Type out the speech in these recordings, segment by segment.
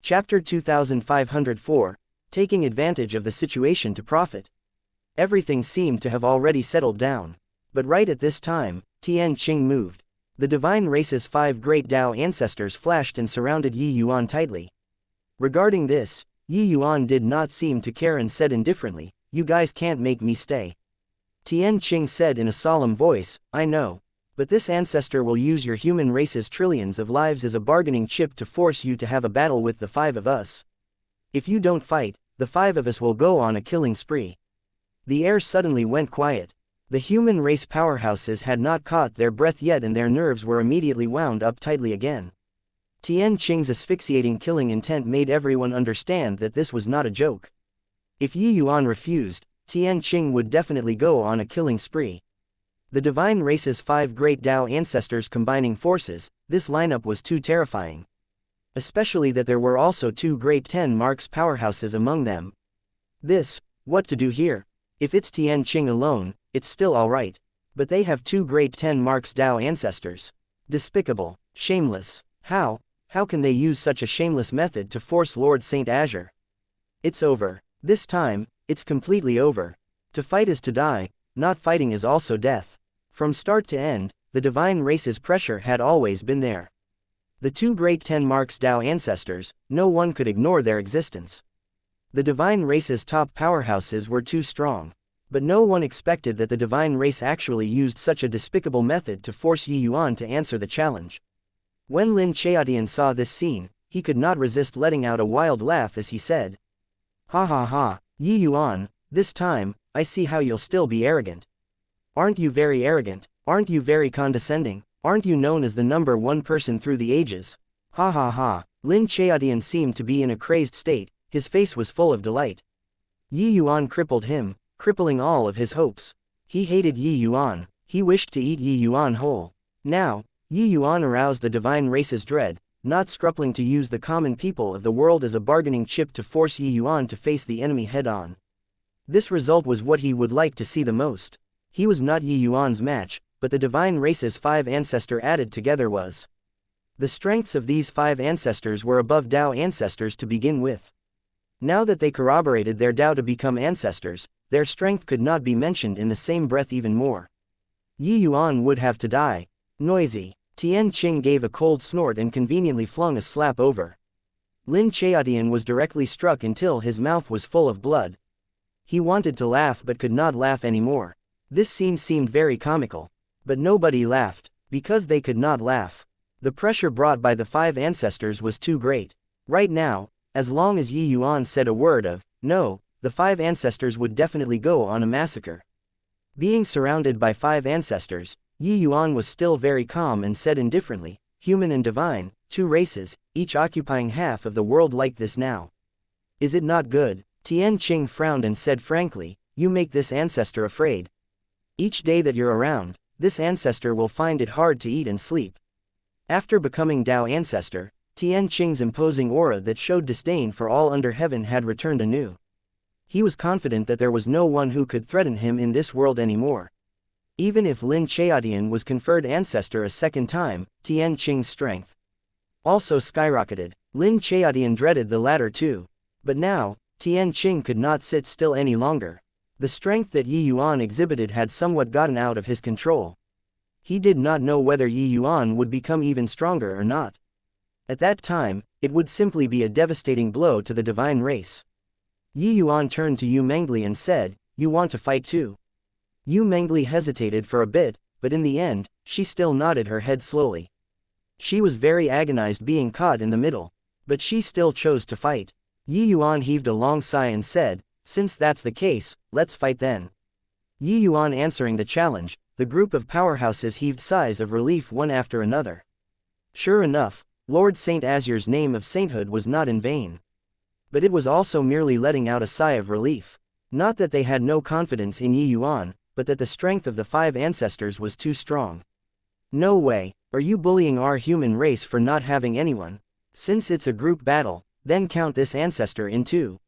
Chapter 2504, Taking Advantage of the Situation to Profit. Everything seemed to have already settled down. But right at this time, Tian Qing moved. The divine race's 5 great Dao ancestors flashed and surrounded Yi Yuan tightly. Regarding this, Yi Yuan did not seem to care and said indifferently, "You guys can't make me stay." Tian Qing said in a solemn voice, "I know. But this ancestor will use your human race's trillions of lives as a bargaining chip to force you to have a battle with the 5 of us. If you don't fight, the 5 of us will go on a killing spree." The air suddenly went quiet. The human race powerhouses had not caught their breath yet and their nerves were immediately wound up tightly again. Tian Qing's asphyxiating killing intent made everyone understand that this was not a joke. If Yi Yuan refused, Tian Qing would definitely go on a killing spree. The divine race's 5 great Dao ancestors combining forces, this lineup was too terrifying. Especially that there were also 2 great 10 marks powerhouses among them. What to do here? If it's Tian Qing alone, it's still alright. But they have 2 great 10 marks Dao ancestors. Despicable, shameless. How can they use such a shameless method to force Lord Saint Azure? It's over. This time, it's completely over. To fight is to die, not fighting is also death. From start to end, the divine race's pressure had always been there. The 2 great 10 marks Dao ancestors, no one could ignore their existence. The divine race's top powerhouses were too strong. But no one expected that the divine race actually used such a despicable method to force Yi Yuan to answer the challenge. When Lin Qiadian saw this scene, he could not resist letting out a wild laugh as he said, "Ha ha ha, Yi Yuan, this time, I see how you'll still be arrogant. Aren't you very arrogant? Aren't you very condescending? Aren't you known as the number 1 person through the ages? Ha ha ha." Lin Qiadian seemed to be in a crazed state, his face was full of delight. Yi Yuan crippled him, crippling all of his hopes. He hated Yi Yuan, he wished to eat Yi Yuan whole. Now, Yi Yuan aroused the divine race's dread, not scrupling to use the common people of the world as a bargaining chip to force Yi Yuan to face the enemy head-on. This result was what he would like to see the most. He was not Yi Yuan's match, but the divine race's 5 ancestor added together was. The strengths of these 5 ancestors were above Dao ancestors to begin with. Now that they corroborated their Dao to become ancestors, their strength could not be mentioned in the same breath even more. Yi Yuan would have to die. Noisy. Tian Qing gave a cold snort and conveniently flung a slap over. Lin Qiadian was directly struck until his mouth was full of blood. He wanted to laugh but could not laugh anymore. This scene seemed very comical. But nobody laughed, because they could not laugh. The pressure brought by the 5 ancestors was too great. Right now, as long as Yi Yuan said a word of no, the 5 ancestors would definitely go on a massacre. Being surrounded by 5 ancestors, Yi Yuan was still very calm and said indifferently, "Human and divine, 2 races, each occupying half of the world like this now. Is it not good?" Tian Qing frowned and said frankly, "You make this ancestor afraid. Each day that you're around, this ancestor will find it hard to eat and sleep." After becoming Dao ancestor, Tian Qing's imposing aura that showed disdain for all under heaven had returned anew. He was confident that there was no one who could threaten him in this world anymore. Even if Lin Qiadian was conferred ancestor a second time, Tian Qing's strength also skyrocketed. Lin Qiadian dreaded the latter too. But now, Tian Qing could not sit still any longer. The strength that Yi Yuan exhibited had somewhat gotten out of his control. He did not know whether Yi Yuan would become even stronger or not. At that time, it would simply be a devastating blow to the divine race. Yi Yuan turned to Yu Mengli and said, "You want to fight too?" Yu Mengli hesitated for a bit, but in the end, she still nodded her head slowly. She was very agonized being caught in the middle, but she still chose to fight. Yi Yuan heaved a long sigh and said, "Since that's the case, let's fight then." Yi Yuan answering the challenge, the group of powerhouses heaved sighs of relief one after another. Sure enough, Lord Saint Azure's name of sainthood was not in vain. But it was also merely letting out a sigh of relief. Not that they had no confidence in Yi Yuan, but that the strength of the 5 ancestors was too strong. "No way, are you bullying our human race for not having anyone? Since it's a group battle, then count this ancestor in too."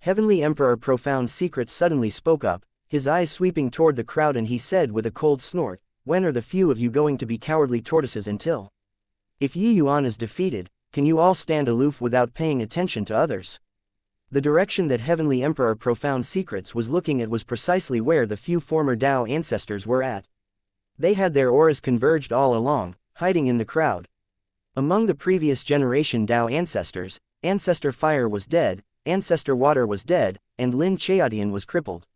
Heavenly Emperor Profound Secrets suddenly spoke up, his eyes sweeping toward the crowd, and he said with a cold snort, "When are the few of you going to be cowardly tortoises until? If Yi Yuan is defeated, can you all stand aloof without paying attention to others? The direction that Heavenly Emperor Profound Secrets was looking at was precisely where the few former Tao ancestors were at. They had their auras converged all along, hiding in the crowd. Among the previous generation Tao ancestors, Ancestor Fire was dead, Ancestor Water was dead, and Lin Chaodian was crippled.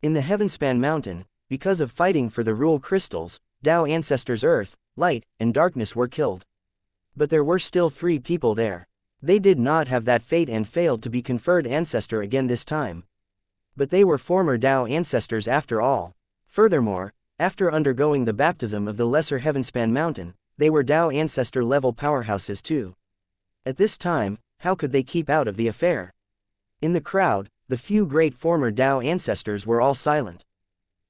In the Heavenspan Mountain, because of fighting for the rule crystals, Tao ancestors Earth, Light, and Darkness were killed. But there were still 3 people there. They did not have that fate and failed to be conferred ancestor again this time. But they were former Tao ancestors after all. Furthermore, after undergoing the baptism of the Lesser Heavenspan Mountain, they were Tao ancestor level powerhouses too. At this time, how could they keep out of the affair? In the crowd, the few great former Tao ancestors were all silent.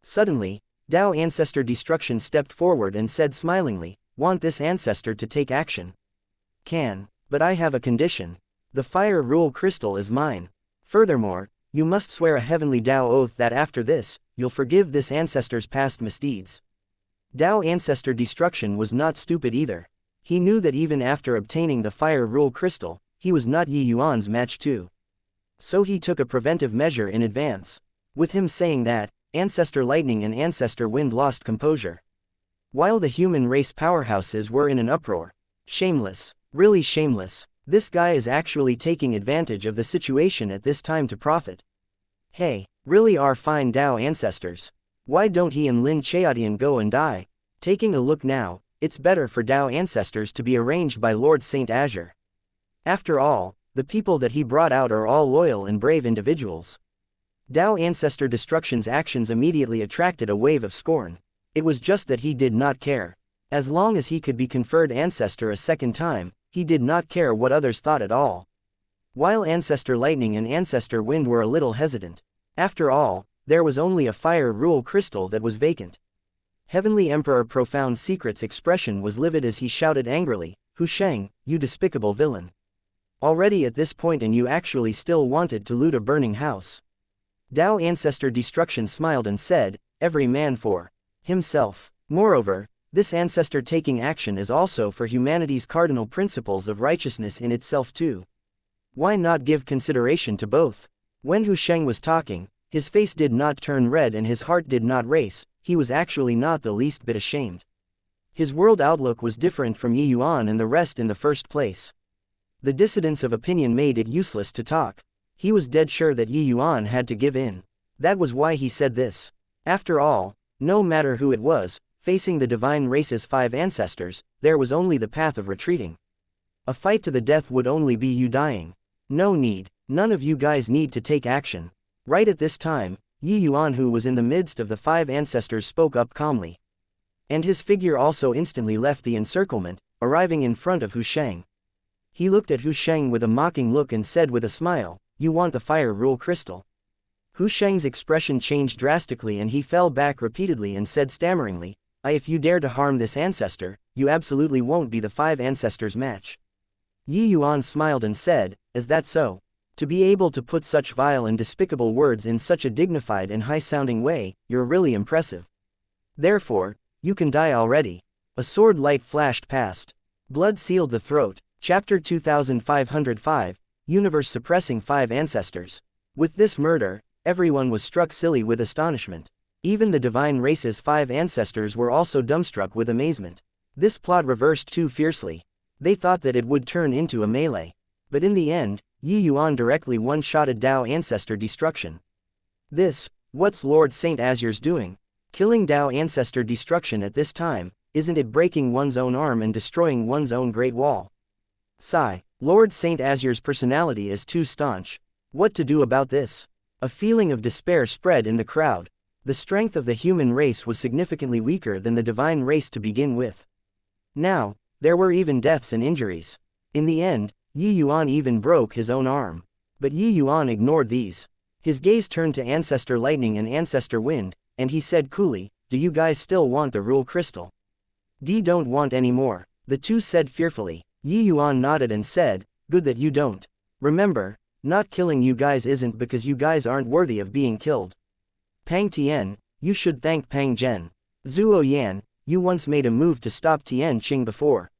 Suddenly, Tao ancestor Destruction stepped forward and said smilingly, "Want this ancestor to take action?" "Can, but I have a condition. The fire rule crystal is mine. Furthermore, you must swear a heavenly Tao oath that after this, you'll forgive this ancestor's past misdeeds." Tao ancestor Destruction was not stupid either. He knew that even after obtaining the fire rule crystal, he was not Yi Yuan's match too. So he took a preventive measure in advance. With him saying that, Ancestor Lightning and Ancestor Wind lost composure. While the human race powerhouses were in an uproar. Shameless. Really shameless. This guy is actually taking advantage of the situation at this time to profit. Hey, really are fine Tao ancestors. Why don't he and Lin Chaodian go and die? Taking a look now, it's better for Tao ancestors to be arranged by Lord Saint Azure. After all, the people that he brought out are all loyal and brave individuals. Tao ancestor Destruction's actions immediately attracted a wave of scorn. It was just that he did not care. As long as he could be conferred ancestor a second time, he did not care what others thought at all. While Ancestor Lightning and Ancestor Wind were a little hesitant. After all, there was only a fire rule crystal that was vacant. Heavenly Emperor Profound Secrets' expression was livid as he shouted angrily, "Hu Sheng, you despicable villain. Already at this point and you actually still wanted to loot a burning house." Tao Ancestor Destruction smiled and said, "Every man for himself. Moreover, this ancestor taking action is also for humanity's cardinal principles of righteousness in itself too. Why not give consideration to both?" When Hu Sheng was talking, his face did not turn red and his heart did not race. He was actually not the least bit ashamed. His world outlook was different from Yi Yuan and the rest in the first place. The dissidence of opinion made it useless to talk. He was dead sure that Yi Yuan had to give in. That was why he said this. After all, no matter who it was, facing the divine race's 5 ancestors, there was only the path of retreating. A fight to the death would only be you dying. No need, none of you guys need to take action. Right at this time, Yi Yuan, who was in the midst of the 5 ancestors, spoke up calmly. And his figure also instantly left the encirclement, arriving in front of Hu Sheng. He looked at Hu Sheng with a mocking look and said with a smile, "You want the fire rule crystal?" Hu Sheng's expression changed drastically and he fell back repeatedly and said stammeringly, If you dare to harm this ancestor, you absolutely won't be the 5 ancestors' match." Yi Yuan smiled and said, "Is that so? To be able to put such vile and despicable words in such a dignified and high-sounding way, you're really impressive. Therefore, you can die already." A sword light flashed past. Blood sealed the throat. Chapter 2505, Universe Suppressing 5 Ancestors. With this murder, everyone was struck silly with astonishment. Even the divine race's 5 ancestors were also dumbstruck with amazement. This plot reversed too fiercely. They thought that it would turn into a melee. But in the end, Yi Yuan directly one-shotted Tao Ancestor Destruction. What's Lord Saint Azure's doing? Killing Tao Ancestor Destruction at this time, isn't it breaking one's own arm and destroying one's own great wall? Sigh, Lord Saint Azure's personality is too staunch. What to do about this? A feeling of despair spread in the crowd. The strength of the human race was significantly weaker than the divine race to begin with. Now, there were even deaths and injuries. In the end, Yi Yuan even broke his own arm. But Yi Yuan ignored these. His gaze turned to Ancestor Lightning and Ancestor Wind, and he said coolly, "Do you guys still want the rule crystal?" Don't want any more," the two said fearfully. Yi Yuan nodded and said, "Good that you don't. Remember, not killing you guys isn't because you guys aren't worthy of being killed. Pang Tian, you should thank Pang Zhen. Zhuo Yan, you once made a move to stop Tian Qing before.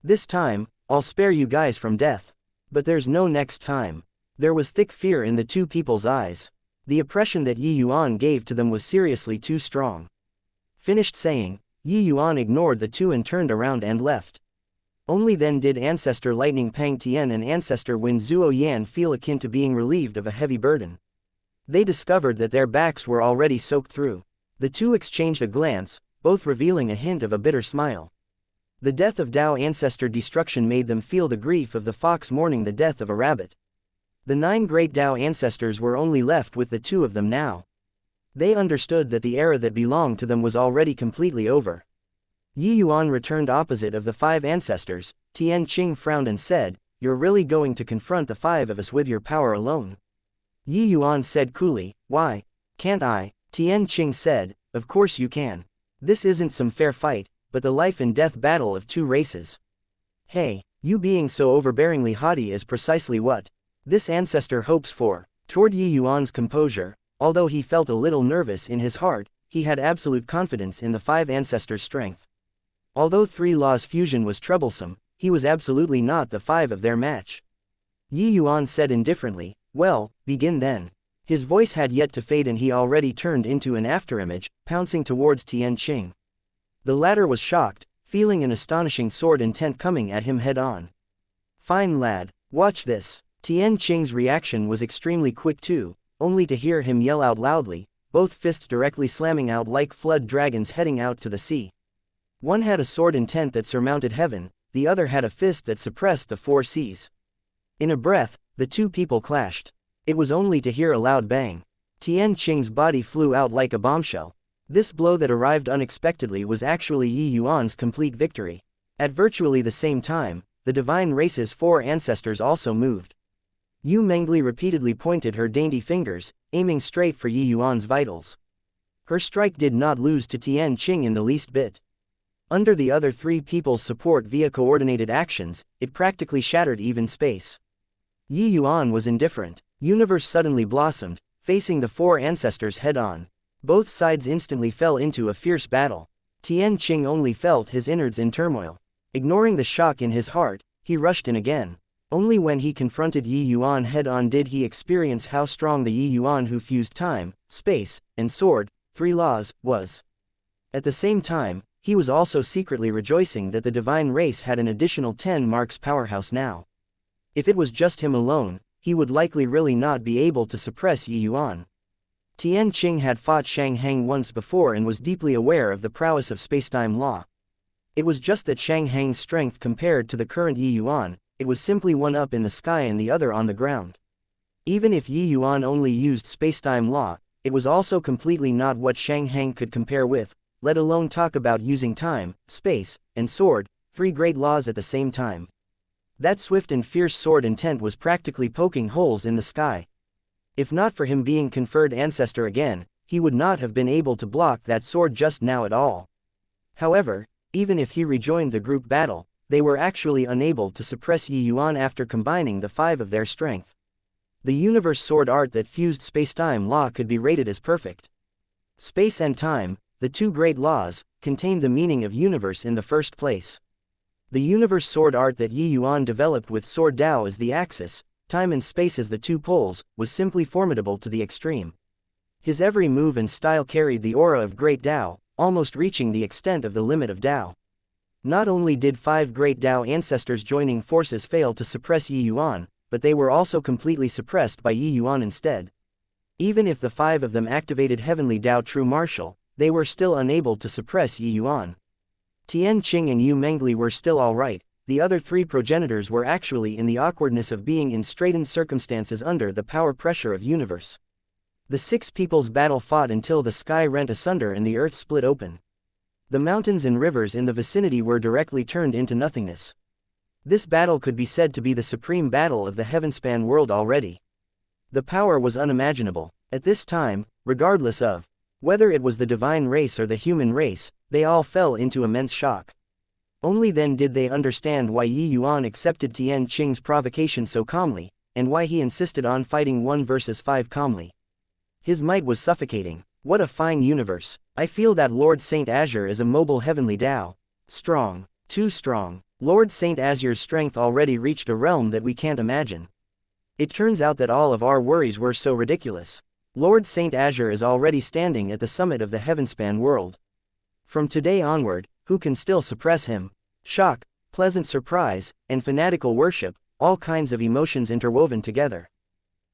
This time, I'll spare you guys from death. But there's no next time. There was thick fear in the two people's eyes. The oppression that Yuan gave to them was seriously too strong. Finished saying, Yuan ignored the two and turned around and left. Only then did Ancestor Lightning Pang Tian and Ancestor Wind Zuo Yan feel akin to being relieved of a heavy burden. They discovered that their backs were already soaked through. The two exchanged a glance, both revealing a hint of a bitter smile. The death of Dao Ancestor Destruction made them feel the grief of the fox mourning the death of a rabbit. The 9 great Dao ancestors were only left with the 2 of them now. They understood that the era that belonged to them was already completely over. Yuan returned opposite of the 5 ancestors. Tian Qing frowned and said, "You're really going to confront the 5 of us with your power alone?" Yuan said coolly, "Why? Can't I?" Tian Qing said, "Of course you can. This isn't some fair fight, but the life and death battle of 2 races. Hey, you being so overbearingly haughty is precisely what this ancestor hopes for." Toward Yuan's composure, although he felt a little nervous in his heart, he had absolute confidence in the 5 ancestors' strength. Although 3 laws fusion was troublesome, he was absolutely not the 5 of their match. Yuan said indifferently, "Well, begin then." His voice had yet to fade and he already turned into an afterimage, pouncing towards Tian Qing. The latter was shocked, feeling an astonishing sword intent coming at him head-on. "Fine lad, watch this." Tian Qing's reaction was extremely quick too, only to hear him yell out loudly, both fists directly slamming out like flood dragons heading out to the sea. One had a sword intent that surmounted heaven, the other had a fist that suppressed the 4 seas. In a breath, the 2 people clashed. It was only to hear a loud bang. Tian Qing's body flew out like a bombshell. This blow that arrived unexpectedly was actually Yuan's complete victory. At virtually the same time, the divine race's 4 ancestors also moved. Yu Mengli repeatedly pointed her dainty fingers, aiming straight for Yuan's vitals. Her strike did not lose to Tian Qing in the least bit. Under the other 3 people's support via coordinated actions, it practically shattered even space. Yuan was indifferent. Universe suddenly blossomed, facing the 4 ancestors head-on. Both sides instantly fell into a fierce battle. Tian Qing only felt his innards in turmoil. Ignoring the shock in his heart, he rushed in again. Only when he confronted Yuan head-on did he experience how strong the Yuan who fused time, space, and sword, 3 laws, was. At the same time, he was also secretly rejoicing that the divine race had an additional 10 marks powerhouse now. If it was just him alone, he would likely really not be able to suppress Yuan. Tian Qing had fought Xianxia once before and was deeply aware of the prowess of spacetime law. It was just that Xianxia's strength compared to the current Yuan, it was simply one up in the sky and the other on the ground. Even if Yuan only used spacetime law, it was also completely not what Xianxia could compare with, let alone talk about using time, space, and sword, 3 great laws at the same time. That swift and fierce sword intent was practically poking holes in the sky. If not for him being conferred ancestor again, he would not have been able to block that sword just now at all. However, even if he rejoined the group battle, they were actually unable to suppress Yuan after combining the 5 of their strength. The universe sword art that fused spacetime law could be rated as perfect. Space and time, the 2 great laws, contained the meaning of universe in the first place. The universe sword art that Yuan developed with sword Dao as the axis, time and space as the 2 poles, was simply formidable to the extreme. His every move and style carried the aura of great Dao, almost reaching the extent of the limit of Dao. Not only did 5 great Dao ancestors joining forces fail to suppress Yuan, but they were also completely suppressed by Yuan instead. Even if the 5 of them activated Heavenly Dao True Martial, they were still unable to suppress Yuan. Tian Qing and Yu Mengli were still alright, the other 3 progenitors were actually in the awkwardness of being in straitened circumstances under the power pressure of universe. The 6 people's battle fought until the sky rent asunder and the earth split open. The mountains and rivers in the vicinity were directly turned into nothingness. This battle could be said to be the supreme battle of the heavenspan world already. The power was unimaginable. At this time, regardless of whether it was the divine race or the human race, they all fell into immense shock. Only then did they understand why Yuan accepted Tian Qing's provocation so calmly, and why he insisted on fighting 1 versus 5 calmly. His might was suffocating. What a fine universe. I feel that Lord Saint Azure is a mobile heavenly Dao. Strong. Too strong. Lord Saint Azur's strength already reached a realm that we can't imagine. It turns out that all of our worries were so ridiculous. Lord Saint Azur is already standing at the summit of the heavenspan world. From today onward, who can still suppress him? Shock, pleasant surprise, and fanatical worship, all kinds of emotions interwoven together.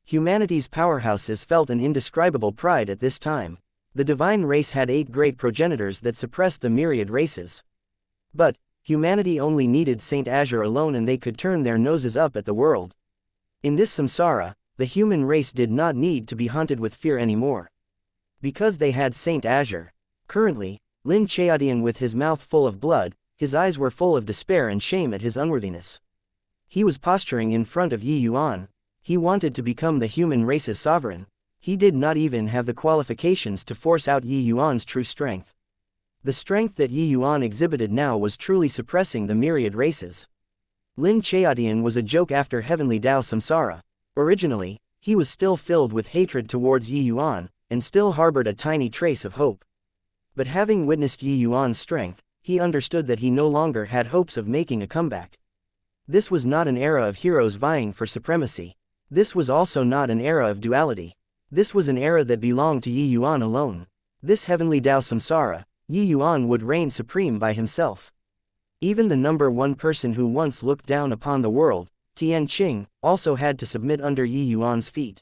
Humanity's powerhouses felt an indescribable pride at this time. The divine race had 8 great progenitors that suppressed the myriad races. But humanity only needed Saint Azur alone and they could turn their noses up at the world. In this samsara, the human race did not need to be haunted with fear anymore. Because they had Saint Azur. Currently, Lin Chaodian, with his mouth full of blood, his eyes were full of despair and shame at his unworthiness. He was posturing in front of Yi Yuan. He wanted to become the human race's sovereign. He did not even have the qualifications to force out Yi Yuan's true strength. The strength that Yi Yuan exhibited now was truly suppressing the myriad races. Lin Chaodian was a joke after heavenly Tao Samsara. Originally, he was still filled with hatred towards Yi Yuan, and still harbored a tiny trace of hope. But having witnessed Yi Yuan's strength, he understood that he no longer had hopes of making a comeback. This was not an era of heroes vying for supremacy. This was also not an era of duality. This was an era that belonged to Yi Yuan alone. This heavenly Tao Samsara, Yi Yuan would reign supreme by himself. Even the number one person who once looked down upon the world, Tian Qing, also had to submit under Yi Yuan's feet.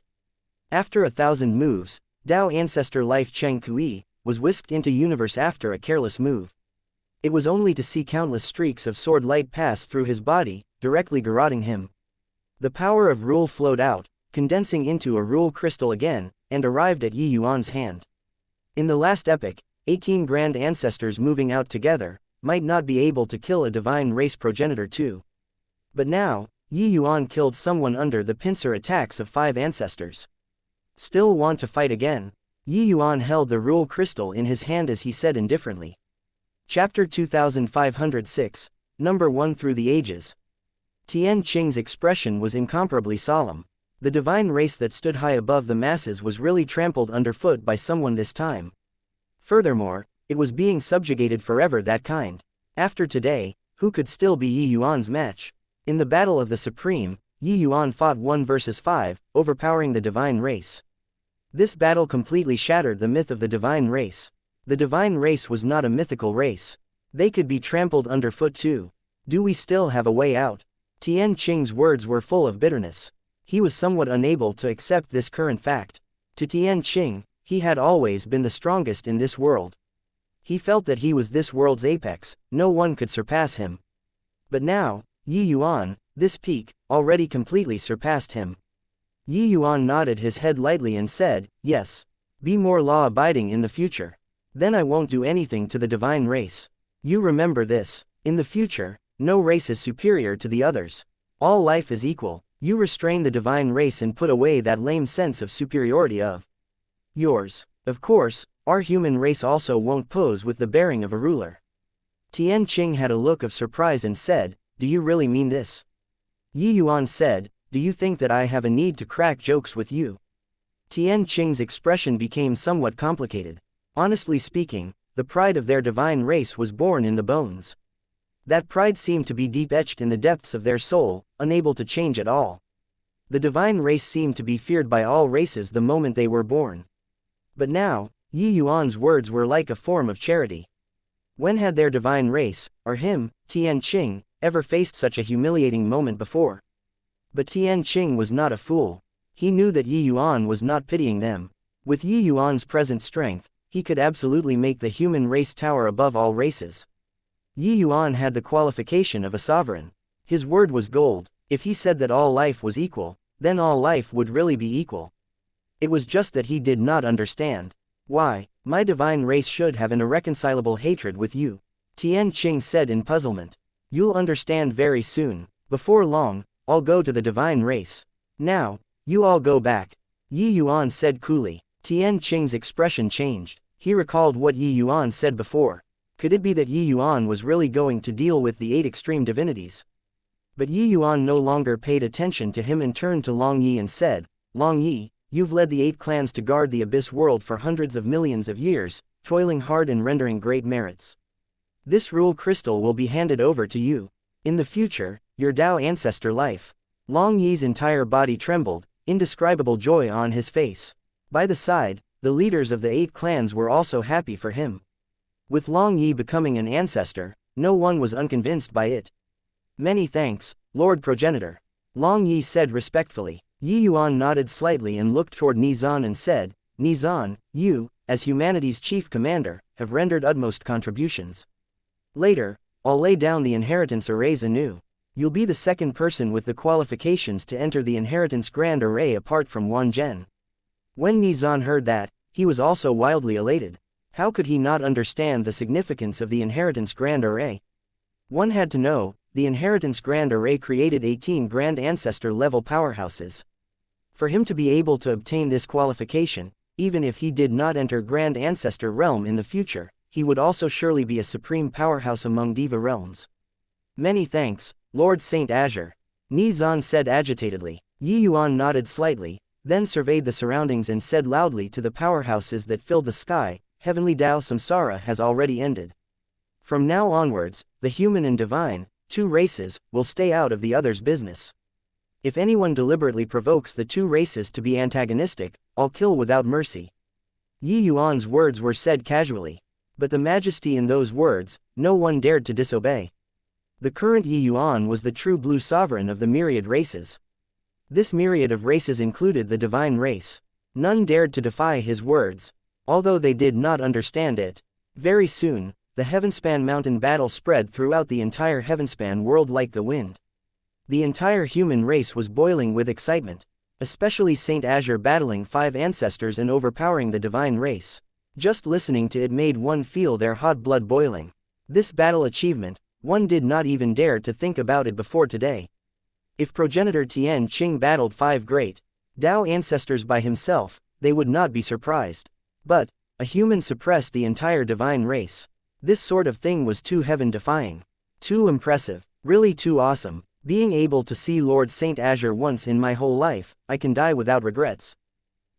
After 1,000 moves, Tao ancestor life Cheng Kui was whisked into universe after a careless move. It was only to see countless streaks of sword light pass through his body, directly garroting him. The power of rule flowed out, condensing into a rule crystal again, and arrived at Yi Yuan's hand. In the last epoch, 18 grand ancestors moving out together might not be able to kill a divine race progenitor too. But now, Yi Yuan killed someone under the pincer attacks of 5 ancestors. Still want to fight again? Yi Yuan held the rule crystal in his hand as he said indifferently. Chapter 2506, Number 1 Through the Ages. Tian Qing's expression was incomparably solemn. The divine race that stood high above the masses was really trampled underfoot by someone this time. Furthermore, it was being subjugated forever, that kind. After today, who could still be Yi Yuan's match? In the Battle of the Supreme, Yi Yuan fought 1 versus 5, overpowering the divine race. This battle completely shattered the myth of the divine race. The divine race was not a mythical race. They could be trampled underfoot too. Do we still have a way out? Tian Qing's words were full of bitterness. He was somewhat unable to accept this current fact. To Tian Qing, he had always been the strongest in this world. He felt that he was this world's apex, no one could surpass him. But now, Yi Yuan, this peak, already completely surpassed him. Yi Yuan nodded his head lightly and said, "Yes. Be more law-abiding in the future. Then I won't do anything to the divine race. You remember this. In the future, no race is superior to the others. All life is equal. You restrain the divine race and put away that lame sense of superiority of yours. Of course, our human race also won't pose with the bearing of a ruler." Tian Qing had a look of surprise and said, "Do you really mean this?" Yi Yuan said, "Do you think that I have a need to crack jokes with you?" Tian Qing's expression became somewhat complicated. Honestly speaking, the pride of their divine race was born in the bones. That pride seemed to be deep etched in the depths of their soul, unable to change at all. The divine race seemed to be feared by all races the moment they were born. But now, Yi Yuan's words were like a form of charity. When had their divine race, or him, Tian Qing, ever faced such a humiliating moment before? But Tian Qing was not a fool. He knew that Yi Yuan was not pitying them. With Yi Yuan's present strength, he could absolutely make the human race tower above all races. Yi Yuan had the qualification of a sovereign. His word was gold. If he said that all life was equal, then all life would really be equal. It was just that he did not understand. Why, my divine race should have an irreconcilable hatred with you, Tian Qing said in puzzlement. You'll understand very soon. Before long, I'll go to the divine race. Now, you all go back. Yi Yuan said coolly. Tian Qing's expression changed. He recalled what Yi Yuan said before. Could it be that Yi Yuan was really going to deal with the 8 extreme divinities? But Yi Yuan no longer paid attention to him and turned to Long Yi and said, "Long Yi, you've led the 8 clans to guard the abyss world for hundreds of millions of years, toiling hard and rendering great merits. This rule crystal will be handed over to you. In the future, your Dao ancestor life. Long Yi's entire body trembled, indescribable joy on his face. By the side, the leaders of the 8 clans were also happy for him. With Long Yi becoming an ancestor, no one was unconvinced by it. Many thanks, Lord Progenitor. Long Yi said respectfully. Yi Yuan nodded slightly and looked toward Nizan and said, Nizan, you, as humanity's chief commander, have rendered utmost contributions. Later, I'll lay down the inheritance arrays anew. You'll be the second person with the qualifications to enter the inheritance grand array apart from Wan Zhen. When Nizan heard that, he was also wildly elated. How could he not understand the significance of the inheritance grand array? One had to know, the inheritance grand array created 18 grand ancestor level powerhouses. For him to be able to obtain this qualification, even if he did not enter grand ancestor realm in the future, he would also surely be a supreme powerhouse among Diva realms. Many thanks, Lord Saint Azure. Nizan said agitatedly. Yi Yuan nodded slightly, then surveyed the surroundings and said loudly to the powerhouses that filled the sky, Heavenly Dao Samsara has already ended. From now onwards, the human and divine, 2 races, will stay out of the other's business. If anyone deliberately provokes the 2 races to be antagonistic, I'll kill without mercy. Yi Yuan's words were said casually. But the majesty in those words, no one dared to disobey. The current Yi Yuan was the true blue sovereign of the myriad races. This myriad of races included the divine race. None dared to defy his words, although they did not understand it. Very soon, the Heavenspan mountain battle spread throughout the entire Heavenspan world like the wind. The entire human race was boiling with excitement, especially Saint Azure battling 5 ancestors and overpowering the divine race. Just listening to it made one feel their hot blood boiling. This battle achievement, one did not even dare to think about it before today. If Progenitor Tian Qing battled 5 great Dao ancestors by himself, they would not be surprised. But, a human suppressed the entire divine race. This sort of thing was too heaven-defying. Too impressive. Really too awesome. Being able to see Lord Saint Azure once in my whole life, I can die without regrets.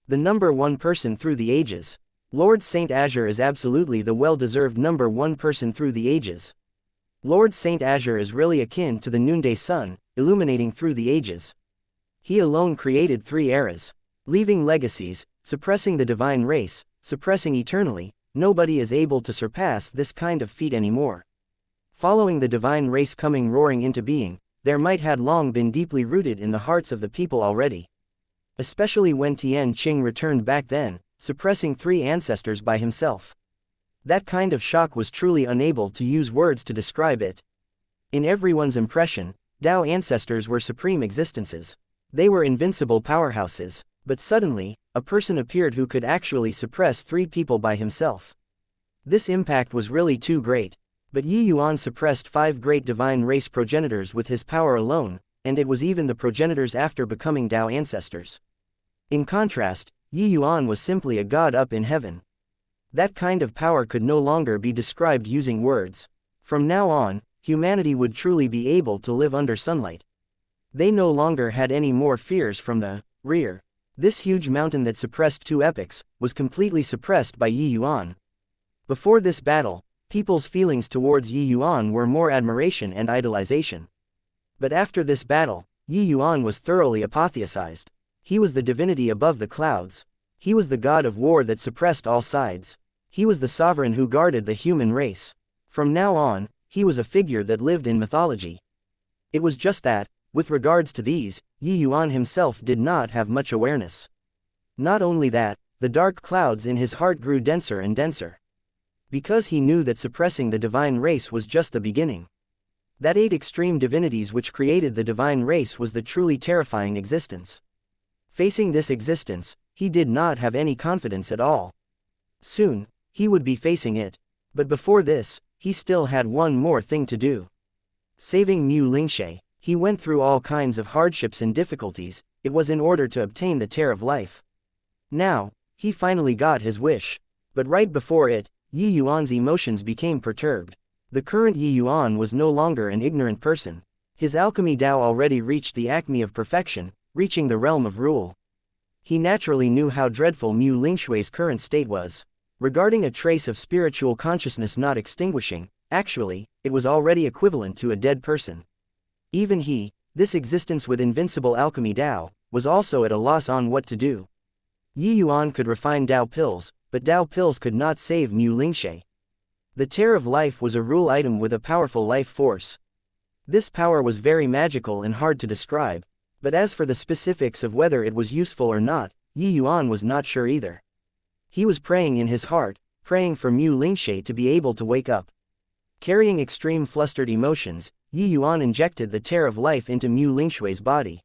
The number 1 person through the ages. Lord Saint Azure is absolutely the well-deserved number 1 person through the ages. Lord Saint Azure is really akin to the noonday sun, illuminating through the ages. He alone created 3 eras. Leaving legacies, suppressing the divine race, suppressing eternally, nobody is able to surpass this kind of feat anymore. Following the divine race coming roaring into being, there might had long been deeply rooted in the hearts of the people already. Especially when Tian Qing returned back then, suppressing 3 ancestors by himself. That kind of shock was truly unable to use words to describe it. In everyone's impression, Dao ancestors were supreme existences. They were invincible powerhouses, but suddenly, a person appeared who could actually suppress 3 people by himself. This impact was really too great. But Yi Yuan suppressed 5 great divine race progenitors with his power alone, and it was even the progenitors after becoming Dao ancestors. In contrast, Yi Yuan was simply a god up in heaven. That kind of power could no longer be described using words. From now on, humanity would truly be able to live under sunlight. They no longer had any more fears from the rear. This huge mountain that suppressed 2 epochs was completely suppressed by Yi Yuan. Before this battle, people's feelings towards Yi Yuan were more admiration and idolization. But after this battle, Yi Yuan was thoroughly apotheosized. He was the divinity above the clouds. He was the god of war that suppressed all sides. He was the sovereign who guarded the human race. From now on, he was a figure that lived in mythology. It was just that, with regards to these, Yi Yuan himself did not have much awareness. Not only that, the dark clouds in his heart grew denser and denser. Because he knew that suppressing the divine race was just the beginning. That 8 extreme divinities which created the divine race was the truly terrifying existence. Facing this existence, he did not have any confidence at all. Soon, he would be facing it. But before this, he still had one more thing to do. Saving Mu Lingshe, he went through all kinds of hardships and difficulties. It was in order to obtain the tear of life. Now, he finally got his wish. But right before it, Yi Yuan's emotions became perturbed. The current Yi Yuan was no longer an ignorant person. His alchemy Dao already reached the acme of perfection, reaching the realm of rule. He naturally knew how dreadful Mu Lingshui's current state was. Regarding a trace of spiritual consciousness not extinguishing, actually, it was already equivalent to a dead person. Even he, this existence with invincible alchemy Dao, was also at a loss on what to do. Yi Yuan could refine Dao pills, but Dao pills could not save Mu Lingshe. The tear of life was a rule item with a powerful life force. This power was very magical and hard to describe, but as for the specifics of whether it was useful or not, Yi Yuan was not sure either. He was praying in his heart, praying for Mu Lingshe to be able to wake up. Carrying extreme flustered emotions, Yi Yuan injected the tear of life into Mu Lingshui's body.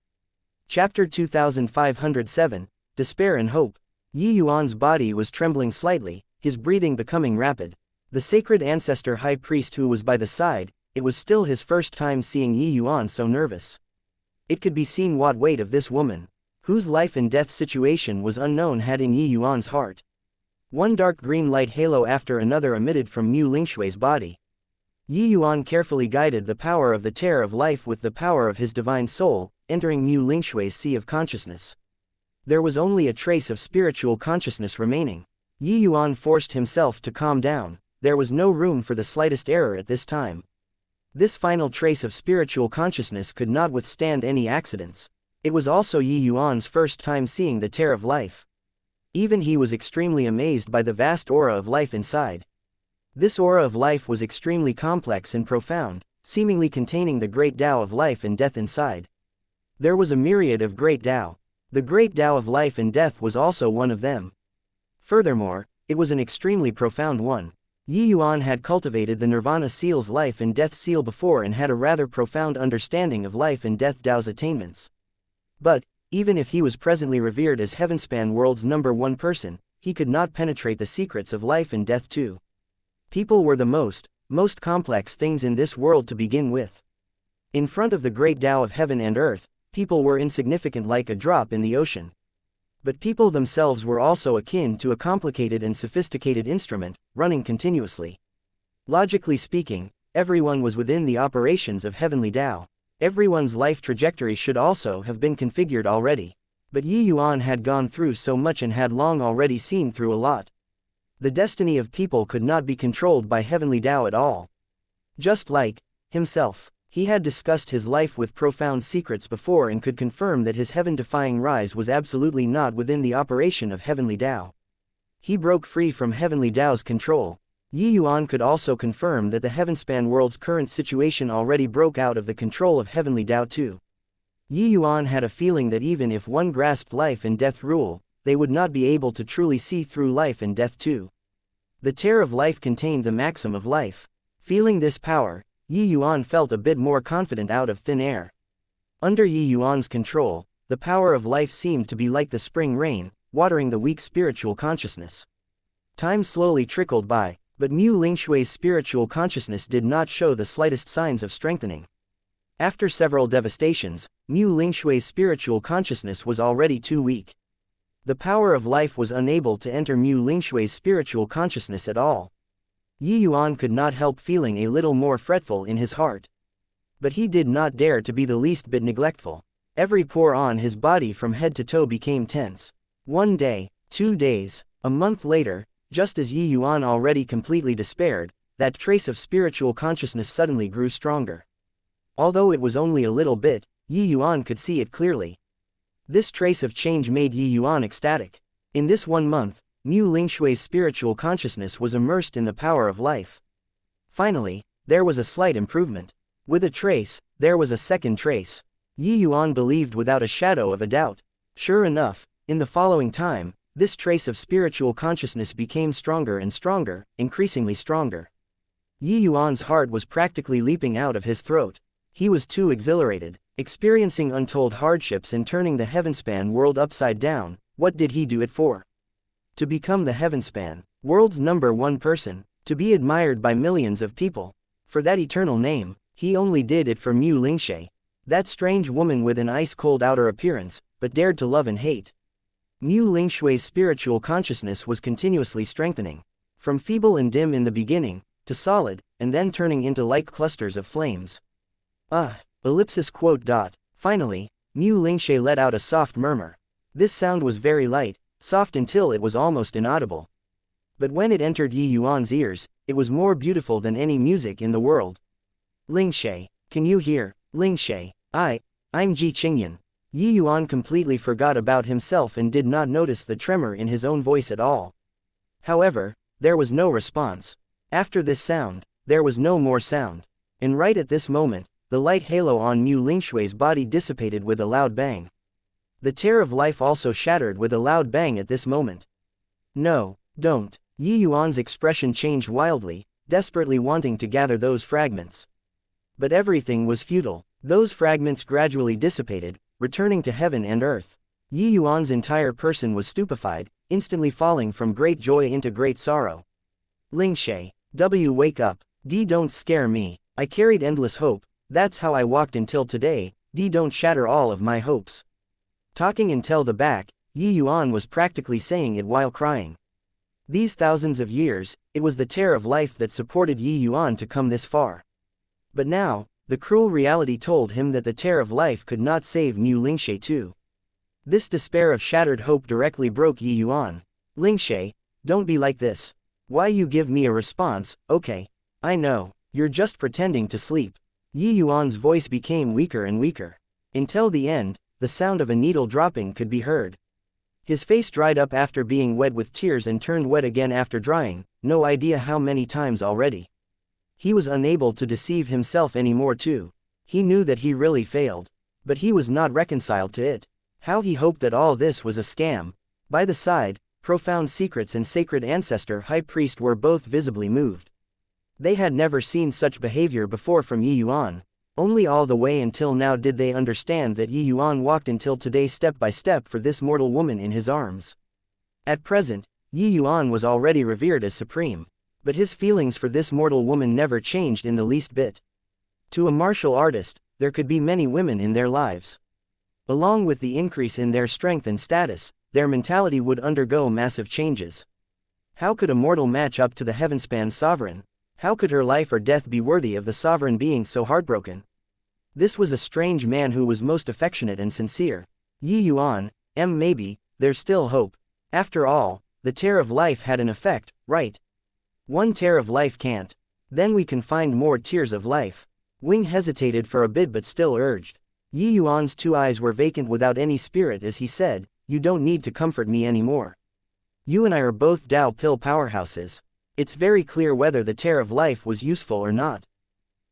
Chapter 2507, Despair and Hope. Yi Yuan's body was trembling slightly, his breathing becoming rapid. The sacred ancestor high priest who was by the side, it was still his first time seeing Yi Yuan so nervous. It could be seen what weight of this woman, whose life and death situation was unknown, had in Yi Yuan's heart. One dark green light halo after another emitted from Mu Lingshui's body. Yi Yuan carefully guided the power of the tear of life with the power of his divine soul, entering Mu Lingshui's sea of consciousness. There was only a trace of spiritual consciousness remaining. Yi Yuan forced himself to calm down. There was no room for the slightest error at this time. This final trace of spiritual consciousness could not withstand any accidents. It was also Yi Yuan's first time seeing the tear of life. Even he was extremely amazed by the vast aura of life inside. This aura of life was extremely complex and profound, seemingly containing the great Tao of life and death inside. There was a myriad of great Tao. The great Tao of life and death was also one of them. Furthermore, it was an extremely profound one. Yi Yuan had cultivated the Nirvana Seal's life and death seal before and had a rather profound understanding of life and death Tao's attainments. But, even if he was presently revered as Heavenspan World's #1 person, he could not penetrate the secrets of life and death too. People were the most complex things in this world to begin with. In front of the great Tao of heaven and earth, people were insignificant like a drop in the ocean. But people themselves were also akin to a complicated and sophisticated instrument, running continuously. Logically speaking, everyone was within the operations of heavenly Tao. Everyone's life trajectory should also have been configured already. But Yi Yuan had gone through so much and had long already seen through a lot. The destiny of people could not be controlled by heavenly Tao at all. Just like himself, he had discussed his life with profound secrets before and could confirm that his heaven-defying rise was absolutely not within the operation of heavenly Tao. He broke free from heavenly Tao's control. Yi Yuan could also confirm that the Heavenspan World's current situation already broke out of the control of heavenly Tao too. Yi Yuan had a feeling that even if one grasped life and death rule, they would not be able to truly see through life and death too. The tear of life contained the maxim of life. Feeling this power, Yi Yuan felt a bit more confident out of thin air. Under Yi Yuan's control, the power of life seemed to be like the spring rain, watering the weak spiritual consciousness. Time slowly trickled by, but Mu Lingshui's spiritual consciousness did not show the slightest signs of strengthening. After several devastations, Mu Lingshui's spiritual consciousness was already too weak. The power of life was unable to enter Mu Lingshui's spiritual consciousness at all. Yi Yuan could not help feeling a little more fretful in his heart. But he did not dare to be the least bit neglectful. Every pore on his body from head to toe became tense. 1 day, 2 days, a month later, just as Yi Yuan already completely despaired, that trace of spiritual consciousness suddenly grew stronger. Although it was only a little bit, Yi Yuan could see it clearly. This trace of change made Yi Yuan ecstatic. In this 1 month, Mu Lingshui's spiritual consciousness was immersed in the power of life. Finally, there was a slight improvement. With a trace, there was a second trace. Yi Yuan believed without a shadow of a doubt. Sure enough, in the following time, this trace of spiritual consciousness became stronger and stronger, increasingly stronger. Yi Yuan's heart was practically leaping out of his throat. He was too exhilarated, experiencing untold hardships and turning the Heavenspan World upside down. What did he do it for? To become the Heavenspan World's #1 person, to be admired by millions of people. For that eternal name, he only did it for Mu Lingshe, that strange woman with an ice-cold outer appearance, but dared to love and hate. Mu Lingshui's spiritual consciousness was continuously strengthening, from feeble and dim in the beginning, to solid, and then turning into like clusters of flames. Finally, Mu Lingshe let out a soft murmur. This sound was very light, soft until it was almost inaudible. But when it entered Yi Yuan's ears, it was more beautiful than any music in the world. Lingshe, can you hear? Lingshe, I'm Ji Qingyan. Yi Yuan completely forgot about himself and did not notice the tremor in his own voice at all. However, there was no response. After this sound, there was no more sound. And right at this moment, the light halo on Mu Lingshui's body dissipated with a loud bang. The tear of life also shattered with a loud bang at this moment. No, don't. Yi Yuan's expression changed wildly, desperately wanting to gather those fragments. But everything was futile. Those fragments gradually dissipated, returning to heaven and earth. Yi Yuan's entire person was stupefied, instantly falling from great joy into great sorrow. Lingshe, wake up. Don't scare me. I carried endless hope, that's how I walked until today, don't shatter all of my hopes. Talking until the back, Yi Yuan was practically saying it while crying. These thousands of years, it was the tear of life that supported Yi Yuan to come this far. But now, the cruel reality told him that the tear of life could not save Mu Lingshe too. This despair of shattered hope directly broke Yi Yuan. Lingshe, don't be like this. Why you give me a response? Okay. I know, you're just pretending to sleep. Yi Yuan's voice became weaker and weaker. Until the end, the sound of a needle dropping could be heard. His face dried up after being wet with tears and turned wet again after drying, no idea how many times already. He was unable to deceive himself anymore too. He knew that he really failed. But he was not reconciled to it. How he hoped that all this was a scam. By the side, profound secrets and sacred ancestor high priest were both visibly moved. They had never seen such behavior before from Yi Yuan. Only all the way until now did they understand that Yi Yuan walked until today step by step for this mortal woman in his arms. At present, Yi Yuan was already revered as supreme. But his feelings for this mortal woman never changed in the least bit. To a martial artist, there could be many women in their lives. Along with the increase in their strength and status, their mentality would undergo massive changes. How could a mortal match up to the Heavenspan sovereign? How could her life or death be worthy of the sovereign being so heartbroken? This was a strange man who was most affectionate and sincere. Yi Yuan, maybe, there's still hope. After all, the tear of life had an effect, right? One tear of life can't. Then we can find more tears of life. Wing hesitated for a bit but still urged. Yi Yuan's two eyes were vacant without any spirit as he said, you don't need to comfort me anymore. You and I are both Dao pill powerhouses. It's very clear whether the tear of life was useful or not.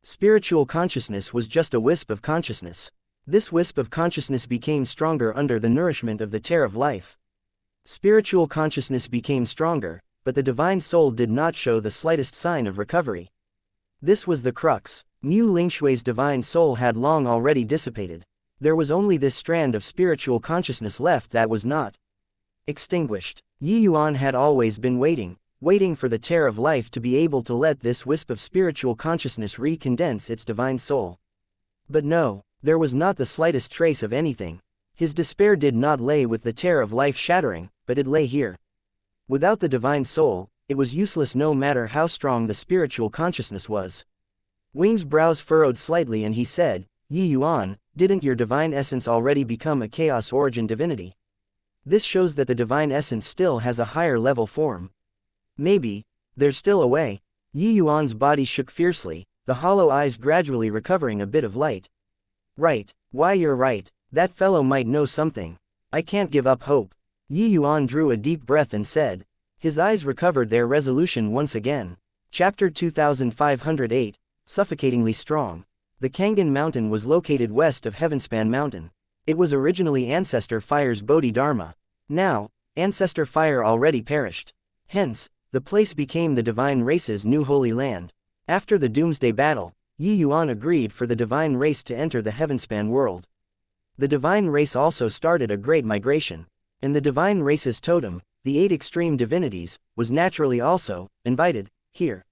Spiritual consciousness was just a wisp of consciousness. This wisp of consciousness became stronger under the nourishment of the tear of life. Spiritual consciousness became stronger, but the divine soul did not show the slightest sign of recovery. This was the crux. Mu Lingshui's divine soul had long already dissipated. There was only this strand of spiritual consciousness left that was not extinguished. Yi Yuan had always been waiting for the tear of life to be able to let this wisp of spiritual consciousness recondense its divine soul. But no, there was not the slightest trace of anything. His despair did not lay with the tear of life shattering, but it lay here. Without the divine soul, it was useless no matter how strong the spiritual consciousness was. Wing's brows furrowed slightly and he said, Yi Yuan, didn't your divine essence already become a chaos origin divinity? This shows that the divine essence still has a higher level form. Maybe, there's still a way. Yi Yuan's body shook fiercely, the hollow eyes gradually recovering a bit of light. Right, why you're right, that fellow might know something. I can't give up hope. Yi Yuan drew a deep breath and said. His eyes recovered their resolution once again. Chapter 2508, Suffocatingly Strong. The Kangen Mountain was located west of Heavenspan Mountain. It was originally Ancestor Fire's Bodhidharma. Now, Ancestor Fire already perished. Hence, the place became the divine race's new holy land. After the Doomsday Battle, Yi Yuan agreed for the divine race to enter the Heavenspan world. The divine race also started a great migration. And the divine race's totem, the 8 extreme divinities, was naturally also invited here.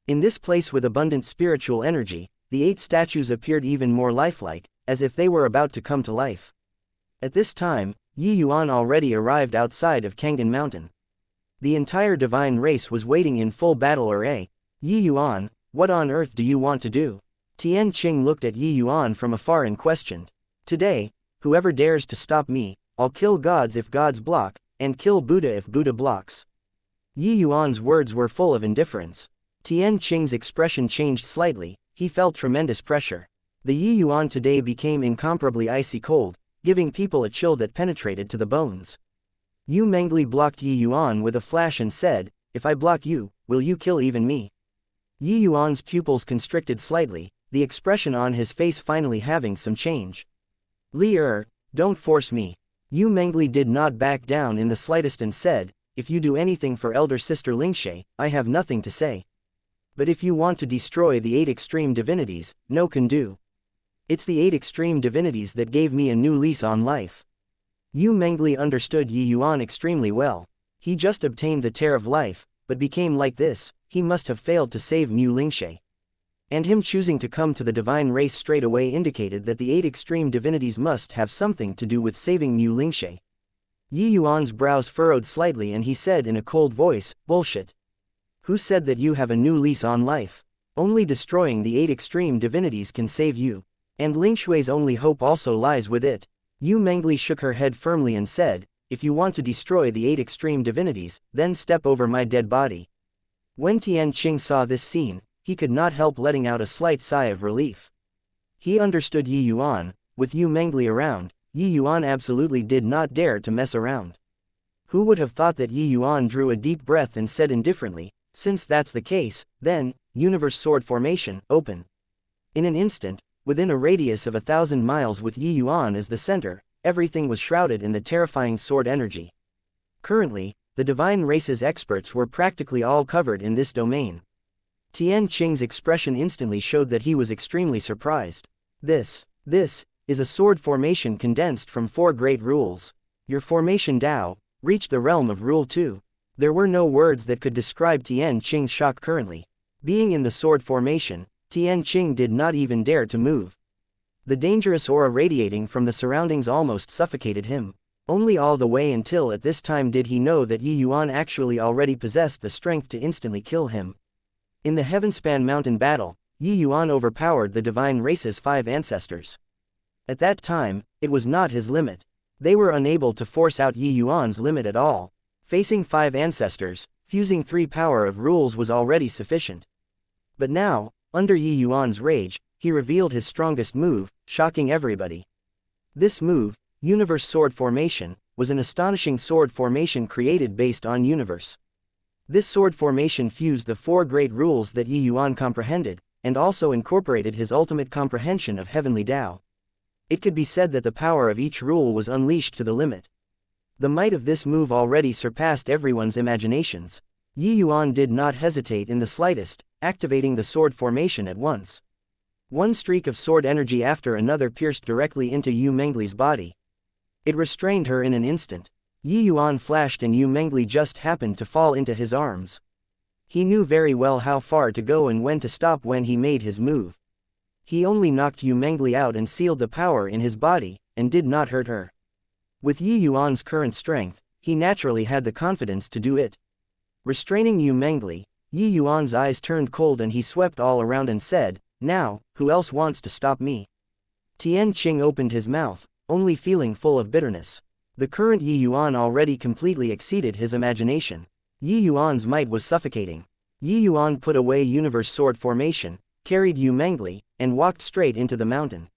In this place with abundant spiritual energy, the 8 statues appeared even more lifelike, as if they were about to come to life. At this time, Yi Yuan already arrived outside of Kangen Mountain. The entire divine race was waiting in full battle array. Yi Yuan, what on earth do you want to do? Tian Qing looked at Yi Yuan from afar and questioned. Today, whoever dares to stop me, I'll kill gods if gods block, and kill Buddha if Buddha blocks. Yi Yuan's words were full of indifference. Tian Qing's expression changed slightly, he felt tremendous pressure. The Yi Yuan today became incomparably icy cold, giving people a chill that penetrated to the bones. Yu Mengli blocked Yi Yuan with a flash and said, "If I block you, will you kill even me?" Yi Yuan's pupils constricted slightly, the expression on his face finally having some change. "Li don't force me." Yu Mengli did not back down in the slightest and said, "If you do anything for elder sister Lingxie, I have nothing to say. But if you want to destroy the 8 extreme divinities, no can do. It's the 8 extreme divinities that gave me a new lease on life." Yu Mengli understood Yi Yuan extremely well. He just obtained the tear of life, but became like this. He must have failed to save Mu Lingxie. And him choosing to come to the divine race straight away indicated that the 8 extreme divinities must have something to do with saving Mu Lingxie. Yi Yuan's brows furrowed slightly and he said in a cold voice, "Bullshit. Who said that you have a new lease on life? Only destroying the 8 extreme divinities can save you. And Lingshui's only hope also lies with it." Yu Mengli shook her head firmly and said, "If you want to destroy the 8 extreme divinities, then step over my dead body." When Tianqing saw this scene, he could not help letting out a slight sigh of relief. He understood Yi Yuan. With Yu Mengli around, Yi Yuan absolutely did not dare to mess around. Who would have thought that Yi Yuan drew a deep breath and said indifferently, "Since that's the case, then, universe sword formation, open." In an instant, within a radius of 1,000 miles with Yi Yuan as the center, everything was shrouded in the terrifying sword energy. Currently, the divine race's experts were practically all covered in this domain. Tianqing's expression instantly showed that he was extremely surprised. This is a sword formation condensed from 4 great rules. Your formation Dao reached the realm of Rule 2. There were no words that could describe Tianqing's shock currently. Being in the sword formation, Tianqing did not even dare to move. The dangerous aura radiating from the surroundings almost suffocated him. Only all the way until at this time did he know that Yi Yuan actually already possessed the strength to instantly kill him. In the Heavenspan Mountain battle, Yi Yuan overpowered the divine race's 5 ancestors. At that time, it was not his limit. They were unable to force out Yi Yuan's limit at all. Facing 5 ancestors, fusing 3 power of rules was already sufficient. But now, under Yi Yuan's rage, he revealed his strongest move, shocking everybody. This move, Universe Sword Formation, was an astonishing sword formation created based on universe. This sword formation fused the 4 great rules that Yi Yuan comprehended, and also incorporated his ultimate comprehension of heavenly Tao. It could be said that the power of each rule was unleashed to the limit. The might of this move already surpassed everyone's imaginations. Yi Yuan did not hesitate in the slightest, activating the sword formation at once. One streak of sword energy after another pierced directly into Yu Mengli's body. It restrained her in an instant. Yi Yuan flashed and Yu Mengli just happened to fall into his arms. He knew very well how far to go and when to stop when he made his move. He only knocked Yu Mengli out and sealed the power in his body, and did not hurt her. With Yi Yuan's current strength, he naturally had the confidence to do it. Restraining Yu Mengli, Yi Yuan's eyes turned cold and he swept all around and said, "Now, who else wants to stop me?" Tianqing opened his mouth, only feeling full of bitterness. The current Yi Yuan already completely exceeded his imagination. Yi Yuan's might was suffocating. Yi Yuan put away universe sword formation, carried Yu Mengli, and walked straight into the mountain.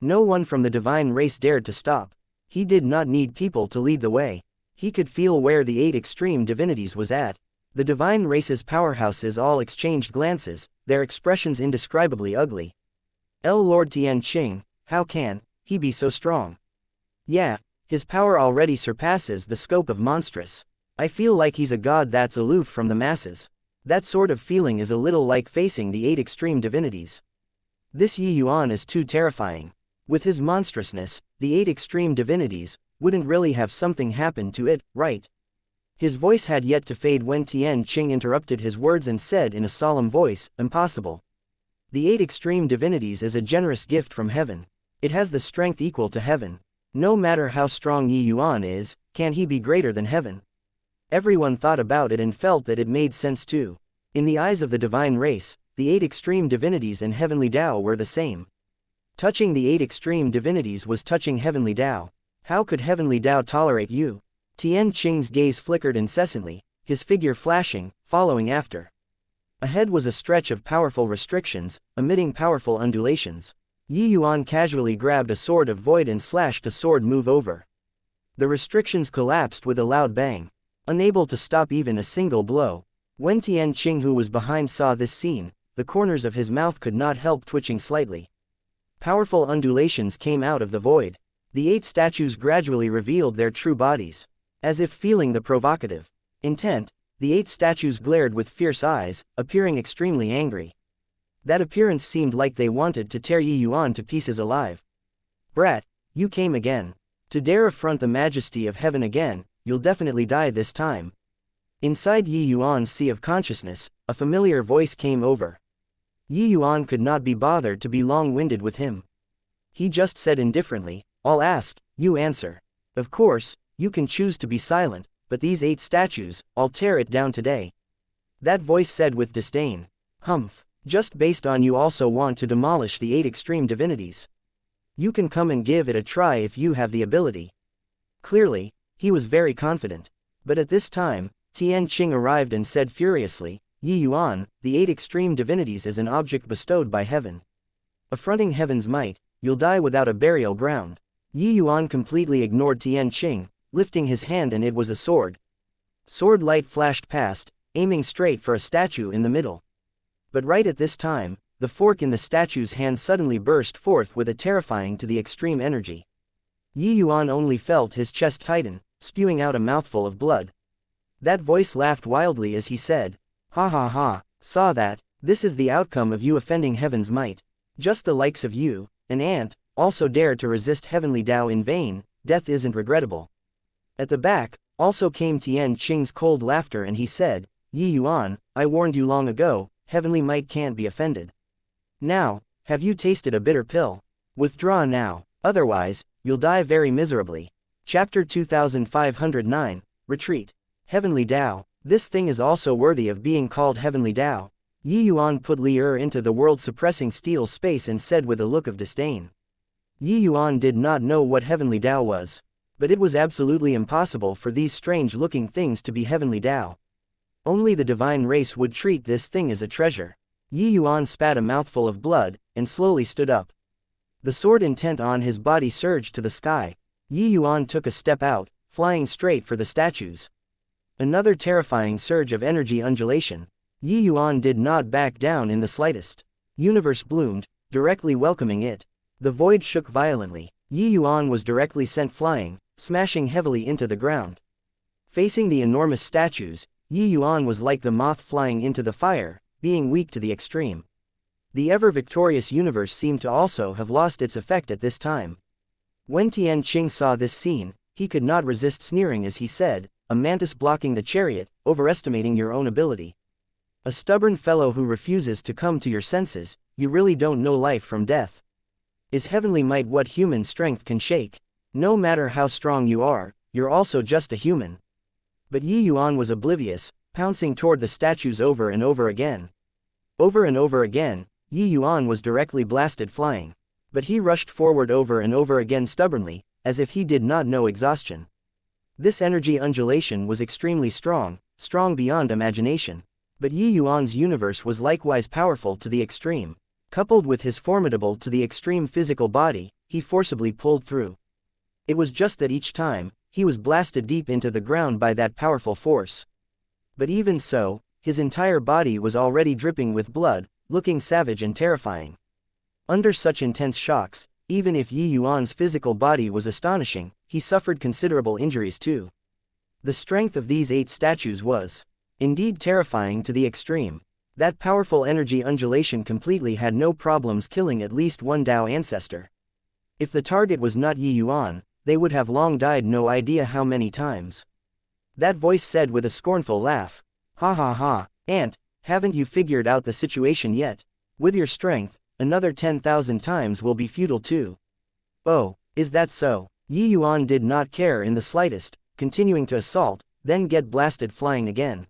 No one from the divine race dared to stop. He did not need people to lead the way. He could feel where the 8 extreme divinities was at. The divine race's powerhouses all exchanged glances, their expressions indescribably ugly. Lord Tianqing, how can he be so strong? Yeah, his power already surpasses the scope of monstrous. I feel like he's a god that's aloof from the masses. That sort of feeling is a little like facing the 8 extreme divinities. This Yi Yuan is too terrifying. With his monstrousness, the 8 extreme divinities wouldn't really have something happen to it, right? His voice had yet to fade when Tianqing interrupted his words and said in a solemn voice, "Impossible. The 8 extreme divinities is a generous gift from heaven. It has the strength equal to heaven. No matter how strong Yi Yuan is, can he be greater than heaven?" Everyone thought about it and felt that it made sense too. In the eyes of the divine race, the 8 extreme divinities and heavenly Tao were the same. Touching the 8 extreme divinities was touching heavenly Tao. How could heavenly Tao tolerate you? Tianqing's gaze flickered incessantly, his figure flashing, following after. Ahead was a stretch of powerful restrictions, emitting powerful undulations. Yi Yuan casually grabbed a sword of void and slashed a sword move over. The restrictions collapsed with a loud bang, unable to stop even a single blow. When Tian Qing, who was behind, saw this scene, the corners of his mouth could not help twitching slightly. Powerful undulations came out of the void. The 8 statues gradually revealed their true bodies. As if feeling the provocative intent, the 8 statues glared with fierce eyes, appearing extremely angry. That appearance seemed like they wanted to tear Yi Yuan to pieces alive. "Brat, you came again. To dare affront the majesty of heaven again, you'll definitely die this time." Inside Yi Yuan's sea of consciousness, a familiar voice came over. Yi Yuan could not be bothered to be long-winded with him. He just said indifferently, "I'll ask, you answer. Of course, you can choose to be silent, but these 8 statues, I'll tear it down today." That voice said with disdain. "Humph, just based on you also want to demolish the 8 extreme divinities. You can come and give it a try if you have the ability." Clearly, he was very confident. But at this time, Tian Qing arrived and said furiously, "Yi Yuan, the 8 extreme divinities is an object bestowed by heaven. Affronting heaven's might, you'll die without a burial ground." Yi Yuan completely ignored Tian Qing, lifting his hand, and it was a sword. Sword light flashed past, aiming straight for a statue in the middle. But right at this time, the fork in the statue's hand suddenly burst forth with a terrifying to the extreme energy. Yi Yuan only felt his chest tighten, spewing out a mouthful of blood. That voice laughed wildly as he said, "Ha ha ha, saw that, this is the outcome of you offending heaven's might. Just the likes of you, an ant, also dare to resist heavenly Tao in vain, death isn't regrettable." At the back, also came Tian Qing's cold laughter, and he said, "Yi Yuan, I warned you long ago, heavenly might can't be offended. Now, have you tasted a bitter pill? Withdraw now, otherwise, you'll die very miserably." Chapter 2509, Retreat. Heavenly Tao, this thing is also worthy of being called Heavenly Tao. Yi Yuan put Li into the world-suppressing steel space and said with a look of disdain. Yi Yuan did not know what Heavenly Tao was. But it was absolutely impossible for these strange-looking things to be Heavenly Tao. Only the divine race would treat this thing as a treasure. Yi Yuan spat a mouthful of blood, and slowly stood up. The sword intent on his body surged to the sky. Yi Yuan took a step out, flying straight for the statues. Another terrifying surge of energy undulation. Yi Yuan did not back down in the slightest. Universe bloomed, directly welcoming it. The void shook violently. Yi Yuan was directly sent flying, smashing heavily into the ground. Facing the enormous statues, Yi Yuan was like the moth flying into the fire, being weak to the extreme. The ever-victorious universe seemed to also have lost its effect at this time. When Tian Qing saw this scene, he could not resist sneering as he said, "A mantis blocking the chariot, overestimating your own ability. A stubborn fellow who refuses to come to your senses, you really don't know life from death. Is heavenly might what human strength can shake? No matter how strong you are, you're also just a human." But Yi Yuan was oblivious, pouncing toward the statues over and over again. Over and over again, Yi Yuan was directly blasted flying. But he rushed forward over and over again stubbornly, as if he did not know exhaustion. This energy undulation was extremely strong, strong beyond imagination. But Yi Yuan's universe was likewise powerful to the extreme. Coupled with his formidable to the extreme physical body, he forcibly pulled through. It was just that each time, he was blasted deep into the ground by that powerful force. But even so, his entire body was already dripping with blood, looking savage and terrifying. Under such intense shocks, even if Yi Yuan's physical body was astonishing, he suffered considerable injuries too. The strength of these 8 statues was indeed terrifying to the extreme. That powerful energy undulation completely had no problems killing at least one Tao ancestor. If the target was not Yi Yuan, they would have long died no idea how many times. That voice said with a scornful laugh, "Ha ha ha, ant, haven't you figured out the situation yet? With your strength, another 10,000 times will be futile too." "Oh, is that so?" Yi Yuan did not care in the slightest, continuing to assault, then get blasted flying again.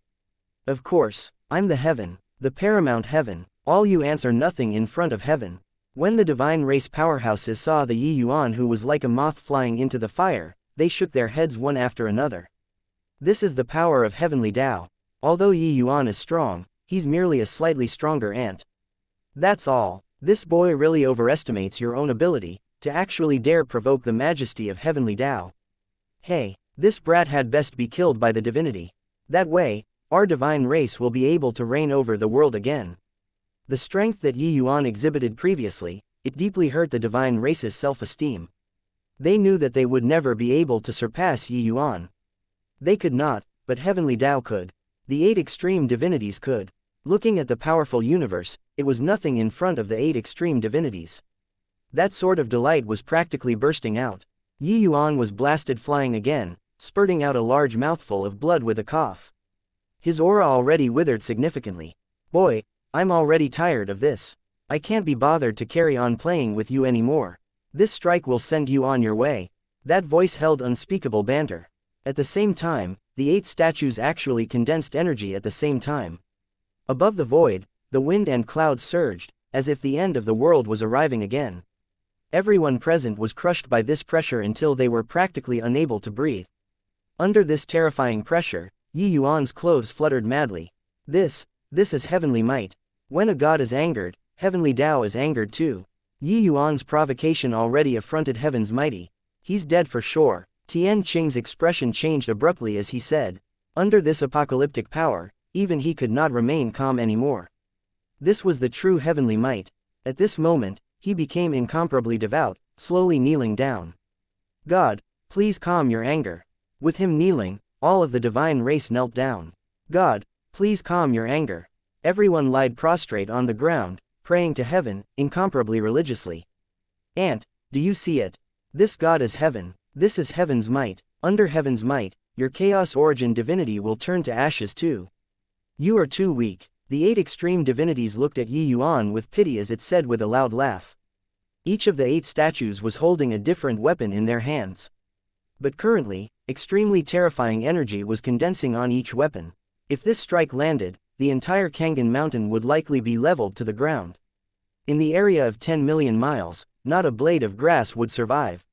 "Of course, I'm the heaven, the paramount heaven, all you ants are nothing in front of heaven." When the divine race powerhouses saw the Yi Yuan who was like a moth flying into the fire, they shook their heads one after another. This is the power of heavenly Tao. Although Yi Yuan is strong, he's merely a slightly stronger ant. That's all. This boy really overestimates your own ability to actually dare provoke the majesty of heavenly Tao. Hey, this brat had best be killed by the divinity. That way, our divine race will be able to reign over the world again. The strength that Yuan exhibited previously, it deeply hurt the divine race's self-esteem. They knew that they would never be able to surpass Yuan. They could not, but heavenly Tao could. The 8 extreme divinities could. Looking at the powerful universe, it was nothing in front of the 8 extreme divinities. That sort of delight was practically bursting out. Yuan was blasted flying again, spurting out a large mouthful of blood with a cough. His aura already withered significantly. Boy, I'm already tired of this. I can't be bothered to carry on playing with you anymore. This strike will send you on your way. That voice held unspeakable banter. At the same time, the 8 statues actually condensed energy at the same time. Above the void, the wind and clouds surged, as if the end of the world was arriving again. Everyone present was crushed by this pressure until they were practically unable to breathe. Under this terrifying pressure, Yuan's clothes fluttered madly. This is heavenly might. When a god is angered, heavenly Tao is angered too. Yuan's provocation already affronted heaven's mighty. He's dead for sure. Tian Qing's expression changed abruptly as he said. Under this apocalyptic power, even he could not remain calm anymore. This was the true heavenly might. At this moment, he became incomparably devout, slowly kneeling down. God, please calm your anger. With him kneeling, all of the divine race knelt down. God, please calm your anger. Everyone lied prostrate on the ground, praying to heaven, incomparably religiously. Ant, do you see it? This God is heaven. This is heaven's might. Under heaven's might, your chaos origin divinity will turn to ashes too. You are too weak. The 8 extreme divinities looked at Yuan with pity as it said with a loud laugh. Each of the 8 statues was holding a different weapon in their hands. But currently, extremely terrifying energy was condensing on each weapon. If this strike landed, the entire Kangen mountain would likely be leveled to the ground. In the area of 10 million miles, not a blade of grass would survive.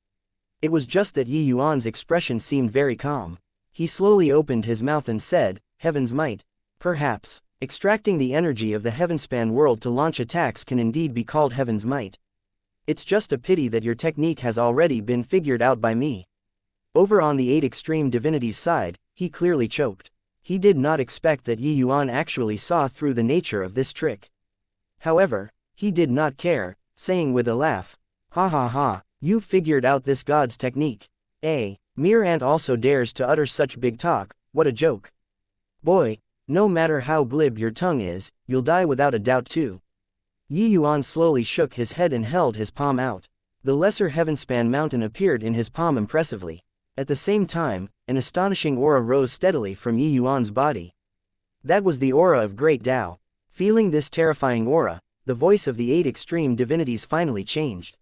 It was just that Yuan's expression seemed very calm. He slowly opened his mouth and said, "Heaven's might. Perhaps. Extracting the energy of the heavenspan world to launch attacks can indeed be called heaven's might. It's just a pity that your technique has already been figured out by me." Over on the 8 extreme divinities side, he clearly choked. He did not expect that Yuan actually saw through the nature of this trick. However, he did not care, saying with a laugh, "Ha ha ha, you figured out this god's technique. Mere ant also dares to utter such big talk, what a joke. Boy, no matter how glib your tongue is, you'll die without a doubt too." Yuan slowly shook his head and held his palm out. The lesser heavenspan mountain appeared in his palm impressively. At the same time, an astonishing aura rose steadily from Yuan's body. That was the aura of great Tao. Feeling this terrifying aura, the voice of the 8 extreme divinities finally changed.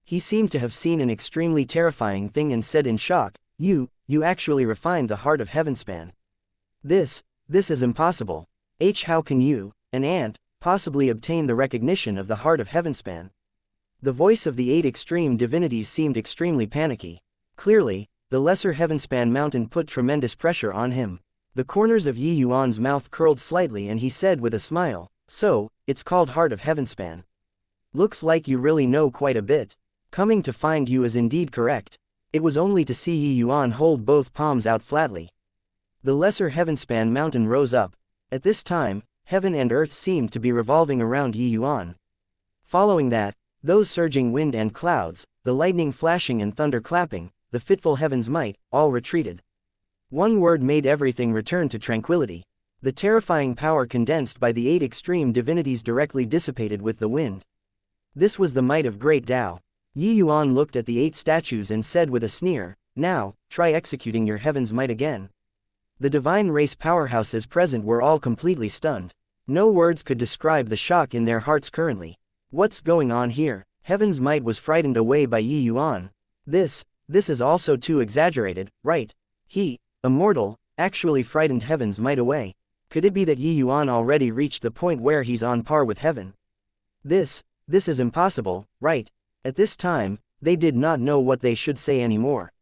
He seemed to have seen an extremely terrifying thing and said in shock, You actually refined the heart of heavenspan. This is impossible. How can you, an ant, possibly obtain the recognition of the heart of heavenspan?" The voice of the 8 extreme divinities seemed extremely panicky. Clearly, the lesser heavenspan mountain put tremendous pressure on him. The corners of Yuan's mouth curled slightly and he said with a smile, "So, it's called heart of heavenspan. Looks like you really know quite a bit. Coming to find you is indeed correct." It was only to see Yuan hold both palms out flatly. The lesser heavenspan mountain rose up. At this time, heaven and earth seemed to be revolving around Yuan. Following that, those surging wind and clouds, the lightning flashing and thunder clapping, the fitful heaven's might, all retreated. One word made everything return to tranquility. The terrifying power condensed by the 8 extreme divinities directly dissipated with the wind. This was the might of great Tao. Yuan looked at the 8 statues and said with a sneer, "Now, try executing your heaven's might again." The divine race powerhouses present were all completely stunned. No words could describe the shock in their hearts currently. What's going on here? Heaven's might was frightened away by Yuan. This is also too exaggerated, right? He, a mortal, actually frightened heaven's might away. Could it be that Yuan already reached the point where he's on par with heaven? This is impossible, right? At this time, they did not know what they should say anymore.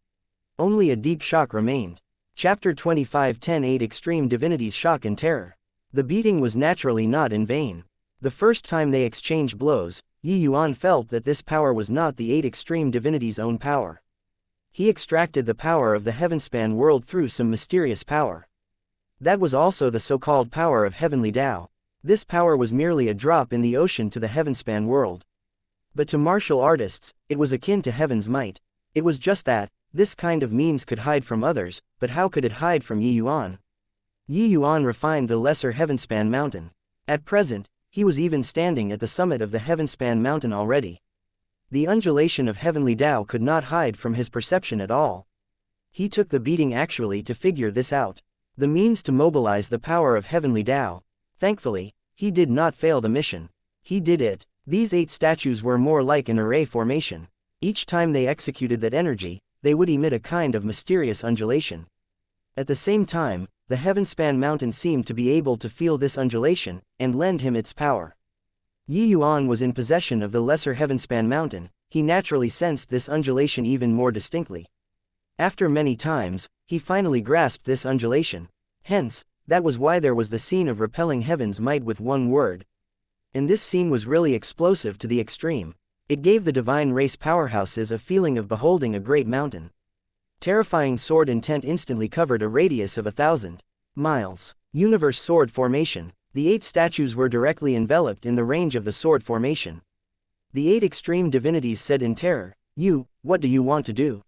Only a deep shock remained. Chapter 25 10-8 Extreme Divinities Shock and Terror. The beating was naturally not in vain. The first time they exchanged blows, Yi Yuan felt that this power was not the 8 extreme divinities' own power. He extracted the power of the heavenspan world through some mysterious power. That was also the so-called power of heavenly Tao. This power was merely a drop in the ocean to the heavenspan world. But to martial artists, it was akin to heaven's might. It was just that, this kind of means could hide from others, but how could it hide from Yi Yuan? Yi Yuan refined the lesser heavenspan mountain. At present, he was even standing at the summit of the heavenspan mountain already. The undulation of heavenly Tao could not hide from his perception at all. He took the beating actually to figure this out. The means to mobilize the power of heavenly Tao. Thankfully, he did not fail the mission. He did it. These 8 statues were more like an array formation. Each time they executed that energy, they would emit a kind of mysterious undulation. At the same time, the heavenspan mountain seemed to be able to feel this undulation, and lend him its power. Yi Yuan was in possession of the lesser heavenspan mountain. He naturally sensed this undulation even more distinctly. After many times, he finally grasped this undulation. Hence, that was why there was the scene of repelling heaven's might with one word. And this scene was really explosive to the extreme. It gave the divine race powerhouses a feeling of beholding a great mountain. Terrifying sword intent instantly covered a radius of 1,000 miles. Universe sword formation. The 8 statues were directly enveloped in the range of the sword formation. The 8 extreme divinities said in terror, "You, what do you want to do?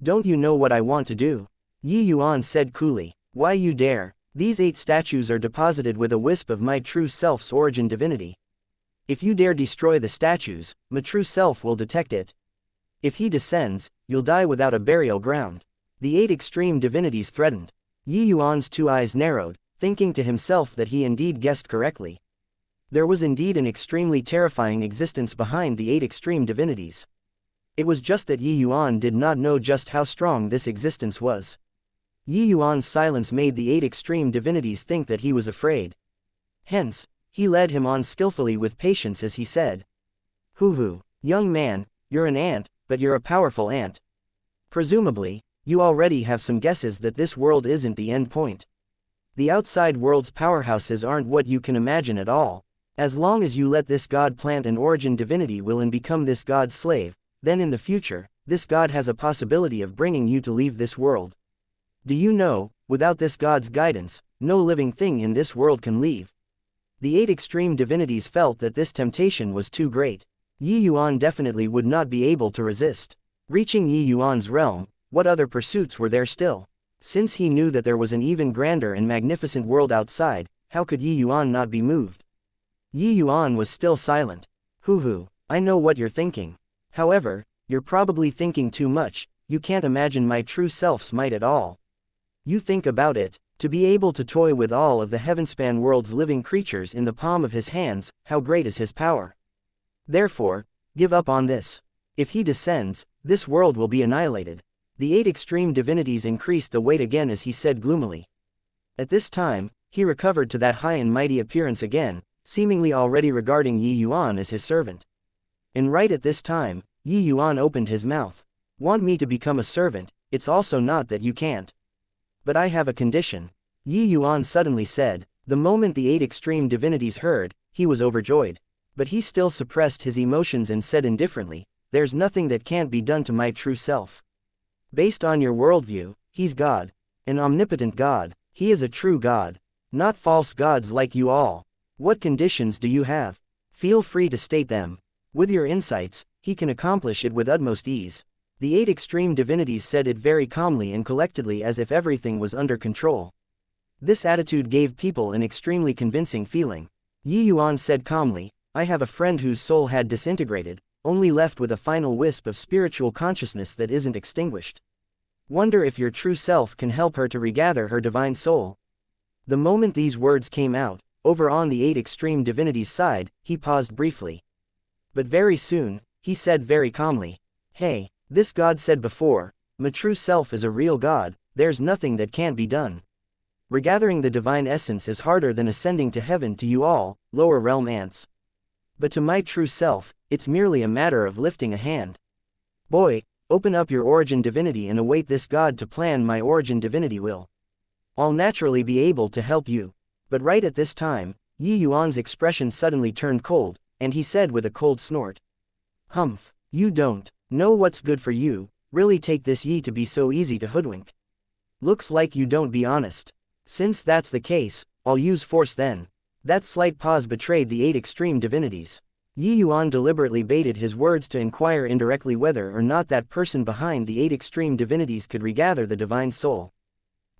Don't you know what I want to do?" Yi Yuan said coolly, "Why you dare? These 8 statues are deposited with a wisp of my true self's origin divinity. If you dare destroy the statues, my true self will detect it. If he descends, you'll die without a burial ground." The 8 extreme divinities threatened. Yi Yuan's 2 eyes narrowed, thinking to himself that he indeed guessed correctly. There was indeed an extremely terrifying existence behind the 8 extreme divinities. It was just that Yi Yuan did not know just how strong this existence was. Yi Yuan's silence made the 8 extreme divinities think that he was afraid. Hence, he led him on skillfully with patience as he said, "Hoo-hoo, young man, you're an ant, but you're a powerful ant. Presumably, you already have some guesses that this world isn't the end point. The outside world's powerhouses aren't what you can imagine at all. As long as you let this god plant an origin divinity will and become this god's slave, then in the future, this god has a possibility of bringing you to leave this world. Do you know, without this god's guidance, no living thing in this world can leave." The 8 extreme divinities felt that this temptation was too great. Yi Yuan definitely would not be able to resist. Reaching Yi Yuan's realm, what other pursuits were there still? Since he knew that there was an even grander and magnificent world outside, how could Yi Yuan not be moved? Yi Yuan was still silent. "Hoo-hoo, I know what you're thinking. However, you're probably thinking too much. You can't imagine my true self's might at all. You think about it, to be able to toy with all of the heavenspan world's living creatures in the palm of his hands, how great is his power? Therefore, give up on this. If he descends, this world will be annihilated." The 8 extreme divinities increased the weight again as he said gloomily. At this time, he recovered to that high and mighty appearance again, seemingly already regarding Yi Yuan as his servant. And right at this time, Yi Yuan opened his mouth. "Want me to become a servant? It's also not that you can't. But I have a condition." Yi Yuan suddenly said. The moment the 8 extreme divinities heard, he was overjoyed. But he still suppressed his emotions and said indifferently, "There's nothing that can't be done to my true self. Based on your worldview, he's God. An omnipotent God. He is a true God. Not false gods like you all. What conditions do you have? Feel free to state them. With your insights, he can accomplish it with utmost ease." The 8 extreme divinities said it very calmly and collectedly as if everything was under control. This attitude gave people an extremely convincing feeling. Yi Yuan said calmly, "I have a friend whose soul had disintegrated, only left with a final wisp of spiritual consciousness that isn't extinguished. Wonder if your true self can help her to regather her divine soul." The moment these words came out, over on the 8 extreme divinities' side, he paused briefly. But very soon, he said very calmly, "Hey, this god said before, my true self is a real god, there's nothing that can't be done. Regathering the divine essence is harder than ascending to heaven to you all, lower realm ants. But to my true self, it's merely a matter of lifting a hand. Boy, open up your origin divinity and await this god to plan my origin divinity will. I'll naturally be able to help you." But right at this time, Yi Yuan's expression suddenly turned cold, and he said with a cold snort. Humph, you don't know what's good for you, really take this Yi to be so easy to hoodwink. Looks like you don't be honest. Since that's the case, I'll use force then. That slight pause betrayed the 8 extreme divinities. Yuan deliberately baited his words to inquire indirectly whether or not that person behind the 8 extreme divinities could regather the divine soul.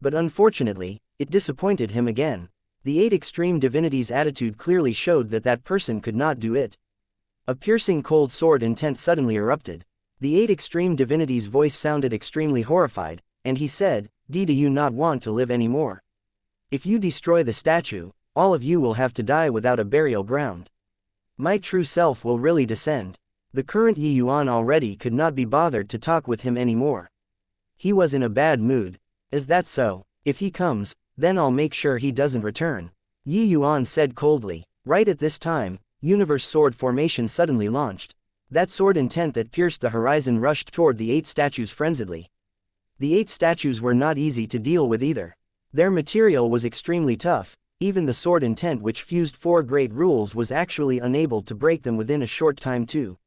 But unfortunately, it disappointed him again. The 8 extreme divinities' attitude clearly showed that that person could not do it. A piercing cold sword intent suddenly erupted. The 8 extreme divinities' voice sounded extremely horrified, and he said, do you not want to live anymore? If you destroy the statue, all of you will have to die without a burial ground. My true self will really descend. The current Yuan already could not be bothered to talk with him anymore. He was in a bad mood. Is that so? If he comes, then I'll make sure he doesn't return. Yuan said coldly. Right at this time, universe sword formation suddenly launched. That sword intent that pierced the horizon rushed toward the 8 statues frenziedly. The 8 statues were not easy to deal with either. Their material was extremely tough. Even the sword intent which fused 4 great rules was actually unable to break them within a short time too.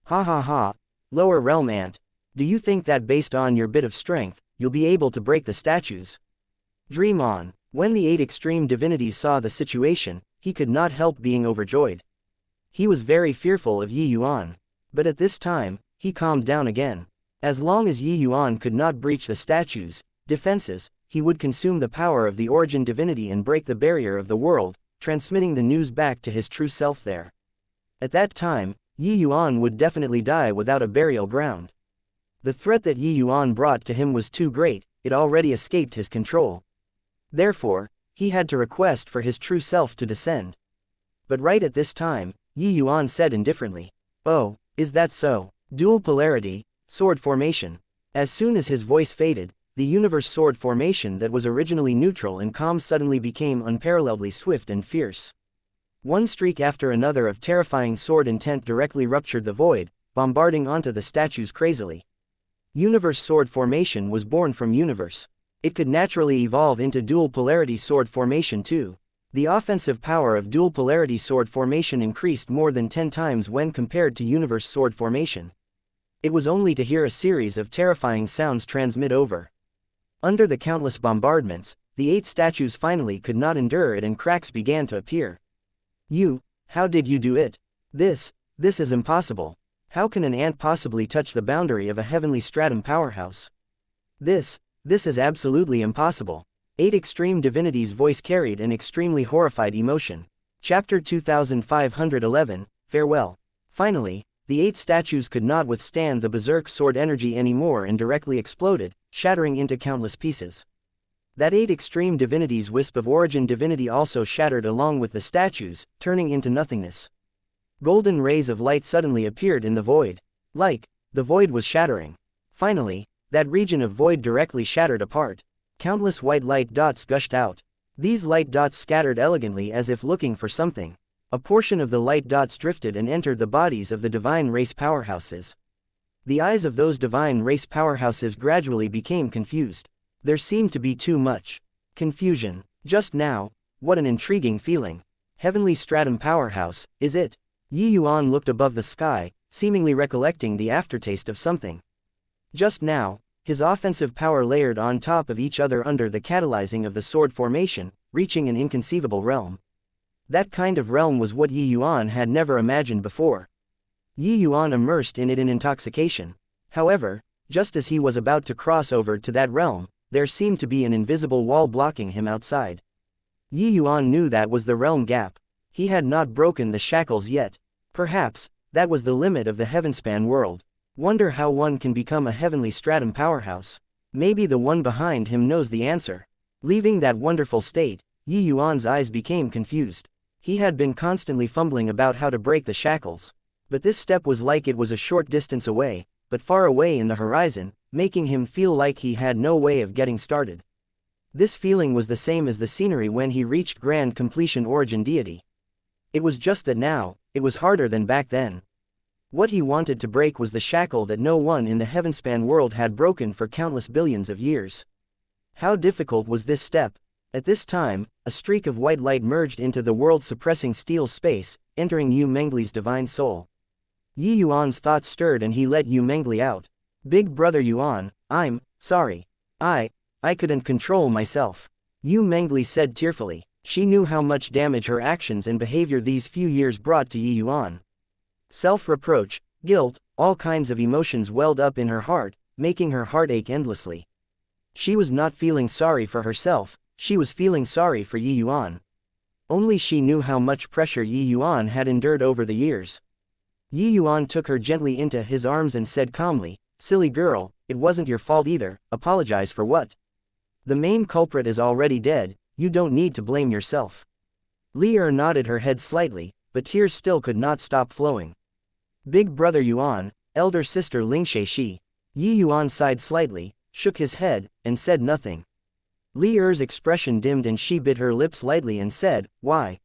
Ha ha ha, lower realm ant. Do you think that based on your bit of strength, you'll be able to break the statues? Dream on. When the 8 extreme divinities saw the situation, he could not help being overjoyed. He was very fearful of Yuan. But at this time, he calmed down again. As long as Yuan could not breach the statues' defenses, he would consume the power of the origin divinity and break the barrier of the world, transmitting the news back to his true self there. At that time, Yuan would definitely die without a burial ground. The threat that Yuan brought to him was too great, it already escaped his control. Therefore, he had to request for his true self to descend. But right at this time, Yuan said indifferently, oh, is that so? Dual polarity, sword formation. As soon as his voice faded, the universe sword formation that was originally neutral and calm suddenly became unparalleledly swift and fierce. One streak after another of terrifying sword intent directly ruptured the void, bombarding onto the statues crazily. Universe sword formation was born from universe. It could naturally evolve into dual polarity sword formation too. The offensive power of dual polarity sword formation increased more than 10 times when compared to universe sword formation. It was only to hear a series of terrifying sounds transmit over. Under the countless bombardments, the 8 statues finally could not endure it and cracks began to appear. How did you do it? This is impossible. How can an ant possibly touch the boundary of a heavenly stratum powerhouse? This is absolutely impossible. 8 extreme divinities' voice carried an extremely horrified emotion. Chapter 2511, Farewell. Finally, the 8 statues could not withstand the berserk sword energy anymore and directly exploded, shattering into countless pieces. That 8 extreme divinities' wisp of origin divinity also shattered along with the statues, turning into nothingness. Golden rays of light suddenly appeared in the void. The void was shattering. Finally, that region of void directly shattered apart. Countless white light dots gushed out. These light dots scattered elegantly as if looking for something. A portion of the light dots drifted and entered the bodies of the divine race powerhouses. The eyes of those divine race powerhouses gradually became confused. There seemed to be too much confusion. Just now, what an intriguing feeling. Heavenly stratum powerhouse, is it? Yuan looked above the sky, seemingly recollecting the aftertaste of something. Just now, his offensive power layered on top of each other under the catalyzing of the sword formation, reaching an inconceivable realm. That kind of realm was what Yuan had never imagined before. Yuan immersed in it in intoxication. However, just as he was about to cross over to that realm, there seemed to be an invisible wall blocking him outside. Yuan knew that was the realm gap. He had not broken the shackles yet. Perhaps, that was the limit of the heavenspan world. Wonder how one can become a heavenly stratum powerhouse. Maybe the one behind him knows the answer. Leaving that wonderful state, Yuan's eyes became confused. He had been constantly fumbling about how to break the shackles. But this step was like it was a short distance away, but far away in the horizon, making him feel like he had no way of getting started. This feeling was the same as the scenery when he reached grand completion origin deity. It was just that now, it was harder than back then. What he wanted to break was the shackle that no one in the heavenspan world had broken for countless billions of years. How difficult was this step? At this time, a streak of white light merged into the world-suppressing steel space, entering Yu Mengli's divine soul. Yi Yuan's thoughts stirred and he let Yu Mengli out. Big brother Yuan, I'm sorry. I couldn't control myself. Yu Mengli said tearfully. She knew how much damage her actions and behavior these few years brought to Yi Yuan. Self-reproach, guilt, all kinds of emotions welled up in her heart, making her heart ache endlessly. She was not feeling sorry for herself, she was feeling sorry for Yi Yuan. Only she knew how much pressure Yi Yuan had endured over the years. Yi Yuan took her gently into his arms and said calmly, "Silly girl, it wasn't your fault either, apologize for what? The main culprit is already dead, you don't need to blame yourself." Li Er nodded her head slightly, but tears still could not stop flowing. Big brother Yuan, elder sister Lingshe Shi. Yi Yuan sighed slightly, shook his head, and said nothing. Li Er's expression dimmed and she bit her lips lightly and said, "Why?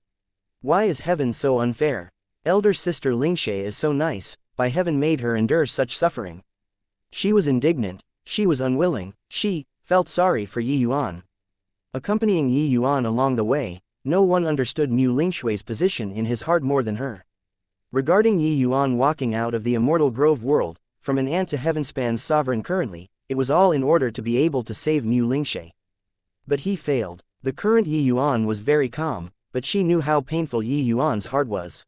Why is heaven so unfair? Elder sister Lingshe is so nice, by heaven made her endure such suffering." She was indignant, she was unwilling, she felt sorry for Yi Yuan. Accompanying Yi Yuan along the way, no one understood Mu Lingshui's position in his heart more than her. Regarding Yi Yuan walking out of the immortal grove world, from an ant to Heavenspan's sovereign currently, it was all in order to be able to save Mu Lingshe. But he failed. The current Yi Yuan was very calm, but she knew how painful Yi Yuan's heart was.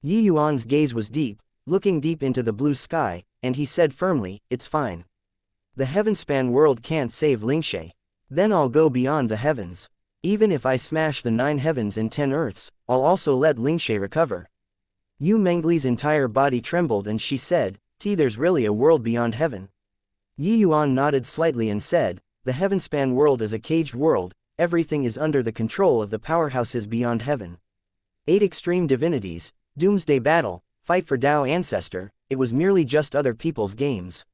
Yi Yuan's gaze was deep, looking deep into the blue sky, and he said firmly, "It's fine. The Heavenspan world can't save Lingshe. Then I'll go beyond the heavens. Even if I smash the 9 heavens and 10 earths, I'll also let Lingshe recover." Yu Mengli's entire body trembled and she said, "There's really a world beyond heaven?" Yi Yuan nodded slightly and said, "The Heavenspan world is a caged world, everything is under the control of the powerhouses beyond heaven. 8 extreme divinities, doomsday battle, fight for Tao ancestor, it was merely just other people's games.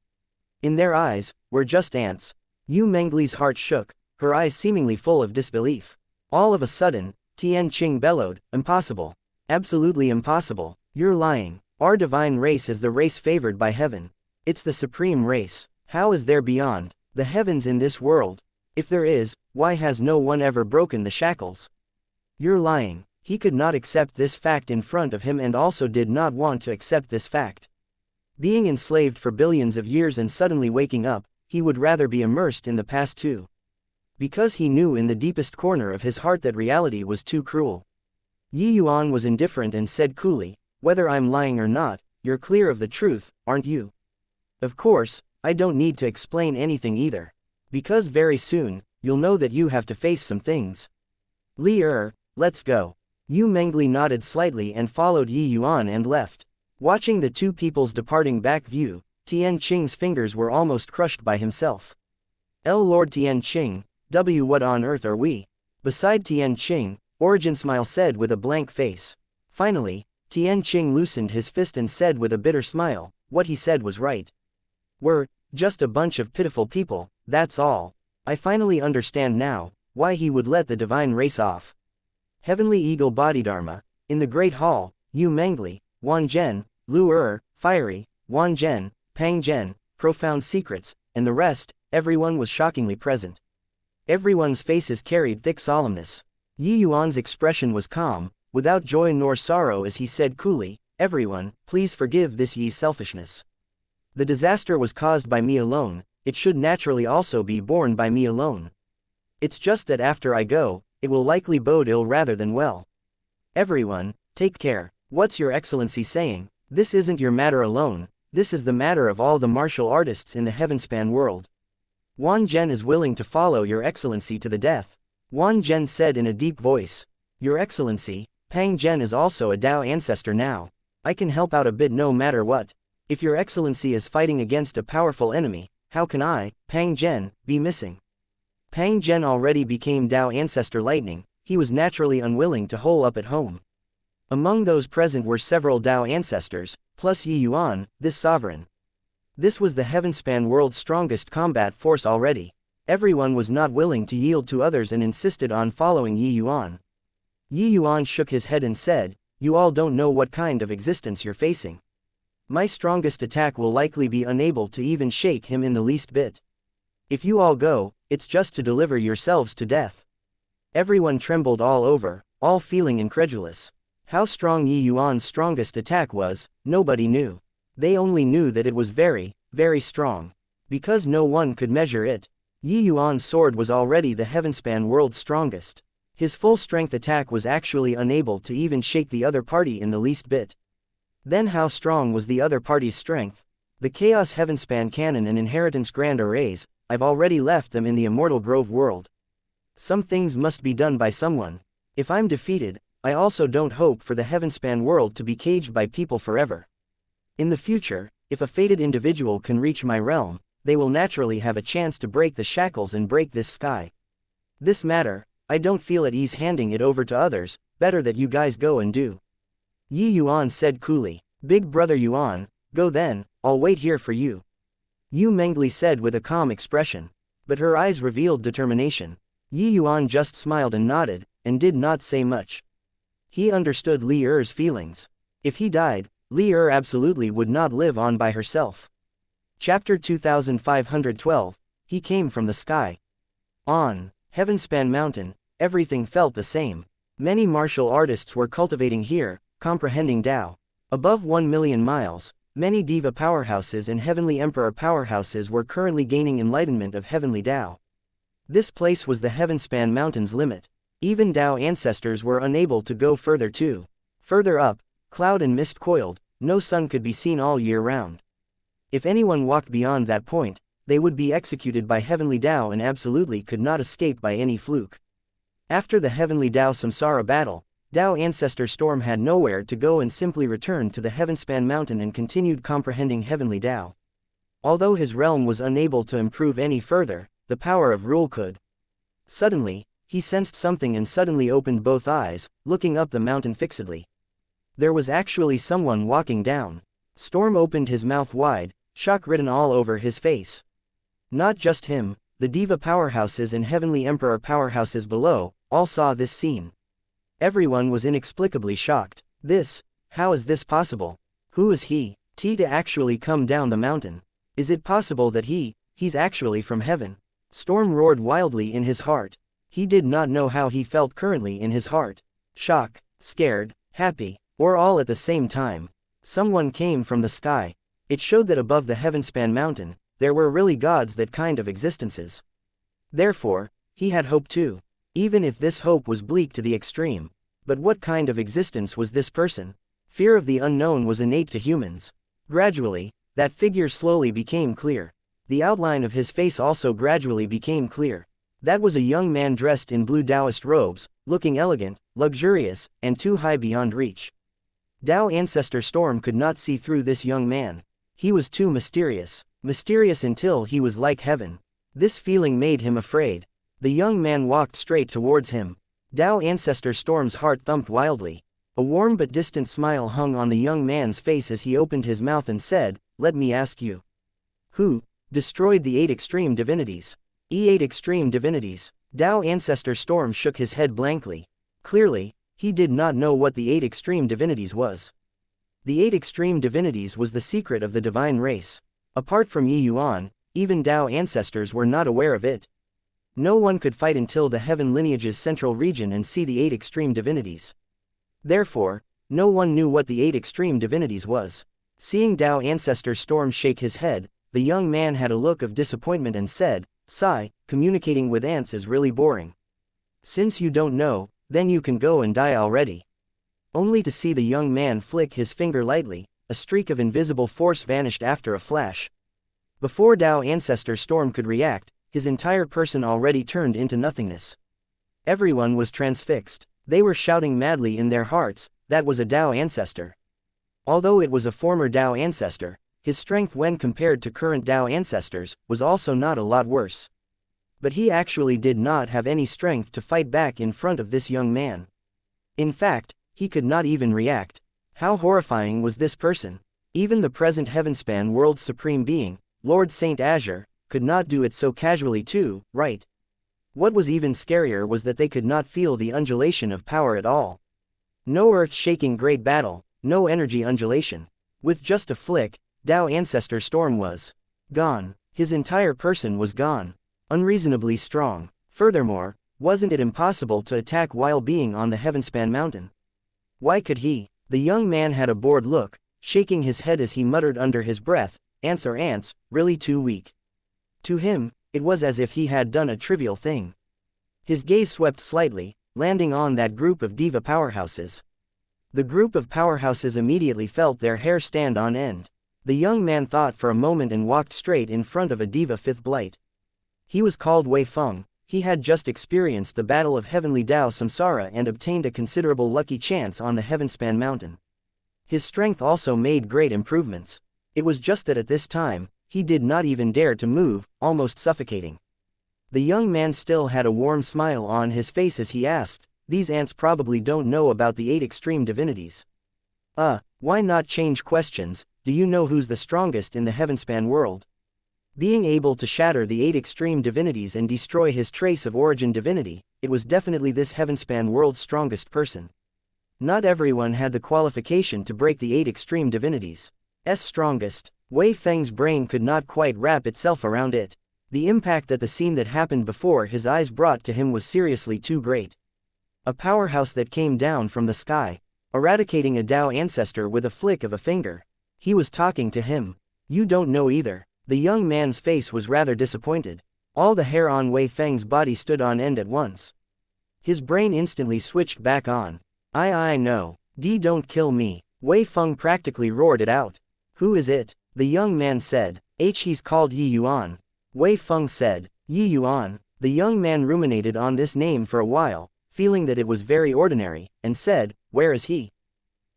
In their eyes, we're just ants." Yu Mengli's heart shook, her eyes seemingly full of disbelief. All of a sudden, Tian Qing bellowed, "Impossible. Absolutely impossible. You're lying. Our divine race is the race favored by heaven. It's the supreme race. How is there beyond the heavens in this world? If there is, why has no one ever broken the shackles?" "You're lying." He could not accept this fact in front of him and also did not want to accept this fact. Being enslaved for billions of years and suddenly waking up, he would rather be immersed in the past too. Because he knew in the deepest corner of his heart that reality was too cruel. Yi Yuan was indifferent and said coolly, "Whether I'm lying or not, you're clear of the truth, aren't you?" "Of course, I don't need to explain anything either. Because very soon, you'll know that you have to face some things." "Li Er, let's go." Yu Mengli nodded slightly and followed Yi Yuan and left. Watching the two people's departing back view, Tian Qing's fingers were almost crushed by himself. Lord Tian Qing, what on earth are we?" Beside Tian Qing, Origin Smile said with a blank face. Finally, Tian Qing loosened his fist and said with a bitter smile, "What he said was right. We're just a bunch of pitiful people, that's all. I finally understand now why he would let the divine race off." Heavenly Eagle Bodhidharma, in the Great Hall, Yu Mengli, Wan Zhen, Lu Er, Fiery, Wan Zhen, Pang Zhen, Profound Secrets, and the rest, everyone was shockingly present. Everyone's faces carried thick solemnness. Yi Yuan's expression was calm, without joy nor sorrow as he said coolly, "Everyone, please forgive this Yi's selfishness. The disaster was caused by me alone, it should naturally also be borne by me alone. It's just that after I go, it will likely bode ill rather than well. Everyone, take care." "What's your excellency saying? This isn't your matter alone, this is the matter of all the martial artists in the Heavenspan world. Wan Zhen is willing to follow your excellency to the death." Wan Zhen said in a deep voice. "Your excellency, Pang Zhen is also a Tao ancestor now. I can help out a bit no matter what. If your excellency is fighting against a powerful enemy, how can I, Pang Zhen, be missing?" Pang Zhen already became Tao ancestor lightning, he was naturally unwilling to hole up at home. Among those present were several Tao ancestors, plus Yi Yuan, this sovereign. This was the Heavenspan world's strongest combat force already. Everyone was not willing to yield to others and insisted on following Yi Yuan. Yi Yuan shook his head and said, "You all don't know what kind of existence you're facing. My strongest attack will likely be unable to even shake him in the least bit. If you all go, it's just to deliver yourselves to death." Everyone trembled all over, all feeling incredulous. How strong Yi Yuan's strongest attack was, nobody knew. They only knew that it was very, very strong. Because no one could measure it. Yi Yuan's sword was already the Heavenspan world's strongest. His full-strength attack was actually unable to even shake the other party in the least bit. Then how strong was the other party's strength? The Chaos Heavenspan Cannon and Inheritance Grand Arrays, I've already left them in the Immortal Grove world. Some things must be done by someone. If I'm defeated, I also don't hope for the Heavenspan world to be caged by people forever. In the future, if a fated individual can reach my realm, they will naturally have a chance to break the shackles and break this sky. This matter, I don't feel at ease handing it over to others, better that you guys go and do. Yi Yuan said coolly. Big brother Yuan, go then, I'll wait here for you. Yu Mengli said with a calm expression. But her eyes revealed determination. Yi Yuan just smiled and nodded, and did not say much. He understood Li Er's feelings. If he died, Li Er absolutely would not live on by herself. Chapter 2512, He Came from the Sky. On Heavenspan Mountain, everything felt the same. Many martial artists were cultivating here, comprehending Tao. Above 1 million miles, many Diva powerhouses and Heavenly Emperor powerhouses were currently gaining enlightenment of Heavenly Tao. This place was the Heavenspan Mountain's limit. Even Tao ancestors were unable to go further too. Further up, cloud and mist coiled, no sun could be seen all year round. If anyone walked beyond that point, they would be executed by Heavenly Tao and absolutely could not escape by any fluke. After the Heavenly Tao Samsara battle, Tao Ancestor Storm had nowhere to go and simply returned to the Heavenspan Mountain and continued comprehending Heavenly Tao. Although his realm was unable to improve any further, the power of rule could. Suddenly, he sensed something and suddenly opened both eyes, looking up the mountain fixedly. There was actually someone walking down. Storm opened his mouth wide, shock written all over his face. Not just him, the Diva powerhouses and Heavenly Emperor powerhouses below, all saw this scene. Everyone was inexplicably shocked. How is this possible? Who is he? To actually come down the mountain. Is it possible that he's actually from heaven? Storm roared wildly in his heart. He did not know how he felt currently in his heart. Shock, scared, happy, or all at the same time. Someone came from the sky. It showed that above the Heavenspan Mountain, there were really gods, that kind of existences. Therefore, he had hope too. Even if this hope was bleak to the extreme. But what kind of existence was this person? Fear of the unknown was innate to humans. Gradually, that figure slowly became clear. The outline of his face also gradually became clear. That was a young man dressed in blue Taoist robes, looking elegant, luxurious, and too high beyond reach. Tao Ancestor Storm could not see through this young man. He was too mysterious until he was like heaven. This feeling made him afraid. The young man walked straight towards him. Tao Ancestor Storm's heart thumped wildly. A warm but distant smile hung on the young man's face as he opened his mouth and said, "Let me ask you. Who destroyed the 8 extreme divinities?" "8 extreme divinities." Tao Ancestor Storm shook his head blankly. Clearly, he did not know what the 8 extreme divinities was. The 8 extreme divinities was the secret of the divine race. Apart from Yi Yuan, even Tao ancestors were not aware of it. No one could fight until the heaven lineage's central region and see the 8 extreme divinities. Therefore, no one knew what the 8 extreme divinities was. Seeing Tao Ancestor Storm shake his head, the young man had a look of disappointment and said, "Sigh, communicating with ants is really boring. Since you don't know, then you can go and die already." Only to see the young man flick his finger lightly, a streak of invisible force vanished after a flash. Before Tao Ancestor Storm could react, his entire person already turned into nothingness. Everyone was transfixed. They were shouting madly in their hearts, that was a Tao ancestor. Although it was a former Tao ancestor, his strength when compared to current Tao ancestors, was also not a lot worse. But he actually did not have any strength to fight back in front of this young man. In fact, he could not even react. How horrifying was this person? Even the present Heavenspan world's supreme being, Lord Saint Azure, could not do it so casually too, right? What was even scarier was that they could not feel the undulation of power at all. No earth-shaking great battle, no energy undulation. With just a flick, Tao Ancestor Storm was gone. His entire person was gone. Unreasonably strong. Furthermore, Wasn't it impossible to attack while being on the Heavenspan mountain? Why could he? The young man had a bored look, shaking his head as he muttered under his breath, ants are ants, really too weak. To him, it was as if he had done a trivial thing. His gaze swept slightly, landing on that group of diva powerhouses. The group of powerhouses immediately felt their hair stand on end. The young man thought for a moment and walked straight in front of a diva fifth blight. He was called Wei Feng. He had just experienced the battle of Heavenly Dao Samsara and obtained a considerable lucky chance on the Heavenspan mountain. His strength also made great improvements. It was just that at this time, he did not even dare to move, almost suffocating. The young man still had a warm smile on his face as he asked, "These ants probably don't know about the 8 extreme divinities. Why not change questions? Do you know who's the strongest in the Heavenspan world?" Being able to shatter the 8 extreme divinities and destroy his trace of origin divinity, it was definitely this Heavenspan world's strongest person. Not everyone had the qualification to break the 8 extreme divinities. Strongest. Wei Feng's brain could not quite wrap itself around it. The impact that the scene that happened before his eyes brought to him was seriously too great. A powerhouse that came down from the sky, eradicating a Dao ancestor with a flick of a finger. He was talking to him. You don't know either. The young man's face was rather disappointed. All the hair on Wei Feng's body stood on end at once. His brain instantly switched back on. I know. Don't kill me. Wei Feng practically roared it out. Who is it? The young man said. He's called Yuan. Wei Feng said. Yuan. The young man ruminated on this name for a while, feeling that it was very ordinary, and said, where is he?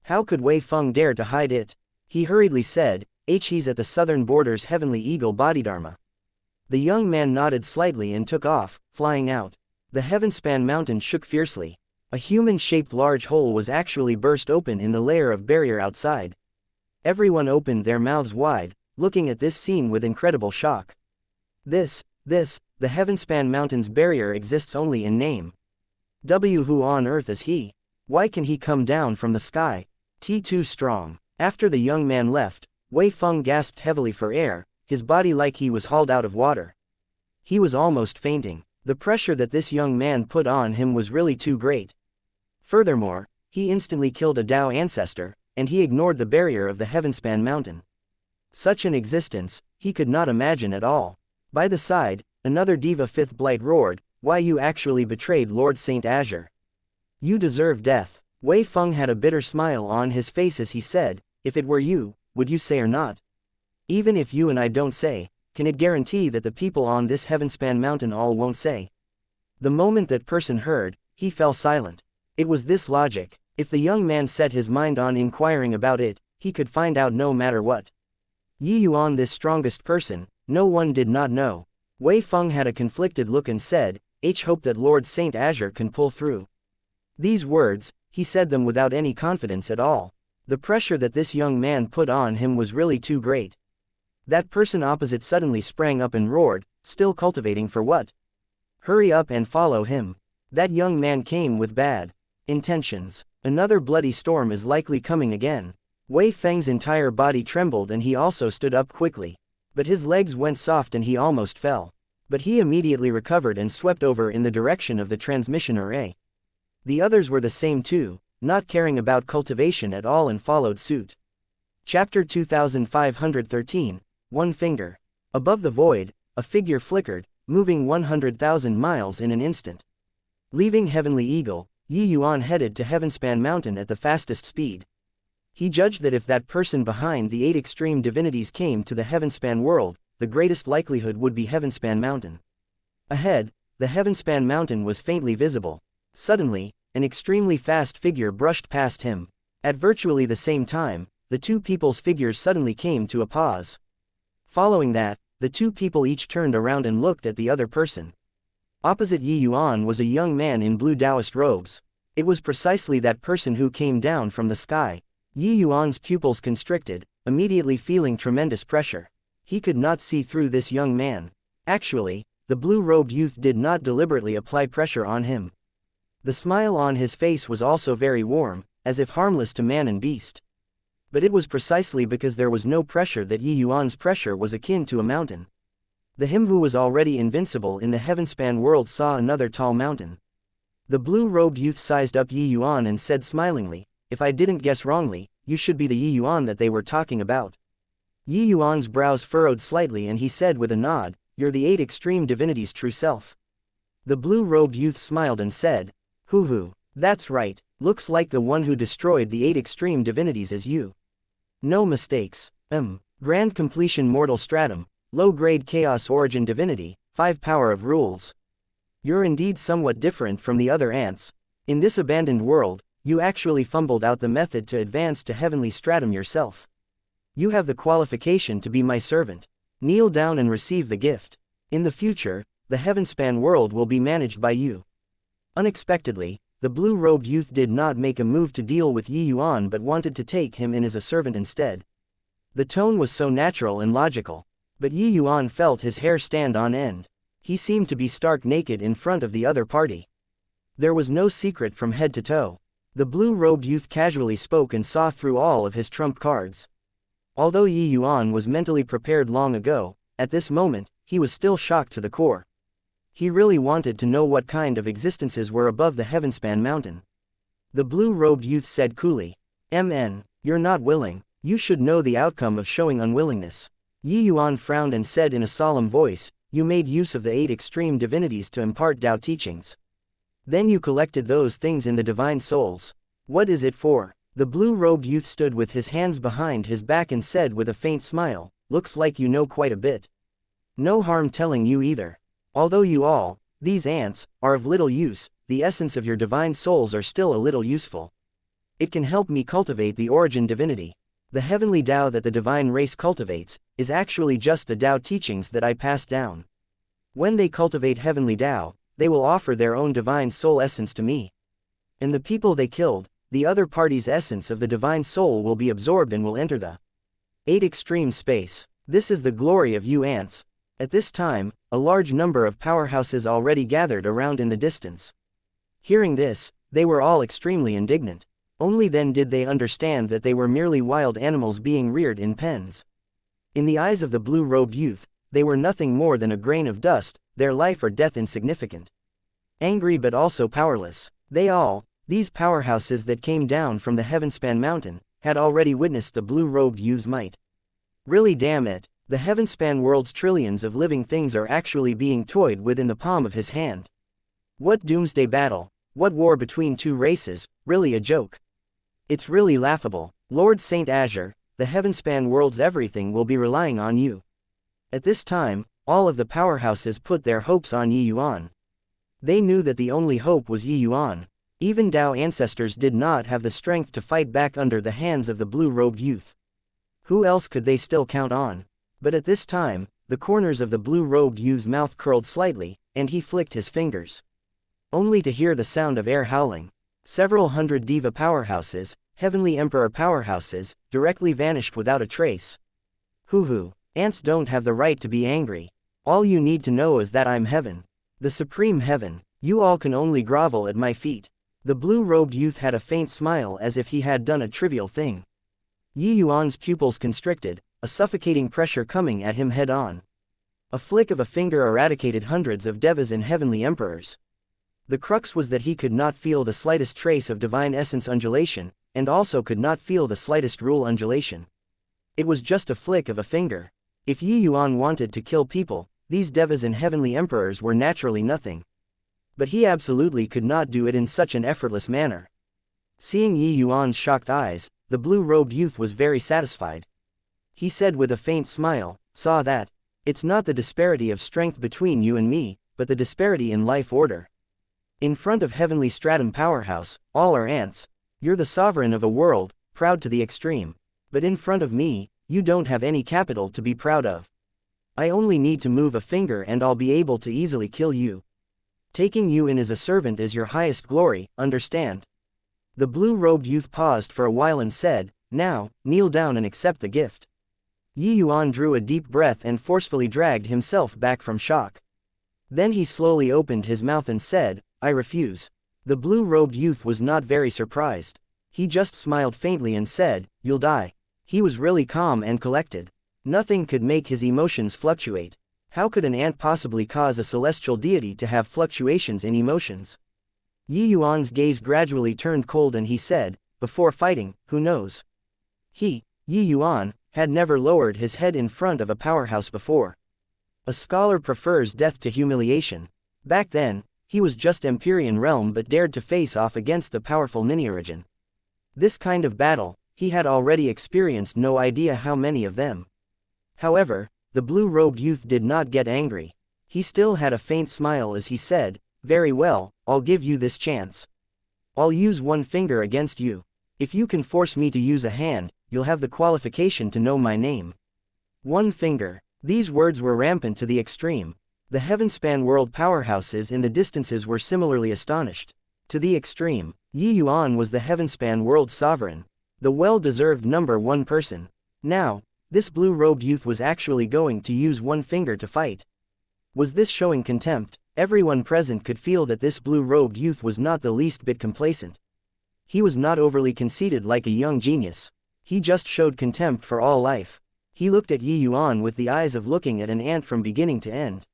How could Wei Feng dare to hide it? He hurriedly said, he's at the southern border's heavenly eagle Bodhidharma. The young man nodded slightly and took off, flying out. The Heavenspan mountain shook fiercely. A human-shaped large hole was actually burst open in the layer of barrier outside. Everyone opened their mouths wide, looking at this scene with incredible shock. The Heavenspan mountain's barrier exists only in name. Who on earth is he? Why can he come down from the sky? Too strong. After the young man left, Wei Feng gasped heavily for air, his body like he was hauled out of water. He was almost fainting. The pressure that this young man put on him was really too great. Furthermore, he instantly killed a Dao ancestor, and he ignored the barrier of the Heavenspan mountain. Such an existence, he could not imagine at all. By the side, another diva fifth blight roared, why you actually betrayed Lord Saint Azure. You deserve death. Wei Feng had a bitter smile on his face as he said, if it were you, would you say or not? Even if you and I don't say, can it guarantee that the people on this Heavenspan mountain all won't say? The moment that person heard, he fell silent. It was this logic. If the young man set his mind on inquiring about it, he could find out no matter what. Yuan, this strongest person, no one did not know. Wei Feng had a conflicted look and said, hope that Lord Saint Azure can pull through. These words, he said them without any confidence at all. The pressure that this young man put on him was really too great. That person opposite suddenly sprang up and roared, still cultivating for what? Hurry up and follow him. That young man came with bad intentions. Another bloody storm is likely coming again. Wei Feng's entire body trembled and he also stood up quickly. But his legs went soft and he almost fell. But he immediately recovered and swept over in the direction of the transmission array. The others were the same too, not caring about cultivation at all and followed suit. Chapter 2513, One Finger. Above the void, a figure flickered, moving 100,000 miles in an instant. Leaving Heavenly Eagle, Yuan headed to Heavenspan Mountain at the fastest speed. He judged that if that person behind the 8 extreme divinities came to the Heavenspan world, the greatest likelihood would be Heavenspan Mountain. Ahead, the Heavenspan Mountain was faintly visible. Suddenly, an extremely fast figure brushed past him. At virtually the same time, the two people's figures suddenly came to a pause. Following that, the two people each turned around and looked at the other person. Opposite Yuan was a young man in blue Taoist robes. It was precisely that person who came down from the sky. Yuan's pupils constricted, immediately feeling tremendous pressure. He could not see through this young man. Actually, the blue-robed youth did not deliberately apply pressure on him. The smile on his face was also very warm, as if harmless to man and beast. But it was precisely because there was no pressure that Yuan's pressure was akin to a mountain. The him who was already invincible in the heavenspan world saw another tall mountain. The blue-robed youth sized up Yi Yuan and said smilingly, "If I didn't guess wrongly, you should be the Yi Yuan that they were talking about." Yi Yuan's brows furrowed slightly and he said with a nod, "You're the 8 extreme divinities' true self." The blue-robed youth smiled and said, "Hoo-hoo, that's right, looks like the one who destroyed the 8 extreme divinities is you. No mistakes. Grand completion mortal stratum, low-grade chaos origin divinity, 5 power of rules. You're indeed somewhat different from the other ants. In this abandoned world, you actually fumbled out the method to advance to heavenly stratum yourself. You have the qualification to be my servant. Kneel down and receive the gift. In the future, the heavenspan world will be managed by you." Unexpectedly, the blue-robed youth did not make a move to deal with Yi Yuan but wanted to take him in as a servant instead. The tone was so natural and logical. But Yi Yuan felt his hair stand on end. He seemed to be stark naked in front of the other party. There was no secret from head to toe. The blue-robed youth casually spoke and saw through all of his trump cards. Although Yi Yuan was mentally prepared long ago, at this moment, he was still shocked to the core. He really wanted to know what kind of existences were above the heavenspan mountain. The blue-robed youth said coolly, "You're not willing. You should know the outcome of showing unwillingness." Yi Yuan frowned and said in a solemn voice, "You made use of the 8 extreme divinities to impart Tao teachings. Then you collected those things in the divine souls. What is it for?" The blue-robed youth stood with his hands behind his back and said with a faint smile, "Looks like you know quite a bit. No harm telling you either. Although you all, these ants, are of little use, the essence of your divine souls are still a little useful. It can help me cultivate the origin divinity. The heavenly Tao that the divine race cultivates, is actually just the Tao teachings that I pass down. When they cultivate heavenly Tao, they will offer their own divine soul essence to me. And the people they killed, the other party's essence of the divine soul will be absorbed and will enter the 8 extreme space. This is the glory of you ants." At this time, a large number of powerhouses already gathered around in the distance. Hearing this, they were all extremely indignant. Only then did they understand that they were merely wild animals being reared in pens. In the eyes of the blue-robed youth, they were nothing more than a grain of dust, their life or death insignificant. Angry but also powerless, these powerhouses that came down from the heavenspan mountain, had already witnessed the blue-robed youth's might. Really damn it, the heavenspan world's trillions of living things are actually being toyed with in the palm of his hand. What doomsday battle, what war between 2 races, really a joke. It's really laughable. Lord Saint Azure, the heavenspan world's everything will be relying on you." At this time, all of the powerhouses put their hopes on Yi Yuan. They knew that the only hope was Yi Yuan. Even Tao ancestors did not have the strength to fight back under the hands of the blue-robed youth. Who else could they still count on? But at this time, the corners of the blue-robed youth's mouth curled slightly, and he flicked his fingers. Only to hear the sound of air howling. Several hundred diva powerhouses, heavenly emperor powerhouses, directly vanished without a trace. Hoo-hoo, ants don't have the right to be angry. All you need to know is that I'm heaven. The supreme heaven. You all can only grovel at my feet. The blue-robed youth had a faint smile as if he had done a trivial thing. Yi Yuan's pupils constricted, a suffocating pressure coming at him head-on. A flick of a finger eradicated hundreds of devas and heavenly emperors. The crux was that he could not feel the slightest trace of divine essence undulation, and also could not feel the slightest rule undulation. It was just a flick of a finger. If Yi Yuan wanted to kill people, these devas and heavenly emperors were naturally nothing. But he absolutely could not do it in such an effortless manner. Seeing Yi Yuan's shocked eyes, the blue-robed youth was very satisfied. He said with a faint smile, "Saw that. It's not the disparity of strength between you and me, but the disparity in life order. In front of heavenly stratum powerhouse, all are ants. You're the sovereign of a world, proud to the extreme. But in front of me, you don't have any capital to be proud of. I only need to move a finger and I'll be able to easily kill you. Taking you in as a servant is your highest glory, understand?" The blue-robed youth paused for a while and said, "Now, kneel down and accept the gift." Yi Yuan drew a deep breath and forcefully dragged himself back from shock. Then he slowly opened his mouth and said, "I refuse." The blue-robed youth was not very surprised. He just smiled faintly and said, "You'll die." He was really calm and collected. Nothing could make his emotions fluctuate. How could an ant possibly cause a celestial deity to have fluctuations in emotions? Yi Yuan's gaze gradually turned cold and he said, before fighting, who knows? He, Yi Yuan, had never lowered his head in front of a powerhouse before. A scholar prefers death to humiliation. Back then, he was just Empyrean realm but dared to face off against the powerful Ninja. This kind of battle, he had already experienced, no idea how many of them. However, the blue-robed youth did not get angry. He still had a faint smile as he said, very well, I'll give you this chance. I'll use one finger against you. If you can force me to use a hand, you'll have the qualification to know my name. One finger. These words were rampant to the extreme. The Heavenspan world powerhouses in the distances were similarly astonished. To the extreme, Yi Yuan was the Heavenspan world sovereign. The well-deserved number one person. Now, this blue-robed youth was actually going to use one finger to fight. Was this showing contempt? Everyone present could feel that this blue-robed youth was not the least bit complacent. He was not overly conceited like a young genius. He just showed contempt for all life. He looked at Yi Yuan with the eyes of looking at an ant from beginning to end.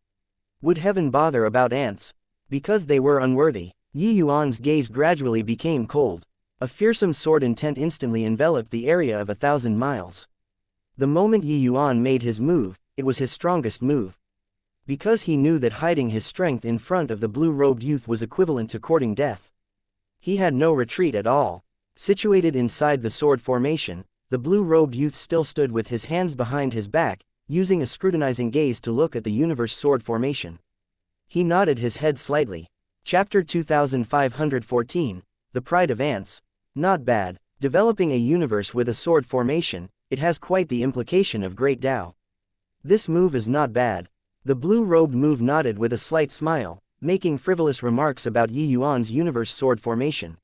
Would heaven bother about ants? Because they were unworthy. Yi Yuan's gaze gradually became cold. A fearsome sword intent instantly enveloped the area of 1,000 miles. The moment Yi Yuan made his move, it was his strongest move. Because he knew that hiding his strength in front of the blue-robed youth was equivalent to courting death. He had no retreat at all. Situated inside the sword formation, the blue-robed youth still stood with his hands behind his back, using a scrutinizing gaze to look at the universe sword formation. He nodded his head slightly. Chapter 2514, The Pride of Ants. Not bad. Developing a universe with a sword formation, it has quite the implication of great Tao. This move is not bad. The blue-robed move nodded with a slight smile, making frivolous remarks about Yi Yuan's universe sword formation.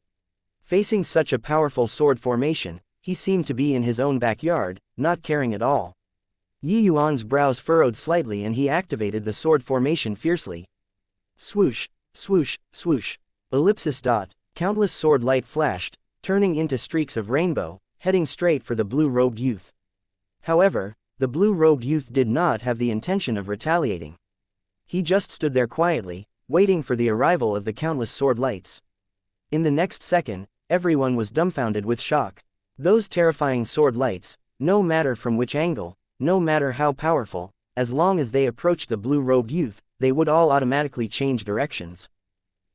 Facing such a powerful sword formation, he seemed to be in his own backyard, not caring at all. Yi Yuan's brows furrowed slightly and he activated the sword formation fiercely. Swoosh, swoosh, swoosh. Ellipsis dot. Countless sword light flashed, turning into streaks of rainbow, heading straight for the blue-robed youth. However, the blue-robed youth did not have the intention of retaliating. He just stood there quietly, waiting for the arrival of the countless sword lights. In the next second, everyone was dumbfounded with shock. Those terrifying sword lights, no matter from which angle, no matter how powerful, as long as they approached the blue-robed youth, they would all automatically change directions.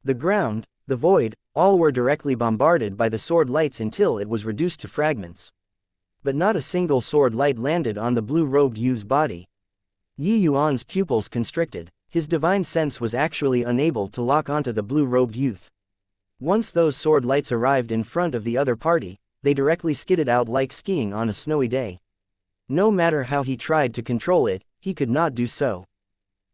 The ground, the void, all were directly bombarded by the sword lights until it was reduced to fragments. But not a single sword light landed on the blue-robed youth's body. Yi Yuan's pupils constricted. His divine sense was actually unable to lock onto the blue-robed youth. Once those sword lights arrived in front of the other party, they directly skidded out like skiing on a snowy day. No matter how he tried to control it, he could not do so.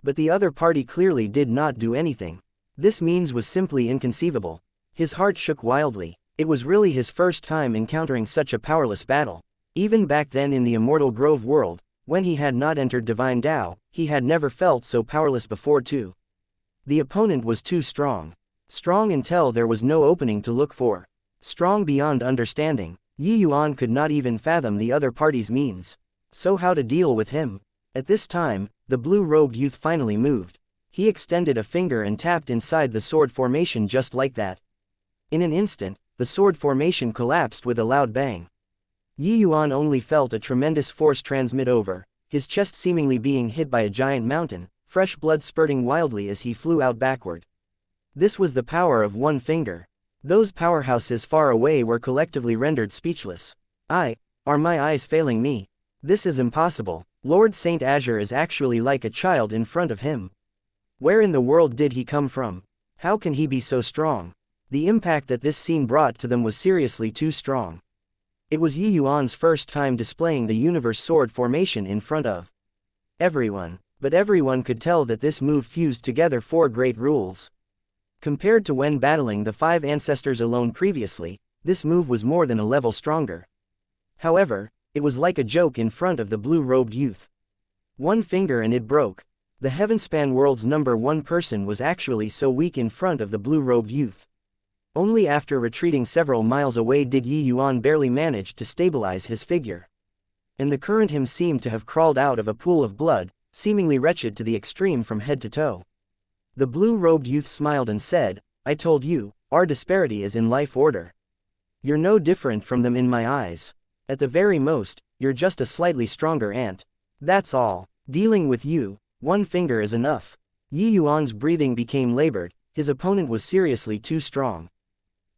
But the other party clearly did not do anything. This means was simply inconceivable. His heart shook wildly. It was really his first time encountering such a powerless battle. Even back then in the Immortal Grove world, when he had not entered Divine Tao, he had never felt so powerless before too. The opponent was too strong. Strong until there was no opening to look for. Strong beyond understanding. Yi Yuan could not even fathom the other party's means. So how to deal with him? At this time, the blue-robed youth finally moved. He extended a finger and tapped inside the sword formation just like that. In an instant, the sword formation collapsed with a loud bang. Yi Yuan only felt a tremendous force transmit over, his chest seemingly being hit by a giant mountain, fresh blood spurting wildly as he flew out backward. This was the power of one finger. Those powerhouses far away were collectively rendered speechless. Are my eyes failing me? This is impossible. Lord Saint Azure is actually like a child in front of him. Where in the world did he come from? How can he be so strong? The impact that this scene brought to them was seriously too strong. It was Yi Yuan's first time displaying the universe sword formation in front of everyone, but everyone could tell that this move fused together four great rules. Compared to when battling the five ancestors alone previously, this move was more than a level stronger. However, it was like a joke in front of the blue-robed youth. One finger and it broke. The Heavenspan world's number one person was actually so weak in front of the blue-robed youth. Only after retreating several miles away did Yi Yuan barely manage to stabilize his figure. And the current him seemed to have crawled out of a pool of blood, seemingly wretched to the extreme from head to toe. The blue-robed youth smiled and said, "I told you, our disparity is in life order. You're no different from them in my eyes. At the very most, you're just a slightly stronger ant. That's all. Dealing with you, one finger is enough." Yi Yuan's breathing became labored, his opponent was seriously too strong.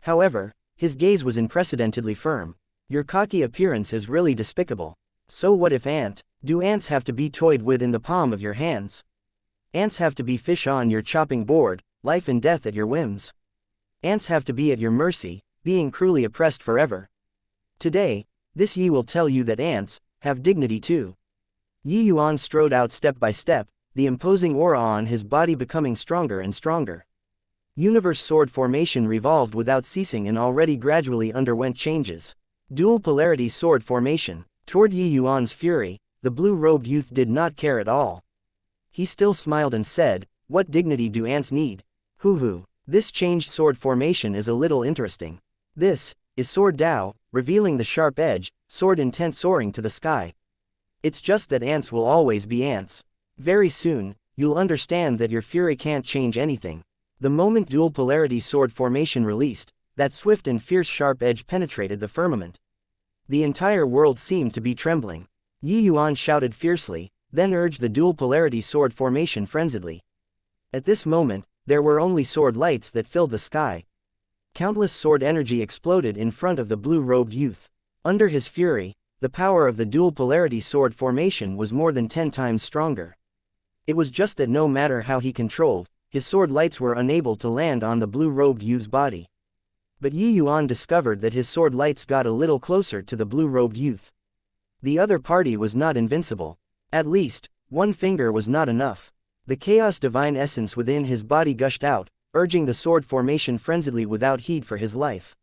However, his gaze was unprecedentedly firm. "Your cocky appearance is really despicable. So what if do ants have to be toyed with in the palm of your hands? Ants have to be fish on your chopping board, life and death at your whims. Ants have to be at your mercy, being cruelly oppressed forever. Today, this Yi will tell you that ants have dignity too." Yi Yuan strode out step by step, the imposing aura on his body becoming stronger and stronger. Universe sword formation revolved without ceasing and already gradually underwent changes. Dual polarity sword formation. Toward Yi Yuan's fury, the blue-robed youth did not care at all. He still smiled and said, "What dignity do ants need? Hoo. This changed sword formation is a little interesting. This is sword Dao, revealing the sharp edge, sword intent soaring to the sky. It's just that ants will always be ants. Very soon, you'll understand that your fury can't change anything." The moment dual polarity sword formation released, that swift and fierce sharp edge penetrated the firmament. The entire world seemed to be trembling. Yi Yuan shouted fiercely, then urged the dual polarity sword formation frenziedly. At this moment, there were only sword lights that filled the sky. Countless sword energy exploded in front of the blue-robed youth. Under his fury, the power of the dual polarity sword formation was more than 10 times stronger. It was just that no matter how he controlled, his sword lights were unable to land on the blue-robed youth's body. But Yi Yuan discovered that his sword lights got a little closer to the blue-robed youth. The other party was not invincible. At least, one finger was not enough. The chaos divine essence within his body gushed out, urging the sword formation frenziedly without heed for his life.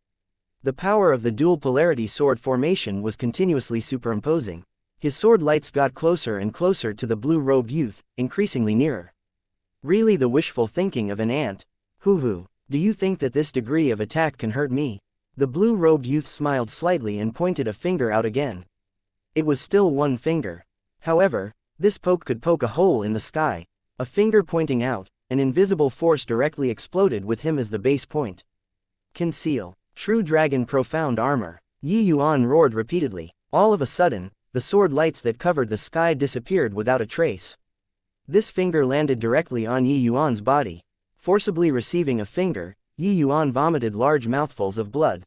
The power of the dual polarity sword formation was continuously superimposing. His sword lights got closer and closer to the blue-robed youth, increasingly nearer. Really the wishful thinking of an ant. Hoo. Do you think that this degree of attack can hurt me? The blue-robed youth smiled slightly and pointed a finger out again. It was still one finger. However, this poke could poke a hole in the sky. A finger pointing out, an invisible force directly exploded with him as the base point. Conceal. True dragon profound armor. Yi Yuan roared repeatedly. All of a sudden, the sword lights that covered the sky disappeared without a trace. This finger landed directly on Yi Yuan's body. Forcibly receiving a finger, Yi Yuan vomited large mouthfuls of blood.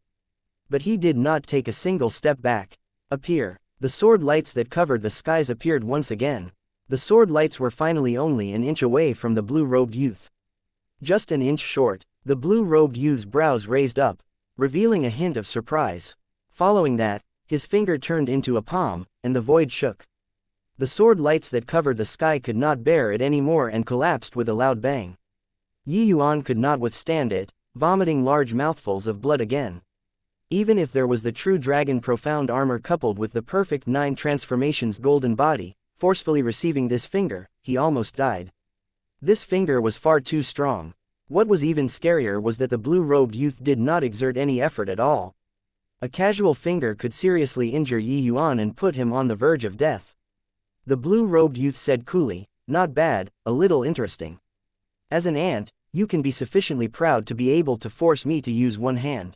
But he did not take a single step back. Appear. The sword lights that covered the skies appeared once again. The sword lights were finally only an inch away from the blue-robed youth. Just an inch short, the blue-robed youth's brows raised up, revealing a hint of surprise. Following that, his finger turned into a palm, and the void shook. The sword lights that covered the sky could not bear it anymore and collapsed with a loud bang. Yi Yuan could not withstand it, vomiting large mouthfuls of blood again. Even if there was the true dragon profound armor coupled with the perfect 9 transformations golden body, forcefully receiving this finger, he almost died. This finger was far too strong. What was even scarier was that the blue-robed youth did not exert any effort at all. A casual finger could seriously injure Yi Yuan and put him on the verge of death. The blue-robed youth said coolly, "Not bad, a little interesting. As an ant, you can be sufficiently proud to be able to force me to use one hand.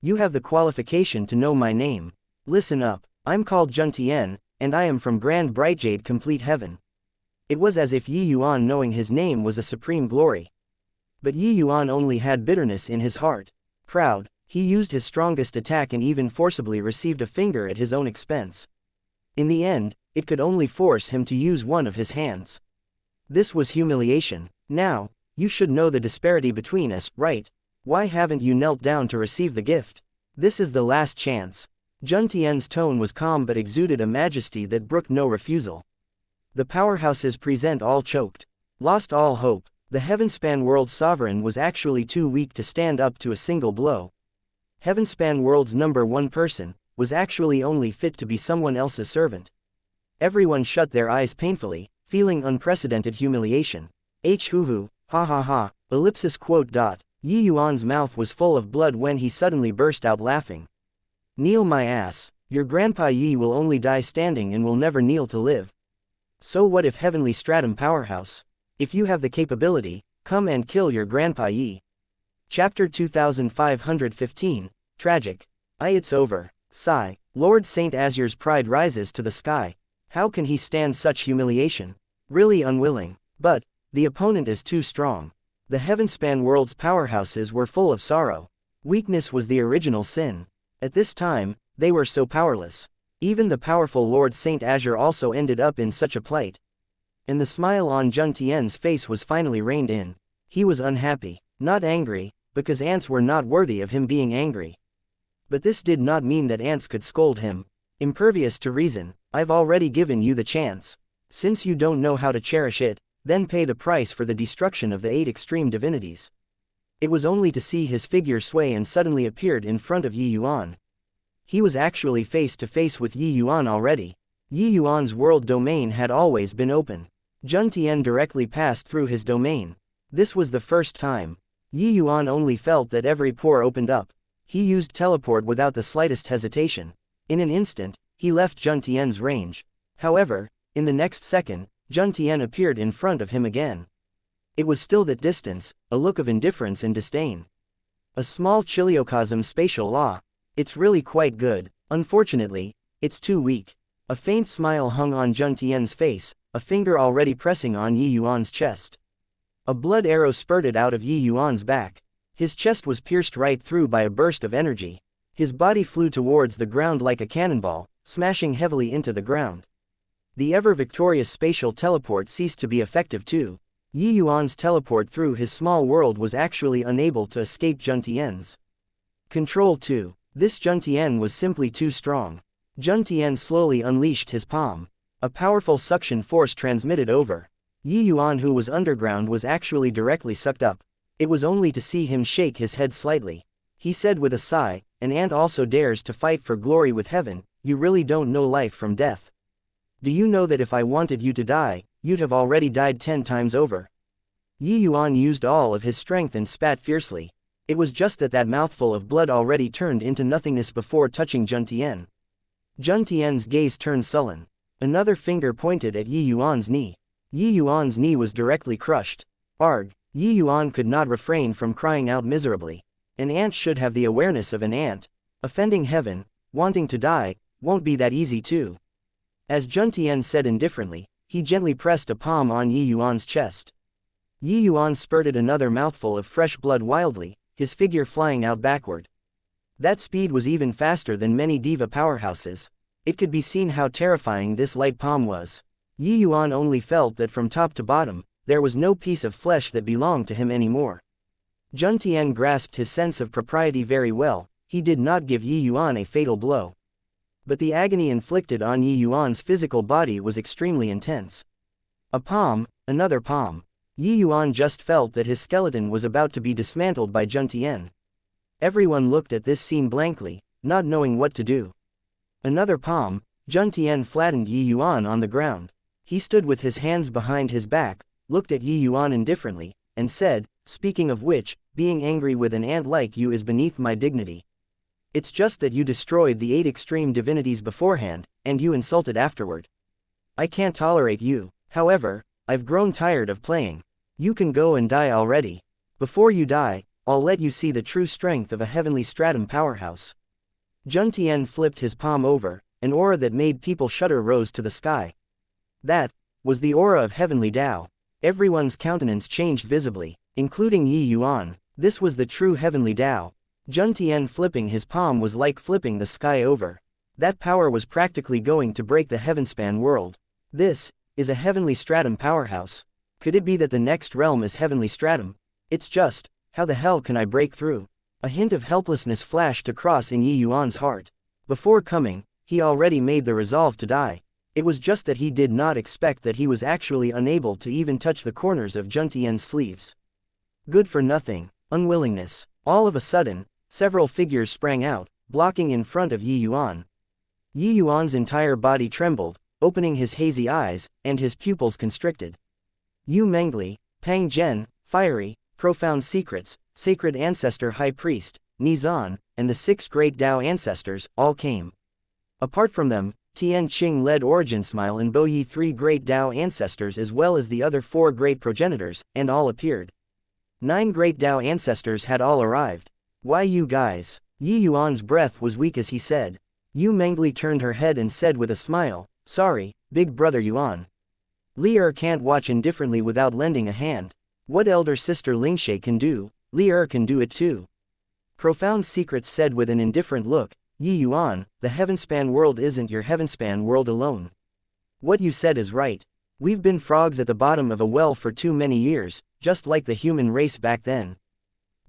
You have the qualification to know my name. Listen up, I'm called Juntian, and I am from Grand Brightjade Complete Heaven." It was as if Yi Yuan knowing his name was a supreme glory. But Yi Yuan only had bitterness in his heart. Proud, he used his strongest attack and even forcibly received a finger at his own expense. In the end, it could only force him to use one of his hands. This was humiliation. Now, you should know the disparity between us, right? Why haven't you knelt down to receive the gift? This is the last chance. Jun Tian's tone was calm but exuded a majesty that brooked no refusal. The powerhouses present all choked. Lost all hope. The Heavenspan World's sovereign was actually too weak to stand up to a single blow. Heavenspan World's #1 person was actually only fit to be someone else's servant. Everyone shut their eyes painfully, feeling unprecedented humiliation. Hoo, ha, ellipsis quote dot. Yi Yuan's mouth was full of blood when he suddenly burst out laughing. "Kneel my ass. Your grandpa Yi will only die standing and will never kneel to live." So what if heavenly stratum powerhouse? If you have the capability, come and kill your grandpa Yi. Chapter 2515, Tragic. It's over. Sigh. Lord Saint Azure's pride rises to the sky. How can he stand such humiliation? Really unwilling. But the opponent is too strong. The Heavenspan world's powerhouses were full of sorrow. Weakness was the original sin. At this time, they were so powerless. Even the powerful Lord Saint Azure also ended up in such a plight. And the smile on Jun Tian's face was finally reined in. He was unhappy, not angry, because ants were not worthy of him being angry. But this did not mean that ants could scold him. Impervious to reason, I've already given you the chance. Since you don't know how to cherish it, then pay the price for the destruction of the 8 extreme divinities. It was only to see his figure sway and suddenly appeared in front of Yi Yuan. He was actually face to face with Yi Yuan already. Yi Yuan's world domain had always been open. Jun Tian directly passed through his domain. This was the first time. Yi Yuan only felt that every pore opened up. He used teleport without the slightest hesitation. In an instant, he left Jun Tian's range. However, in the next second, Jun Tian appeared in front of him again. It was still that distance, a look of indifference and disdain. A small chiliocosm spatial law. It's really quite good. Unfortunately, it's too weak. A faint smile hung on Jun Tian's face, a finger already pressing on Yi Yuan's chest. A blood arrow spurted out of Yi Yuan's back. His chest was pierced right through by a burst of energy. His body flew towards the ground like a cannonball, smashing heavily into the ground. The ever-victorious spatial teleport ceased to be effective too. Yi Yuan's teleport through his small world was actually unable to escape Jun Tian's. Control 2. This Jun Tian was simply too strong. Jun Tian slowly unleashed his palm. A powerful suction force transmitted over. Yi Yuan, who was underground, was actually directly sucked up. It was only to see him shake his head slightly. He said with a sigh, "An ant also dares to fight for glory with heaven. You really don't know life from death. Do you know that if I wanted you to die, you'd have already died 10 times over?" Yi Yuan used all of his strength and spat fiercely. It was just that mouthful of blood already turned into nothingness before touching Jun Tian. Jun Tian's gaze turned sullen. Another finger pointed at Yi Yuan's knee. Yi Yuan's knee was directly crushed. Arg! Yi Yuan could not refrain from crying out miserably. An ant should have the awareness of an ant. Offending heaven, wanting to die, won't be that easy too. As Jun Tian said indifferently, he gently pressed a palm on Yi Yuan's chest. Yi Yuan spurted another mouthful of fresh blood wildly, his figure flying out backward. That speed was even faster than many diva powerhouses. It could be seen how terrifying this light palm was. Yi Yuan only felt that from top to bottom, there was no piece of flesh that belonged to him anymore. Jun Tian grasped his sense of propriety very well. He did not give Yi Yuan a fatal blow. But the agony inflicted on Yi Yuan's physical body was extremely intense. A palm, another palm. Yi Yuan just felt that his skeleton was about to be dismantled by Jun Tian. Everyone looked at this scene blankly, not knowing what to do. Another palm. Jun Tian flattened Yi Yuan on the ground. He stood with his hands behind his back, looked at Yi Yuan indifferently, and said, "Speaking of which, being angry with an ant like you is beneath my dignity. It's just that you destroyed the 8 extreme divinities beforehand, and you insulted afterward. I can't tolerate you. However, I've grown tired of playing. You can go and die already. Before you die, I'll let you see the true strength of a heavenly stratum powerhouse." Jun Tian flipped his palm over, an aura that made people shudder rose to the sky. That was the aura of heavenly Tao. Everyone's countenance changed visibly, including Yi Yuan. This was the true heavenly Tao. Jun Tian flipping his palm was like flipping the sky over. That power was practically going to break the Heavenspan world. This is a heavenly stratum powerhouse. Could it be that the next realm is heavenly stratum? It's just, how the hell can I break through? A hint of helplessness flashed across in Yi Yuan's heart. Before coming, he already made the resolve to die. It was just that he did not expect that he was actually unable to even touch the corners of Jun Tian's sleeves. Good for nothing. Unwillingness. All of a sudden, several figures sprang out, blocking in front of Yi Yuan. Yi Yuan's entire body trembled, opening his hazy eyes, and his pupils constricted. Yu Mengli, Pang Zhen, Fiery, Profound Secrets, Sacred Ancestor High Priest, Nizan, and the 6 great Tao ancestors, all came. Apart from them, Tian Qing-led origin smile and Bo Yi, 3 great Dao ancestors as well as the other 4 great progenitors, and all appeared. 9 great Dao ancestors had all arrived. Why you guys? Yi Yuan's breath was weak as he said. Yu Mengli turned her head and said with a smile, sorry, big brother Yuan. Li can't watch indifferently without lending a hand. What elder sister Lingshe can do, Li can do it too. Profound Secrets said with an indifferent look, Yi Yuan, the Heavenspan world isn't your Heavenspan world alone. What you said is right. We've been frogs at the bottom of a well for too many years, just like the human race back then.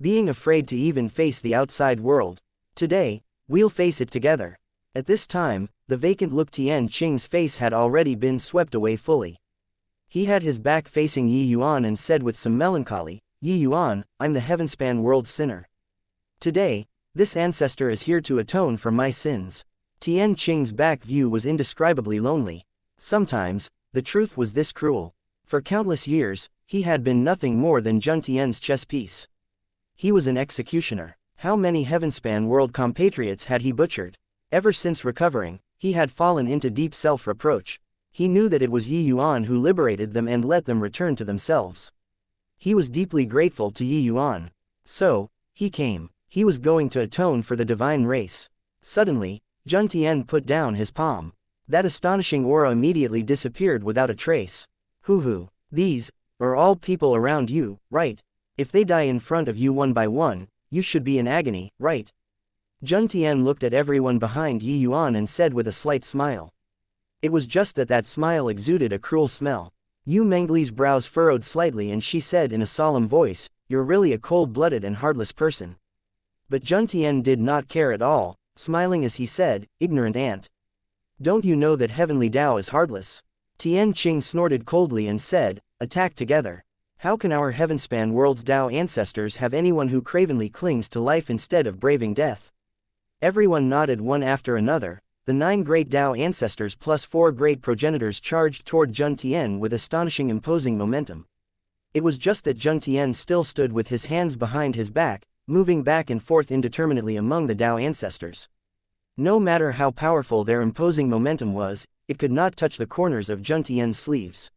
Being afraid to even face the outside world. Today, we'll face it together. At this time, the vacant look Tian Qing's face had already been swept away fully. He had his back facing Yi Yuan and said with some melancholy, Yi Yuan, I'm the Heavenspan world sinner. Today, this ancestor is here to atone for my sins. Tian Qing's back view was indescribably lonely. Sometimes, the truth was this cruel. For countless years, he had been nothing more than Jun Tian's chess piece. He was an executioner. How many Heavenspan world compatriots had he butchered? Ever since recovering, he had fallen into deep self-reproach. He knew that it was Yi Yuan who liberated them and let them return to themselves. He was deeply grateful to Yi Yuan. So, he came. He was going to atone for the divine race. Suddenly, Jun Tian put down his palm. That astonishing aura immediately disappeared without a trace. Hoo-hoo. These are all people around you, right? If they die in front of you one by one, you should be in agony, right? Jun Tian looked at everyone behind Yi Yuan and said with a slight smile. It was just that smile exuded a cruel smell. Yu Mengli's brows furrowed slightly and she said in a solemn voice, you're really a cold-blooded and heartless person. But Jun Tian did not care at all, smiling as he said, ignorant ant. Don't you know that heavenly Tao is heartless? Tian Qing snorted coldly and said, attack together. How can our Heavenspan world's Tao ancestors have anyone who cravenly clings to life instead of braving death? Everyone nodded one after another. The 9 great Tao ancestors plus 4 great progenitors charged toward Jun Tian with astonishing imposing momentum. It was just that Jun Tian still stood with his hands behind his back, moving back and forth indeterminately among the Tao ancestors. No matter how powerful their imposing momentum was, it could not touch the corners of Jun Tian's sleeves.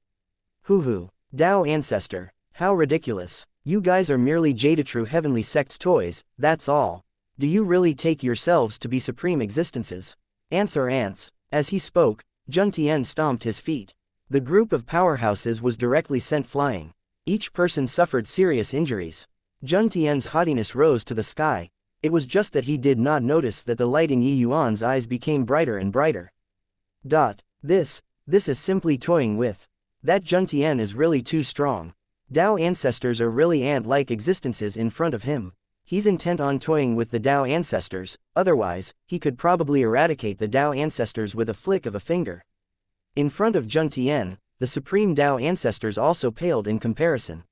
Hoo-hoo. Tao ancestor. How ridiculous. You guys are merely Jadatrue heavenly sect's toys, that's all. Do you really take yourselves to be supreme existences? Ants are ants. As he spoke, Jun Tian stomped his feet. The group of powerhouses was directly sent flying. Each person suffered serious injuries. Jun Tian's haughtiness rose to the sky. It was just that he did not notice that the light in Yi Yuan's eyes became brighter and brighter. This is simply toying with. That Jun Tian is really too strong. Dao ancestors are really ant-like existences in front of him. He's intent on toying with the Dao ancestors, otherwise, he could probably eradicate the Dao ancestors with a flick of a finger. In front of Jun Tian, the supreme Dao ancestors also paled in comparison.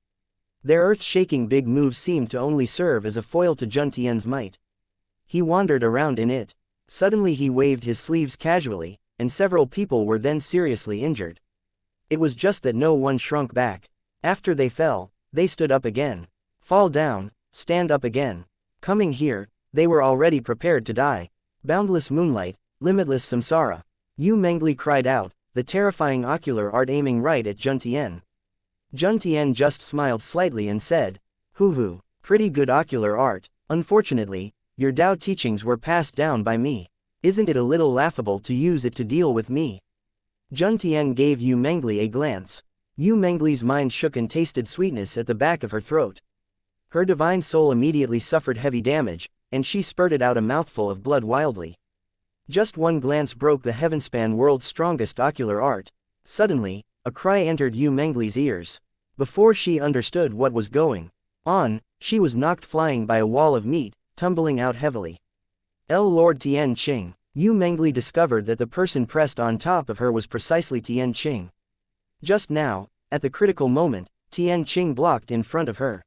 Their earth-shaking big moves seemed to only serve as a foil to Jun Tian's might. He wandered around in it. Suddenly he waved his sleeves casually, and several people were then seriously injured. It was just that no one shrunk back. After they fell, they stood up again. Fall down, stand up again. Coming here, they were already prepared to die. Boundless moonlight, limitless samsara. Yu Mengli cried out, the terrifying ocular art aiming right at Jun Tian. Jun Tian just smiled slightly and said, hoo-hoo, pretty good ocular art. Unfortunately, your Tao teachings were passed down by me. Isn't it a little laughable to use it to deal with me? Jun Tian gave Yu Mengli a glance. Yu Mengli's mind shook and tasted sweetness at the back of her throat. Her divine soul immediately suffered heavy damage, and she spurted out a mouthful of blood wildly. Just one glance broke the Heavenspan world's strongest ocular art. Suddenly, a cry entered Yu Mengli's ears. Before she understood what was going on, she was knocked flying by a wall of meat, tumbling out heavily. Lord Tian Qing. Yu Mengli discovered that the person pressed on top of her was precisely Tian Qing. Just now, at the critical moment, Tian Qing blocked in front of her.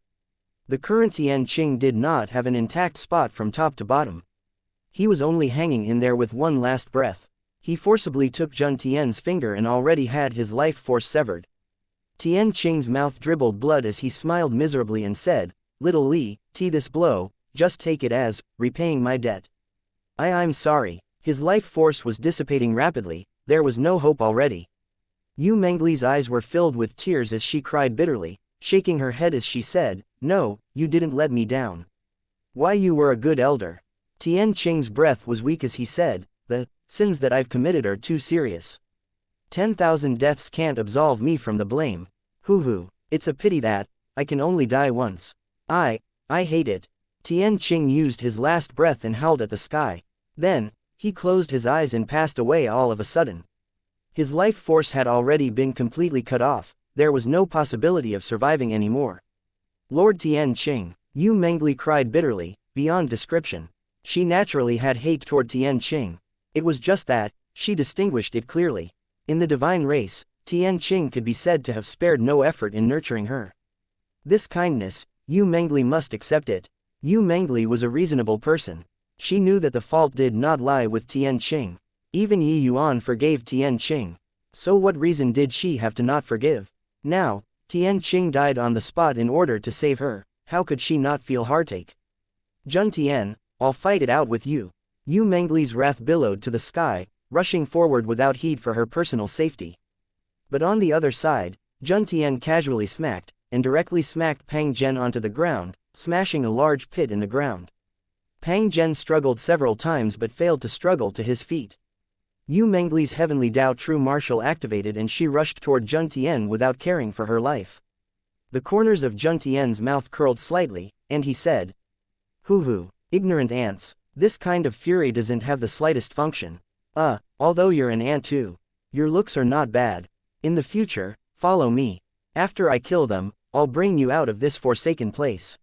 The current Tian Qing did not have an intact spot from top to bottom. He was only hanging in there with one last breath. He forcibly took Jun Tian's finger and already had his life force severed. Tian Qing's mouth dribbled blood as he smiled miserably and said, Little Li, this blow, just take it as repaying my debt. I'm sorry. His life force was dissipating rapidly, there was no hope already. Yu Mengli's eyes were filled with tears as she cried bitterly, shaking her head as she said, "No, you didn't let me down. Why, you were a good elder." Tian Qing's breath was weak as he said, "The sins that I've committed are too serious. 10,000 deaths can't absolve me from the blame. Hoo, it's a pity that I can only die once. I hate it." Tian Qing used his last breath and howled at the sky. Then, he closed his eyes and passed away all of a sudden. His life force had already been completely cut off, there was no possibility of surviving anymore. Lord Tian Qing, Yu Mengli cried bitterly, beyond description. She naturally had hate toward Tian Qing. It was just that, she distinguished it clearly. In the divine race, Tian Qing could be said to have spared no effort in nurturing her. This kindness, Yu Mengli must accept it. Yu Mengli was a reasonable person. She knew that the fault did not lie with Tian Qing. Even Yi Yuan forgave Tian Qing. So what reason did she have to not forgive? Now, Tian Qing died on the spot in order to save her, how could she not feel heartache? "Jun Tian, I'll fight it out with you." Yu Mengli's wrath billowed to the sky, rushing forward without heed for her personal safety. But on the other side, Jun Tian casually smacked, and directly smacked Pang Zhen onto the ground, smashing a large pit in the ground. Pang Zhen struggled several times but failed to struggle to his feet. Yu Mengli's heavenly Dao true martial activated and she rushed toward Jun Tian without caring for her life. The corners of Jun Tian's mouth curled slightly, and he said, "Hoo, ignorant ants, this kind of fury doesn't have the slightest function. Although you're an ant too. Your looks are not bad. In the future, follow me. After I kill them, I'll bring you out of this forsaken place."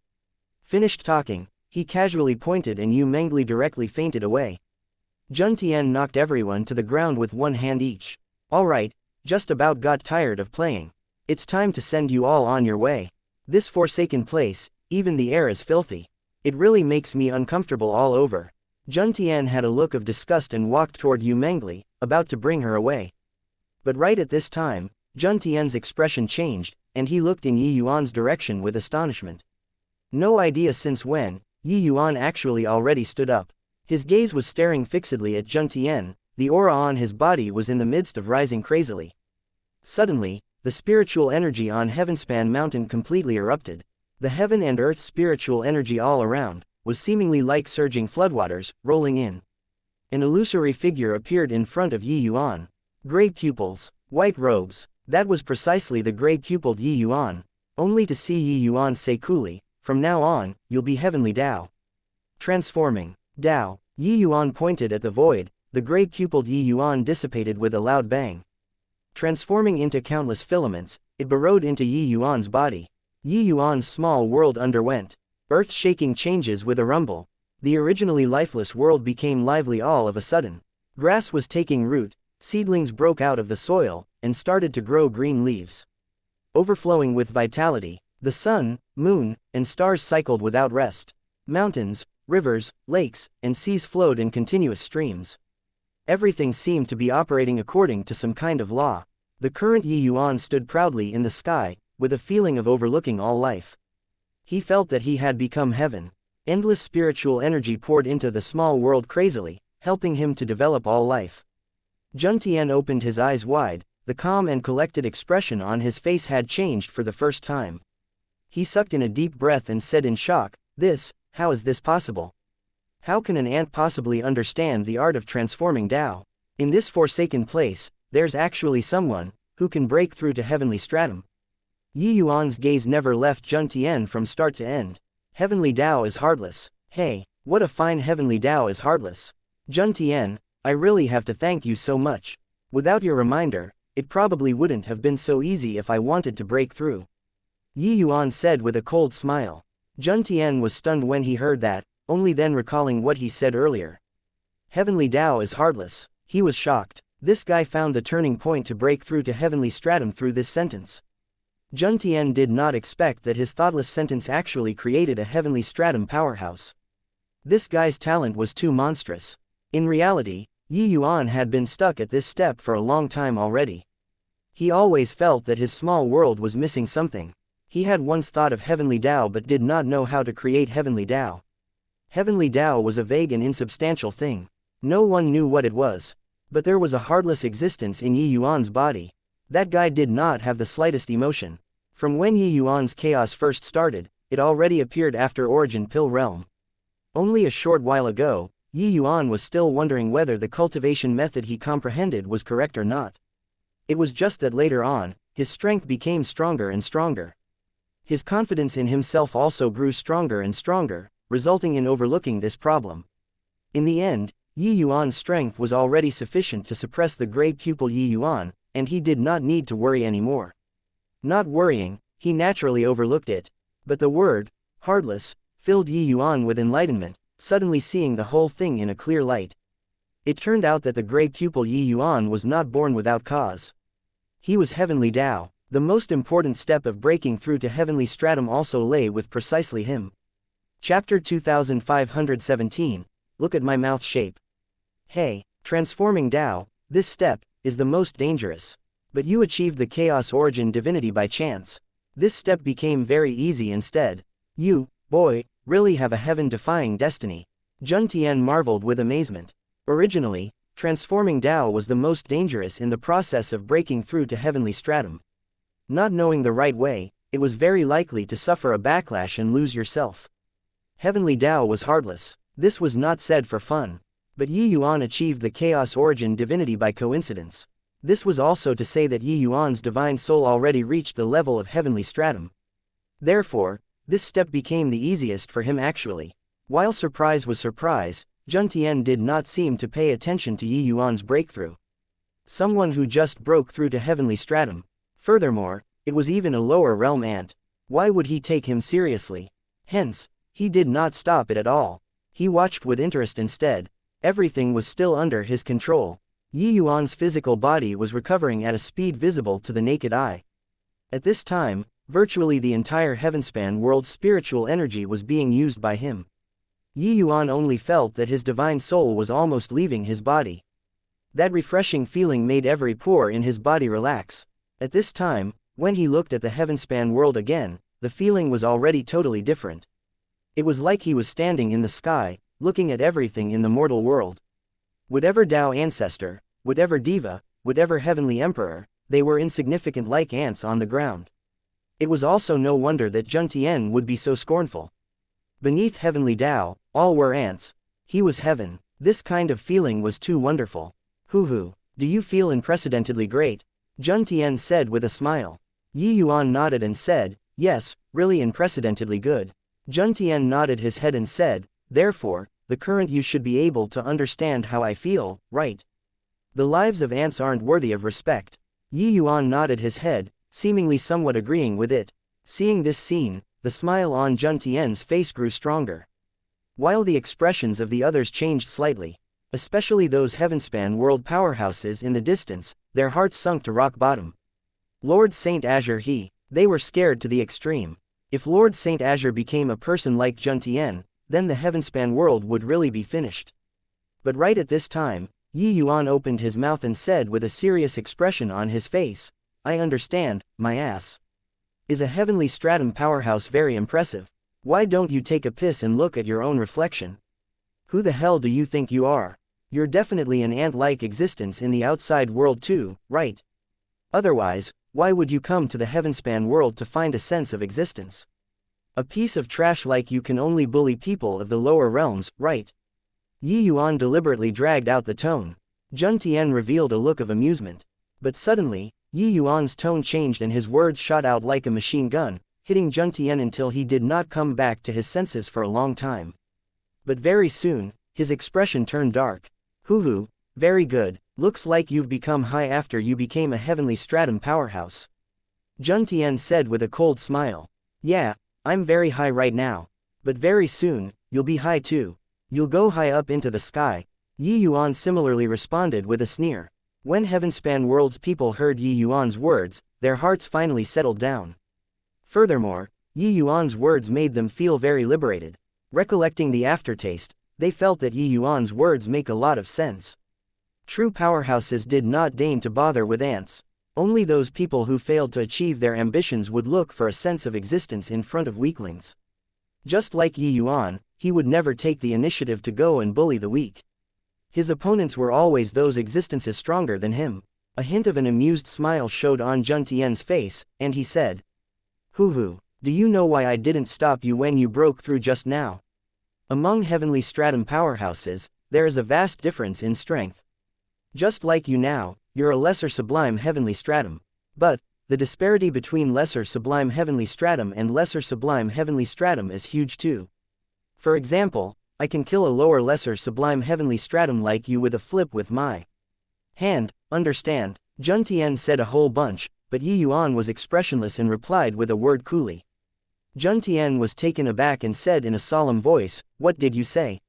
Finished talking, he casually pointed and Yu Mengli directly fainted away. Jun Tian knocked everyone to the ground with one hand each. "Alright, just about got tired of playing. It's time to send you all on your way. This forsaken place, even the air is filthy. It really makes me uncomfortable all over." Jun Tian had a look of disgust and walked toward Yu Mengli, about to bring her away. But right at this time, Jun Tian's expression changed, and he looked in Yi Yuan's direction with astonishment. No idea since when, Yi Yuan actually already stood up. His gaze was staring fixedly at Jun Tian, the aura on his body was in the midst of rising crazily. Suddenly, the spiritual energy on Heavenspan Mountain completely erupted. The heaven and earth spiritual energy all around was seemingly like surging floodwaters, rolling in. An illusory figure appeared in front of Yi Yuan. Gray pupils, white robes, that was precisely the gray-pupiled Yi Yuan, only to see Yi Yuan say coolly, "From now on, you'll be heavenly Dao." Transforming. Dao. Yi Yuan pointed at the void, the gray-pupiled Yi Yuan dissipated with a loud bang. Transforming into countless filaments, it burrowed into Yi Yuan's body. Yi Yuan's small world underwent earth-shaking changes with a rumble. The originally lifeless world became lively all of a sudden. Grass was taking root, seedlings broke out of the soil, and started to grow green leaves. Overflowing with vitality, the sun, moon, and stars cycled without rest. Mountains, rivers, lakes, and seas flowed in continuous streams. Everything seemed to be operating according to some kind of law. The current Yi Yuan stood proudly in the sky, with a feeling of overlooking all life. He felt that he had become heaven. Endless spiritual energy poured into the small world crazily, helping him to develop all life. Jun Tian opened his eyes wide, the calm and collected expression on his face had changed for the first time. He sucked in a deep breath and said in shock, how is this possible? How can an ant possibly understand the art of transforming Dao? In this forsaken place, there's actually someone who can break through to heavenly stratum. Yi Yuan's gaze never left Jun Tian from start to end. Heavenly Dao is heartless. Hey, what a fine heavenly Dao is heartless. Jun Tian, I really have to thank you so much. Without your reminder, it probably wouldn't have been so easy if I wanted to break through. Yi Yuan said with a cold smile. Jun Tian was stunned when he heard that, only then recalling what he said earlier. Heavenly Dao is heartless. He was shocked. This guy found the turning point to break through to heavenly stratum through this sentence. Jun Tian did not expect that his thoughtless sentence actually created a heavenly stratum powerhouse. This guy's talent was too monstrous. In reality, Yi Yuan had been stuck at this step for a long time already. He always felt that his small world was missing something. He had once thought of heavenly Dao but did not know how to create heavenly Dao. Heavenly Dao was a vague and insubstantial thing. No one knew what it was. But there was a heartless existence in Yi Yuan's body. That guy did not have the slightest emotion. From when Yi Yuan's chaos first started, it already appeared after Origin Pill Realm. Only a short while ago, Yi Yuan was still wondering whether the cultivation method he comprehended was correct or not. It was just that later on, his strength became stronger and stronger. His confidence in himself also grew stronger and stronger, resulting in overlooking this problem. In the end, Yi Yuan's strength was already sufficient to suppress the gray pupil Yi Yuan, and he did not need to worry anymore. Not worrying, he naturally overlooked it. But the word, heartless, filled Yi Yuan with enlightenment, suddenly seeing the whole thing in a clear light. It turned out that the gray pupil Yi Yuan was not born without cause. He was heavenly Tao. The most important step of breaking through to heavenly stratum also lay with precisely him. Chapter 2517, Look at my mouth shape. Hey, transforming Tao, this step, is the most dangerous. But you achieved the chaos origin divinity by chance. This step became very easy instead. You, boy, really have a heaven-defying destiny. Jun Tian marveled with amazement. Originally, transforming Tao was the most dangerous in the process of breaking through to heavenly stratum. Not knowing the right way, it was very likely to suffer a backlash and lose yourself. Heavenly Tao was heartless. This was not said for fun. But Yi Yuan achieved the chaos origin divinity by coincidence. This was also to say that Yi Yuan's divine soul already reached the level of heavenly stratum. Therefore, this step became the easiest for him actually. While surprise was surprise, Jun Tian did not seem to pay attention to Yi Yuan's breakthrough. Someone who just broke through to heavenly stratum. Furthermore, it was even a lower realm ant. Why would he take him seriously? Hence, he did not stop it at all. He watched with interest instead. Everything was still under his control. Yi Yuan's physical body was recovering at a speed visible to the naked eye. At this time, virtually the entire heavenspan world's spiritual energy was being used by him. Yi Yuan only felt that his divine soul was almost leaving his body. That refreshing feeling made every pore in his body relax. At this time, when he looked at the heavenspan world again, the feeling was already totally different. It was like he was standing in the sky, looking at everything in the mortal world. Whatever Tao ancestor, whatever diva, whatever heavenly emperor, they were insignificant like ants on the ground. It was also no wonder that Jun Tian would be so scornful. Beneath heavenly Tao, all were ants. He was heaven. This kind of feeling was too wonderful. Hoo, do you feel unprecedentedly great? Jun Tian said with a smile. Yi Yuan nodded and said, yes, really unprecedentedly good. Jun Tian nodded his head and said, therefore, the current you should be able to understand how I feel, right? The lives of ants aren't worthy of respect. Yi Yuan nodded his head, seemingly somewhat agreeing with it. Seeing this scene, the smile on Jun Tian's face grew stronger. While the expressions of the others changed slightly, especially those heavenspan world powerhouses in the distance, their hearts sunk to rock bottom. Lord Saint Azure they were scared to the extreme. If Lord Saint Azure became a person like Jun Tian, then the heavenspan world would really be finished. But right at this time, Yi Yuan opened his mouth and said with a serious expression on his face, I understand, my ass. Is a heavenly stratum powerhouse very impressive? Why don't you take a piss and look at your own reflection? Who the hell do you think you are? You're definitely an ant-like existence in the outside world too, right? Otherwise, why would you come to the heavenspan world to find a sense of existence? A piece of trash like you can only bully people of the lower realms, right? Yi Yuan deliberately dragged out the tone. Jun Tian revealed a look of amusement. But suddenly, Yi Yuan's tone changed and his words shot out like a machine gun, hitting Jun Tian until he did not come back to his senses for a long time. But very soon, his expression turned dark. Hoo, very good, looks like you've become high after you became a heavenly stratum powerhouse. Jun Tian said with a cold smile. Yeah, I'm very high right now. But very soon, you'll be high too. You'll go high up into the sky. Yi Yuan similarly responded with a sneer. When heavenspan world's people heard Yi Yuan's words, their hearts finally settled down. Furthermore, Yi Yuan's words made them feel very liberated. Recollecting the aftertaste, they felt that Yi Yuan's words make a lot of sense. True powerhouses did not deign to bother with ants. Only those people who failed to achieve their ambitions would look for a sense of existence in front of weaklings. Just like Yi Yuan, he would never take the initiative to go and bully the weak. His opponents were always those existences stronger than him. A hint of an amused smile showed on Jun Tian's face, and he said, "Hoo, do you know why I didn't stop you when you broke through just now? Among heavenly stratum powerhouses, there is a vast difference in strength. Just like you now, you're a lesser sublime heavenly stratum. But, the disparity between lesser sublime heavenly stratum and lesser sublime heavenly stratum is huge too. For example, I can kill a lower lesser sublime heavenly stratum like you with a flip with my hand, understand?" Jun Tian said a whole bunch, but Yi Yuan was expressionless and replied with a word coolly. Jun Tian was taken aback and said in a solemn voice, "What did you say?"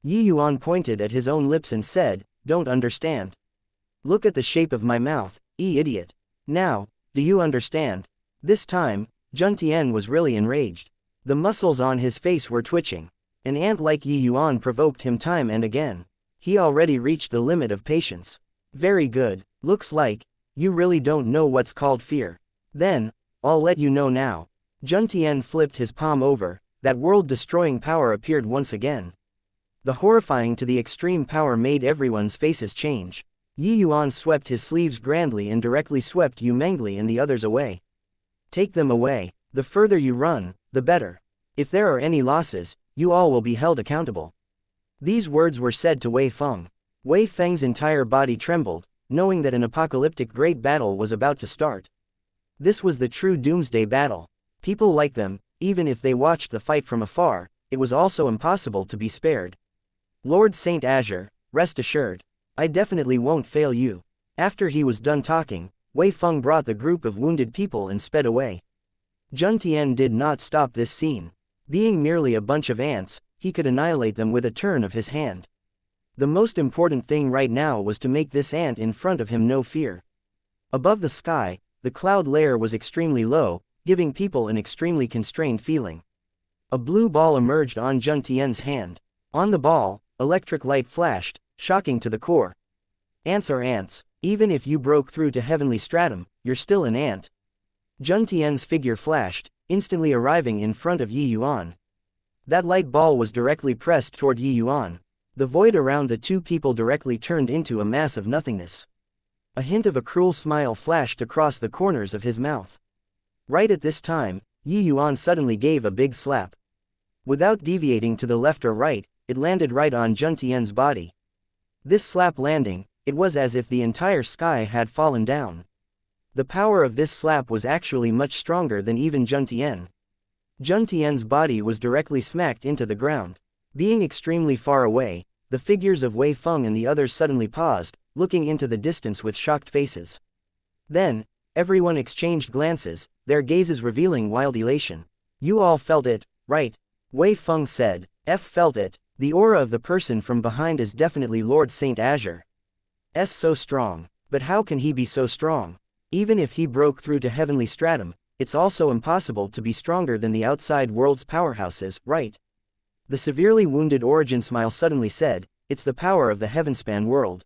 Yi Yuan pointed at his own lips and said, "Don't understand. Look at the shape of my mouth, idiot. Now, do you understand?" This time, Jun Tian was really enraged. The muscles on his face were twitching. An ant like Yi Yuan provoked him time and again. He already reached the limit of patience. "Very good, looks like you really don't know what's called fear. Then, I'll let you know now." Jun Tian flipped his palm over, that world-destroying power appeared once again. The horrifying to the extreme power made everyone's faces change. Yi Yuan swept his sleeves grandly and directly swept Yu Mengli and the others away. "Take them away. The further you run, the better. If there are any losses, you all will be held accountable." These words were said to Wei Feng. Wei Feng's entire body trembled, knowing that an apocalyptic great battle was about to start. This was the true doomsday battle. People like them, even if they watched the fight from afar, it was also impossible to be spared. "Lord Saint Azure, rest assured. I definitely won't fail you." After he was done talking, Wei Feng brought the group of wounded people and sped away. Jun Tian did not stop this scene. Being merely a bunch of ants, he could annihilate them with a turn of his hand. The most important thing right now was to make this ant in front of him know fear. Above the sky, the cloud layer was extremely low, giving people an extremely constrained feeling. A blue ball emerged on Jun Tian's hand. On the ball, electric light flashed, shocking to the core. "Ants are ants. Even if you broke through to heavenly stratum, you're still an ant." Jun Tian's figure flashed, instantly arriving in front of Yi Yuan. That light ball was directly pressed toward Yi Yuan. The void around the two people directly turned into a mass of nothingness. A hint of a cruel smile flashed across the corners of his mouth. Right at this time, Yi Yuan suddenly gave a big slap. Without deviating to the left or right, it landed right on Jun Tian's body. This slap landing, it was as if the entire sky had fallen down. The power of this slap was actually much stronger than even Jun Tian. Jun Tian's body was directly smacked into the ground. Being extremely far away, the figures of Wei Feng and the others suddenly paused, looking into the distance with shocked faces. Then, everyone exchanged glances, their gazes revealing wild elation. "You all felt it, right?" Wei Feng said. Felt it. The aura of the person from behind is definitely Lord Saint Azure. So strong. But how can he be so strong? Even if he broke through to heavenly stratum, it's also impossible to be stronger than the outside world's powerhouses, right?" The severely wounded Origin Smile suddenly said, "It's the power of the Heavenspan world."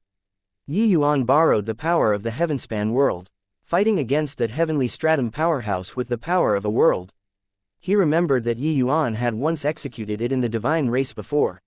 Yi Yuan borrowed the power of the Heavenspan world, fighting against that heavenly stratum powerhouse with the power of a world. He remembered that Yi Yuan had once executed it in the divine race before.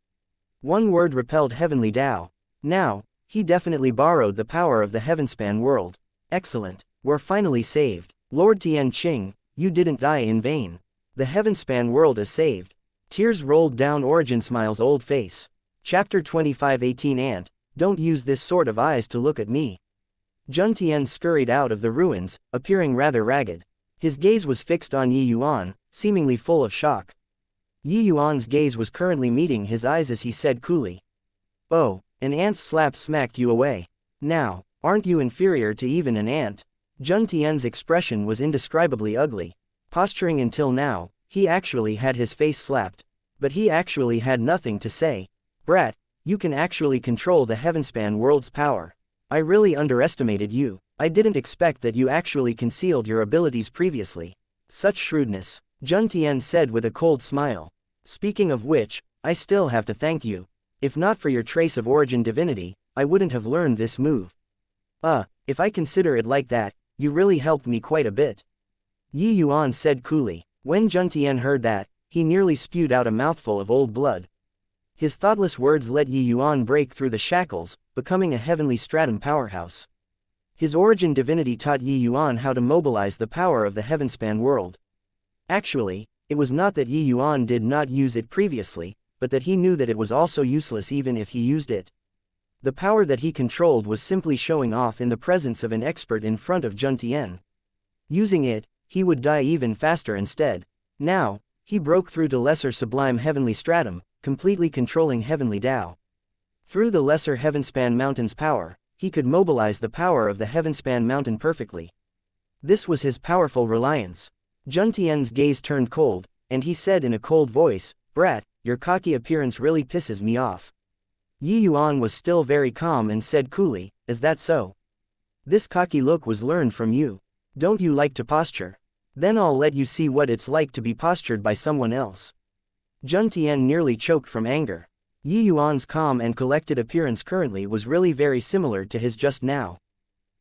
One word repelled heavenly Tao. Now, he definitely borrowed the power of the Heavenspan world. Excellent. We're finally saved. Lord Tian Qing, you didn't die in vain. The Heavenspan world is saved. Tears rolled down Origin Smile's old face. Chapter 25:18 Ant, don't use this sort of eyes to look at me. Jun Tian scurried out of the ruins, appearing rather ragged. His gaze was fixed on Yi Yuan, seemingly full of shock. Yi Yuan's gaze was currently meeting his eyes as he said coolly, "Oh, an ant's slap smacked you away. Now, aren't you inferior to even an ant?" Jun Tian's expression was indescribably ugly. Posturing until now, he actually had his face slapped. But he actually had nothing to say. "Brat, you can actually control the Heavenspan world's power. I really underestimated you. I didn't expect that you actually concealed your abilities previously. Such shrewdness," Jun Tian said with a cold smile. "Speaking of which, I still have to thank you. If not for your trace of origin divinity, I wouldn't have learned this move. If I consider it like that, you really helped me quite a bit." Yi Yuan said coolly. When Jun Tian heard that, he nearly spewed out a mouthful of old blood. His thoughtless words let Yi Yuan break through the shackles, becoming a heavenly stratum powerhouse. His origin divinity taught Yi Yuan how to mobilize the power of the heavenspan world. Actually, it was not that Yi Yuan did not use it previously, but that he knew that it was also useless even if he used it. The power that he controlled was simply showing off in the presence of an expert in front of Jun Tian. Using it, he would die even faster instead. Now, he broke through to lesser sublime heavenly stratum, completely controlling heavenly Tao. Through the lesser heavenspan mountain's power, he could mobilize the power of the heavenspan mountain perfectly. This was his powerful reliance. Jun Tian's gaze turned cold, and he said in a cold voice, "Brat, your cocky appearance really pisses me off." Yi Yuan was still very calm and said coolly, "Is that so? This cocky look was learned from you. Don't you like to posture? Then I'll let you see what it's like to be postured by someone else." Jun Tian nearly choked from anger. Yi Yuan's calm and collected appearance currently was really very similar to his just now.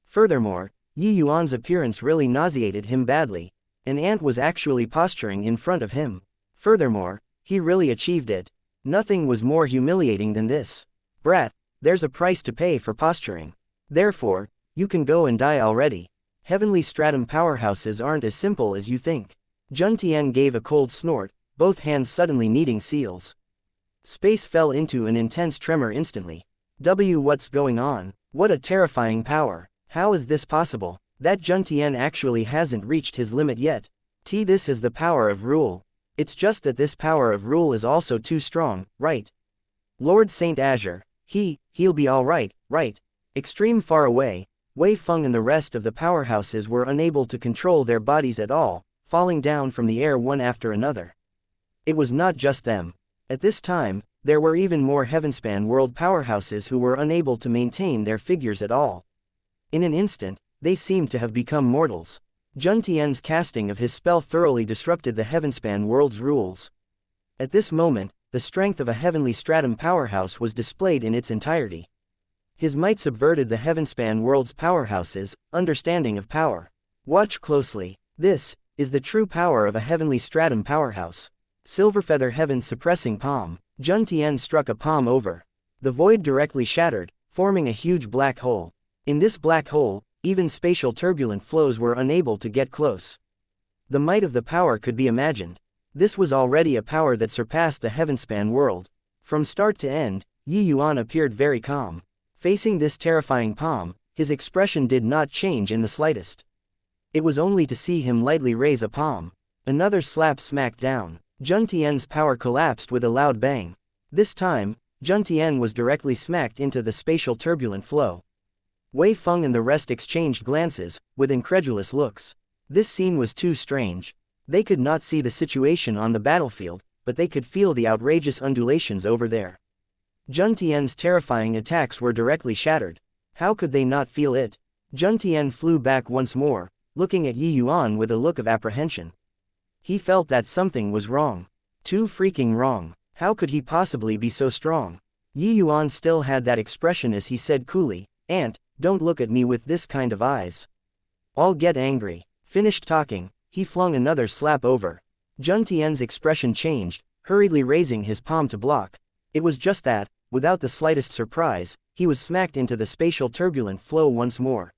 Furthermore, Yi Yuan's appearance really nauseated him badly. An ant was actually posturing in front of him. Furthermore, he really achieved it. Nothing was more humiliating than this. "Brat, there's a price to pay for posturing. Therefore, you can go and die already. Heavenly stratum powerhouses aren't as simple as you think." Jun Tian gave a cold snort, both hands suddenly kneading seals. Space fell into an intense tremor instantly. What's going on? What a terrifying power. How is this possible? That Jun Tian actually hasn't reached his limit yet. This is the power of rule. It's just that this power of rule is also too strong, right? Lord Saint Azure, he'll be alright, right? Extreme far away, Wei Feng and the rest of the powerhouses were unable to control their bodies at all, falling down from the air one after another. It was not just them. At this time, there were even more heavenspan world powerhouses who were unable to maintain their figures at all. In an instant, they seemed to have become mortals. Jun Tian's casting of his spell thoroughly disrupted the heavenspan world's rules. At this moment, the strength of a heavenly stratum powerhouse was displayed in its entirety. His might subverted the heavenspan world's powerhouses' understanding of power. Watch closely. This is the true power of a heavenly stratum powerhouse. Silverfeather heaven suppressing palm. Jun Tian struck a palm over. The void directly shattered, forming a huge black hole. In this black hole, even spatial turbulent flows were unable to get close. The might of the power could be imagined. This was already a power that surpassed the heavenspan world. From start to end, Yi Yuan appeared very calm. Facing this terrifying palm, his expression did not change in the slightest. It was only to see him lightly raise a palm. Another slap smacked down. Jun Tian's power collapsed with a loud bang. This time, Jun Tian was directly smacked into the spatial turbulent flow. Wei Feng and the rest exchanged glances, with incredulous looks. This scene was too strange. They could not see the situation on the battlefield, but they could feel the outrageous undulations over there. Jun Tian's terrifying attacks were directly shattered. How could they not feel it? Jun Tian flew back once more, looking at Yi Yuan with a look of apprehension. He felt that something was wrong. Too freaking wrong. How could he possibly be so strong? Yi Yuan still had that expression as he said coolly, "Ant, don't look at me with this kind of eyes. I'll get angry." Finished talking, he flung another slap over. Jun Tian's expression changed, hurriedly raising his palm to block. It was just that, without the slightest surprise, he was smacked into the spatial turbulent flow once more.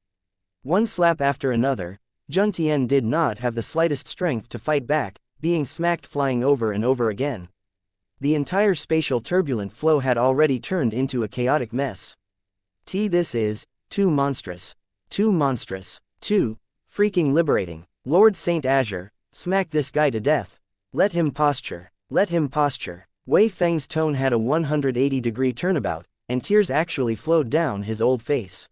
One slap after another, Jun Tian did not have the slightest strength to fight back, being smacked flying over and over again. The entire spatial turbulent flow had already turned into a chaotic mess. This is too monstrous. Too monstrous. Too freaking liberating. Lord Saint Azure, smack this guy to death. Let him posture. Let him posture. Wei Feng's tone had a 180-degree turnabout, and tears actually flowed down his old face.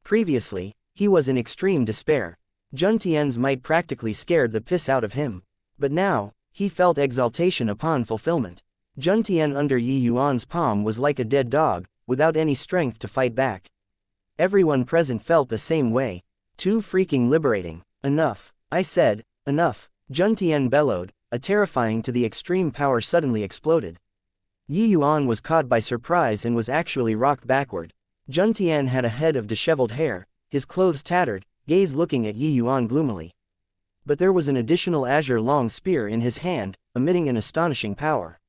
Previously, he was in extreme despair. Jun Tian's might practically scared the piss out of him. But now, he felt exaltation upon fulfillment. Jun Tian under Yi Yuan's palm was like a dead dog, without any strength to fight back. Everyone present felt the same way. Too freaking liberating. Enough. I said, enough. Jun Tian bellowed, a terrifying to the extreme power suddenly exploded. Yi Yuan was caught by surprise and was actually rocked backward. Jun Tian had a head of disheveled hair, his clothes tattered, gaze looking at Yi Yuan gloomily. But there was an additional azure long spear in his hand, emitting an astonishing power.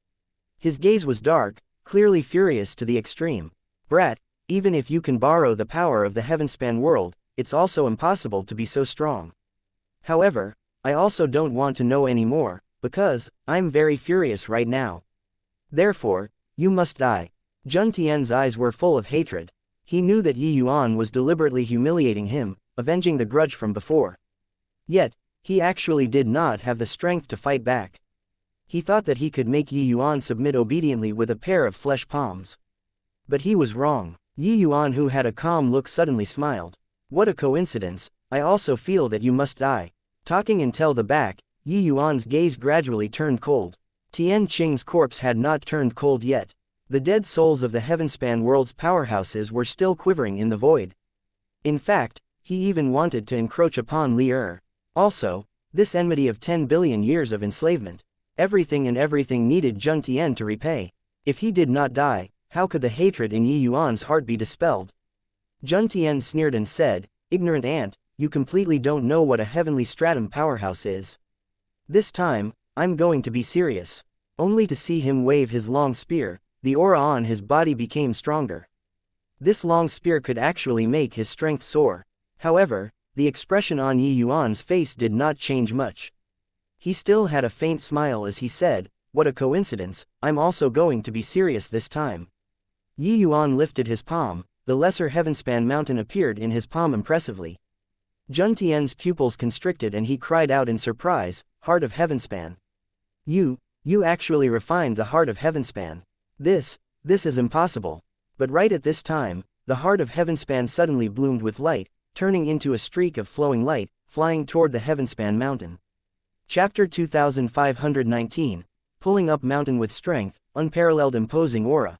His gaze was dark, clearly furious to the extreme. Brat, even if you can borrow the power of the heavenspan world, it's also impossible to be so strong. However, I also don't want to know anymore, because I'm very furious right now. Therefore, you must die. Jun Tian's eyes were full of hatred. He knew that Yi Yuan was deliberately humiliating him, avenging the grudge from before. Yet, he actually did not have the strength to fight back. He thought that he could make Yi Yuan submit obediently with a pair of flesh palms. But he was wrong. Yi Yuan, who had a calm look, suddenly smiled. What a coincidence, I also feel that you must die. Talking until the back, Yi Yuan's gaze gradually turned cold. Tian Qing's corpse had not turned cold yet. The dead souls of the heavenspan world's powerhouses were still quivering in the void. In fact, he even wanted to encroach upon Li Er. Also, this enmity of 10 billion years of enslavement. Everything needed Jun Tian to repay. If he did not die, how could the hatred in Yi Yuan's heart be dispelled? Jun Tian sneered and said, "Ignorant ant, you completely don't know what a heavenly stratum powerhouse is. This time, I'm going to be serious." Only to see him wave his long spear, the aura on his body became stronger. This long spear could actually make his strength soar. However, the expression on Yi Yuan's face did not change much. He still had a faint smile as he said, "What a coincidence, I'm also going to be serious this time." Yi Yuan lifted his palm, the lesser heavenspan mountain appeared in his palm impressively. Jun Tian's pupils constricted and he cried out in surprise, "Heart of heavenspan. You actually refined the heart of heavenspan. This is impossible." But right at this time, the heart of heavenspan suddenly bloomed with light, turning into a streak of flowing light, flying toward the heavenspan mountain. Chapter 2519, Pulling Up Mountain with Strength, Unparalleled Imposing Aura.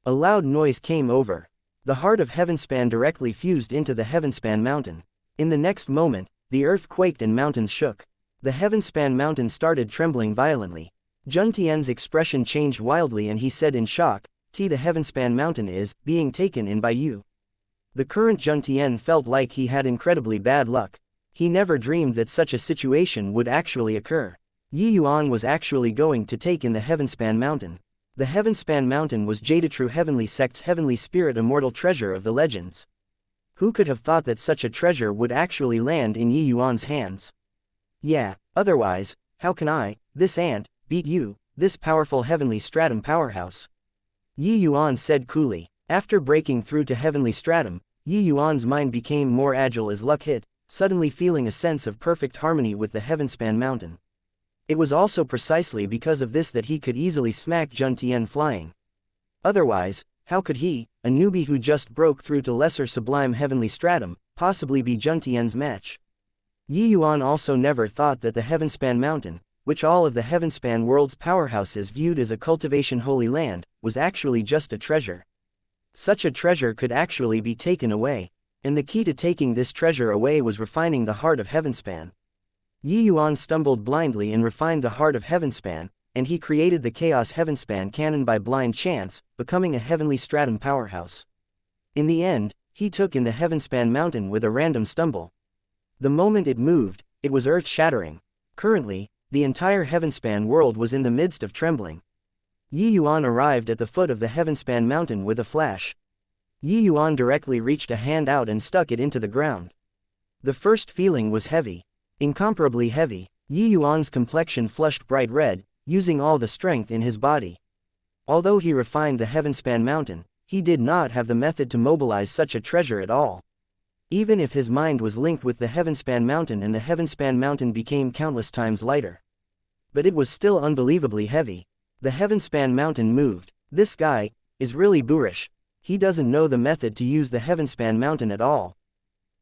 A loud noise came over. The heart of heavenspan directly fused into the heavenspan mountain. In the next moment, the earth quaked and mountains shook. The heavenspan mountain started trembling violently. Jun Tian's expression changed wildly and he said in shock, "The heavenspan mountain is being taken in by you." The current Jun Tian felt like he had incredibly bad luck. He never dreamed that such a situation would actually occur. Yi Yuan was actually going to take in the heavenspan mountain. The heavenspan mountain was Jadetrue Heavenly Sect's heavenly spirit immortal treasure of the legends. Who could have thought that such a treasure would actually land in Yi Yuan's hands? Yeah, otherwise, how can I, this ant, beat you, this powerful heavenly stratum powerhouse? Yi Yuan said coolly. After breaking through to heavenly stratum, Yi Yuan's mind became more agile as luck hit, suddenly feeling a sense of perfect harmony with the heavenspan mountain. It was also precisely because of this that he could easily smack Jun Tian flying. Otherwise, how could he, a newbie who just broke through to lesser sublime heavenly stratum, possibly be Jun Tian's match? Yi Yuan also never thought that the heavenspan mountain, which all of the heavenspan world's powerhouses viewed as a cultivation holy land, was actually just a treasure. Such a treasure could actually be taken away, and the key to taking this treasure away was refining the heart of heavenspan. Yi Yuan stumbled blindly and refined the heart of heavenspan, and he created the chaos heavenspan cannon by blind chance, becoming a heavenly stratum powerhouse. In the end, he took in the heavenspan mountain with a random stumble. The moment it moved, it was earth-shattering. Currently, the entire heavenspan world was in the midst of trembling. Yi Yuan arrived at the foot of the heavenspan mountain with a flash. Yi Yuan directly reached a hand out and stuck it into the ground. The first feeling was heavy. Incomparably heavy. Yi Yuan's complexion flushed bright red, using all the strength in his body. Although he refined the heavenspan mountain, he did not have the method to mobilize such a treasure at all. Even if his mind was linked with the heavenspan mountain and the heavenspan mountain became countless times lighter. But it was still unbelievably heavy. The heavenspan mountain moved. This guy is really boorish. He doesn't know the method to use the heavenspan mountain at all.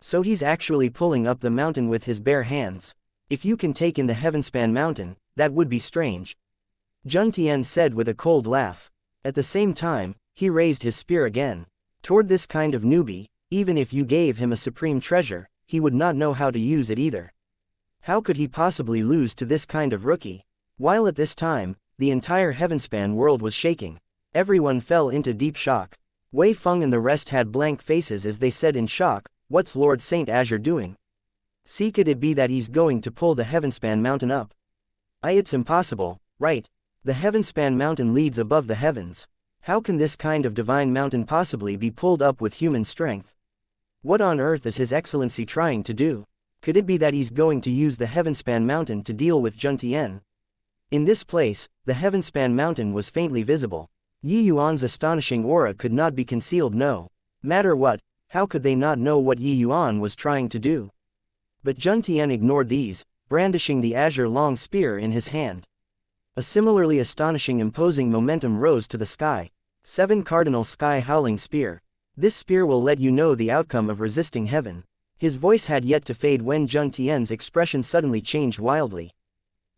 So he's actually pulling up the mountain with his bare hands. If you can take in the heavenspan mountain, that would be strange. Jun Tian said with a cold laugh. At the same time, he raised his spear again. Toward this kind of newbie, even if you gave him a supreme treasure, he would not know how to use it either. How could he possibly lose to this kind of rookie? While at this time, the entire heavenspan world was shaking. Everyone fell into deep shock. Wei Feng and the rest had blank faces as they said in shock, "What's Lord Saint Azure doing? See, could it be that he's going to pull the heavenspan mountain up? It's impossible, right? The heavenspan mountain leads above the heavens. How can this kind of divine mountain possibly be pulled up with human strength? What on earth is His Excellency trying to do? Could it be that he's going to use the Heavenspan Mountain to deal with Juntian? In this place, the Heavenspan Mountain was faintly visible. Yi Yuan's astonishing aura could not be concealed, no matter what. How could they not know what Yi Yuan was trying to do? But Juntian ignored these, brandishing the azure long spear in his hand. A similarly astonishing imposing momentum rose to the sky. 7 Cardinal Sky Howling Spear. This spear will let you know the outcome of resisting heaven. His voice had yet to fade when Juntian's expression suddenly changed wildly.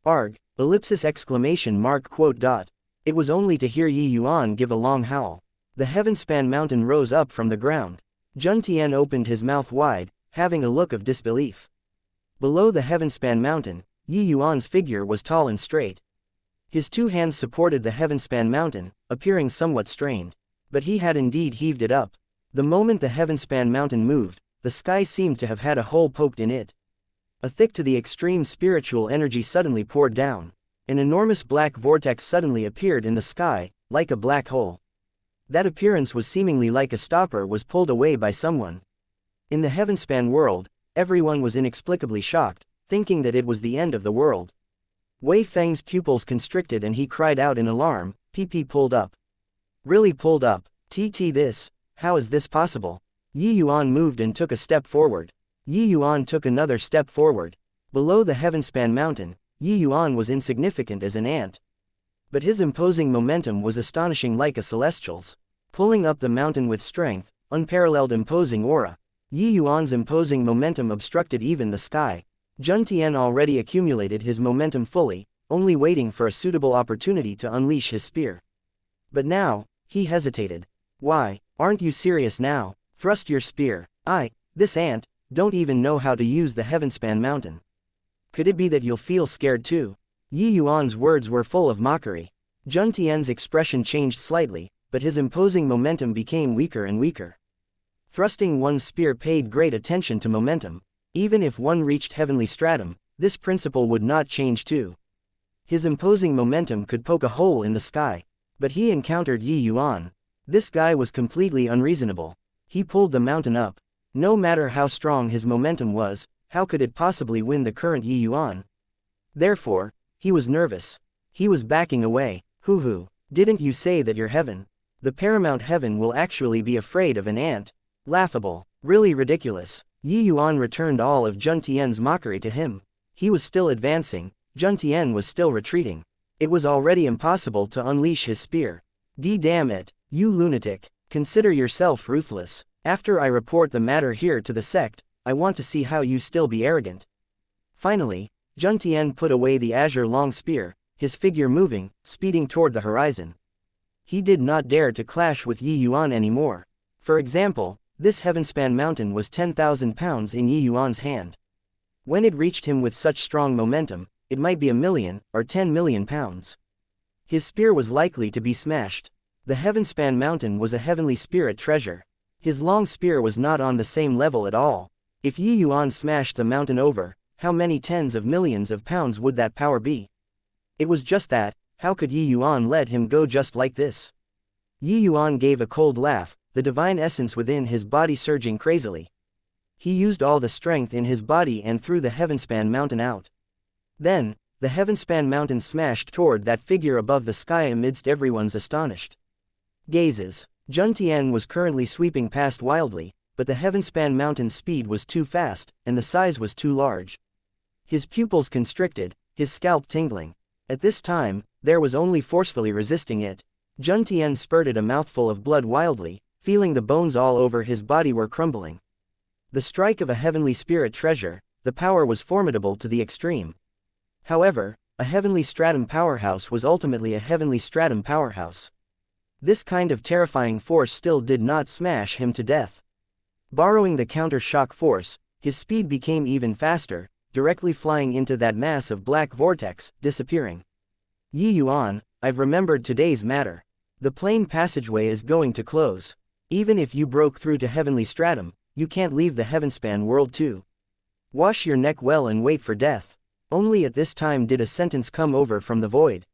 Arg! Ellipsis exclamation mark quote dot. It was only to hear Yi Yuan give a long howl. The Heavenspan Mountain rose up from the ground. Juntian opened his mouth wide, having a look of disbelief. Below the Heavenspan Mountain, Yi Yuan's figure was tall and straight. His 2 hands supported the Heavenspan Mountain, appearing somewhat strained. But he had indeed heaved it up. The moment the Heavenspan Mountain moved, the sky seemed to have had a hole poked in it. A thick to the extreme spiritual energy suddenly poured down. An enormous black vortex suddenly appeared in the sky, like a black hole. That appearance was seemingly like a stopper was pulled away by someone. In the Heavenspan world, everyone was inexplicably shocked, thinking that it was the end of the world. Wei Feng's pupils constricted and he cried out in alarm, PP pulled up. Really pulled up? TT this? How is this possible? Yi Yuan moved and took a step forward. Yi Yuan took another step forward. Below the Heavenspan Mountain, Yi Yuan was insignificant as an ant. But his imposing momentum was astonishing like a celestial's. Pulling up the mountain with strength, unparalleled imposing aura. Yi Yuan's imposing momentum obstructed even the sky. Juntian already accumulated his momentum fully, only waiting for a suitable opportunity to unleash his spear. But now, he hesitated. Why, aren't you serious now? Thrust your spear. This ant, don't even know how to use the Heavenspan Mountain. Could it be that you'll feel scared too? Yi Yuan's words were full of mockery. Juntian's expression changed slightly, but his imposing momentum became weaker and weaker. Thrusting one's spear paid great attention to momentum. Even if one reached heavenly stratum, this principle would not change too. His imposing momentum could poke a hole in the sky. But he encountered Yi Yuan. This guy was completely unreasonable. He pulled the mountain up. No matter how strong his momentum was, how could it possibly win the current Yi Yuan? Therefore, he was nervous. He was backing away. Hoo, didn't you say that your heaven? The paramount heaven will actually be afraid of an ant? Laughable. Really ridiculous. Yi Yuan returned all of Juntian's mockery to him. He was still advancing, Juntian was still retreating. It was already impossible to unleash his spear. Damn it, you lunatic. Consider yourself ruthless. After I report the matter here to the sect, I want to see how you still be arrogant. Finally, Juntian put away the azure long spear, his figure moving, speeding toward the horizon. He did not dare to clash with Yi Yuan anymore. For example, this Heavenspan Mountain was 10,000 pounds in Yi Yuan's hand. When it reached him with such strong momentum, it might be 1,000,000 or 10,000,000 pounds. His spear was likely to be smashed. The Heavenspan Mountain was a heavenly spirit treasure. His long spear was not on the same level at all. If Yi Yuan smashed the mountain over, how many tens of millions of pounds would that power be? It was just that, how could Yi Yuan let him go just like this? Yi Yuan gave a cold laugh, the divine essence within his body surging crazily. He used all the strength in his body and threw the Heavenspan Mountain out. Then, the Heavenspan Mountain smashed toward that figure above the sky amidst everyone's astonished gazes. Juntian was currently sweeping past wildly, but the Heavenspan Mountain's speed was too fast, and the size was too large. His pupils constricted, his scalp tingling. At this time, there was only forcefully resisting it. Juntian spurted a mouthful of blood wildly, feeling the bones all over his body were crumbling. The strike of a heavenly spirit treasure, the power was formidable to the extreme. However, a heavenly stratum powerhouse was ultimately a heavenly stratum powerhouse. This kind of terrifying force still did not smash him to death. Borrowing the counter-shock force, his speed became even faster, directly flying into that mass of black vortex, disappearing. Yi Yuan, I've remembered today's matter. The plane passageway is going to close. Even if you broke through to heavenly stratum, you can't leave the Heavenspan world too. Wash your neck well and wait for death. Only at this time did a sentence come over from the void.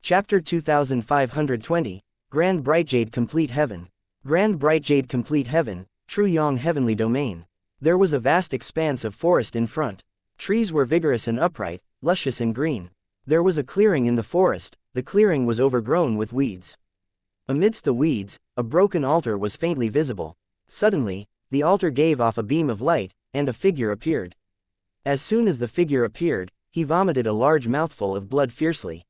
Chapter 2520, Grand Bright Jade Complete Heaven. Grand Bright Jade Complete Heaven, True Yang Heavenly Domain. There was a vast expanse of forest in front. Trees were vigorous and upright, luscious and green. There was a clearing in the forest, the clearing was overgrown with weeds. Amidst the weeds, a broken altar was faintly visible. Suddenly, the altar gave off a beam of light, and a figure appeared. As soon as the figure appeared, he vomited a large mouthful of blood fiercely.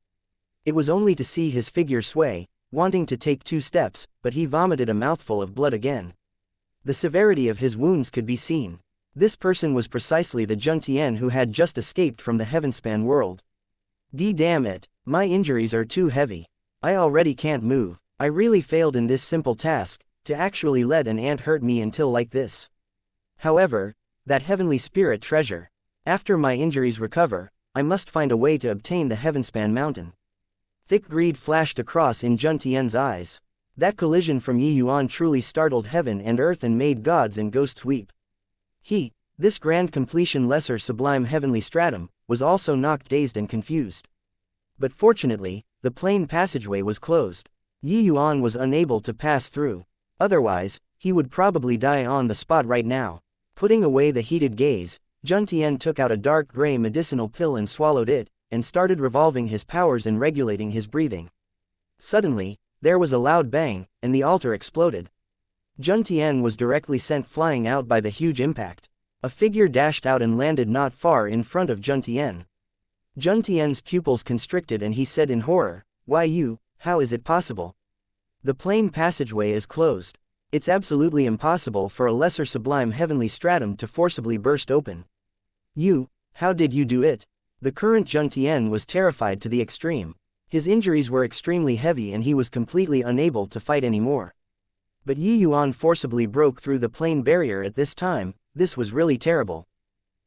It was only to see his figure sway, wanting to take 2 steps, but he vomited a mouthful of blood again. The severity of his wounds could be seen. This person was precisely the Jun Tian who had just escaped from the Heavenspan world. Damn it, my injuries are too heavy. I already can't move. I really failed in this simple task, to actually let an ant hurt me until like this. However, that heavenly spirit treasure. After my injuries recover, I must find a way to obtain the Heavenspan mountain. Thick greed flashed across in Jun Tian's eyes. That collision from Yuan truly startled heaven and earth and made gods and ghosts weep. This grand completion lesser sublime heavenly stratum, was also knocked dazed and confused. But fortunately, the plain passageway was closed. Yuan was unable to pass through. Otherwise, he would probably die on the spot right now. Putting away the heated gaze, Jun Tian took out a dark gray medicinal pill and swallowed it, and started revolving his powers and regulating his breathing. Suddenly, there was a loud bang, and the altar exploded. Jun Tian was directly sent flying out by the huge impact. A figure dashed out and landed not far in front of Jun Tian. Jun Tian's pupils constricted and he said in horror, "Why you, how is it possible? The plain passageway is closed. It's absolutely impossible for a lesser sublime heavenly stratum to forcibly burst open. How did you do it?" The current Jun Tian was terrified to the extreme. His injuries were extremely heavy and he was completely unable to fight anymore. But Yuan forcibly broke through the plain barrier at this time. This was really terrible.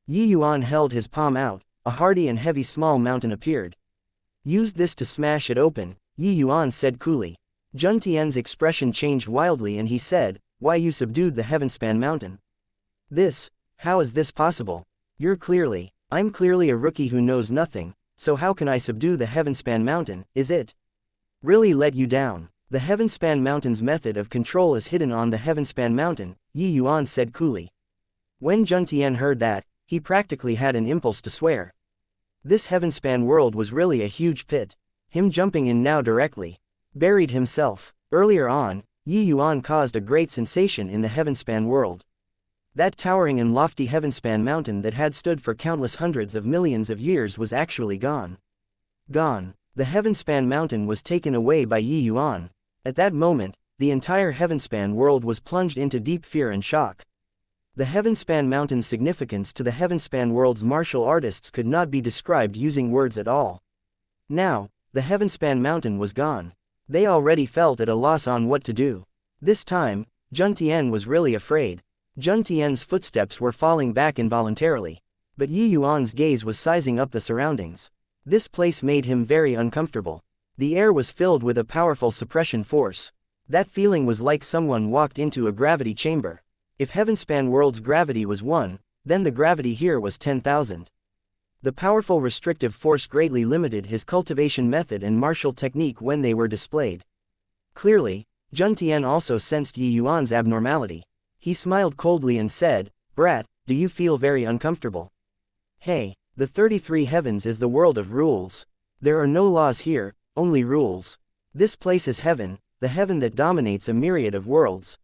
Yuan held his palm out, a hardy and heavy small mountain appeared. "Use this to smash it open," Yuan said coolly. Jun Tian's expression changed wildly and he said, "Why you subdued the Heavenspan mountain? How is this possible? I'm clearly a rookie who knows nothing, so how can I subdue the Heavenspan mountain? Is it really let you down? The Heavenspan mountain's method of control is hidden on the Heavenspan mountain," Yuan said coolly. When Jun Tian heard that, he practically had an impulse to swear. This Heavenspan world was really a huge pit. Him jumping in now directly buried himself. Earlier on, Yuan caused a great sensation in the Heavenspan world. That towering and lofty Heavenspan mountain that had stood for countless hundreds of millions of years was actually gone. Gone. The Heavenspan mountain was taken away by Yuan. At that moment, the entire Heavenspan world was plunged into deep fear and shock. The Heavenspan mountain's significance to the Heavenspan world's martial artists could not be described using words at all. Now, the Heavenspan mountain was gone. They already felt at a loss on what to do. This time, Jun Tian was really afraid. Jun Tian's footsteps were falling back involuntarily. But Yuan's gaze was sizing up the surroundings. This place made him very uncomfortable. The air was filled with a powerful suppression force. That feeling was like someone walked into a gravity chamber. If Heavenspan world's gravity was 1, then the gravity here was 10,000. The powerful restrictive force greatly limited his cultivation method and martial technique when they were displayed. Clearly, Jun Tian also sensed Yuan's abnormality. He smiled coldly and said, "Brat, do you feel very uncomfortable? Hey, the 33 heavens is the world of rules. There are no laws here, only rules. This place is heaven, the heaven that dominates a myriad of worlds.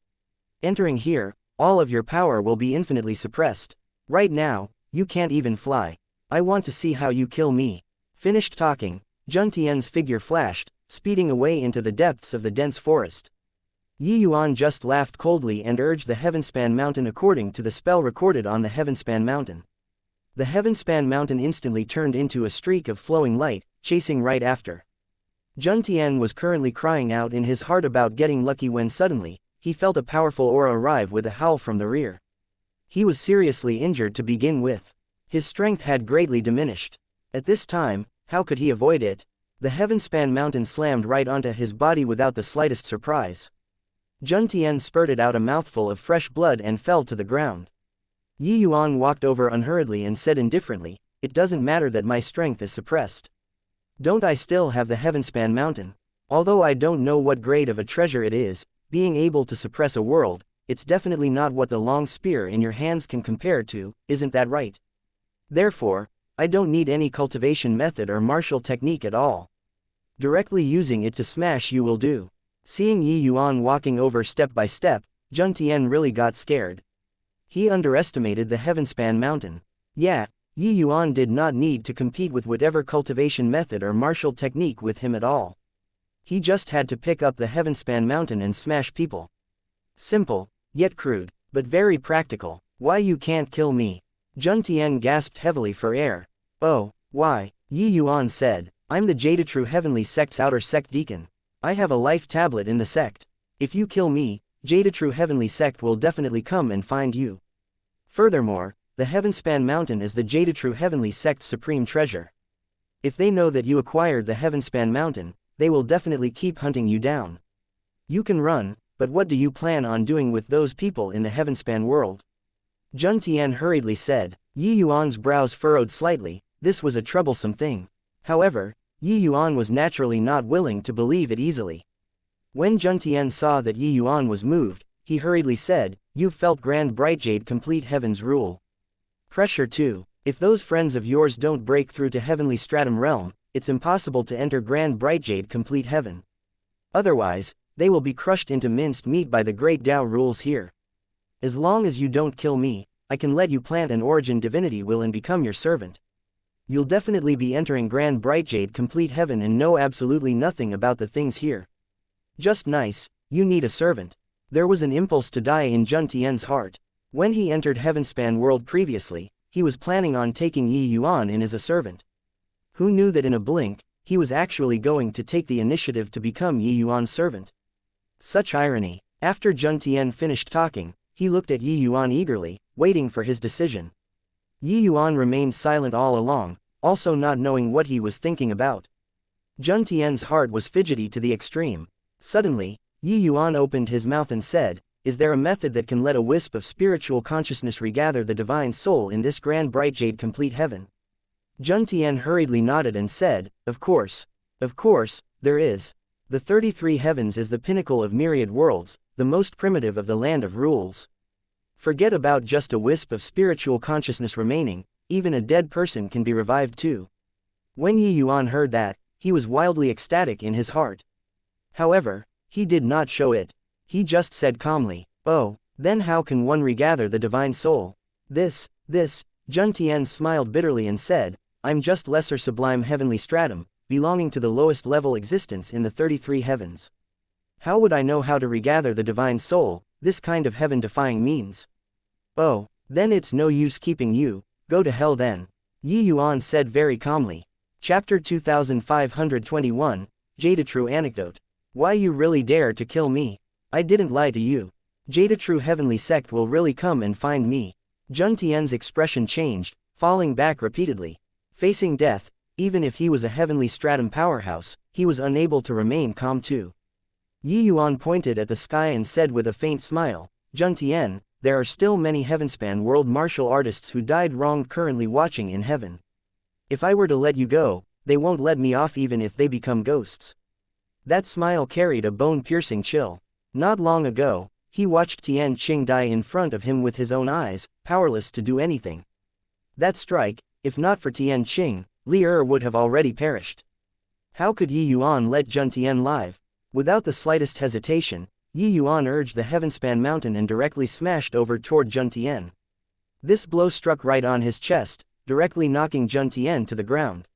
Entering here, all of your power will be infinitely suppressed. Right now, you can't even fly. I want to see how you kill me." Finished talking, Jun Tian's figure flashed, speeding away into the depths of the dense forest. Yuan just laughed coldly and urged the Heavenspan mountain according to the spell recorded on the Heavenspan mountain. The Heavenspan mountain instantly turned into a streak of flowing light, chasing right after. Jun Tian was currently crying out in his heart about getting lucky when suddenly, he felt a powerful aura arrive with a howl from the rear. He was seriously injured to begin with. His strength had greatly diminished. At this time, how could he avoid it? The Heavenspan mountain slammed right onto his body without the slightest surprise. Jun Tian spurted out a mouthful of fresh blood and fell to the ground. Yuan walked over unhurriedly and said indifferently, "It doesn't matter that my strength is suppressed. Don't I still have the Heavenspan mountain? Although I don't know what grade of a treasure it is, being able to suppress a world, it's definitely not what the long spear in your hands can compare to, isn't that right? Therefore, I don't need any cultivation method or martial technique at all. Directly using it to smash you will do. Seeing Yi Yuan walking over step by step, Jun Tian really got scared. He underestimated the Heavenspan mountain. Yeah, Yi Yuan did not need to compete with whatever cultivation method or martial technique with him at all. He just had to pick up the Heavenspan mountain and smash people. Simple, yet crude, but very practical. Why you can't kill me? Jun Tian gasped heavily for air. Oh, why? Yi Yuan said, I'm the Jadetrue Heavenly Sect's outer sect deacon. I have a life tablet in the sect. If you kill me, Jadetrue Heavenly Sect will definitely come and find you. Furthermore, the Heavenspan mountain is the Jadetrue Heavenly Sect's supreme treasure. If they know that you acquired the Heavenspan mountain, they will definitely keep hunting you down. You can run, but what do you plan on doing with those people in the Heavenspan world? Jun Tian hurriedly said. Yi Yuan's brows furrowed slightly. This was a troublesome thing. However, Yi Yuan was naturally not willing to believe it easily. When Jun Tian saw that Yi Yuan was moved, he hurriedly said, You've felt Grand Brightjade complete heaven's rule. Pressure too. If those friends of yours don't break through to Heavenly Stratum Realm, it's impossible to enter Grand Brightjade complete heaven. Otherwise, they will be crushed into minced meat by the great Tao rules here. As long as you don't kill me, I can let you plant an origin divinity will and become your servant. You'll definitely be entering Grand Brightjade complete heaven and know absolutely nothing about the things here. Just nice, you need a servant. There was an impulse to die in Jun Tian's heart. When he entered Heavenspan world previously, he was planning on taking Yi Yuan in as a servant. Who knew that in a blink, he was actually going to take the initiative to become Yi Yuan's servant? Such irony. After Jun Tian finished talking, he looked at Yi Yuan eagerly, waiting for his decision. Yi Yuan remained silent all along, also not knowing what he was thinking about. Jun Tian's heart was fidgety to the extreme. Suddenly, Yi Yuan opened his mouth and said, Is there a method that can let a wisp of spiritual consciousness regather the divine soul in this Grand Brightjade complete heaven? Jun Tian hurriedly nodded and said, Of course, there is. The 33 heavens is the pinnacle of myriad worlds, the most primitive of the land of rules. Forget about just a wisp of spiritual consciousness remaining, even a dead person can be revived too. When Yi Yuan heard that, he was wildly ecstatic in his heart. However, he did not show it. He just said calmly, Oh, then how can one regather the divine soul? This, Jun Tian smiled bitterly and said, I'm just lesser sublime heavenly stratum, belonging to the lowest level existence in the 33 heavens. How would I know how to regather the divine soul, this kind of heaven-defying means? Oh, then it's no use keeping you, go to hell then. Yi Yuan said very calmly. Chapter 2521, Jadetrue Anecdote. Why you really dare to kill me? I didn't lie to you. Jadetrue Heavenly Sect will really come and find me. Jun Tian's expression changed, falling back repeatedly. Facing death, even if he was a heavenly stratum powerhouse, he was unable to remain calm too. Yi Yuan pointed at the sky and said with a faint smile, Jun Tian, there are still many Heavenspan world martial artists who died wronged currently watching in heaven. If I were to let you go, they won't let me off even if they become ghosts. That smile carried a bone-piercing chill. Not long ago, he watched Tian Qing die in front of him with his own eyes, powerless to do anything. That strike, if not for Tian Qing, Li would have already perished. How could Yi Yuan let Jun Tian live? Without the slightest hesitation, Yi Yuan urged the Heavenspan mountain and directly smashed over toward Jun Tian. This blow struck right on his chest, directly knocking Jun Tian to the ground.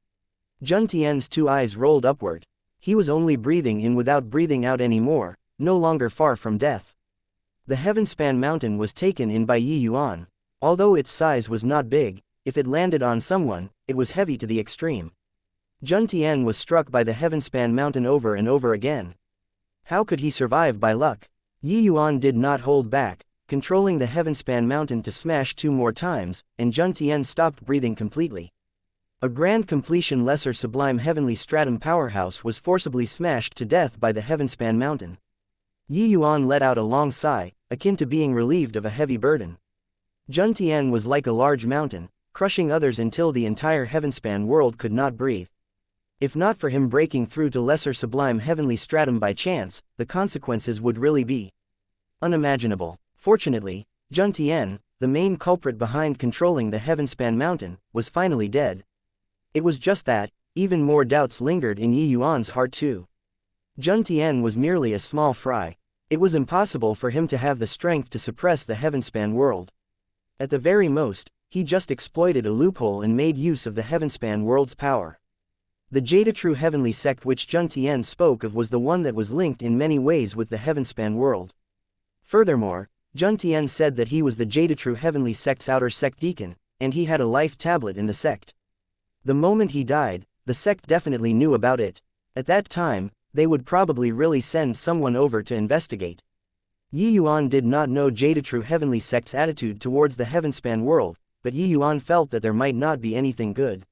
Jun Tian's two eyes rolled upward. He was only breathing in without breathing out anymore, no longer far from death. The Heavenspan mountain was taken in by Yi Yuan. Although its size was not big, if it landed on someone, it was heavy to the extreme. Jun Tian was struck by the Heavenspan mountain over and over again. How could he survive by luck? Yi Yuan did not hold back, controlling the Heavenspan mountain to smash 2 more times, and Jun Tian stopped breathing completely. A grand completion lesser sublime heavenly stratum powerhouse was forcibly smashed to death by the Heavenspan mountain. Yi Yuan let out a long sigh, akin to being relieved of a heavy burden. Jun Tian was like a large mountain, crushing others until the entire Heavenspan world could not breathe. If not for him breaking through to lesser sublime heavenly stratum by chance, the consequences would really be unimaginable. Fortunately, Jun Tian, the main culprit behind controlling the Heavenspan Mountain, was finally dead. It was just that, even more doubts lingered in Yi Yuan's heart too. Jun Tian was merely a small fry. It was impossible for him to have the strength to suppress the Heavenspan world. At the very most, he just exploited a loophole and made use of the Heavenspan world's power. The Jade True Heavenly Sect which Jun Tian spoke of was the one that was linked in many ways with the Heavenspan world. Furthermore, Jun Tian said that he was the Jade True Heavenly Sect's outer sect deacon, and he had a life tablet in the sect. The moment he died, the sect definitely knew about it. At that time, they would probably really send someone over to investigate. Yi Yuan did not know Jade True Heavenly Sect's attitude towards the Heavenspan world, but Yi Yuan felt that there might not be anything good.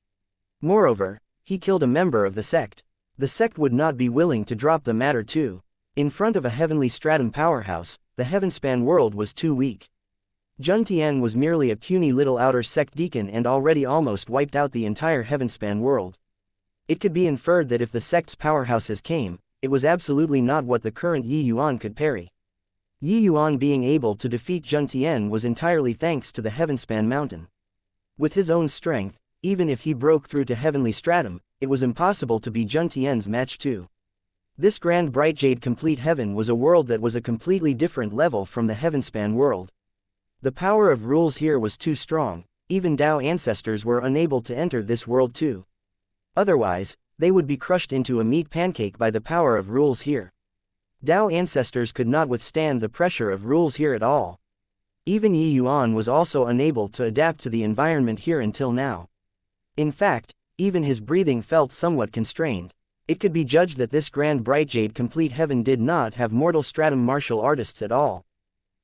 Moreover, he killed a member of the sect. The sect would not be willing to drop the matter too. In front of a heavenly stratum powerhouse, the Heavenspan world was too weak. Jun Tian was merely a puny little outer sect deacon and already almost wiped out the entire Heavenspan world. It could be inferred that if the sect's powerhouses came, it was absolutely not what the current Yi Yuan could parry. Yi Yuan being able to defeat Jun Tian was entirely thanks to the Heavenspan Mountain. With his own strength, even if he broke through to heavenly stratum, it was impossible to be Jun Tian's match too. This grand bright jade complete heaven was a world that was a completely different level from the Heavenspan world. The power of rules here was too strong, even Dao ancestors were unable to enter this world too. Otherwise, they would be crushed into a meat pancake by the power of rules here. Dao ancestors could not withstand the pressure of rules here at all. Even Yi Yuan was also unable to adapt to the environment here until now. In fact, even his breathing felt somewhat constrained. It could be judged that this grand bright jade complete heaven did not have mortal stratum martial artists at all.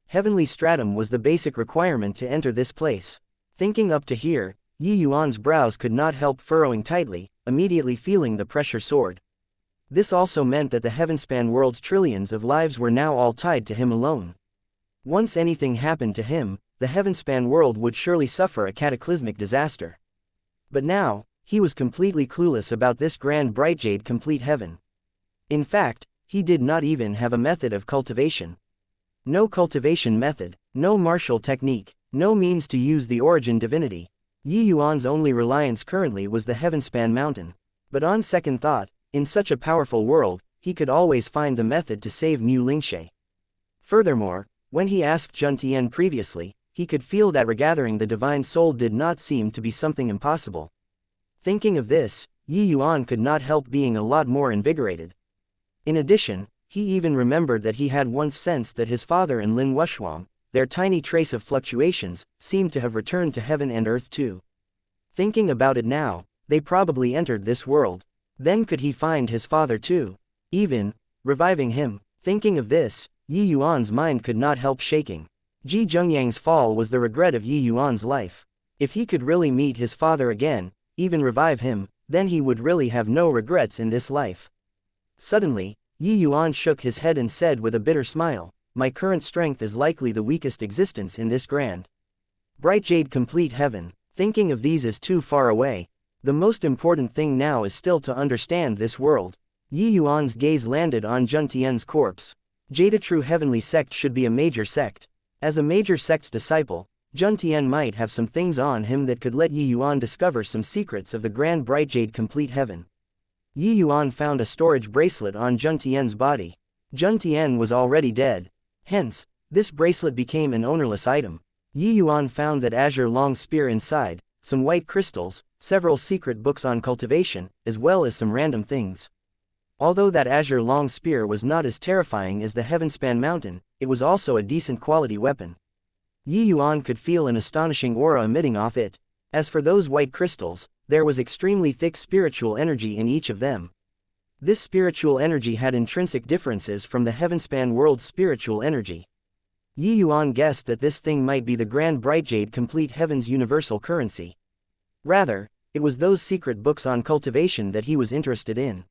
Heavenly stratum was the basic requirement to enter this place. Thinking up to here, Yi Yuan's brows could not help furrowing tightly, immediately feeling the pressure soared. This also meant that the Heavenspan world's trillions of lives were now all tied to him alone. Once anything happened to him, the Heavenspan world would surely suffer a cataclysmic disaster. But now, he was completely clueless about this grand bright jade complete heaven. In fact, he did not even have a method of cultivation. No cultivation method, no martial technique, no means to use the origin divinity. Yi Yuan's only reliance currently was the Heavenspan Mountain. But on second thought, in such a powerful world, he could always find the method to save Mu Lingshe. Furthermore, when he asked Jun Tian previously, he could feel that regathering the divine soul did not seem to be something impossible. Thinking of this, Yi Yuan could not help being a lot more invigorated. In addition, he even remembered that he had once sensed that his father and Lin Wushuang, their tiny trace of fluctuations, seemed to have returned to heaven and earth too. Thinking about it now, they probably entered this world. Then could he find his father too? Even reviving him? Thinking of this, Yi Yuan's mind could not help shaking. Ji Zhengyang's fall was the regret of Yi Yuan's life. If he could really meet his father again, even revive him, then he would really have no regrets in this life. Suddenly, Yi Yuan shook his head and said with a bitter smile, "My current strength is likely the weakest existence in this grand bright jade complete heaven. Thinking of these is too far away. The most important thing now is still to understand this world." Yi Yuan's gaze landed on Jun Tian's corpse. Jade True Heavenly Sect should be a major sect. As a major sect's disciple, Jun Tian might have some things on him that could let Yi Yuan discover some secrets of the grand bright jade complete heaven. Yi Yuan found a storage bracelet on Jun Tian's body. Jun Tian was already dead. Hence, this bracelet became an ownerless item. Yi Yuan found that azure long spear inside, some white crystals, several secret books on cultivation, as well as some random things. Although that azure long spear was not as terrifying as the Heavenspan Mountain, it was also a decent quality weapon. Yi Yuan could feel an astonishing aura emitting off it. As for those white crystals, there was extremely thick spiritual energy in each of them. This spiritual energy had intrinsic differences from the Heavenspan world's spiritual energy. Yi Yuan guessed that this thing might be the grand bright jade complete heaven's universal currency. Rather, it was those secret books on cultivation that he was interested in.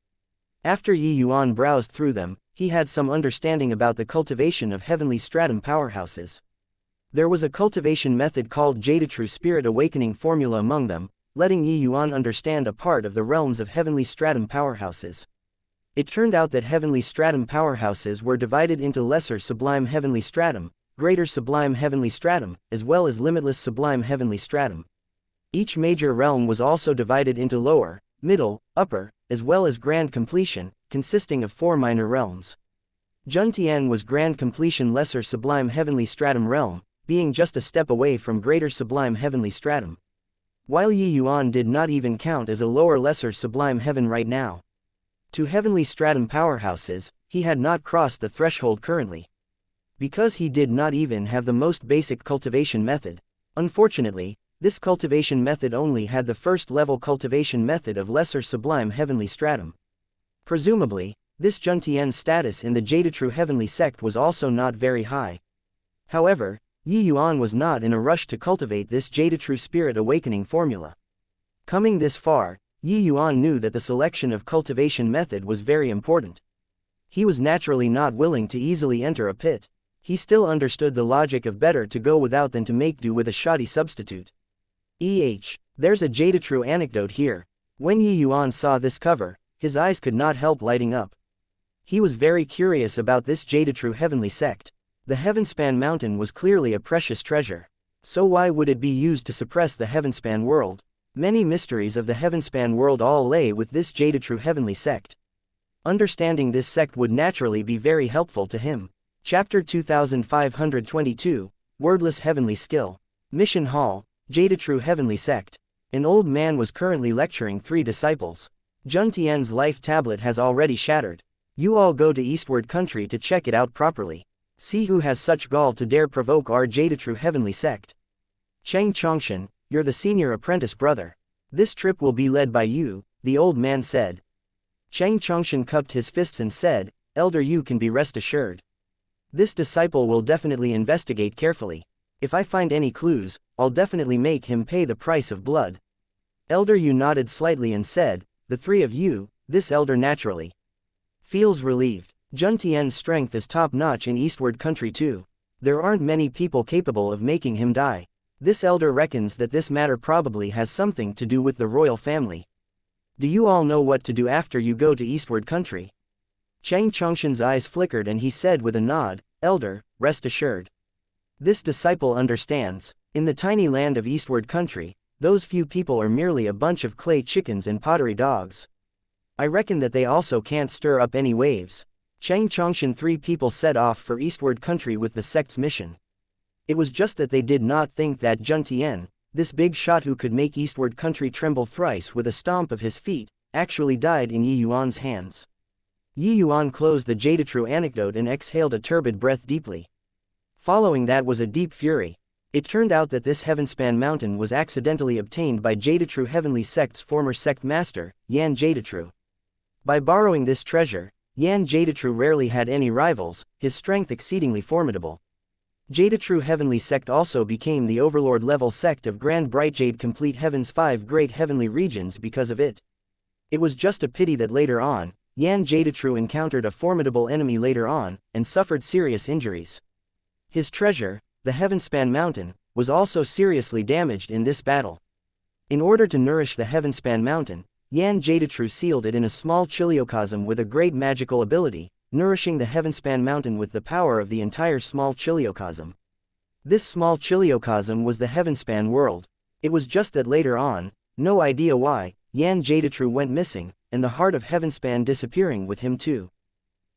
After Yi Yuan browsed through them, he had some understanding about the cultivation of heavenly stratum powerhouses. There was a cultivation method called Jade True Spirit Awakening Formula among them, letting Yi Yuan understand a part of the realms of heavenly stratum powerhouses. It turned out that heavenly stratum powerhouses were divided into lesser sublime heavenly stratum, greater sublime heavenly stratum, as well as limitless sublime heavenly stratum. Each major realm was also divided into lower, middle, upper, as well as grand completion, consisting of 4 minor realms. Juntian was grand completion lesser sublime heavenly stratum realm, being just a step away from greater sublime heavenly stratum. While Yi Yuan did not even count as a lower lesser sublime heaven right now. To heavenly stratum powerhouses, he had not crossed the threshold currently. Because he did not even have the most basic cultivation method. Unfortunately, this cultivation method only had the first level cultivation method of lesser sublime heavenly stratum. Presumably, this Juntian's status in the Jadetrue heavenly sect was also not very high. However, Yi Yuan was not in a rush to cultivate this Jadetrue spirit awakening formula. Coming this far, Yi Yuan knew that the selection of cultivation method was very important. He was naturally not willing to easily enter a pit. He still understood the logic of better to go without than to make do with a shoddy substitute. There's a Jadetrue anecdote here. When Yi Yuan saw this cover, his eyes could not help lighting up. He was very curious about this Jadetrue heavenly sect. The Heavenspan mountain was clearly a precious treasure. So why would it be used to suppress the Heavenspan world? Many mysteries of the Heavenspan world all lay with this Jadetrue heavenly sect. Understanding this sect would naturally be very helpful to him. Chapter 2522, Wordless Heavenly Skill. Mission Hall, Jadetrue heavenly sect. An old man was currently lecturing 3 disciples. Juntian's life tablet has already shattered. You all go to Eastward Country to check it out properly. See who has such gall to dare provoke our Jadetrue heavenly sect. Cheng Chongshan, you're the senior apprentice brother. This trip will be led by you, the old man said. Cheng Chongshan cupped his fists and said, Elder, you can be rest assured. This disciple will definitely investigate carefully. If I find any clues, I'll definitely make him pay the price of blood. Elder Yu nodded slightly and said, the 3 of you, this elder naturally feels relieved. Juntian's strength is top-notch in Eastward Country too. There aren't many people capable of making him die. This elder reckons that this matter probably has something to do with the royal family. Do you all know what to do after you go to Eastward Country? Cheng Chongshan's eyes flickered and he said with a nod, Elder, rest assured. This disciple understands. In the tiny land of Eastward Country, those few people are merely a bunch of clay chickens and pottery dogs. I reckon that they also can't stir up any waves. Cheng Chongshan 3 people set off for Eastward Country with the sect's mission. It was just that they did not think that Juntian, this big shot who could make Eastward Country tremble thrice with a stomp of his feet, actually died in Yi Yuan's hands. Yi Yuan closed the Jadetrue anecdote and exhaled a turbid breath deeply. Following that was a deep fury. It turned out that this Heavenspan mountain was accidentally obtained by Jadetrue heavenly sect's former sect master, Yan Jadetrue. By borrowing this treasure, Yan Jadetrue rarely had any rivals, his strength exceedingly formidable. Jadetrue heavenly sect also became the overlord-level sect of Grand Bright Jade Complete Heaven's 5 great heavenly regions because of it. It was just a pity that later on, Yan Jadetrue encountered a formidable enemy later on, and suffered serious injuries. His treasure, the Heavenspan mountain, was also seriously damaged in this battle. In order to nourish the Heavenspan mountain, Yan Jadetrue sealed it in a small chiliocosm with a great magical ability, nourishing the Heavenspan mountain with the power of the entire small chiliocosm. This small chiliocosm was the Heavenspan world. It was just that later on, no idea why, Yan Jadetrue went missing, and the heart of Heavenspan disappearing with him too.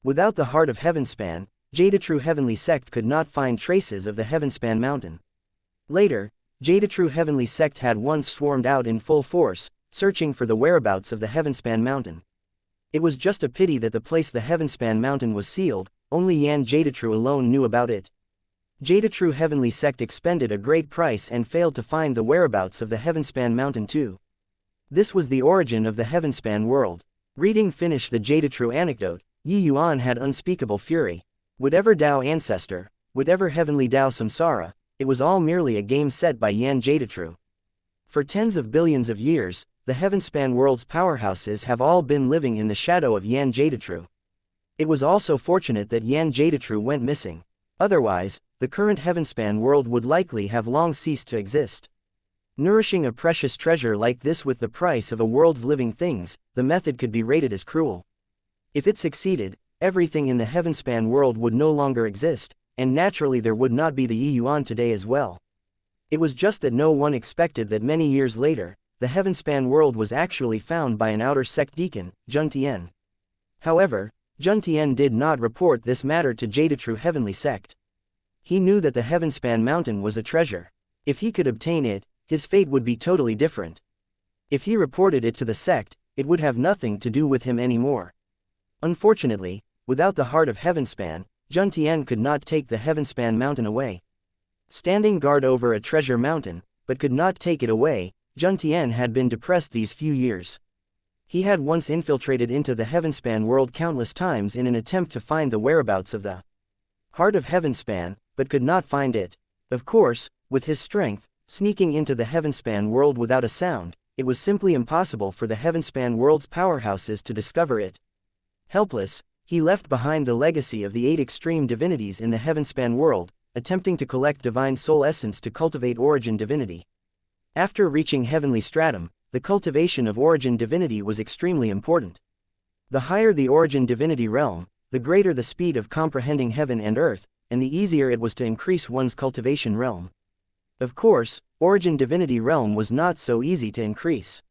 Without the heart of Heavenspan, Jadetrue heavenly sect could not find traces of the Heavenspan mountain. Later, Jadetrue heavenly sect had once swarmed out in full force, searching for the whereabouts of the Heavenspan mountain. It was just a pity that the place the Heavenspan mountain was sealed, only Yan Jadetrue alone knew about it. Jadetrue heavenly sect expended a great price and failed to find the whereabouts of the Heavenspan mountain too. This was the origin of the Heavenspan world. Reading finished the Jadetrue anecdote, Yi Yuan had unspeakable fury. Whatever Tao ancestor, whatever heavenly Tao samsara, it was all merely a game set by Yan Jadetrue. For tens of billions of years, the Heavenspan world's powerhouses have all been living in the shadow of Yan Jadetrue. It was also fortunate that Yan Jadetrue went missing. Otherwise, the current Heavenspan world would likely have long ceased to exist. Nourishing a precious treasure like this with the price of a world's living things, the method could be rated as cruel. If it succeeded, everything in the heavenspan world would no longer exist, and naturally there would not be the Yuan today as well. It was just that no one expected that many years later, the heavenspan world was actually found by an outer sect deacon, Jun Tian. However, Jun Tian did not report this matter to Jade-true heavenly sect. He knew that the heavenspan mountain was a treasure. If he could obtain it, his fate would be totally different. If he reported it to the sect, it would have nothing to do with him anymore. Unfortunately, without the heart of heavenspan, Jun Tian could not take the heavenspan mountain away. Standing guard over a treasure mountain, but could not take it away, Jun Tian had been depressed these few years. He had once infiltrated into the heavenspan world countless times in an attempt to find the whereabouts of the heart of heavenspan, but could not find it. Of course, with his strength, sneaking into the heavenspan world without a sound, it was simply impossible for the heavenspan world's powerhouses to discover it. Helpless, he left behind the legacy of the 8 extreme divinities in the heavenspan world, attempting to collect divine soul essence to cultivate origin divinity. After reaching heavenly stratum, the cultivation of origin divinity was extremely important. The higher the origin divinity realm, the greater the speed of comprehending heaven and earth, and the easier it was to increase one's cultivation realm. Of course, origin divinity realm was not so easy to increase.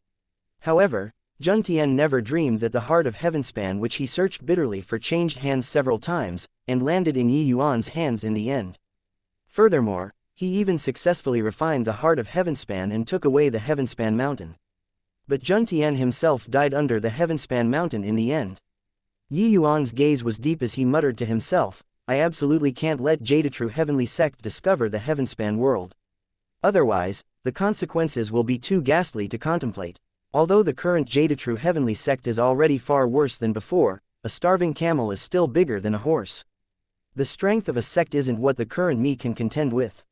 However, Jun Tian never dreamed that the heart of heavenspan, which he searched bitterly for, changed hands several times, and landed in Yi Yuan's hands in the end. Furthermore, he even successfully refined the heart of heavenspan and took away the heavenspan mountain. But Jun Tian himself died under the heavenspan mountain in the end. Yi Yuan's gaze was deep as he muttered to himself, "I absolutely can't let Jade-true heavenly sect discover the heavenspan world. Otherwise, the consequences will be too ghastly to contemplate." Although the current Jade-true heavenly sect is already far worse than before, a starving camel is still bigger than a horse. The strength of a sect isn't what the current me can contend with.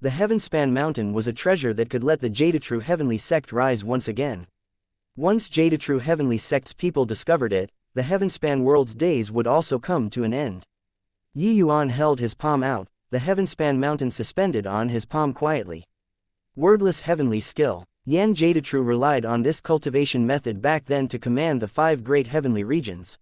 The heavenspan mountain was a treasure that could let the Jade-true heavenly sect rise once again. Once Jade-true heavenly sect's people discovered it, the heavenspan world's days would also come to an end. Yi Yuan held his palm out, the heavenspan mountain suspended on his palm quietly. Wordless heavenly skill. Yan Jade-true relied on this cultivation method back then to command the 5 great heavenly regions.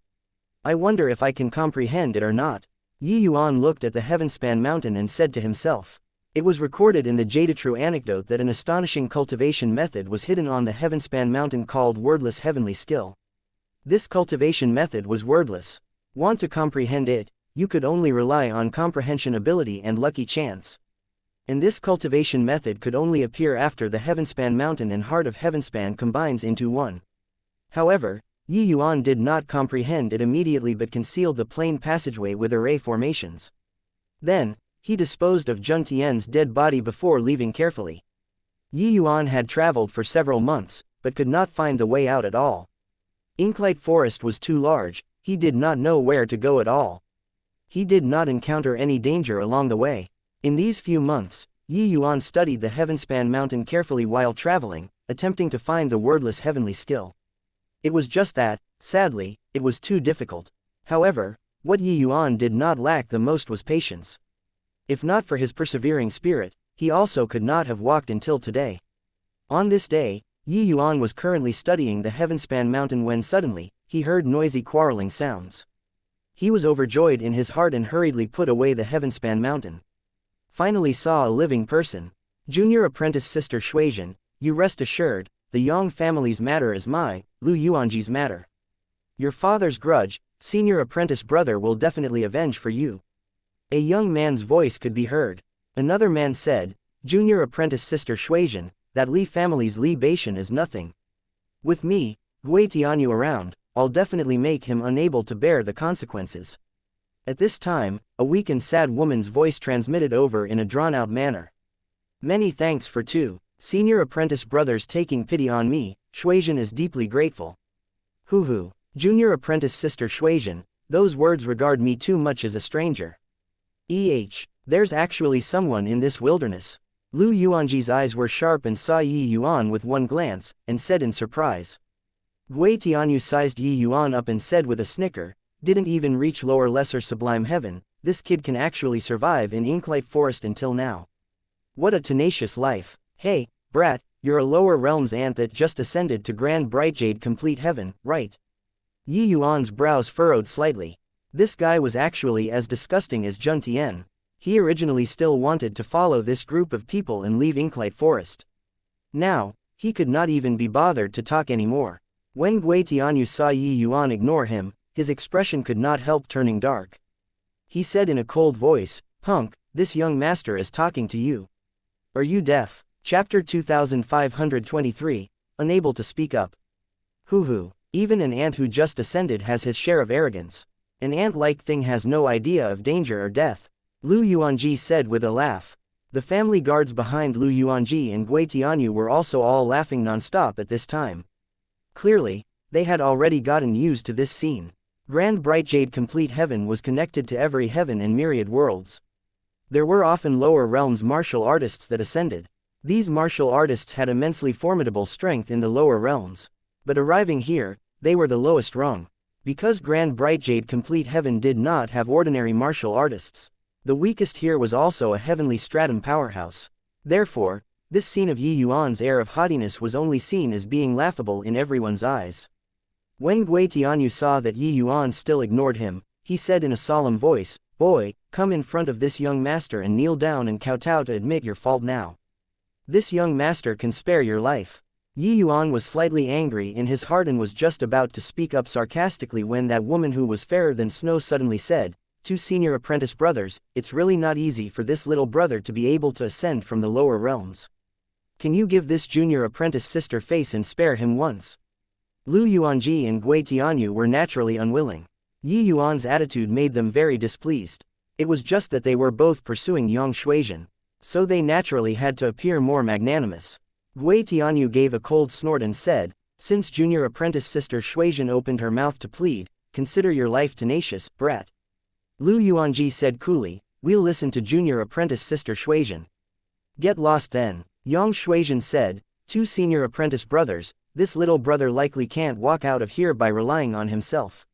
I wonder if I can comprehend it or not. Yi Yuan looked at the heavenspan mountain and said to himself. It was recorded in the Jade-true anecdote that an astonishing cultivation method was hidden on the heavenspan mountain called wordless heavenly skill. This cultivation method was wordless. Want to comprehend it, you could only rely on comprehension ability and lucky chance. And this cultivation method could only appear after the heavenspan mountain and heart of heavenspan combines into one. However, Yi Yuan did not comprehend it immediately but concealed the plain passageway with array formations. Then, he disposed of Jun Tian's dead body before leaving carefully. Yi Yuan had traveled for several months, but could not find the way out at all. Inklite forest was too large, he did not know where to go at all. He did not encounter any danger along the way. In these few months, Yi Yuan studied the heavenspan mountain carefully while traveling, attempting to find the wordless heavenly skill. It was just that, sadly, it was too difficult. However, what Yi Yuan did not lack the most was patience. If not for his persevering spirit, he also could not have walked until today. On this day, Yi Yuan was currently studying the heavenspan mountain when suddenly, he heard noisy quarreling sounds. He was overjoyed in his heart and hurriedly put away the heavenspan mountain. Finally saw a living person. Junior apprentice sister Shuizhen, you rest assured, the Yang family's matter is my, Lu Yuanji's matter. Your father's grudge, senior apprentice brother will definitely avenge for you. A young man's voice could be heard. Another man said, Junior apprentice sister Shuizhen, that Li family's libation is nothing. With me, Gui Tianyu around, I'll definitely make him unable to bear the consequences. At this time, a weak and sad woman's voice transmitted over in a drawn-out manner. Many thanks for 2 senior apprentice brothers taking pity on me, Shuizhen is deeply grateful. Hoo-hoo, junior apprentice sister Shuizhen, those words regard me too much as a stranger. There's actually someone in this wilderness. Lu Yuanji's eyes were sharp and saw Yi Yuan with one glance, and said in surprise. Gui Tianyu sized Yi Yuan up and said with a snicker, didn't even reach lower lesser sublime heaven, this kid can actually survive in Inklite forest until now. What a tenacious life. Hey, Brat, you're a lower realms ant that just ascended to Grand Bright Jade Complete Heaven, right? Yi Yuan's brows furrowed slightly. This guy was actually as disgusting as Jun Tian. He originally still wanted to follow this group of people and leave Inklight Forest. Now, he could not even be bothered to talk anymore. When Gui Tianyu saw Yi Yuan ignore him, his expression could not help turning dark. He said in a cold voice, "Punk, this young master is talking to you. Are you deaf?" Chapter 2523, Unable to speak up. Hoo-hoo, even an ant who just ascended has his share of arrogance. An ant-like thing has no idea of danger or death, Lu Yuanji said with a laugh. The family guards behind Lu Yuanji and Gui Tianyu were also all laughing non-stop at this time. Clearly, they had already gotten used to this scene. Grand Bright Jade Complete Heaven was connected to every heaven and myriad worlds. There were often lower realms martial artists that ascended. These martial artists had immensely formidable strength in the lower realms. But arriving here, they were the lowest rung. Because Grand Bright Jade Complete Heaven did not have ordinary martial artists, the weakest here was also a heavenly stratum powerhouse. Therefore, this scene of Yi Yuan's air of haughtiness was only seen as being laughable in everyone's eyes. When Gui Tianyu saw that Yi Yuan still ignored him, he said in a solemn voice, "Boy, come in front of this young master and kneel down and kowtow to admit your fault now. This young master can spare your life." Yi Yuan was slightly angry in his heart and was just about to speak up sarcastically when that woman who was fairer than snow suddenly said, "Two senior apprentice brothers, it's really not easy for this little brother to be able to ascend from the lower realms. Can you give this junior apprentice sister face and spare him once?" Lu Yuanji and Gui Tianyu were naturally unwilling. Yi Yuan's attitude made them very displeased. It was just that they were both pursuing Yang Shuizhen, so they naturally had to appear more magnanimous. Gui Tianyu gave a cold snort and said, "Since junior apprentice sister Shuizhen opened her mouth to plead, consider your life tenacious, brat." Lu Yuanji said coolly, "We'll listen to junior apprentice sister Shuizhen." "Get lost then," Yang Shuizhen said. "Two senior apprentice brothers, this little brother likely can't walk out of here by relying on himself.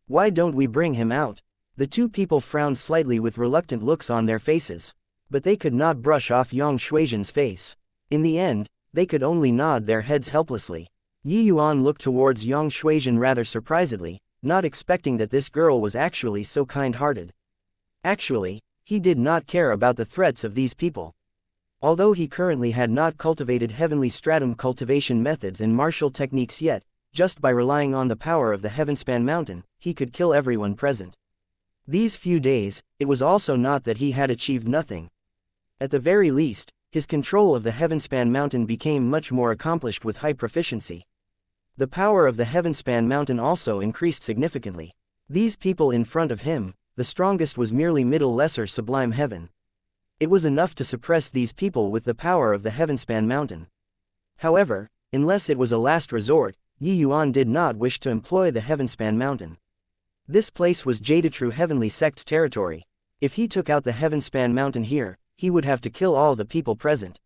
Why don't we bring him out?" The two people frowned slightly with reluctant looks on their faces. But they could not brush off Yang Shuizhen's face. In the end, they could only nod their heads helplessly. Yi Yuan looked towards Yang Shuizhen rather surprisedly, not expecting that this girl was actually so kind-hearted. Actually, he did not care about the threats of these people. Although he currently had not cultivated heavenly stratum cultivation methods and martial techniques yet, just by relying on the power of the Heavenspan Mountain, he could kill everyone present. These few days, it was also not that he had achieved nothing. At the very least, his control of the Heavenspan Mountain became much more accomplished with high proficiency. The power of the Heavenspan Mountain also increased significantly. These people in front of him, the strongest was merely middle lesser sublime heaven. It was enough to suppress these people with the power of the Heavenspan Mountain. However, unless it was a last resort, Yi Yuan did not wish to employ the Heavenspan Mountain. This place was Jadetrue Heavenly Sect's territory. If he took out the Heavenspan Mountain here, he would have to kill all the people present.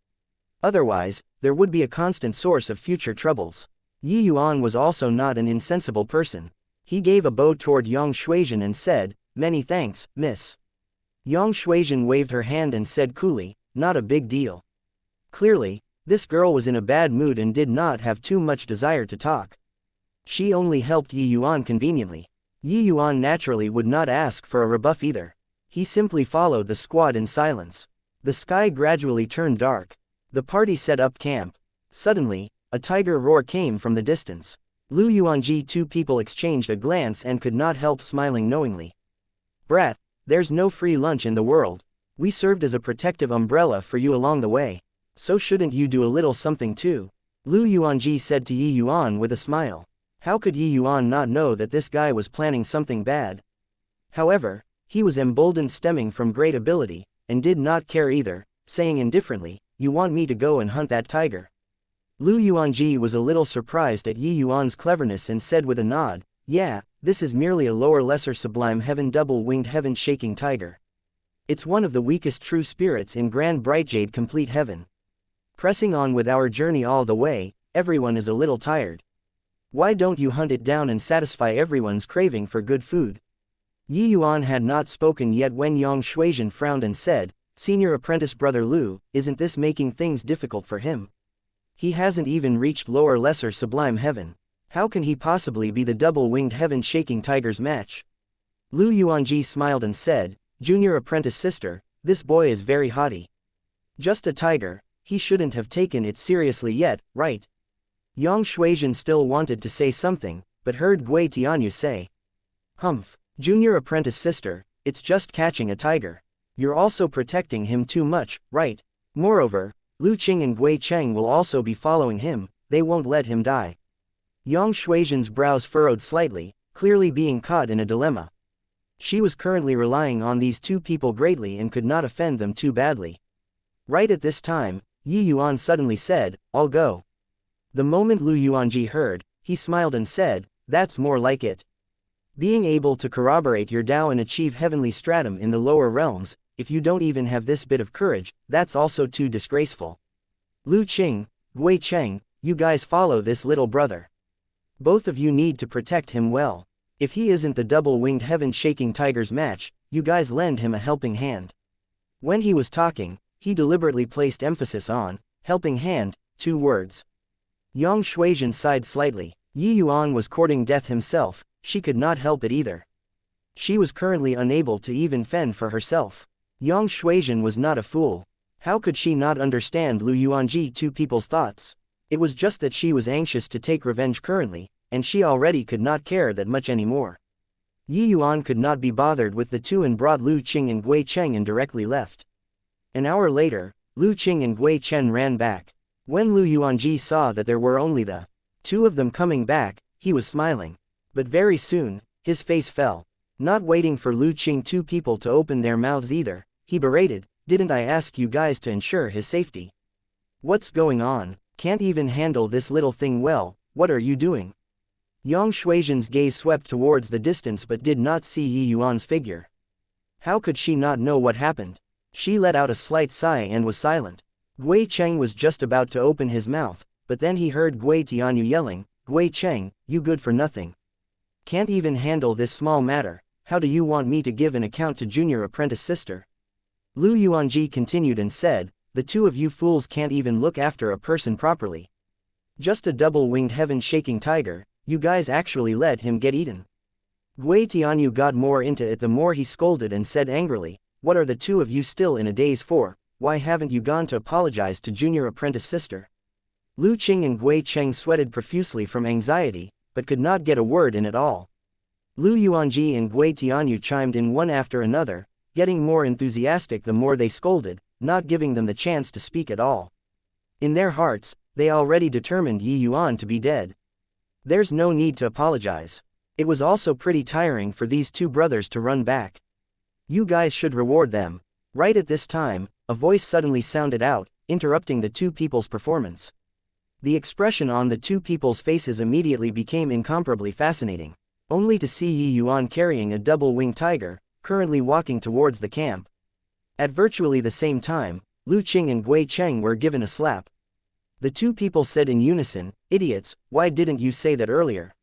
Otherwise, there would be a constant source of future troubles. Yi Yuan was also not an insensible person. He gave a bow toward Yang Shuizhen and said, "Many thanks, miss." Yang Shuizhen waved her hand and said coolly, "Not a big deal." Clearly, this girl was in a bad mood and did not have too much desire to talk. She only helped Yi Yuan conveniently. Yi Yuan naturally would not ask for a rebuff either. He simply followed the squad in silence. The sky gradually turned dark. The party set up camp. Suddenly, a tiger roar came from the distance. Lu Yuanji two people exchanged a glance and could not help smiling knowingly. "Brat, there's no free lunch in the world. We served as a protective umbrella for you along the way. So shouldn't you do a little something too?" Lu Yuanji said to Yi Yuan with a smile. How could Yi Yuan not know that this guy was planning something bad? However, he was emboldened stemming from great ability, and did not care either, saying indifferently, "You want me to go and hunt that tiger?" Lu Yuanji was a little surprised at Yi Yuan's cleverness and said with a nod, "Yeah, this is merely a lower lesser sublime heaven double-winged heaven-shaking tiger. It's one of the weakest true spirits in Grand Bright Jade Complete Heaven. Pressing on with our journey all the way, everyone is a little tired. Why don't you hunt it down and satisfy everyone's craving for good food?" Yi Yuan had not spoken yet when Yang Shuizhen frowned and said, "Senior apprentice brother Lu, isn't this making things difficult for him? He hasn't even reached lower lesser sublime heaven. How can he possibly be the double-winged heaven-shaking tiger's match? Lu Yuanji smiled and said, Junior apprentice sister, this boy is very haughty. Just a tiger, he shouldn't have taken it seriously yet, right? Yang Shuizhen still wanted to say something, but heard Gui Tianyu say. Humph, junior apprentice sister, it's just catching a tiger. You're also protecting him too much, right? Moreover, Lu Qing and Gui Cheng will also be following him, they won't let him die. Yang Shuizhen's brows furrowed slightly, clearly being caught in a dilemma. She was currently relying on these two people greatly and could not offend them too badly. Right at this time, Yi Yuan suddenly said, I'll go. The moment Lu Yuanji heard, he smiled and said, that's more like it. Being able to corroborate your Tao and achieve heavenly stratum in the lower realms, if you don't even have this bit of courage, that's also too disgraceful. Lu Qing, Gui Cheng, you guys follow this little brother. Both of you need to protect him well. If he isn't the double-winged heaven-shaking tiger's match, you guys lend him a helping hand. When he was talking, he deliberately placed emphasis on helping hand, 2 words. Yang Shuizhen sighed slightly. Yi Yuan was courting death himself, she could not help it either. She was currently unable to even fend for herself. Yang Shuizhen was not a fool. How could she not understand Lu Yuanji two people's thoughts? It was just that she was anxious to take revenge currently, and she already could not care that much anymore. Yi Yuan could not be bothered with the two and brought Lu Qing and Gui Cheng and directly left. An hour later, Lu Qing and Gui Chen ran back. When Lu Yuanji saw that there were only the 2 of them coming back, he was smiling. But very soon, his face fell. Not waiting for Lu Qing two people to open their mouths either, he berated, didn't I ask you guys to ensure his safety? What's going on? Can't even handle this little thing well, what are you doing? Yang Shuizhen's gaze swept towards the distance but did not see Yi Yuan's figure. How could she not know what happened? She let out a slight sigh and was silent. Gui Cheng was just about to open his mouth, but then he heard Gui Tianyu yelling, Gui Cheng, you good for nothing. Can't even handle this small matter, how do you want me to give an account to junior apprentice sister? Lu Yuanji continued and said, the 2 of you fools can't even look after a person properly. Just a double-winged heaven-shaking tiger, you guys actually let him get eaten. Gui Tianyu got more into it the more he scolded and said angrily, what are the 2 of you still in a daze for? Why haven't you gone to apologize to junior apprentice sister? Lu Qing and Gui Cheng sweated profusely from anxiety, but could not get a word in at all. Lu Yuanji and Gui Tianyu chimed in one after another, getting more enthusiastic the more they scolded, not giving them the chance to speak at all. In their hearts, they already determined Yi Yuan to be dead. There's no need to apologize. It was also pretty tiring for these 2 brothers to run back. You guys should reward them. Right at this time, a voice suddenly sounded out, interrupting the 2 people's performance. The expression on the 2 people's faces immediately became incomparably fascinating. Only to see Yi Yuan carrying a double-winged tiger, currently walking towards the camp. At virtually the same time, Lu Qing and Gui Cheng were given a slap. The 2 people said in unison, idiots, why didn't you say that earlier?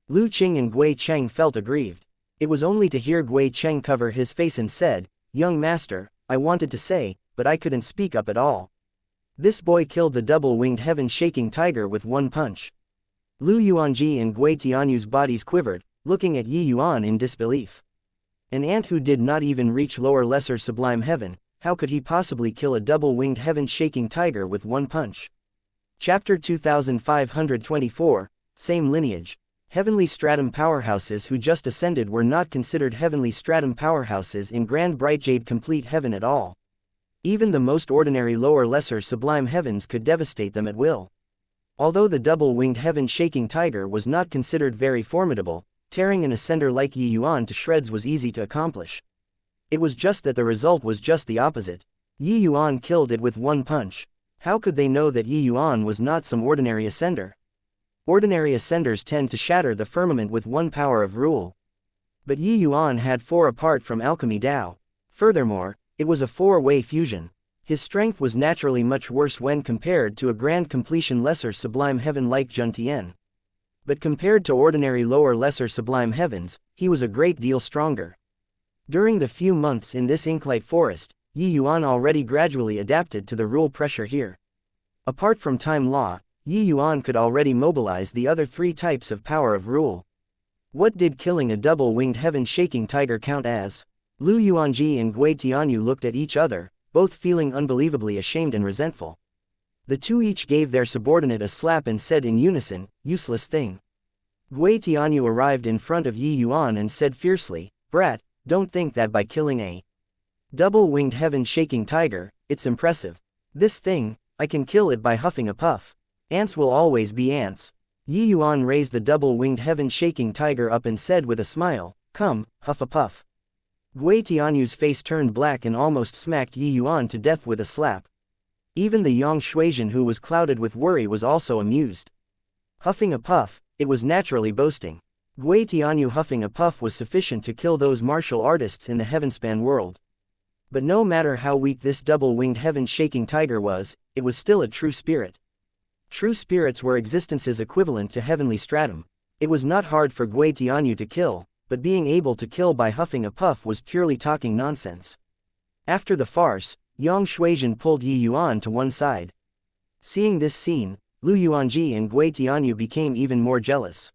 Lu Qing and Gui Cheng felt aggrieved. It was only to hear Gui Cheng cover his face and said, young master, I wanted to say, but I couldn't speak up at all. This boy killed the double-winged heaven-shaking tiger with 1 punch. Lu Yuanji and Gui Tianyu's bodies quivered, looking at Yi Yuan in disbelief. An ant who did not even reach lower lesser sublime heaven, how could he possibly kill a double-winged heaven-shaking tiger with 1 punch? Chapter 2524, Same Lineage. Heavenly stratum powerhouses who just ascended were not considered heavenly stratum powerhouses in Grand Bright Jade Complete Heaven at all. Even the most ordinary lower lesser sublime heavens could devastate them at will. Although the double-winged heaven-shaking tiger was not considered very formidable, tearing an ascender like Yi Yuan to shreds was easy to accomplish. It was just that the result was just the opposite. Yi Yuan killed it with 1 punch. How could they know that Yi Yuan was not some ordinary ascender? Ordinary ascenders tend to shatter the firmament with 1 power of rule. But Yi Yuan had 4 apart from alchemy Tao. Furthermore, it was a 4-way fusion. His strength was naturally much worse when compared to a grand completion lesser sublime heaven like Juntian. But compared to ordinary lower lesser sublime heavens, he was a great deal stronger. During the few months in this Inklight forest, Yi Yuan already gradually adapted to the rule pressure here. Apart from time law, Yi Yuan could already mobilize the other 3 types of power of rule. What did killing a double-winged heaven-shaking tiger count as? Lu Yuanji and Gui Tianyu looked at each other, both feeling unbelievably ashamed and resentful. The two each gave their subordinate a slap and said in unison, "Useless thing." Gui Tianyu arrived in front of Yi Yuan and said fiercely, "Brat, don't think that by killing a double-winged heaven-shaking tiger, it's impressive. This thing, I can kill it by huffing a puff. Ants will always be ants." Yi Yuan raised the double-winged heaven-shaking tiger up and said with a smile, "Come, huff a puff." Gui Tianyu's face turned black and almost smacked Yi Yuan to death with a slap. Even the Yang Shuizhen, who was clouded with worry, was also amused. Huffing a puff, it was naturally boasting. Gui Tianyu huffing a puff was sufficient to kill those martial artists in the heavenspan world. But no matter how weak this double-winged heaven-shaking tiger was, it was still a true spirit. True spirits were existences equivalent to heavenly stratum. It was not hard for Gui Tianyu to kill, but being able to kill by huffing a puff was purely talking nonsense. After the farce, Yang Shuizhen pulled Yi Yuan to one side. Seeing this scene, Lu Yuanji and Gui Tianyu became even more jealous.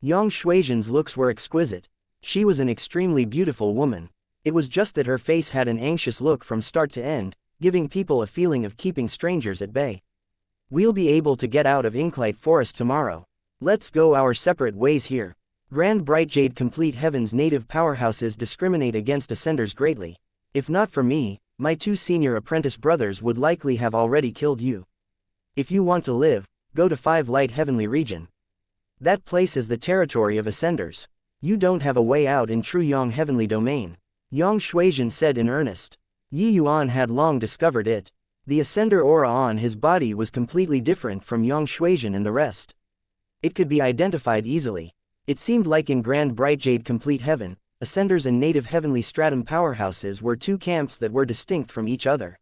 Yang Shuizhen's looks were exquisite. She was an extremely beautiful woman. It was just that her face had an anxious look from start to end, giving people a feeling of keeping strangers at bay. "We'll be able to get out of Inklite Forest tomorrow. Let's go our separate ways here." Grand Bright Jade Complete Heaven's native powerhouses discriminate against ascenders greatly. If not for me, my 2 senior apprentice brothers would likely have already killed you. If you want to live, go to 5 Light Heavenly Region. That place is the territory of ascenders. You don't have a way out in true Yang Heavenly Domain. Yang Shuizhen said in earnest. Yi Yuan had long discovered it. The ascender aura on his body was completely different from Yang Shuizhen and the rest. It could be identified easily. It seemed like in Grand Bright Jade Complete Heaven, ascenders and native heavenly stratum powerhouses were 2 camps that were distinct from each other.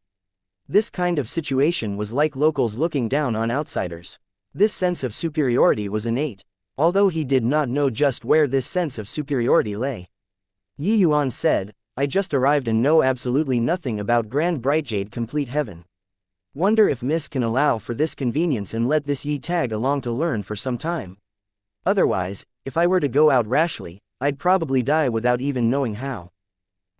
This kind of situation was like locals looking down on outsiders. This sense of superiority was innate, although he did not know just where this sense of superiority lay. Yi Yuan said, "I just arrived and know absolutely nothing about Grand Bright Jade Complete Heaven. Wonder if Miss can allow for this convenience and let this Yi tag along to learn for some time. Otherwise, if I were to go out rashly, I'd probably die without even knowing how."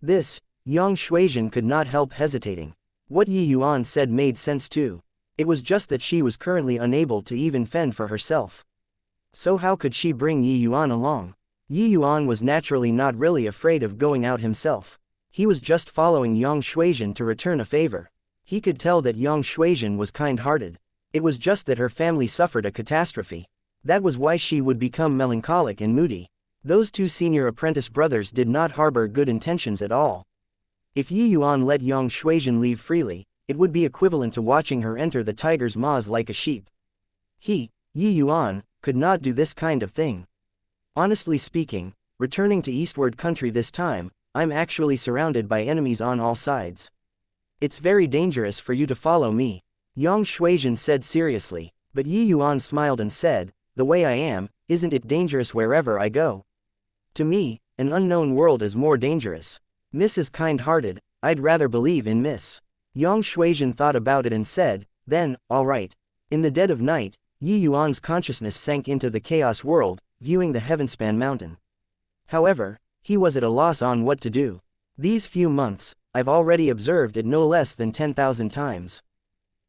This, Yang Shuizhen could not help hesitating. What Yi Yuan said made sense too. It was just that she was currently unable to even fend for herself. So how could she bring Yi Yuan along? Yi Yuan was naturally not really afraid of going out himself. He was just following Yang Shuizhen to return a favor. He could tell that Yang Shuizhen was kind-hearted. It was just that her family suffered a catastrophe. That was why she would become melancholic and moody. Those 2 senior apprentice brothers did not harbor good intentions at all. If Yi Yuan let Yang Shuizhen leave freely, it would be equivalent to watching her enter the tiger's maws like a sheep. He, Yi Yuan, could not do this kind of thing. Honestly speaking, returning to Eastward Country this time, I'm actually surrounded by enemies on all sides. It's very dangerous for you to follow me, Yang Shuizhen said seriously, but Yi Yuan smiled and said, "The way I am, isn't it dangerous wherever I go? To me, an unknown world is more dangerous. Miss is kind-hearted, I'd rather believe in Miss." Yang Shuizhen thought about it and said, "Then, all right." In the dead of night, Yi Yuan's consciousness sank into the chaos world, viewing the Heavenspan Mountain. However, he was at a loss on what to do. These few months, I've already observed it no less than 10,000 times.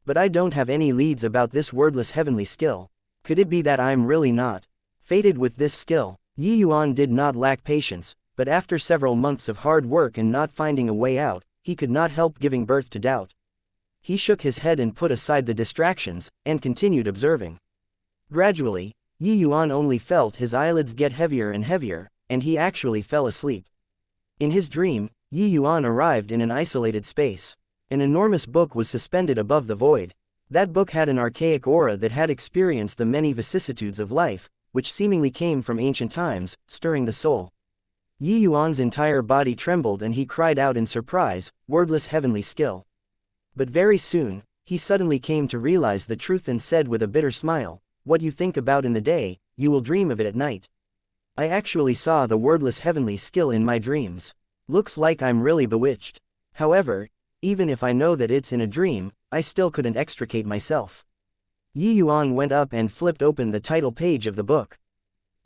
But I don't have any leads about this wordless heavenly skill. Could it be that I'm really not fated with this skill? Yi Yuan did not lack patience, but after several months of hard work and not finding a way out, he could not help giving birth to doubt. He shook his head and put aside the distractions, and continued observing. Gradually, Yi Yuan only felt his eyelids get heavier and heavier, and he actually fell asleep. In his dream, Yi Yuan arrived in an isolated space. An enormous book was suspended above the void. That book had an archaic aura that had experienced the many vicissitudes of life, which seemingly came from ancient times, stirring the soul. Yi Yuan's entire body trembled and he cried out in surprise, "Wordless heavenly skill." But very soon, he suddenly came to realize the truth and said with a bitter smile, "What you think about in the day, you will dream of it at night. I actually saw the wordless heavenly skill in my dreams. Looks like I'm really bewitched. However, even if I know that it's in a dream, I still couldn't extricate myself. Yi Yuan went up and flipped open the title page of the book.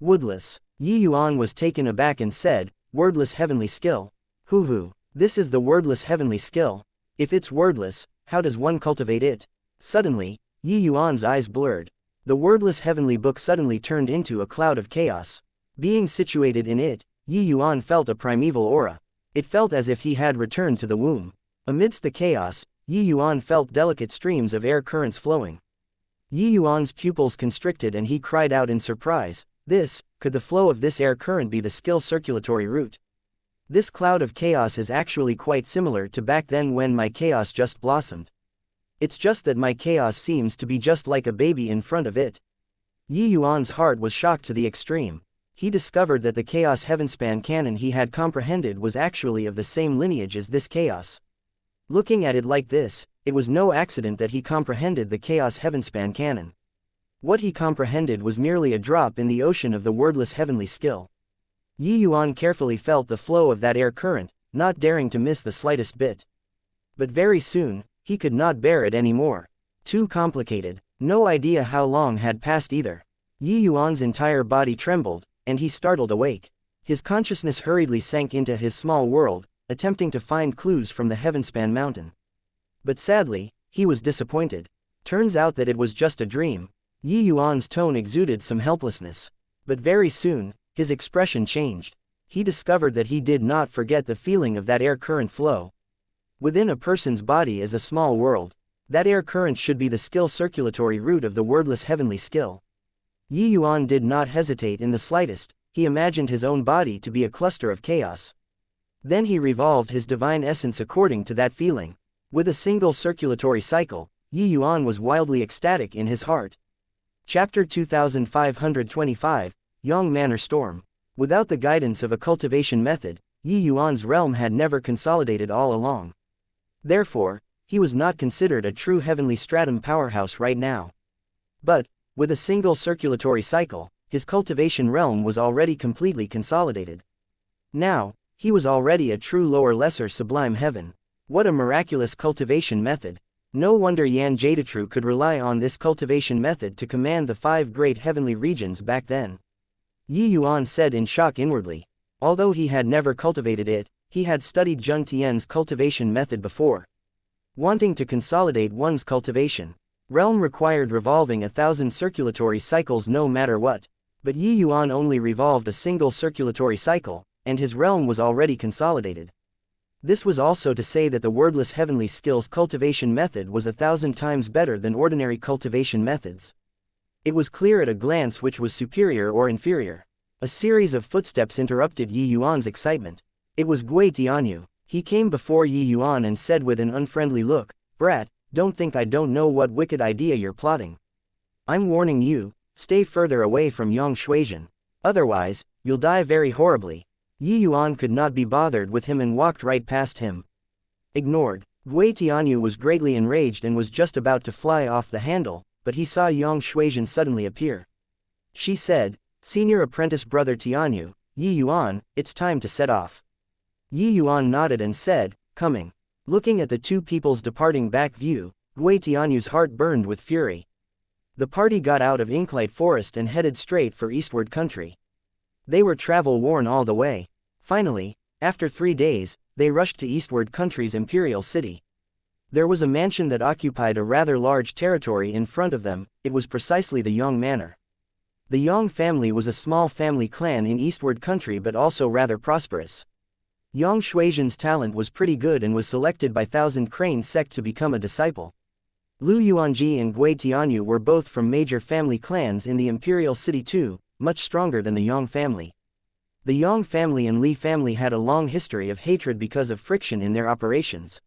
Woodless. Yi Yuan was taken aback and said, wordless heavenly skill. Hoo, this is the wordless heavenly skill. If it's wordless, how does one cultivate it? Suddenly, Yi Yuan's eyes blurred. The wordless heavenly book suddenly turned into a cloud of chaos. Being situated in it, Yi Yuan felt a primeval aura. It felt as if he had returned to the womb. Amidst the chaos, Yi Yuan felt delicate streams of air currents flowing. Yi Yuan's pupils constricted and he cried out in surprise, could the flow of this air current be the skill circulatory route? This cloud of chaos is actually quite similar to back then when my chaos just blossomed. It's just that my chaos seems to be just like a baby in front of it. Yi Yuan's heart was shocked to the extreme. He discovered that the chaos heavenspan canon he had comprehended was actually of the same lineage as this chaos. Looking at it like this, it was no accident that he comprehended the chaos heavenspan canon. What he comprehended was merely a drop in the ocean of the wordless heavenly skill. Yi Yuan carefully felt the flow of that air current, not daring to miss the slightest bit. But very soon, he could not bear it anymore. Too complicated. No idea how long had passed either. Yi Yuan's entire body trembled, and he startled awake. His consciousness hurriedly sank into his small world, attempting to find clues from the heavenspan mountain. But sadly, he was disappointed. Turns out that it was just a dream. Yi Yuan's tone exuded some helplessness. But very soon, his expression changed. He discovered that he did not forget the feeling of that air current flow. Within a person's body is a small world. That air current should be the skill circulatory route of the wordless heavenly skill. Yi Yuan did not hesitate in the slightest. He imagined his own body to be a cluster of chaos. Then he revolved his divine essence according to that feeling. With a single circulatory cycle, Yi Yuan was wildly ecstatic in his heart. Chapter 2525, Yang Manor Storm. Without the guidance of a cultivation method, Yi Yuan's realm had never consolidated all along. Therefore, he was not considered a true heavenly stratum powerhouse right now. But, with a single circulatory cycle, his cultivation realm was already completely consolidated. Now, he was already a true lower lesser sublime heaven. What a miraculous cultivation method! No wonder Yan Jadatru could rely on this cultivation method to command the 5 great heavenly regions back then. Yi Yuan said in shock inwardly. Although he had never cultivated it, he had studied Zheng Tian's cultivation method before. Wanting to consolidate one's cultivation realm required revolving 1,000 circulatory cycles no matter what. But Yi Yuan only revolved a single circulatory cycle, and his realm was already consolidated. This was also to say that the wordless heavenly skills cultivation method was 1,000 times better than ordinary cultivation methods. It was clear at a glance which was superior or inferior. A series of footsteps interrupted Yi Yuan's excitement. It was Gui Tianyu. He came before Yi Yuan and said with an unfriendly look, "Brat, don't think I don't know what wicked idea you're plotting. I'm warning you, stay further away from Yang Shuizhen. Otherwise, you'll die very horribly." Yi Yuan could not be bothered with him and walked right past him. Ignored. Gui Tianyu was greatly enraged and was just about to fly off the handle, but he saw Yang Shuizhen suddenly appear. She said, "Senior apprentice brother Tianyu, Yi Yuan, it's time to set off." Yi Yuan nodded and said, "Coming." Looking at the two people's departing back view, Gui Tianyu's heart burned with fury. The party got out of Inklite Forest and headed straight for Eastward Country. They were travel-worn all the way. Finally, after 3 days, they rushed to Eastward Country's imperial city. There was a mansion that occupied a rather large territory in front of them. It was precisely the Yang Manor. The Yang family was a small family clan in Eastward Country but also rather prosperous. Yang Shuizhen's talent was pretty good and was selected by Thousand Crane sect to become a disciple. Lu Yuanji and Gui Tianyu were both from major family clans in the imperial city too, much stronger than the Yang family. The Yang family and Li family had a long history of hatred because of friction in their operations.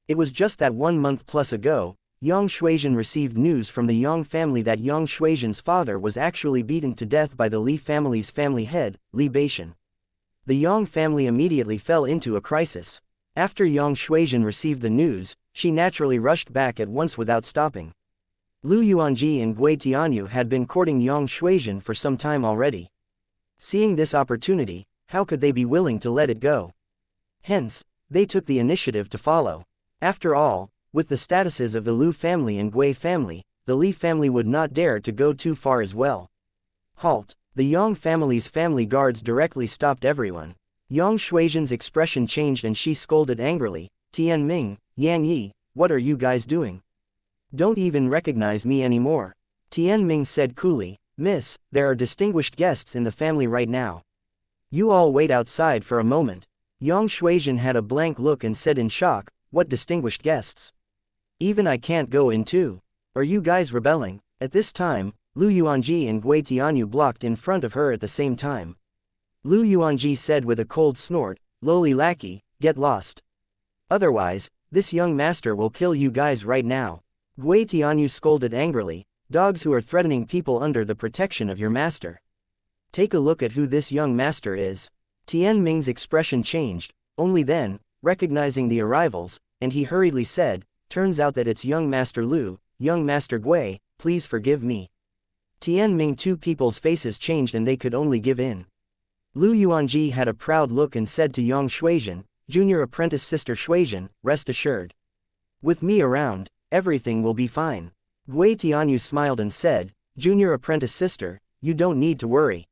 It was just that 1 month plus ago, Yang Shuizhen received news from the Yang family that Yang Shuizhen's father was actually beaten to death by the Li family's family head, Li Beishan. The Yang family immediately fell into a crisis. After Yang Shuizhen received the news, she naturally rushed back at once without stopping. Lu Yuanji and Gui Tianyu had been courting Yang Shuizhen for some time already. Seeing this opportunity, how could they be willing to let it go? Hence, they took the initiative to follow. After all, With the statuses of the Lu family and Gui family, the Li family would not dare to go too far as well. Halt! The Yang family's family guards directly stopped everyone. Yang Shuijan's expression changed and she scolded angrily, Tian Ming, Yan Yi, what are you guys doing? Don't even recognize me anymore. Tian Ming said coolly, Miss, there are distinguished guests in the family right now. You all wait outside for a moment. Yang Shuijan had a blank look and said in shock, what distinguished guests? Even I can't go in too. Are you guys rebelling? At this time, Lu Yuanji and Gui Tianyu blocked in front of her at the same time. Lu Yuanji said with a cold snort, lowly lackey, get lost. Otherwise, this young master will kill you guys right now. Gui Tianyu scolded angrily, dogs who are threatening people under the protection of your master. Take a look at who this young master is. Tian Ming's expression changed, only then, recognizing the arrivals, and he hurriedly said, turns out that it's young master Lu, young master Gui, please forgive me. Tian Ming two people's faces changed and they could only give in. Lu Yuanji had a proud look and said to Yang Shuijan, junior apprentice sister Shuijan, rest assured. With me around, everything will be fine. Gui Tianyu smiled and said, junior apprentice sister, you don't need to worry.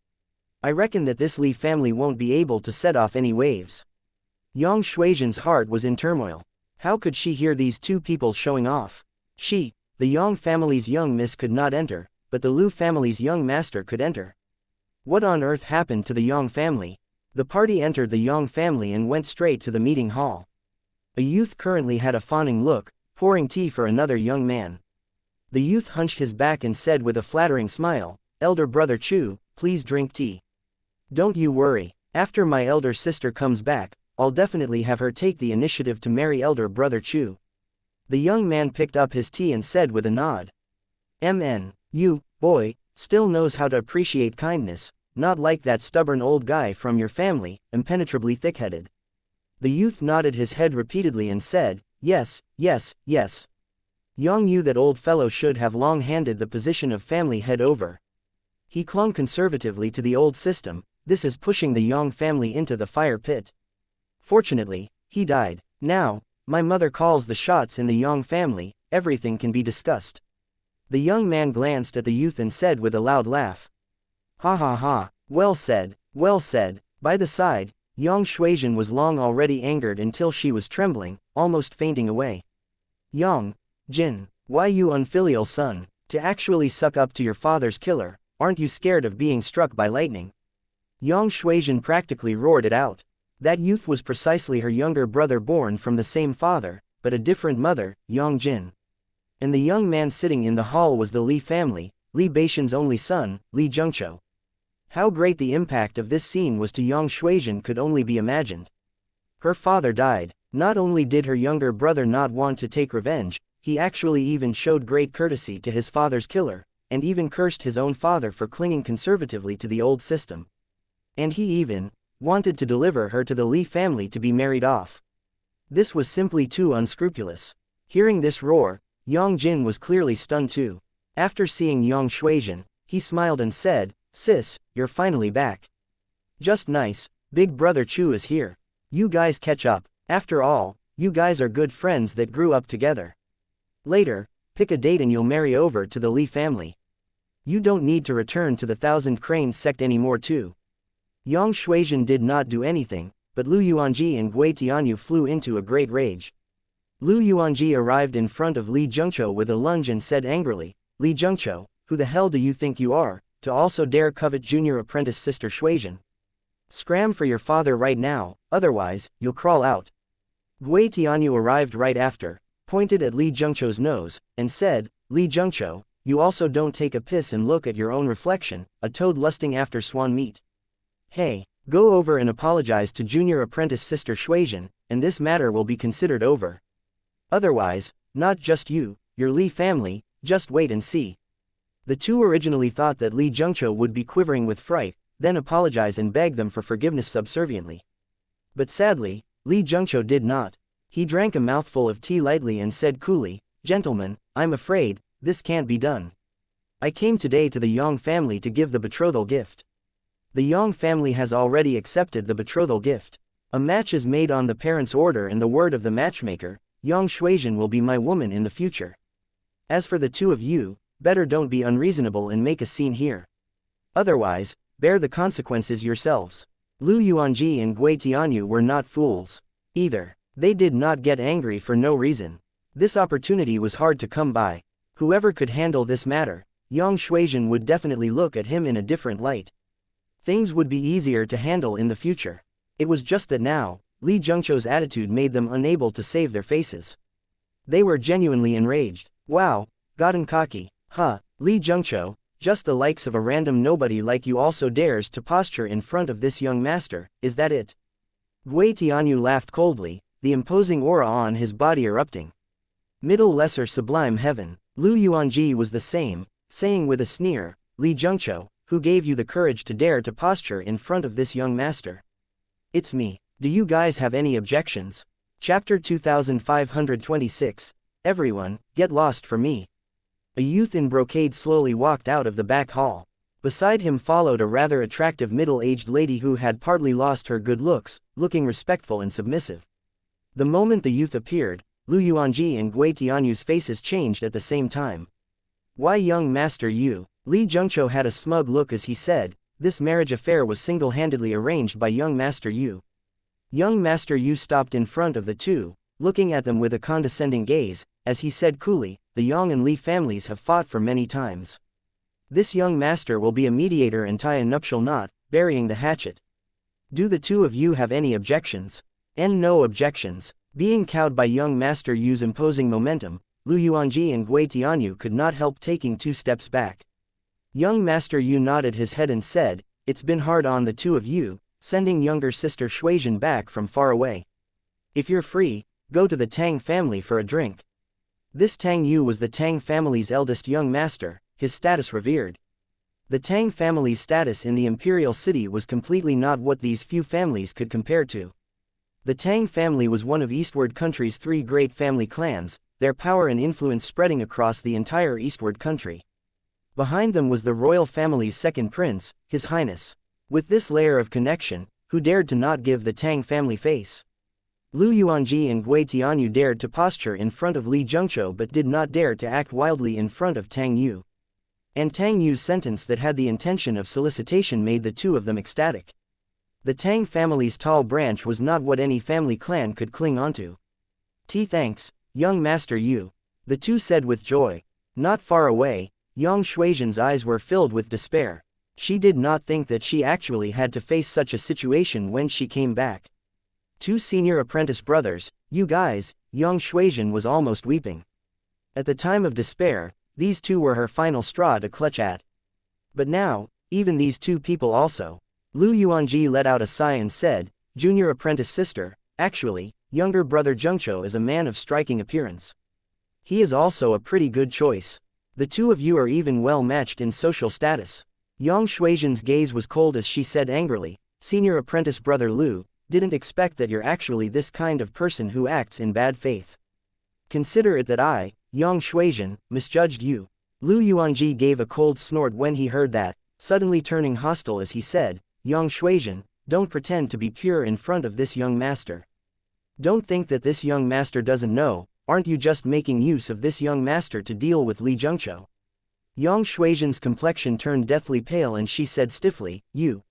I reckon that this Li family won't be able to set off any waves. Yang Shuijan's heart was in turmoil. How could she hear these two people showing off? She, the Yang family's young miss could not enter, but the Lu family's young master could enter. What on earth happened to the Yang family? The party entered the Yang family and went straight to the meeting hall. A youth currently had a fawning look, pouring tea for another young man. The youth hunched his back and said with a flattering smile, elder brother Chu, please drink tea. Don't you worry, after my elder sister comes back, I'll definitely have her take the initiative to marry elder brother Chu. The young man picked up his tea and said with a nod. You, boy, still knows how to appreciate kindness, not like that stubborn old guy from your family, impenetrably thick-headed. The youth nodded his head repeatedly and said, yes, yes, yes. Yang Yu, that old fellow, should have long handed the position of family head over. He clung conservatively to the old system, this is pushing the Yang family into the fire pit. Fortunately, he died. Now, my mother calls the shots in the Yang family, everything can be discussed. The young man glanced at the youth and said with a loud laugh. Ha ha ha, well said, well said. By the side, Yang Shuijan was long already angered until she was trembling, almost fainting away. Yang, Jin, why you unfilial son, to actually suck up to your father's killer, aren't you scared of being struck by lightning? Yang Shuijan practically roared it out. That youth was precisely her younger brother born from the same father, but a different mother, Yang Jin. And the young man sitting in the hall was the Li family, Li Baishan's only son, Li Zhengqiu. How great the impact of this scene was to Yang Shuijan could only be imagined. Her father died. Not only did her younger brother not want to take revenge, he actually even showed great courtesy to his father's killer, and even cursed his own father for clinging conservatively to the old system. And he even wanted to deliver her to the Li family to be married off. This was simply too unscrupulous. Hearing this roar, Yang Jin was clearly stunned too. After seeing Yang Shuijan, he smiled and said, sis, you're finally back. Just nice, big brother Chu is here. You guys catch up. After all, you guys are good friends that grew up together. Later, pick a date and you'll marry over to the Li family. You don't need to return to the Thousand Cranes sect anymore too. Yang Shuijan did not do anything, but Lu Yuanji and Gui Tianyu flew into a great rage. Lu Yuanji arrived in front of Li Zhengqiu with a lunge and said angrily, Li Zhengqiu, who the hell do you think you are, to also dare covet junior apprentice sister Shuijan? Scram for your father right now, otherwise, you'll crawl out. Gui Tianyu arrived right after, pointed at Li Zhengqiu's nose, and said, Li Zhengqiu, you also don't take a piss and look at your own reflection, a toad lusting after swan meat. Hey, go over and apologize to junior apprentice sister Shuijan, and this matter will be considered over. Otherwise, not just you, your Li family, just wait and see. The two originally thought that Li Zhengqiu would be quivering with fright, then apologize and beg them for forgiveness subserviently. But sadly, Li Zhengqiu did not. He drank a mouthful of tea lightly and said coolly, Gentlemen, I'm afraid, this can't be done. I came today to the Yang family to give the betrothal gift. The Yang family has already accepted the betrothal gift. A match is made on the parents' order and the word of the matchmaker, Yang Shuizhen will be my woman in the future. As for the two of you, better don't be unreasonable and make a scene here. Otherwise, bear the consequences yourselves. Lu Yuanji and Gui Tianyu were not fools. Either. They did not get angry for no reason. This opportunity was hard to come by. Whoever could handle this matter, Yang Shuizhen would definitely look at him in a different light. Things would be easier to handle in the future. It was just that now, Li Zhengqiu's attitude made them unable to save their faces. They were genuinely enraged. Wow, gotten cocky. Huh, Li Zhengqiu, just the likes of a random nobody like you also dares to posture in front of this young master, is that it? Gui Tianyu laughed coldly, the imposing aura on his body erupting. Middle lesser sublime heaven. Lu Yuanji was the same, saying with a sneer, Li Zhengqiu, who gave you the courage to dare to posture in front of this young master? It's me. Do you guys have any objections? Chapter 2526. Everyone, get lost for me. A youth in brocade slowly walked out of the back hall. Beside him followed a rather attractive middle-aged lady who had partly lost her good looks, looking respectful and submissive. The moment the youth appeared, Lu Yuanji and Gui Tianyu's faces changed at the same time. Why, young master, you? Li Zhengqiu had a smug look as he said, this marriage affair was single-handedly arranged by young master Yu. Young master Yu stopped in front of the two, looking at them with a condescending gaze, as he said coolly, the Yang and Li families have fought for many times. This young master will be a mediator and tie a nuptial knot, burying the hatchet. Do the two of you have any objections? No objections. Being cowed by young master Yu's imposing momentum, Lu Yuanji and Gui Tianyu could not help taking 2 steps back. Young master Yu nodded his head and said, it's been hard on the two of you, sending younger sister Shuizhen back from far away. If you're free, go to the Tang family for a drink. This Tang Yu was the Tang family's eldest young master, his status revered. The Tang family's status in the imperial city was completely not what these few families could compare to. The Tang family was one of Eastward country's 3 great family clans, their power and influence spreading across the entire Eastward country. Behind them was the royal family's second prince, His Highness. With this layer of connection, who dared to not give the Tang family face? Lu Yuanji and Gui Tianyu dared to posture in front of Li Zhengqiu but did not dare to act wildly in front of Tang Yu. And Tang Yu's sentence that had the intention of solicitation made the two of them ecstatic. The Tang family's tall branch was not what any family clan could cling onto. Thanks, young master Yu. The two said with joy. Not far away, Yang Shuizhen's eyes were filled with despair. She did not think that she actually had to face such a situation when she came back. 2 senior apprentice brothers, you guys, Yang Shuizhen was almost weeping. At the time of despair, these two were her final straw to clutch at. But now, even these 2 people also. Lu Yuanji let out a sigh and said, junior apprentice sister, actually, younger brother Zhengqiu is a man of striking appearance. He is also a pretty good choice. The two of you are even well matched in social status. Yang Shuizhen's gaze was cold as she said angrily, senior apprentice brother Lu, didn't expect that you're actually this kind of person who acts in bad faith. Consider it that I, Yang Shuizhen, misjudged you. Lu Yuanji gave a cold snort when he heard that, suddenly turning hostile as he said, Yang Shuizhen, don't pretend to be pure in front of this young master. Don't think that this young master doesn't know, aren't you just making use of this young master to deal with Li Zhengqiu? Yang Shuizhen's complexion turned deathly pale and she said stiffly, you.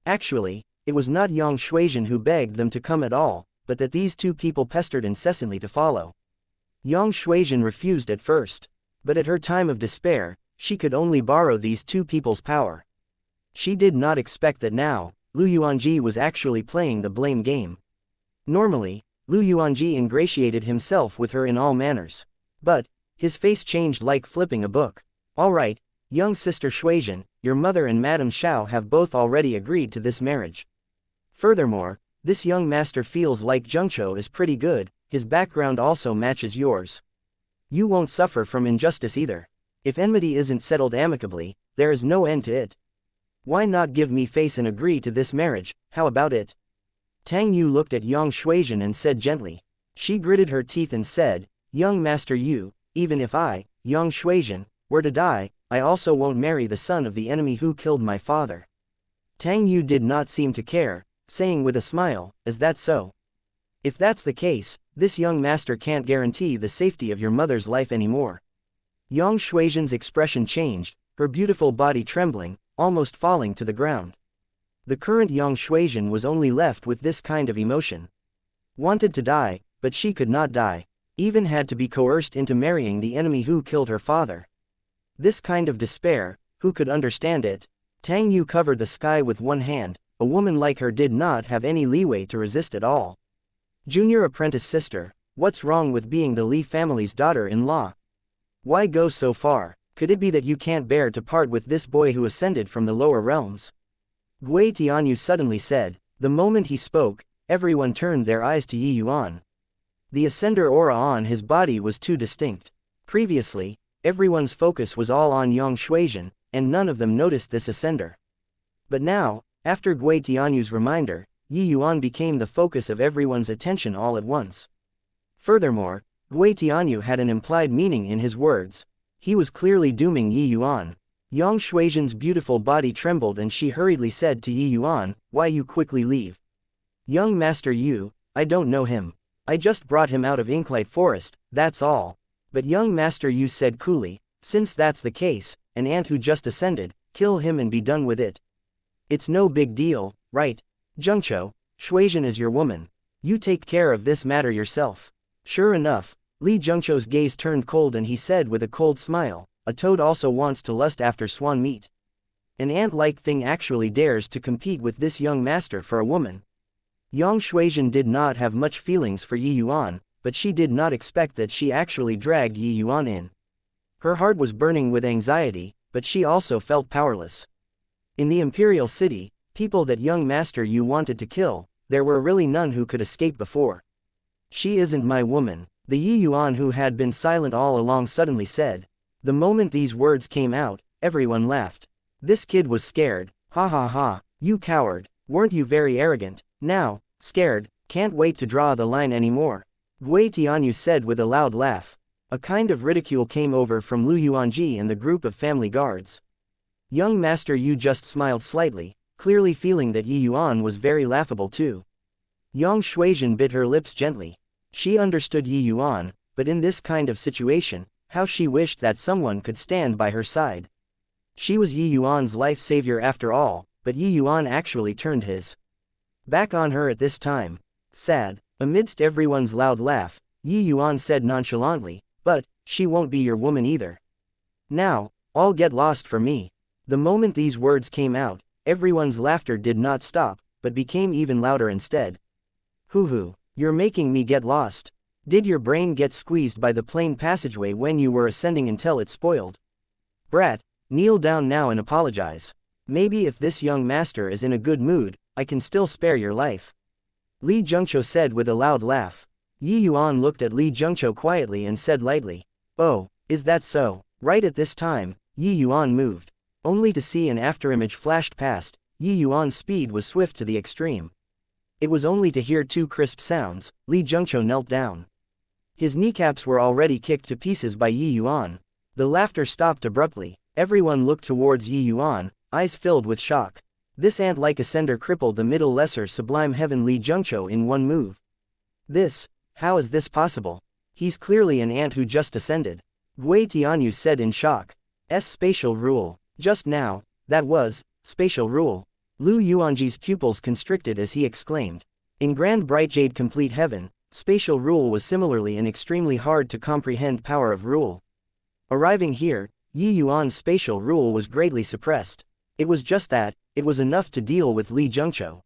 Actually, it was not Yang Shuizhen who begged them to come at all, but that these 2 people pestered incessantly to follow. Yang Shuizhen refused at first. But at her time of despair, she could only borrow these 2 people's power. She did not expect that now, Lu Yuanji was actually playing the blame game. Normally, Lu Yuanji ingratiated himself with her in all manners. But, his face changed like flipping a book. Alright, young sister Shuizhen, your mother and Madame Xiao have both already agreed to this marriage. Furthermore, this young master feels like Zhengqiu is pretty good, his background also matches yours. You won't suffer from injustice either. If enmity isn't settled amicably, there is no end to it. Why not give me face and agree to this marriage, how about it? Tang Yu looked at Yang Shuizhen and said gently. She gritted her teeth and said, young master Yu, even if I, Yang Shuizhen, were to die, I also won't marry the son of the enemy who killed my father. Tang Yu did not seem to care, saying with a smile, is that so? If that's the case, this young master can't guarantee the safety of your mother's life anymore. Yang Shuijian's expression changed, her beautiful body trembling, almost falling to the ground. The current Yang Shuijian was only left with this kind of emotion. Wanted to die, but she could not die. Even had to be coerced into marrying the enemy who killed her father. This kind of despair, who could understand it? Tang Yu covered the sky with one hand. A woman like her did not have any leeway to resist at all. Junior apprentice sister, what's wrong with being the Li family's daughter-in-law? Why go so far? Could it be that you can't bear to part with this boy who ascended from the lower realms? Gui Tianyu suddenly said. The moment he spoke, everyone turned their eyes to Yi Yuan. The ascender aura on his body was too distinct. Previously, everyone's focus was all on Yang Shuijian, and none of them noticed this ascender. But now, after Gui Tianyu's reminder, Yi Yuan became the focus of everyone's attention all at once. Furthermore, Gui Tianyu had an implied meaning in his words. He was clearly dooming Yi Yuan. Yang Shuijian's beautiful body trembled and she hurriedly said to Yi Yuan, "Why you quickly leave? Young Master Yu, I don't know him. I just brought him out of Inklight Forest, that's all." But young Master Yu said coolly, "Since that's the case, an ant who just ascended, kill him and be done with it. It's no big deal, right? Zhengqiu, Shuijian is your woman. You take care of this matter yourself." Sure enough, Li Zhengqiu's gaze turned cold and he said with a cold smile, "A toad also wants to lust after swan meat. An ant-like thing actually dares to compete with this young master for a woman." Yang Shuijian did not have much feelings for Yi Yuan, but she did not expect that she actually dragged Yi Yuan in. Her heart was burning with anxiety, but she also felt powerless. In the imperial city, people that young Master Yu wanted to kill, there were really none who could escape before. "She isn't my woman," the Yi Yuan who had been silent all along suddenly said. The moment these words came out, everyone laughed. This kid was scared. "Ha ha ha, you coward, weren't you very arrogant? Now, scared, can't wait to draw the line anymore." Gui Tianyu said with a loud laugh. A kind of ridicule came over from Lu Yuanji and the group of family guards. Young Master Yu just smiled slightly, clearly feeling that Yi Yuan was very laughable too. Yang Shuijian bit her lips gently. She understood Yi Yuan, but in this kind of situation, how she wished that someone could stand by her side. She was Yi Yuan's life savior after all, but Yi Yuan actually turned his back on her at this time. Sad. Amidst everyone's loud laugh, Yi Yuan said nonchalantly, "But, she won't be your woman either. Now, all get lost for me." The moment these words came out, everyone's laughter did not stop, but became even louder instead. Hoo, you're making me get lost. Did your brain get squeezed by the plain passageway when you were ascending until it spoiled? Brat, kneel down now and apologize. Maybe if this young master is in a good mood, I can still spare your life." Li Zhengqiu said with a loud laugh. Yi Yuan looked at Li Zhengqiu quietly and said lightly, "Oh, is that so?" Right at this time, Yi Yuan moved. Only to see an afterimage flashed past. Yi Yuan's speed was swift to the extreme. It was only to hear two crisp sounds. Li Zhengqiu knelt down. His kneecaps were already kicked to pieces by Yi Yuan. The laughter stopped abruptly. Everyone looked towards Yi Yuan, eyes filled with shock. This ant-like ascender crippled the middle lesser sublime heaven Li Zhengqiu in one move. How is this possible? He's clearly an ant who just ascended. Gui Tianyu said in shock. Spatial rule. Just now, that was, spatial rule. Lu Yuanji's pupils constricted as he exclaimed. In Grand Bright Jade Complete Heaven, spatial rule was similarly an extremely hard to comprehend power of rule. Arriving here, Yi Yuan's spatial rule was greatly suppressed. It was just that, it was enough to deal with Li Zhengqiu.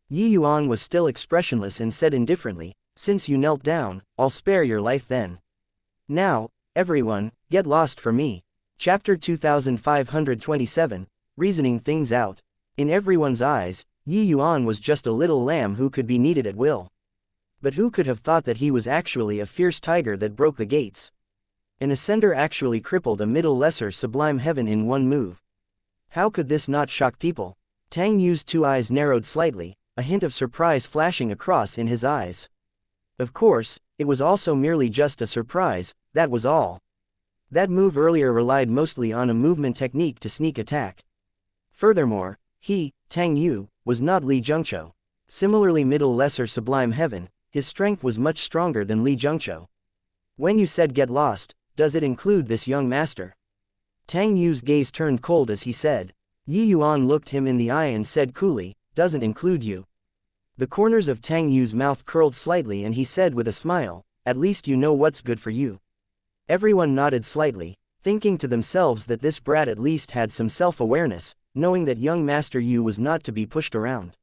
Yi Yuan was still expressionless and said indifferently, "Since you knelt down, I'll spare your life then. Now, everyone, get lost for me." Chapter 2527, Reasoning Things Out. In everyone's eyes, Yi Yuan was just a little lamb who could be kneaded at will. But who could have thought that he was actually a fierce tiger that broke the gates? An ascender actually crippled a middle lesser sublime heaven in one move. How could this not shock people? Tang Yu's two eyes narrowed slightly, a hint of surprise flashing across in his eyes. Of course, it was also merely just a surprise, that was all. That move earlier relied mostly on a movement technique to sneak attack. Furthermore, he, Tang Yu, was not Li Zhengqiu. Similarly middle lesser sublime heaven, his strength was much stronger than Li Zhengqiu. When you said get lost, does it include this young master? Tang Yu's gaze turned cold as he said. Yi Yuan looked him in the eye and said coolly, doesn't include you. The corners of Tang Yu's mouth curled slightly and he said with a smile, at least you know what's good for you. Everyone nodded slightly, thinking to themselves that this brat at least had some self-awareness, knowing that young Master Yu was not to be pushed around.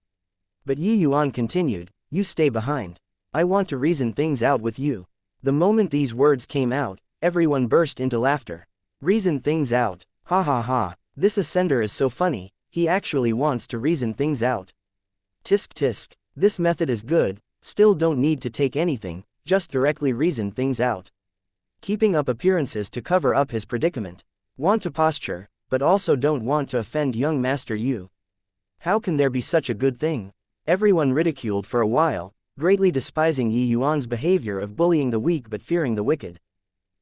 But Yi Yuan continued, you stay behind. I want to reason things out with you. The moment these words came out, everyone burst into laughter. Reason things out, ha ha ha, this ascender is so funny, he actually wants to reason things out. Tisk tisk, this method is good, still don't need to take anything, just directly reason things out. Keeping up appearances to cover up his predicament. Want to posture, but also don't want to offend young Master Yu. How can there be such a good thing? Everyone ridiculed for a while, greatly despising Yi Yuan's behavior of bullying the weak but fearing the wicked.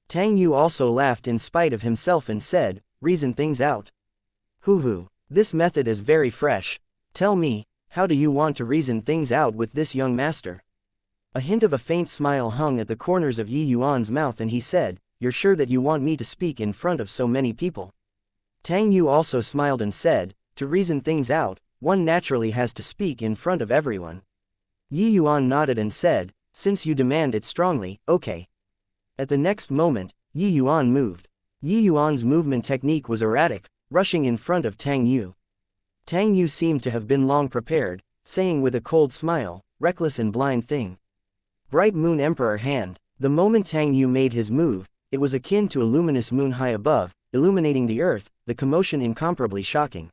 Tang Yu also laughed in spite of himself and said, reason things out. Hoo, this method is very fresh. Tell me, how do you want to reason things out with this young master? A hint of a faint smile hung at the corners of Yi Yuan's mouth and he said, you're sure that you want me to speak in front of so many people? Tang Yu also smiled and said, to reason things out, one naturally has to speak in front of everyone. Yi Yuan nodded and said, since you demand it strongly, okay. At the next moment, Yi Yuan moved. Yi Yuan's movement technique was erratic, rushing in front of Tang Yu. Tang Yu seemed to have been long prepared, saying with a cold smile, reckless and blind thing. Bright Moon Emperor hand. The moment Tang Yu made his move, it was akin to a luminous moon high above, illuminating the earth, the commotion incomparably shocking.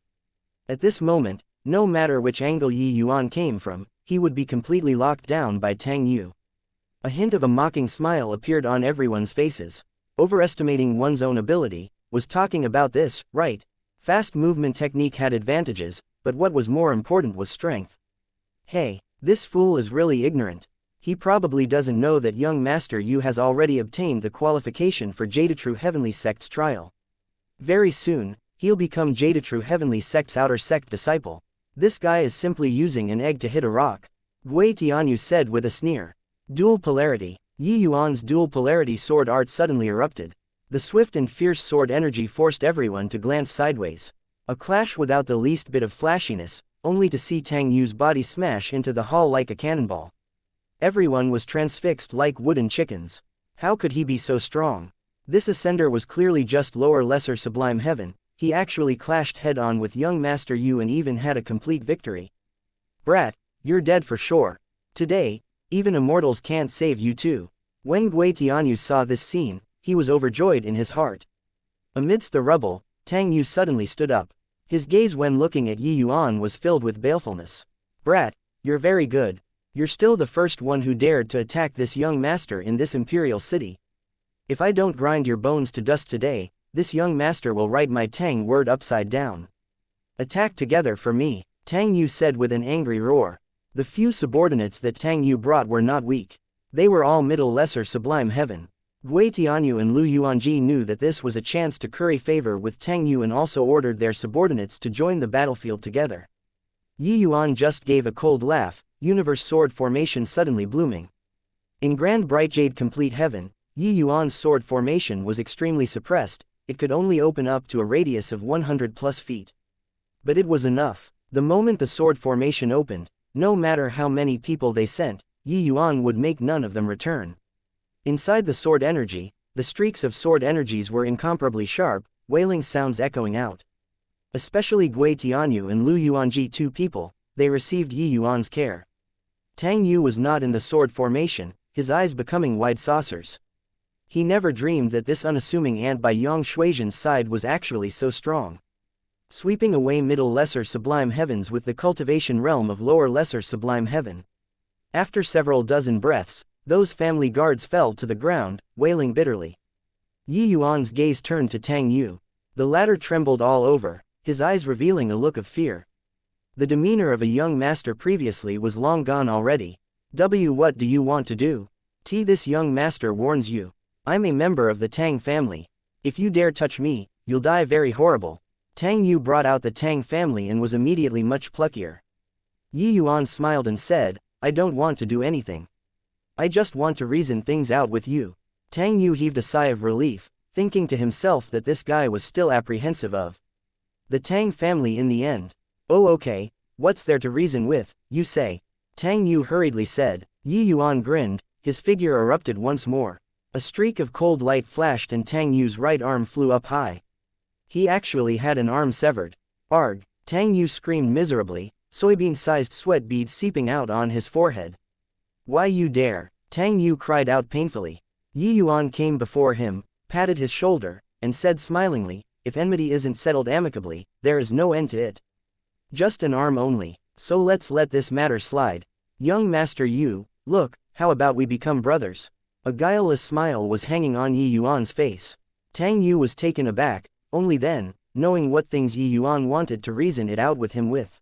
At this moment, no matter which angle Yi Yuan came from, he would be completely locked down by Tang Yu. A hint of a mocking smile appeared on everyone's faces. Overestimating one's own ability, was talking about this, right? Fast movement technique had advantages, but what was more important was strength. Hey, this fool is really ignorant. He probably doesn't know that young Master Yu has already obtained the qualification for Jadetrue Heavenly Sect's trial. Very soon, he'll become Jadetrue Heavenly Sect's outer sect disciple. This guy is simply using an egg to hit a rock. Gui Tianyu said with a sneer. Dual polarity. Yi Yuan's dual polarity sword art suddenly erupted. The swift and fierce sword energy forced everyone to glance sideways. A clash without the least bit of flashiness, only to see Tang Yu's body smash into the hall like a cannonball. Everyone was transfixed like wooden chickens. How could he be so strong? This ascender was clearly just lower lesser sublime heaven. He actually clashed head-on with young Master Yu and even had a complete victory. Brat, you're dead for sure. Today, even immortals can't save you too. When Gui Tianyu saw this scene, he was overjoyed in his heart. Amidst the rubble, Tang Yu suddenly stood up. His gaze when looking at Yi Yuan was filled with balefulness. Brat, you're very good. You're still the first one who dared to attack this young master in this imperial city. If I don't grind your bones to dust today, this young master will write my Tang word upside down. Attack together for me, Tang Yu said with an angry roar. The few subordinates that Tang Yu brought were not weak. They were all middle lesser sublime heaven. Gui Tianyu and Lu Yuanji knew that this was a chance to curry favor with Tang Yu and also ordered their subordinates to join the battlefield together. Yi Yuan just gave a cold laugh, universe sword formation suddenly blooming. In Grand Bright Jade Complete Heaven, Yi Yuan's sword formation was extremely suppressed. It could only open up to a radius of 100 plus feet. But it was enough. The moment the sword formation opened, no matter how many people they sent, Yi Yuan would make none of them return. Inside the sword energy, the streaks of sword energies were incomparably sharp, wailing sounds echoing out. Especially Gui Tianyu and Lu Yuanji, two people, they received Yi Yuan's care. Tang Yu was not in the sword formation, his eyes becoming wide saucers. He never dreamed that this unassuming ant by Yang Shuijian's side was actually so strong. Sweeping away middle lesser sublime heavens with the cultivation realm of lower lesser sublime heaven. After several dozen breaths, those family guards fell to the ground, wailing bitterly. Yi Yuan's gaze turned to Tang Yu. The latter trembled all over, his eyes revealing a look of fear. The demeanor of a young master previously was long gone already. What do you want to do? This young master warns you. I'm a member of the Tang family. If you dare touch me, you'll die very horrible. Tang Yu brought out the Tang family and was immediately much pluckier. Yi Yuan smiled and said, I don't want to do anything. I just want to reason things out with you. Tang Yu heaved a sigh of relief, thinking to himself that this guy was still apprehensive of the Tang family in the end. Oh okay, what's there to reason with, you say? Tang Yu hurriedly said. Yi Yuan grinned, his figure erupted once more. A streak of cold light flashed and Tang Yu's right arm flew up high. He actually had an arm severed. Arg! Tang Yu screamed miserably, soybean-sized sweat beads seeping out on his forehead. Why you dare? Tang Yu cried out painfully. Yi Yuan came before him, patted his shoulder, and said smilingly, if enmity isn't settled amicably, there is no end to it. Just an arm only, so let's let this matter slide. Young Master Yu, look, how about we become brothers? A guileless smile was hanging on Yi Yuan's face. Tang Yu was taken aback, only then, knowing what things Yi Yuan wanted to reason it out with him with.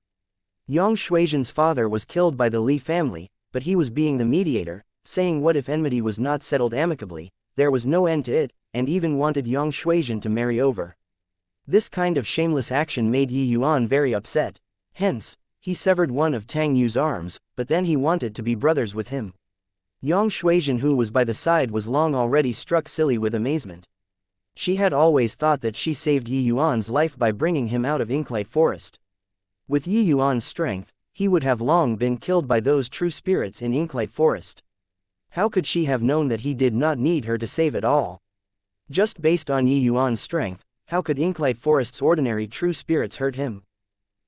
Yang Shuizhen's father was killed by the Li family, but he was being the mediator, saying what if enmity was not settled amicably, there was no end to it, and even wanted Yang Shuizhen to marry over. This kind of shameless action made Yi Yuan very upset. Hence, he severed one of Tang Yu's arms, but then he wanted to be brothers with him. Yang Shuizhen, who was by the side, was long already struck silly with amazement. She had always thought that she saved Yi Yuan's life by bringing him out of Inklite Forest. With Yi Yuan's strength, he would have long been killed by those true spirits in Inklite Forest. How could she have known that he did not need her to save at all? Just based on Yi Yuan's strength, how could Inklite Forest's ordinary true spirits hurt him?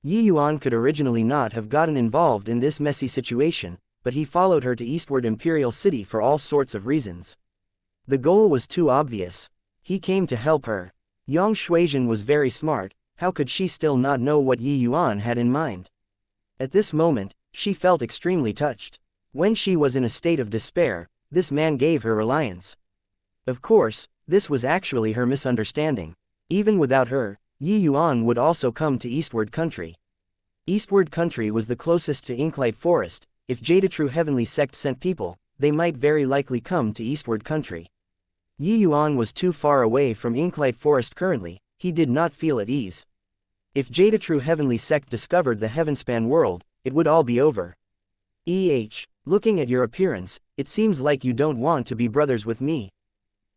Yi Yuan could originally not have gotten involved in this messy situation, but he followed her to Eastward Imperial City for all sorts of reasons. The goal was too obvious. He came to help her. Yang Shuizhen was very smart, how could she still not know what Yi Yuan had in mind? At this moment, she felt extremely touched. When she was in a state of despair, this man gave her reliance. Of course, this was actually her misunderstanding. Even without her, Yi Yuan would also come to Eastward Country. Eastward Country was the closest to Inklite Forest. If Jadatrue Heavenly Sect sent people, they might very likely come to Eastward Country. Yi Yuan was too far away from Inklite Forest currently, he did not feel at ease. If Jadatrue Heavenly Sect discovered the Heavenspan world, it would all be over. Looking at your appearance, it seems like you don't want to be brothers with me.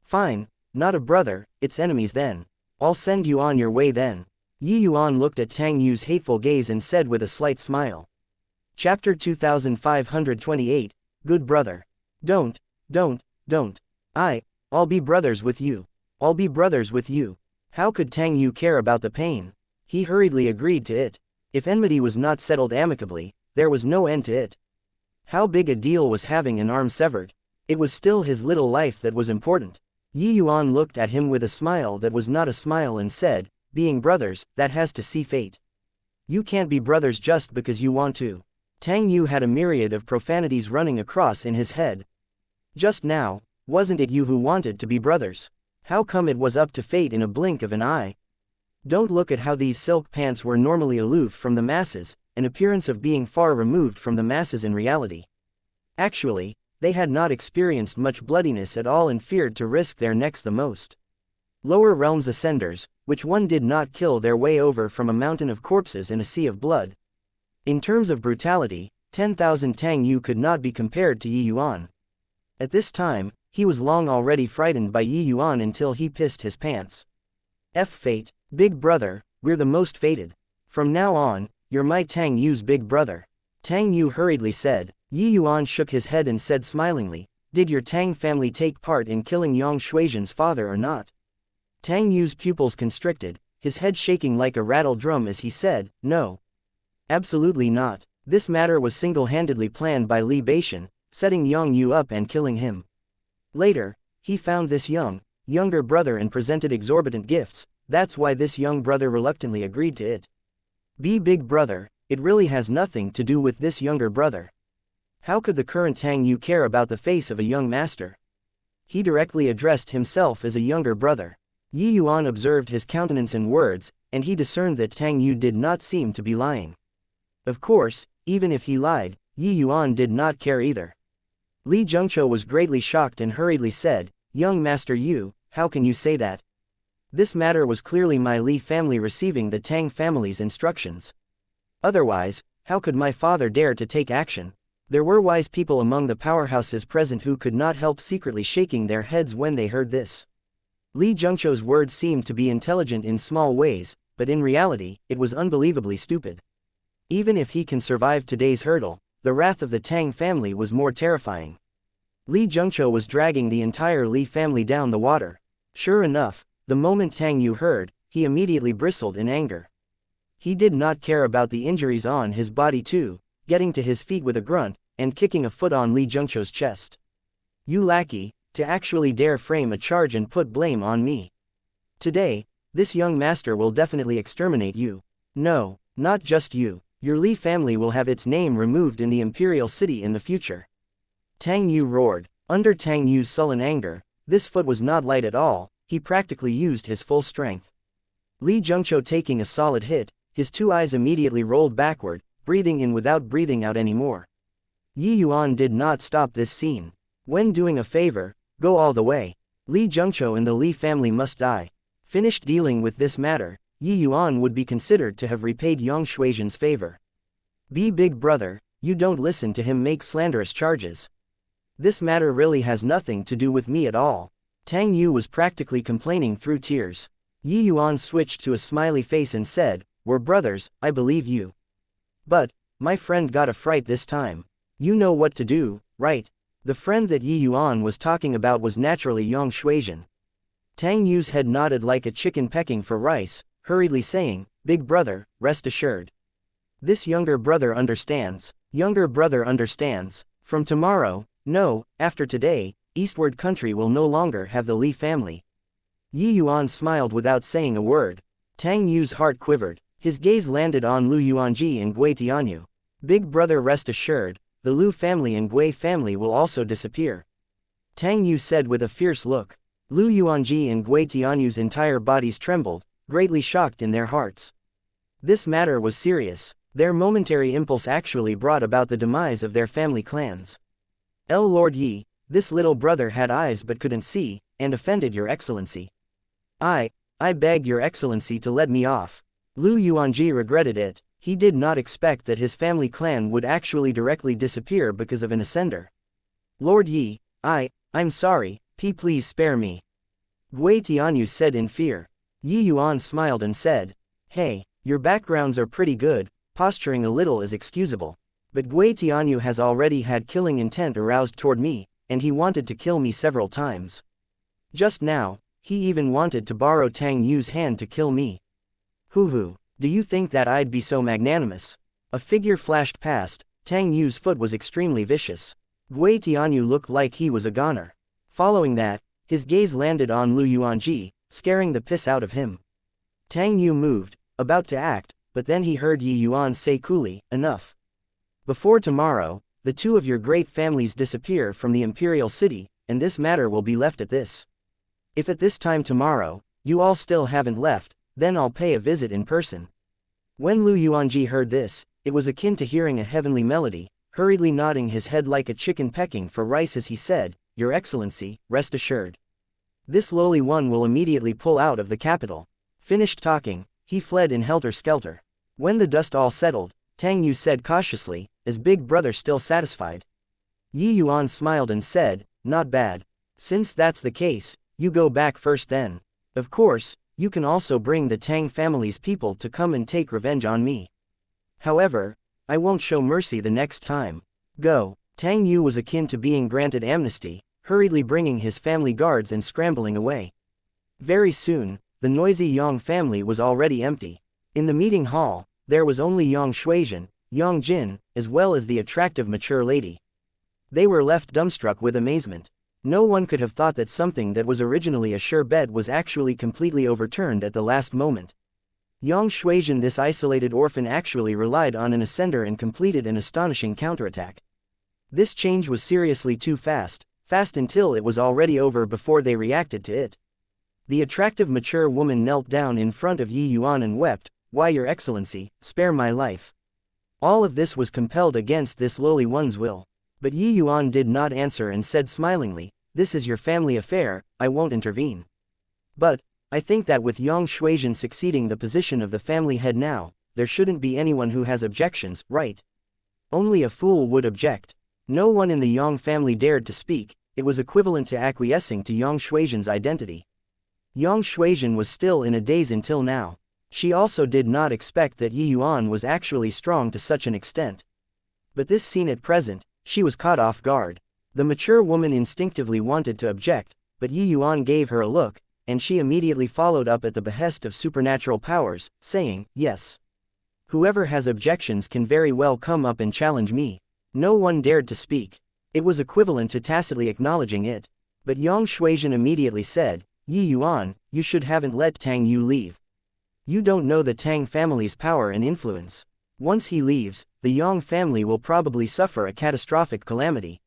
Fine, not a brother, it's enemies then. I'll send you on your way then. Yi Yuan looked at Tang Yu's hateful gaze and said with a slight smile. Chapter 2528, Good Brother. Don't. I'll be brothers with you. I'll be brothers with you. How could Tang Yu care about the pain? He hurriedly agreed to it. If enmity was not settled amicably, there was no end to it. How big a deal was having an arm severed? It was still his little life that was important. Yi Yuan looked at him with a smile that was not a smile and said, being brothers, that has to see fate. You can't be brothers just because you want to. Tang Yu had a myriad of profanities running across in his head. Just now, wasn't it you who wanted to be brothers? How come it was up to fate in a blink of an eye? Don't look at how these silk pants were normally aloof from the masses, an appearance of being far removed from the masses in reality. Actually, they had not experienced much bloodiness at all and feared to risk their necks the most. Lower realms ascenders, which one did not kill their way over from a mountain of corpses in a sea of blood. In terms of brutality, 10,000 Tang Yu could not be compared to Yi Yuan. At this time, he was long already frightened by Yi Yuan until he pissed his pants. Fate, big brother, we're the most fated. From now on, you're my Tang Yu's big brother. Tang Yu hurriedly said. Yi Yuan shook his head and said smilingly, did your Tang family take part in killing Yang Shuizhen's father or not? Tang Yu's pupils constricted, his head shaking like a rattle drum as he said, no. Absolutely not. This matter was single-handedly planned by Li Beishan, setting Yang Yu up and killing him. Later, he found this younger brother and presented exorbitant gifts, that's why this young brother reluctantly agreed to it. Be big brother, it really has nothing to do with this younger brother. How could the current Tang Yu care about the face of a young master? He directly addressed himself as a younger brother. Yi Yuan observed his countenance and words, and he discerned that Tang Yu did not seem to be lying. Of course, even if he lied, Yi Yuan did not care either. Li Zhengqiu was greatly shocked and hurriedly said, young Master Yu, how can you say that? This matter was clearly my Li family receiving the Tang family's instructions. Otherwise, how could my father dare to take action? There were wise people among the powerhouses present who could not help secretly shaking their heads when they heard this. Li Zhengqiu's words seemed to be intelligent in small ways, but in reality, it was unbelievably stupid. Even if he can survive today's hurdle, the wrath of the Tang family was more terrifying. Li Zhengqiu was dragging the entire Li family down the water. Sure enough, the moment Tang Yu heard, he immediately bristled in anger. He did not care about the injuries on his body too, getting to his feet with a grunt, and kicking a foot on Li Zhengqiu's chest. You lackey, to actually dare frame a charge and put blame on me. Today, this young master will definitely exterminate you. No, not just you, your Li family will have its name removed in the imperial city in the future. Tang Yu roared. Under Tang Yu's sullen anger, this foot was not light at all, he practically used his full strength. Li Zhengqiu taking a solid hit, his two eyes immediately rolled backward, breathing in without breathing out anymore. Yuan did not stop this scene. When doing a favor, go all the way. Li Zhengqiu and the Li family must die. Finished dealing with this matter, Yuan would be considered to have repaid Yang Shuijian's favor. Be big brother, you don't listen to him make slanderous charges. This matter really has nothing to do with me at all. Tang Yu was practically complaining through tears. Yuan switched to a smiley face and said, "We're brothers, I believe you. But, my friend got a fright this time. You know what to do, right?" The friend that Yuan was talking about was naturally Yang Shuijian. Tang Yu's head nodded like a chicken pecking for rice, hurriedly saying, "Big brother, rest assured. This younger brother understands. Younger brother understands. From tomorrow, no, after today, Eastward Country will no longer have the Li family." Yuan smiled without saying a word. Tang Yu's heart quivered. His gaze landed on Lu Yuanji and Gui Tianyu. Big brother rest assured, the Lu family and Gui family will also disappear. Tang Yu said with a fierce look. Lu Yuanji and Gui Tianyu's entire bodies trembled, greatly shocked in their hearts. This matter was serious. Their momentary impulse actually brought about the demise of their family clans. Lord Yi, this little brother had eyes but couldn't see, and offended your excellency. I beg your excellency to let me off. Lu Yuanji regretted it. He did not expect that his family clan would actually directly disappear because of an ascender. Lord Yi, I'm sorry, please spare me. Gui Tianyu said in fear. Yuan smiled and said, "Hey, your backgrounds are pretty good, posturing a little is excusable. But Gui Tianyu has already had killing intent aroused toward me, and he wanted to kill me several times. Just now, he even wanted to borrow Tang Yu's hand to kill me. Hoo, do you think that I'd be so magnanimous?" A figure flashed past. Tang Yu's foot was extremely vicious. Gui Tianyu looked like he was a goner. Following that, his gaze landed on Lu Yuanji, scaring the piss out of him. Tang Yu moved, about to act, but then he heard Yuan say coolly, "Enough. Before tomorrow, the two of your great families disappear from the imperial city, and this matter will be left at this. If at this time tomorrow, you all still haven't left, then I'll pay a visit in person." When Lu Yuanji heard this, it was akin to hearing a heavenly melody, hurriedly nodding his head like a chicken pecking for rice as he said, "Your excellency, rest assured. This lowly one will immediately pull out of the capital." Finished talking, he fled in helter-skelter. When the dust all settled, Tang Yu said cautiously, "Is big brother still satisfied?" Yuan smiled and said, "Not bad. Since that's the case, you go back first then. Of course, you can also bring the Tang family's people to come and take revenge on me. However, I won't show mercy the next time. Go." Tang Yu was akin to being granted amnesty, hurriedly bringing his family guards and scrambling away. Very soon, the noisy Yang family was already empty. In the meeting hall, there was only Yang Shuijian, Yang Jin, as well as the attractive mature lady. They were left dumbstruck with amazement. No one could have thought that something that was originally a sure bet was actually completely overturned at the last moment. Yang Shuijian, this isolated orphan, actually relied on an ascender and completed an astonishing counterattack. This change was seriously too fast until it was already over before they reacted to it. The attractive mature woman knelt down in front of Yuan and wept, "Why, your excellency, spare my life." All of this was compelled against this lowly one's will. But Yuan did not answer and said smilingly, "This is your family affair, I won't intervene. But, I think that with Yang Shuijian succeeding the position of the family head now, there shouldn't be anyone who has objections, right?" Only a fool would object. No one in the Yang family dared to speak. It was equivalent to acquiescing to Yang Shuijian's identity. Yang Shuijian was still in a daze until now. She also did not expect that Yuan was actually strong to such an extent. But this scene at present, she was caught off guard. The mature woman instinctively wanted to object, but Yuan gave her a look, and she immediately followed up at the behest of supernatural powers, saying, "Yes. Whoever has objections can very well come up and challenge me." No one dared to speak. It was equivalent to tacitly acknowledging it. But Yang Shuijian immediately said, "Yuan, you should haven't let Tang Yu leave. You don't know the Tang family's power and influence. Once he leaves, the Yang family will probably suffer a catastrophic calamity."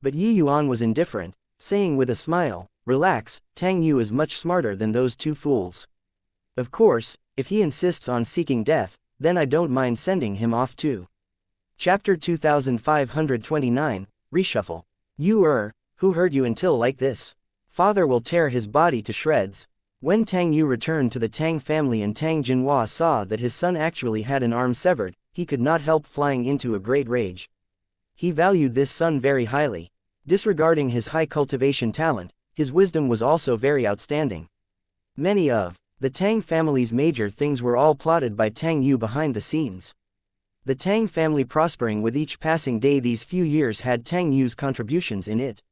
But Yuan was indifferent, saying with a smile, "Relax, Tang Yu is much smarter than those two fools. Of course, if he insists on seeking death, then I don't mind sending him off too." Chapter 2529, Reshuffle. "You who hurt you until like this? Father will tear his body to shreds." When Tang Yu returned to the Tang family and Tang Jinhua saw that his son actually had an arm severed, he could not help flying into a great rage. He valued this son very highly. Disregarding his high cultivation talent, his wisdom was also very outstanding. Many of the Tang family's major things were all plotted by Tang Yu behind the scenes. The Tang family prospering with each passing day these few years had Tang Yu's contributions in it.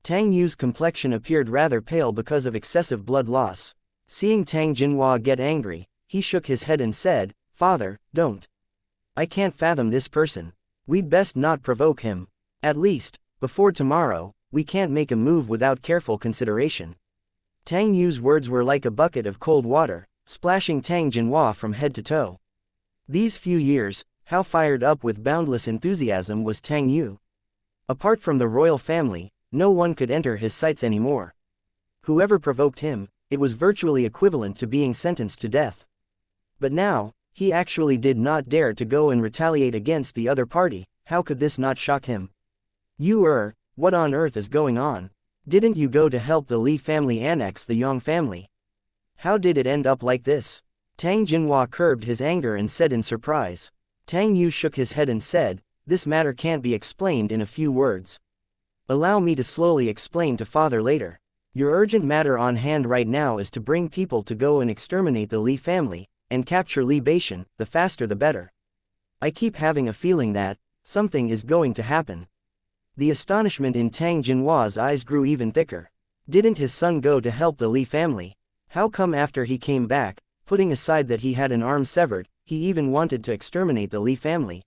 Tang Yu's complexion appeared rather pale because of excessive blood loss. Seeing Tang Jinhua get angry, he shook his head and said, "Father, don't. I can't fathom this person. We'd best not provoke him. At least, before tomorrow, we can't make a move without careful consideration." Tang Yu's words were like a bucket of cold water, splashing Tang Jinhua from head to toe. These few years, how fired up with boundless enthusiasm was Tang Yu. Apart from the royal family, no one could enter his sights anymore. Whoever provoked him, it was virtually equivalent to being sentenced to death. But now, he actually did not dare to go and retaliate against the other party. How could this not shock him? "You what on earth is going on? Didn't you go to help the Li family annex the Yang family? How did it end up like this?" Tang Jinhua curbed his anger and said in surprise. Tang Yu shook his head and said, "This matter can't be explained in a few words. Allow me to slowly explain to father later. Your urgent matter on hand right now is to bring people to go and exterminate the Li family, and capture Li Baishan, the faster the better. I keep having a feeling that something is going to happen." The astonishment in Tang Jinhua's eyes grew even thicker. Didn't his son go to help the Li family? How come after he came back, putting aside that he had an arm severed, he even wanted to exterminate the Li family?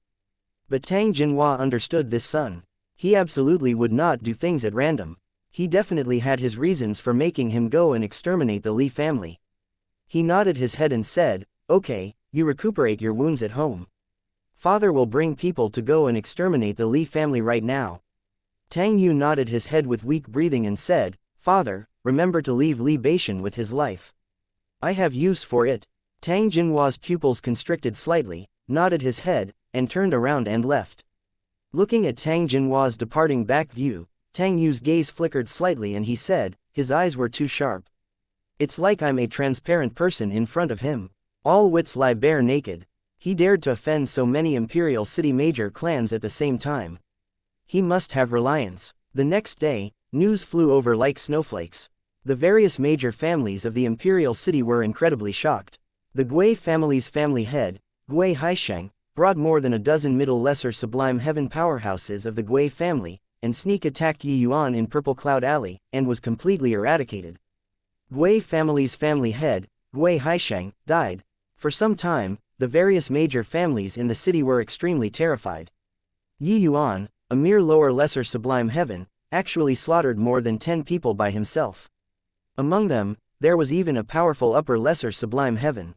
But Tang Jinhua understood this son. He absolutely would not do things at random. He definitely had his reasons for making him go and exterminate the Li family. He nodded his head and said, "Okay, you recuperate your wounds at home. Father will bring people to go and exterminate the Li family right now." Tang Yu nodded his head with weak breathing and said, "Father, remember to leave Li Baishan with his life. I have use for it." Tang Jinhua's pupils constricted slightly, nodded his head, and turned around and left. Looking at Tang Jinhua's departing back view, Tang Yu's gaze flickered slightly and he said, his eyes were too sharp. "It's like I'm a transparent person in front of him. All wits lie bare naked." He dared to offend so many Imperial City major clans at the same time. He must have reliance. The next day, news flew over like snowflakes. The various major families of the Imperial City were incredibly shocked. The Gui family's family head, Gui Haisheng, brought more than a dozen middle lesser sublime heaven powerhouses of the Gui family, and sneak attacked Yuan in Purple Cloud Alley, and was completely eradicated. Gui family's family head, Gui Haisheng, died. For some time, the various major families in the city were extremely terrified. Yuan, a mere lower lesser sublime heaven, actually slaughtered more than 10 people by himself. Among them, there was even a powerful upper lesser sublime heaven.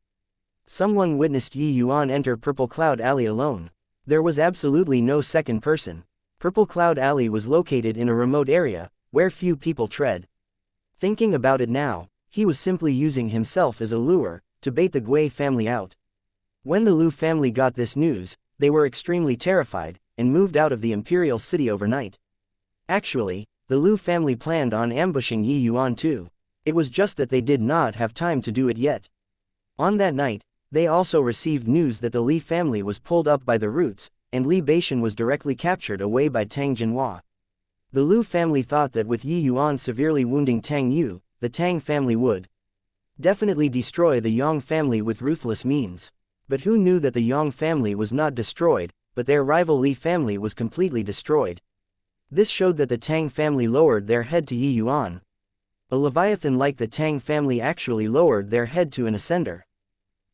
Someone witnessed Yuan enter Purple Cloud Alley alone. There was absolutely no second person. Purple Cloud Alley was located in a remote area, where few people tread. Thinking about it now, he was simply using himself as a lure, to bait the Gui family out. When the Lu family got this news, they were extremely terrified, and moved out of the Imperial City overnight. Actually, the Lu family planned on ambushing Yuan too. It was just that they did not have time to do it yet. On that night, they also received news that the Li family was pulled up by the roots, and Li Beishan was directly captured away by Tang Jinhua. The Lu family thought that with Yi Yuan severely wounding Tang Yu, the Tang family would definitely destroy the Yang family with ruthless means. But who knew that the Yang family was not destroyed, but their rival Li family was completely destroyed. This showed that the Tang family lowered their head to Yi Yuan. A leviathan like the Tang family actually lowered their head to an ascender.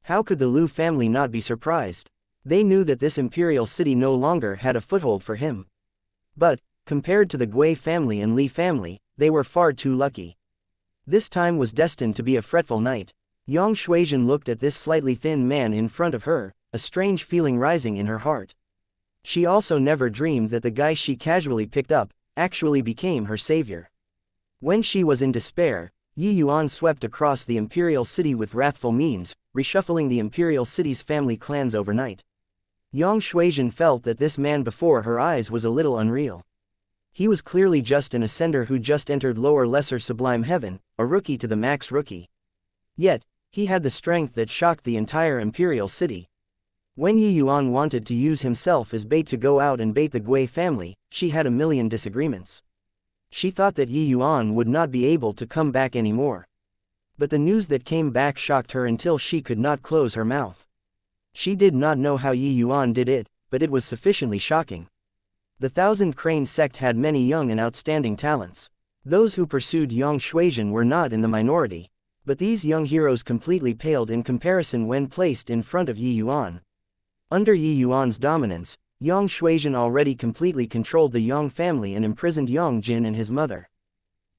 How could the Lu family not be surprised? They knew that this imperial city no longer had a foothold for him. But, compared to the Gui family and Li family, they were far too lucky. This time was destined to be a fretful night. Yang Shuizhen looked at this slightly thin man in front of her, a strange feeling rising in her heart. She also never dreamed that the guy she casually picked up actually became her savior. When she was in despair, Yi Yuan swept across the imperial city with wrathful means, reshuffling the imperial city's family clans overnight. Yang Shuizhen felt that this man before her eyes was a little unreal. He was clearly just an ascender who just entered lower lesser sublime heaven, a rookie to the max rookie. Yet, he had the strength that shocked the entire imperial city. When Yi Yuan wanted to use himself as bait to go out and bait the Gui family, she had a million disagreements. She thought that Yi Yuan would not be able to come back anymore. But the news that came back shocked her until she could not close her mouth. She did not know how Yi Yuan did it, but it was sufficiently shocking. The Thousand Crane sect had many young and outstanding talents. Those who pursued Yang Shuizhen were not in the minority. But these young heroes completely paled in comparison when placed in front of Yi Yuan. Under Yi Yuan's dominance, Yang Shuizhen already completely controlled the Yang family and imprisoned Yang Jin and his mother.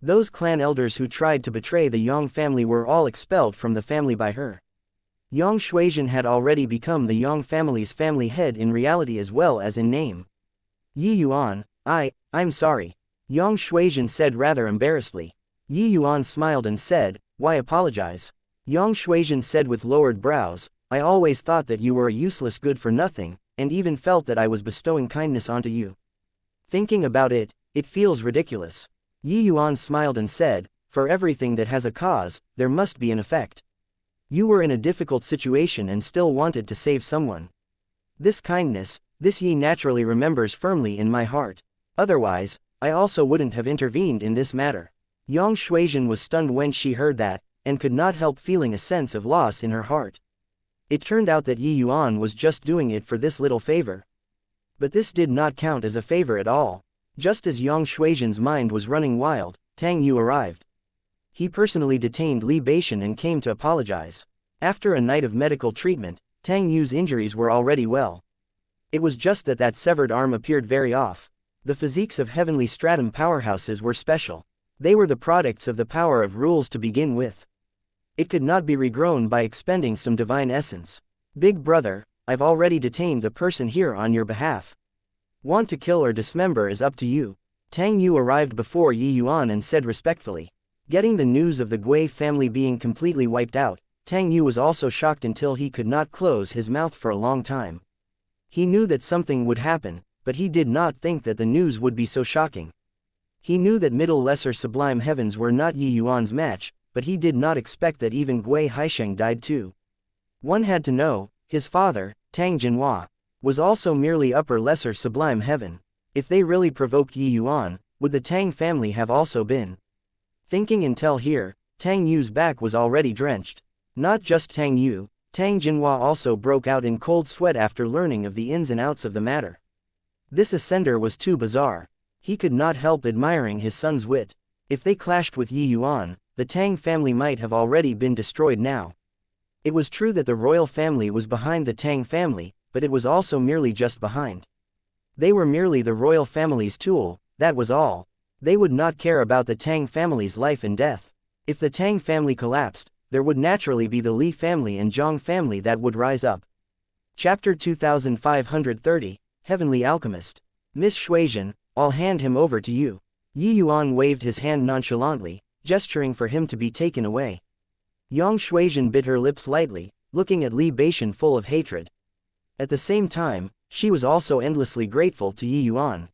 Those clan elders who tried to betray the Yang family were all expelled from the family by her. Yang Shuizhen had already become the Yang family's family head in reality as well as in name. Yi Yuan, I'm sorry. Yang Shuizhen said rather embarrassedly. Yi Yuan smiled and said, why apologize? Yang Shuizhen said with lowered brows, I always thought that you were a useless good-for-nothing, and even felt that I was bestowing kindness onto you. Thinking about it, it feels ridiculous. Yi Yuan smiled and said, for everything that has a cause, there must be an effect. You were in a difficult situation and still wanted to save someone. This kindness, this Yi naturally remembers firmly in my heart. Otherwise, I also wouldn't have intervened in this matter. Yang Shuizhen was stunned when she heard that, and could not help feeling a sense of loss in her heart. It turned out that Yi Yuan was just doing it for this little favor. But this did not count as a favor at all. Just as Yang Shuizhen's mind was running wild, Tang Yu arrived. He personally detained Li Beishan and came to apologize. After a night of medical treatment, Tang Yu's injuries were already well. It was just that severed arm appeared very off. The physiques of heavenly stratum powerhouses were special. They were the products of the power of rules to begin with. It could not be regrown by expending some divine essence. Big brother, I've already detained the person here on your behalf. Want to kill or dismember is up to you. Tang Yu arrived before Yi Yuan and said respectfully. Getting the news of the Gui family being completely wiped out, Tang Yu was also shocked until he could not close his mouth for a long time. He knew that something would happen, but he did not think that the news would be so shocking. He knew that middle lesser sublime heavens were not Yi Yuan's match, but he did not expect that even Gui Haisheng died too. One had to know, his father, Tang Jinhua, was also merely upper lesser sublime heaven. If they really provoked Yi Yuan, would the Tang family have also been? Thinking until here, Tang Yu's back was already drenched. Not just Tang Yu, Tang Jinhua also broke out in cold sweat after learning of the ins and outs of the matter. This ascender was too bizarre. He could not help admiring his son's wit. If they clashed with Yi Yuan, the Tang family might have already been destroyed now. It was true that the royal family was behind the Tang family, but it was also merely just behind. They were merely the royal family's tool, that was all. They would not care about the Tang family's life and death. If the Tang family collapsed, there would naturally be the Li family and Zhang family that would rise up. Chapter 2530, Heavenly Alchemist. Miss Shuizhen, I'll hand him over to you. Yi Yuan waved his hand nonchalantly, gesturing for him to be taken away. Yang Shuizhen bit her lips lightly, looking at Li Beishan full of hatred. At the same time, she was also endlessly grateful to Yi Yuan.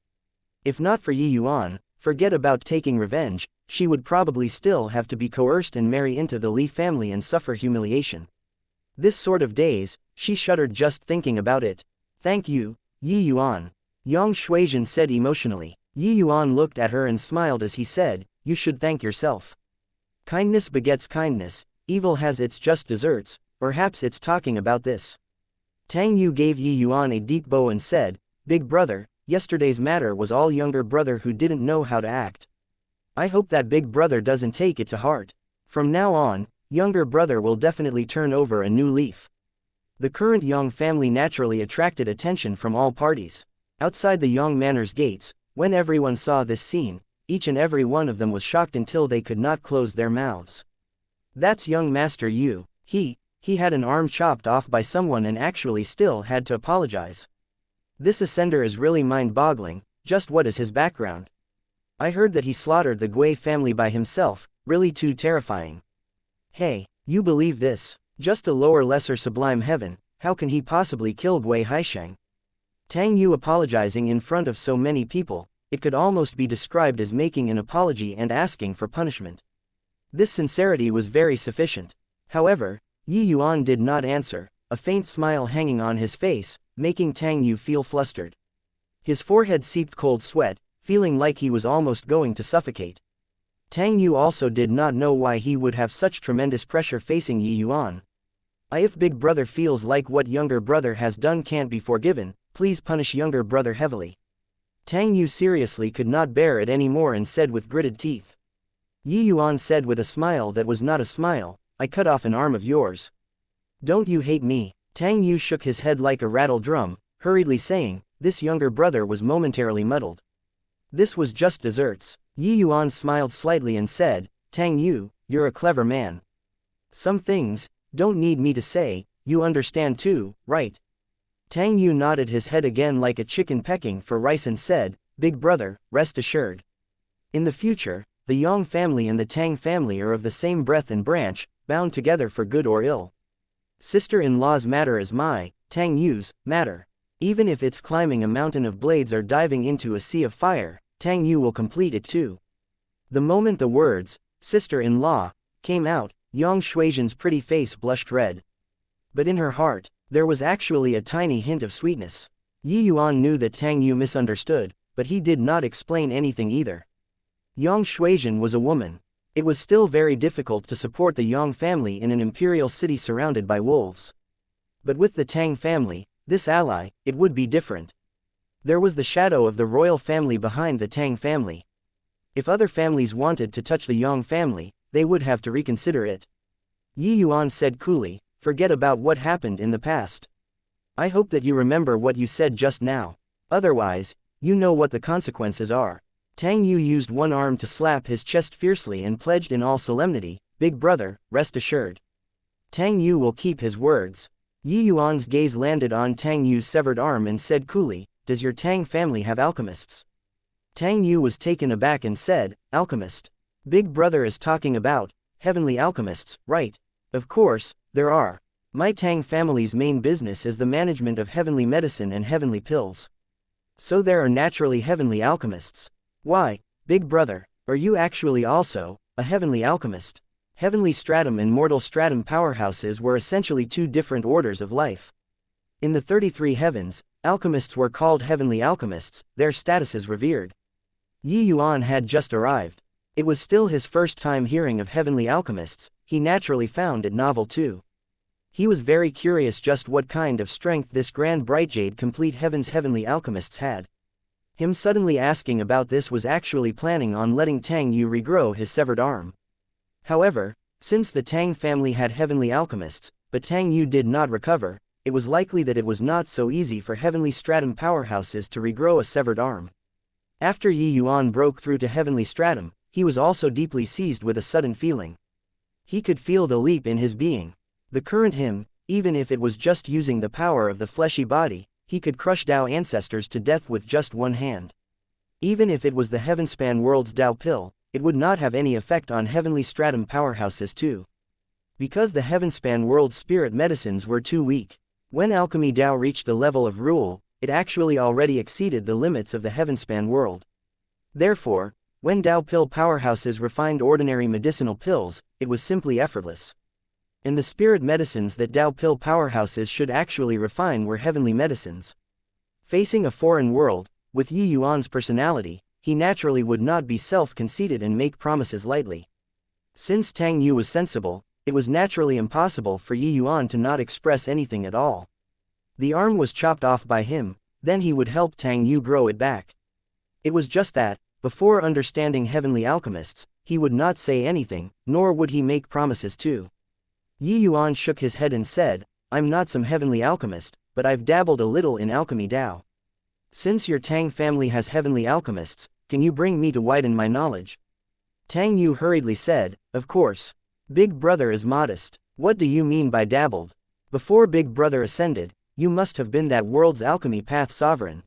If not for Yi Yuan, forget about taking revenge, she would probably still have to be coerced and marry into the Li family and suffer humiliation. This sort of days, she shuddered just thinking about it. Thank you, Yi Yuan. Yang Shuizhen said emotionally. Yi Yuan looked at her and smiled as he said, you should thank yourself. Kindness begets kindness, evil has its just deserts, perhaps it's talking about this. Tang Yu gave Yi Yuan a deep bow and said, Big brother, yesterday's matter was all younger brother who didn't know how to act. I hope that big brother doesn't take it to heart. From now on, younger brother will definitely turn over a new leaf. The current Yang family naturally attracted attention from all parties. Outside the Yang Manor's gates, when everyone saw this scene, each and every one of them was shocked until they could not close their mouths. That's young Master Yu. He had an arm chopped off by someone and actually still had to apologize. This ascender is really mind-boggling. Just what is his background? I heard that he slaughtered the Gui family by himself, really too terrifying. Hey, you believe this? Just a lower lesser sublime heaven, how can he possibly kill Gui Haisheng? Tang Yu apologizing in front of so many people, it could almost be described as making an apology and asking for punishment. This sincerity was very sufficient. However, Yi Yuan did not answer, a faint smile hanging on his face, making Tang Yu feel flustered. His forehead seeped cold sweat, feeling like he was almost going to suffocate. Tang Yu also did not know why he would have such tremendous pressure facing Yi Yuan. If big brother feels like what younger brother has done can't be forgiven, please punish younger brother heavily. Tang Yu seriously could not bear it anymore and said with gritted teeth. Yi Yuan said with a smile that was not a smile, I cut off an arm of yours. Don't you hate me? Tang Yu shook his head like a rattle drum, hurriedly saying, this younger brother was momentarily muddled. This was just desserts. Yi Yuan smiled slightly and said, Tang Yu, you're a clever man. Some things, don't need me to say, you understand too, right? Tang Yu nodded his head again like a chicken pecking for rice and said, Big brother, rest assured. In the future, the Yang family and the Tang family are of the same breath and branch, bound together for good or ill. Sister-in-law's matter is my, Tang Yu's, matter. Even if it's climbing a mountain of blades or diving into a sea of fire, Tang Yu will complete it too. The moment the words, sister-in-law, came out, Yang Shuizhen's pretty face blushed red. But in her heart, there was actually a tiny hint of sweetness. Yi Yuan knew that Tang Yu misunderstood, but he did not explain anything either. Yang Shuizhen was a woman. It was still very difficult to support the Yang family in an imperial city surrounded by wolves. But with the Tang family, this ally, it would be different. There was the shadow of the royal family behind the Tang family. If other families wanted to touch the Yang family, they would have to reconsider it. Yi Yuan said coolly, forget about what happened in the past. I hope that you remember what you said just now. Otherwise, you know what the consequences are. Tang Yu used one arm to slap his chest fiercely and pledged in all solemnity, Big brother, rest assured. Tang Yu will keep his words. Yi Yuan's gaze landed on Tang Yu's severed arm and said coolly, does your Tang family have alchemists? Tang Yu was taken aback and said, alchemist. Big brother is talking about heavenly alchemists, right? Of course, there are. My Tang family's main business is the management of heavenly medicine and heavenly pills. So there are naturally heavenly alchemists. Why, big brother, are you actually also a heavenly alchemist? Heavenly stratum and mortal stratum powerhouses were essentially two different orders of life. In the 33 heavens, alchemists were called heavenly alchemists, their status is revered. Yi Yuan had just arrived. It was still his first time hearing of heavenly alchemists, he naturally found it novel too. He was very curious just what kind of strength this grand bright jade complete heaven's heavenly alchemists had. Him suddenly asking about this was actually planning on letting Tang Yu regrow his severed arm. However, since the Tang family had heavenly alchemists, but Tang Yu did not recover, it was likely that it was not so easy for heavenly stratum powerhouses to regrow a severed arm. After Yi Yuan broke through to heavenly stratum, he was also deeply seized with a sudden feeling. He could feel the leap in his being. The current him, even if it was just using the power of the fleshy body, he could crush Dao ancestors to death with just one hand. Even if it was the Heavenspan World's Dao pill, it would not have any effect on heavenly stratum powerhouses too. Because the Heavenspan World's spirit medicines were too weak. When alchemy Dao reached the level of rule, it actually already exceeded the limits of the Heavenspan World. Therefore, when Dao pill powerhouses refined ordinary medicinal pills, it was simply effortless. And the spirit medicines that Dao pill powerhouses should actually refine were heavenly medicines. Facing a foreign world, with Yi Yuan's personality, he naturally would not be self-conceited and make promises lightly. Since Tang Yu was sensible, it was naturally impossible for Yi Yuan to not express anything at all. The arm was chopped off by him, then he would help Tang Yu grow it back. It was just that, before understanding heavenly alchemists, he would not say anything, nor would he make promises to. Yi Yuan shook his head and said, I'm not some heavenly alchemist, but I've dabbled a little in alchemy Dao. Since your Tang family has heavenly alchemists, can you bring me to widen my knowledge? Tang Yu hurriedly said, of course. Big brother is modest. What do you mean by dabbled? Before Big brother ascended, you must have been that world's alchemy path sovereign.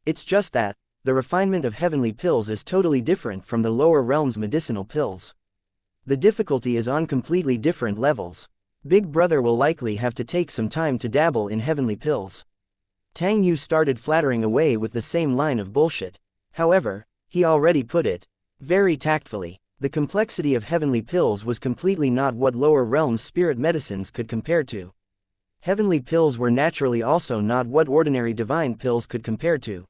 It's just that, the refinement of heavenly pills is totally different from the lower realm's medicinal pills. The difficulty is on completely different levels. Big brother will likely have to take some time to dabble in heavenly pills. Tang Yu started flattering away with the same line of bullshit. However, he already put it very tactfully. The complexity of heavenly pills was completely not what lower realms spirit medicines could compare to. Heavenly pills were naturally also not what ordinary divine pills could compare to.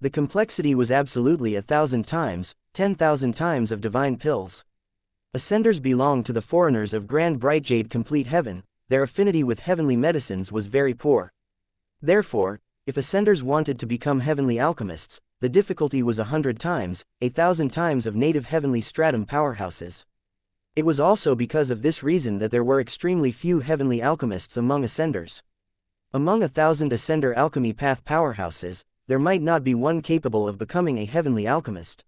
The complexity was absolutely 1,000 times, 10,000 times of divine pills. Ascenders belong to the foreigners of Grand Bright Jade Complete Heaven, their affinity with heavenly medicines was very poor. Therefore, if ascenders wanted to become heavenly alchemists, the difficulty was 100 times, 1,000 times of native heavenly stratum powerhouses. It was also because of this reason that there were extremely few heavenly alchemists among ascenders. Among 1,000 ascender alchemy path powerhouses, there might not be one capable of becoming a heavenly alchemist.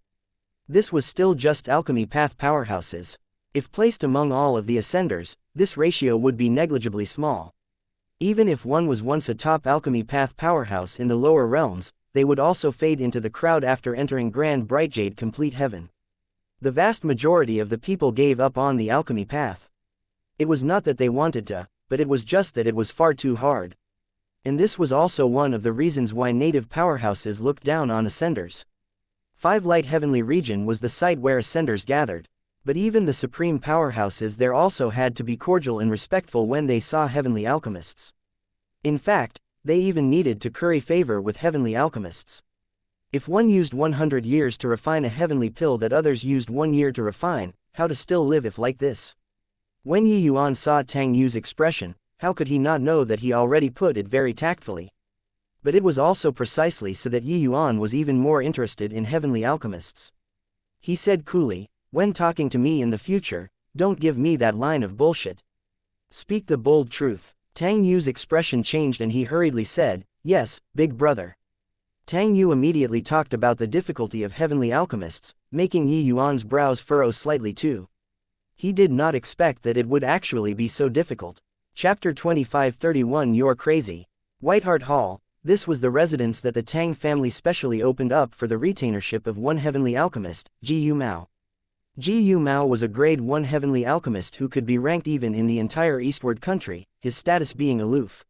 This was still just alchemy path powerhouses. If placed among all of the ascenders, this ratio would be negligibly small. Even if one was once a top alchemy path powerhouse in the lower realms, they would also fade into the crowd after entering Grand Bright Jade Complete Heaven. The vast majority of the people gave up on the alchemy path. It was not that they wanted to, but it was just that it was far too hard. And this was also one of the reasons why native powerhouses looked down on ascenders. Five Light Heavenly Region was the site where ascenders gathered, but even the supreme powerhouses there also had to be cordial and respectful when they saw heavenly alchemists. In fact, they even needed to curry favor with heavenly alchemists. If one used 100 years to refine a heavenly pill that others used 1 year to refine, how to still live if like this? When Yi Yuan saw Tang Yu's expression, how could he not know that he already put it very tactfully? But it was also precisely so that Yi Yuan was even more interested in heavenly alchemists. He said coolly, when talking to me in the future, don't give me that line of bullshit. Speak the bold truth. Tang Yu's expression changed and he hurriedly said, yes, big brother. Tang Yu immediately talked about the difficulty of heavenly alchemists, making Yi Yuan's brows furrow slightly too. He did not expect that it would actually be so difficult. Chapter 25-31 You're crazy. Whiteheart Hall, this was the residence that the Tang family specially opened up for the retainership of one heavenly alchemist, Ji Yu Mao. Ji Yu Mao was a grade 1 heavenly alchemist who could be ranked even in the entire eastward country, his status being aloof.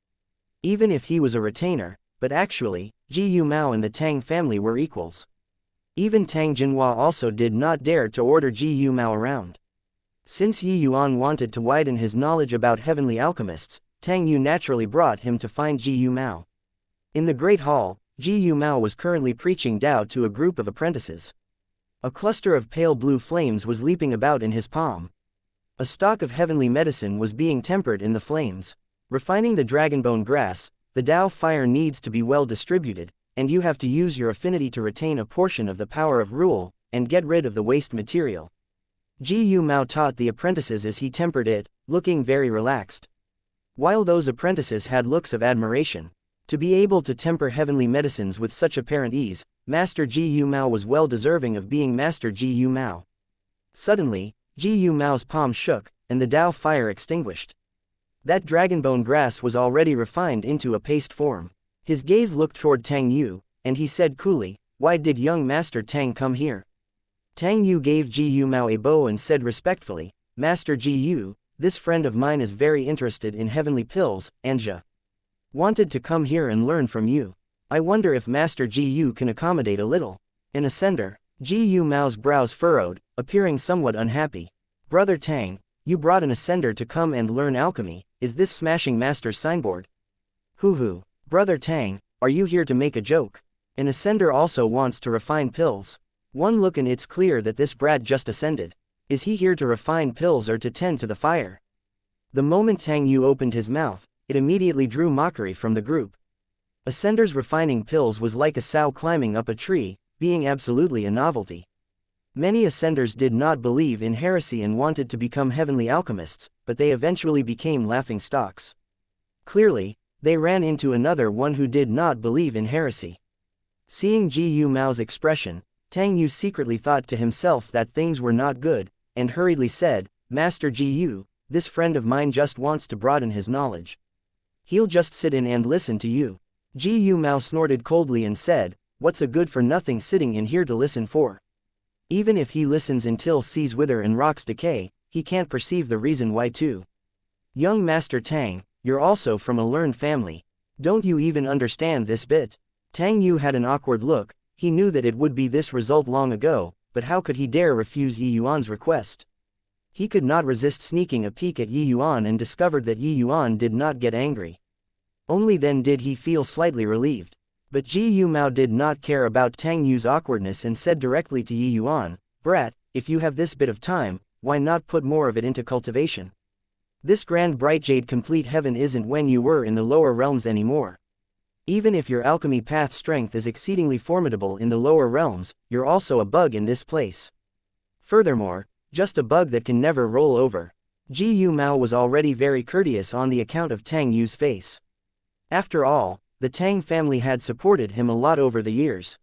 Even if he was a retainer, but actually, Ji Yu Mao and the Tang family were equals. Even Tang Jinhua also did not dare to order Ji Yu Mao around. Since Yi Yuan wanted to widen his knowledge about heavenly alchemists, Tang Yu naturally brought him to find Ji Yu Mao. In the Great Hall, Ji Yu Mao was currently preaching Dao to a group of apprentices. A cluster of pale blue flames was leaping about in his palm. A stock of heavenly medicine was being tempered in the flames. Refining the dragonbone grass, the Dao fire needs to be well distributed, and you have to use your affinity to retain a portion of the power of rule, and get rid of the waste material. Ji Yu Mao taught the apprentices as he tempered it, looking very relaxed. While those apprentices had looks of admiration, to be able to temper heavenly medicines with such apparent ease, Master Ji Yu Mao was well deserving of being Master Ji Yu Mao. Suddenly, Ji Yu Mao's palm shook, and the Dao fire extinguished. That dragonbone grass was already refined into a paste form. His gaze looked toward Tang Yu, and he said coolly, why did young Master Tang come here? Tang Yu gave Ji Yu Mao a bow and said respectfully, Master Ji Yu, this friend of mine is very interested in heavenly pills, and wanted to come here and learn from you. I wonder if Master Ji Yu can accommodate a little. An ascender. Ji Yu Mao's brows furrowed, appearing somewhat unhappy. Brother Tang, you brought an ascender to come and learn alchemy, is this smashing master's signboard? Hoo hoo. Brother Tang, Are you here to make a joke? An ascender also wants to refine pills. One look and it's clear that this brat just ascended. Is he here to refine pills or to tend to the fire? The moment Tang Yu opened his mouth, it immediately drew mockery from the group. Ascenders refining pills was like a sow climbing up a tree, being absolutely a novelty. Many ascenders did not believe in heresy and wanted to become heavenly alchemists, but they eventually became laughing stocks. Clearly, they ran into another one who did not believe in heresy. Seeing Ji Yu Mao's expression, Tang Yu secretly thought to himself that things were not good, and hurriedly said, "Master Ji Yu, this friend of mine just wants to broaden his knowledge. He'll just sit in and listen to you." Ji Yu Mao snorted coldly and said, "What's a good-for-nothing sitting in here to listen for? Even if he listens until seas wither and rocks decay, he can't perceive the reason why too. Young Master Tang, you're also from a learned family. Don't you even understand this bit?" Tang Yu had an awkward look. He knew that it would be this result long ago, but how could he dare refuse Yi Yuan's request? He could not resist sneaking a peek at Yi Yuan and discovered that Yi Yuan did not get angry. Only then did he feel slightly relieved. But Ji Yu Mao did not care about Tang Yu's awkwardness and said directly to Yi Yuan, "Brat, if you have this bit of time, why not put more of it into cultivation? This grand bright jade complete heaven isn't when you were in the lower realms anymore. Even if your alchemy path strength is exceedingly formidable in the lower realms, you're also a bug in this place. Furthermore, just a bug that can never roll over." Ji Yu Mao was already very courteous on the account of Tang Yu's face. After all, the Tang family had supported him a lot over the years.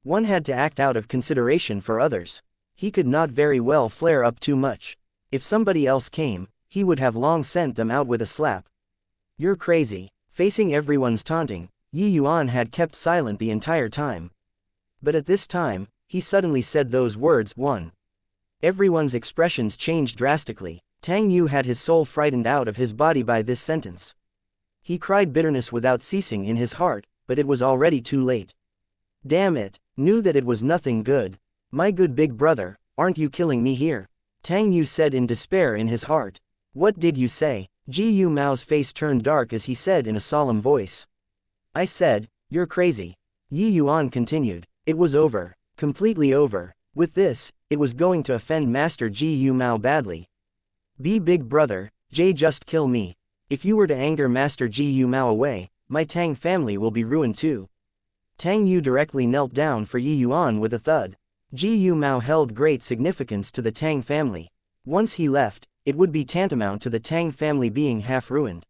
One had to act out of consideration for others. He could not very well flare up too much. If somebody else came, he would have long sent them out with a slap. "You're crazy." Facing everyone's taunting, Yi Yuan had kept silent the entire time. But at this time, he suddenly said those words, "One." Everyone's expressions changed drastically. Tang Yu had his soul frightened out of his body by this sentence. He cried bitterness without ceasing in his heart, but it was already too late. Damn it, knew that it was nothing good. "My good big brother, aren't you killing me here?" Tang Yu said in despair in his heart. "What did you say?" Ji Yu Mao's face turned dark as he said in a solemn voice. "I said, you're crazy." Yi Yuan continued. It was over. Completely over. With this, it was going to offend Master Ji Yu Mao badly. "Be big brother, Jay just kill me. If you were to anger Master Ji Yu Mao away, my Tang family will be ruined too." Tang Yu directly knelt down for Yi Yuan with a thud. Ji Yu Mao held great significance to the Tang family. Once he left, it would be tantamount to the Tang family being half ruined.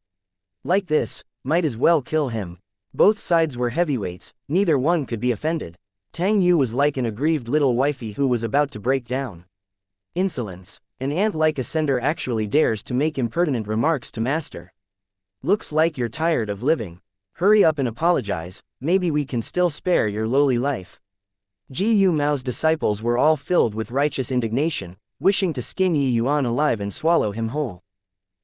Like this, might as well kill him. Both sides were heavyweights, neither one could be offended. Tang Yu was like an aggrieved little wifey who was about to break down. Insolence. An ant-like ascender actually dares to make impertinent remarks to Master. "Looks like you're tired of living. Hurry up and apologize, maybe we can still spare your lowly life." Ji Yu Mao's disciples were all filled with righteous indignation, wishing to skin Yi Yuan alive and swallow him whole.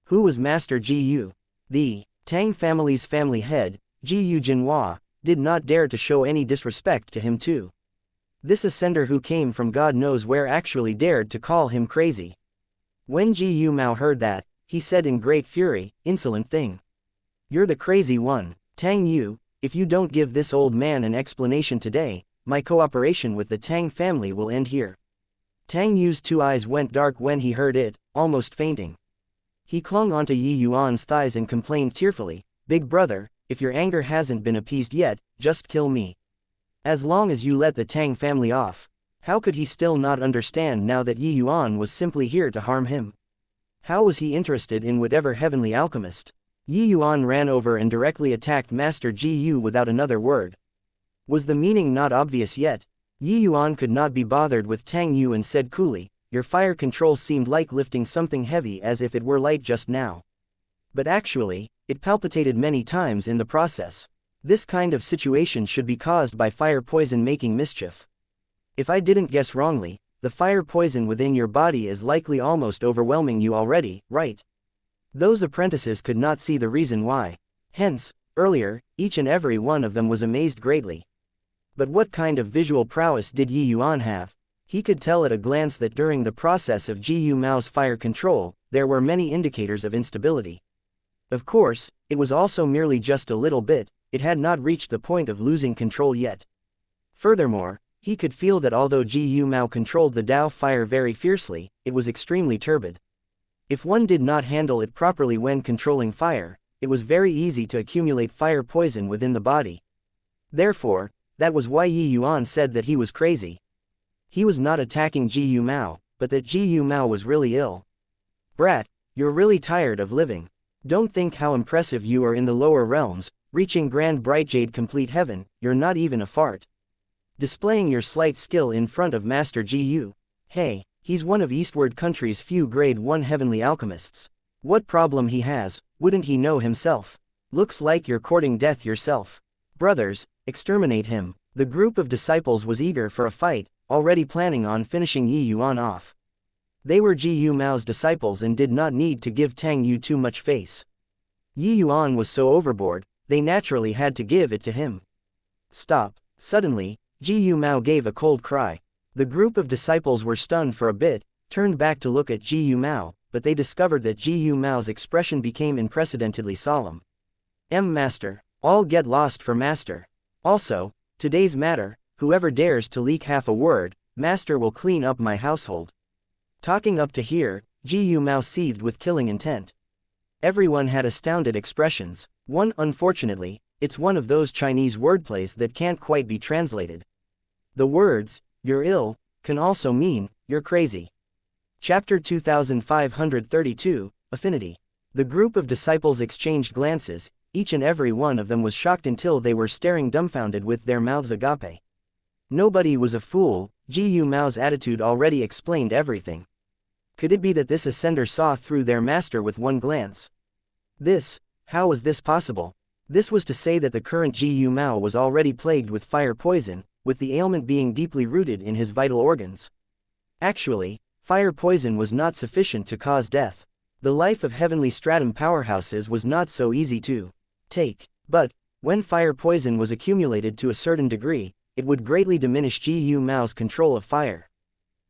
Who was Master Ji Yu? The Tang family's family head, Ji Yu Jinhua, did not dare to show any disrespect to him too. This ascender who came from God knows where actually dared to call him crazy. When Ji Yu Mao heard that, he said in great fury, "Insolent thing. You're the crazy one, Tang Yu. If you don't give this old man an explanation today, my cooperation with the Tang family will end here." Tang Yu's two eyes went dark when he heard it, almost fainting. He clung onto Yi Yuan's thighs and complained tearfully, "Big brother, if your anger hasn't been appeased yet, just kill me. As long as you let the Tang family off." How could he still not understand now that Yi Yuan was simply here to harm him? How was he interested in whatever heavenly alchemist? Yi Yuan ran over and directly attacked Master Ji Yu without another word. Was the meaning not obvious yet? Yi Yuan could not be bothered with Tang Yu and said coolly, "Your fire control seemed like lifting something heavy as if it were light just now. But actually, it palpitated many times in the process. This kind of situation should be caused by fire poison making mischief. If I didn't guess wrongly, the fire poison within your body is likely almost overwhelming you already, right?" Those apprentices could not see the reason why. Hence, earlier, each and every one of them was amazed greatly. But what kind of visual prowess did Yi Yuan have? He could tell at a glance that during the process of Ji Yu Mao's fire control, there were many indicators of instability. Of course, it was also merely just a little bit, it had not reached the point of losing control yet. Furthermore, he could feel that although Ji Mao controlled the Dao fire very fiercely, it was extremely turbid. If one did not handle it properly when controlling fire, it was very easy to accumulate fire poison within the body. Therefore, that was why Yi Yuan said that he was crazy. He was not attacking Ji Mao, but that Ji Mao was really ill. Brat, you're really tired of living. Don't think how impressive you are in the lower realms, reaching grand bright jade complete heaven, you're not even a fart. Displaying your slight skill in front of Master Ji. Hey, he's one of Eastward Country's few grade 1 heavenly alchemists. What problem he has, wouldn't he know himself? Looks like you're courting death yourself. Brothers, exterminate him. The group of disciples was eager for a fight, already planning on finishing Yi Yuan off. They were Ji Mao's disciples and did not need to give Tang Yu too much face. Yi Yuan was so overboard, they naturally had to give it to him. Stop. Suddenly, Ji Mao gave a cold cry. The group of disciples were stunned for a bit, turned back to look at Ji Mao, but they discovered that Ji Mao's expression became unprecedentedly solemn. Master. All get lost for Master. Also, today's matter, whoever dares to leak half a word, Master will clean up my household. Talking up to here, Ji Mao seethed with killing intent. Everyone had astounded expressions. Unfortunately, it's one of those Chinese wordplays that can't quite be translated. The words, "you're ill," can also mean, "you're crazy." Chapter 2532, Affinity. The group of disciples exchanged glances, each and every one of them was shocked until they were staring dumbfounded with their mouths agape. Nobody was a fool, Ji Mao's attitude already explained everything. Could it be that this ascender saw through their master with one glance? How was this possible? This was to say that the current Ji Mao was already plagued with fire poison, with the ailment being deeply rooted in his vital organs. Actually, fire poison was not sufficient to cause death. The life of heavenly stratum powerhouses was not so easy to take. But, when fire poison was accumulated to a certain degree, it would greatly diminish Ji Mao's control of fire.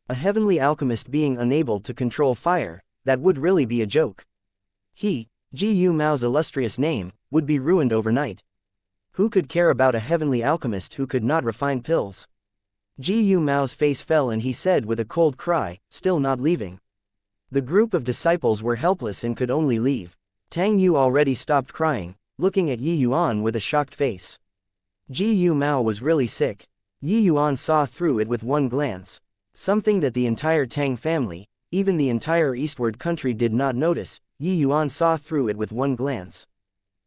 A heavenly alchemist being unable to control fire, that would really be a joke. Ji Mao's illustrious name, would be ruined overnight. Who could care about a heavenly alchemist who could not refine pills? Ji Mao's face fell and he said with a cold cry, still not leaving. The group of disciples were helpless and could only leave. Tang Yu already stopped crying, looking at Yi Yuan with a shocked face. Ji Mao was really sick. Yi Yuan saw through it with one glance. Something that the entire Tang family, even the entire Eastward Country did not notice, Yi Yuan saw through it with one glance.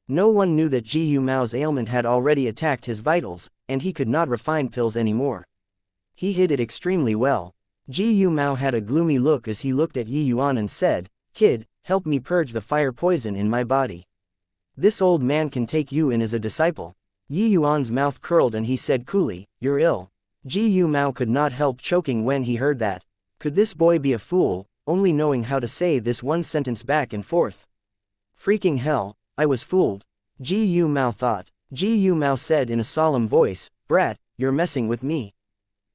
No one knew that Ji Mao's ailment had already attacked his vitals, and he could not refine pills anymore. He hid it extremely well. Ji Mao had a gloomy look as he looked at Yi Yuan and said, "Kid, help me purge the fire poison in my body. This old man can take you in as a disciple." Yi Yuan's mouth curled and he said coolly, "You're ill." Ji Mao could not help choking when he heard that. Could this boy be a fool, only knowing how to say this one sentence back and forth? Freaking hell, I was fooled. Ji Mao thought. Ji Mao said in a solemn voice, "Brat, you're messing with me."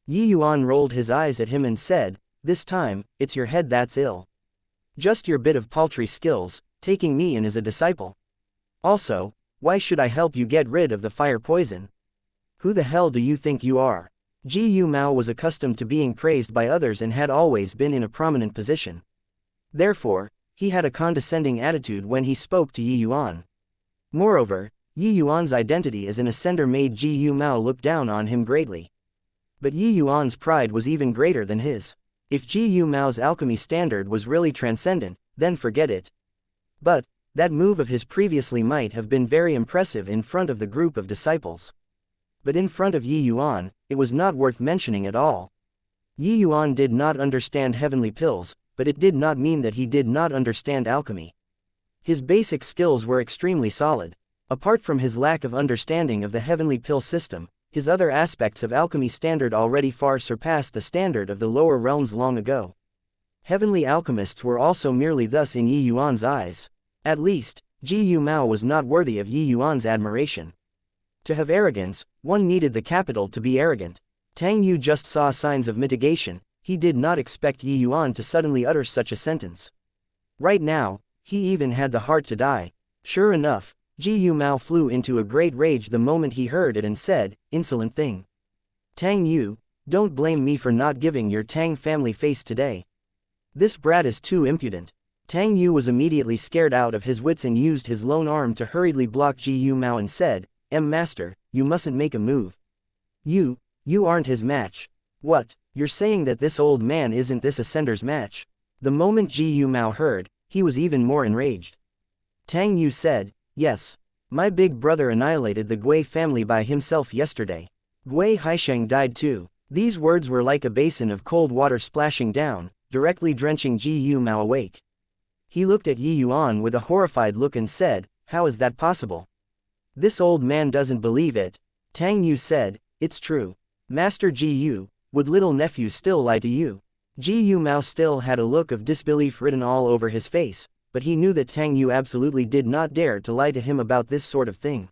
Yi Yuan rolled his eyes at him and said, "This time, it's your head that's ill. Just your bit of paltry skills, taking me in as a disciple. Also, why should I help you get rid of the fire poison? Who the hell do you think you are?" Ji Mao was accustomed to being praised by others and had always been in a prominent position. Therefore, he had a condescending attitude when he spoke to Yi Yuan. Moreover, Yi Yuan's identity as an ascender made Ji Mao look down on him greatly. But Yi Yuan's pride was even greater than his. If Ji Mao's alchemy standard was really transcendent, then forget it. But, that move of his previously might have been very impressive in front of the group of disciples. But in front of Yi Yuan, it was not worth mentioning at all. Yi Yuan did not understand heavenly pills, but it did not mean that he did not understand alchemy. His basic skills were extremely solid. Apart from his lack of understanding of the heavenly pill system, his other aspects of alchemy standard already far surpassed the standard of the lower realms long ago. Heavenly alchemists were also merely thus in Yi Yuan's eyes. At least, Ji Mao was not worthy of Yi Yuan's admiration. To have arrogance, one needed the capital to be arrogant. Tang Yu just saw signs of mitigation. He did not expect Yi Yuan to suddenly utter such a sentence. Right now, he even had the heart to die. Sure enough, Ji Yu Mao flew into a great rage the moment he heard it and said, "Insolent thing. Tang Yu, don't blame me for not giving your Tang family face today. This brat is too impudent." Tang Yu was immediately scared out of his wits and used his lone arm to hurriedly block Ji Yu Mao and said, Master, you mustn't make a move. You aren't his match." "What, you're saying that this old man isn't this ascender's match?" The moment Ji Yu Mao heard, he was even more enraged. Tang Yu said, "Yes. My big brother annihilated the Gui family by himself yesterday. Gui Haisheng died too." These words were like a basin of cold water splashing down, directly drenching Ji Yu Mao awake. He looked at Yi Yuan with a horrified look and said, "How is that possible? This old man doesn't believe it." Tang Yu said, "It's true. Master Ji Yu, would little nephew still lie to you?" Ji Yu Mao still had a look of disbelief written all over his face, but he knew that Tang Yu absolutely did not dare to lie to him about this sort of thing.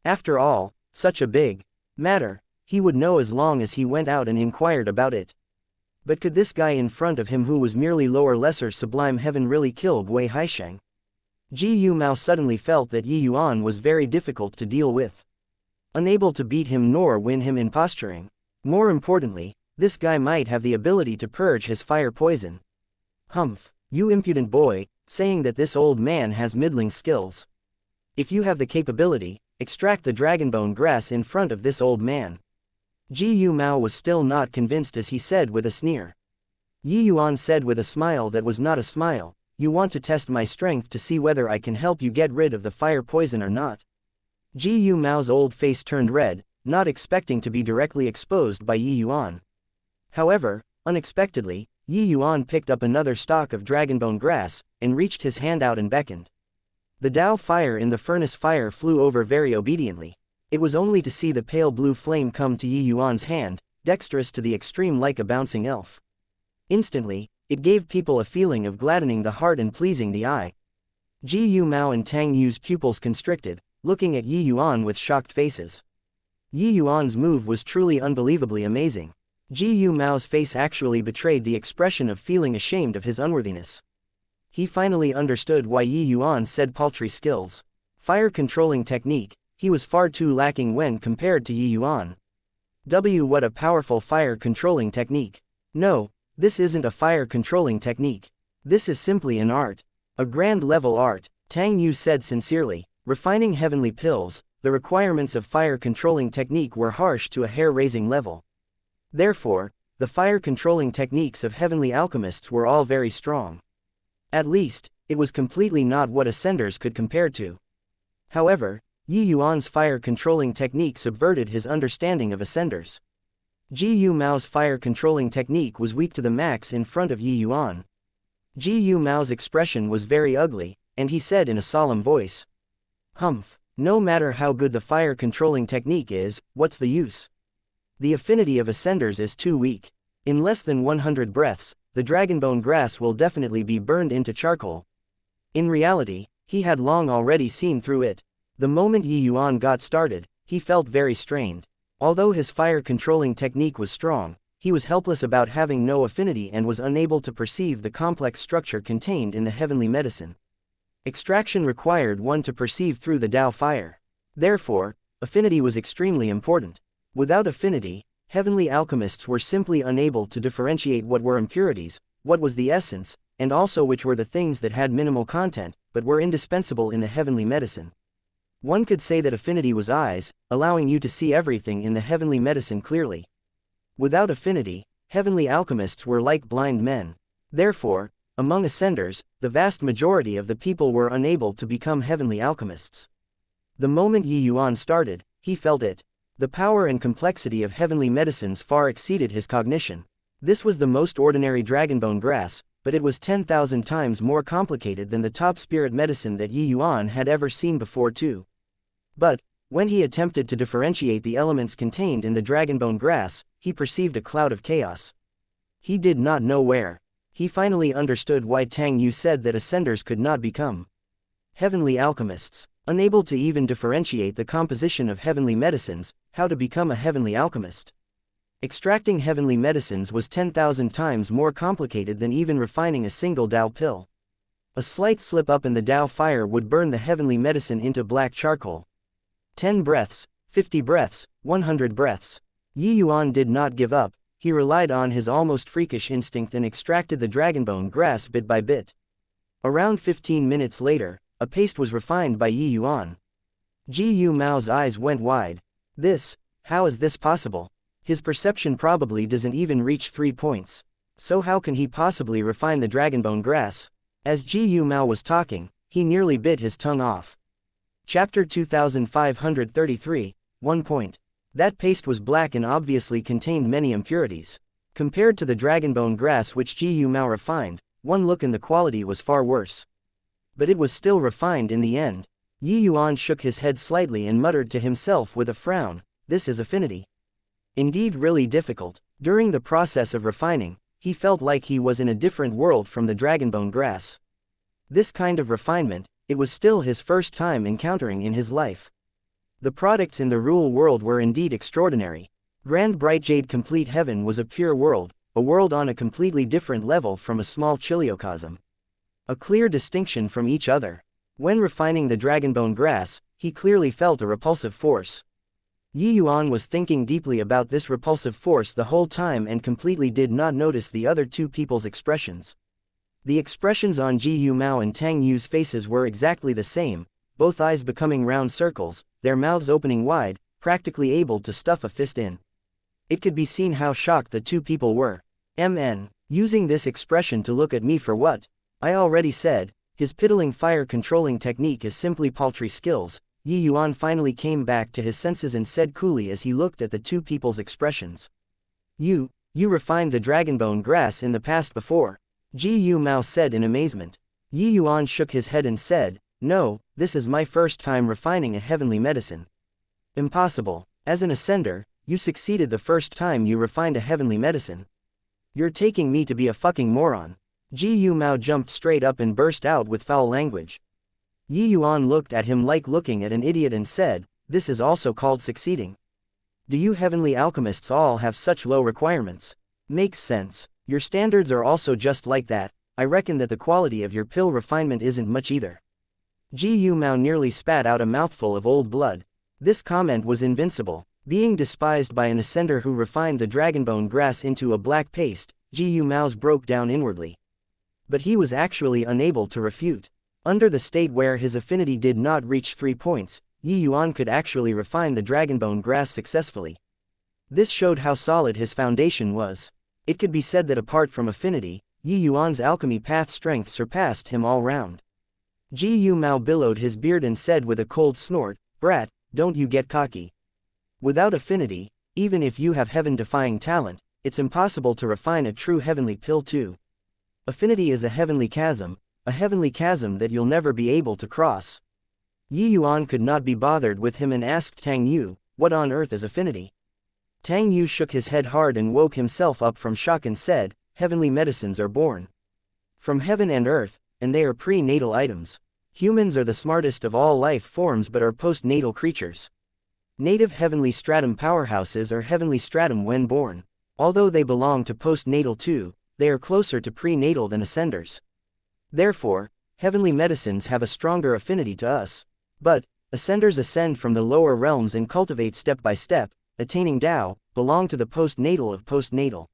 After all, such a big matter, he would know as long as he went out and inquired about it. But could this guy in front of him who was merely lower lesser sublime heaven really kill Gui Haisheng? Ji Yu Mao suddenly felt that Yi Yuan was very difficult to deal with. Unable to beat him nor win him in posturing. More importantly, this guy might have the ability to purge his fire poison. Humph, you impudent boy, saying that this old man has middling skills. If you have the capability, extract the dragonbone grass in front of this old man. Ji Yu Mao was still not convinced as he said with a sneer. Yi Yuan said with a smile that was not a smile, "You want to test my strength to see whether I can help you get rid of the fire poison or not." Ji Yu Mao's old face turned red, not expecting to be directly exposed by Yi Yuan. However, unexpectedly, Yi Yuan picked up another stalk of dragonbone grass, and reached his hand out and beckoned. The Tao fire in the furnace fire flew over very obediently. It was only to see the pale blue flame come to Yi Yuan's hand, dexterous to the extreme like a bouncing elf. Instantly, it gave people a feeling of gladdening the heart and pleasing the eye. Ji Yu Mao and Tang Yu's pupils constricted, looking at Yi Yuan with shocked faces. Yi Yuan's move was truly unbelievably amazing. Ji Yu Mao's face actually betrayed the expression of feeling ashamed of his unworthiness. He finally understood why Yi Yuan said paltry skills. Fire controlling technique. He was far too lacking when compared to Yi Yuan. What a powerful fire controlling technique. No, this isn't a fire controlling technique. This is simply an art. A grand level art, Tang Yu said sincerely. Refining heavenly pills, the requirements of fire controlling technique were harsh to a hair-raising level. Therefore, the fire controlling techniques of heavenly alchemists were all very strong. At least, it was completely not what ascenders could compare to. However, Yi Yuan's fire controlling technique subverted his understanding of ascenders. Ji Yu Mao's fire controlling technique was weak to the max in front of Yi Yuan. Ji Yu Mao's expression was very ugly, and he said in a solemn voice, "Humph, no matter how good the fire controlling technique is, what's the use? The affinity of ascenders is too weak. In less than 100 breaths, the dragonbone grass will definitely be burned into charcoal." In reality, he had long already seen through it. The moment Yi Yuan got started, he felt very strained. Although his fire controlling technique was strong, he was helpless about having no affinity and was unable to perceive the complex structure contained in the heavenly medicine. Extraction required one to perceive through the Tao fire. Therefore, affinity was extremely important. Without affinity, heavenly alchemists were simply unable to differentiate what were impurities, what was the essence, and also which were the things that had minimal content, but were indispensable in the heavenly medicine. One could say that affinity was eyes, allowing you to see everything in the heavenly medicine clearly. Without affinity, heavenly alchemists were like blind men. Therefore, among ascenders, the vast majority of the people were unable to become heavenly alchemists. The moment Yi Yuan started, he felt it. The power and complexity of heavenly medicines far exceeded his cognition. This was the most ordinary dragonbone grass, but it was 10,000 times more complicated than the top spirit medicine that Yi Yuan had ever seen before too. But, when he attempted to differentiate the elements contained in the dragonbone grass, he perceived a cloud of chaos. He did not know where. He finally understood why Tang Yu said that ascenders could not become heavenly alchemists. Unable to even differentiate the composition of heavenly medicines, how to become a heavenly alchemist? Extracting heavenly medicines was 10,000 times more complicated than even refining a single Tao pill. A slight slip up in the Tao fire would burn the heavenly medicine into black charcoal. 10 breaths, 50 breaths, 100 breaths. Yuan did not give up. He relied on his almost freakish instinct and extracted the dragonbone grass bit by bit. Around 15 minutes later, a paste was refined by Yuan. Mao's eyes went wide. How is this possible? His perception probably doesn't even reach 3 points. So how can he possibly refine the dragonbone grass? As Mao was talking, he nearly bit his tongue off. Chapter 2533, 1 point. That paste was black and obviously contained many impurities. Compared to the dragonbone grass which Mao refined, one look and the quality was far worse. But it was still refined in the end. Yuan shook his head slightly and muttered to himself with a frown, this is affinity. Indeed really difficult. During the process of refining, he felt like he was in a different world from the dragonbone grass. This kind of refinement, it was still his first time encountering in his life. The products in the Rule world were indeed extraordinary. Grand Bright Jade Complete Heaven was a pure world, a world on a completely different level from a small chiliocosm. A clear distinction from each other. When refining the dragonbone grass, he clearly felt a repulsive force. Yuan was thinking deeply about this repulsive force the whole time and completely did not notice the other two people's expressions. The expressions on Mao and Tang Yu's faces were exactly the same, both eyes becoming round circles, their mouths opening wide, practically able to stuff a fist in. It could be seen how shocked the two people were. Using this expression to look at me for what? I already said, his piddling fire controlling technique is simply paltry skills. Yuan finally came back to his senses and said coolly as he looked at the two people's expressions. You refined the dragonbone grass in the past before? Mao said in amazement. Yuan shook his head and said, no, this is my first time refining a heavenly medicine. Impossible. As an ascender, you succeeded the first time you refined a heavenly medicine. You're taking me to be a fucking moron. Mao jumped straight up and burst out with foul language. Yuan looked at him like looking at an idiot and said, this is also called succeeding. Do you heavenly alchemists all have such low requirements? Makes sense. Your standards are also just like that. I reckon that the quality of your pill refinement isn't much either. Mao nearly spat out a mouthful of old blood. This comment was invincible. Being despised by an ascender who refined the dragonbone grass into a black paste, Mao's broke down inwardly. But he was actually unable to refute. Under the state where his affinity did not reach 3 points, Yuan could actually refine the dragonbone grass successfully. This showed how solid his foundation was. It could be said that apart from affinity, Yuan's alchemy path strength surpassed him all round. Mao billowed his beard and said with a cold snort, brat, don't you get cocky. Without affinity, even if you have heaven-defying talent, it's impossible to refine a true heavenly pill too. Affinity is a heavenly chasm that you'll never be able to cross. Yuan could not be bothered with him and asked Tang Yu, what on earth is affinity? Tang Yu shook his head hard and woke himself up from shock and said, heavenly medicines are born from heaven and earth, and they are prenatal items. Humans are the smartest of all life forms but are postnatal creatures. Native heavenly stratum powerhouses are heavenly stratum when born. Although they belong to postnatal too, they are closer to prenatal than ascenders. Therefore, heavenly medicines have a stronger affinity to us. But, ascenders ascend from the lower realms and cultivate step by step, attaining Tao, belong to the postnatal of postnatal.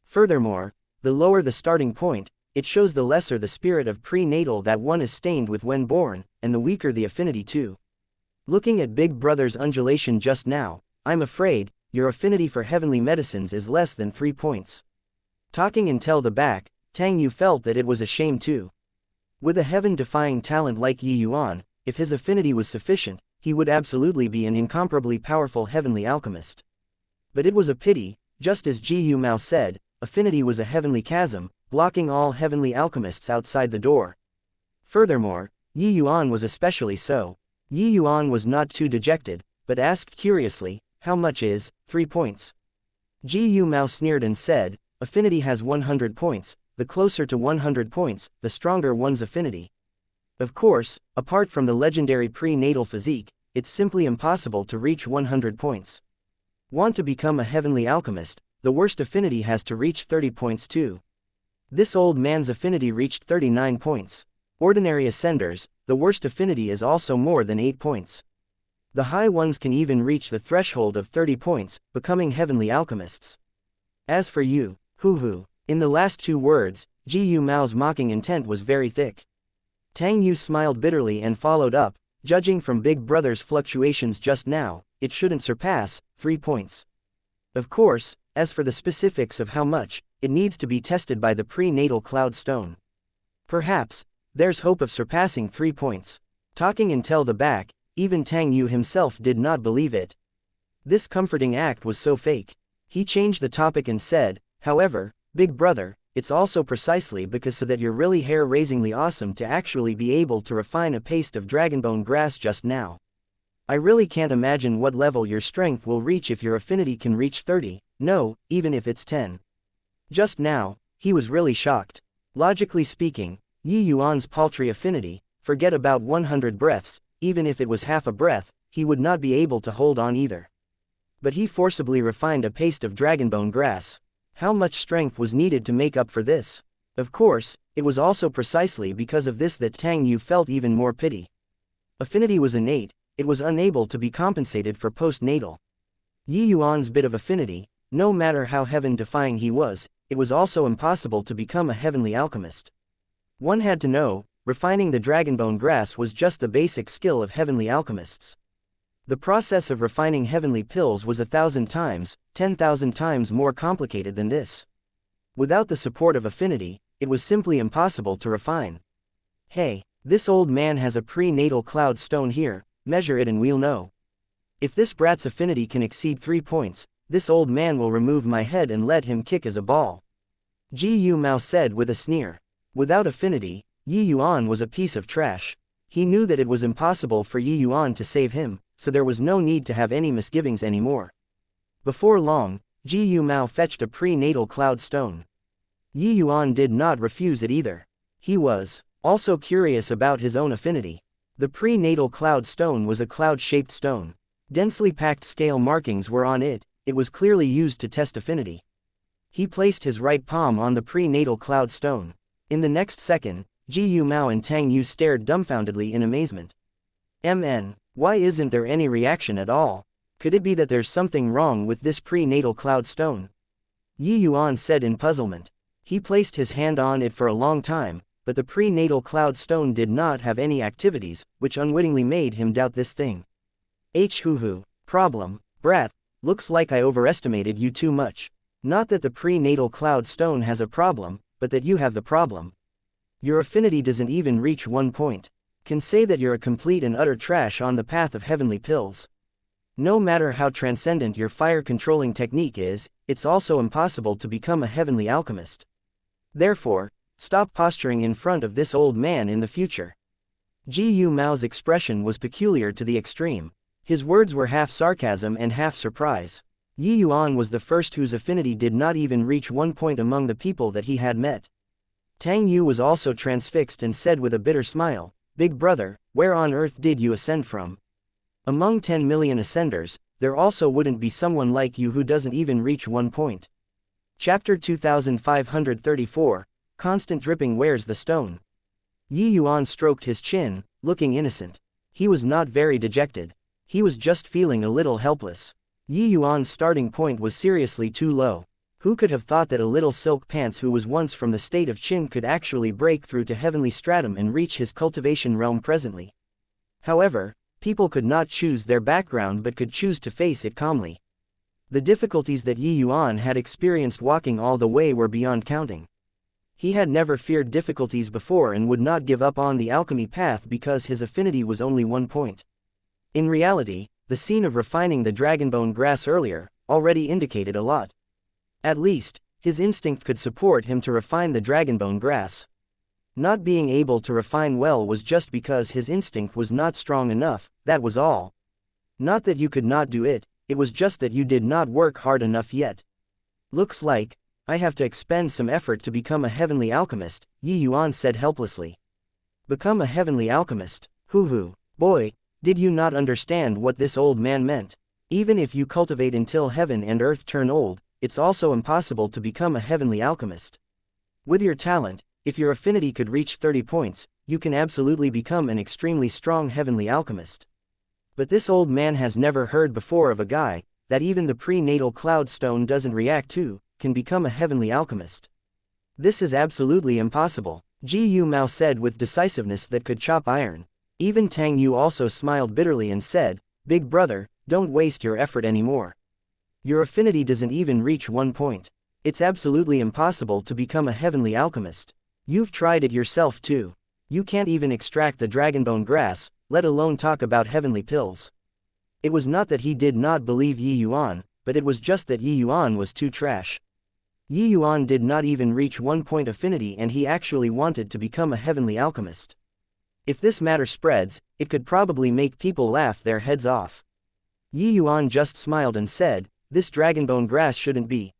Furthermore, the lower the starting point, it shows the lesser the spirit of prenatal that one is stained with when born, and the weaker the affinity too. Looking at Big Brother's undulation just now, I'm afraid, your affinity for heavenly medicines is less than 3 points. Talking until the back, Tang Yu felt that it was a shame too. With a heaven-defying talent like Yuan, if his affinity was sufficient, he would absolutely be an incomparably powerful heavenly alchemist. But it was a pity, just as Mao said, affinity was a heavenly chasm, blocking all heavenly alchemists outside the door. Furthermore, Yuan was especially so. Yuan was not too dejected, but asked curiously, how much is 3 points? Mao sneered and said, affinity has 100 points, the closer to 100 points, the stronger one's affinity. Of course, apart from the legendary prenatal physique, it's simply impossible to reach 100 points. Want to become a heavenly alchemist, the worst affinity has to reach 30 points too. This old man's affinity reached 39 points. ordinary ascenders, the worst affinity is also more than 8 points. The high ones can even reach the threshold of 30 points, becoming heavenly alchemists. As for you, hoo-hoo. In the last two words, Ji Mao's mocking intent was very thick. Tang Yu smiled bitterly and followed up, judging from Big Brother's fluctuations just now, it shouldn't surpass 3 points. Of course, as for the specifics of how much, it needs to be tested by the prenatal cloud stone. Perhaps, there's hope of surpassing 3 points. Talking until the back, even Tang Yu himself did not believe it. This comforting act was so fake. He changed the topic and said, however, Big Brother, it's also precisely because so that you're really hair-raisingly awesome to actually be able to refine a paste of dragonbone grass just now. I really can't imagine what level your strength will reach if your affinity can reach 30, no, even if it's 10. Just now, he was really shocked. Logically speaking, Yi Yuan's paltry affinity, forget about 100 breaths, even if it was half a breath, he would not be able to hold on either. But he forcibly refined a paste of dragonbone grass. How much strength was needed to make up for this? Of course, it was also precisely because of this that Tang Yu felt even more pity. Affinity was innate, it was unable to be compensated for postnatal. Yi Yuan's bit of affinity, no matter how heaven-defying he was, it was also impossible to become a heavenly alchemist. One had to know, refining the dragonbone grass was just the basic skill of heavenly alchemists. The process of refining heavenly pills was 1,000 times, 10,000 times more complicated than this. Without the support of affinity, it was simply impossible to refine. Hey, this old man has a prenatal cloud stone here, measure it and we'll know. If this brat's affinity can exceed 3 points, this old man will remove my head and let him kick as a ball. Ji Mao said with a sneer. Without affinity, Yi Yuan was a piece of trash. He knew that it was impossible for Yi Yuan to save him, so there was no need to have any misgivings anymore. Before long, Ji Mao fetched a prenatal cloud stone. Yi Yuan did not refuse it either. He was also curious about his own affinity. The prenatal cloud stone was a cloud-shaped stone. Densely packed scale markings were on it, it was clearly used to test affinity. He placed his right palm on the prenatal cloud stone. In the next second, Ji Mao and Tang Yu stared dumbfoundedly in amazement. Why isn't there any reaction at all? Could it be that there's something wrong with this prenatal cloud stone? Yi Yuan said in puzzlement. He placed his hand on it for a long time, but the prenatal cloud stone did not have any activities, which unwittingly made him doubt this thing. Hoo-hoo. Problem, brat, looks like I overestimated you too much. Not that the prenatal cloud stone has a problem, but that you have the problem. Your affinity doesn't even reach 1 point. Can say that you're a complete and utter trash on the path of heavenly pills. No matter how transcendent your fire-controlling technique is, it's also impossible to become a heavenly alchemist. Therefore, stop posturing in front of this old man in the future. Ji Mao's expression was peculiar to the extreme. His words were half sarcasm and half surprise. Yi Yuan was the first whose affinity did not even reach 1 point among the people that he had met. Tang Yu was also transfixed and said with a bitter smile, Big Brother, where on earth did you ascend from? Among 10 million ascenders, there also wouldn't be someone like you who doesn't even reach 1 point. Chapter 2534, Constant dripping wears the stone. Yi Yuan stroked his chin, looking innocent. He was not very dejected. He was just feeling a little helpless. Yi Yuan's starting point was seriously too low. Who could have thought that a little silk pants who was once from the state of Qin could actually break through to heavenly stratum and reach his cultivation realm presently? However, people could not choose their background but could choose to face it calmly. The difficulties that Yi Yuan had experienced walking all the way were beyond counting. He had never feared difficulties before and would not give up on the alchemy path because his affinity was only 1 point. In reality, the scene of refining the dragonbone grass earlier already indicated a lot. At least, his instinct could support him to refine the dragonbone grass. Not being able to refine well was just because his instinct was not strong enough, that was all. Not that you could not do it, it was just that you did not work hard enough yet. Looks like I have to expend some effort to become a heavenly alchemist, Yi Yuan said helplessly. Become a heavenly alchemist? Hoo-hoo. Boy, did you not understand what this old man meant? Even if you cultivate until heaven and earth turn old, it's also impossible to become a heavenly alchemist. With your talent, if your affinity could reach 30 points, you can absolutely become an extremely strong heavenly alchemist. But this old man has never heard before of a guy that even the prenatal cloud stone doesn't react to, can become a heavenly alchemist. This is absolutely impossible, Gu Mao said with decisiveness that could chop iron. Even Tang Yu also smiled bitterly and said, "Big brother, don't waste your effort anymore. Your affinity doesn't even reach 1 point. It's absolutely impossible to become a heavenly alchemist. You've tried it yourself too. You can't even extract the dragonbone grass, let alone talk about heavenly pills." It was not that he did not believe Yi Yuan, but it was just that Yi Yuan was too trash. Yi Yuan did not even reach 1 point affinity and he actually wanted to become a heavenly alchemist. If this matter spreads, it could probably make people laugh their heads off. Yi Yuan just smiled and said, "This dragonbone grass shouldn't be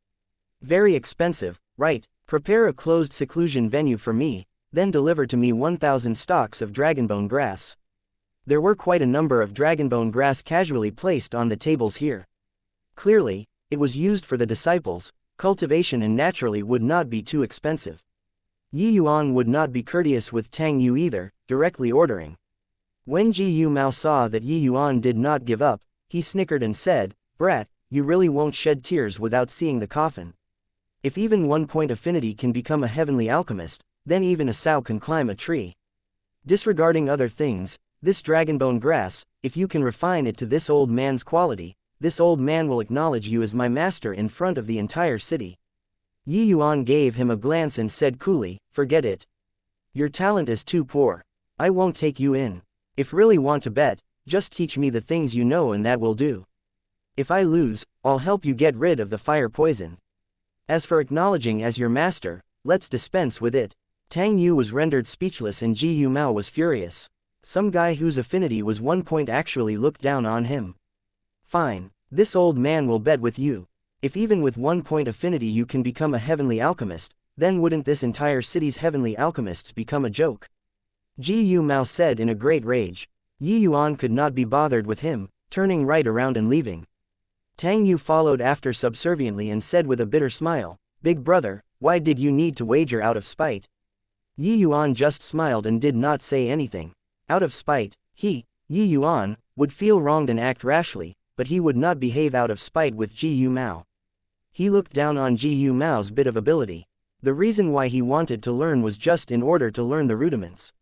very expensive, right? Prepare a closed seclusion venue for me, then deliver to me 1,000 stalks of dragonbone grass." There were quite a number of dragonbone grass casually placed on the tables here. Clearly, it was used for the disciples, cultivation and naturally would not be too expensive. Yi Yuan would not be courteous with Tang Yu either, directly ordering. When Gu Mao saw that Yi Yuan did not give up, he snickered and said, "Brat, you really won't shed tears without seeing the coffin. If even 1 point affinity can become a heavenly alchemist, then even a sow can climb a tree. Disregarding other things, this dragonbone grass, if you can refine it to this old man's quality, this old man will acknowledge you as my master in front of the entire city." Yi Yuan gave him a glance and said coolly, "Forget it. Your talent is too poor. I won't take you in. If really want to bet, just teach me the things you know and that will do. If I lose, I'll help you get rid of the fire poison. As for acknowledging as your master, let's dispense with it." Tang Yu was rendered speechless and Gu Mao was furious. Some guy whose affinity was 1 point actually looked down on him. "Fine, this old man will bet with you. If even with 1 point affinity you can become a heavenly alchemist, then wouldn't this entire city's heavenly alchemists become a joke?" Gu Mao said in a great rage. Yi Yuan could not be bothered with him, turning right around and leaving. Tang Yu followed after subserviently and said with a bitter smile, "Big brother, why did you need to wager out of spite?" Yi Yuan just smiled and did not say anything. Out of spite, he, Yi Yuan, would feel wronged and act rashly, but he would not behave out of spite with Gu Mao. He looked down on Gu Mao's bit of ability. The reason why he wanted to learn was just in order to learn the rudiments.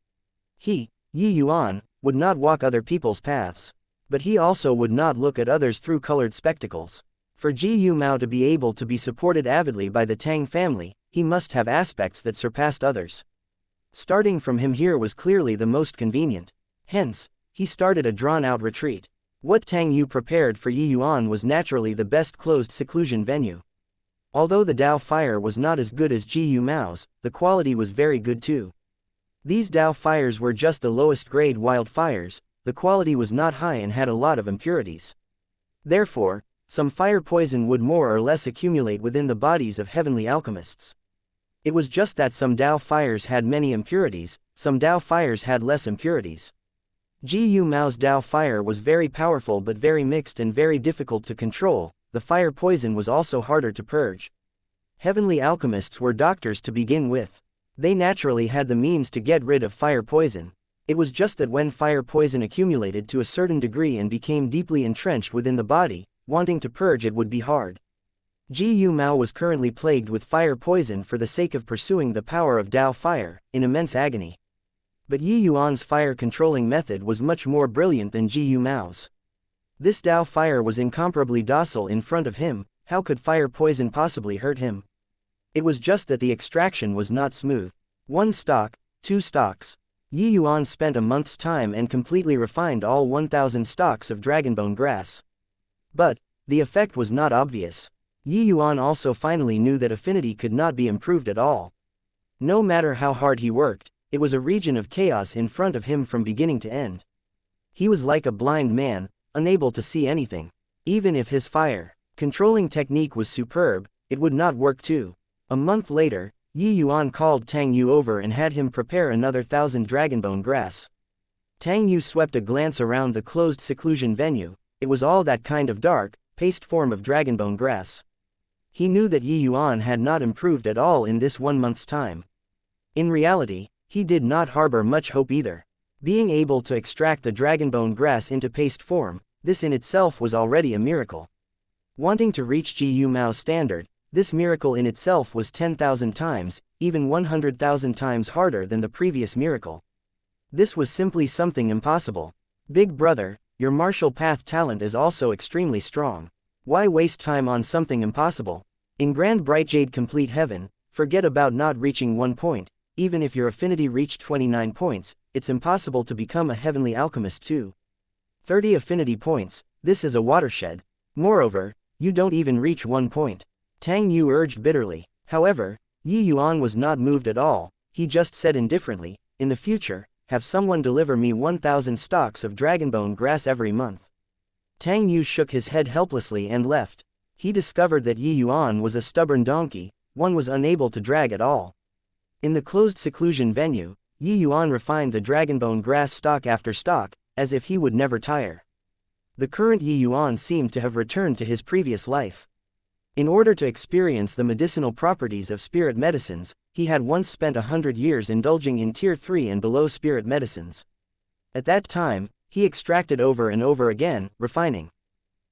He, Yi Yuan, would not walk other people's paths. But he also would not look at others through colored spectacles. For Gu Mao to be able to be supported avidly by the Tang family, he must have aspects that surpassed others. Starting from him here was clearly the most convenient. Hence, he started a drawn-out retreat. What Tang Yu prepared for Yi Yuan was naturally the best closed seclusion venue. Although the Dao fire was not as good as Gu Mao's, the quality was very good too. These Dao fires were just the lowest grade wildfires, the quality was not high and had a lot of impurities. Therefore, some fire poison would more or less accumulate within the bodies of heavenly alchemists. It was just that some Dao fires had many impurities, some Dao fires had less impurities. Gu Mao's Dao fire was very powerful but very mixed and very difficult to control. The fire poison was also harder to purge. Heavenly alchemists were doctors to begin with. They naturally had the means to get rid of fire poison. It was just that when fire poison accumulated to a certain degree and became deeply entrenched within the body, wanting to purge it would be hard. Gu Mao was currently plagued with fire poison for the sake of pursuing the power of Dao fire, in immense agony. But Yi Yuan's fire controlling method was much more brilliant than Gu Mao's. This Dao fire was incomparably docile in front of him. How could fire poison possibly hurt him? It was just that the extraction was not smooth. 1 stalk, 2 stalks. Yi Yuan spent a month's time and completely refined all 1,000 stalks of dragonbone grass. But the effect was not obvious. Yi Yuan also finally knew that affinity could not be improved at all. No matter how hard he worked, it was a region of chaos in front of him from beginning to end. He was like a blind man, unable to see anything. Even if his fire controlling technique was superb, it would not work too. A month later, Yi Yuan called Tang Yu over and had him prepare another 1,000 dragonbone grass. Tang Yu swept a glance around the closed seclusion venue. It was all that kind of dark, paste form of dragonbone grass. He knew that Yi Yuan had not improved at all in this 1 month's time. In reality, he did not harbor much hope either. Being able to extract the dragonbone grass into paste form, this in itself was already a miracle. Wanting to reach Ji Mao's standard, this miracle in itself was 10,000 times, even 100,000 times harder than the previous miracle. This was simply something impossible. Big brother, your martial path talent is also extremely strong. Why waste time on something impossible? In Grand Bright Jade Complete Heaven, forget about not reaching 1 point, even if your affinity reached 29 points, it's impossible to become a heavenly alchemist too. 30 affinity points, this is a watershed. Moreover, you don't even reach 1 point. Tang Yu urged bitterly. However, Yi Yuan was not moved at all, he just said indifferently, in the future, have someone deliver me 1,000 stalks of dragonbone grass every month. Tang Yu shook his head helplessly and left. He discovered that Yi Yuan was a stubborn donkey, one was unable to drag at all. In the closed seclusion venue, Yi Yuan refined the dragonbone grass stalk after stalk, as if he would never tire. The current Yi Yuan seemed to have returned to his previous life. In order to experience the medicinal properties of spirit medicines, he had once spent 100 years indulging in Tier 3 and below spirit medicines. At that time, he extracted over and over again, refining.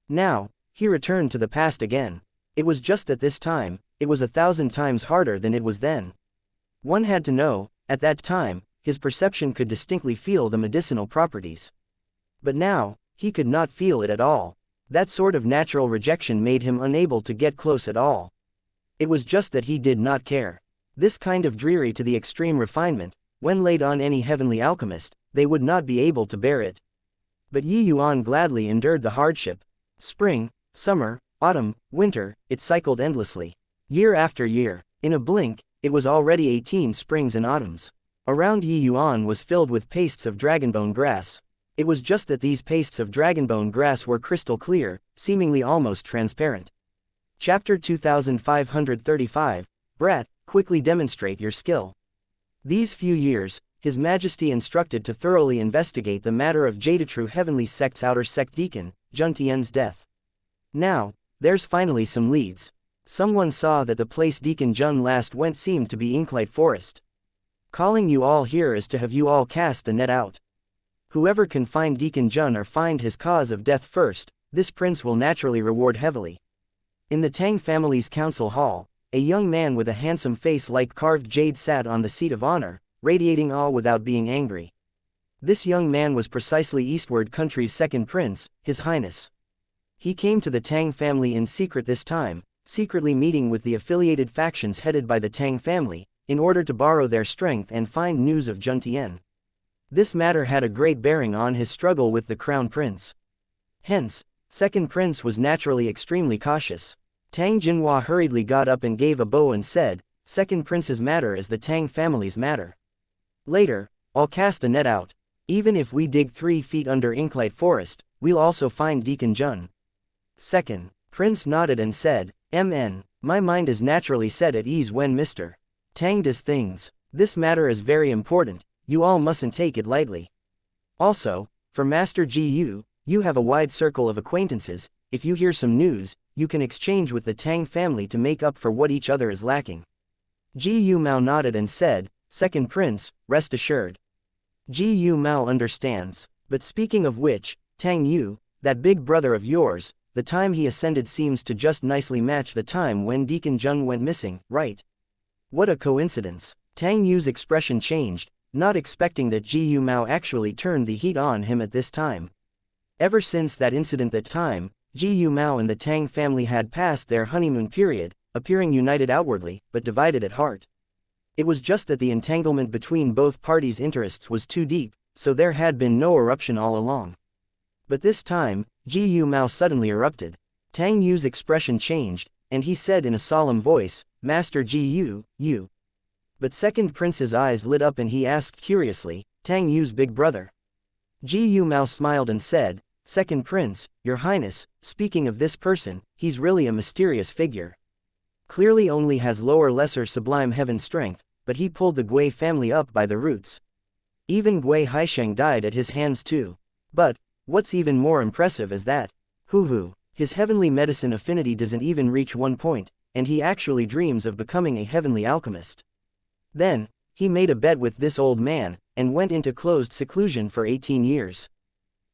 Now, he returned to the past again. It was just that this time, it was 1,000 times harder than it was then. One had to know, at that time, his perception could distinctly feel the medicinal properties. But now, he could not feel it at all. That sort of natural rejection made him unable to get close at all. It was just that he did not care. This kind of dreary to the extreme refinement, when laid on any heavenly alchemist, they would not be able to bear it. But Yi Yuan gladly endured the hardship. Spring, summer, autumn, winter, it cycled endlessly. Year after year, in a blink, it was already 18 springs and autumns. Around Yi Yuan was filled with pastes of dragonbone grass. It was just that these pastes of dragonbone grass were crystal clear, seemingly almost transparent. Chapter 2535, Brat, quickly demonstrate your skill. These few years, His Majesty instructed to thoroughly investigate the matter of Jadetrue Heavenly Sect's outer sect deacon, Jun Tian's death. Now, there's finally some leads. Someone saw that the place Deacon Jun last went seemed to be Inklight Forest. Calling you all here is to have you all cast the net out. Whoever can find Deacon Jun or find his cause of death first, this prince will naturally reward heavily. In the Tang family's council hall, a young man with a handsome face like carved jade sat on the seat of honor, radiating awe without being angry. This young man was precisely Eastward Country's second prince, His Highness. He came to the Tang family in secret this time, secretly meeting with the affiliated factions headed by the Tang family, in order to borrow their strength and find news of Jun Tian. This matter had a great bearing on his struggle with the crown prince. Hence, second prince was naturally extremely cautious. Tang Jinhua hurriedly got up and gave a bow and said, second prince's matter is the Tang family's matter. Later, I'll cast the net out. Even if we dig 3 feet under Inklight Forest, we'll also find Deacon Jun. Second prince nodded and said, MN, my mind is naturally set at ease when Mr. Tang does things. This matter is very important, you all mustn't take it lightly. Also, for Master Gu, you have a wide circle of acquaintances, if you hear some news, you can exchange with the Tang family to make up for what each other is lacking. Gu Mao nodded and said, second prince, rest assured. Gu Mao understands, but speaking of which, Tang Yu, that big brother of yours, the time he ascended seems to just nicely match the time when Deacon Jun went missing, right? What a coincidence. Tang Yu's expression changed, not expecting that Gu Mao actually turned the heat on him at this time. Ever since that incident that time, Gu Mao and the Tang family had passed their honeymoon period, appearing united outwardly, but divided at heart. It was just that the entanglement between both parties' interests was too deep, so there had been no eruption all along. But this time, Gu Mao suddenly erupted. Tang Yu's expression changed, and he said in a solemn voice, Master Gu, you. But second prince's eyes lit up and he asked curiously, Tang Yu's big brother. Gu Mao smiled and said, second prince, your highness, speaking of this person, he's really a mysterious figure. Clearly only has lower lesser sublime heaven strength, but he pulled the Gui family up by the roots. Even Gui Haisheng died at his hands too. But, what's even more impressive is that, his heavenly medicine affinity doesn't even reach 1 point, and he actually dreams of becoming a heavenly alchemist. Then, He made a bet with this old man, and went into closed seclusion for 18 years.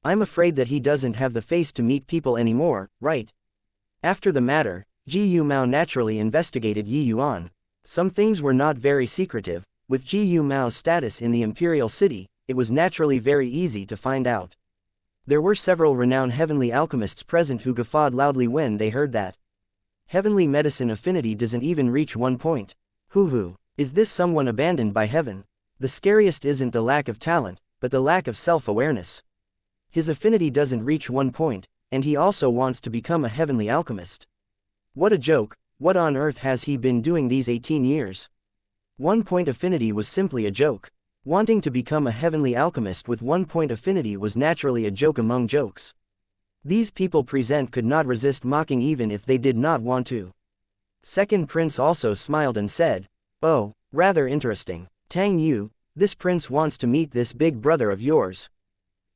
I'm afraid that he doesn't have the face to meet people anymore, right? After the matter, Gu Mao naturally investigated Yi Yuan. Some things were not very secretive. With Gu Mao's status in the imperial city, it was naturally very easy to find out. There were several renowned heavenly alchemists present who guffawed loudly when they heard that. Heavenly medicine affinity doesn't even reach 1 point. Hoo-hoo, is this someone abandoned by heaven? The scariest isn't the lack of talent, but the lack of self-awareness. His affinity doesn't reach 1 point, and he also wants to become a heavenly alchemist. What a joke, what on earth has he been doing these 18 years? 1 point affinity was simply a joke. Wanting to become a heavenly alchemist with 1 point affinity was naturally a joke among jokes. These people present could not resist mocking even if they did not want to. Second prince also smiled and said, "Oh, rather interesting. Tang Yu, this prince wants to meet this big brother of yours.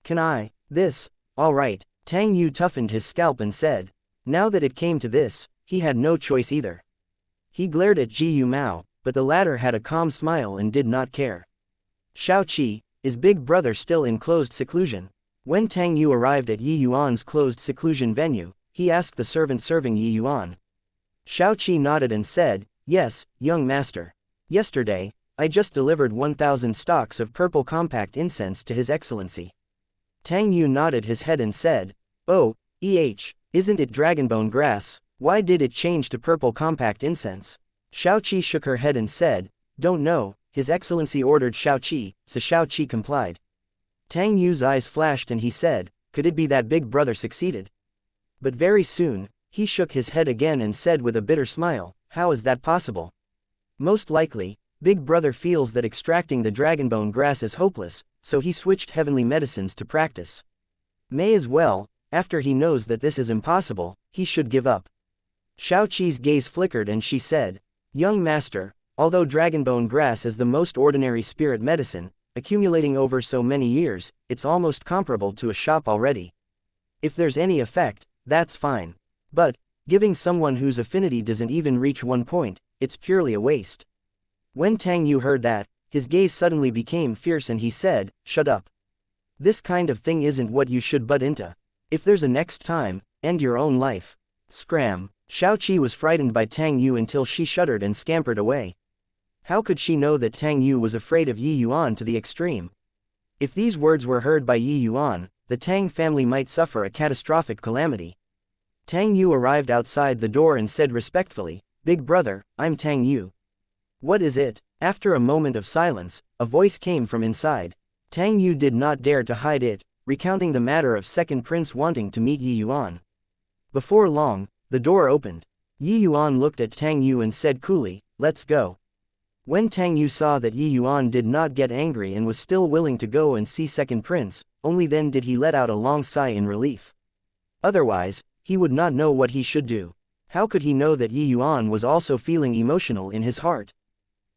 Can I? This? All right." Tang Yu toughened his scalp and said. Now that it came to this, he had no choice either. He glared at Gu Mao, but the latter had a calm smile and did not care. Xiaoqi, is big brother still in closed seclusion? When Tang Yu arrived at Yi Yuan's closed seclusion venue, he asked the servant serving Yi Yuan. Xiaoqi nodded and said, "Yes, young master. Yesterday, I just delivered 1,000 stalks of purple compact incense to His Excellency." Tang Yu nodded his head and said, "Oh, isn't it dragonbone grass? Why did it change to purple compact incense?" Xiaoqi shook her head and said, "Don't know, His Excellency ordered Xiaoqi, so Xiaoqi complied." Tang Yu's eyes flashed and he said, "Could it be that big brother succeeded?" But very soon, he shook his head again and said with a bitter smile, "How is that possible? Most likely, big brother feels that extracting the dragonbone grass is hopeless, so he switched heavenly medicines to practice. May as well, after he knows that this is impossible, he should give up." Xiaoqi's gaze flickered and she said, "Young master, although dragonbone grass is the most ordinary spirit medicine, accumulating over so many years, it's almost comparable to a shop already. If there's any effect, that's fine. But, giving someone whose affinity doesn't even reach 1 point, it's purely a waste." When Tang Yu heard that, his gaze suddenly became fierce and he said, "Shut up. This kind of thing isn't what you should butt into. If there's a next time, end your own life." Scram. Xiaoqi was frightened by Tang Yu until she shuddered and scampered away. How could she know that Tang Yu was afraid of Yi Yuan to the extreme? If these words were heard by Yi Yuan, the Tang family might suffer a catastrophic calamity. Tang Yu arrived outside the door and said respectfully, "Big brother, I'm Tang Yu." "What is it?" After a moment of silence, a voice came from inside. Tang Yu did not dare to hide it, recounting the matter of second prince wanting to meet Yi Yuan. Before long, the door opened. Yi Yuan looked at Tang Yu and said coolly, "Let's go." When Tang Yu saw that Yi Yuan did not get angry and was still willing to go and see second prince, only then did he let out a long sigh in relief. Otherwise, he would not know what he should do. How could he know that Yi Yuan was also feeling emotional in his heart?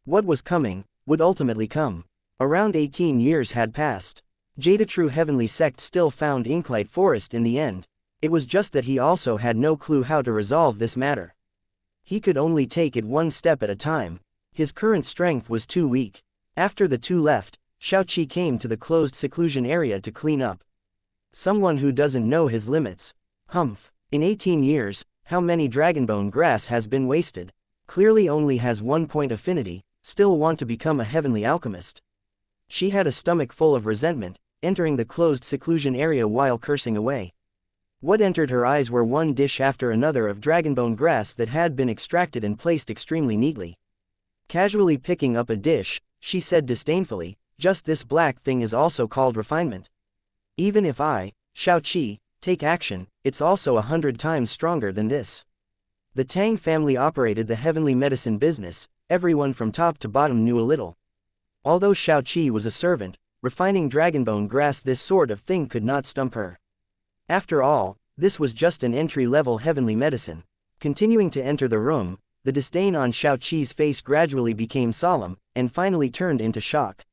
What was coming, would ultimately come. Around 18 years had passed. Jada True Heavenly Sect still found Inklight Forest in the end. It was just that he also had no clue how to resolve this matter. He could only take it one step at a time. His current strength was too weak. After the two left, Xiaoqi came to the closed seclusion area to clean up. Someone who doesn't know his limits. Humph. In 18 years, how many dragonbone grass has been wasted? Clearly only has 1 point affinity, still want to become a heavenly alchemist. She had a stomach full of resentment, entering the closed seclusion area while cursing away. What entered her eyes were one dish after another of dragonbone grass that had been extracted and placed extremely neatly. Casually picking up a dish, she said disdainfully, "Just this black thing is also called refinement. Even if I, Xiaoqi, take action, it's also 100 times stronger than this." The Tang family operated the heavenly medicine business, everyone from top to bottom knew a little. Although Xiaoqi was a servant, refining dragonbone grass, this sort of thing could not stump her. After all, this was just an entry-level heavenly medicine. Continuing to enter the room, the disdain on Xiaoqi's face gradually became solemn, and finally turned into shock.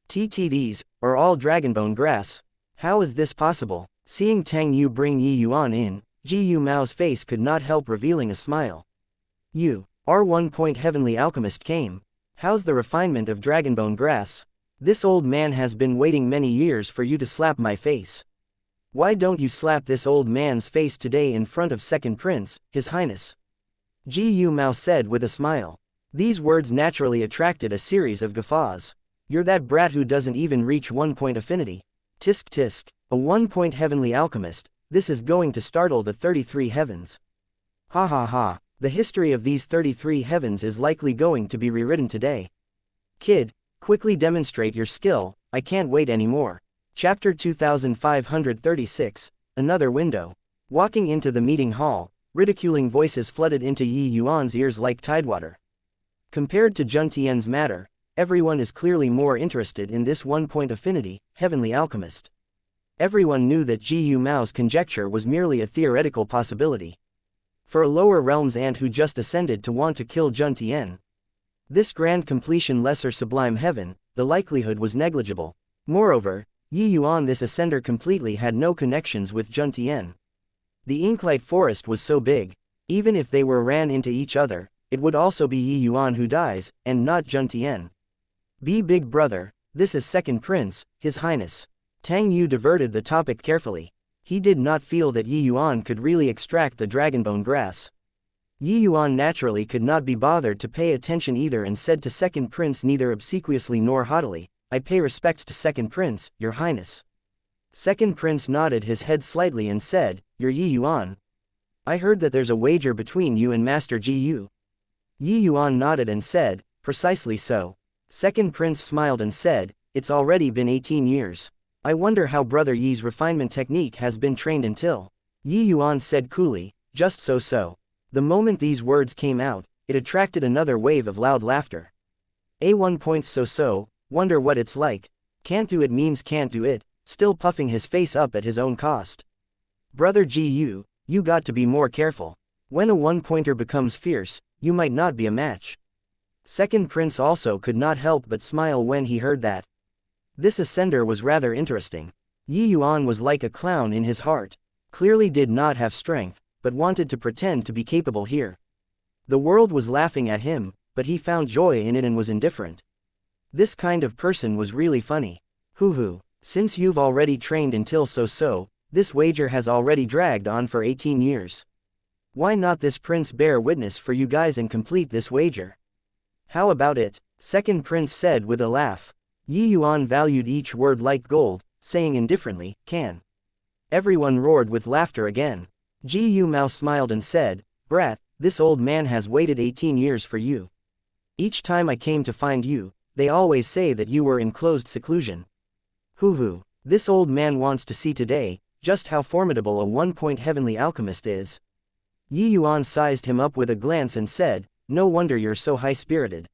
"These are all dragonbone grass. How is this possible?" Seeing Tang Yu bring Yi Yuan in, Gu Mao's face could not help revealing a smile. "You, our 1 point heavenly alchemist came. How's the refinement of dragonbone grass? This old man has been waiting many years for you to slap my face. Why don't you slap this old man's face today in front of second prince, his highness? Ji Mao said with a smile. These words naturally attracted a series of guffaws. You're that brat who doesn't even reach 1-point affinity. Tisk tisk, a 1-point heavenly alchemist, this is going to startle the 33 heavens. Ha ha ha, the history of these 33 heavens is likely going to be rewritten today. Kid, quickly demonstrate your skill, I can't wait anymore. Chapter 2536, Another Window. Walking into the meeting hall, ridiculing voices flooded into Yi Yuan's ears like tidewater. Compared to Jun Tian's matter, everyone is clearly more interested in this 1-point affinity, heavenly alchemist. Everyone knew that Ji Mao's conjecture was merely a theoretical possibility. For a lower realms ant who just ascended to want to kill Jun Tian, this grand completion lesser sublime heaven, the likelihood was negligible. Moreover, Yi Yuan this ascender completely had no connections with Jun Tian. The Inklite forest was so big, even if they ran into each other, it would also be Yi Yuan who dies, and not Jun Tian. Be big brother, this is second prince, his highness. Tang Yu diverted the topic carefully. He did not feel that Yi Yuan could really extract the dragonbone grass. Yi Yuan naturally could not be bothered to pay attention either and said to second prince neither obsequiously nor haughtily, I pay respects to second prince, your highness. Second prince nodded his head slightly and said, you're Yi Yuan. I heard that there's a wager between you and Master Ji Yu. Yi Yuan nodded and said, precisely so. Second prince smiled and said, it's already been 18 years. I wonder how brother Yi's refinement technique has been trained until. Yi Yuan said coolly, just so. The moment these words came out, it attracted another wave of loud laughter. A1 points so, wonder what it's like. Can't do it means can't do it, still puffing his face up at his own cost. Brother Ji Yu, you got to be more careful. When a 1-pointer becomes fierce, you might not be a match. Second prince also could not help but smile when he heard that. This ascender was rather interesting. Yi Yuan was like a clown in his heart. Clearly did not have strength, but wanted to pretend to be capable here. The world was laughing at him, but he found joy in it and was indifferent. This kind of person was really funny. Hoo, since you've already trained until so, this wager has already dragged on for 18 years. Why not this prince bear witness for you guys and complete this wager? How about it? Second prince said with a laugh. Yi Yuan valued each word like gold, saying indifferently, can. Everyone roared with laughter again. Ji Mao smiled and said, brat, this old man has waited 18 years for you. Each time I came to find you, they always say that you were in closed seclusion. Hoo, this old man wants to see today, just how formidable a 1-point heavenly alchemist is. Yi Yuan sized him up with a glance and said, no wonder you're so high-spirited.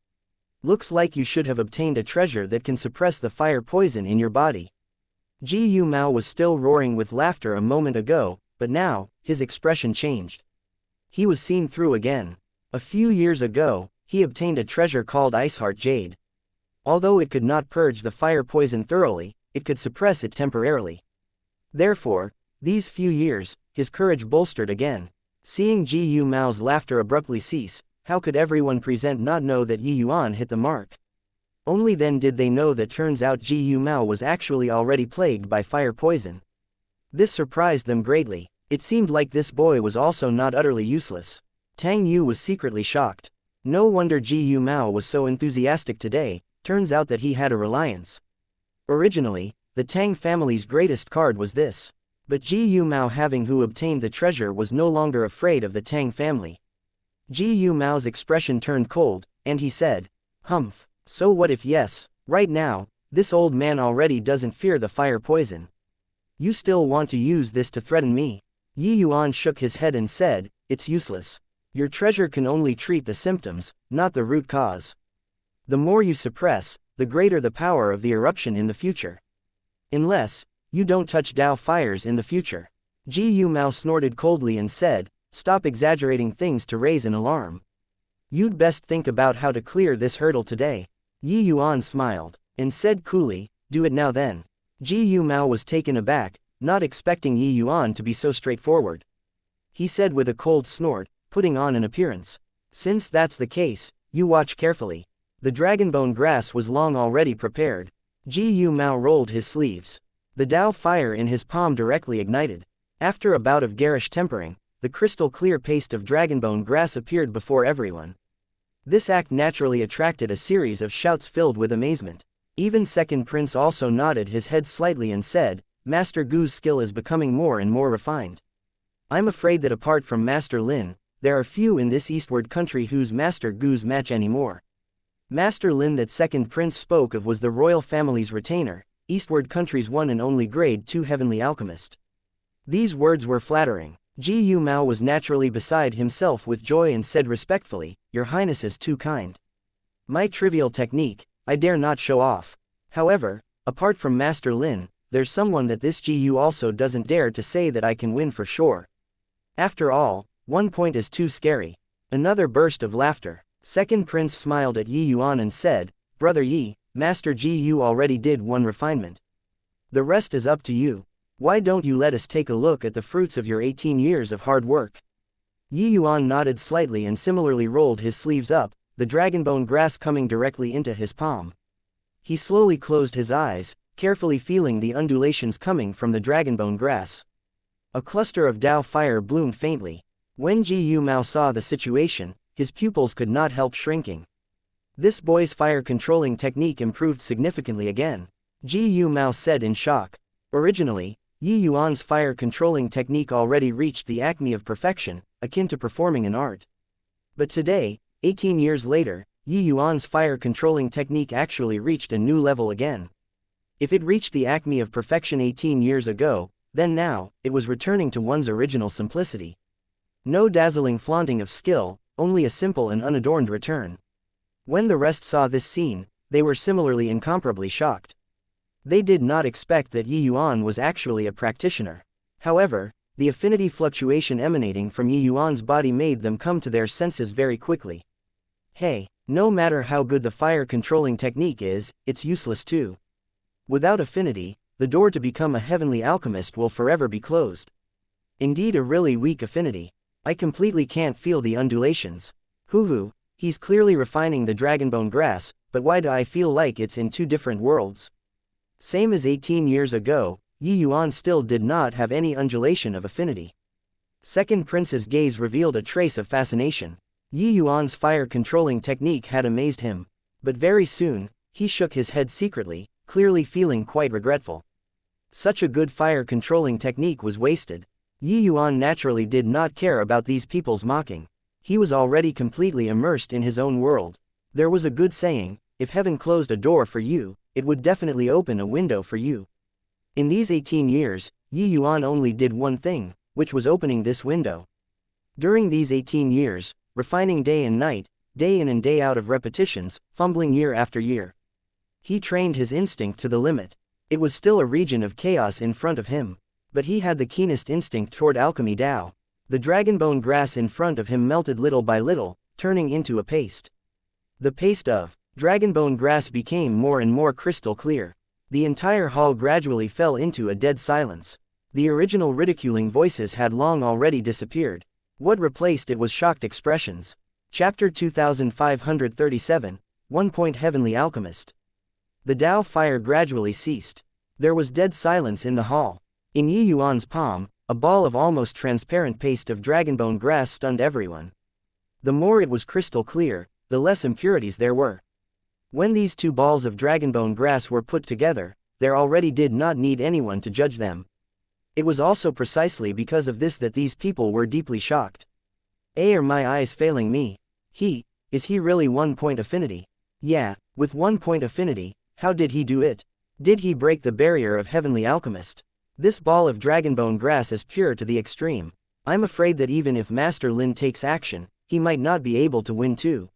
Looks like you should have obtained a treasure that can suppress the fire poison in your body. Ji Mao was still roaring with laughter a moment ago, but now, his expression changed. He was seen through again. A few years ago, he obtained a treasure called Iceheart Jade. Although it could not purge the fire poison thoroughly, it could suppress it temporarily. Therefore, these few years, his courage bolstered again. Seeing Ji Mao's laughter abruptly cease, how could everyone present not know that Yi Yuan hit the mark? Only then did they know that turns out Ji Mao was actually already plagued by fire poison. This surprised them greatly. It seemed like this boy was also not utterly useless. Tang Yu was secretly shocked. No wonder Ji Mao was so enthusiastic today, turns out that he had a reliance. Originally, the Tang family's greatest card was this. But Ji Mao having who obtained the treasure was no longer afraid of the Tang family. Ji Mao's expression turned cold, and he said, humph, so what if yes, right now, this old man already doesn't fear the fire poison. You still want to use this to threaten me? Yi Yuan shook his head and said, it's useless. Your treasure can only treat the symptoms, not the root cause. The more you suppress, the greater the power of the eruption in the future. Unless, you don't touch Dao fires in the future. Ji Mao snorted coldly and said, stop exaggerating things to raise an alarm. You'd best think about how to clear this hurdle today. Yi Yuan smiled, and said coolly, do it now then. Ji Mao was taken aback, not expecting Yi Yuan to be so straightforward. He said with a cold snort, putting on an appearance. Since that's the case, you watch carefully. The dragonbone grass was long already prepared. Yu Mao rolled his sleeves. The Tao fire in his palm directly ignited. After a bout of garish tempering, the crystal-clear paste of dragonbone grass appeared before everyone. This act naturally attracted a series of shouts filled with amazement. Even Second Prince also nodded his head slightly and said, Master Gu's skill is becoming more and more refined. I'm afraid that apart from Master Lin, there are few in this eastward country whose Master Gu's match anymore. Master Lin that Second Prince spoke of was the royal family's retainer, eastward country's one and only grade 2 heavenly alchemist. These words were flattering. Yu Mao was naturally beside himself with joy and said respectfully, Your Highness is too kind. My trivial technique, I dare not show off. However, apart from Master Lin, there's someone that this Gu also doesn't dare to say that I can win for sure. After all, 1 point is too scary. Another burst of laughter. Second Prince smiled at Yi Yuan and said, Brother Yi, Master Gu already did one refinement. The rest is up to you. Why don't you let us take a look at the fruits of your 18 years of hard work? Yi Yuan nodded slightly and similarly rolled his sleeves up, the dragonbone grass coming directly into his palm. He slowly closed his eyes, carefully feeling the undulations coming from the dragonbone grass. A cluster of Tao fire bloomed faintly. When Yu Mao saw the situation, his pupils could not help shrinking. This boy's fire controlling technique improved significantly again. Yu Mao said in shock. Originally, Yi Yuan's fire controlling technique already reached the acme of perfection, akin to performing an art. But today, 18 years later, Yi Yuan's fire controlling technique actually reached a new level again. If it reached the acme of perfection 18 years ago, then now, it was returning to one's original simplicity. No dazzling flaunting of skill, only a simple and unadorned return. When the rest saw this scene, they were similarly incomparably shocked. They did not expect that Yi Yuan was actually a practitioner. However, the affinity fluctuation emanating from Yi Yuan's body made them come to their senses very quickly. Hey, no matter how good the fire controlling technique is, it's useless too. Without affinity, the door to become a heavenly alchemist will forever be closed. Indeed, a really weak affinity. I completely can't feel the undulations. Hoo, he's clearly refining the dragonbone grass, but why do I feel like it's in two different worlds? Same as 18 years ago, Yi Yuan still did not have any undulation of affinity. Second Prince's gaze revealed a trace of fascination. Yi Yuan's fire-controlling technique had amazed him. But very soon, he shook his head secretly, clearly feeling quite regretful. Such a good fire-controlling technique was wasted. Yi Yuan naturally did not care about these people's mocking. He was already completely immersed in his own world. There was a good saying, if heaven closed a door for you, it would definitely open a window for you. In these 18 years, Yi Yuan only did one thing, which was opening this window. During these 18 years, refining day and night, day in and day out of repetitions, fumbling year after year. He trained his instinct to the limit. It was still a region of chaos in front of him. But he had the keenest instinct toward alchemy Tao. The dragonbone grass in front of him melted little by little, turning into a paste. The paste of dragonbone grass became more and more crystal clear. The entire hall gradually fell into a dead silence. The original ridiculing voices had long already disappeared. What replaced it was shocked expressions. Chapter 2537, 1 Point Heavenly Alchemist. The Tao fire gradually ceased. There was dead silence in the hall. In Yi Yuan's palm, a ball of almost transparent paste of dragonbone grass stunned everyone. The more it was crystal clear, the less impurities there were. When these two balls of dragonbone grass were put together, there already did not need anyone to judge them. It was also precisely because of this that these people were deeply shocked. Are my eyes failing me? Is he really 1 point affinity? Yeah, with 1 point affinity, how did he do it? Did he break the barrier of heavenly alchemist? This ball of dragonbone grass is pure to the extreme. I'm afraid that even if Master Lin takes action, he might not be able to win too.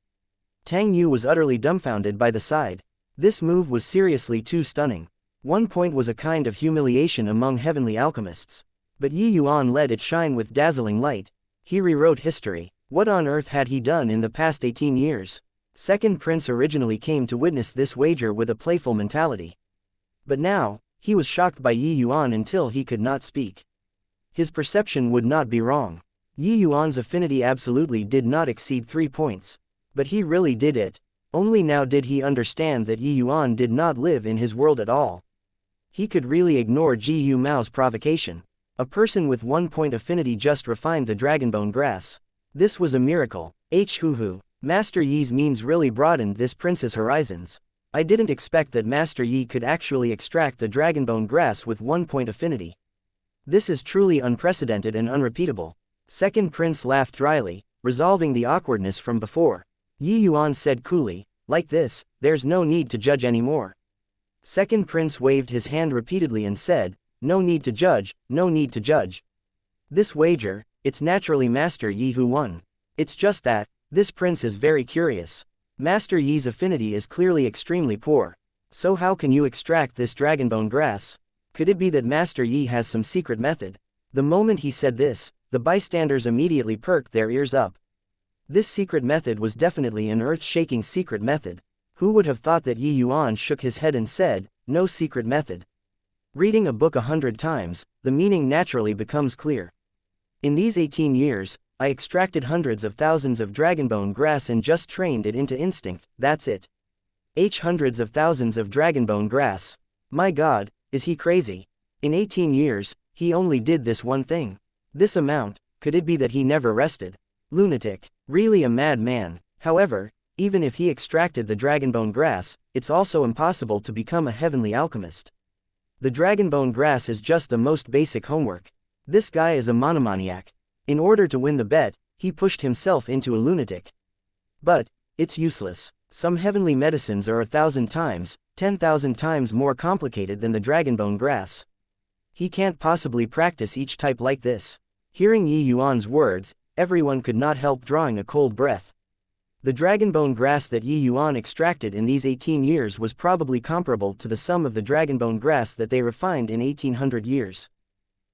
Tang Yu was utterly dumbfounded by the sight. This move was seriously too stunning. 1 point was a kind of humiliation among heavenly alchemists. But Yi Yuan let it shine with dazzling light. He rewrote history. What on earth had he done in the past 18 years? Second Prince originally came to witness this wager with a playful mentality. But now, he was shocked by Yi Yuan until he could not speak. His perception would not be wrong. Yi Yuan's affinity absolutely did not exceed 3 points. But he really did it. Only now did he understand that Yuan did not live in his world at all. He could really ignore Yu Mao's provocation. A person with 1 point affinity just refined the dragonbone grass. This was a miracle. Hoo. Master Yi's means really broadened this prince's horizons. I didn't expect that Master Yi could actually extract the dragonbone grass with 1 point affinity. This is truly unprecedented and unrepeatable. Second prince laughed dryly, resolving the awkwardness from before. Yuan said coolly, like this, there's no need to judge anymore. Second prince waved his hand repeatedly and said, no need to judge, no need to judge. This wager, it's naturally Master Yi who won. It's just that, this prince is very curious. Master Yi's affinity is clearly extremely poor. So how can you extract this dragonbone grass? Could it be that Master Yi has some secret method? The moment he said this, the bystanders immediately perked their ears up. This secret method was definitely an earth-shaking secret method. Who would have thought that Yuan shook his head and said, no secret method. Reading a book 100 times, the meaning naturally becomes clear. In these 18 years, I extracted hundreds of thousands of dragonbone grass and just trained it into instinct, that's it. Hundreds of thousands of dragonbone grass. My God, is he crazy? In 18 years, he only did this one thing. This amount, could it be that he never rested? Lunatic. Really a mad man. However, even if he extracted the dragonbone grass, it's also impossible to become a heavenly alchemist. The dragonbone grass is just the most basic homework. This guy is a monomaniac. In order to win the bet, he pushed himself into a lunatic. But, it's useless. Some heavenly medicines are 1,000 times, 10,000 times more complicated than the dragonbone grass. He can't possibly practice each type like this. Hearing Yuan's words, everyone could not help drawing a cold breath. The dragonbone grass that Yuan extracted in these 18 years was probably comparable to the sum of the dragonbone grass that they refined in 1800 years.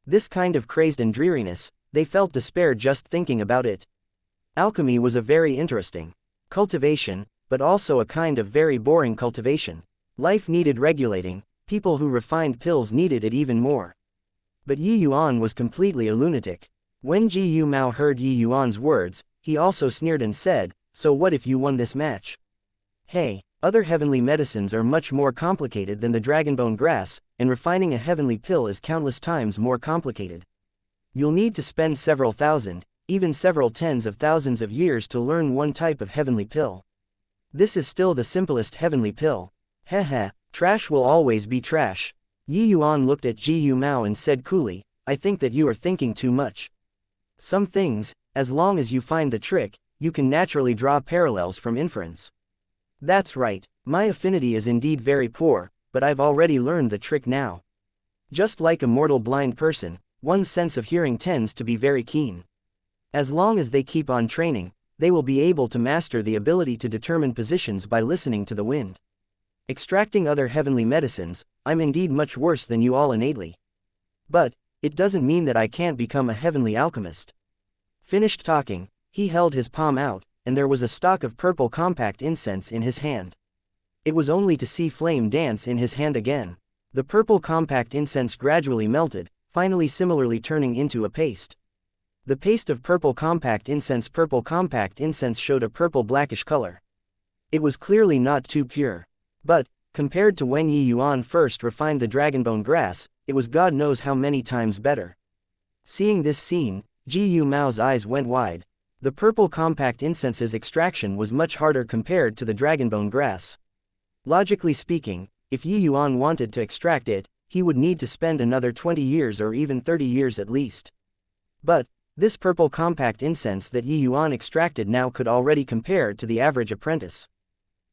This kind of crazed and dreariness, they felt despair just thinking about it. Alchemy was a very interesting cultivation, but also a kind of very boring cultivation. Life needed regulating, people who refined pills needed it even more. But Yuan was completely a lunatic. When Yu Mao heard Yuan's words, he also sneered and said, so what if you won this match? Hey, other heavenly medicines are much more complicated than the dragonbone grass, and refining a heavenly pill is countless times more complicated. You'll need to spend several thousand, even several tens of thousands of years to learn one type of heavenly pill. This is still the simplest heavenly pill. Heh, trash will always be trash. Yuan looked at Yu Mao and said coolly, I think that you are thinking too much. Some things, as long as you find the trick, you can naturally draw parallels from inference. That's right, my affinity is indeed very poor, but I've already learned the trick now. Just like a mortal blind person, one's sense of hearing tends to be very keen. As long as they keep on training, they will be able to master the ability to determine positions by listening to the wind. Extracting other heavenly medicines, I'm indeed much worse than you all innately. But, it doesn't mean that I can't become a heavenly alchemist. Finished talking, he held his palm out, and there was a stalk of purple compact incense in his hand. It was only to see flame dance in his hand again. The purple compact incense gradually melted, finally similarly turning into a paste. The paste of purple compact incense showed a purple blackish color. It was clearly not too pure. But, compared to when Yuan first refined the dragonbone grass, it was God knows how many times better. Seeing this scene, Yu Mao's eyes went wide. The purple compact incense's extraction was much harder compared to the dragonbone grass. Logically speaking, if Yuan wanted to extract it, he would need to spend another 20 years or even 30 years at least. But, this purple compact incense that Yuan extracted now could already compare to the average apprentice.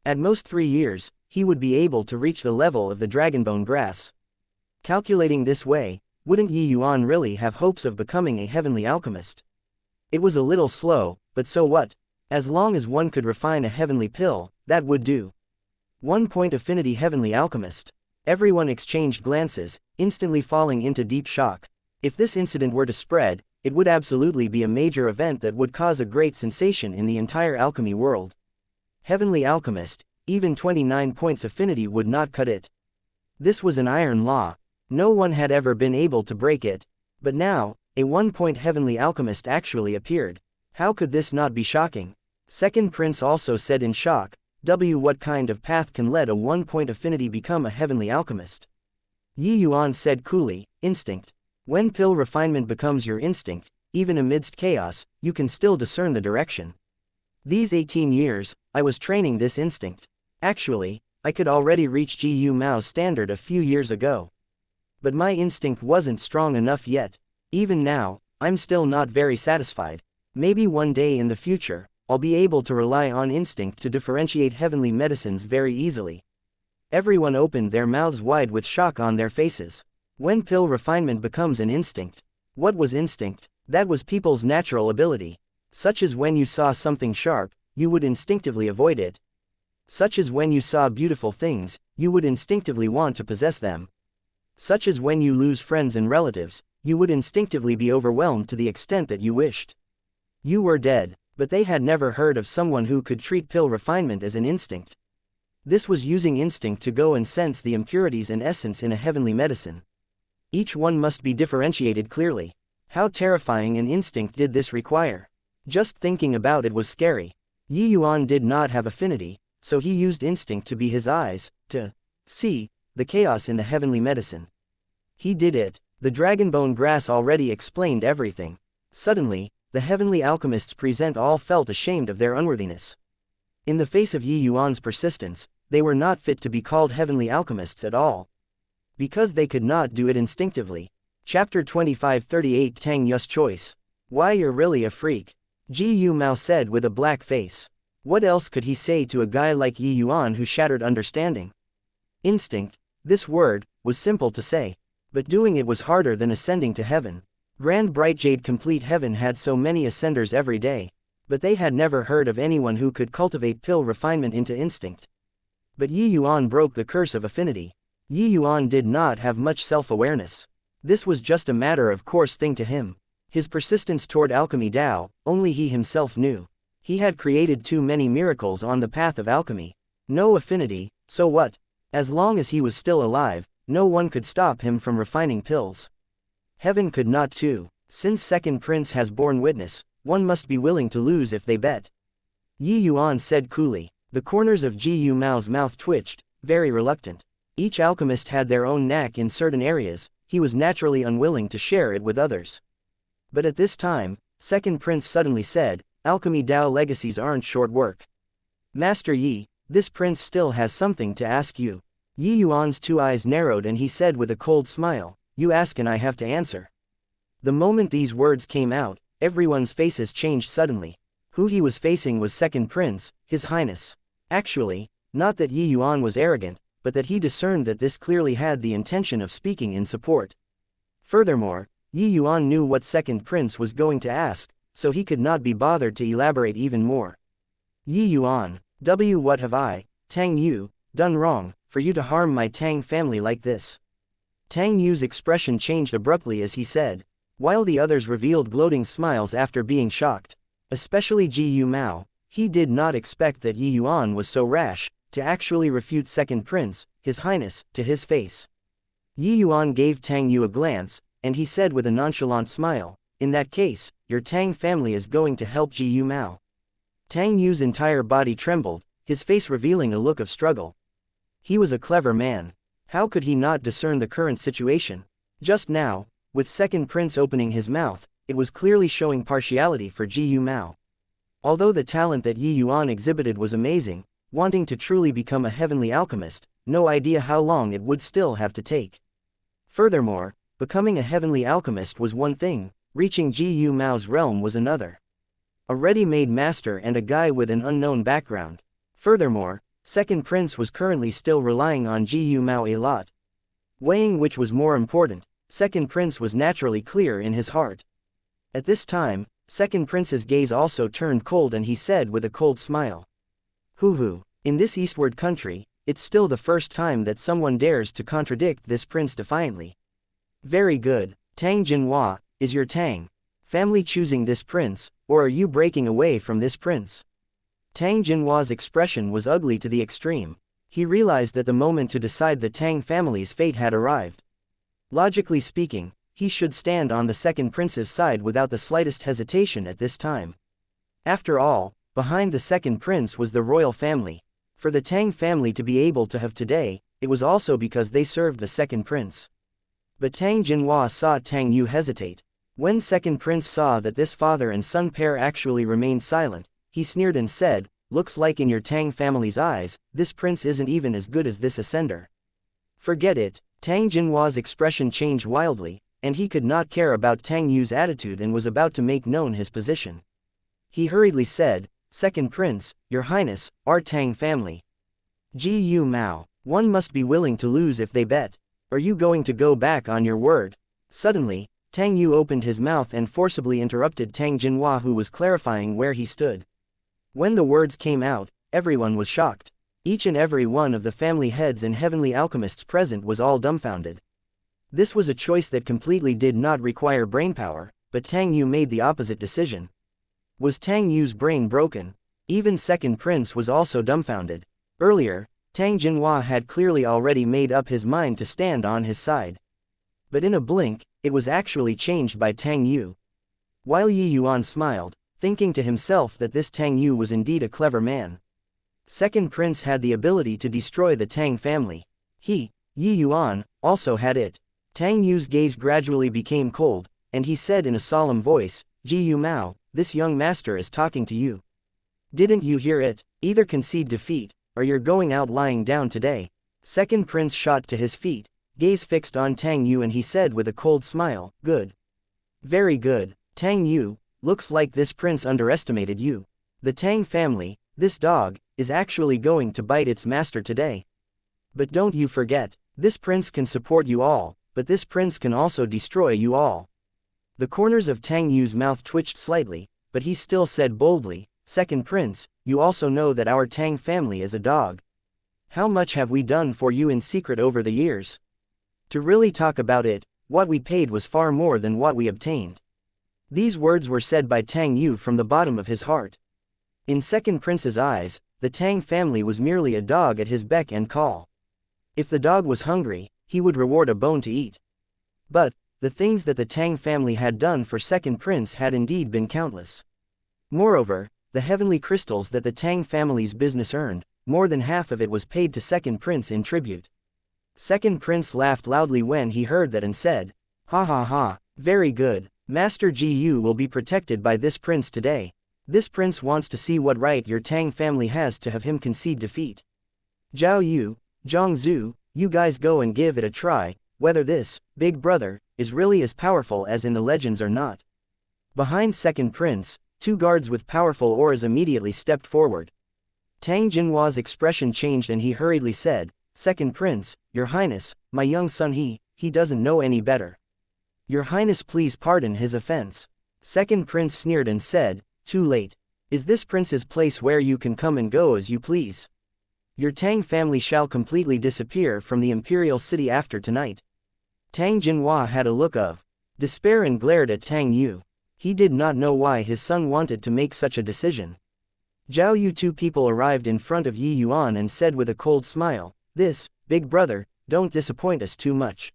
At most 3 years, he would be able to reach the level of the dragonbone grass. Calculating this way, wouldn't Yuan really have hopes of becoming a heavenly alchemist? It was a little slow, but so what? As long as one could refine a heavenly pill, that would do. 1 point affinity heavenly alchemist. Everyone exchanged glances, instantly falling into deep shock. If this incident were to spread, it would absolutely be a major event that would cause a great sensation in the entire alchemy world. Heavenly alchemist, even 29 points affinity would not cut it. This was an iron law. No one had ever been able to break it. But now, a 1 point heavenly alchemist actually appeared. How could this not be shocking? Second prince also said in shock, What kind of path can let a one-point affinity become a heavenly alchemist? Yuan said coolly, instinct. When pill refinement becomes your instinct, even amidst chaos, you can still discern the direction. These 18 years, I was training this instinct. Actually, I could already reach Gu Mao's standard a few years ago. But my instinct wasn't strong enough yet. Even now, I'm still not very satisfied. Maybe one day in the future, I'll be able to rely on instinct to differentiate heavenly medicines very easily. Everyone opened their mouths wide with shock on their faces. When pill refinement becomes an instinct. What was instinct? That was people's natural ability. Such as when you saw something sharp, you would instinctively avoid it. Such as when you saw beautiful things, you would instinctively want to possess them. Such as when you lose friends and relatives, you would instinctively be overwhelmed to the extent that you wished you were dead. But they had never heard of someone who could treat pill refinement as an instinct. This was using instinct to go and sense the impurities and essence in a heavenly medicine. Each one must be differentiated clearly. How terrifying an instinct did this require? Just thinking about it was scary. Yuan did not have affinity, so he used instinct to be his eyes, to see the chaos in the heavenly medicine. He did it. The dragonbone grass already explained everything. Suddenly, the heavenly alchemists present all felt ashamed of their unworthiness. In the face of Yuan's persistence, they were not fit to be called heavenly alchemists at all. Because they could not do it instinctively. Chapter 25:38 Tang Yu's Choice. Why you're really a freak. Gu Mao said with a black face. What else could he say to a guy like Yuan who shattered understanding? Instinct, this word, was simple to say. But doing it was harder than ascending to heaven. Grand Bright Jade Complete Heaven had so many ascenders every day, but they had never heard of anyone who could cultivate pill refinement into instinct. But Yuan broke the curse of affinity. Yuan did not have much self-awareness. This was just a matter of course thing to him. His persistence toward alchemy Dao, only he himself knew. He had created too many miracles on the path of alchemy. No affinity, so what? As long as he was still alive, no one could stop him from refining pills. Heaven could not too. Since second prince has borne witness, one must be willing to lose if they bet. Yuan said coolly. The corners of Gu Mao's mouth twitched, very reluctant. Each alchemist had their own knack in certain areas, he was naturally unwilling to share it with others. But at this time, second prince suddenly said, Alchemy Dao legacies aren't short work. Master Yi, this prince still has something to ask you. Yuan's two eyes narrowed and he said with a cold smile, you ask and I have to answer. The moment these words came out, everyone's faces changed suddenly. Who he was facing was second prince, his highness. Actually, not that Yuan was arrogant, but that he discerned that this clearly had the intention of speaking in support. Furthermore, Yuan knew what second prince was going to ask, so he could not be bothered to elaborate even more. Yuan, what have I, Tang Yu, done wrong, for you to harm my Tang family like this? Tang Yu's expression changed abruptly as he said, while the others revealed gloating smiles after being shocked. Especially Gu Mao, he did not expect that Yuan was so rash, to actually refute second prince, his highness, to his face. Yuan gave Tang Yu a glance, and he said with a nonchalant smile, in that case, your Tang family is going to help Gu Mao. Tang Yu's entire body trembled, his face revealing a look of struggle. He was a clever man. How could he not discern the current situation? Just now, with second prince opening his mouth, it was clearly showing partiality for Gu Mao. Although the talent that Yuan exhibited was amazing, wanting to truly become a heavenly alchemist, no idea how long it would still have to take. Furthermore, becoming a heavenly alchemist was one thing, reaching Gu Mao's realm was another. A ready-made master and a guy with an unknown background. Furthermore, second prince was currently still relying on Gu Mao a lot. Weighing which was more important, second prince was naturally clear in his heart. At this time, second prince's gaze also turned cold and he said with a cold smile. Hoo-hoo, in this eastward country, it's still the first time that someone dares to contradict this prince defiantly. Very good, Tang Jinhua, is your Tang family choosing this prince, or are you breaking away from this prince? Tang Jinhua's expression was ugly to the extreme. He realized that the moment to decide the Tang family's fate had arrived. Logically speaking, he should stand on the second prince's side without the slightest hesitation at this time. After all, behind the second prince was the royal family. For the Tang family to be able to have today, it was also because they served the second prince. But Tang Jinhua saw Tang Yu hesitate. When second prince saw that this father and son pair actually remained silent, he sneered and said, "Looks like in your Tang family's eyes, this prince isn't even as good as this ascender." "Forget it." Tang Jinhua's expression changed wildly, and he could not care about Tang Yu's attitude and was about to make known his position. He hurriedly said, "Second prince, your highness, our Tang family. Ji Yu Mao, one must be willing to lose if they bet. Are you going to go back on your word?" Suddenly, Tang Yu opened his mouth and forcibly interrupted Tang Jinhua, who was clarifying where he stood. When the words came out, everyone was shocked. Each and every one of the family heads and heavenly alchemists present was all dumbfounded. This was a choice that completely did not require brainpower, but Tang Yu made the opposite decision. Was Tang Yu's brain broken? Even second prince was also dumbfounded. Earlier, Tang Jinhua had clearly already made up his mind to stand on his side. But in a blink, it was actually changed by Tang Yu. While Yuan smiled, thinking to himself that this Tang Yu was indeed a clever man. Second prince had the ability to destroy the Tang family. He, Yuan, also had it. Tang Yu's gaze gradually became cold, and he said in a solemn voice, "Ji Yu Mao, this young master is talking to you. Didn't you hear it? Either concede defeat, or you're going out lying down today." Second prince shot to his feet, gaze fixed on Tang Yu, and he said with a cold smile, "Good. Very good, Tang Yu. Looks like this prince underestimated you. The Tang family, this dog, is actually going to bite its master today. But don't you forget, this prince can support you all, but this prince can also destroy you all." The corners of Tang Yu's mouth twitched slightly, but he still said boldly, "Second prince, you also know that our Tang family is a dog. How much have we done for you in secret over the years? To really talk about it, what we paid was far more than what we obtained." These words were said by Tang Yu from the bottom of his heart. In second prince's eyes, the Tang family was merely a dog at his beck and call. If the dog was hungry, he would reward a bone to eat. But, the things that the Tang family had done for second prince had indeed been countless. Moreover, the heavenly crystals that the Tang family's business earned, more than half of it was paid to second prince in tribute. Second prince laughed loudly when he heard that and said, "Ha ha ha, very good. Master Ji Yu will be protected by this prince today. This prince wants to see what right your Tang family has to have him concede defeat. Zhao Yu, Zhang Zhu, you guys go and give it a try, whether this, big brother, is really as powerful as in the legends or not." Behind second prince, two guards with powerful auras immediately stepped forward. Tang Jinhua's expression changed and he hurriedly said, "Second prince, your highness, my young son he doesn't know any better. Your highness please pardon his offense." Second prince sneered and said, "Too late. Is this prince's place where you can come and go as you please? Your Tang family shall completely disappear from the imperial city after tonight." Tang Jinhua had a look of despair and glared at Tang Yu. He did not know why his son wanted to make such a decision. Zhao Yu, two people arrived in front of Yuan and said with a cold smile, "This, big brother, don't disappoint us too much."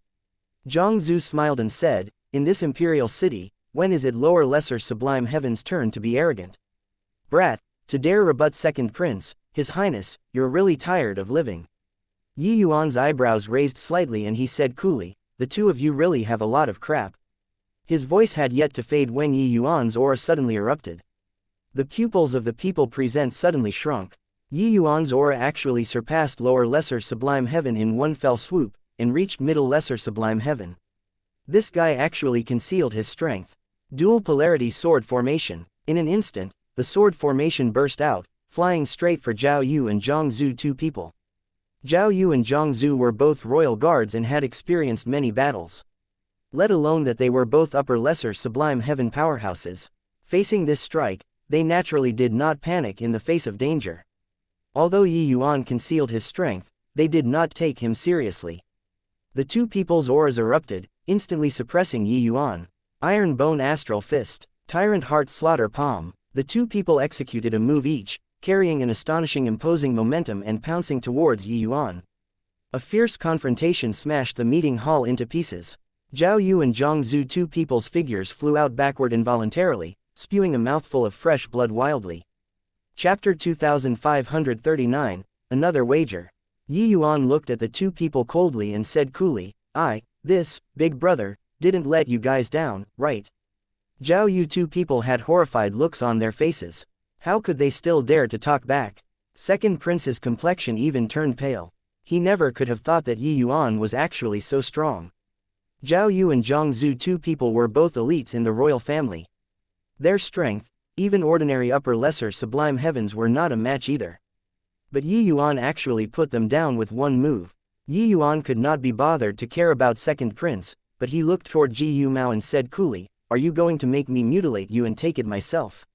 Zhang Zhu smiled and said, "In this imperial city, when is it lower lesser sublime heaven's turn to be arrogant? Brat, to dare rebut second prince, his highness, you're really tired of living." Yuan's eyebrows raised slightly and he said coolly, "The two of you really have a lot of crap." His voice had yet to fade when Yuan's aura suddenly erupted. The pupils of the people present suddenly shrunk. Yuan's aura actually surpassed lower lesser sublime heaven in one fell swoop, and reached middle lesser sublime heaven. This guy actually concealed his strength. Dual polarity sword formation. In an instant, the sword formation burst out, flying straight for Zhao Yu and Zhang Zhu, two people. Zhao Yu and Zhang Zhu were both royal guards and had experienced many battles. Let alone that they were both upper lesser sublime heaven powerhouses. Facing this strike, they naturally did not panic in the face of danger. Although Yuan concealed his strength, they did not take him seriously. The two people's auras erupted, instantly suppressing Yuan. Iron Bone Astral Fist, Tyrant Heart Slaughter Palm. The two people executed a move each, carrying an astonishing imposing momentum and pouncing towards Yuan. A fierce confrontation smashed the meeting hall into pieces. Zhao Yu and Zhang Zhu, two people's figures, flew out backward involuntarily, spewing a mouthful of fresh blood wildly. Chapter 2539, Another wager. Yi Yuan looked at the two people coldly and said coolly, big brother, didn't let you guys down, right? Zhao Yu. Two people had horrified looks on their faces. How could they still dare to talk back? Second prince's complexion even turned pale. He never could have thought that Yi Yuan was actually so strong. Zhao Yu and Zhang Zhu, two people were both elites in the royal family. Their strength, even ordinary upper lesser sublime heavens, were not a match either. But Yi Yuan actually put them down with one move. Yi Yuan could not be bothered to care about second prince, but he looked toward Ji Yu Mao and said coolly, "Are you going to make me mutilate you and take it myself?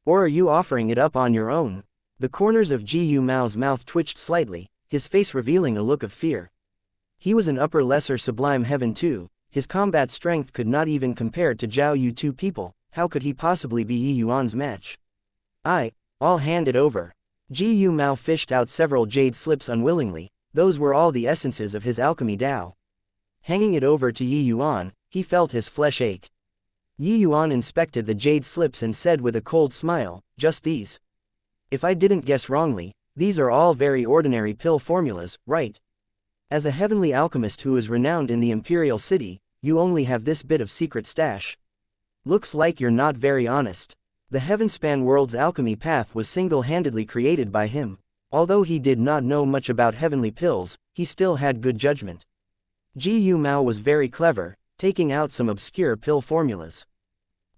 Or are you offering it up on your own?" The corners of Ji Yu Mao's mouth twitched slightly, his face revealing a look of fear. He was an upper lesser sublime heaven too. His combat strength could not even compare to Zhao Yu. Two people, how could he possibly be Yi Yuan's match? I'll hand it over. Ji Yu Mao fished out several jade slips unwillingly. Those were all the essences of his alchemy Dao. Hanging it over to Yi Yuan, he felt his flesh ache. Yi Yuan inspected the jade slips and said with a cold smile, "Just these? If I didn't guess wrongly, these are all very ordinary pill formulas, right? As a heavenly alchemist who is renowned in the imperial city, you only have this bit of secret stash. Looks like you're not very honest." The Heavenspan world's alchemy path was single-handedly created by him. Although he did not know much about heavenly pills, he still had good judgment. Ji Yu Mao was very clever, taking out some obscure pill formulas.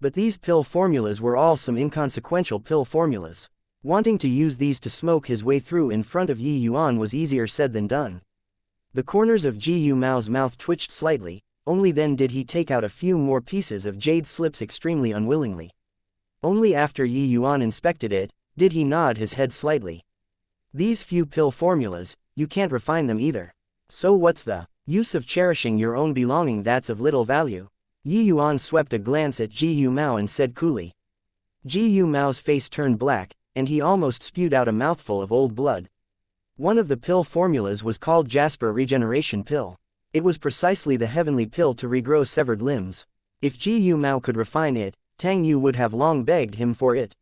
But these pill formulas were all some inconsequential pill formulas. Wanting to use these to smoke his way through in front of Yi Yuan was easier said than done. The corners of Ji Yu Mao's mouth twitched slightly, only then did he take out a few more pieces of jade slips extremely unwillingly. Only after Yi Yuan inspected it, did he nod his head slightly. These few pill formulas, you can't refine them either. So what's the use of cherishing your own belonging? That's of little value. Yi Yuan swept a glance at Ji Yu Mao and said coolly. Ji Yu Mao's face turned black, and he almost spewed out a mouthful of old blood. One of the pill formulas was called Jasper Regeneration Pill. It was precisely the heavenly pill to regrow severed limbs. If Ji Yu Mao could refine it, Tang Yu would have long begged him for it.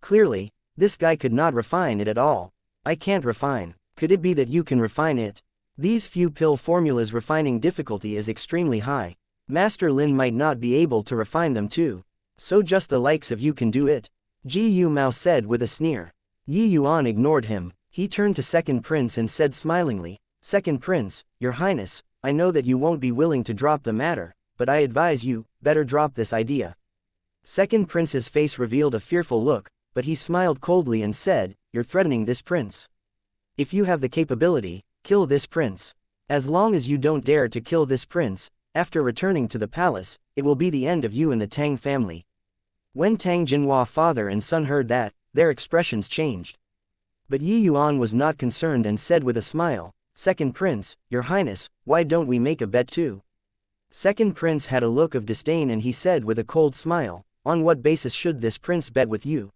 Clearly, this guy could not refine it at all. I can't refine. Could it be that you can refine it? These few pill formulas' refining difficulty is extremely high. Master Lin might not be able to refine them too. So just the likes of you can do it? Ji Yu Mao said with a sneer. Yi Yuan ignored him. He turned to Second Prince and said smilingly, "Second Prince, Your Highness, I know that you won't be willing to drop the matter, but I advise you, better drop this idea." Second Prince's face revealed a fearful look, but he smiled coldly and said, "You're threatening this prince. If you have the capability, kill this prince. As long as you don't dare to kill this prince, after returning to the palace, it will be the end of you and the Tang family." When Tang Jinhua father and son heard that, their expressions changed. But Yi Yuan was not concerned and said with a smile, "Second Prince, Your Highness, why don't we make a bet too?" Second Prince had a look of disdain and he said with a cold smile, "On what basis should this prince bet with you?"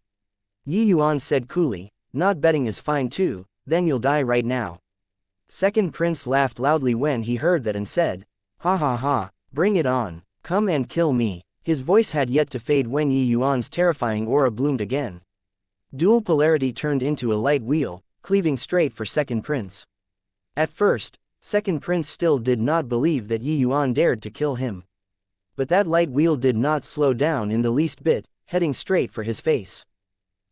Yi Yuan said coolly, "Not betting is fine too, then you'll die right now." Second Prince laughed loudly when he heard that and said, "Ha ha ha, bring it on, come and kill me." His voice had yet to fade when Yi Yuan's terrifying aura bloomed again. Dual polarity turned into a light wheel, cleaving straight for Second Prince. At first, Second Prince still did not believe that Yi Yuan dared to kill him. But that light wheel did not slow down in the least bit, heading straight for his face.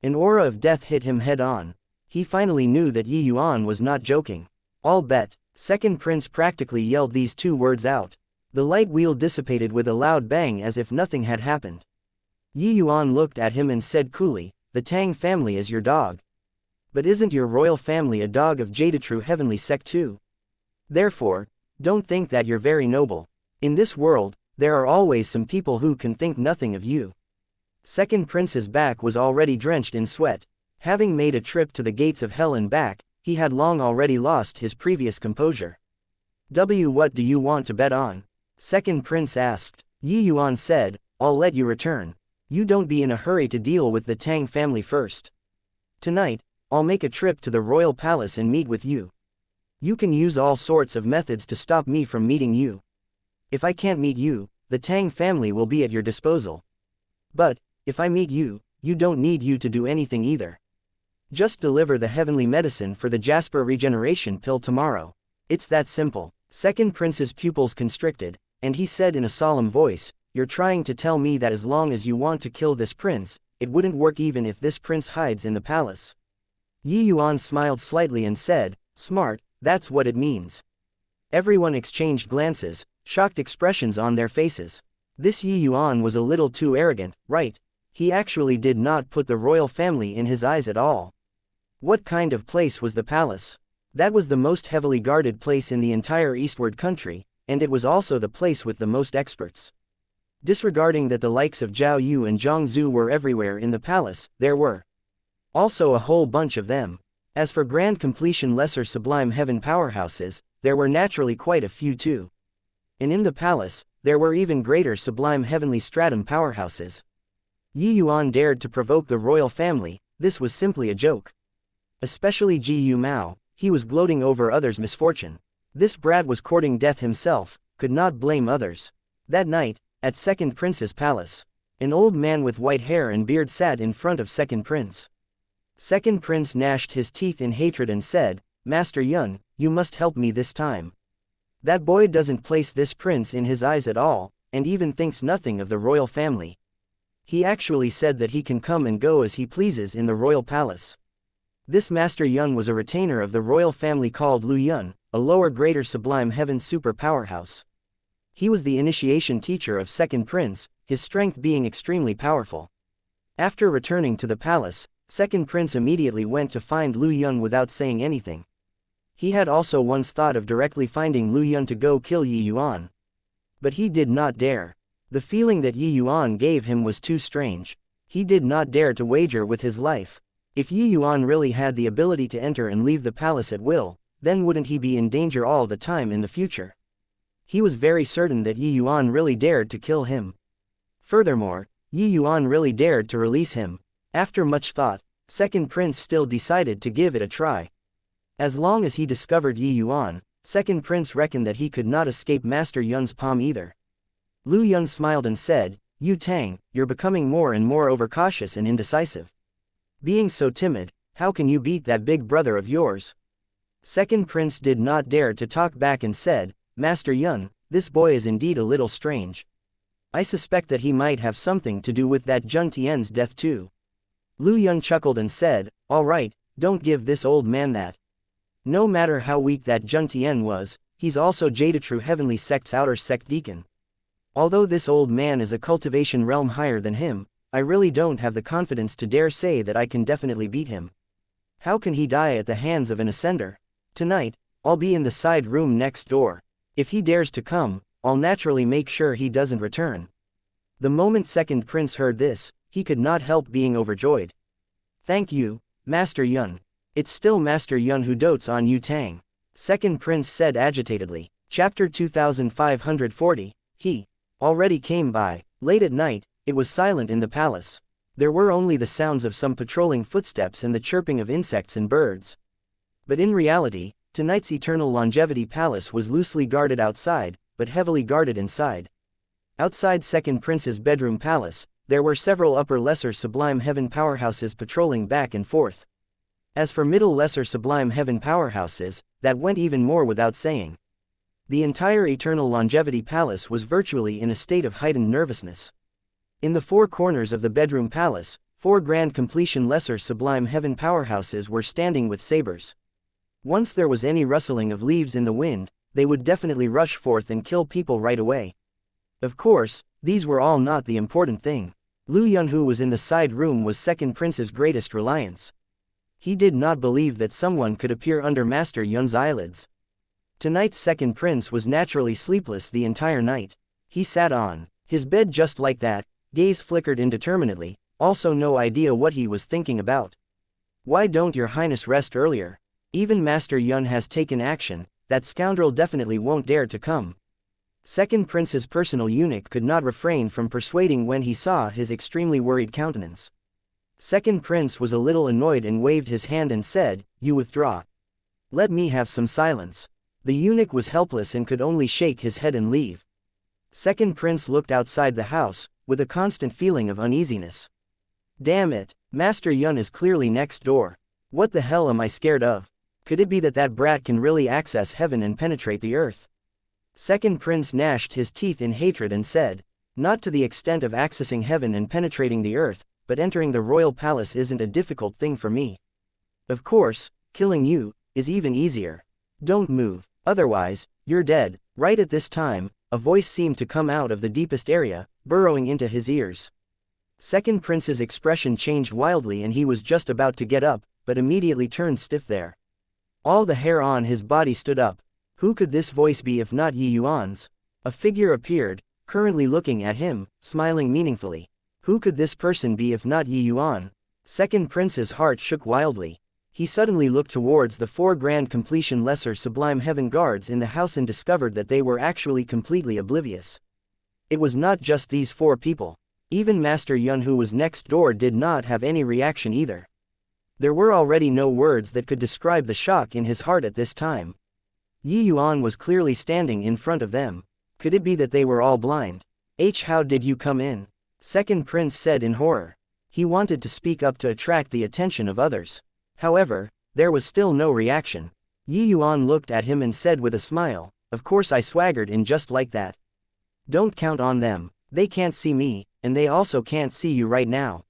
An aura of death hit him head-on. He finally knew that Yi Yuan was not joking. "I'll bet." Second Prince practically yelled these two words out. The light wheel dissipated with a loud bang as if nothing had happened. Yi Yuan looked at him and said coolly, "The Tang family is your dog. But isn't your royal family a dog of Jade-true heavenly sect too? Therefore, don't think that you're very noble. In this world, there are always some people who can think nothing of you." Second Prince's back was already drenched in sweat. Having made a trip to the gates of hell and back, he had long already lost his previous composure. What do you want to bet on?" Second Prince asked. Yi Yuan said, "I'll let you return. You don't be in a hurry to deal with the Tang family first. Tonight, I'll make a trip to the royal palace and meet with you. You can use all sorts of methods to stop me from meeting you. If I can't meet you, the Tang family will be at your disposal. But, if I meet you, you don't need you to do anything either." Just deliver the heavenly medicine for the Jasper regeneration pill tomorrow. It's that simple. Second prince's pupils constricted, and he said in a solemn voice, "You're trying to tell me that as long as you want to kill this prince, it wouldn't work even if this prince hides in the palace?" Yuan smiled slightly and said, "Smart, that's what it means." Everyone exchanged glances, shocked expressions on their faces. This Yuan was a little too arrogant, right? He actually did not put the royal family in his eyes at all. What kind of place was the palace? That was the most heavily guarded place in the entire eastward country, and it was also the place with the most experts. Disregarding that the likes of Zhao Yu and Zhang Zhu were everywhere in the palace, there were also a whole bunch of them. As for grand completion lesser sublime heaven powerhouses, there were naturally quite a few too. And in the palace, there were even greater sublime heavenly stratum powerhouses. Yuan dared to provoke the royal family. This was simply a joke. Especially Yu Mao, he was gloating over others' misfortune. This brat was courting death himself, could not blame others. That night, at Second Prince's palace, an old man with white hair and beard sat in front of Second Prince. Second Prince gnashed his teeth in hatred and said, "Master Yuan, you must help me this time. That boy doesn't place this prince in his eyes at all, and even thinks nothing of the royal family. He actually said that he can come and go as he pleases in the royal palace." This Master Yuan was a retainer of the royal family called Lu Yun, a lower greater sublime heaven super powerhouse. He was the initiation teacher of Second Prince, his strength being extremely powerful. After returning to the palace, Second Prince immediately went to find Lu Yun without saying anything. He had also once thought of directly finding Lu Yun to go kill Yuan. But he did not dare. The feeling that Yuan gave him was too strange. He did not dare to wager with his life. If Yuan really had the ability to enter and leave the palace at will, then wouldn't he be in danger all the time in the future? He was very certain that Yuan really dared to kill him. Furthermore, Yuan really dared to release him. After much thought, Second Prince still decided to give it a try. As long as he discovered Yuan, Second Prince reckoned that he could not escape Master Yun's palm either. Lu Yun smiled and said, "Yu Tang, you're becoming more and more overcautious and indecisive. Being so timid, how can you beat that big brother of yours?" Second Prince did not dare to talk back and said, "Master Yun, this boy is indeed a little strange. I suspect that he might have something to do with that Jun Tian's death too." Lu Yun chuckled and said, "All right, don't give this old man that. No matter how weak that Jun Tian was, he's also Jadetrue Heavenly Sect's outer sect deacon. Although this old man is a cultivation realm higher than him, I really don't have the confidence to dare say that I can definitely beat him. How can he die at the hands of an ascender? Tonight, I'll be in the side room next door. If he dares to come, I'll naturally make sure he doesn't return." The moment Second Prince heard this, he could not help being overjoyed. "Thank you, Master Yun. It's still Master Yun who dotes on Yu Tang," Second Prince said agitatedly. Chapter 2540, He already came by. Late at night, it was silent in the palace. There were only the sounds of some patrolling footsteps and the chirping of insects and birds. But in reality, tonight's Eternal Longevity Palace was loosely guarded outside, but heavily guarded inside. Outside Second Prince's bedroom palace, there were several upper lesser sublime heaven powerhouses patrolling back and forth. As for middle lesser sublime heaven powerhouses, that went even more without saying. The entire Eternal Longevity Palace was virtually in a state of heightened nervousness. In the four corners of the bedroom palace, four grand completion lesser sublime heaven powerhouses were standing with sabers. Once there was any rustling of leaves in the wind, they would definitely rush forth and kill people right away. Of course, these were all not the important thing. Lu Yun, who was in the side room, was Second Prince's greatest reliance. He did not believe that someone could appear under Master Yun's eyelids. Tonight's Second Prince was naturally sleepless the entire night. He sat on his bed just like that, gaze flickered indeterminately, also no idea what he was thinking about. "Why don't your highness rest earlier? Even Master Yun has taken action, that scoundrel definitely won't dare to come." Second Prince's personal eunuch could not refrain from persuading when he saw his extremely worried countenance. Second Prince was a little annoyed and waved his hand and said, "You withdraw. Let me have some silence." The eunuch was helpless and could only shake his head and leave. Second Prince looked outside the house, with a constant feeling of uneasiness. Damn it, Master Yun is clearly next door. What the hell am I scared of? Could it be that that brat can really access heaven and penetrate the earth? Second prince gnashed his teeth in hatred and said, not to the extent of accessing heaven and penetrating the earth, but entering the royal palace isn't a difficult thing for me. Of course, killing you is even easier. Don't move, otherwise, you're dead. Right at this time, a voice seemed to come out of the deepest area, burrowing into his ears. Second prince's expression changed wildly and he was just about to get up, but immediately turned stiff there. All the hair on his body stood up. Who could this voice be if not Yi Yuan's? A figure appeared, currently looking at him, smiling meaningfully. Who could this person be if not Yi Yuan? Second prince's heart shook wildly. He suddenly looked towards the 4 grand completion lesser sublime heaven guards in the house and discovered that they were actually completely oblivious. It was not just these 4 people. Even Master Yuan, who was next door, did not have any reaction either. There were already no words that could describe the shock in his heart at this time. Yi Yuan was clearly standing in front of them. Could it be that they were all blind? How did you come in? Second prince said in horror. He wanted to speak up to attract the attention of others. However, there was still no reaction. Yi Yuan looked at him and said with a smile, of course I swaggered in just like that. Don't count on them, they can't see me, and they also can't see you right now.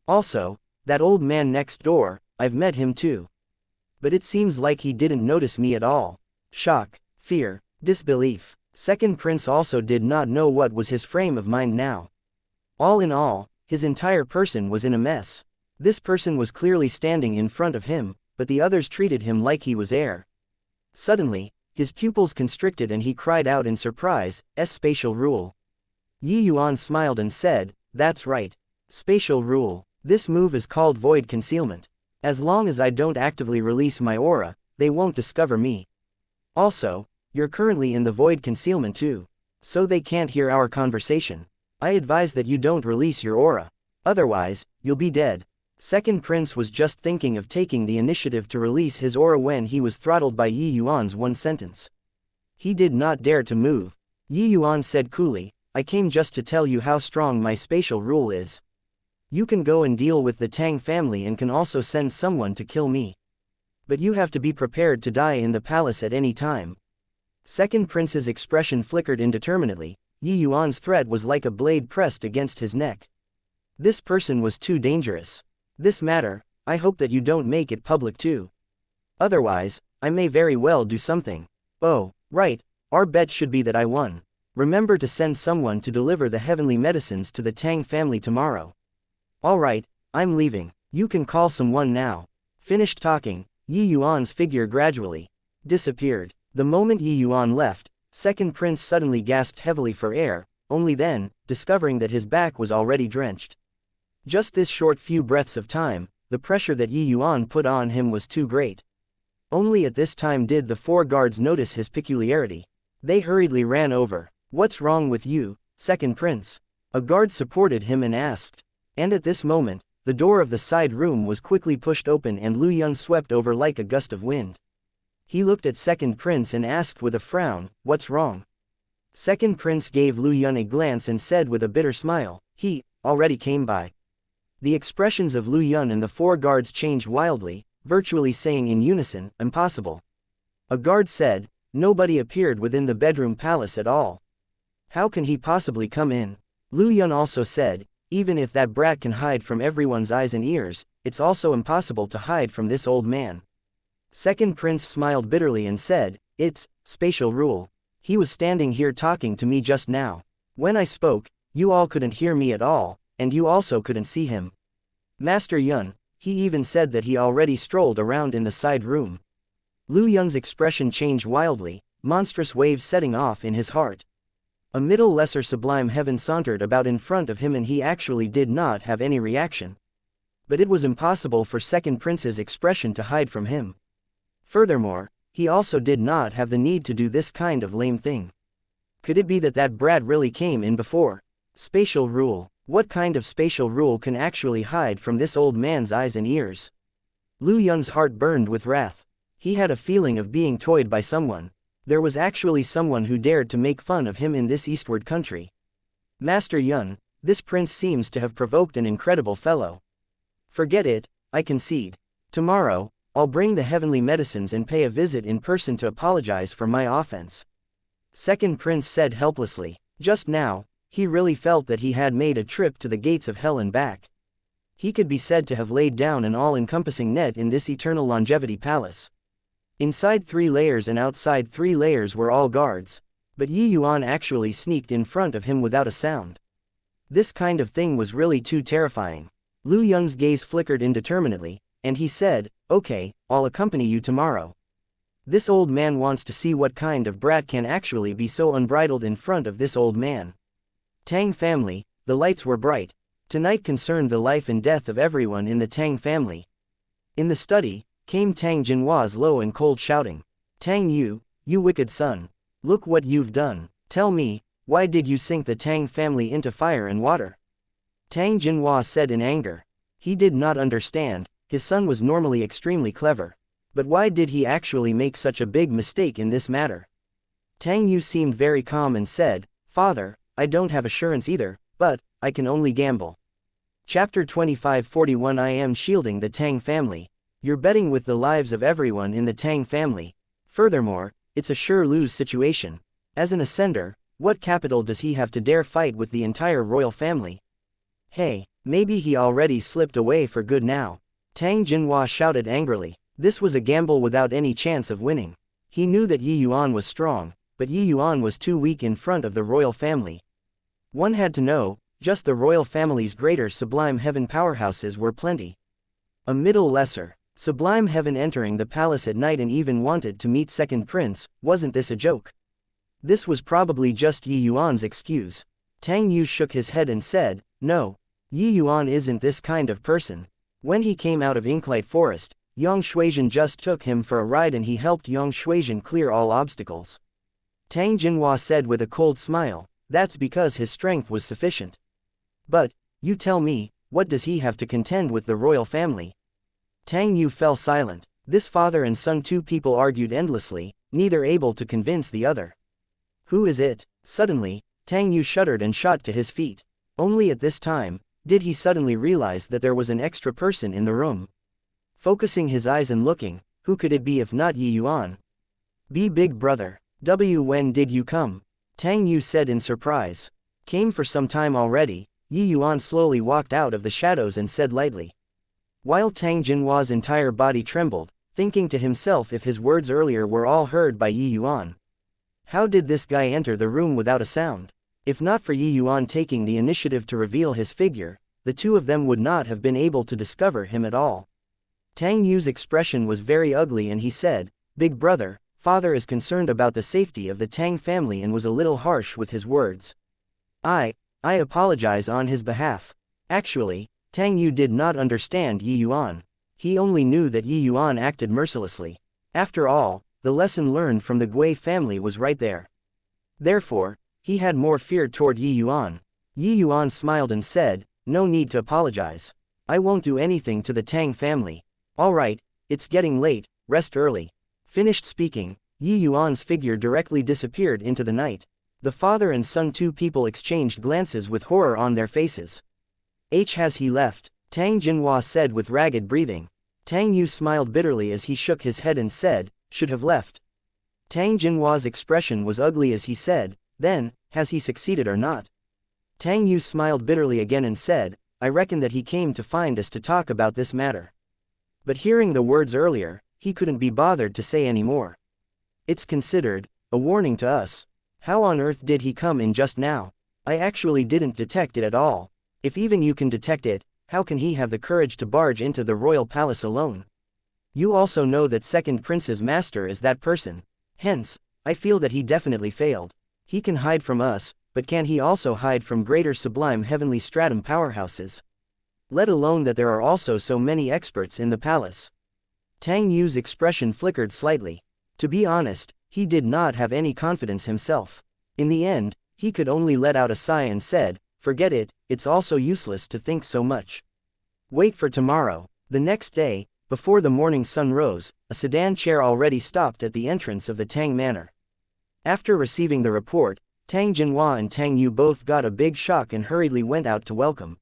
Also, that old man next door, I've met him too. But it seems like he didn't notice me at all. Shock, fear, disbelief. Second prince also did not know what was his frame of mind now. All in all, his entire person was in a mess. This person was clearly standing in front of him, but the others treated him like he was air. Suddenly, his pupils constricted and he cried out in surprise, spatial rule. Yi Yuan smiled and said, that's right. Spatial rule. This move is called void concealment. As long as I don't actively release my aura, they won't discover me. Also, you're currently in the void concealment too. So they can't hear our conversation. I advise that you don't release your aura. Otherwise, you'll be dead. Second prince was just thinking of taking the initiative to release his aura when he was throttled by Yi Yuan's one sentence. He did not dare to move. Yi Yuan said coolly, I came just to tell you how strong my spatial rule is. You can go and deal with the Tang family and can also send someone to kill me. But you have to be prepared to die in the palace at any time. Second prince's expression flickered indeterminately. Yi Yuan's threat was like a blade pressed against his neck. This person was too dangerous. This matter, I hope that you don't make it public too. Otherwise, I may very well do something. Oh, right, our bet should be that I won. Remember to send someone to deliver the heavenly medicines to the Tang family tomorrow. Alright, I'm leaving. You can call someone now. Finished talking, Yi Yuan's figure gradually disappeared. The moment Yi Yuan left, second prince suddenly gasped heavily for air, only then, discovering that his back was already drenched. Just this short few breaths of time, the pressure that Yi Yuan put on him was too great. Only at this time did the 4 guards notice his peculiarity. They hurriedly ran over. What's wrong with you, second prince? A guard supported him and asked. And at this moment, the door of the side room was quickly pushed open and Lu Yun swept over like a gust of wind. He looked at second prince and asked with a frown, what's wrong? Second prince gave Lu Yun a glance and said with a bitter smile, he already came by. The expressions of Lu Yun and the 4 guards changed wildly, virtually saying in unison, impossible. A guard said, nobody appeared within the bedroom palace at all. How can he possibly come in? Lu Yun also said, even if that brat can hide from everyone's eyes and ears, it's also impossible to hide from this old man. Second prince smiled bitterly and said, it's spatial rule. He was standing here talking to me just now. When I spoke, you all couldn't hear me at all, and you also couldn't see him. Master Yuan, he even said that he already strolled around in the side room. Lu Yun's expression changed wildly, monstrous waves setting off in his heart. A middle lesser sublime heaven sauntered about in front of him and he actually did not have any reaction. But it was impossible for second prince's expression to hide from him. Furthermore, he also did not have the need to do this kind of lame thing. Could it be that that brat really came in before? Spatial rule. What kind of spatial rule can actually hide from this old man's eyes and ears? Lu Yun's heart burned with wrath. He had a feeling of being toyed by someone. There was actually someone who dared to make fun of him in this eastward country. Master Yuan, this prince seems to have provoked an incredible fellow. Forget it, I concede. Tomorrow, I'll bring the heavenly medicines and pay a visit in person to apologize for my offense. Second prince said helplessly. Just now, he really felt that he had made a trip to the gates of hell and back. He could be said to have laid down an all-encompassing net in this eternal longevity palace. Inside 3 layers and outside 3 layers were all guards, but Yi Yuan actually sneaked in front of him without a sound. This kind of thing was really too terrifying. Lu Yung's gaze flickered indeterminately, and he said, "Okay, I'll accompany you tomorrow." This old man wants to see what kind of brat can actually be so unbridled in front of this old man. Tang family, the lights were bright. Tonight concerned the life and death of everyone in the Tang family. In the study, came Tang Jinhua's low and cold shouting. "Tang Yu, you wicked son. Look what you've done. Tell me, why did you sink the Tang family into fire and water?" Tang Jinhua said in anger. He did not understand, his son was normally extremely clever. But why did he actually make such a big mistake in this matter? Tang Yu seemed very calm and said, "Father, I don't have assurance either, but I can only gamble." Chapter 2541 I am shielding the Tang family. You're betting with the lives of everyone in the Tang family. Furthermore, it's a sure lose situation. As an ascender, what capital does he have to dare fight with the entire royal family? Hey, maybe he already slipped away for good now. Tang Jinhua shouted angrily. This was a gamble without any chance of winning. He knew that Yi Yuan was strong, but Yi Yuan was too weak in front of the royal family. One had to know, just the royal family's greater sublime heaven powerhouses were plenty. A middle lesser, sublime heaven entering the palace at night and even wanted to meet second prince. Wasn't this a joke? This was probably just Yi Yuan's excuse. Tang Yu shook his head and said, "No, Yi Yuan isn't this kind of person. When he came out of Inklight Forest, Yang Shuizhen just took him for a ride and he helped Yang Shuizhen clear all obstacles." Tang Jinhua said with a cold smile, "That's because his strength was sufficient. But, you tell me, what does he have to contend with the royal family?" Tang Yu fell silent. This father and son, two people argued endlessly, neither able to convince the other. "Who is it?" Suddenly, Tang Yu shuddered and shot to his feet. Only at this time, did he suddenly realize that there was an extra person in the room. Focusing his eyes and looking, who could it be if not Yi Yuan? "Be big brother. When did you come?" Tang Yu said in surprise. "Came for some time already." Yi Yuan slowly walked out of the shadows and said lightly. While Tang Jinhua's entire body trembled, thinking to himself if his words earlier were all heard by Yi Yuan. How did this guy enter the room without a sound? If not for Yi Yuan taking the initiative to reveal his figure, the two of them would not have been able to discover him at all. Tang Yu's expression was very ugly and he said, "Big brother, father is concerned about the safety of the Tang family," and was a little harsh with his words. I apologize on his behalf." Actually, Tang Yu did not understand Yi Yuan. He only knew that Yi Yuan acted mercilessly. After all, the lesson learned from the Gui family was right there. Therefore, he had more fear toward Yi Yuan. Yi Yuan smiled and said, "No need to apologize. I won't do anything to the Tang family. Alright, it's getting late, rest early." Finished speaking, Yi Yuan's figure directly disappeared into the night. The father and son, two people, exchanged glances with horror on their faces. Has he left?" Tang Jinhua said with ragged breathing. Tang Yu smiled bitterly as he shook his head and said, "Should have left." Tang Jinhua's expression was ugly as he said, "Then, has he succeeded or not?" Tang Yu smiled bitterly again and said, "I reckon that he came to find us to talk about this matter." But hearing the words earlier, he couldn't be bothered to say any more. "It's considered a warning to us. How on earth did he come in just now? I actually didn't detect it at all. If even you can detect it, how can he have the courage to barge into the royal palace alone? You also know that second prince's master is that person. Hence, I feel that he definitely failed. He can hide from us, but can he also hide from greater sublime heavenly stratum powerhouses? Let alone that there are also so many experts in the palace." Tang Yu's expression flickered slightly. To be honest, he did not have any confidence himself. In the end, he could only let out a sigh and said, "Forget it, it's also useless to think so much. Wait for tomorrow." The next day, before the morning sun rose, a sedan chair already stopped at the entrance of the Tang Manor. After receiving the report, Tang Jinhua and Tang Yu both got a big shock and hurriedly went out to welcome.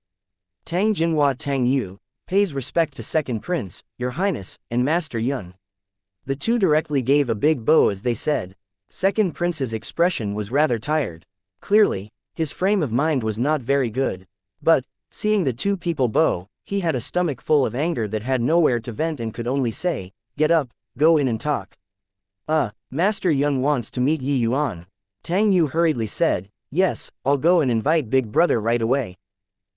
Tang Jinhua, "Tang Yu, pays respect to Second Prince, Your Highness, and Master Yuan. The two directly gave a big bow as they said. Second Prince's expression was rather tired. Clearly, his frame of mind was not very good. But, seeing the two people bow, he had a stomach full of anger that had nowhere to vent and could only say, "Get up, go in and talk." Master Yuan wants to meet Yi Yuan. Tang Yu hurriedly said, "Yes, I'll go and invite Big Brother right away."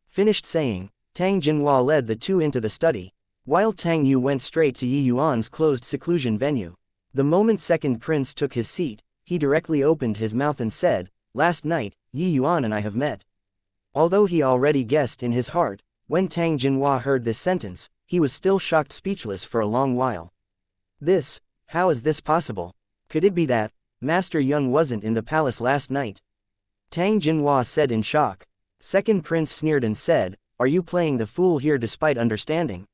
Finished saying, Tang Jinhua led the two into the study, while Tang Yu went straight to Yi Yuan's closed seclusion venue. The moment Second Prince took his seat, he directly opened his mouth and said, "Last night, Yi Yuan and I have met." Although he already guessed in his heart, when Tang Jinhua heard this sentence, he was still shocked speechless for a long while. How is this possible? Could it be that Master Yuan wasn't in the palace last night? Tang Jinhua said in shock. Second Prince sneered and said, "Are you playing the fool here despite understanding?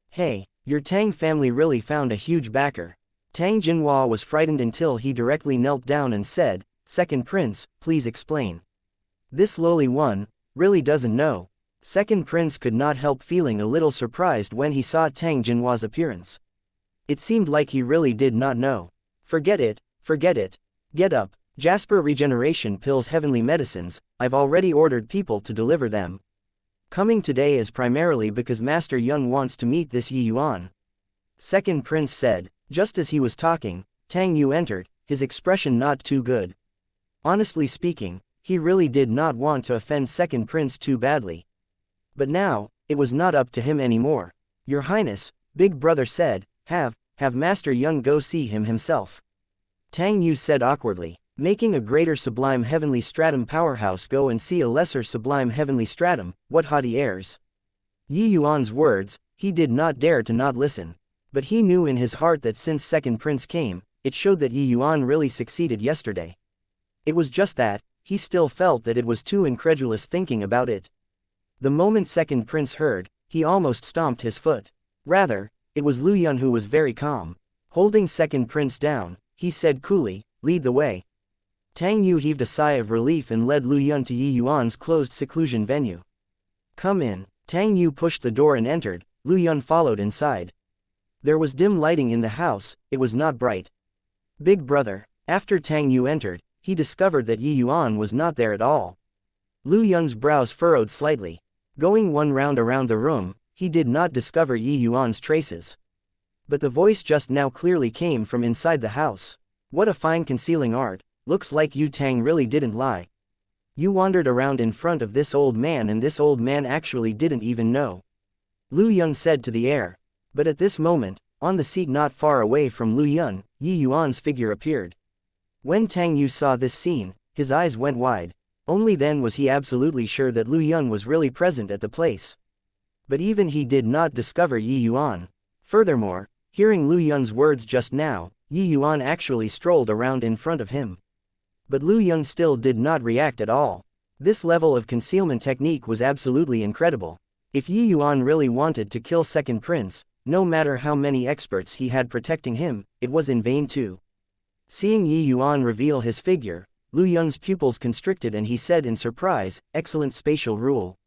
Hey, your Tang family really found a huge backer." Tang Jinhua was frightened until he directly knelt down and said, "Second Prince, please explain. This lowly one really doesn't know." Second Prince could not help feeling a little surprised when he saw Tang Jinhua's appearance. It seemed like he really did not know. Forget it. Get up. Jasper regeneration pills, heavenly medicines, I've already ordered people to deliver them. Coming today is primarily because Master Yuan wants to meet this Yi Yuan." Second Prince said. Just as he was talking, Tang Yu entered, his expression not too good. Honestly speaking, he really did not want to offend Second Prince too badly. But now, it was not up to him anymore. "Your Highness," Big Brother said, have Master Yuan go see him himself." Tang Yu said awkwardly. "Making a greater sublime heavenly stratum powerhouse go and see a lesser sublime heavenly stratum, what haughty airs." Yi Yuan's words, he did not dare to not listen. But he knew in his heart that since Second Prince came, it showed that Yi Yuan really succeeded yesterday. It was just that, he still felt that it was too incredulous thinking about it. The moment Second Prince heard, he almost stomped his foot. Rather, it was Lu Yun who was very calm. Holding Second Prince down, he said coolly, "Lead the way." Tang Yu heaved a sigh of relief and led Lu Yun to Yi Yuan's closed seclusion venue. "Come in." Tang Yu pushed the door and entered, Lu Yun followed inside. There was dim lighting in the house, it was not bright. "Big Brother." After Tang Yu entered, he discovered that Yi Yuan was not there at all. Lu Yun's brows furrowed slightly. Going one round around the room, he did not discover Yi Yuan's traces. But the voice just now clearly came from inside the house. "What a fine concealing art, looks like you Tang really didn't lie. You wandered around in front of this old man and this old man actually didn't even know." Lu Yun said to the air. But at this moment, on the seat not far away from Lu Yun, Yi Yuan's figure appeared. When Tang Yu saw this scene, his eyes went wide. Only then was he absolutely sure that Lu Yun was really present at the place. But even he did not discover Yi Yuan. Furthermore, hearing Lu Yun's words just now, Yi Yuan actually strolled around in front of him. But Lu Yun still did not react at all. This level of concealment technique was absolutely incredible. If Yi Yuan really wanted to kill Second Prince, no matter how many experts he had protecting him, it was in vain too. Seeing Yi Yuan reveal his figure, Lu Yun's pupils constricted and he said in surprise, "Excellent spatial rule.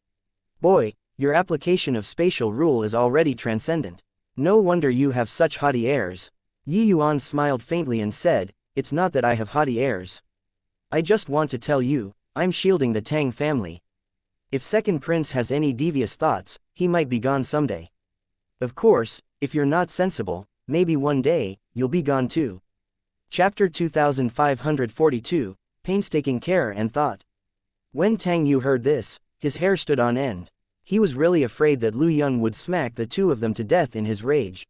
Boy, your application of spatial rule is already transcendent. No wonder you have such haughty airs." Yi Yuan smiled faintly and said, "It's not that I have haughty airs. I just want to tell you, I'm shielding the Tang family. If Second Prince has any devious thoughts, he might be gone someday. Of course, if you're not sensible, maybe one day, you'll be gone too." Chapter 2542, Painstaking Care and Thought. When Tang Yu heard this, his hair stood on end. He was really afraid that Lu Yun would smack the two of them to death in his rage.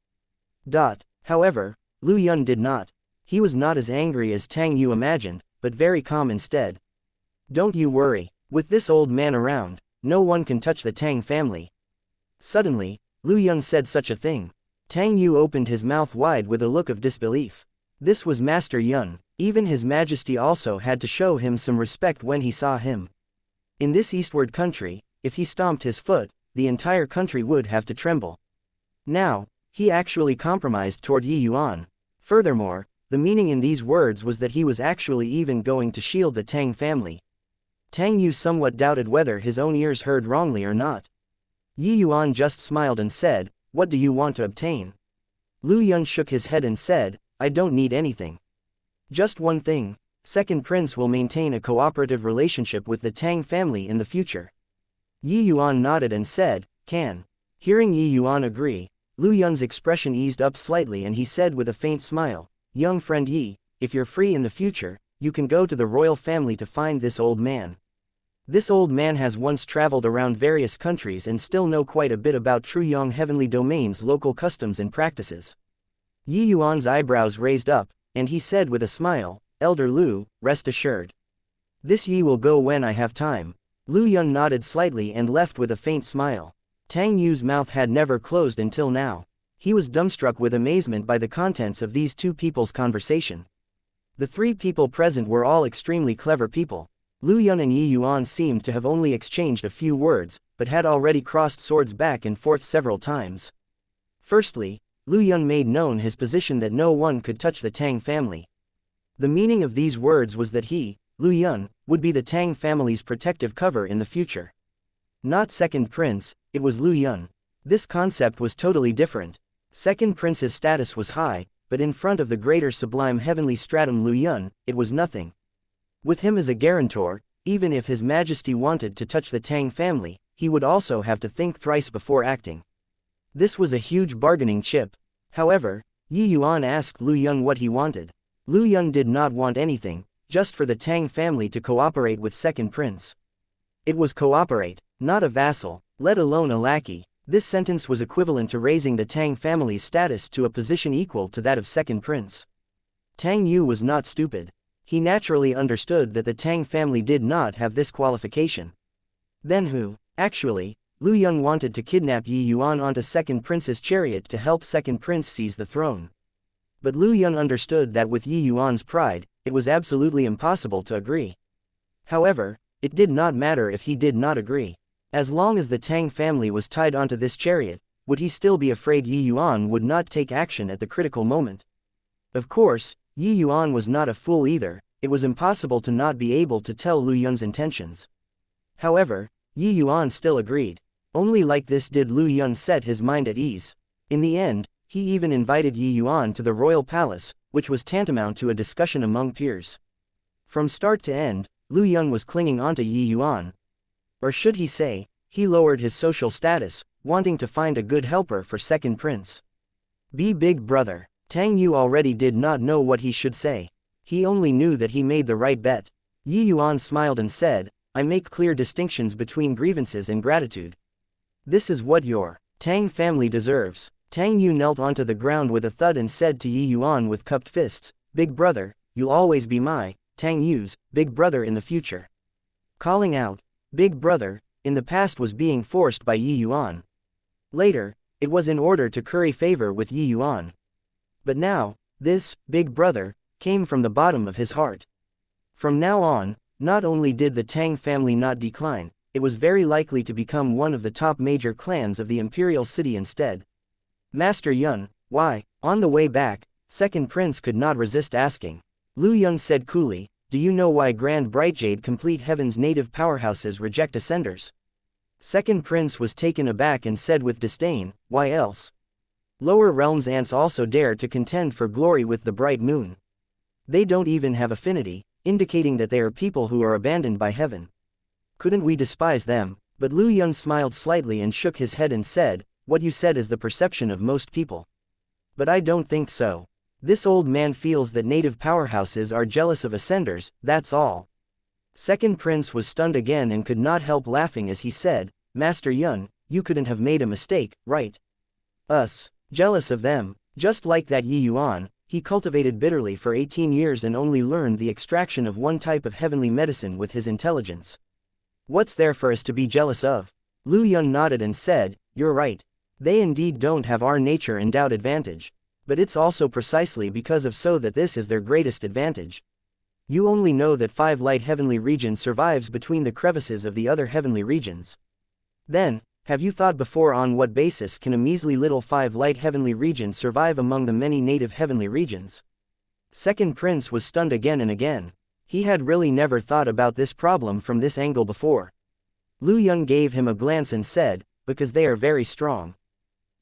However, Lu Yun did not. He was not as angry as Tang Yu imagined, but very calm instead. "Don't you worry, with this old man around, no one can touch the Tang family." Suddenly, Lu Yun said such a thing. Tang Yu opened his mouth wide with a look of disbelief. This was Master Yuan. Even His Majesty also had to show him some respect when he saw him. In this eastward country, if he stomped his foot, the entire country would have to tremble. Now, he actually compromised toward Yi Yuan. Furthermore, the meaning in these words was that he was actually even going to shield the Tang family. Tang Yu somewhat doubted whether his own ears heard wrongly or not. Yi Yuan just smiled and said, "What do you want to obtain?" Lu Yun shook his head and said, "I don't need anything. Just one thing. Second Prince will maintain a cooperative relationship with the Tang family in the future." Yi Yuan nodded and said, "Can." Hearing Yi Yuan agree, Lu Yun's expression eased up slightly and he said with a faint smile, "Young friend Yi, if you're free in the future, you can go to the royal family to find this old man. This old man has once traveled around various countries and still know quite a bit about Truyong Heavenly Domain's local customs and practices." Yi Yuan's eyebrows raised up, and he said with a smile, "Elder Lu, rest assured. This Yi will go when I have time." Lu Yun nodded slightly and left with a faint smile. Tang Yu's mouth had never closed until now. He was dumbstruck with amazement by the contents of these two people's conversation. The three people present were all extremely clever people. Lu Yun and Yi Yuan seemed to have only exchanged a few words, but had already crossed swords back and forth several times. Firstly, Lu Yun made known his position that no one could touch the Tang family. The meaning of these words was that he, Lu Yun, would be the Tang family's protective cover in the future. Not Second Prince, it was Lu Yun. This concept was totally different. Second Prince's status was high, but in front of the greater sublime heavenly stratum Lu Yun, it was nothing. With him as a guarantor, even if His Majesty wanted to touch the Tang family, he would also have to think thrice before acting. This was a huge bargaining chip. However, Yi Yuan asked Lu Yun what he wanted. Lu Yun did not want anything, just for the Tang family to cooperate with Second Prince. It was cooperate, not a vassal, let alone a lackey. This sentence was equivalent to raising the Tang family's status to a position equal to that of Second Prince. Tang Yu was not stupid. He naturally understood that the Tang family did not have this qualification. Then who? Actually, Lu Yun wanted to kidnap Yi Yuan onto Second Prince's chariot to help Second Prince seize the throne. But Lu Yun understood that with Yi Yuan's pride, it was absolutely impossible to agree. However, it did not matter if he did not agree. As long as the Tang family was tied onto this chariot, would he still be afraid Yi Yuan would not take action at the critical moment? Of course, Yi Yuan was not a fool either. It was impossible to not be able to tell Lu Yun's intentions. However, Yi Yuan still agreed. Only like this did Lu Yun set his mind at ease. In the end, he even invited Yi Yuan to the royal palace, which was tantamount to a discussion among peers. From start to end, Lu Yun was clinging onto Yi Yuan. Or should he say, he lowered his social status, wanting to find a good helper for Second Prince. Be big brother. Tang Yu already did not know what he should say. He only knew that he made the right bet. Yi Yuan smiled and said, "I make clear distinctions between grievances and gratitude. This is what your Tang family deserves." Tang Yu knelt onto the ground with a thud and said to Yi Yuan with cupped fists, "Big brother, you'll always be my, Tang Yu's, big brother in the future." Calling out, "Big brother," in the past was being forced by Yi Yuan. Later, it was in order to curry favor with Yi Yuan. But now, this, big brother, came from the bottom of his heart. From now on, not only did the Tang family not decline, it was very likely to become one of the top major clans of the imperial city instead. "Master Yun, why?" On the way back, Second Prince could not resist asking. Lu Yun said coolly, "Do you know why Grand Brightjade Complete Heaven's native powerhouses reject ascenders?" Second Prince was taken aback and said with disdain, "Why else? Lower realms ants also dare to contend for glory with the bright moon. They don't even have affinity, indicating that they are people who are abandoned by heaven. Couldn't we despise them?" But Lu Yun smiled slightly and shook his head and said, "What you said is the perception of most people. But I don't think so. This old man feels that native powerhouses are jealous of ascenders, that's all." Second Prince was stunned again and could not help laughing as he said, "Master Yun, you couldn't have made a mistake, right? Us. Jealous of them, just like that Yi Yuan, he cultivated bitterly for 18 years and only learned the extraction of one type of heavenly medicine with his intelligence. What's there for us to be jealous of?" Lu Yun nodded and said, "You're right. They indeed don't have our nature-endowed advantage. But it's also precisely because of so that this is their greatest advantage. You only know that 5 light heavenly regions survives between the crevices of the other heavenly regions. Then, have you thought before on what basis can a measly little 5 light heavenly regions survive among the many native heavenly regions?" Second Prince was stunned again and again. He had really never thought about this problem from this angle before. Lu Yun gave him a glance and said, because they are very strong.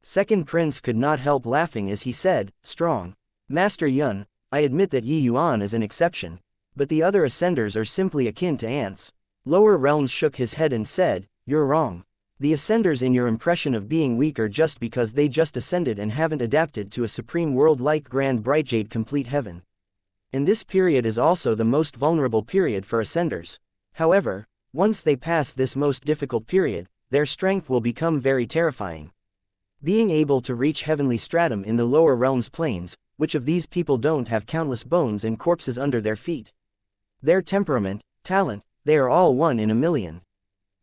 Second prince could not help laughing as he said, strong. Master Yuan, I admit that Yuan is an exception. But the other ascenders are simply akin to ants. Lower realms shook his head and said, you're wrong. The ascenders in your impression of being weak are just because they just ascended and haven't adapted to a supreme world like grand bright jade complete heaven. And this period is also the most vulnerable period for ascenders. However, once they pass this most difficult period, their strength will become very terrifying. Being able to reach heavenly stratum in the lower realms planes, which of these people don't have countless bones and corpses under their feet? Their temperament, talent, they are all 1 in a million.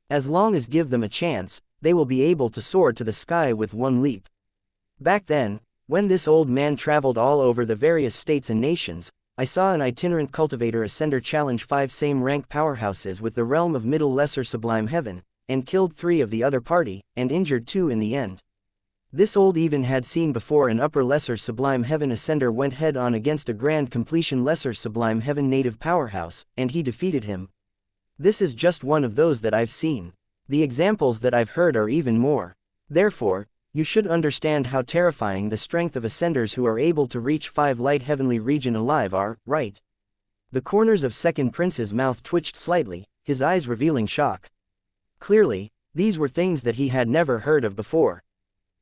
As long as give them a chance, they will be able to soar to the sky with one leap. Back then, when this old man traveled all over the various states and nations, I saw an itinerant cultivator ascender challenge 5 same-rank powerhouses with the realm of middle lesser sublime heaven, and killed 3 of the other party, and injured 2 in the end. This old even had seen before an upper lesser sublime heaven ascender went head-on against a grand completion lesser sublime heaven native powerhouse, and he defeated him. This is just one of those that I've seen. The examples that I've heard are even more. Therefore, you should understand how terrifying the strength of ascenders who are able to reach 5 light heavenly region alive are, right? The corners of second prince's mouth twitched slightly, his eyes revealing shock. Clearly, these were things that he had never heard of before.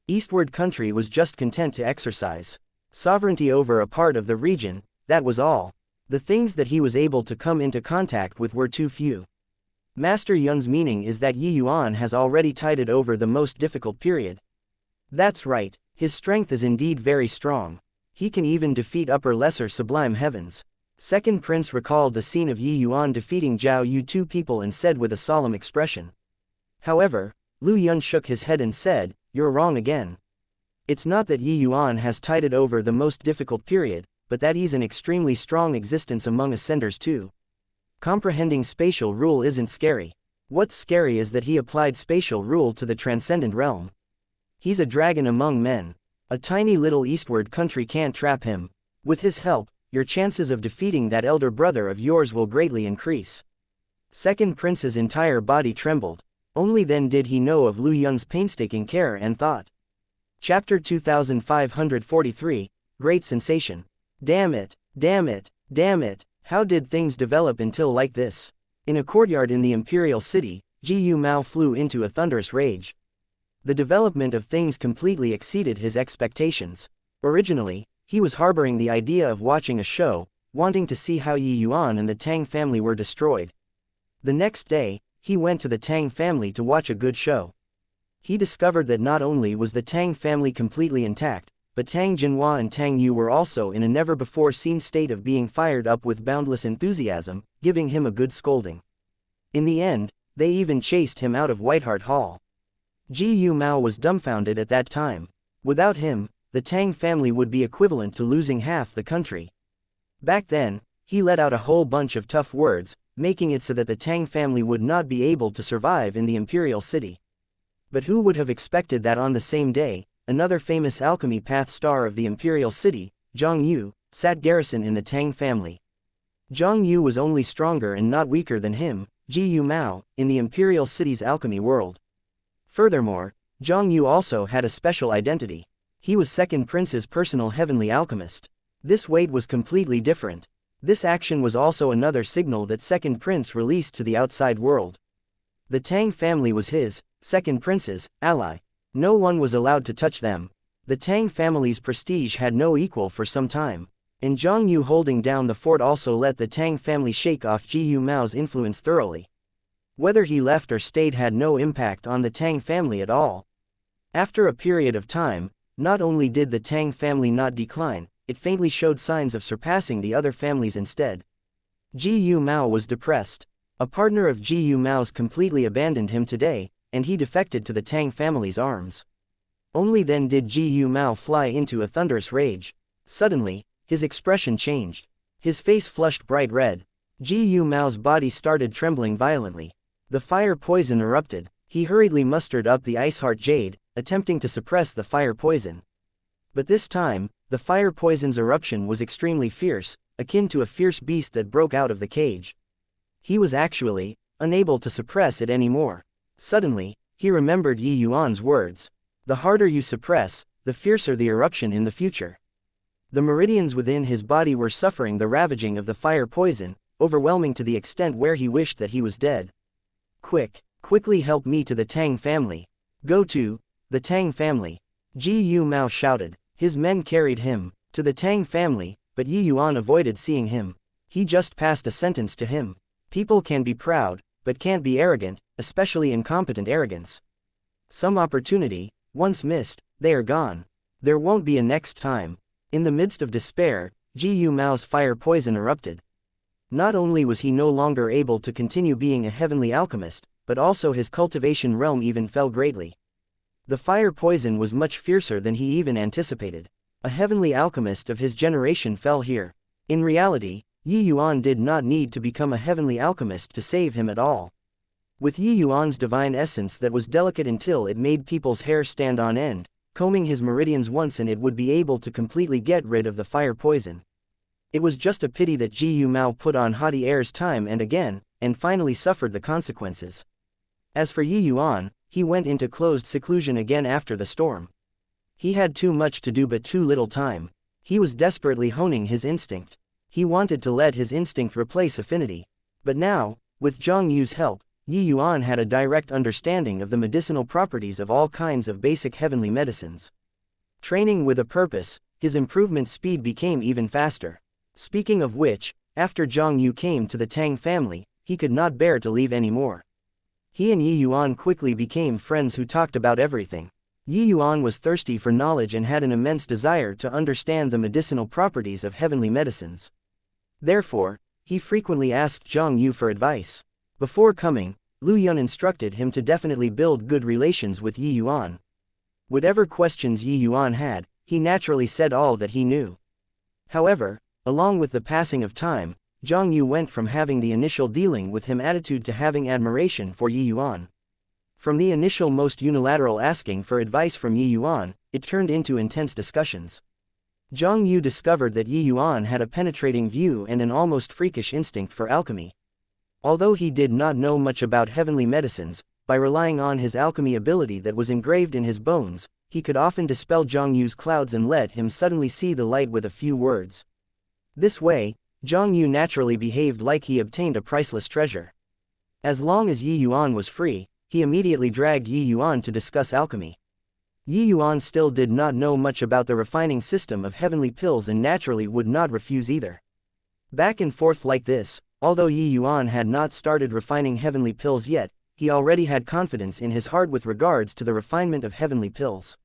Eastward country was just content to exercise sovereignty over a part of the region, that was all. The things that he was able to come into contact with were too few. Master Yuan's meaning is that Yuan has already tided over the most difficult period. That's right, his strength is indeed very strong. He can even defeat upper lesser sublime heavens. Second prince recalled the scene of Yuan defeating Zhao Yu 2 people and said with a solemn expression. However, Lu Yun shook his head and said, you're wrong again. It's not that Yuan has tided over the most difficult period, but that he's an extremely strong existence among ascenders too. Comprehending spatial rule isn't scary. What's scary is that he applied spatial rule to the transcendent realm. He's a dragon among men. A tiny little eastward country can't trap him. With his help, your chances of defeating that elder brother of yours will greatly increase. Second prince's entire body trembled. Only then did he know of Lu Yun's painstaking care and thought. Chapter 2543, Great Sensation. Damn it, damn it, damn it, how did things develop until like this? In a courtyard in the imperial city, Yu Mao flew into a thunderous rage. The development of things completely exceeded his expectations. Originally, he was harboring the idea of watching a show, wanting to see how Yuan and the Tang family were destroyed. The next day, he went to the Tang family to watch a good show. He discovered that not only was the Tang family completely intact, but Tang Jinhua and Tang Yu were also in a never-before-seen state of being fired up with boundless enthusiasm, giving him a good scolding. In the end, they even chased him out of Whitehart Hall. Yu Mao was dumbfounded at that time. Without him, the Tang family would be equivalent to losing half the country. Back then, he let out a whole bunch of tough words, making it so that the Tang family would not be able to survive in the imperial city. But who would have expected that on the same day, another famous alchemy path star of the imperial city, Zhang Yu, sat garrison in the Tang family. Zhang Yu was only stronger and not weaker than him, Yu Mao, in the imperial city's alchemy world. Furthermore, Zhang Yu also had a special identity. He was second prince's personal heavenly alchemist. This weight was completely different. This action was also another signal that second prince released to the outside world. The Tang family was his, second prince's, ally. No one was allowed to touch them. The Tang family's prestige had no equal for some time. And Zhang Yu holding down the fort also let the Tang family shake off Yu Mao's influence thoroughly. Whether he left or stayed had no impact on the Tang family at all. After a period of time, not only did the Tang family not decline, it faintly showed signs of surpassing the other families instead. Yu Mao was depressed. A partner of Yu Mao's completely abandoned him today, and he defected to the Tang family's arms. Only then did Yu Mao fly into a thunderous rage. Suddenly, his expression changed. His face flushed bright red. Yu Mao's body started trembling violently. The fire poison erupted. He hurriedly mustered up the ice heart jade, attempting to suppress the fire poison. But this time, the fire poison's eruption was extremely fierce, akin to a fierce beast that broke out of the cage. He was actually unable to suppress it anymore. Suddenly, he remembered Yi Yuan's words. The harder you suppress, the fiercer the eruption in the future. The meridians within his body were suffering the ravaging of the fire poison, overwhelming to the extent where he wished that he was dead. Quickly help me to the Tang family. Go to the Tang family. Ji Yu Mao shouted. His men carried him to the Tang family, but Yi Yuan avoided seeing him. He just passed a sentence to him. People can be proud, but can't be arrogant, especially incompetent arrogance. Some opportunity, once missed, they are gone. There won't be a next time. In the midst of despair, Ji Yu Mao's fire poison erupted. Not only was he no longer able to continue being a heavenly alchemist, but also his cultivation realm even fell greatly. The fire poison was much fiercer than he even anticipated. A heavenly alchemist of his generation fell here. In reality, Yi Yuan did not need to become a heavenly alchemist to save him at all. With Yi Yuan's divine essence that was delicate until it made people's hair stand on end, combing his meridians once and it would be able to completely get rid of the fire poison. It was just a pity that Ji Yu Mao put on haughty airs time and again, and finally suffered the consequences. As for Yi Yuan, he went into closed seclusion again after the storm. He had too much to do but too little time. He was desperately honing his instinct. He wanted to let his instinct replace affinity. But now, with Zhang Yu's help, Yi Yuan had a direct understanding of the medicinal properties of all kinds of basic heavenly medicines. Training with a purpose, his improvement speed became even faster. Speaking of which, after Zhang Yu came to the Tang family, he could not bear to leave anymore. He and Yi Yuan quickly became friends who talked about everything. Yi Yuan was thirsty for knowledge and had an immense desire to understand the medicinal properties of heavenly medicines. Therefore, he frequently asked Zhang Yu for advice. Before coming, Lu Yun instructed him to definitely build good relations with Yi Yuan. Whatever questions Yi Yuan had, he naturally said all that he knew. However, along with the passing of time, Zhang Yu went from having the initial dealing with him attitude to having admiration for Yi Yuan. From the initial most unilateral asking for advice from Yi Yuan, it turned into intense discussions. Zhang Yu discovered that Yi Yuan had a penetrating view and an almost freakish instinct for alchemy. Although he did not know much about heavenly medicines, by relying on his alchemy ability that was engraved in his bones, he could often dispel Zhang Yu's clouds and let him suddenly see the light with a few words. This way, Zhang Yu naturally behaved like he obtained a priceless treasure. As long as Yi Yuan was free, he immediately dragged Yi Yuan to discuss alchemy. Yi Yuan still did not know much about the refining system of heavenly pills and naturally would not refuse either. Back and forth like this, although Yi Yuan had not started refining heavenly pills yet, he already had confidence in his heart with regards to the refinement of heavenly pills.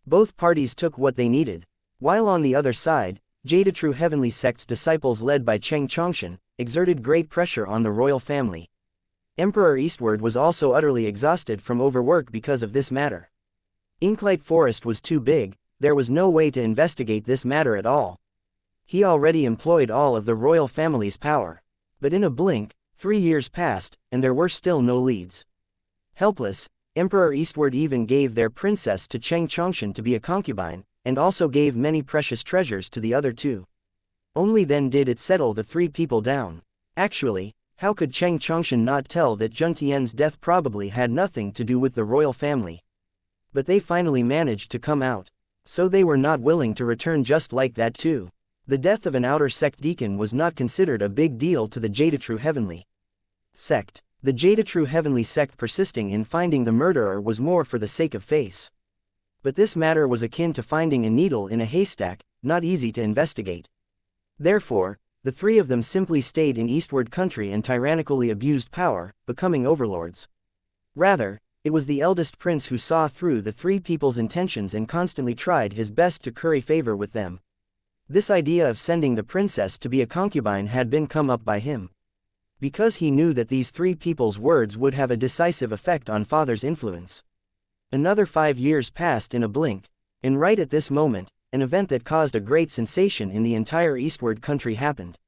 Both parties took what they needed. While on the other side, True Heavenly Sect's disciples led by Cheng Chongshan, exerted great pressure on the royal family. Emperor Eastward was also utterly exhausted from overwork because of this matter. Inklight Forest was too big, there was no way to investigate this matter at all. He already employed all of the royal family's power. But in a blink, 3 years passed, and there were still no leads. Helpless, Emperor Eastward even gave their princess to Cheng Chongshan to be a concubine, and also gave many precious treasures to the other two. Only then did it settle the three people down. Actually, how could Cheng Chongshan not tell that Zheng Tian's death probably had nothing to do with the royal family? But they finally managed to come out. So they were not willing to return just like that too. The death of an outer sect deacon was not considered a big deal to the True Heavenly Sect. The True Heavenly Sect persisting in finding the murderer was more for the sake of face. But this matter was akin to finding a needle in a haystack, not easy to investigate. Therefore, the three of them simply stayed in Eastward country and tyrannically abused power, becoming overlords. Rather, it was the eldest prince who saw through the three people's intentions and constantly tried his best to curry favor with them. This idea of sending the princess to be a concubine had been come up by him. Because he knew that these three people's words would have a decisive effect on father's influence. Another 5 years passed in a blink, and right at this moment, an event that caused a great sensation in the entire Eastward country happened.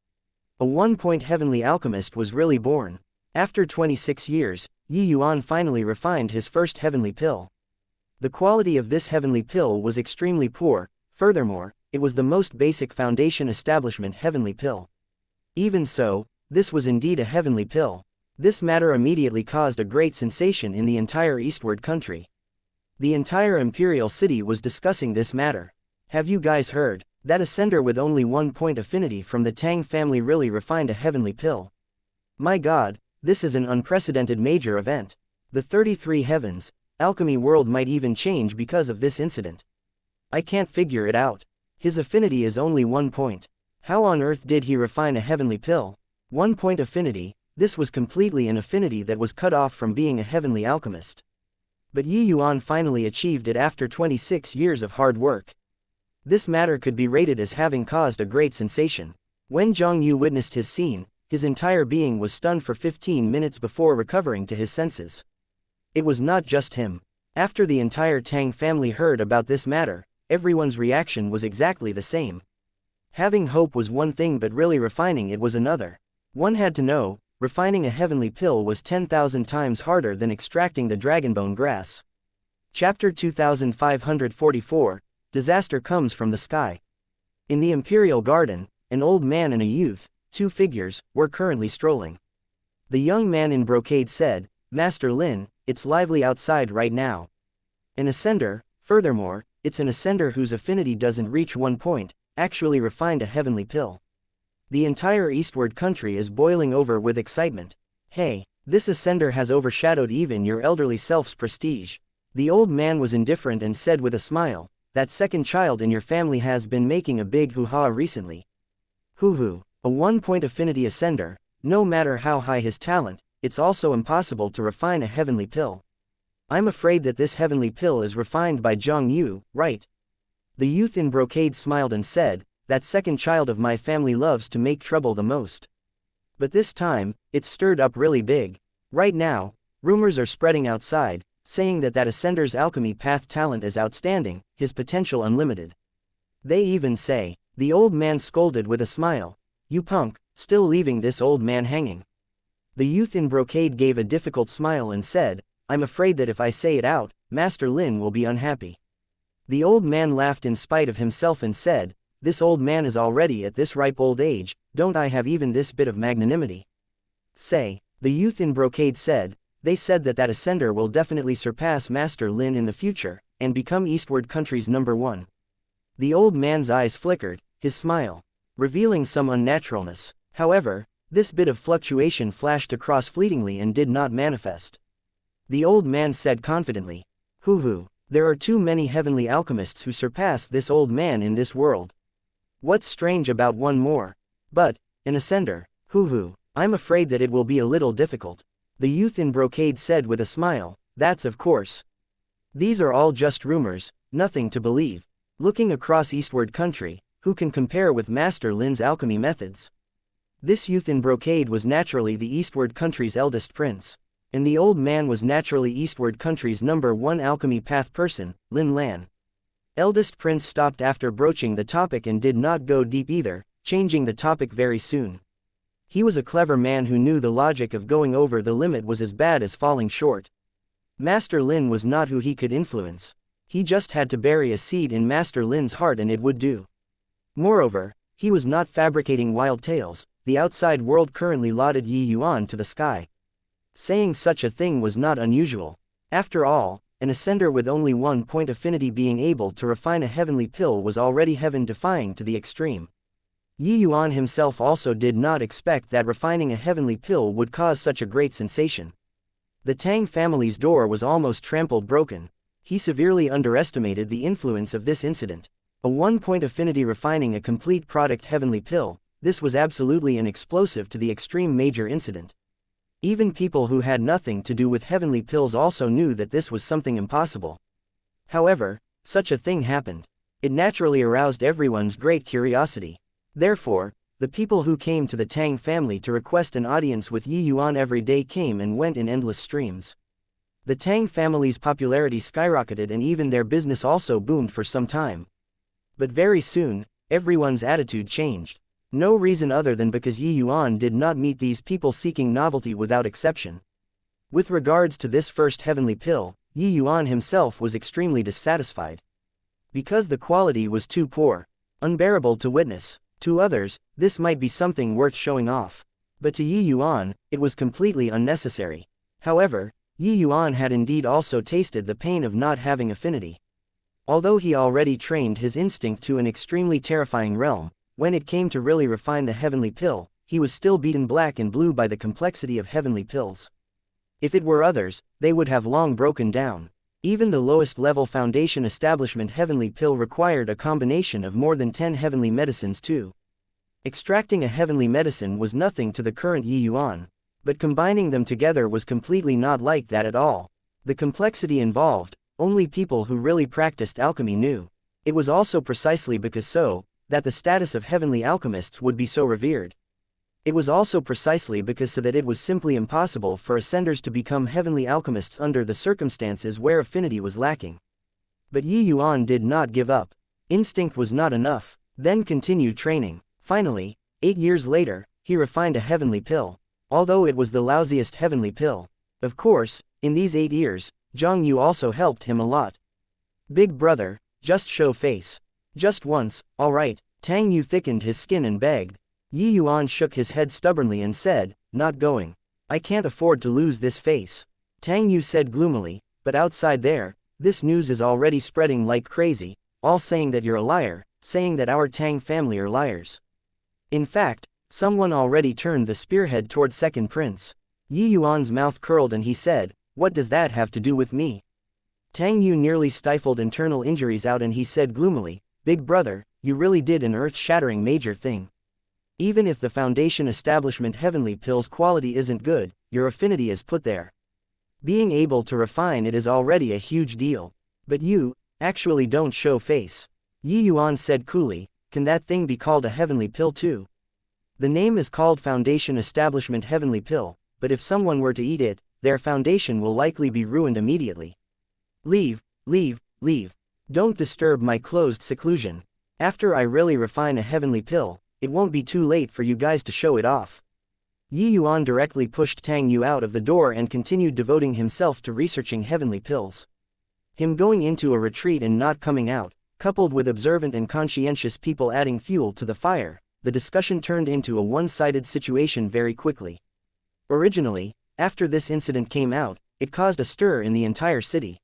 A one-point heavenly alchemist was really born. After 26 years, Yi Yuan finally refined his first heavenly pill. The quality of this heavenly pill was extremely poor, furthermore, it was the most basic foundation establishment heavenly pill. Even so, this was indeed a heavenly pill. This matter immediately caused a great sensation in the entire eastward country. The entire imperial city was discussing this matter. Have you guys heard? That ascender with only 1 point affinity from the Tang family really refined a heavenly pill. My god, this is an unprecedented major event. The 33 heavens, alchemy world might even change because of this incident. I can't figure it out. His affinity is only 1 point. How on earth did he refine a heavenly pill? 1 point affinity, this was completely an affinity that was cut off from being a heavenly alchemist. But Yuan finally achieved it after 26 years of hard work. This matter could be rated as having caused a great sensation. When Zhang Yu witnessed his scene, his entire being was stunned for 15 minutes before recovering to his senses. It was not just him. After the entire Tang family heard about this matter, everyone's reaction was exactly the same. Having hope was one thing, but really refining it was another. One had to know, refining a heavenly pill was 10,000 times harder than extracting the dragonbone grass. Chapter 2544, Disaster Comes from the Sky. In the Imperial Garden, an old man and a youth, 2 figures, were currently strolling. The young man in brocade said, "Master Lin, it's lively outside right now." An ascender, furthermore, it's an ascender whose affinity doesn't reach 1 point, actually refined a heavenly pill. The entire eastward country is boiling over with excitement. Hey, this ascender has overshadowed even your elderly self's prestige. The old man was indifferent and said with a smile, "That second child in your family has been making a big hoo-ha recently." Hoo-hoo, a 1 point affinity ascender, no matter how high his talent, it's also impossible to refine a heavenly pill. I'm afraid that this heavenly pill is refined by Zhang Yu, right? The youth in brocade smiled and said, "That second child of my family loves to make trouble the most. But this time, it's stirred up really big. Right now, rumors are spreading outside, saying that ascender's alchemy path talent is outstanding, his potential unlimited. They even say," the old man scolded with a smile, "You punk, still leaving this old man hanging." The youth in brocade gave a difficult smile and said, "I'm afraid that if I say it out, Master Lin will be unhappy." The old man laughed in spite of himself and said, "This old man is already at this ripe old age, don't I have even this bit of magnanimity?" Say, the youth in brocade said, "They said that ascender will definitely surpass Master Lin in the future, and become eastward country's #1. The old man's eyes flickered, his smile revealing some unnaturalness. However, this bit of fluctuation flashed across fleetingly and did not manifest. The old man said confidently, "Hoo-hoo, there are too many heavenly alchemists who surpass this old man in this world. What's strange about one more? But, an ascender, hoo-hoo, I'm afraid that it will be a little difficult." The youth in brocade said with a smile, "That's of course. These are all just rumors, nothing to believe. Looking across eastward country, who can compare with Master Lin's alchemy methods?" This youth in brocade was naturally the eastward country's eldest prince. And the old man was naturally eastward country's #1 alchemy path person, Lin Lan. Eldest prince stopped after broaching the topic and did not go deep either, changing the topic very soon. He was a clever man who knew the logic of going over the limit was as bad as falling short. Master Lin was not who he could influence. He just had to bury a seed in Master Lin's heart and it would do. Moreover, he was not fabricating wild tales. The outside world currently lauded Yuan to the sky. Saying such a thing was not unusual. After all, an ascender with only 1 point affinity being able to refine a heavenly pill was already heaven-defying to the extreme. Yuan himself also did not expect that refining a heavenly pill would cause such a great sensation. The Tang family's door was almost trampled broken. He severely underestimated the influence of this incident. A 1 point affinity refining a complete product heavenly pill, this was absolutely an explosive to the extreme major incident. Even people who had nothing to do with heavenly pills also knew that this was something impossible. However, such a thing happened. It naturally aroused everyone's great curiosity. Therefore, the people who came to the Tang family to request an audience with Yuan every day came and went in endless streams. The Tang family's popularity skyrocketed and even their business also boomed for some time. But very soon, everyone's attitude changed. No reason other than because Yuan did not meet these people seeking novelty without exception. With regards to this first heavenly pill, Yuan himself was extremely dissatisfied. Because the quality was too poor, unbearable to witness. To others, this might be something worth showing off. But to Yi Yuan, it was completely unnecessary. However, Yi Yuan had indeed also tasted the pain of not having affinity. Although he already trained his instinct to an extremely terrifying realm, when it came to really refine the heavenly pill, he was still beaten black and blue by the complexity of heavenly pills. If it were others, they would have long broken down. Even the lowest level foundation establishment heavenly pill required a combination of more than 10 heavenly medicines too. Extracting a heavenly medicine was nothing to the current Yi Yuan, but combining them together was completely not like that at all. The complexity involved, only people who really practiced alchemy knew. It was also precisely because so, that the status of heavenly alchemists would be so revered. It was also precisely because so that it was simply impossible for ascenders to become heavenly alchemists under the circumstances where affinity was lacking. But Yi Yuan did not give up. Instinct was not enough, then continued training. Finally, 8 years later, he refined a heavenly pill, although it was the lousiest heavenly pill. Of course, in these 8 years, Zhang Yu also helped him a lot. Big brother, just show face. Just once, alright. Tang Yu thickened his skin and begged. Yi Yuan shook his head stubbornly and said, not going. I can't afford to lose this face. Tang Yu said gloomily, but outside there, this news is already spreading like crazy, all saying that you're a liar, saying that our Tang family are liars. In fact, someone already turned the spearhead toward second prince. Yi Yuan's mouth curled and he said, what does that have to do with me? Tang Yu nearly stifled internal injuries out and he said gloomily, big brother, you really did an earth-shattering major thing. Even if the foundation establishment heavenly pill's quality isn't good, your affinity is put there. Being able to refine it is already a huge deal. But you, actually don't show face. Yi Yuan said coolly, can that thing be called a heavenly pill too? The name is called Foundation Establishment Heavenly Pill, but if someone were to eat it, their foundation will likely be ruined immediately. Leave, leave, leave. Don't disturb my closed seclusion. After I really refine a heavenly pill, it won't be too late for you guys to show it off. Yi Yuan directly pushed Tang Yu out of the door and continued devoting himself to researching heavenly pills. Him going into a retreat and not coming out, coupled with observant and conscientious people adding fuel to the fire, the discussion turned into a one-sided situation very quickly. Originally, after this incident came out, it caused a stir in the entire city.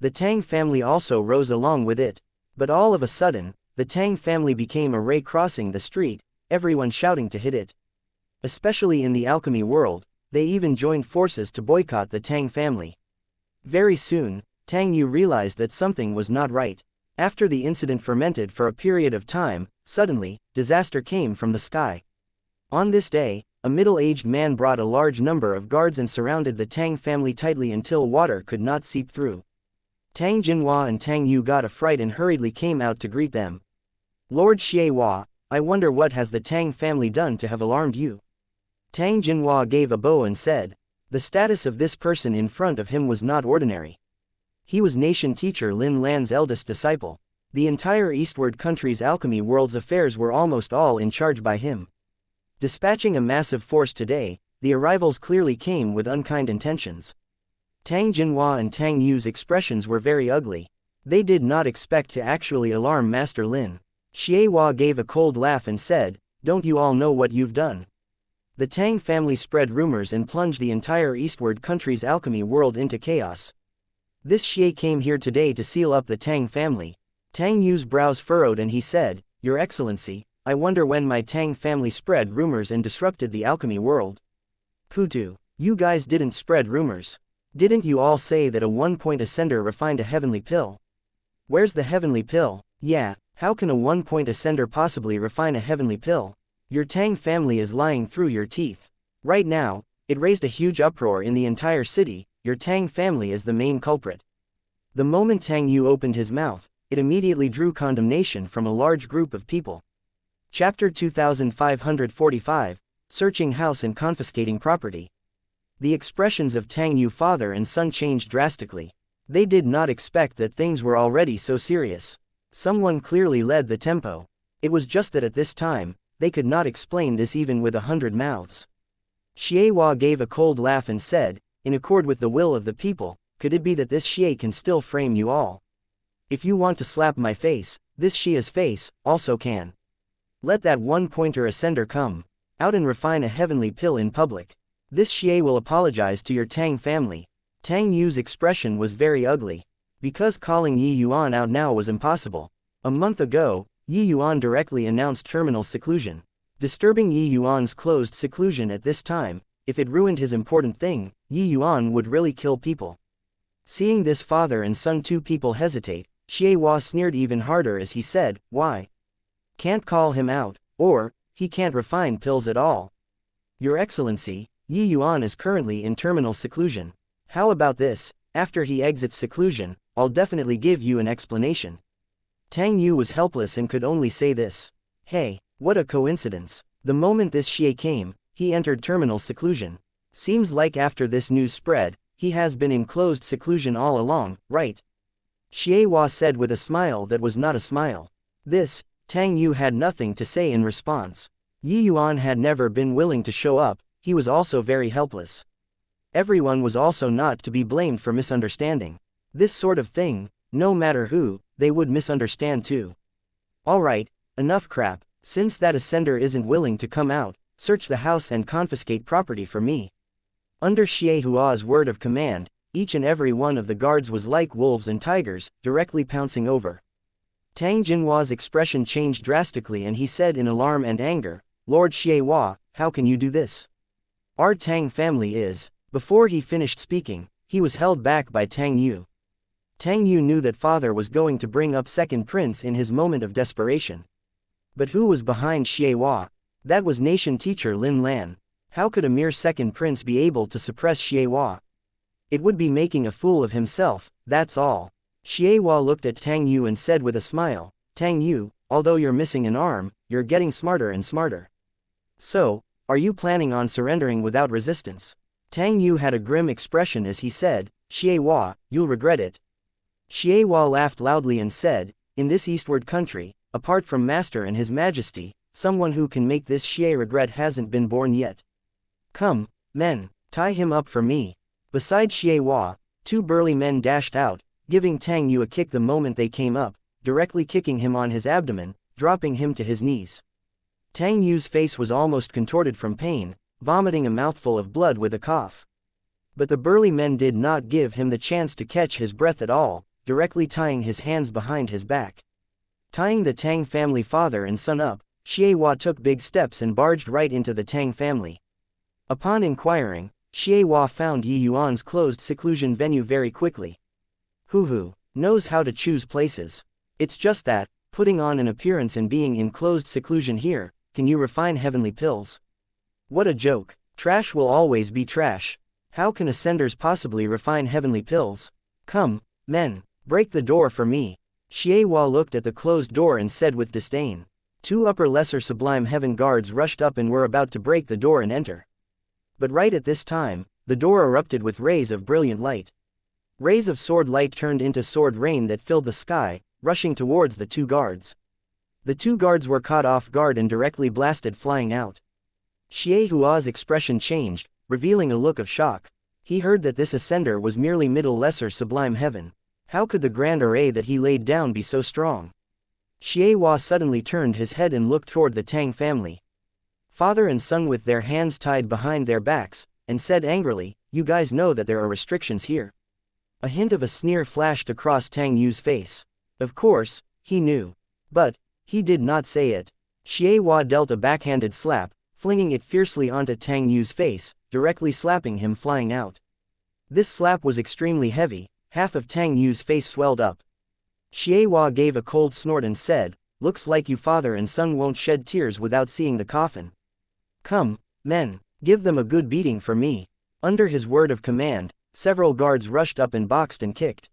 The Tang family also rose along with it, but all of a sudden, the Tang family became a ray crossing the street, everyone shouting to hit it. Especially in the alchemy world, they even joined forces to boycott the Tang family. Very soon, Tang Yu realized that something was not right. After the incident fermented for a period of time, suddenly, disaster came from the sky. On this day, a middle-aged man brought a large number of guards and surrounded the Tang family tightly until water could not seep through. Tang Jinhua and Tang Yu got a fright and hurriedly came out to greet them. Lord Xie, I wonder what has the Tang family done to have alarmed you? Tang Jinhua gave a bow and said. The status of this person in front of him was not ordinary. He was nation teacher Lin Lan's eldest disciple. The entire eastward country's alchemy world's affairs were almost all in charge by him. Dispatching a massive force today, the arrivals clearly came with unkind intentions. Tang Jinhua and Tang Yu's expressions were very ugly. They did not expect to actually alarm Master Lin. Xie gave a cold laugh and said, don't you all know what you've done? The Tang family spread rumors and plunged the entire eastward country's alchemy world into chaos. This Xie came here today to seal up the Tang family. Tang Yu's brows furrowed and he said, Your Excellency, I wonder when my Tang family spread rumors and disrupted the alchemy world. Putu, you guys didn't spread rumors. Didn't you all say that a one-point ascender refined a heavenly pill? Where's the heavenly pill? Yeah, how can a one-point ascender possibly refine a heavenly pill? Your Tang family is lying through your teeth. Right now, it raised a huge uproar in the entire city. Your Tang family is the main culprit. The moment Tang Yu opened his mouth, it immediately drew condemnation from a large group of people. Chapter 2545, Searching House and Confiscating Property. The expressions of Tang Yu father and son changed drastically. They did not expect that things were already so serious. Someone clearly led the tempo. It was just that at this time, they could not explain this even with 100 mouths. Xie gave a cold laugh and said, in accord with the will of the people, could it be that this Xie can still frame you all? If you want to slap my face, this Xia's face also can. Let that one-pointer ascender come. Out and refine a heavenly pill in public. This Xie will apologize to your Tang family. Tang Yu's expression was very ugly. Because calling Yi Yuan out now was impossible. A month ago, Yi Yuan directly announced terminal seclusion. Disturbing Yi Yuan's closed seclusion at this time, if it ruined his important thing, Yi Yuan would really kill people. Seeing this father and son two people hesitate, Xie Hua sneered even harder as he said, "Why? Can't call him out, or, he can't refine pills at all. Your Excellency, Yi Yuan is currently in terminal seclusion. How about this, after he exits seclusion, I'll definitely give you an explanation." Tang Yu was helpless and could only say this. Hey, what a coincidence. The moment this Xie came, he entered terminal seclusion. Seems like after this news spread, he has been in closed seclusion all along, right? Xie Hua said with a smile that was not a smile. This, Tang Yu had nothing to say in response. Yi Yuan had never been willing to show up, he was also very helpless. Everyone was also not to be blamed for misunderstanding. This sort of thing, no matter who, they would misunderstand too. Alright, enough crap, since that ascender isn't willing to come out, search the house and confiscate property for me. Under Xie Hua's word of command, each and every one of the guards was like wolves and tigers, directly pouncing over. Tang Jinhua's expression changed drastically and he said in alarm and anger, "Lord Xie Hua, how can you do this? Our Tang family is..." Before he finished speaking, he was held back by Tang Yu. Tang Yu knew that father was going to bring up second prince in his moment of desperation. But who was behind Xie Hua? That was nation teacher Lin Lan. How could a mere second prince be able to suppress Xie Hua? It would be making a fool of himself, that's all. Xie Hua looked at Tang Yu and said with a smile, "Tang Yu, although you're missing an arm, you're getting smarter and smarter. So, are you planning on surrendering without resistance?" Tang Yu had a grim expression as he said, "Xie Hua, you'll regret it." Xie Hua laughed loudly and said, "In this eastward country, apart from Master and His Majesty, someone who can make this Xie regret hasn't been born yet. Come, men, tie him up for me." Beside Xie Hua, two burly men dashed out, giving Tang Yu a kick the moment they came up, directly kicking him on his abdomen, dropping him to his knees. Tang Yu's face was almost contorted from pain, vomiting a mouthful of blood with a cough. But the burly men did not give him the chance to catch his breath at all, directly tying his hands behind his back. Tying the Tang family father and son up, Xie Hua took big steps and barged right into the Tang family. Upon inquiring, Xie Hua found Yi Yuan's closed seclusion venue very quickly. Who knows how to choose places? It's just that, putting on an appearance and being in closed seclusion here, can you refine heavenly pills? What a joke. Trash will always be trash. How can ascenders possibly refine heavenly pills? Come, men, break the door for me. Xie Hua looked at the closed door and said with disdain. Two upper lesser sublime heaven guards rushed up and were about to break the door and enter. But right at this time, the door erupted with rays of brilliant light. Rays of sword light turned into sword rain that filled the sky, rushing towards the two guards. The two guards were caught off guard and directly blasted flying out. Xie Hua's expression changed, revealing a look of shock. He heard that this ascender was merely middle lesser sublime heaven. How could the grand array that he laid down be so strong? Xie Hua suddenly turned his head and looked toward the Tang family. Father and son with their hands tied behind their backs, and said angrily, "You guys know that there are restrictions here." A hint of a sneer flashed across Tang Yu's face. Of course, he knew. But, he did not say it. Xie Hua dealt a backhanded slap, flinging it fiercely onto Tang Yu's face, directly slapping him flying out. This slap was extremely heavy, half of Tang Yu's face swelled up. Xie Hua gave a cold snort and said, "Looks like you father and son won't shed tears without seeing the coffin. Come, men, give them a good beating for me." Under his word of command, several guards rushed up and boxed and kicked.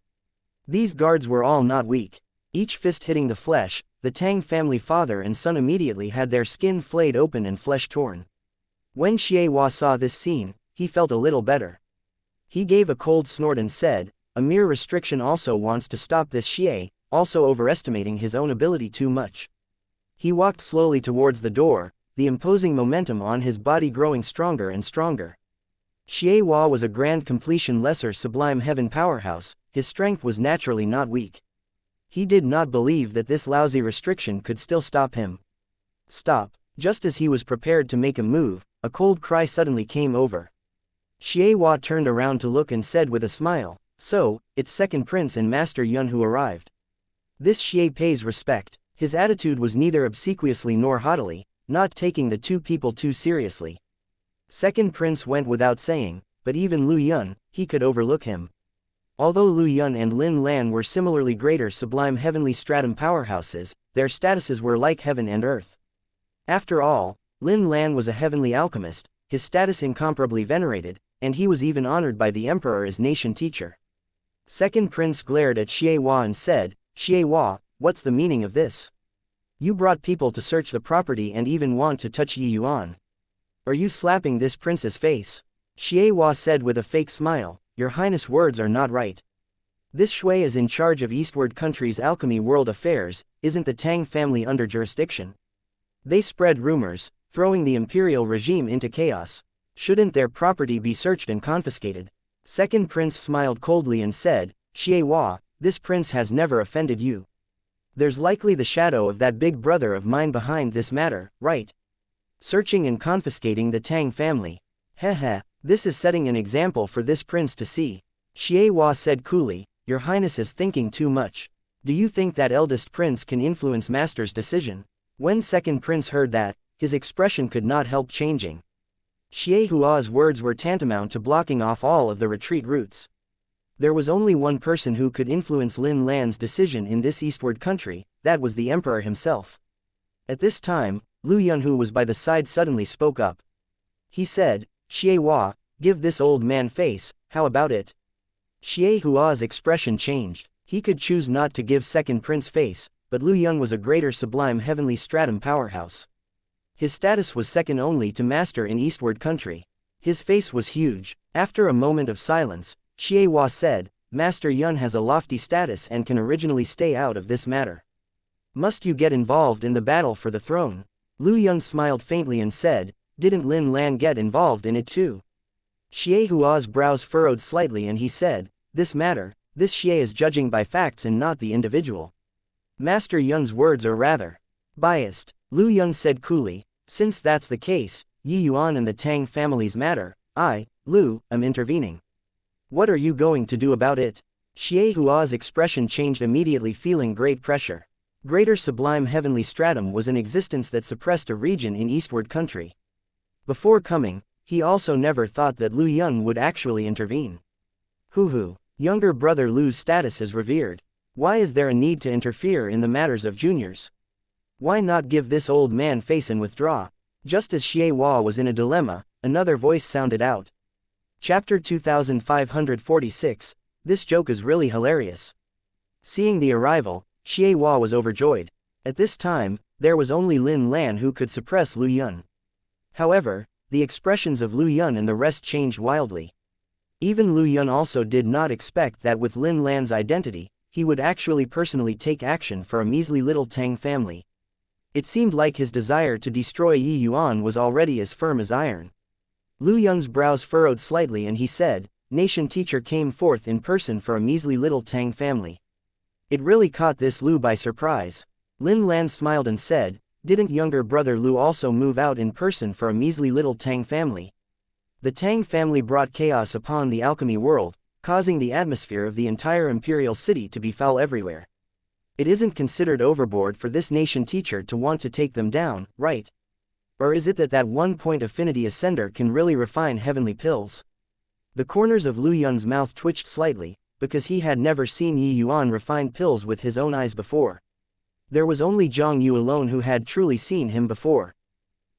These guards were all not weak. Each fist hitting the flesh, the Tang family father and son immediately had their skin flayed open and flesh torn. When Xie Hua saw this scene, he felt a little better. He gave a cold snort and said, "A mere restriction also wants to stop this Xie, also overestimating his own ability too much." He walked slowly towards the door, the imposing momentum on his body growing stronger and stronger. Xie Hua was a grand completion lesser sublime heaven powerhouse, his strength was naturally not weak. He did not believe that this lousy restriction could still stop him. "Stop." Just as he was prepared to make a move, a cold cry suddenly came over. Xianxia turned around to look and said with a smile, "So, it's second prince and Master Yuan who arrived." This Xie pays respect. His attitude was neither obsequiously nor haughtily, not taking the two people too seriously. Second prince went without saying, but even Lu Yun, he could overlook him. Although Lu Yun and Lin Lan were similarly greater sublime heavenly stratum powerhouses, their statuses were like heaven and earth. After all, Lin Lan was a heavenly alchemist, his status incomparably venerated, and he was even honored by the emperor as nation teacher. Second prince glared at Xianxia and said, "Xianxia, what's the meaning of this? You brought people to search the property and even want to touch Yuan. Are you slapping this prince's face?" Xianxia said with a fake smile, "Your Highness, words are not right. This Shui is in charge of Eastward Country's alchemy world affairs. Isn't the Tang family under jurisdiction? They spread rumors, throwing the imperial regime into chaos. Shouldn't their property be searched and confiscated?" Second prince smiled coldly and said, "Xianxia, this prince has never offended you. There's likely the shadow of that big brother of mine behind this matter, right? Searching and confiscating the Tang family. Heh, this is setting an example for this prince to see." Xianxia said coolly, "Your Highness is thinking too much. Do you think that eldest prince can influence master's decision?" When second prince heard that, his expression could not help changing. Xianxia's words were tantamount to blocking off all of the retreat routes. There was only one person who could influence Lin Lan's decision in this eastward country, that was the emperor himself. At this time, Lu Yun, who was by the side, suddenly spoke up. He said, "Xianxia, give this old man face, how about it?" Xianxia's expression changed. He could choose not to give second prince face, but Lu Yun was a greater sublime heavenly stratum powerhouse. His status was second only to master in eastward country. His face was huge. After a moment of silence, Xianxia said, "Master Yuan has a lofty status and can originally stay out of this matter. Must you get involved in the battle for the throne?" Lu Yun smiled faintly and said, "Didn't Lin Lan get involved in it too?" Xianxia's brows furrowed slightly and he said, "This matter, this Xie is judging by facts and not the individual. Master Yun's words are rather biased." Lu Yun said coolly, "Since that's the case, Yuan and the Tang family's matter, I, Lu, am intervening. What are you going to do about it?" Xianxia's expression changed immediately, feeling great pressure. Greater sublime heavenly stratum was in existence that suppressed a region in eastward country. Before coming, he also never thought that Lu Yun would actually intervene. Hoo, younger brother Lu's status is revered. Why is there a need to interfere in the matters of juniors? Why not give this old man face and withdraw? Just as Xianxia was in a dilemma, another voice sounded out. Chapter 2546, This joke is really hilarious. Seeing the arrival, Xianxia was overjoyed. At this time, there was only Lin Lan who could suppress Lu Yun. However, the expressions of Lu Yun and the rest changed wildly. Even Lu Yun also did not expect that with Lin Lan's identity, he would actually personally take action for a measly little Tang family. It seemed like his desire to destroy Yuan was already as firm as iron. Lu Yun's brows furrowed slightly and he said, "Nation teacher came forth in person for a measly little Tang family." It really caught this Lu by surprise. Lin Lan smiled and said, "Didn't younger brother Lu also move out in person for a measly little Tang family?" The Tang family brought chaos upon the alchemy world, causing the atmosphere of the entire imperial city to be foul everywhere. It isn't considered overboard for this nation teacher to want to take them down, right? Or is it that one point affinity ascender can really refine heavenly pills? The corners of Lu Yun's mouth twitched slightly, because he had never seen Yuan refine pills with his own eyes before. There was only Zhang Yu alone who had truly seen him before.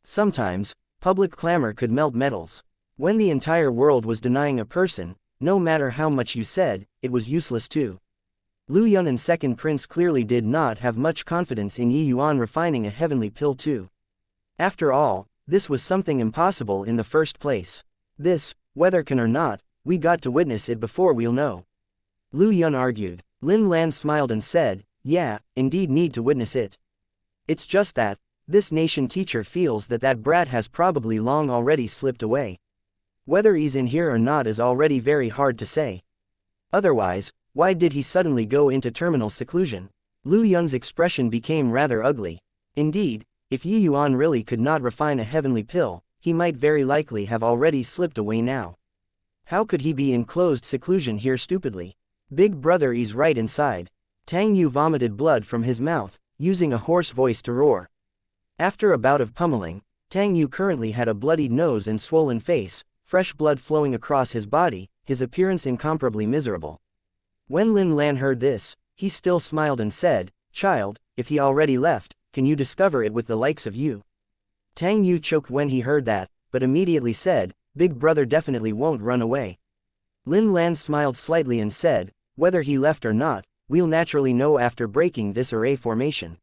Sometimes, public clamor could melt metals. When the entire world was denying a person, no matter how much you said, it was useless too. Lu Yun and second prince clearly did not have much confidence in Yuan refining a heavenly pill too. After all, this was something impossible in the first place. This, whether can or not, we got to witness it before we'll know. Lu Yun argued. Lin Lan smiled and said, "Yeah, indeed need to witness it. It's just that, this nation teacher feels that brat has probably long already slipped away. Whether he's in here or not is already very hard to say. Otherwise, why did he suddenly go into terminal seclusion?" Lu Yun's expression became rather ugly. Indeed, If Yi Yuan really could not refine a heavenly pill, he might very likely have already slipped away now. How could he be in closed seclusion here stupidly? Big brother is right inside. Tang Yu vomited blood from his mouth, using a hoarse voice to roar. After a bout of pummeling, Tang Yu currently had a bloodied nose and swollen face, fresh blood flowing across his body, his appearance incomparably miserable. When Lin Lan heard this, he still smiled and said, "Child, if he already left, can you discover it with the likes of you?" Tang Yu choked when he heard that, but immediately said, "Big brother definitely won't run away." Lin Lan smiled slightly and said, "Whether he left or not, we'll naturally know after breaking this array formation.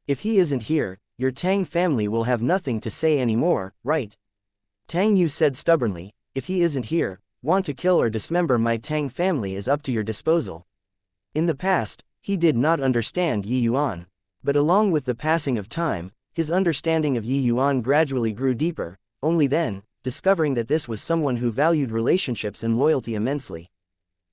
If he isn't here, your Tang family will have nothing to say anymore, right?" Tang Yu said stubbornly, "If he isn't here, want to kill or dismember my Tang family is up to your disposal." In the past, he did not understand Yi Yuan. But along with the passing of time, his understanding of Yi Yuan gradually grew deeper, only then, discovering that this was someone who valued relationships and loyalty immensely.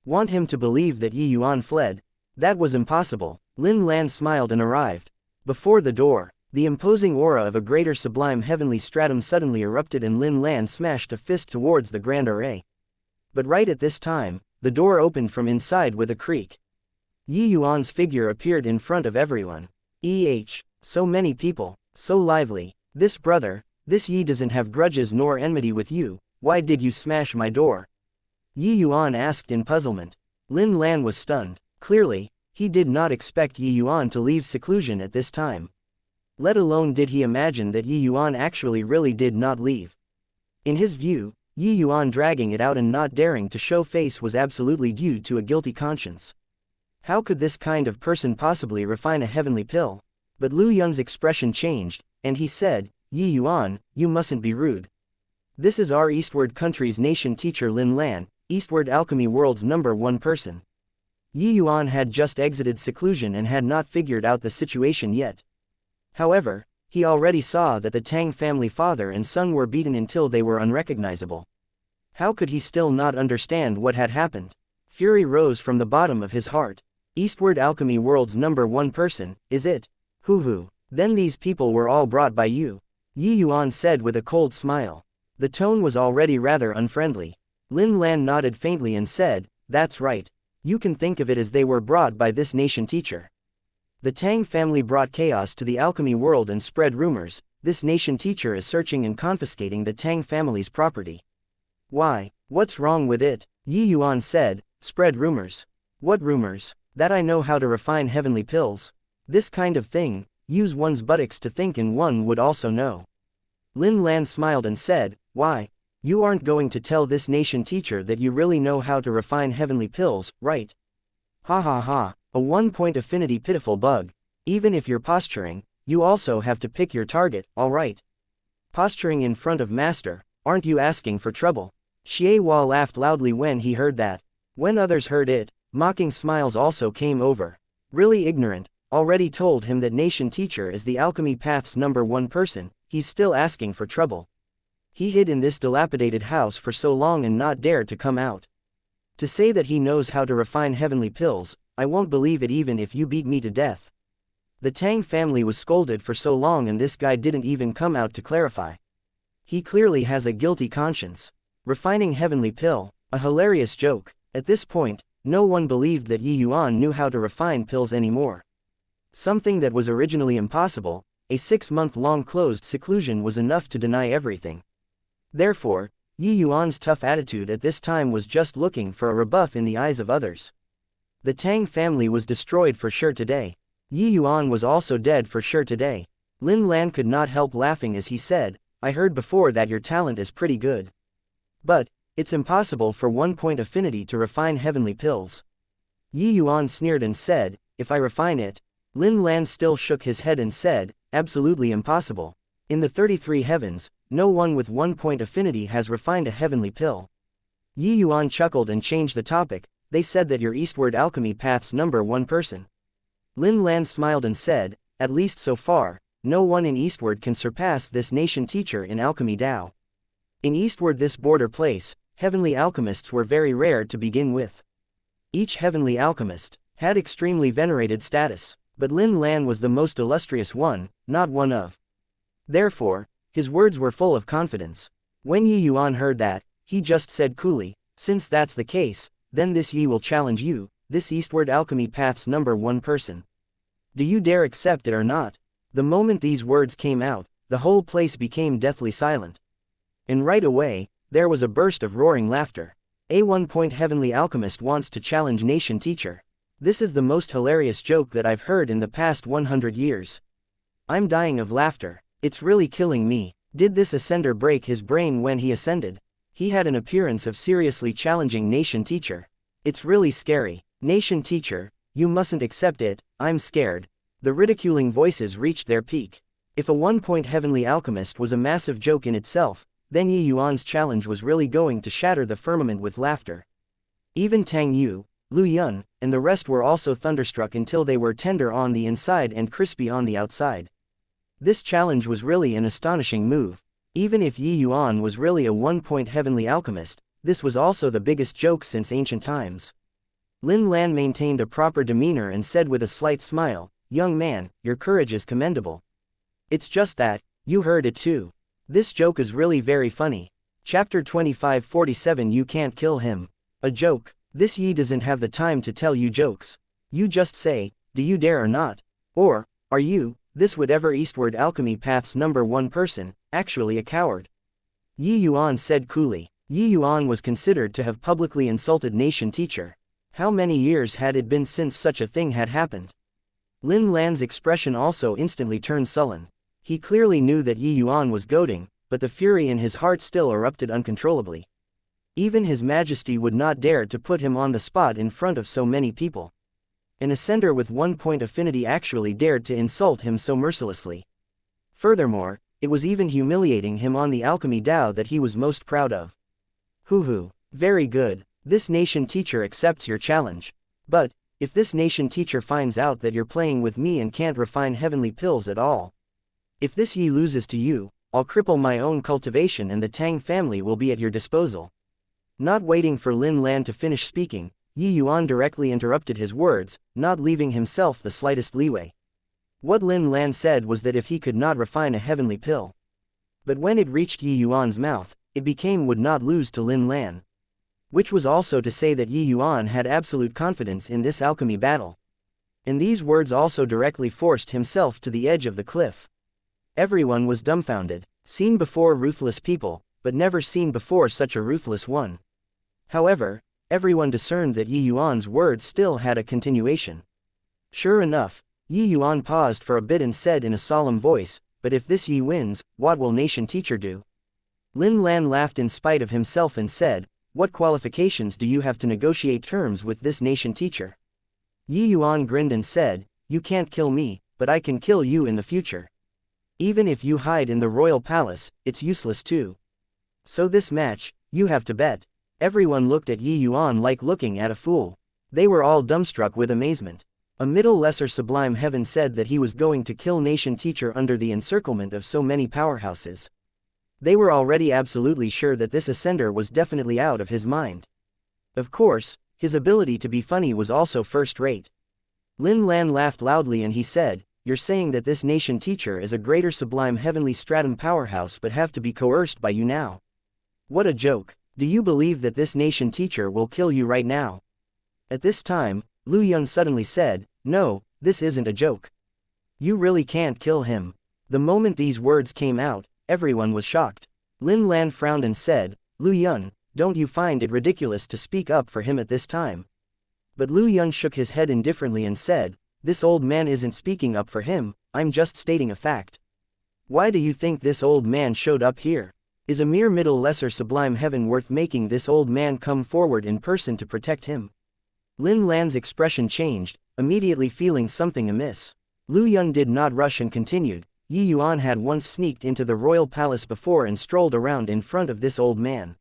Want him to believe that Yi Yuan fled? That was impossible. Lin Lan smiled and arrived. Before the door, the imposing aura of a greater sublime heavenly stratum suddenly erupted and Lin Lan smashed a fist towards the grand array. But right at this time, the door opened from inside with a creak. Yi Yuan's figure appeared in front of everyone. So many people, so lively. This brother, this Yi doesn't have grudges nor enmity with you, why did you smash my door? Yi Yuan asked in puzzlement. Lin Lan was stunned. Clearly, he did not expect Yi Yuan to leave seclusion at this time. Let alone did he imagine that Yi Yuan actually really did not leave. In his view, Yi Yuan dragging it out and not daring to show face was absolutely due to a guilty conscience. How could this kind of person possibly refine a heavenly pill? But Lu Yun's expression changed, and he said, "Yi Yuan, you mustn't be rude. This is our Eastward country's nation teacher Lin Lan, Eastward Alchemy World's #1 person." Yi Yuan had just exited seclusion and had not figured out the situation yet. However, he already saw that the Tang family father and son were beaten until they were unrecognizable. How could he still not understand what had happened? Fury rose from the bottom of his heart. Eastward Alchemy World's #1 person, is it? Hoo. Then these people were all brought by you? Yi Yuan said with a cold smile. The tone was already rather unfriendly. Lin Lan nodded faintly and said, "That's right. You can think of it as they were brought by this nation teacher. The Tang family brought chaos to the alchemy world and spread rumors. This nation teacher is searching and confiscating the Tang family's property." "Why, what's wrong with it?" Yi Yuan said. "Spread rumors. What rumors? That I know how to refine heavenly pills. This kind of thing, use one's buttocks to think and one would also know." Lin Lan smiled and said, "Why? You aren't going to tell this nation teacher that you really know how to refine heavenly pills, right?" "Ha ha ha, a 1-point affinity pitiful bug. Even if you're posturing, you also have to pick your target, alright? Posturing in front of master, aren't you asking for trouble?" Xie Hua laughed loudly when he heard that. When others heard it, mocking smiles also came over. Really ignorant, already told him that nation teacher is the alchemy path's #1 person, he's still asking for trouble. He hid in this dilapidated house for so long and not dared to come out. To say that he knows how to refine heavenly pills, I won't believe it even if you beat me to death. The Tang family was scolded for so long and this guy didn't even come out to clarify. He clearly has a guilty conscience. Refining heavenly pill, a hilarious joke. At this point, no one believed that Yi Yuan knew how to refine pills anymore. Something that was originally impossible, a 6-month-long closed seclusion was enough to deny everything. Therefore, Yi Yuan's tough attitude at this time was just looking for a rebuff in the eyes of others. The Tang family was destroyed for sure today. Yi Yuan was also dead for sure today. Lin Lan could not help laughing as he said, "I heard before that your talent is pretty good. But, it's impossible for 1-point affinity to refine heavenly pills." Yi Yuan sneered and said, "If I refine it?" Lin Lan still shook his head and said, "Absolutely impossible. In the 33 heavens, no one with 1-point affinity has refined a heavenly pill." Yi Yuan chuckled and changed the topic. "They said that you're Eastward Alchemy Path's #1 person." Lin Lan smiled and said, "At least so far, no one in Eastward can surpass this nation teacher in alchemy Dao. In Eastward this border place, heavenly alchemists were very rare to begin with. Each heavenly alchemist had extremely venerated status, but Lin Lan was the most illustrious one, not one of Therefore, his words were full of confidence. When Yi Yuan heard that, he just said coolly, since that's the case, then this Yi will challenge you, this eastward alchemy path's #1 person. Do you dare accept it or not? The moment these words came out, the whole place became deathly silent. And right away, there was a burst of roaring laughter. A1 Heavenly Alchemist wants to challenge Nation Teacher. This is the most hilarious joke that I've heard in the past 100 years. I'm dying of laughter. It's really killing me. Did this ascender break his brain when he ascended? He had an appearance of seriously challenging Nation Teacher. It's really scary. Nation Teacher, you mustn't accept it, I'm scared. The ridiculing voices reached their peak. If a 1 Heavenly Alchemist was a massive joke in itself, then Yi Yuan's challenge was really going to shatter the firmament with laughter. Even Tang Yu, Lu Yun, and the rest were also thunderstruck until they were tender on the inside and crispy on the outside. This challenge was really an astonishing move. Even if Yi Yuan was really a 1 Heavenly Alchemist, this was also the biggest joke since ancient times. Lin Lan maintained a proper demeanor and said with a slight smile, "Young man, your courage is commendable. It's just that, you heard it too. This joke is really very funny." Chapter 2547 You Can't Kill Him. A joke? This Yi doesn't have the time to tell you jokes. You just say, do you dare or not? Or, are you, this whatever eastward alchemy path's #1 person, actually a coward? Yi Yuan said coolly. Yi Yuan was considered to have publicly insulted Nation Teacher. How many years had it been since such a thing had happened? Lin Lan's expression also instantly turned sullen. He clearly knew that Yi Yuan was goading, but the fury in his heart still erupted uncontrollably. Even His Majesty would not dare to put him on the spot in front of so many people. An ascender with 1 affinity actually dared to insult him so mercilessly. Furthermore, it was even humiliating him on the alchemy Dao that he was most proud of. Hoo. Very good. This Nation Teacher accepts your challenge. But, if this Nation Teacher finds out that you're playing with me and can't refine heavenly pills at all. If this Yi loses to you, I'll cripple my own cultivation and the Tang family will be at your disposal. Not waiting for Lin Lan to finish speaking, Yi Yuan directly interrupted his words, not leaving himself the slightest leeway. What Lin Lan said was that if he could not refine a heavenly pill. But when it reached Yi Yuan's mouth, it became would not lose to Lin Lan. Which was also to say that Yi Yuan had absolute confidence in this alchemy battle. And these words also directly forced himself to the edge of the cliff. Everyone was dumbfounded, seen before ruthless people, but never seen before such a ruthless one. However, everyone discerned that Yi Yuan's words still had a continuation. Sure enough, Yi Yuan paused for a bit and said in a solemn voice, "But if this Yi wins, what will Nation Teacher do?" Lin Lan laughed in spite of himself and said, "What qualifications do you have to negotiate terms with this Nation Teacher?" Yi Yuan grinned and said, "You can't kill me, but I can kill you in the future. Even if you hide in the royal palace, it's useless too. So this match, you have to bet." Everyone looked at Yi Yuan like looking at a fool. They were all dumbstruck with amazement. A middle lesser sublime heaven said that he was going to kill Nation Teacher under the encirclement of so many powerhouses. They were already absolutely sure that this ascender was definitely out of his mind. Of course, his ability to be funny was also first-rate. Lin Lan laughed loudly and he said, "You're saying that this Nation Teacher is a greater sublime heavenly stratum powerhouse but have to be coerced by you now? What a joke. Do you believe that this Nation Teacher will kill you right now?" At this time, Lu Yun suddenly said, "No, this isn't a joke. You really can't kill him." The moment these words came out, everyone was shocked. Lin Lan frowned and said, "Lu Yun, don't you find it ridiculous to speak up for him at this time?" But Lu Yun shook his head indifferently and said, "This old man isn't speaking up for him, I'm just stating a fact. Why do you think this old man showed up here? Is a mere middle lesser sublime heaven worth making this old man come forward in person to protect him?" Lin Lan's expression changed, immediately feeling something amiss. Lu Yun did not rush and continued, "Yi Yuan had once sneaked into the royal palace before and strolled around in front of this old man.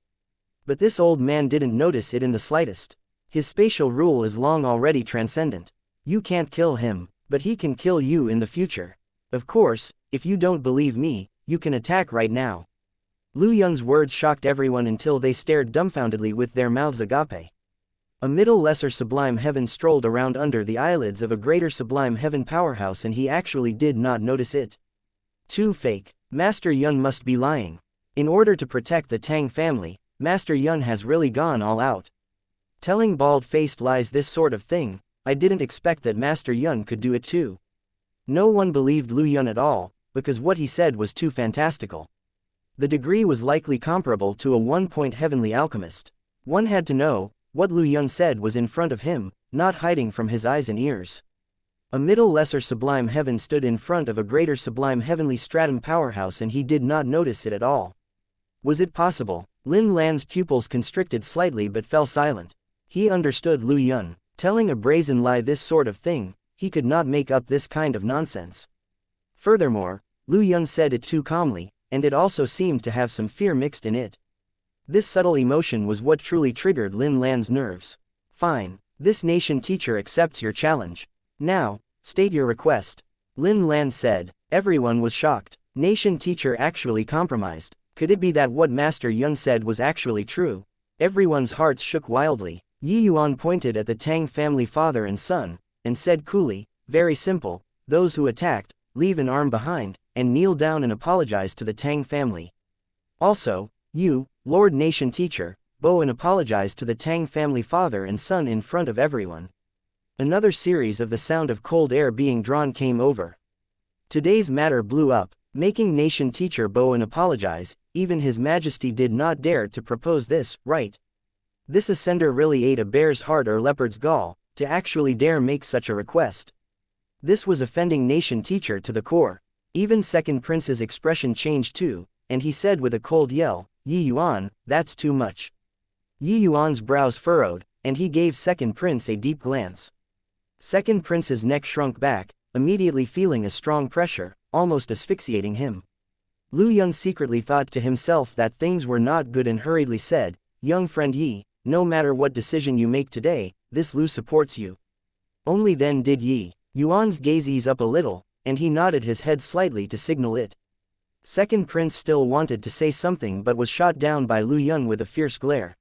But this old man didn't notice it in the slightest. His spatial rule is long already transcendent. You can't kill him, but he can kill you in the future. Of course, if you don't believe me, you can attack right now." Lu Yun's words shocked everyone until they stared dumbfoundedly with their mouths agape. A middle lesser sublime heaven strolled around under the eyelids of a greater sublime heaven powerhouse and he actually did not notice it. Too fake. Master Yuan must be lying. In order to protect the Tang family, Master Yuan has really gone all out. Telling bald-faced lies this sort of thing, I didn't expect that Master Yuan could do it too. No one believed Lu Yun at all, because what he said was too fantastical. The degree was likely comparable to a one-point heavenly alchemist. One had to know, what Lu Yun said was in front of him, not hiding from his eyes and ears. A middle lesser sublime heaven stood in front of a greater sublime heavenly stratum powerhouse and he did not notice it at all. Was it possible? Lin Lan's pupils constricted slightly but fell silent. He understood Lu Yun. Telling a brazen lie this sort of thing, he could not make up this kind of nonsense. Furthermore, Lu Yun said it too calmly, and it also seemed to have some fear mixed in it. This subtle emotion was what truly triggered Lin Lan's nerves. Fine, this nation teacher accepts your challenge. Now, state your request. Lin Lan said. Everyone was shocked. Nation teacher actually compromised. Could it be that what Master Yuan said was actually true? Everyone's hearts shook wildly. Yi Yuan pointed at the Tang family father and son, and said coolly, very simple, those who attacked, leave an arm behind, and kneel down and apologize to the Tang family. Also, you, Lord Nation Teacher, bow and apologize to the Tang family father and son in front of everyone. Another series of the sound of cold air being drawn came over. Today's matter blew up, making Nation Teacher bow and apologize. Even His Majesty did not dare to propose this, right? This ascender really ate a bear's heart or leopard's gall, to actually dare make such a request. This was offending Nation Teacher to the core. Even Second Prince's expression changed too, and he said with a cold yell, Yi Yuan, that's too much. Yi Yuan's brows furrowed, and he gave Second Prince a deep glance. Second Prince's neck shrunk back, immediately feeling a strong pressure, almost asphyxiating him. Lu Yun secretly thought to himself that things were not good and hurriedly said, young friend Yi, no matter what decision you make today, this Lu supports you. Only then did Yi Yuan's gaze ease up a little, and he nodded his head slightly to signal it. Second Prince still wanted to say something but was shot down by Lu Yun with a fierce glare.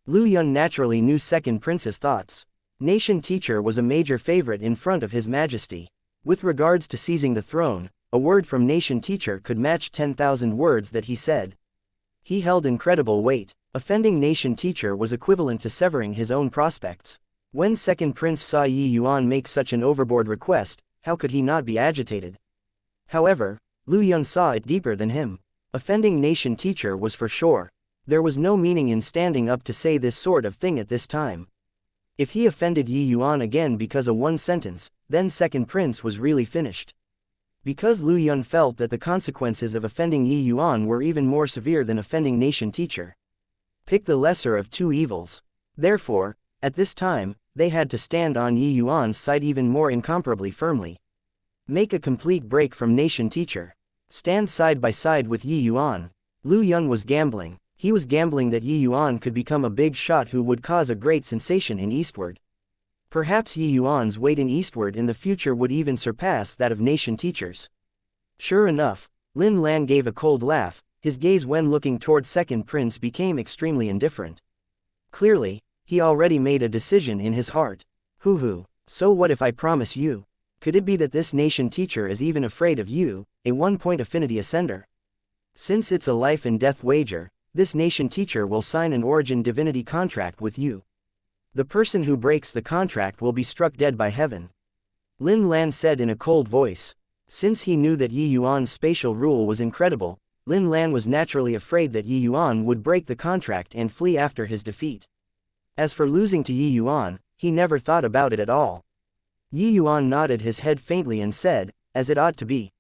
Lu Yun naturally knew Second Prince's thoughts. Nation Teacher was a major favorite in front of His Majesty. With regards to seizing the throne, a word from Nation Teacher could match 10,000 words that he said. He held incredible weight. Offending Nation Teacher was equivalent to severing his own prospects. When Second Prince saw Yi Yuan make such an overboard request, how could he not be agitated? However, Lu Yun saw it deeper than him. Offending Nation Teacher was for sure. There was no meaning in standing up to say this sort of thing at this time. If he offended Yi Yuan again because of one sentence, then Second Prince was really finished. Because Lu Yun felt that the consequences of offending Yi Yuan were even more severe than offending Nation Teacher. Pick the lesser of two evils. Therefore, at this time, they had to stand on Yi Yuan's side even more incomparably firmly. Make a complete break from Nation Teacher. Stand side by side with Yi Yuan. Lu Yun was gambling. He was gambling that Yi Yuan could become a big shot who would cause a great sensation in Eastward. Perhaps Yi Yuan's weight in Eastward in the future would even surpass that of Nation Teachers. Sure enough, Lin Lan gave a cold laugh. His gaze when looking toward Second Prince became extremely indifferent. Clearly, he already made a decision in his heart. Hoo, so what if I promise you? Could it be that this Nation Teacher is even afraid of you, a one-point affinity ascender? Since it's a life and death wager, this Nation Teacher will sign an origin divinity contract with you. The person who breaks the contract will be struck dead by heaven. Lin Lan said in a cold voice. Since he knew that Yi Yuan's spatial rule was incredible, Lin Lan was naturally afraid that Yi Yuan would break the contract and flee after his defeat. As for losing to Yi Yuan, he never thought about it at all. Yi Yuan nodded his head faintly and said, as it ought to be.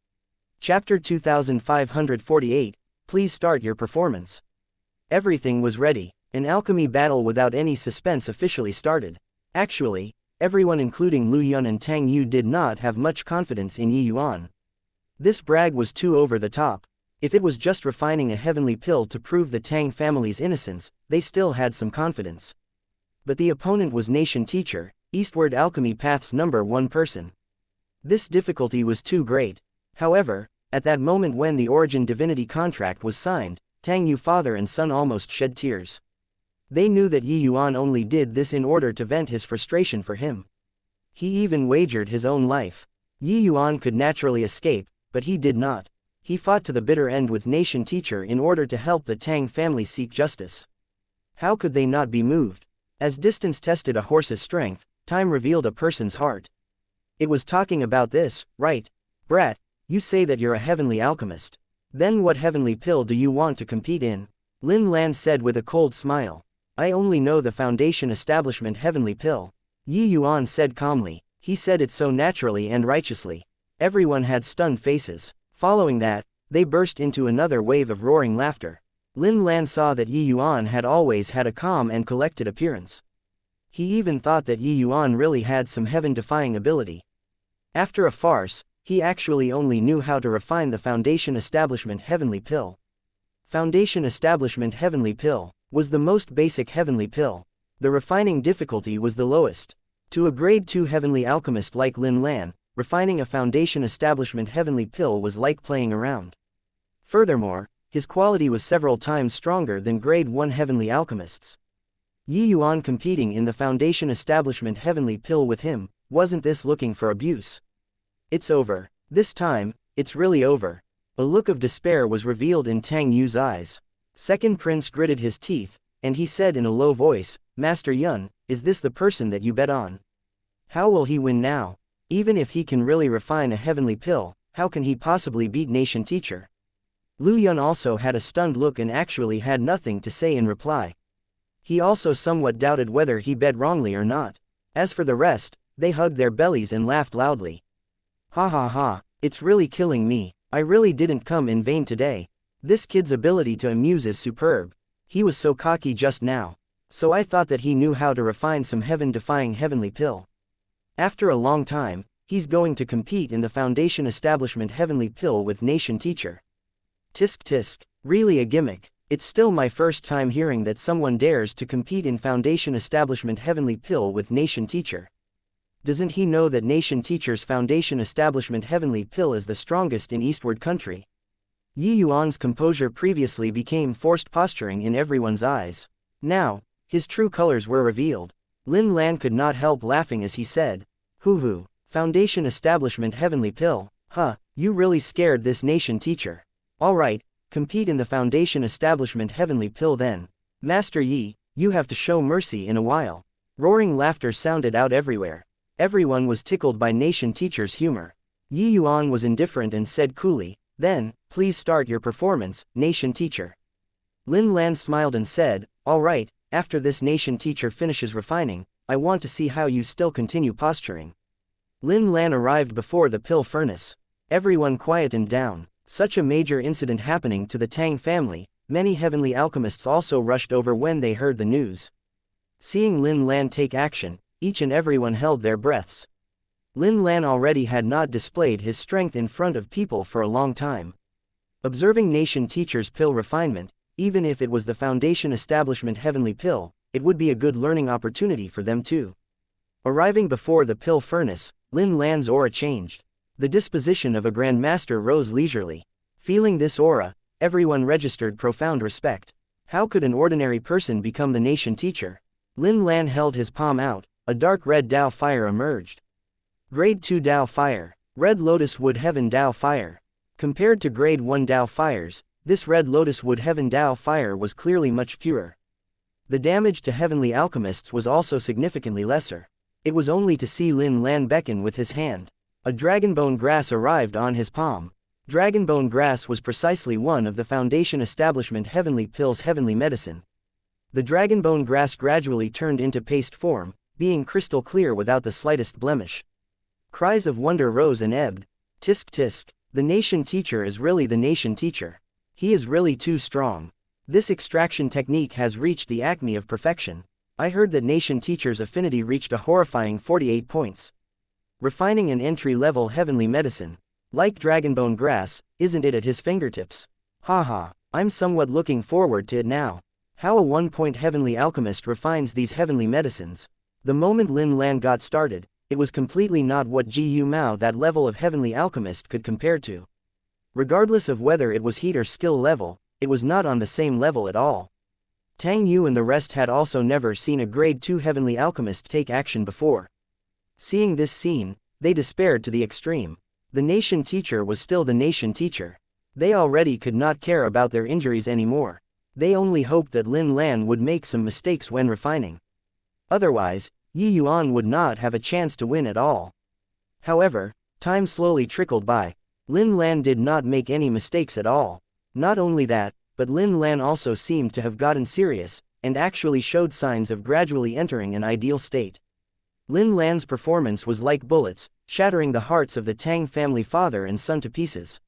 Chapter 2548, please start your performance. Everything was ready. An alchemy battle without any suspense officially started. Actually, everyone including Lu Yun and Tang Yu did not have much confidence in Yi Yuan. This brag was too over the top. If it was just refining a heavenly pill to prove the Tang family's innocence, they still had some confidence. But the opponent was Nation Teacher, Eastward Alchemy Path's #1 person. This difficulty was too great. However, at that moment when the origin divinity contract was signed, Tang Yu father and son almost shed tears. They knew that Yi Yuan only did this in order to vent his frustration for him. He even wagered his own life. Yi Yuan could naturally escape, but he did not. He fought to the bitter end with nation teacher in order to help the Tang family seek justice. How could they not be moved? As distance tested a horse's strength, time revealed a person's heart. It was talking about this, right? Brat, you say that you're a heavenly alchemist. Then what heavenly pill do you want to compete in? Lin Lan said with a cold smile. I only know the Foundation Establishment heavenly pill. Yi Yuan said calmly. He said it so naturally and righteously. Everyone had stunned faces. Following that, they burst into another wave of roaring laughter. Lin Lan saw that Yi Yuan had always had a calm and collected appearance. He even thought that Yi Yuan really had some heaven-defying ability. After a farce, he actually only knew how to refine the Foundation Establishment heavenly pill. Foundation Establishment heavenly pill was the most basic heavenly pill. The refining difficulty was the lowest. To a grade 2 heavenly alchemist like Lin Lan, refining a Foundation Establishment heavenly pill was like playing around. Furthermore, his quality was several times stronger than grade 1 heavenly alchemists. Yi Yuan competing in the Foundation Establishment heavenly pill with him, wasn't this looking for abuse? It's over. This time, it's really over. A look of despair was revealed in Tang Yu's eyes. Second Prince gritted his teeth, and he said in a low voice, Master Yuan, is this the person that you bet on? How will he win now? Even if he can really refine a heavenly pill, how can he possibly beat Nation Teacher? Lu Yun also had a stunned look and actually had nothing to say in reply. He also somewhat doubted whether he bet wrongly or not. As for the rest, they hugged their bellies and laughed loudly. Ha ha ha, it's really killing me. I really didn't come in vain today. This kid's ability to amuse is superb. He was so cocky just now. So I thought that he knew how to refine some heaven-defying heavenly pill. After a long time, he's going to compete in the Foundation Establishment heavenly pill with Nation Teacher. Tisk tisk, really a gimmick. It's still my first time hearing that someone dares to compete in Foundation Establishment heavenly pill with Nation Teacher. Doesn't he know that Nation Teacher's Foundation Establishment heavenly pill is the strongest in Eastward Country? Yi Yuan's composure previously became forced posturing in everyone's eyes. Now, his true colors were revealed. Lin Lan could not help laughing as he said, Hoo, Foundation Establishment heavenly pill, huh, you really scared this Nation Teacher. Alright, compete in the Foundation Establishment heavenly pill then. Master Yi, you have to show mercy in a while. Roaring laughter sounded out everywhere. Everyone was tickled by Nation Teacher's humor. Yi Yuan was indifferent and said coolly, then, please start your performance, Nation Teacher. Lin Lan smiled and said, alright, after this Nation Teacher finishes refining, I want to see how you still continue posturing. Lin Lan arrived before the pill furnace. Everyone quietened down. Such a major incident happening to the Tang family, many heavenly alchemists also rushed over when they heard the news. Seeing Lin Lan take action, each and everyone held their breaths. Lin Lan already had not displayed his strength in front of people for a long time. Observing Nation Teacher's pill refinement, even if it was the Foundation Establishment heavenly pill, it would be a good learning opportunity for them too. Arriving before the pill furnace, Lin Lan's aura changed. The disposition of a Grand Master rose leisurely. Feeling this aura, everyone registered profound respect. How could an ordinary person become the Nation Teacher? Lin Lan held his palm out, a dark red Dao fire emerged. Grade 2 Dao fire, Red Lotus Wood Heaven Dao fire. Compared to Grade 1 Dao fires, this Red Lotus Wood Heaven Dao fire was clearly much purer. The damage to heavenly alchemists was also significantly lesser. It was only to see Lin Lan beckon with his hand. A dragonbone grass arrived on his palm. Dragonbone grass was precisely one of the Foundation Establishment heavenly pill's heavenly medicine. The dragonbone grass gradually turned into paste form, being crystal clear without the slightest blemish. Cries of wonder rose and ebbed. Tisk tisk, the Nation Teacher is really the Nation Teacher. He is really too strong. This extraction technique has reached the acme of perfection. I heard that Nation Teacher's affinity reached a horrifying 48 points. Refining an entry-level heavenly medicine, like dragonbone grass, isn't it at his fingertips? Haha, I'm somewhat looking forward to it now. How a 1-point heavenly alchemist refines these heavenly medicines. The moment Lin Lan got started, it was completely not what Ji Yu Mao that level of heavenly alchemist could compare to. Regardless of whether it was heat or skill level, it was not on the same level at all. Tang Yu and the rest had also never seen a grade 2 heavenly alchemist take action before. Seeing this scene, they despaired to the extreme. The Nation Teacher was still the Nation Teacher. They already could not care about their injuries anymore. They only hoped that Lin Lan would make some mistakes when refining. Otherwise, Yuan would not have a chance to win at all. However, time slowly trickled by. Lin Lan did not make any mistakes at all. Not only that, but Lin Lan also seemed to have gotten serious, and actually showed signs of gradually entering an ideal state. Lin Lan's performance was like bullets, shattering the hearts of the Tang family father and son to pieces.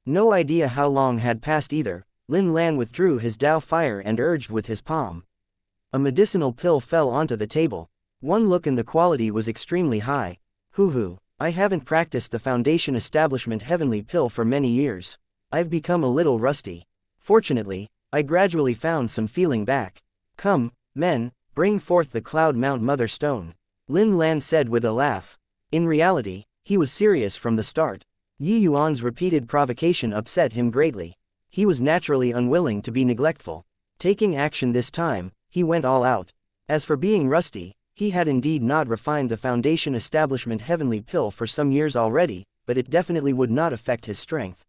No idea how long had passed either. Lin Lan withdrew his Dao fire and urged with his palm. A medicinal pill fell onto the table. One look and the quality was extremely high. Hoo, I haven't practiced the Foundation Establishment Heavenly Pill for many years. I've become a little rusty. Fortunately, I gradually found some feeling back. Come, men, bring forth the Cloud Mount Mother Stone, Lin Lan said with a laugh. In reality, he was serious from the start. Yuan's repeated provocation upset him greatly. He was naturally unwilling to be neglectful. Taking action this time, he went all out. As for being rusty, he had indeed not refined the Foundation Establishment Heavenly Pill for some years already, but it definitely would not affect his strength.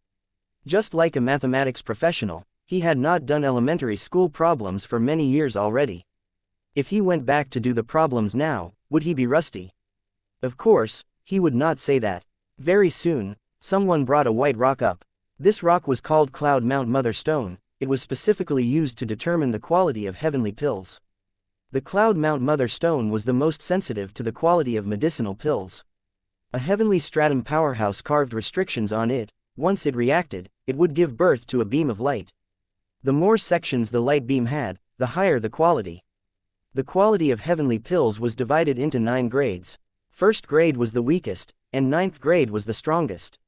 Just like a mathematics professional, he had not done elementary school problems for many years already. If he went back to do the problems now, would he be rusty? Of course, he would not say that. Very soon, someone brought a white rock up. This rock was called Cloud Mount Mother Stone. It was specifically used to determine the quality of heavenly pills. The Cloud Mount Mother Stone was the most sensitive to the quality of medicinal pills. A heavenly stratum powerhouse carved restrictions on it. Once it reacted, it would give birth to a beam of light. The more sections the light beam had, the higher the quality. The quality of heavenly pills was divided into 9 grades. First grade was the weakest, and 9th grade was the strongest.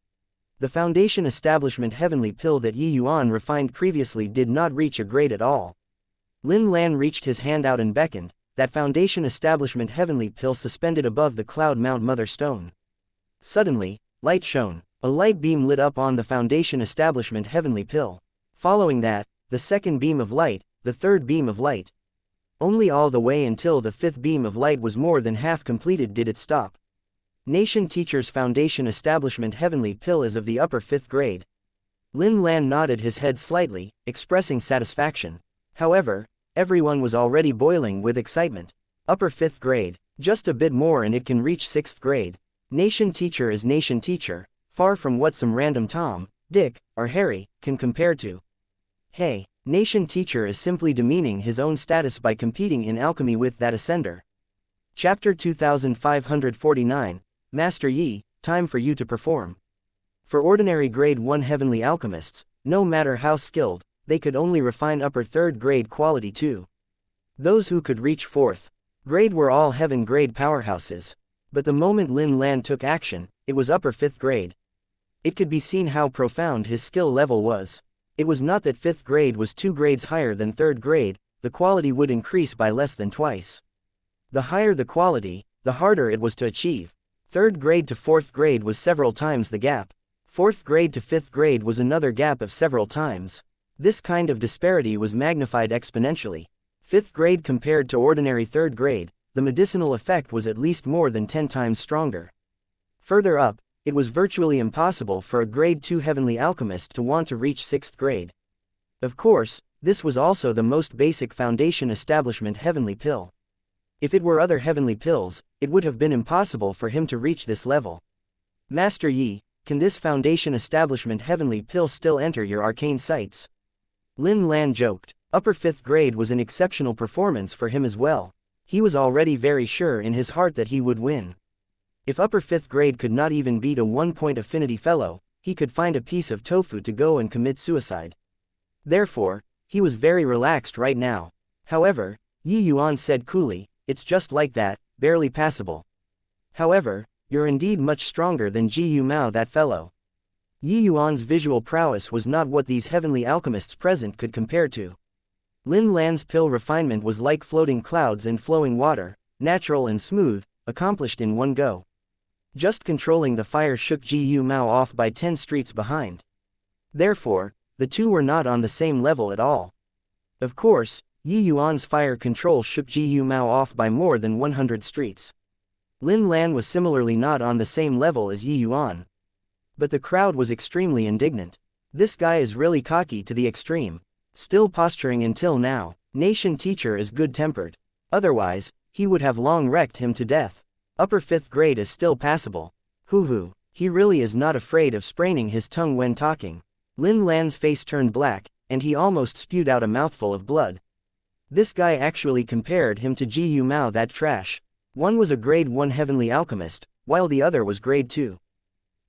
The Foundation Establishment Heavenly Pill that Yuan refined previously did not reach a grade at all. Lin Lan reached his hand out and beckoned. That Foundation Establishment Heavenly Pill suspended above the Cloud Mount Mother Stone. Suddenly, light shone. A light beam lit up on the Foundation Establishment Heavenly Pill. Following that, the second beam of light, the third beam of light. Only all the way until the 5th beam of light was more than half completed did it stop. Nation Teacher's Foundation Establishment Heavenly Pill is of the upper 5th grade. Lin Lan nodded his head slightly, expressing satisfaction. However, everyone was already boiling with excitement. Upper 5th grade, just a bit more and it can reach 6th grade. Nation Teacher is Nation Teacher, far from what some random Tom, Dick, or Harry can compare to. Hey, Nation Teacher is simply demeaning his own status by competing in alchemy with that ascender. Chapter 2549, Master Yi, time for you to perform. For ordinary grade 1 heavenly alchemists, no matter how skilled, they could only refine upper 3rd grade quality too. Those who could reach 4th grade were all heaven grade powerhouses. But the moment Lin Lan took action, it was upper 5th grade. It could be seen how profound his skill level was. It was not that 5th grade was 2 grades higher than 3rd grade, the quality would increase by less than twice. The higher the quality, the harder it was to achieve. 3rd grade to 4th grade was several times the gap. 4th grade to 5th grade was another gap of several times. This kind of disparity was magnified exponentially. 5th grade compared to ordinary 3rd grade, the medicinal effect was at least more than 10 times stronger. Further up, it was virtually impossible for a grade 2 heavenly alchemist to want to reach 6th grade. Of course, this was also the most basic Foundation Establishment Heavenly Pill. If it were other heavenly pills, it would have been impossible for him to reach this level. Master Yi, can this Foundation Establishment Heavenly Pill still enter your arcane sights? Lin Lan joked. Upper 5th grade was an exceptional performance for him as well. He was already very sure in his heart that he would win. If upper 5th grade could not even beat a 1-point affinity fellow, he could find a piece of tofu to go and commit suicide. Therefore, he was very relaxed right now. However, Yuan said coolly, it's just like that, barely passable. However, you're indeed much stronger than Ji Mao, that fellow. Yuan's visual prowess was not what these heavenly alchemists present could compare to. Lin Lan's pill refinement was like floating clouds and flowing water, natural and smooth, accomplished in one go. Just controlling the fire shook Ji Mao off by 10 streets behind. Therefore, the two were not on the same level at all. Of course, Yuan's fire control shook Ji Mao off by more than 100 streets. Lin Lan was similarly not on the same level as Yuan. But the crowd was extremely indignant. This guy is really cocky to the extreme. Still posturing until now. Nation teacher is good-tempered. Otherwise, he would have long wrecked him to death. Upper 5th grade is still passable. Hoo-hoo, he really is not afraid of spraining his tongue when talking. Lin Lan's face turned black, and he almost spewed out a mouthful of blood. This guy actually compared him to Ji Yu Mao, that trash. One was a grade 1 heavenly alchemist, while the other was grade 2.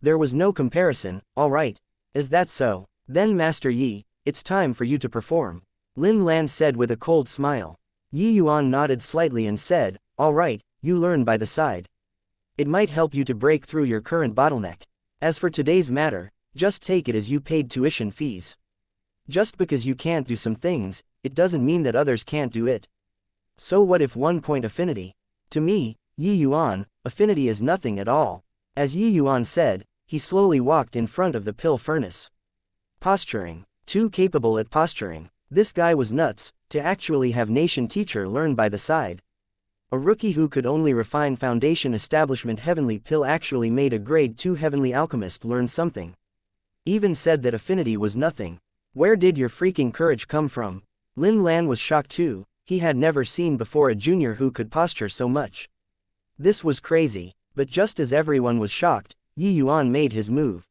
There was no comparison. Alright. Is that so? Then Master Yi, it's time for you to perform. Lin Lan said with a cold smile. Yi Yuan nodded slightly and said, alright, you learn by the side. It might help you to break through your current bottleneck. As for today's matter, just take it as you paid tuition fees. Just because you can't do some things, it doesn't mean that others can't do it. So what if 1 point affinity? To me, Yi Yuan, affinity is nothing at all. As Yi Yuan said, he slowly walked in front of the pill furnace. Posturing. Too capable at posturing. This guy was nuts, to actually have nation teacher learn by the side. A rookie who could only refine foundation establishment heavenly pill actually made a grade 2 heavenly alchemist learn something. Even said that affinity was nothing. Where did your freaking courage come from? Lin Lan was shocked too. He had never seen before a junior who could posture so much. This was crazy, but just as everyone was shocked, Yi Yuan made his move.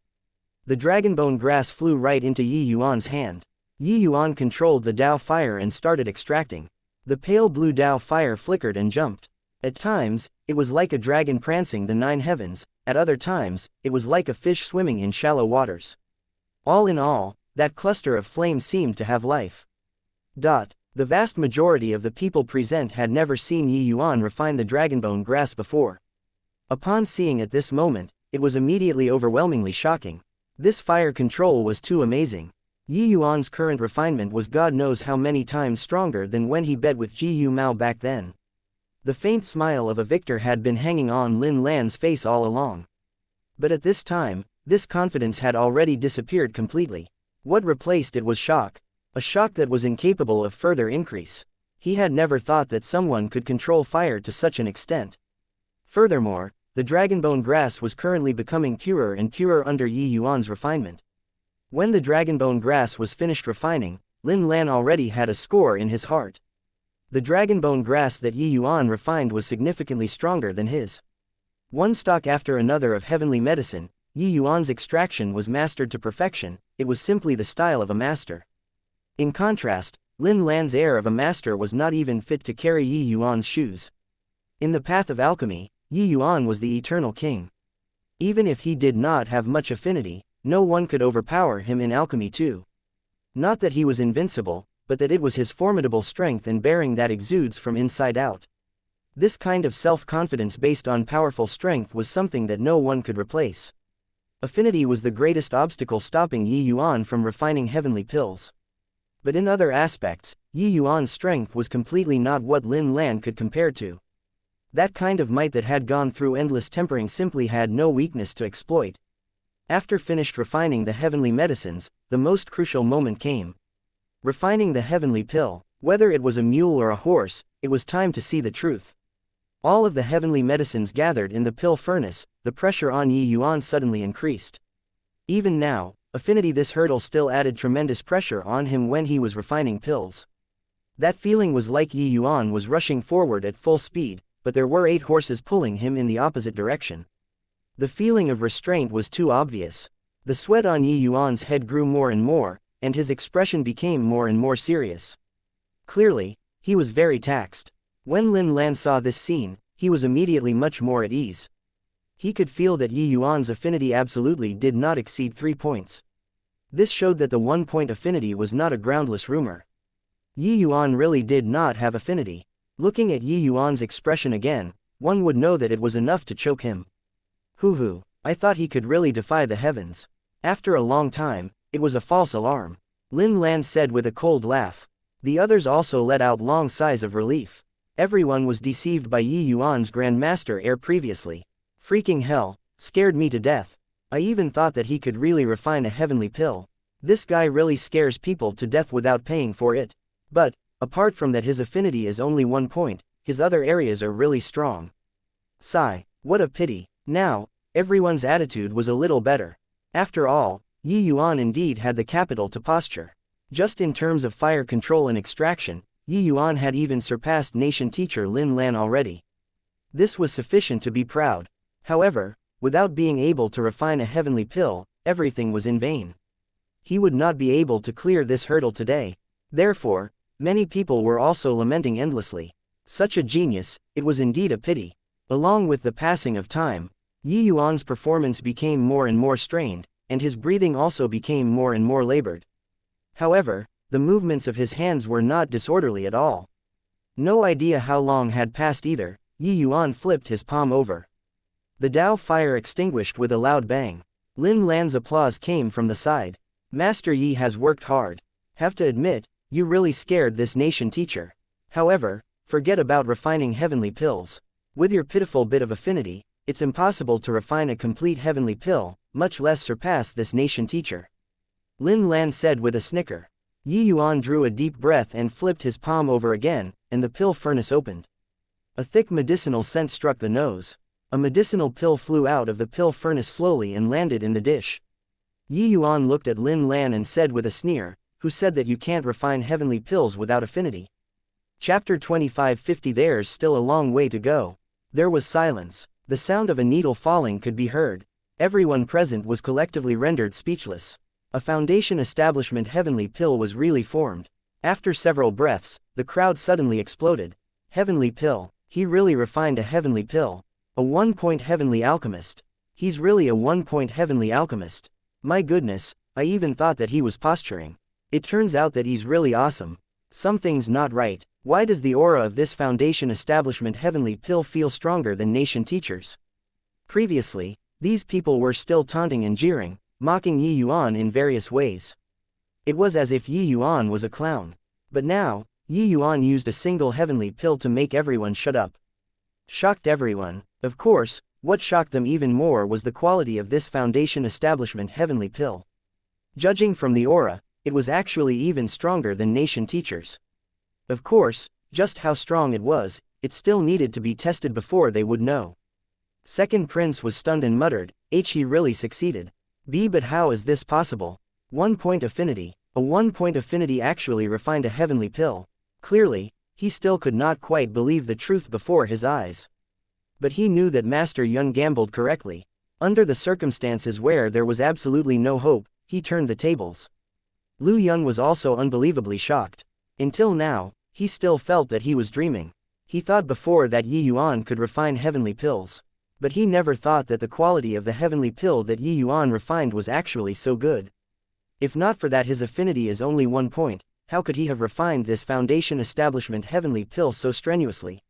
The dragonbone grass flew right into Yi Yuan's hand. Yi Yuan controlled the Dao fire and started extracting. The pale blue Dao fire flickered and jumped. At times, it was like a dragon prancing the 9 heavens, at other times, it was like a fish swimming in shallow waters. All in all, that cluster of flames seemed to have life. The vast majority of the people present had never seen Yi Yuan refine the dragonbone grass before. Upon seeing it this moment, it was immediately overwhelmingly shocking. This fire control was too amazing. Yi Yuan's current refinement was God knows how many times stronger than when he bet with Ji Yu Mao back then. The faint smile of a victor had been hanging on Lin Lan's face all along. But at this time, this confidence had already disappeared completely. What replaced it was shock. A shock that was incapable of further increase. He had never thought that someone could control fire to such an extent. Furthermore, the dragonbone grass was currently becoming purer and purer under Yi Yuan's refinement. When the dragonbone grass was finished refining, Lin Lan already had a score in his heart. The dragonbone grass that Yi Yuan refined was significantly stronger than his. One stalk after another of heavenly medicine, Yi Yuan's extraction was mastered to perfection. It was simply the style of a master. In contrast, Lin Lan's air of a master was not even fit to carry Yi Yuan's shoes. In the path of alchemy, Yi Yuan was the eternal king. Even if he did not have much affinity, no one could overpower him in alchemy too. Not that he was invincible, but that it was his formidable strength and bearing that exudes from inside out. This kind of self-confidence based on powerful strength was something that no one could replace. Affinity was the greatest obstacle stopping Yi Yuan from refining heavenly pills. But in other aspects, Yi Yuan's strength was completely not what Lin Lan could compare to. That kind of might that had gone through endless tempering simply had no weakness to exploit. After finished refining the heavenly medicines, the most crucial moment came. Refining the heavenly pill, whether it was a mule or a horse, it was time to see the truth. All of the heavenly medicines gathered in the pill furnace, the pressure on Yi Yuan suddenly increased. Even now, affinity this hurdle still added tremendous pressure on him when he was refining pills. That feeling was like Yi Yuan was rushing forward at full speed, but there were 8 horses pulling him in the opposite direction. The feeling of restraint was too obvious. The sweat on Yi Yuan's head grew more and more, and his expression became more and more serious. Clearly, he was very taxed. When Lin Lan saw this scene, he was immediately much more at ease. He could feel that Yi Yuan's affinity absolutely did not exceed 3 points. This showed that the 1 point affinity was not a groundless rumor. Yi Yuan really did not have affinity. Looking at Yi Yuan's expression again, one would know that it was enough to choke him. Hoo-hoo, I thought he could really defy the heavens. After a long time, it was a false alarm. Lin Lan said with a cold laugh. The others also let out long sighs of relief. Everyone was deceived by Yi Yuan's grandmaster air previously. Freaking hell, scared me to death. I even thought that he could really refine a heavenly pill. This guy really scares people to death without paying for it. But, apart from that his affinity is only 1 point, his other areas are really strong. Sigh, what a pity. Now, everyone's attitude was a little better. After all, Yi Yuan indeed had the capital to posture. Just in terms of fire control and extraction, Yi Yuan had even surpassed nation teacher Lin Lan already. This was sufficient to be proud. However, without being able to refine a heavenly pill, everything was in vain. He would not be able to clear this hurdle today. Therefore, many people were also lamenting endlessly. Such a genius, it was indeed a pity. Along with the passing of time, Yi Yuan's performance became more and more strained, and his breathing also became more and more labored. However, the movements of his hands were not disorderly at all. No idea how long had passed either. Yi Yuan flipped his palm over. The Dao fire extinguished with a loud bang. Lin Lan's applause came from the side. Master Yi has worked hard. Have to admit, you really scared this nation teacher. However, forget about refining heavenly pills. With your pitiful bit of affinity, it's impossible to refine a complete heavenly pill, much less surpass this nation teacher. Lin Lan said with a snicker. Yi Yuan drew a deep breath and flipped his palm over again, and the pill furnace opened. A thick medicinal scent struck the nose. A medicinal pill flew out of the pill furnace slowly and landed in the dish. Yi Yuan looked at Lin Lan and said with a sneer, "Who said that you can't refine heavenly pills without affinity?" Chapter 2550. There's still a long way to go. There was silence. The sound of a needle falling could be heard. Everyone present was collectively rendered speechless. A foundation establishment heavenly pill was really formed. After several breaths, the crowd suddenly exploded. Heavenly pill. He really refined a heavenly pill. A 1-point heavenly alchemist. He's really a 1-point heavenly alchemist. My goodness, I even thought that he was posturing. It turns out that he's really awesome. Something's not right. Why does the aura of this foundation establishment heavenly pill feel stronger than nation teachers? Previously, these people were still taunting and jeering, mocking Yi Yuan in various ways. It was as if Yi Yuan was a clown. But now, Yi Yuan used a single heavenly pill to make everyone shut up. Shocked everyone. Of course, what shocked them even more was the quality of this foundation establishment heavenly pill. Judging from the aura, it was actually even stronger than nation teachers. Of course, just how strong it was, it still needed to be tested before they would know. Second Prince was stunned and muttered, he really succeeded. But how is this possible? 1-point affinity. A 1-point affinity actually refined a heavenly pill. Clearly, he still could not quite believe the truth before his eyes. But he knew that Master Yuan gambled correctly. Under the circumstances where there was absolutely no hope, he turned the tables. Lu Yun was also unbelievably shocked. Until now, he still felt that he was dreaming. He thought before that Yi Yuan could refine heavenly pills. But he never thought that the quality of the heavenly pill that Yi Yuan refined was actually so good. If not for that his affinity is only 1 point, how could he have refined this foundation establishment heavenly pill so strenuously?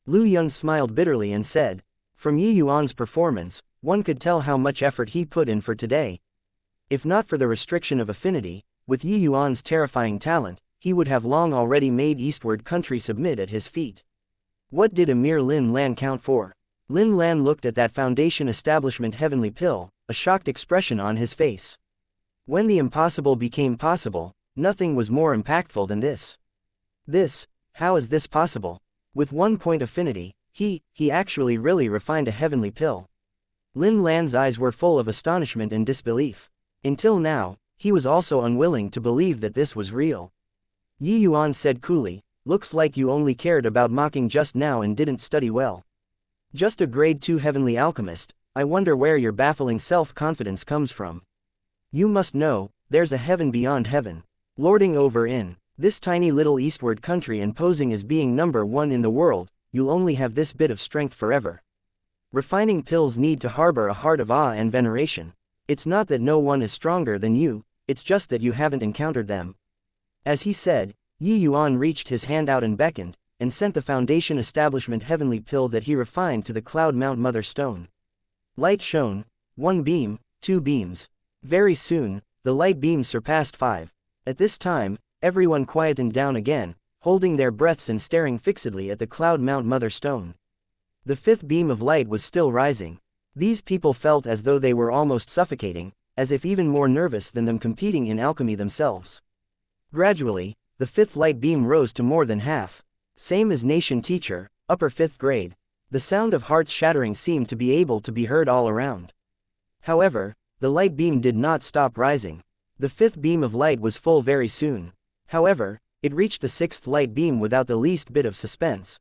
Lu Yun smiled bitterly and said, "From Yi Yuan's performance, one could tell how much effort he put in for today. If not for the restriction of affinity, with Yi Yuan's terrifying talent, he would have long already made eastward country submit at his feet." What did a mere Lin Lan count for? Lin Lan looked at that foundation establishment heavenly pill, a shocked expression on his face. When the impossible became possible, nothing was more impactful than this. How is this possible? With 1-point affinity, he actually really refined a heavenly pill. Lin Lan's eyes were full of astonishment and disbelief. Until now, he was also unwilling to believe that this was real. Yi Yuan said coolly, "Looks like you only cared about mocking just now and didn't study well. Just a grade 2 heavenly alchemist, I wonder where your baffling self-confidence comes from. You must know, there's a heaven beyond heaven, lording over in this tiny little eastward country and posing as being number 1 in the world. You'll only have this bit of strength forever. Refining pills need to harbor a heart of awe and veneration. It's not that no one is stronger than you, it's just that you haven't encountered them." As he said, Yi Yuan reached his hand out and beckoned, and sent the foundation establishment heavenly pill that he refined to the Cloud Mount Mother Stone. Light shone, 1 beam, 2 beams. Very soon, the light beams surpassed 5. At this time, everyone quietened down again, holding their breaths and staring fixedly at the Cloud Mount Mother Stone. The 5th beam of light was still rising. These people felt as though they were almost suffocating, as if even more nervous than them competing in alchemy themselves. Gradually, the 5th light beam rose to more than half. Same as nation teacher, upper 5th grade. The sound of hearts shattering seemed to be able to be heard all around. However, the light beam did not stop rising. The fifth beam of light was full very soon. However, it reached the sixth light beam without the least bit of suspense.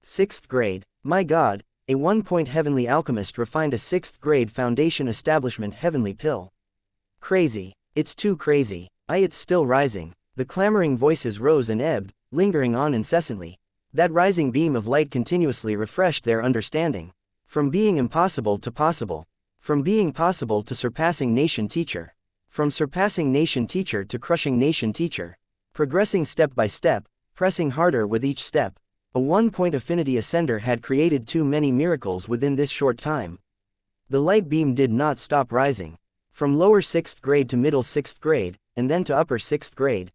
Sixth grade. My God, a 1-point heavenly alchemist refined a 6th grade foundation establishment heavenly pill. Crazy. It's too crazy. It's still rising. The clamoring voices rose and ebbed, lingering on incessantly. That rising beam of light continuously refreshed their understanding. From being impossible to possible. From being possible to surpassing nation teacher. From surpassing nation teacher to crushing nation teacher. Progressing step by step, pressing harder with each step. A 1-point affinity ascender had created too many miracles within this short time. The light beam did not stop rising. From lower 6th grade to middle 6th grade, and then to upper 6th grade.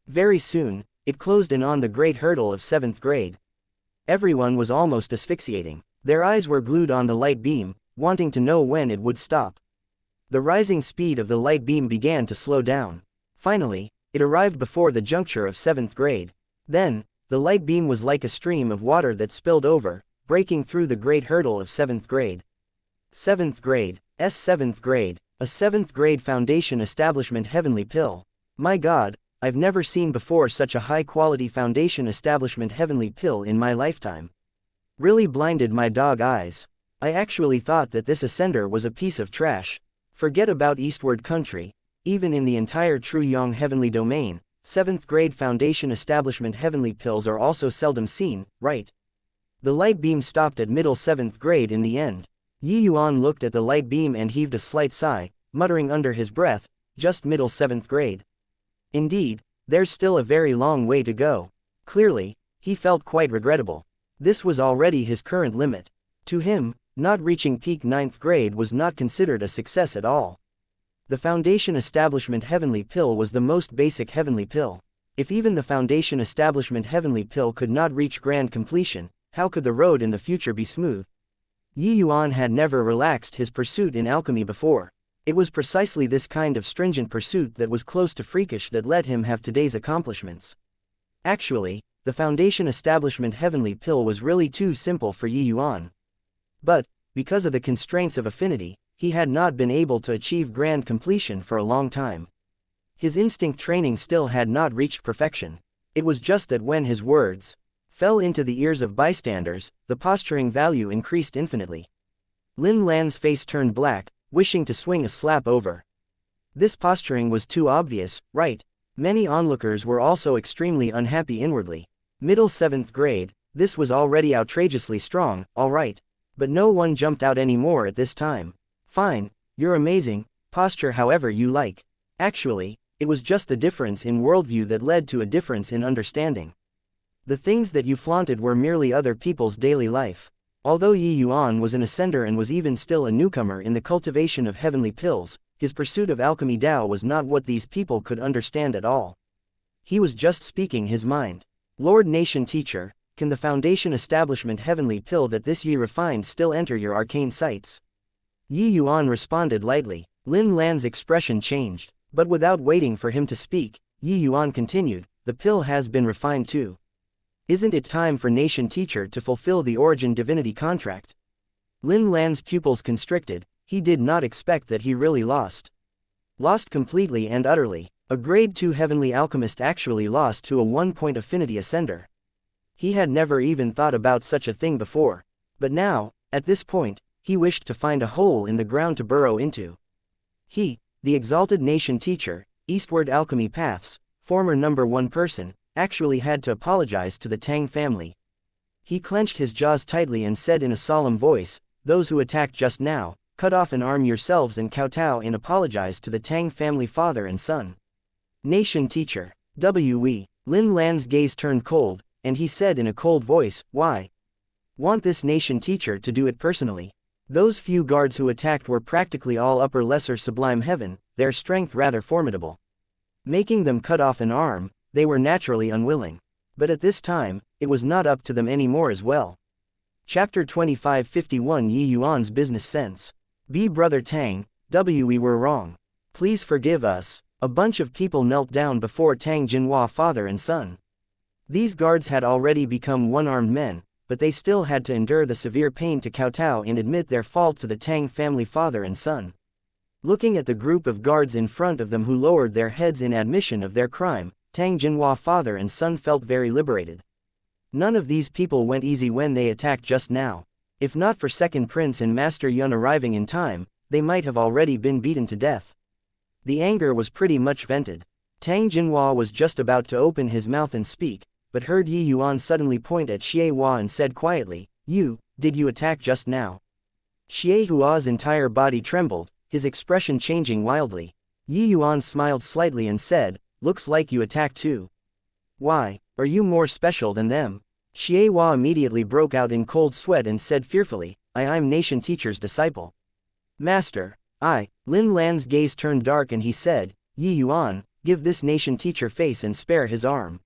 Very soon, it closed in on the great hurdle of 7th grade. Everyone was almost asphyxiating. Their eyes were glued on the light beam, wanting to know when it would stop. The rising speed of the light beam began to slow down. Finally, it arrived before the juncture of 7th grade. Then, the light beam was like a stream of water that spilled over, breaking through the great hurdle of 7th grade. 7th grade. 7th grade. A 7th grade foundation establishment heavenly pill. My God, I've never seen before such a high-quality foundation establishment heavenly pill in my lifetime. Really blinded my dog eyes. I actually thought that this ascender was a piece of trash. Forget about eastward country. Even in the entire true Yang heavenly domain, 7th grade foundation establishment heavenly pills are also seldom seen, right? The light beam stopped at middle 7th grade in the end. Yuan looked at the light beam and heaved a slight sigh, muttering under his breath, just middle 7th grade. Indeed, there's still a very long way to go. Clearly, he felt quite regrettable. This was already his current limit. To him, not reaching peak 9th grade was not considered a success at all. The foundation establishment heavenly pill was the most basic heavenly pill. If even the foundation establishment heavenly pill could not reach grand completion, how could the road in the future be smooth? Yuan had never relaxed his pursuit in alchemy before. It was precisely this kind of stringent pursuit that was close to freakish that let him have today's accomplishments. Actually, the foundation establishment heavenly pill was really too simple for Yuan. But, because of the constraints of affinity, he had not been able to achieve grand completion for a long time. His instinct training still had not reached perfection. It was just that when his words fell into the ears of bystanders, the posturing value increased infinitely. Lin Lan's face turned black, wishing to swing a slap over. This posturing was too obvious, right? Many onlookers were also extremely unhappy inwardly. Middle 7th grade, this was already outrageously strong, alright. But no one jumped out anymore at this time. Fine, you're amazing, posture however you like. Actually, it was just the difference in worldview that led to a difference in understanding. The things that you flaunted were merely other people's daily life. Although Yuan was an ascender and was even still a newcomer in the cultivation of heavenly pills, his pursuit of alchemy Tao was not what these people could understand at all. He was just speaking his mind. Lord Nation Teacher, can the foundation establishment heavenly pill that this ye refined still enter your arcane sights? Yuan responded lightly. Lin Lan's expression changed, but without waiting for him to speak, Yuan continued, the pill has been refined too. Isn't it time for Nation Teacher to fulfill the origin divinity contract? Lin Lan's pupils constricted. He did not expect that he really lost. Lost completely and utterly. A grade 2 heavenly alchemist actually lost to a 1-point affinity ascender. He had never even thought about such a thing before. But now, at this point, he wished to find a hole in the ground to burrow into. He, the exalted Nation Teacher, Eastward Alchemy Paths, former number 1 person, actually had to apologize to the Tang family. He clenched his jaws tightly and said in a solemn voice, those who attacked just now, cut off and arm yourselves and kowtow and apologize to the Tang family father and son. Nation Teacher. W.E. Lin Lan's gaze turned cold, and he said in a cold voice, why? Want this Nation Teacher to do it personally? Those few guards who attacked were practically all upper lesser sublime heaven, their strength rather formidable. Making them cut off an arm, they were naturally unwilling. But at this time, it was not up to them anymore as well. Chapter 2551 Yuan's Business Sense. B. Brother Tang, we were wrong. Please forgive us. A bunch of people knelt down before Tang Jinhua father and son. These guards had already become one-armed men, but they still had to endure the severe pain to kowtow and admit their fault to the Tang family father and son. Looking at the group of guards in front of them who lowered their heads in admission of their crime, Tang Jinhua father and son felt very liberated. None of these people went easy when they attacked just now. If not for Second Prince and Master Yuan arriving in time, they might have already been beaten to death. The anger was pretty much vented. Tang Jinhua was just about to open his mouth and speak, but heard Yi Yuan suddenly point at Xie Hua and said quietly, did you attack just now? Xie Hua's entire body trembled, his expression changing wildly. Yi Yuan smiled slightly and said, looks like you attacked too. Why, are you more special than them? Xie Hua immediately broke out in cold sweat and said fearfully, I'm Nation Teacher's disciple. Master, Lin Lan's gaze turned dark and he said, Yi Yuan, give this Nation Teacher face and spare his arm.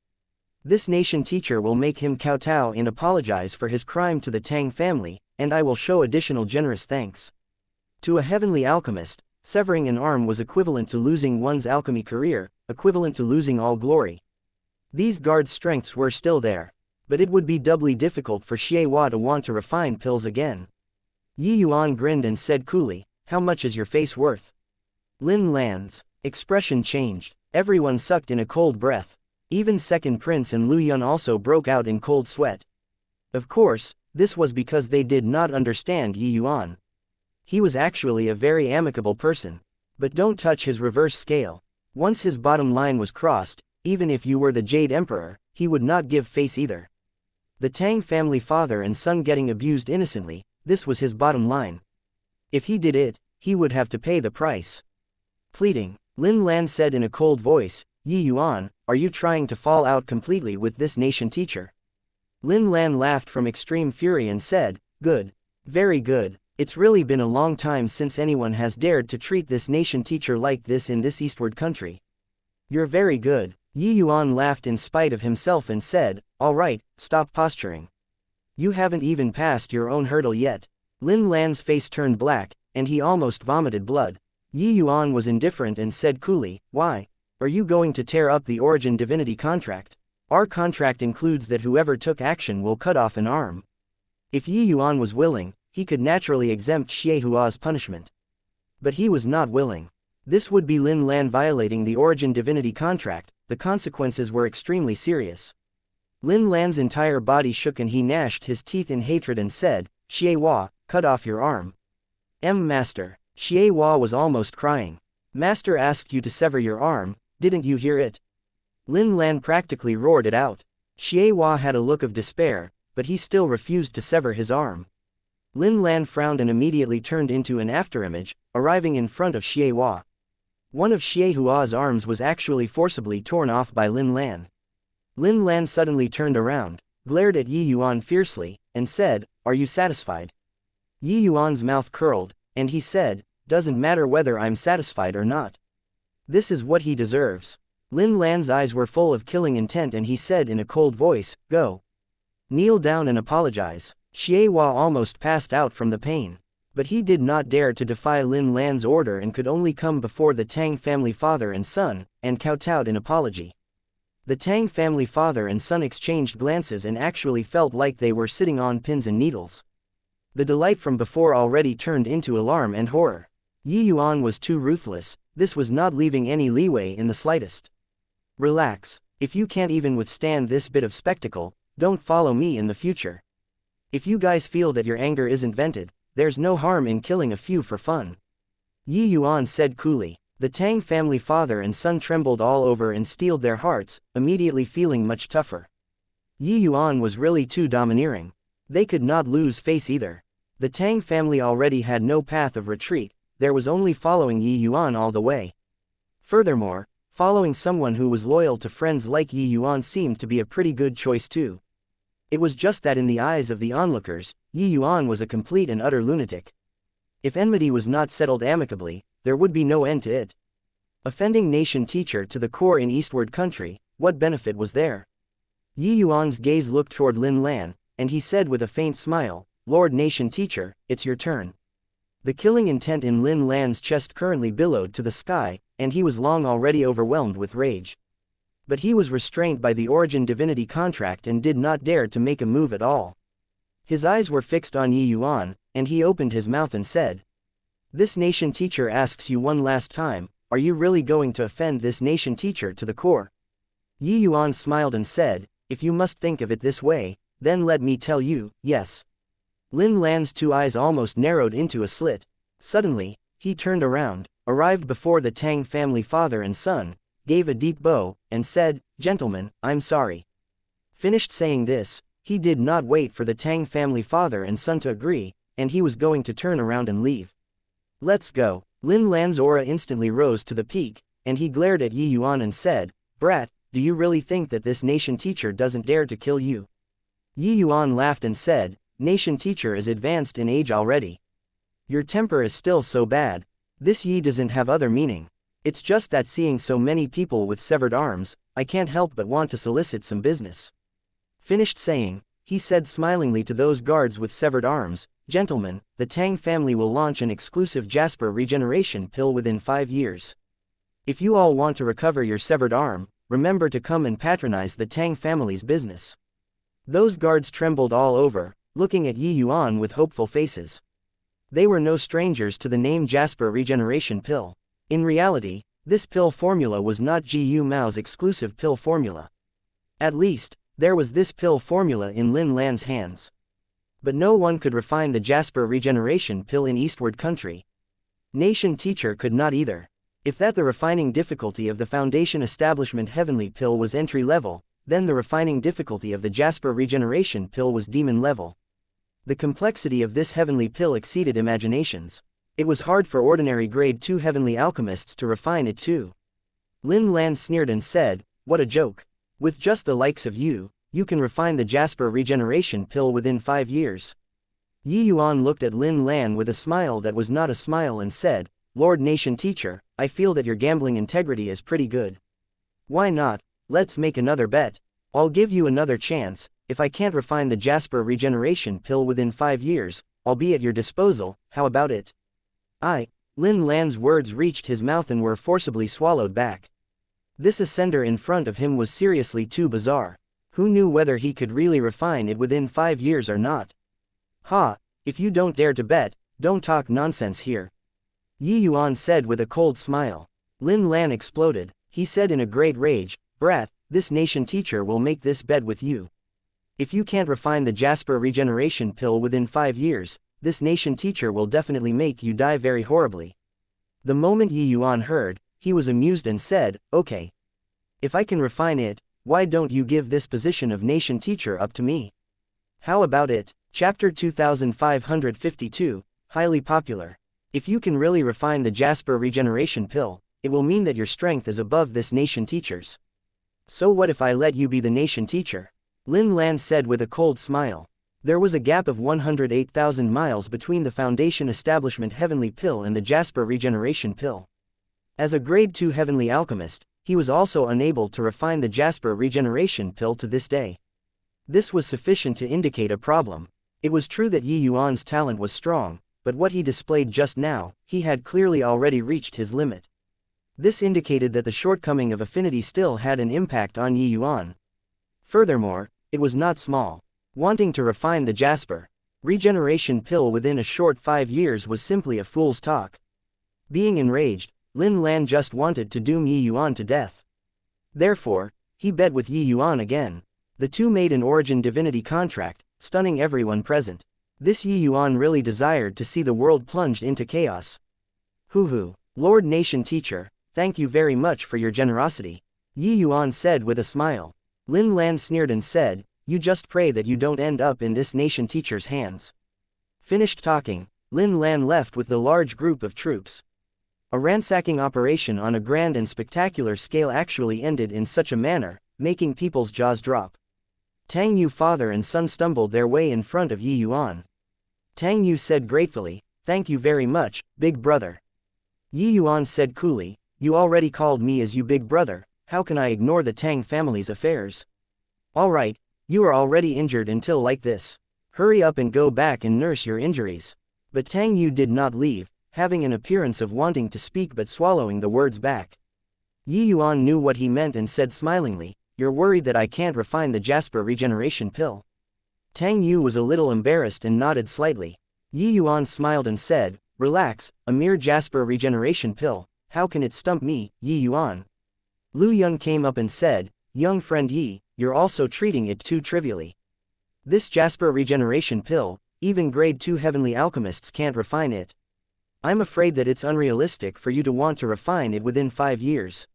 This Nation Teacher will make him kowtow and apologize for his crime to the Tang family, and I will show additional generous thanks. To a heavenly alchemist, severing an arm was equivalent to losing one's alchemy career, equivalent to losing all glory. These guards' strengths were still there, but it would be doubly difficult for Xie Hua to want to refine pills again. Yi Yuan grinned and said coolly, how much is your face worth? Lin Lan's expression changed. Everyone sucked in a cold breath. Even Second Prince and Lu Yun also broke out in cold sweat. Of course, this was because they did not understand Yi Yuan. He was actually a very amicable person. But don't touch his reverse scale. Once his bottom line was crossed, even if you were the Jade Emperor, he would not give face either. The Tang family father and son getting abused innocently, this was his bottom line. If he did it, he would have to pay the price. Pleading, Lin Lan said in a cold voice, Yi Yuan, are you trying to fall out completely with this Nation Teacher? Lin Lan laughed from extreme fury and said, good. Very good. It's really been a long time since anyone has dared to treat this Nation Teacher like this in this eastward country. You're very good. Yi Yuan laughed in spite of himself and said, all right, stop posturing. You haven't even passed your own hurdle yet. Lin Lan's face turned black, and he almost vomited blood. Yi Yuan was indifferent and said coolly, why? Are you going to tear up the Origin Divinity contract? Our contract includes that whoever took action will cut off an arm. If Yi Yuan was willing, he could naturally exempt Xie Hua's punishment. But he was not willing. This would be Lin Lan violating the Origin Divinity contract. The consequences were extremely serious. Lin Lan's entire body shook and he gnashed his teeth in hatred and said, Xie Hua, cut off your arm. Master. Xie Hua was almost crying. Master asked you to sever your arm, didn't you hear it? Lin Lan practically roared it out. Xie Hua had a look of despair, but he still refused to sever his arm. Lin Lan frowned and immediately turned into an afterimage, arriving in front of Xie Hua. One of Xie Hua's arms was actually forcibly torn off by Lin Lan. Lin Lan suddenly turned around, glared at Yi Yuan fiercely, and said, are you satisfied? Yi Yuan's mouth curled, and he said, doesn't matter whether I'm satisfied or not. This is what he deserves. Lin Lan's eyes were full of killing intent and he said in a cold voice, go. Kneel down and apologize. Xie Hua almost passed out from the pain. But he did not dare to defy Lin Lan's order and could only come before the Tang family father and son, and kowtowed in apology. The Tang family father and son exchanged glances and actually felt like they were sitting on pins and needles. The delight from before already turned into alarm and horror. Yi Yuan was too ruthless, this was not leaving any leeway in the slightest. Relax. If you can't even withstand this bit of spectacle, don't follow me in the future. If you guys feel that your anger isn't vented, there's no harm in killing a few for fun. Yi Yuan said coolly. The Tang family father and son trembled all over and steeled their hearts, immediately feeling much tougher. Yi Yuan was really too domineering. They could not lose face either. The Tang family already had no path of retreat, there was only following Yi Yuan all the way. Furthermore, following someone who was loyal to friends like Yi Yuan seemed to be a pretty good choice too. It was just that in the eyes of the onlookers, Yi Yuan was a complete and utter lunatic. If enmity was not settled amicably, there would be no end to it. Offending Nation Teacher to the core in eastward country, what benefit was there? Yi Yuan's gaze looked toward Lin Lan, and he said with a faint smile, Lord Nation Teacher, it's your turn. The killing intent in Lin Lan's chest currently billowed to the sky, and he was long already overwhelmed with rage. But he was restrained by the Origin Divinity contract and did not dare to make a move at all. His eyes were fixed on Yi Yuan, and he opened his mouth and said, This nation teacher asks you one last time, are you really going to offend this nation teacher to the core? Yi Yuan smiled and said, if you must think of it this way, then let me tell you, yes. Lin Lan's two eyes almost narrowed into a slit. Suddenly, he turned around, arrived before the Tang family father and son, gave a deep bow, and said, gentlemen, I'm sorry. Finished saying this, he did not wait for the Tang family father and son to agree, and he was going to turn around and leave. Let's go. Lin Lan's aura instantly rose to the peak, and he glared at Yi Yuan and said, brat, do you really think that this nation teacher doesn't dare to kill you? Yi Yuan laughed and said, nation teacher is advanced in age already. Your temper is still so bad. This Yi doesn't have other meaning. It's just that seeing so many people with severed arms, I can't help but want to solicit some business. Finished saying, he said smilingly to those guards with severed arms, gentlemen, the Tang family will launch an exclusive Jasper regeneration pill within 5 years. If you all want to recover your severed arm, remember to come and patronize the Tang family's business. Those guards trembled all over, looking at Yi Yuan with hopeful faces. They were no strangers to the name Jasper regeneration pill. In reality, this pill formula was not Gu Mao's exclusive pill formula. At least, there was this pill formula in Lin Lan's hands. But no one could refine the Jasper regeneration pill in Eastward Country. Nation teacher could not either. If that the refining difficulty of the Foundation Establishment Heavenly Pill was entry level, then the refining difficulty of the Jasper regeneration pill was demon level. The complexity of this heavenly pill exceeded imaginations. It was hard for ordinary grade 2 heavenly alchemists to refine it too. Lin Lan sneered and said, what a joke. With just the likes of you, you can refine the Jasper regeneration pill within 5 years. Yi Yuan looked at Lin Lan with a smile that was not a smile and said, Lord Nation Teacher, I feel that your gambling integrity is pretty good. Why not? Let's make another bet. I'll give you another chance. If I can't refine the Jasper regeneration pill within 5 years, I'll be at your disposal. How about it? Lin Lan's words reached his mouth and were forcibly swallowed back. This ascender in front of him was seriously too bizarre. Who knew whether he could really refine it within 5 years or not? Ha! If you don't dare to bet, don't talk nonsense here. Yi Yuan said with a cold smile. Lin Lan exploded. He said in a great rage, brat, this nation teacher will make this bet with you. If you can't refine the Jasper regeneration pill within 5 years, this nation teacher will definitely make you die very horribly. The moment Yi Yuan heard, he was amused and said, okay. If I can refine it, why don't you give this position of nation teacher up to me? How about it? Chapter 2552, highly popular. If you can really refine the Jasper regeneration pill, it will mean that your strength is above this nation teacher's. So what if I let you be the nation teacher? Lin Lan said with a cold smile. There was a gap of 108,000 miles between the Foundation Establishment Heavenly Pill and the Jasper Regeneration Pill. As a grade 2 Heavenly Alchemist, he was also unable to refine the Jasper Regeneration Pill to this day. This was sufficient to indicate a problem. It was true that Yi Yuan's talent was strong, but what he displayed just now, he had clearly already reached his limit. This indicated that the shortcoming of affinity still had an impact on Yi Yuan. Furthermore, it was not small. Wanting to refine the Jasper regeneration pill within a short 5 years was simply a fool's talk. Being enraged, Lin Lan just wanted to doom Yi Yuan to death. Therefore, he bet with Yi Yuan again. The two made an origin divinity contract, stunning everyone present. This Yi Yuan really desired to see the world plunged into chaos. Hoo, Lord Nation Teacher, thank you very much for your generosity. Yi Yuan said with a smile. Lin Lan sneered and said, you just pray that you don't end up in this nation teacher's hands. Finished talking, Lin Lan left with the large group of troops. A ransacking operation on a grand and spectacular scale actually ended in such a manner, making people's jaws drop. Tang Yu father and son stumbled their way in front of Yi Yuan. Tang Yu said gratefully, thank you very much, big brother. Yi Yuan said coolly, you already called me as you big brother, how can I ignore the Tang family's affairs? Alright, you are already injured until like this. Hurry up and go back and nurse your injuries. But Tang Yu did not leave, having an appearance of wanting to speak but swallowing the words back. Yi Yuan knew what he meant and said smilingly, you're worried that I can't refine the Jasper regeneration pill. Tang Yu was a little embarrassed and nodded slightly. Yi Yuan smiled and said, Relax, a mere jasper regeneration pill, how can it stump me, Yi Yuan? Lu Yun came up and said, young friend Yi, you're also treating it too trivially. This jasper regeneration pill, even grade 2 heavenly alchemists can't refine it. I'm afraid that it's unrealistic for you to want to refine it within 5 years.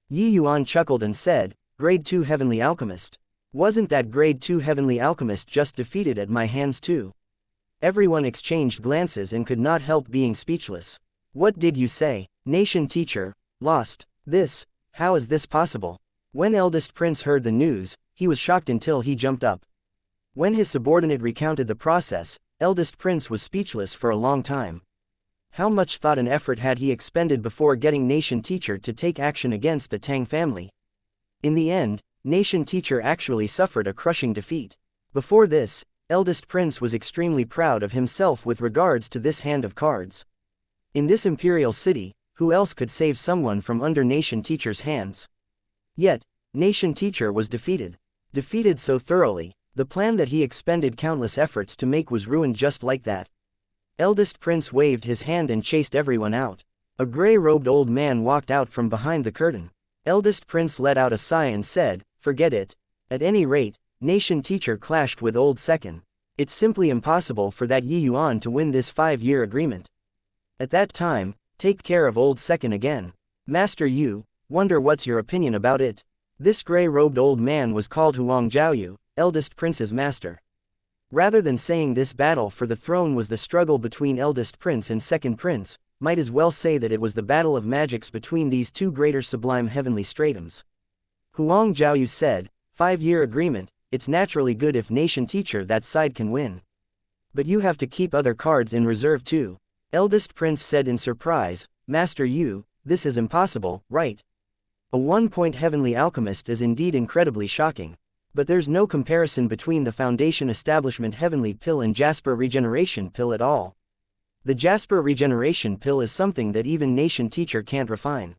Yi Yuan chuckled and said, grade 2 heavenly alchemist. Wasn't that grade 2 heavenly alchemist just defeated at my hands too? Everyone exchanged glances and could not help being speechless. What did you say? Nation teacher, lost. This, how is this possible? When eldest prince heard the news, he was shocked until he jumped up. When his subordinate recounted the process, eldest prince was speechless for a long time. How much thought and effort had he expended before getting nation teacher to take action against the Tang family? In the end, nation teacher actually suffered a crushing defeat. Before this, eldest prince was extremely proud of himself with regards to this hand of cards. In this imperial city, who else could save someone from under nation teacher's hands? Yet, nation teacher was defeated. Defeated so thoroughly, the plan that he expended countless efforts to make was ruined just like that. Eldest prince waved his hand and chased everyone out. A gray-robed old man walked out from behind the curtain. Eldest prince let out a sigh and said, forget it. At any rate, nation teacher clashed with old second. It's simply impossible for that Yi Yuan to win this 5-year agreement. At that time, take care of old second again. Master Yu, wonder what's your opinion about it? This gray-robed old man was called Huang Zhaoyu, eldest prince's master. Rather than saying this battle for the throne was the struggle between eldest prince and second prince, might as well say that it was the battle of magics between these two greater sublime heavenly stratums. Huang Zhaoyu said, 5-year agreement, it's naturally good if nation teacher that side can win. But you have to keep other cards in reserve too. Eldest prince said in surprise, Master Yu, this is impossible, right? A 1-point heavenly alchemist is indeed incredibly shocking. But there's no comparison between the Foundation Establishment Heavenly Pill and Jasper Regeneration Pill at all. The Jasper Regeneration Pill is something that even nation teacher can't refine.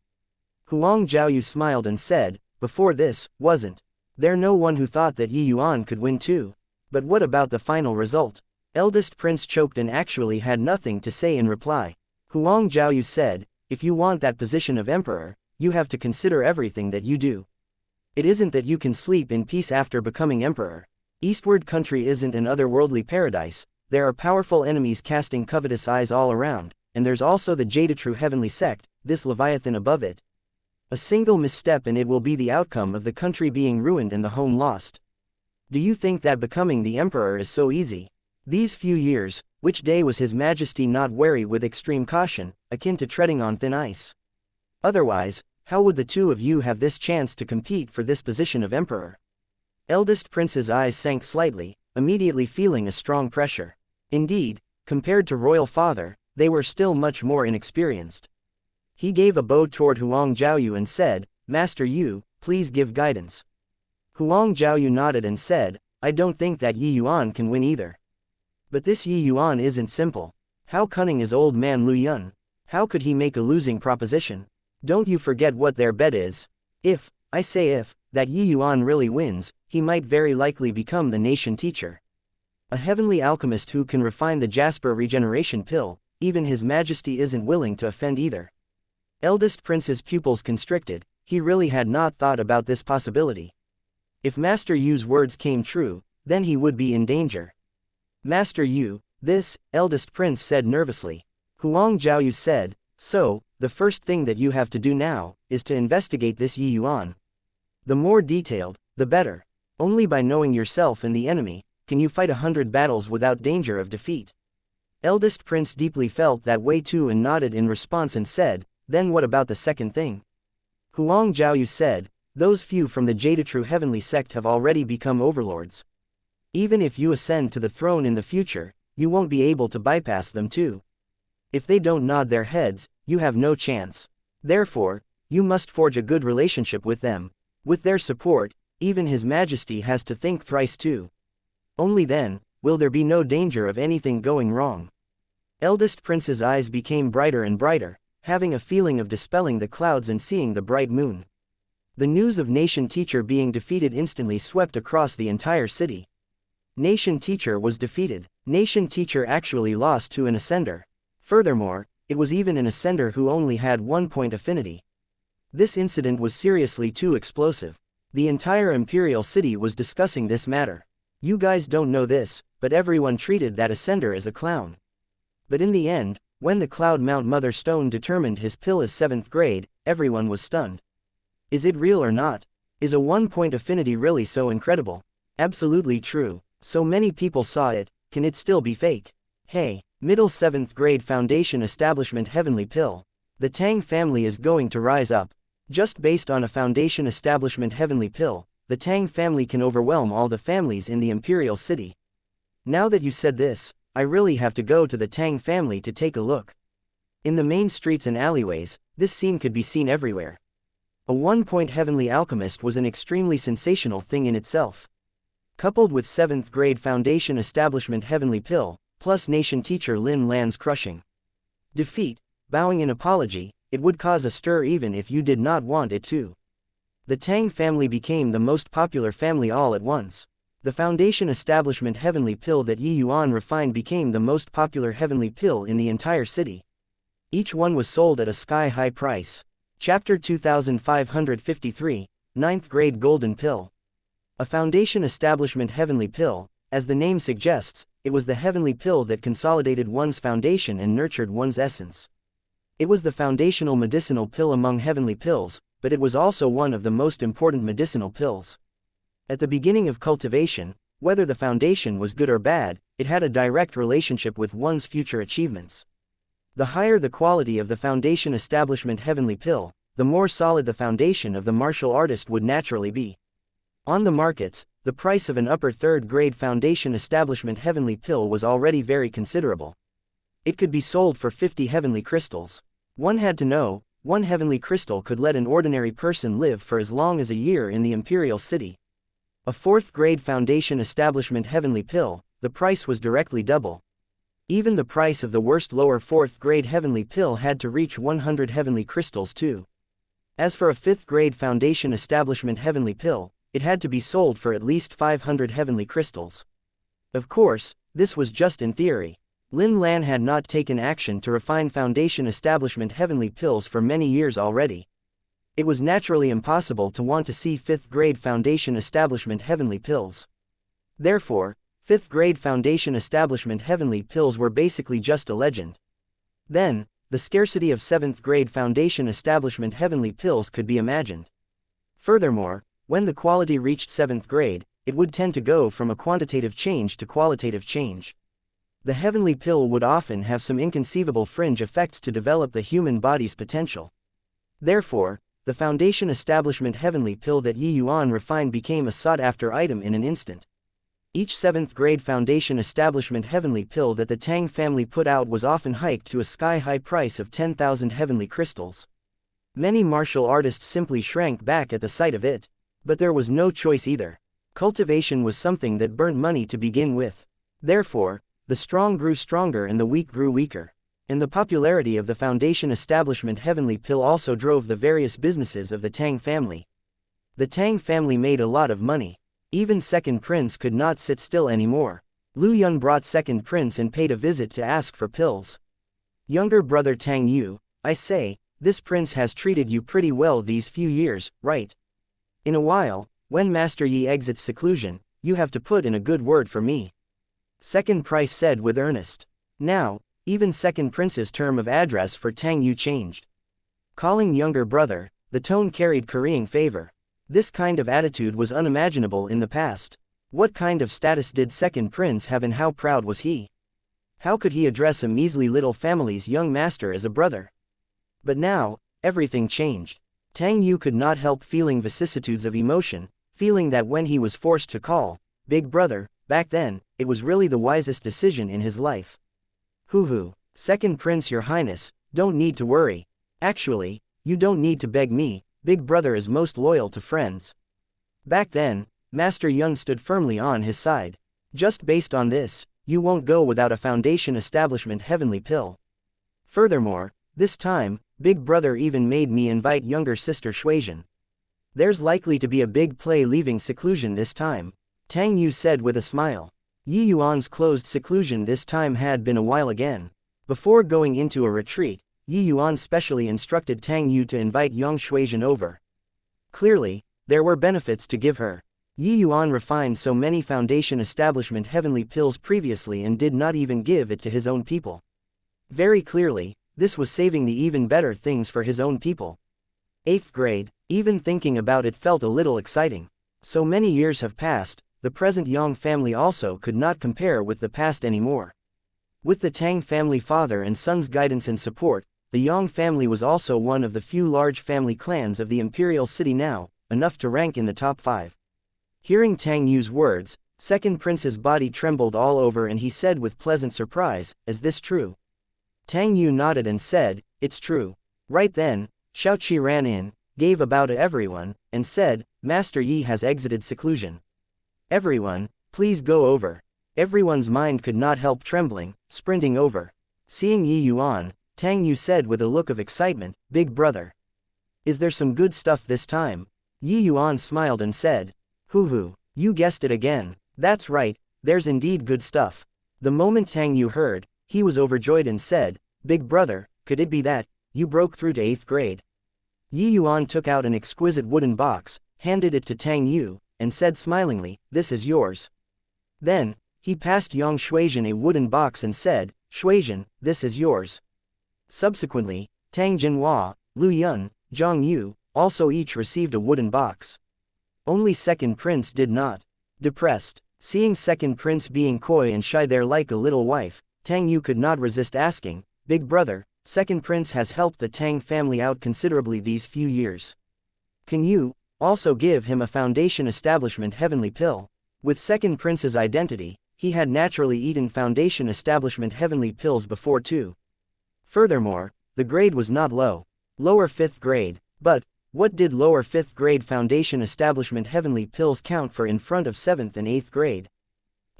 Huang Zhaoyu smiled and said, before this, wasn't there no one who thought that Yi Yuan could win too? But what about the final result? Eldest prince choked and actually had nothing to say in reply. Huang Zhaoyu said, if you want that position of emperor, you have to consider everything that you do. It isn't that you can sleep in peace after becoming emperor. Eastward country isn't an otherworldly paradise, there are powerful enemies casting covetous eyes all around, and there's also the Jade-true heavenly sect, this leviathan above it. A single misstep and it will be the outcome of the country being ruined and the home lost. Do you think that becoming the emperor is so easy? These few years, which day was His Majesty not wary with extreme caution, akin to treading on thin ice? Otherwise, how would the two of you have this chance to compete for this position of emperor? Eldest prince's eyes sank slightly, immediately feeling a strong pressure. Indeed, compared to royal father, they were still much more inexperienced. He gave a bow toward Huang Zhaoyu and said, Master Yu, please give guidance. Huang Zhaoyu nodded and said, I don't think that Yi Yuan can win either. But this Yi Yuan isn't simple. How cunning is old man Lu Yun? How could he make a losing proposition? Don't you forget what their bet is. If, I say if, that Yi Yuan really wins, he might very likely become the nation teacher. A heavenly alchemist who can refine the Jasper Regeneration Pill, even His Majesty isn't willing to offend either. Eldest prince's pupils constricted, he really had not thought about this possibility. If Master Yu's words came true, then he would be in danger. Master Yu, this, eldest prince said nervously. Huang Zhaoyu said, so, the first thing that you have to do now, is to investigate this Yi Yuan. The more detailed, the better. Only by knowing yourself and the enemy, can you fight 100 battles without danger of defeat. Eldest prince deeply felt that way too and nodded in response and said, then what about the second thing? Huang Zhaoyu said, those few from the Jade-true heavenly sect have already become overlords. Even if you ascend to the throne in the future, you won't be able to bypass them too. If they don't nod their heads, you have no chance. Therefore, you must forge a good relationship with them. With their support, even His Majesty has to think thrice too. Only then, will there be no danger of anything going wrong. Eldest prince's eyes became brighter and brighter, having a feeling of dispelling the clouds and seeing the bright moon. The news of nation teacher being defeated instantly swept across the entire city. Nation teacher was defeated. Nation teacher actually lost to an ascender. Furthermore, it was even an ascender who only had 1-point affinity. This incident was seriously too explosive. The entire imperial city was discussing this matter. You guys don't know this, but everyone treated that ascender as a clown. But in the end, when the Cloud Mount Mother Stone determined his pill as 7th grade, everyone was stunned. Is it real or not? Is a 1-point affinity really so incredible? Absolutely true. So many people saw it, can it still be fake? Hey, middle 7th grade foundation establishment heavenly pill. The Tang family is going to rise up. Just based on a foundation establishment heavenly pill, the Tang family can overwhelm all the families in the imperial city. Now that you said this, I really have to go to the Tang family to take a look. In the main streets and alleyways, this scene could be seen everywhere. A 1-point heavenly alchemist was an extremely sensational thing in itself. Coupled with 7th grade foundation establishment heavenly pill, plus nation teacher Lin Lan's crushing defeat, bowing in apology, it would cause a stir even if you did not want it to. The Tang family became the most popular family all at once. The foundation establishment heavenly pill that Yuan refined became the most popular heavenly pill in the entire city. Each one was sold at a sky-high price. Chapter 2553, 9th grade golden pill. A foundation establishment heavenly pill, as the name suggests, it was the heavenly pill that consolidated one's foundation and nurtured one's essence. It was the foundational medicinal pill among heavenly pills, but it was also one of the most important medicinal pills. At the beginning of cultivation, whether the foundation was good or bad, it had a direct relationship with one's future achievements. The higher the quality of the foundation establishment heavenly pill, the more solid the foundation of the martial artist would naturally be. On the markets, the price of an upper 3rd grade foundation establishment heavenly pill was already very considerable. It could be sold for 50 heavenly crystals. One had to know, one heavenly crystal could let an ordinary person live for as long as a year in the imperial city. A 4th grade foundation establishment heavenly pill, the price was directly double. Even the price of the worst lower 4th grade heavenly pill had to reach 100 heavenly crystals too. As for a 5th grade foundation establishment heavenly pill, it had to be sold for at least 500 heavenly crystals. Of course, this was just in theory. Lin Lan had not taken action to refine foundation establishment heavenly pills for many years already. It was naturally impossible to want to see 5th grade foundation establishment heavenly pills. Therefore, 5th grade foundation establishment heavenly pills were basically just a legend. Then, the scarcity of 7th grade foundation establishment heavenly pills could be imagined. Furthermore, when the quality reached 7th grade, it would tend to go from a quantitative change to qualitative change. The heavenly pill would often have some inconceivable fringe effects to develop the human body's potential. Therefore, the foundation establishment heavenly pill that Yuan refined became a sought-after item in an instant. Each 7th grade foundation establishment heavenly pill that the Tang family put out was often hiked to a sky-high price of 10,000 heavenly crystals. Many martial artists simply shrank back at the sight of it. But there was no choice either. Cultivation was something that burnt money to begin with. Therefore, the strong grew stronger and the weak grew weaker. And the popularity of the foundation establishment heavenly pill also drove the various businesses of the Tang family. The Tang family made a lot of money. Even Second Prince could not sit still anymore. Lu Yun brought Second Prince and paid a visit to ask for pills. Younger brother Tang Yu, I say, this prince has treated you pretty well these few years, right? In a while, when Master Yi exits seclusion, you have to put in a good word for me. Second Prince said with earnest. Now, even Second Prince's term of address for Tang Yu changed. Calling younger brother, the tone carried currying favor. This kind of attitude was unimaginable in the past. What kind of status did Second Prince have and how proud was he? How could he address a measly little family's young master as a brother? But now, everything changed. Tang Yu could not help feeling vicissitudes of emotion, feeling that when he was forced to call Big Brother, back then, it was really the wisest decision in his life. Hoo-hoo, Second Prince Your Highness, don't need to worry. Actually, you don't need to beg me, Big Brother is most loyal to friends. Back then, Master Yun stood firmly on his side. Just based on this, you won't go without a foundation establishment heavenly pill. Furthermore, this time, Big Brother even made me invite younger sister Shuizhen. There's likely to be a big play leaving seclusion this time, Tang Yu said with a smile. Yi Yuan's closed seclusion this time had been a while again. Before going into a retreat, Yi Yuan specially instructed Tang Yu to invite Yang Shuizhen over. Clearly, there were benefits to give her. Yi Yuan refined so many Foundation Establishment heavenly pills previously and did not even give it to his own people. Very clearly, this was saving the even better things for his own people. 8th grade, even thinking about it felt a little exciting. So many years have passed, the present Yang family also could not compare with the past anymore. With the Tang family father and son's guidance and support, the Yang family was also one of the few large family clans of the imperial city now, enough to rank in the top 5. Hearing Tang Yu's words, second prince's body trembled all over and he said with pleasant surprise, "Is this true?" Tang Yu nodded and said, "It's true." Right then, Xiaoqi ran in, gave a bow to everyone, and said, "Master Yi has exited seclusion. Everyone, please go over." Everyone's mind could not help trembling, sprinting over. Seeing Yi Yuan, Tang Yu said with a look of excitement, "Big brother. Is there some good stuff this time?" Yi Yuan smiled and said, "Hoo, you guessed it again. That's right, there's indeed good stuff." The moment Tang Yu heard, he was overjoyed and said, "Big brother, could it be that you broke through to 8th grade?" Yi Yuan took out an exquisite wooden box, handed it to Tang Yu, and said smilingly, "This is yours." Then, he passed Yang Shuizhen a wooden box and said, "Shuizhen, this is yours." Subsequently, Tang Jinhua, Lu Yun, Zhang Yu, also each received a wooden box. Only second prince did not. Depressed, seeing second prince being coy and shy there like a little wife, Tang Yu could not resist asking, "Big brother, second prince has helped the Tang family out considerably these few years. Can you also give him a Foundation Establishment heavenly pill?" With second prince's identity, he had naturally eaten Foundation Establishment heavenly pills before too. Furthermore, the grade was not low. Lower 5th grade, but what did lower 5th grade Foundation Establishment heavenly pills count for in front of 7th and 8th grade?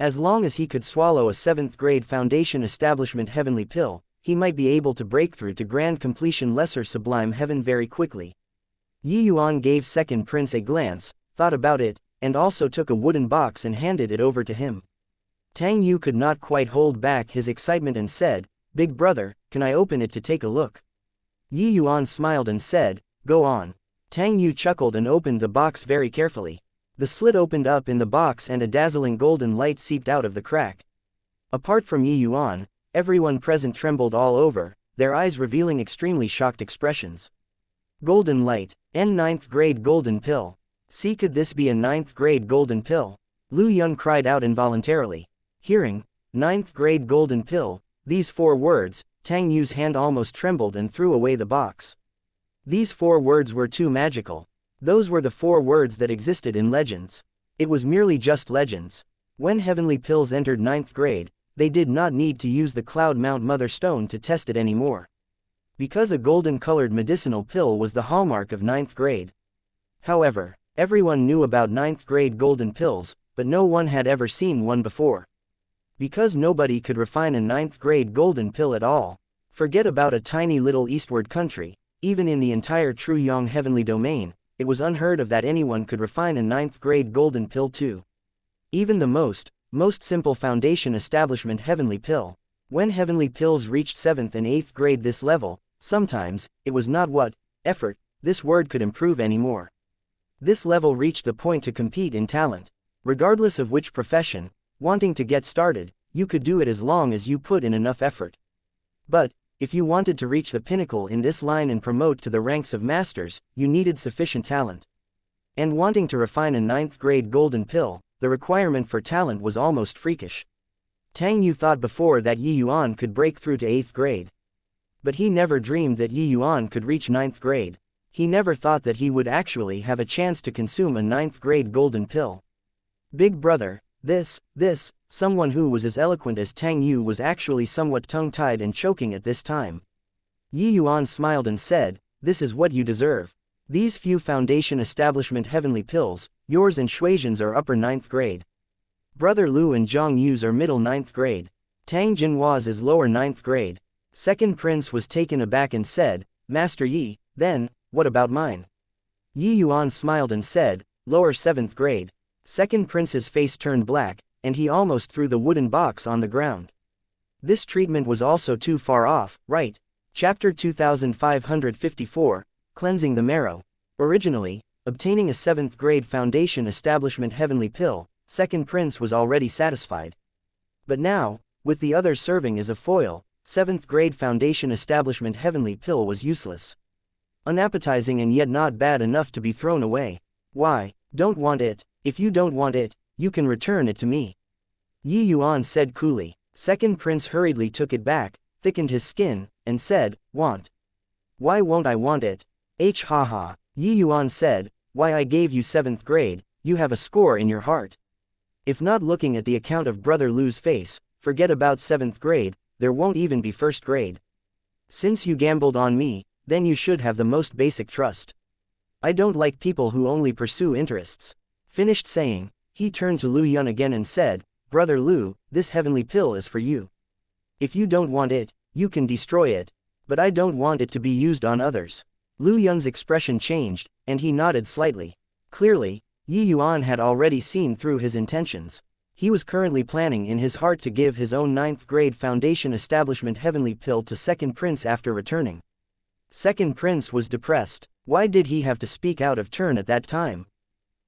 As long as he could swallow a 7th grade Foundation Establishment heavenly pill, he might be able to break through to grand completion lesser sublime heaven very quickly. Yi Yuan gave second prince a glance, thought about it, and also took a wooden box and handed it over to him. Tang Yu could not quite hold back his excitement and said, "Big brother, can I open it to take a look?" Yi Yuan smiled and said, "Go on." Tang Yu chuckled and opened the box very carefully. The slit opened up in the box and a dazzling golden light seeped out of the crack. Apart from Yi Yuan, everyone present trembled all over, their eyes revealing extremely shocked expressions. Golden light, N 9th grade golden pill. See, could this be a 9th grade golden pill? Lu Yun cried out involuntarily. Hearing, 9th grade golden pill, these 4 words, Tang Yu's hand almost trembled and threw away the box. These 4 words were too magical. Those were the 4 words that existed in legends. It was merely just legends. When heavenly pills entered 9th grade, they did not need to use the Cloud Mount Mother Stone to test it anymore. Because a golden-colored medicinal pill was the hallmark of 9th grade. However, everyone knew about 9th grade golden pills, but no one had ever seen one before. Because nobody could refine a 9th grade golden pill at all. Forget about a tiny little eastward country, even in the entire True Yang heavenly domain, it was unheard of that anyone could refine a 9th grade golden pill too. Even the most simple Foundation Establishment heavenly pill. When heavenly pills reached 7th and 8th grade this level, sometimes, it was not what effort this word could improve anymore. This level reached the point to compete in talent. Regardless of which profession, wanting to get started, you could do it as long as you put in enough effort. But, if you wanted to reach the pinnacle in this line and promote to the ranks of masters, you needed sufficient talent. And wanting to refine a 9th grade golden pill, the requirement for talent was almost freakish. Tang Yu thought before that Yi Yuan could break through to 8th grade. But he never dreamed that Yi Yuan could reach 9th grade. He never thought that he would actually have a chance to consume a 9th grade golden pill. Big brother, this, someone who was as eloquent as Tang Yu was actually somewhat tongue-tied and choking at this time. Yi Yuan smiled and said, "This is what you deserve. These few Foundation Establishment heavenly pills, yours and Shuizhen's are upper 9th grade. Brother Lu and Zhang Yu's are middle 9th grade. Tang Jinhua's is lower 9th grade." Second prince was taken aback and said, "Master Yi, then, what about mine?" Yi Yuan smiled and said, "Lower 7th grade." Second prince's face turned black, and he almost threw the wooden box on the ground. This treatment was also too far off, right? Chapter 2554, Cleansing the Marrow. Originally, obtaining a 7th grade foundation establishment heavenly pill, second prince was already satisfied. But now, with the other serving as a foil, 7th grade foundation establishment heavenly pill was useless. Unappetizing and yet not bad enough to be thrown away. Why, don't want it? If you don't want it, you can return it to me. Yuan said coolly. Second prince hurriedly took it back, thickened his skin, and said, want. Why won't I want it? Ha. Yuan said, why I gave you 7th grade, you have a score in your heart. If not looking at the account of Brother Lu's face, forget about 7th grade, there won't even be 1st grade. Since you gambled on me, then you should have the most basic trust. I don't like people who only pursue interests. Finished saying, he turned to Lu Yun again and said, Brother Lu, this heavenly pill is for you. If you don't want it, you can destroy it, but I don't want it to be used on others. Lu Yun's expression changed, and he nodded slightly. Clearly, Yuan had already seen through his intentions. He was currently planning in his heart to give his own 9th grade foundation establishment heavenly pill to second prince after returning. Second prince was depressed. Why did he have to speak out of turn at that time?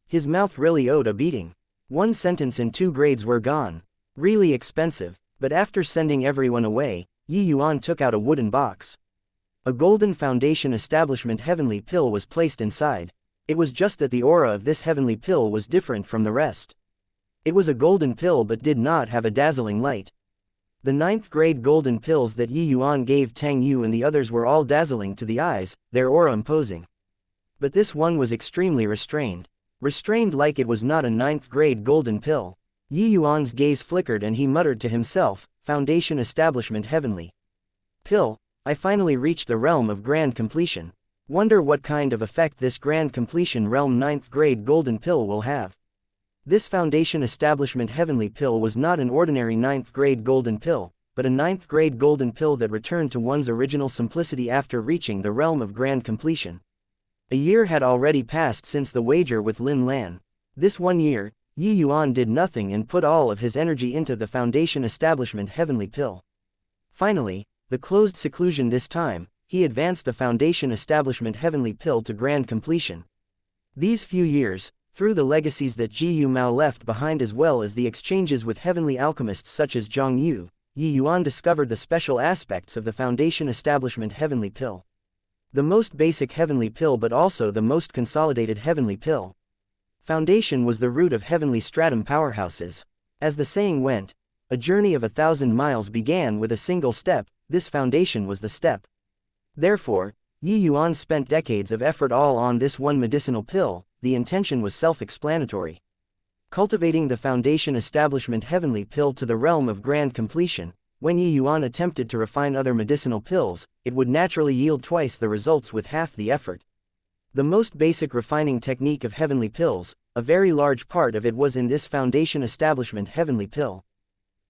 His mouth really owed a beating. 1 sentence and 2 grades were gone. Really expensive, but after sending everyone away, Yuan took out a wooden box. A golden foundation establishment heavenly pill was placed inside. It was just that the aura of this heavenly pill was different from the rest. It was a golden pill but did not have a dazzling light. The 9th grade golden pills that Yuan gave Tang Yu and the others were all dazzling to the eyes, their aura imposing. But this one was extremely restrained. Restrained like it was not a 9th grade golden pill. Yuan's gaze flickered and he muttered to himself, Foundation Establishment Heavenly Pill, I finally reached the realm of grand completion. Wonder what kind of effect this grand completion realm 9th grade golden pill will have. This Foundation Establishment Heavenly Pill was not an ordinary 9th grade golden pill, but a 9th grade golden pill that returned to one's original simplicity after reaching the realm of grand completion. A year had already passed since the wager with Lin Lan. This 1 year, Yuan did nothing and put all of his energy into the Foundation Establishment Heavenly Pill. Finally, the closed seclusion this time, he advanced the Foundation Establishment Heavenly Pill to grand completion. These few years, through the legacies that Ji Mao left behind as well as the exchanges with heavenly alchemists such as Zhang Yu, Yuan discovered the special aspects of the Foundation Establishment Heavenly Pill. The most basic heavenly pill but also the most consolidated heavenly pill. Foundation was the root of heavenly stratum powerhouses. As the saying went, a journey of 1,000 miles began with a single step, this foundation was the step. Therefore, Yuan spent decades of effort all on this one medicinal pill, the intention was self-explanatory. Cultivating the Foundation Establishment Heavenly Pill to the realm of grand completion, when Yuan attempted to refine other medicinal pills, it would naturally yield twice the results with half the effort. The most basic refining technique of heavenly pills, a very large part of it was in this Foundation Establishment Heavenly Pill.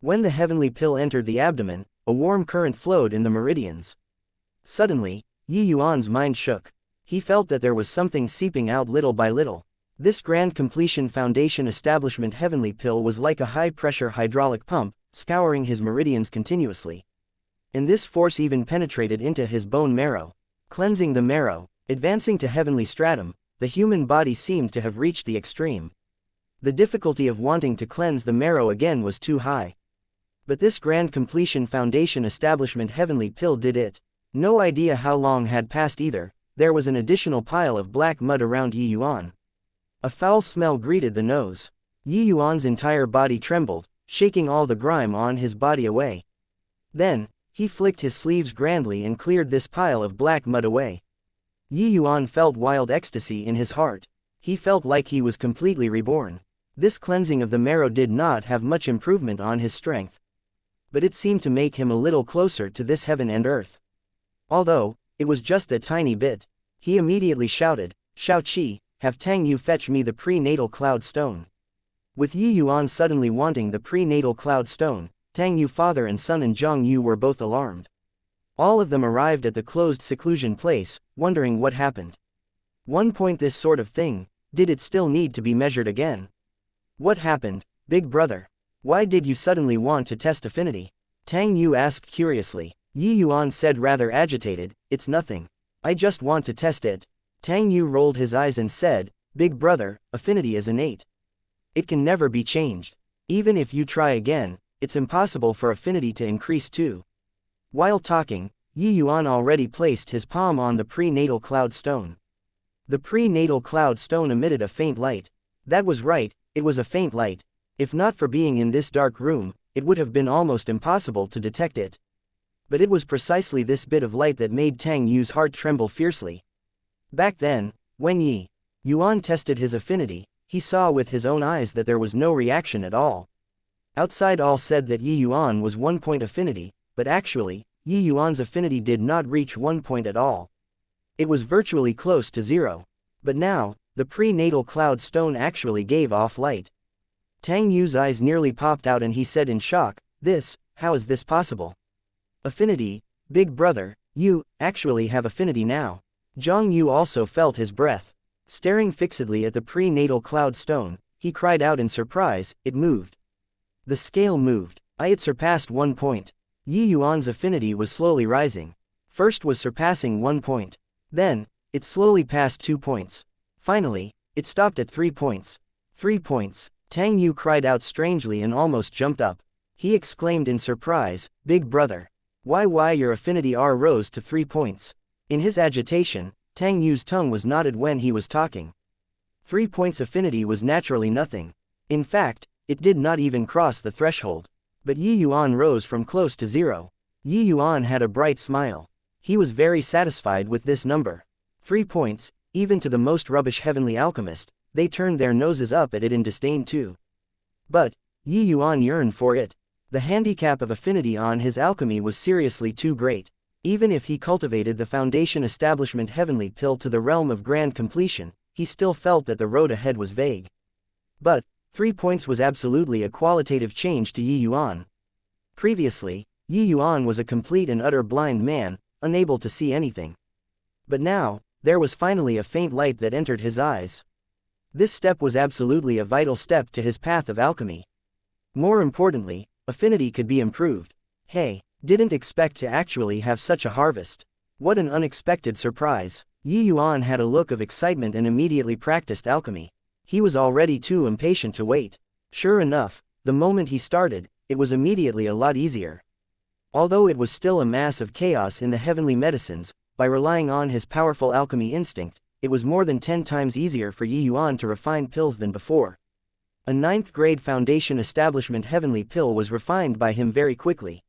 When the heavenly pill entered the abdomen, a warm current flowed in the meridians. Suddenly, Yuan's mind shook. He felt that there was something seeping out little by little. This grand completion Foundation Establishment Heavenly Pill was like a high-pressure hydraulic pump, scouring his meridians continuously. And this force even penetrated into his bone marrow. Cleansing the marrow, advancing to heavenly stratum, the human body seemed to have reached the extreme. The difficulty of wanting to cleanse the marrow again was too high. But this grand completion Foundation Establishment Heavenly Pill did it. No idea how long had passed either, there was an additional pile of black mud around Yuan. A foul smell greeted the nose. Yuan's entire body trembled, shaking all the grime on his body away. Then, he flicked his sleeves grandly and cleared this pile of black mud away. Yuan felt wild ecstasy in his heart. He felt like he was completely reborn. This cleansing of the marrow did not have much improvement on his strength. But it seemed to make him a little closer to this heaven and earth. Although, it was just a tiny bit. He immediately shouted, Shao Qi, have Tang Yu fetch me the prenatal cloud stone. With Yuan suddenly wanting the prenatal cloud stone, Tang Yu father and son and Zhang Yu were both alarmed. All of them arrived at the closed seclusion place, wondering what happened. One point this sort of thing, did it still need to be measured again? What happened, big brother? Why did you suddenly want to test affinity? Tang Yu asked curiously. Yi Yuan said rather agitated, "It's nothing. I just want to test it." Tang Yu rolled his eyes and said, "Big brother, affinity is innate. It can never be changed. Even if you try again, it's impossible for affinity to increase too." While talking, Yi Yuan already placed his palm on the prenatal cloud stone. The prenatal cloud stone emitted a faint light. That was right, it was a faint light. If not for being in this dark room, it would have been almost impossible to detect it. But it was precisely this bit of light that made Tang Yu's heart tremble fiercely. Back then, when Yi Yuan tested his affinity, he saw with his own eyes that there was no reaction at all. Outside all said that Yi Yuan was 1 point affinity, but actually, Yi Yuan's affinity did not reach 1 point at all. It was virtually close to 0. But now, the prenatal cloud stone actually gave off light. Tang Yu's eyes nearly popped out and he said in shock, how is this possible? Affinity, big brother, you actually have affinity now. Zhang Yu also felt his breath. Staring fixedly at the prenatal cloud stone, he cried out in surprise, it moved. The scale moved. I had surpassed 1 point. Yi Yuan's affinity was slowly rising. First was surpassing 1 point. Then, it slowly passed 2 points. Finally, it stopped at 3 points. 3 points. Tang Yu cried out strangely and almost jumped up. He exclaimed in surprise, "Big brother. Why your affinity rose to 3 points." In his agitation, Tang Yu's tongue was knotted when he was talking. 3 points affinity was naturally nothing. In fact, it did not even cross the threshold. But Yi Yuan rose from close to 0. Yi Yuan had a bright smile. He was very satisfied with this number. 3 points, even to the most rubbish heavenly alchemist, they turned their noses up at it in disdain too. But, Yi Yuan yearned for it. The handicap of affinity on his alchemy was seriously too great. Even if he cultivated the foundation establishment heavenly pill to the realm of grand completion, he still felt that the road ahead was vague. But, 3 points was absolutely a qualitative change to Yi Yuan. Previously, Yi Yuan was a complete and utter blind man, unable to see anything. But now, there was finally a faint light that entered his eyes. This step was absolutely a vital step to his path of alchemy. More importantly, affinity could be improved. Hey, didn't expect to actually have such a harvest. What an unexpected surprise. Yi Yuan had a look of excitement and immediately practiced alchemy. He was already too impatient to wait. Sure enough, the moment he started, it was immediately a lot easier. Although it was still a mass of chaos in the heavenly medicines, by relying on his powerful alchemy instinct, it was more than 10 times easier for Yi Yuan to refine pills than before. A 9th grade foundation establishment heavenly pill was refined by him very quickly.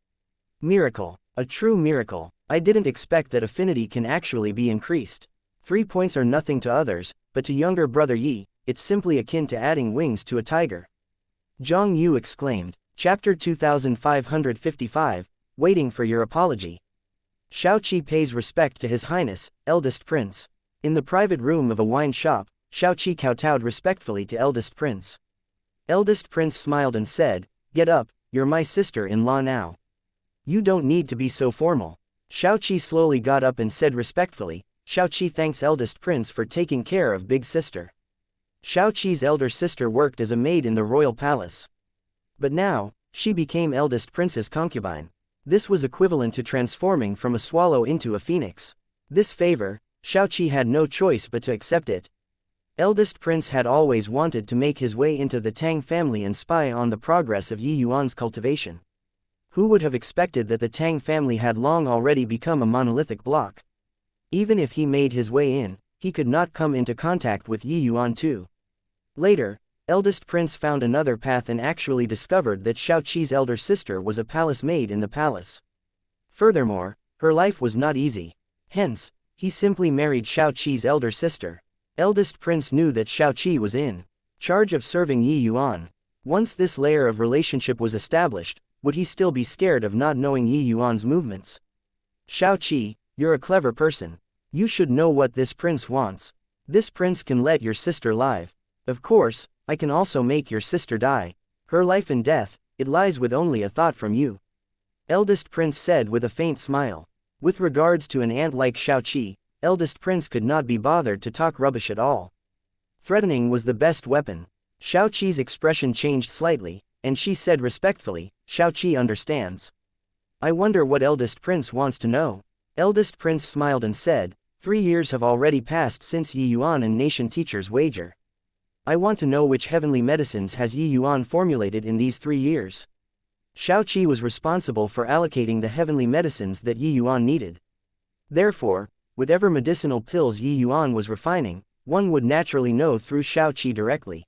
Miracle. A true miracle. I didn't expect that affinity can actually be increased. 3 points are nothing to others, but to younger brother Yi, it's simply akin to adding wings to a tiger. Zhang Yu exclaimed. Chapter 2555, Waiting for your apology. Xiaoqi pays respect to His Highness, Eldest Prince. In the private room of a wine shop, Xiaoqi kowtowed respectfully to Eldest Prince. Eldest Prince smiled and said, "Get up, you're my sister-in-law now. You don't need to be so formal." Xiaoqi slowly got up and said respectfully, "Xiaoqi thanks Eldest Prince for taking care of big sister." Xiaoqi's elder sister worked as a maid in the royal palace. But now, she became Eldest Prince's concubine. This was equivalent to transforming from a swallow into a phoenix. This favor, Xiaoqi had no choice but to accept it. Eldest Prince had always wanted to make his way into the Tang family and spy on the progress of Yi Yuan's cultivation. Who would have expected that the Tang family had long already become a monolithic block? Even if he made his way in, he could not come into contact with Yi Yuan too. Later, Eldest Prince found another path and actually discovered that Xiaoqi's elder sister was a palace maid in the palace. Furthermore, her life was not easy. Hence, he simply married Xiaoqi's elder sister. Eldest Prince knew that Xiaoqi was in charge of serving Yi Yuan. Once this layer of relationship was established, would he still be scared of not knowing Yi Yuan's movements? Xiaoqi, you're a clever person. You should know what this prince wants. This prince can let your sister live. Of course, I can also make your sister die. Her life and death, it lies with only a thought from you. Eldest Prince said with a faint smile. With regards to an ant like Xiaoqi, Eldest Prince could not be bothered to talk rubbish at all. Threatening was the best weapon. Xiaoqi's expression changed slightly, and she said respectfully, "Xiaoqi understands. I wonder what eldest prince wants to know. Eldest prince smiled and said, 3 years have already passed since Yi Yuan and nation teacher's wager. I want to know which heavenly medicines has Yi Yuan formulated in these 3 years. Xiaoqi was responsible for allocating the heavenly medicines that Yi Yuan needed. Therefore, whatever medicinal pills Yi Yuan was refining, one would naturally know through Xiaoqi directly.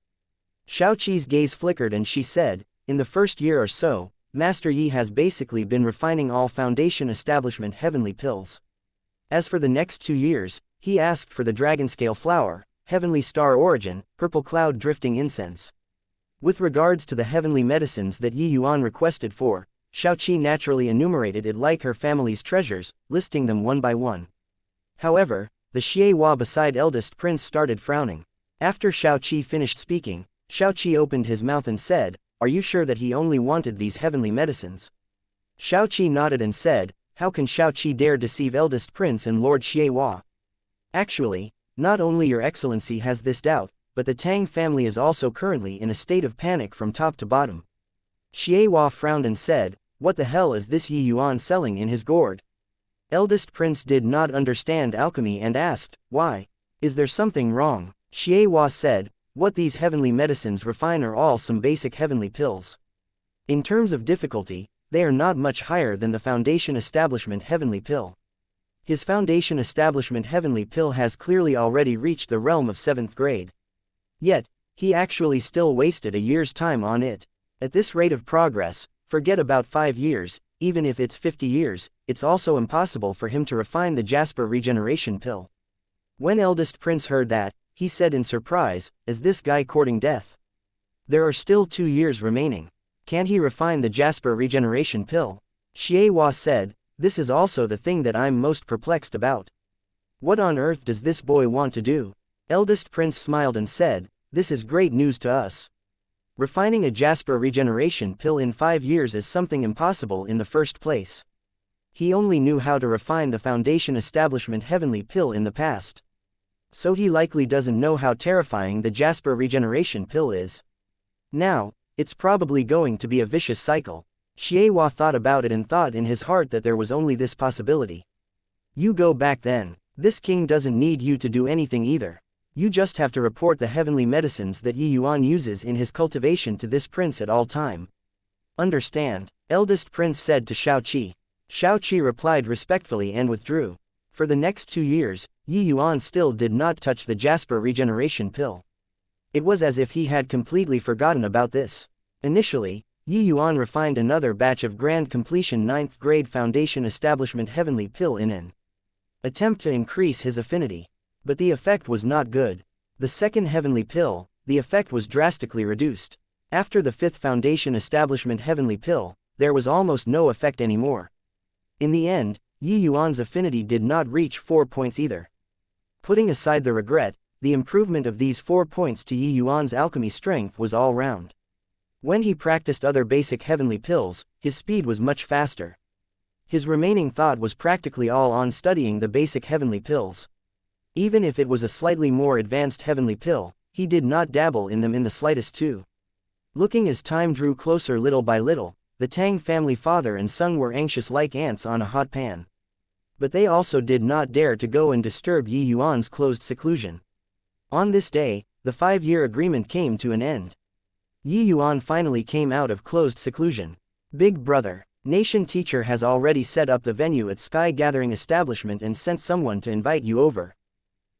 Xiaoqi's gaze flickered and she said, in the first year or so, Master Yi has basically been refining all foundation establishment heavenly pills. As for the next 2 years, he asked for the dragonscale flower, heavenly star origin, purple cloud drifting incense. With regards to the heavenly medicines that Yi Yuan requested for, Xiaoqi naturally enumerated it like her family's treasures, listing them one by one. However, the Xie beside eldest prince started frowning. After Xiaoqi finished speaking, Xiaoqi opened his mouth and said, are you sure that he only wanted these heavenly medicines? Xiaoqi nodded and said, how can Xiaoqi dare deceive eldest prince and Lord Xie? Actually, not only your excellency has this doubt, but the Tang family is also currently in a state of panic from top to bottom. Xie frowned and said, what the hell is this Yi Yuan selling in his gourd? Eldest prince did not understand alchemy and asked, why? Is there something wrong? Xie said, what these heavenly medicines refine are all some basic heavenly pills. In terms of difficulty, they are not much higher than the foundation establishment heavenly pill. His foundation establishment heavenly pill has clearly already reached the realm of 7th grade. Yet, he actually still wasted a year's time on it. At this rate of progress, forget about 5 years, even if it's 50 years, it's also impossible for him to refine the Jasper regeneration pill. When eldest prince heard that, he said in surprise, is this guy courting death? There are still 2 years remaining. Can't he refine the Jasper regeneration pill? Xie said, this is also the thing that I'm most perplexed about. What on earth does this boy want to do? Eldest prince smiled and said, this is great news to us. Refining a Jasper regeneration pill in 5 years is something impossible in the first place. He only knew how to refine the foundation establishment heavenly pill in the past. So he likely doesn't know how terrifying the Jasper regeneration pill is. Now, it's probably going to be a vicious cycle. Xie thought about it and thought in his heart that there was only this possibility. You go back then. This king doesn't need you to do anything either. You just have to report the heavenly medicines that Yi Yuan uses in his cultivation to this prince at all time. Understand? Eldest prince said to Xiaoqi. Xiaoqi replied respectfully and withdrew. For the next 2 years, Yi Yuan still did not touch the Jasper regeneration pill. It was as if he had completely forgotten about this. Initially, Yi Yuan refined another batch of grand completion 9th grade foundation establishment heavenly pill in an attempt to increase his affinity. But the effect was not good. The second heavenly pill, the effect was drastically reduced. After the 5th foundation establishment heavenly pill, there was almost no effect anymore. In the end, Yi Yuan's affinity did not reach 4 points either. Putting aside the regret, the improvement of these 4 points to Yi Yuan's alchemy strength was all round. When he practiced other basic heavenly pills, his speed was much faster. His remaining thought was practically all on studying the basic heavenly pills. Even if it was a slightly more advanced heavenly pill, he did not dabble in them in the slightest too. Looking as time drew closer little by little, the Tang family father and son were anxious like ants on a hot pan. But they also did not dare to go and disturb Yi Yuan's closed seclusion. On this day, the 5-year agreement came to an end. Yi Yuan finally came out of closed seclusion. Big brother, nation teacher has already set up the venue at Sky Gathering Establishment and sent someone to invite you over.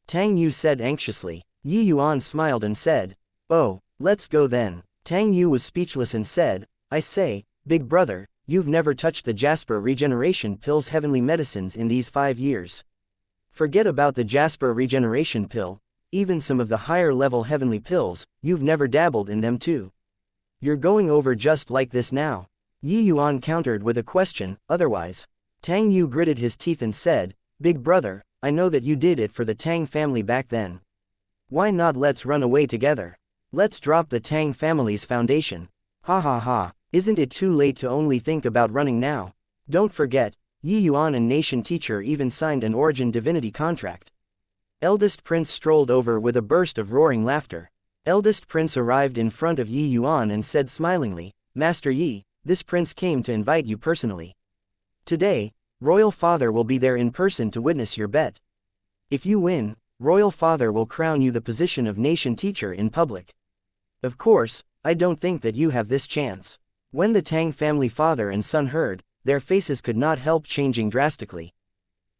Tang Yu said anxiously. Yi Yuan smiled and said, oh, let's go then. Tang Yu was speechless and said, I say, big brother, you've never touched the Jasper regeneration pill's heavenly medicines in these 5 years. Forget about the Jasper regeneration pill, even some of the higher level heavenly pills, you've never dabbled in them too. You're going over just like this now? Yi Yuan countered with a question, otherwise. Tang Yu gritted his teeth and said, big brother, I know that you did it for the Tang family back then. Why not let's run away together? Let's drop the Tang family's foundation. Ha ha ha, isn't it too late to only think about running now? Don't forget, Yi Yuan and nation teacher even signed an origin divinity contract. Eldest prince strolled over with a burst of roaring laughter. Eldest prince arrived in front of Yi Yuan and said smilingly, Master Yi, this prince came to invite you personally. Today, Royal Father will be there in person to witness your bet. If you win, Royal Father will crown you the position of nation teacher in public. Of course, I don't think that you have this chance. When the Tang family father and son heard, their faces could not help changing drastically.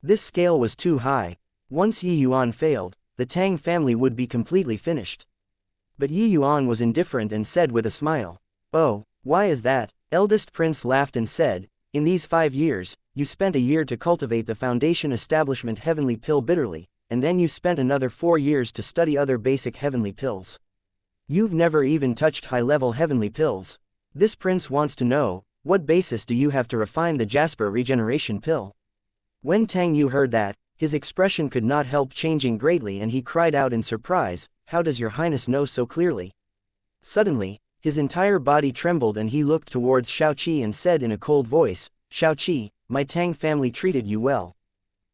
This scale was too high. Once Yi Yuan failed, the Tang family would be completely finished. But Yi Yuan was indifferent and said with a smile, "Oh, why is that?" Eldest prince laughed and said, "In these 5 years, you spent a year to cultivate the foundation establishment heavenly pill bitterly, and then you spent another 4 years to study other basic heavenly pills. You've never even touched high-level heavenly pills. This prince wants to know, what basis do you have to refine the Jasper regeneration pill?" When Tang Yu heard that, his expression could not help changing greatly and he cried out in surprise, "How does your highness know so clearly?" Suddenly, his entire body trembled and he looked towards Xiaoqi and said in a cold voice, "Xiaoqi, my Tang family treated you well.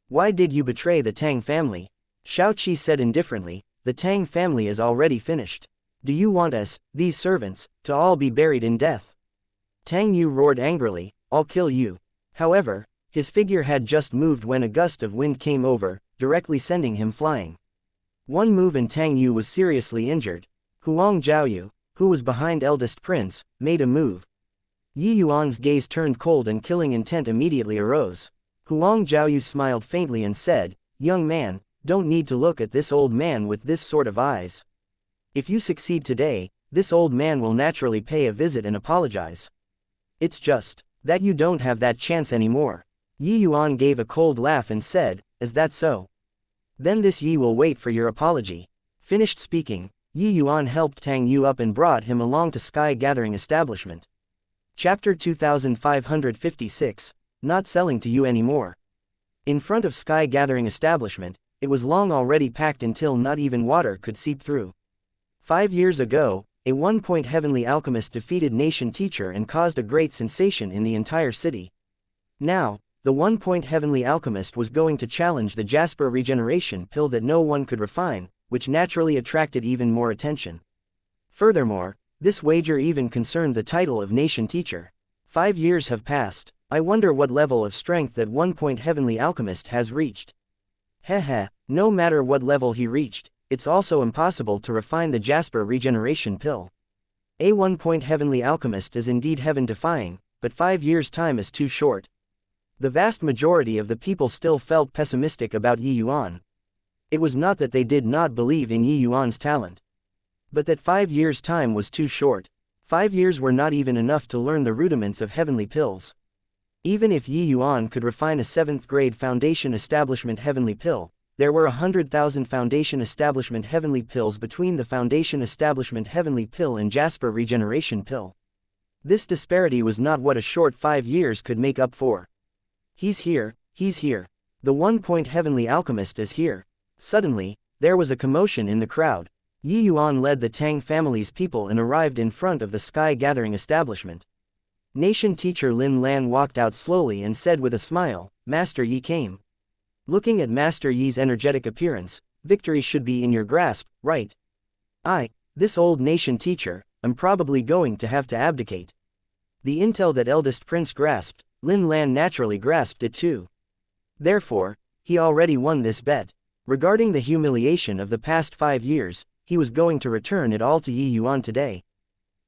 Why did you betray the Tang family?" Xiaoqi said indifferently, "The Tang family is already finished. Do you want us, these servants, to all be buried in death?" Tang Yu roared angrily, "I'll kill you." However, his figure had just moved when a gust of wind came over, directly sending him flying. One move and Tang Yu was seriously injured. Huang Zhaoyu, who was behind eldest prince, made a move. Yi Yuan's gaze turned cold and killing intent immediately arose. Huang Zhaoyu smiled faintly and said, "Young man, don't need to look at this old man with this sort of eyes. If you succeed today, this old man will naturally pay a visit and apologize. It's just that you don't have that chance anymore." Yi Yuan gave a cold laugh and said, "Is that so? Then this Yi will wait for your apology." Finished speaking, Yi Yuan helped Tang Yu up and brought him along to Sky Gathering Establishment. Chapter 2556, Not Selling to You Anymore. In front of Sky Gathering Establishment, it was long already packed until not even water could seep through. 5 years ago, a 1-point heavenly alchemist defeated nation teacher and caused a great sensation in the entire city. Now, the 1-point heavenly alchemist was going to challenge the Jasper regeneration pill that no one could refine, which naturally attracted even more attention. Furthermore, this wager even concerned the title of nation teacher. 5 years have passed. I wonder what level of strength that 1-point heavenly alchemist has reached. Heh, no matter what level he reached, it's also impossible to refine the Jasper regeneration pill. A 1-point heavenly alchemist is indeed heaven-defying, but 5 years' time is too short. The vast majority of the people still felt pessimistic about Yi Yuan. It was not that they did not believe in Yi Yuan's talent, but that 5 years' time was too short. 5 years were not even enough to learn the rudiments of heavenly pills. Even if Yi Yuan could refine a 7th-grade foundation establishment heavenly pill, there were 100,000 foundation establishment heavenly pills between the foundation establishment heavenly pill and Jasper regeneration pill. This disparity was not what a short 5 years could make up for. He's here. The 1-point heavenly alchemist is here. Suddenly, there was a commotion in the crowd. Yi Yuan led the Tang family's people and arrived in front of the Sky Gathering establishment. Nation teacher Lin Lan walked out slowly and said with a smile, "Master Yi came." Looking at Master Yi's energetic appearance, victory should be in your grasp, right? This old nation teacher, I'm probably going to have to abdicate. The intel that eldest prince grasped, Lin Lan naturally grasped it too. Therefore, he already won this bet. Regarding the humiliation of the past 5 years, he was going to return it all to Yi Yuan today.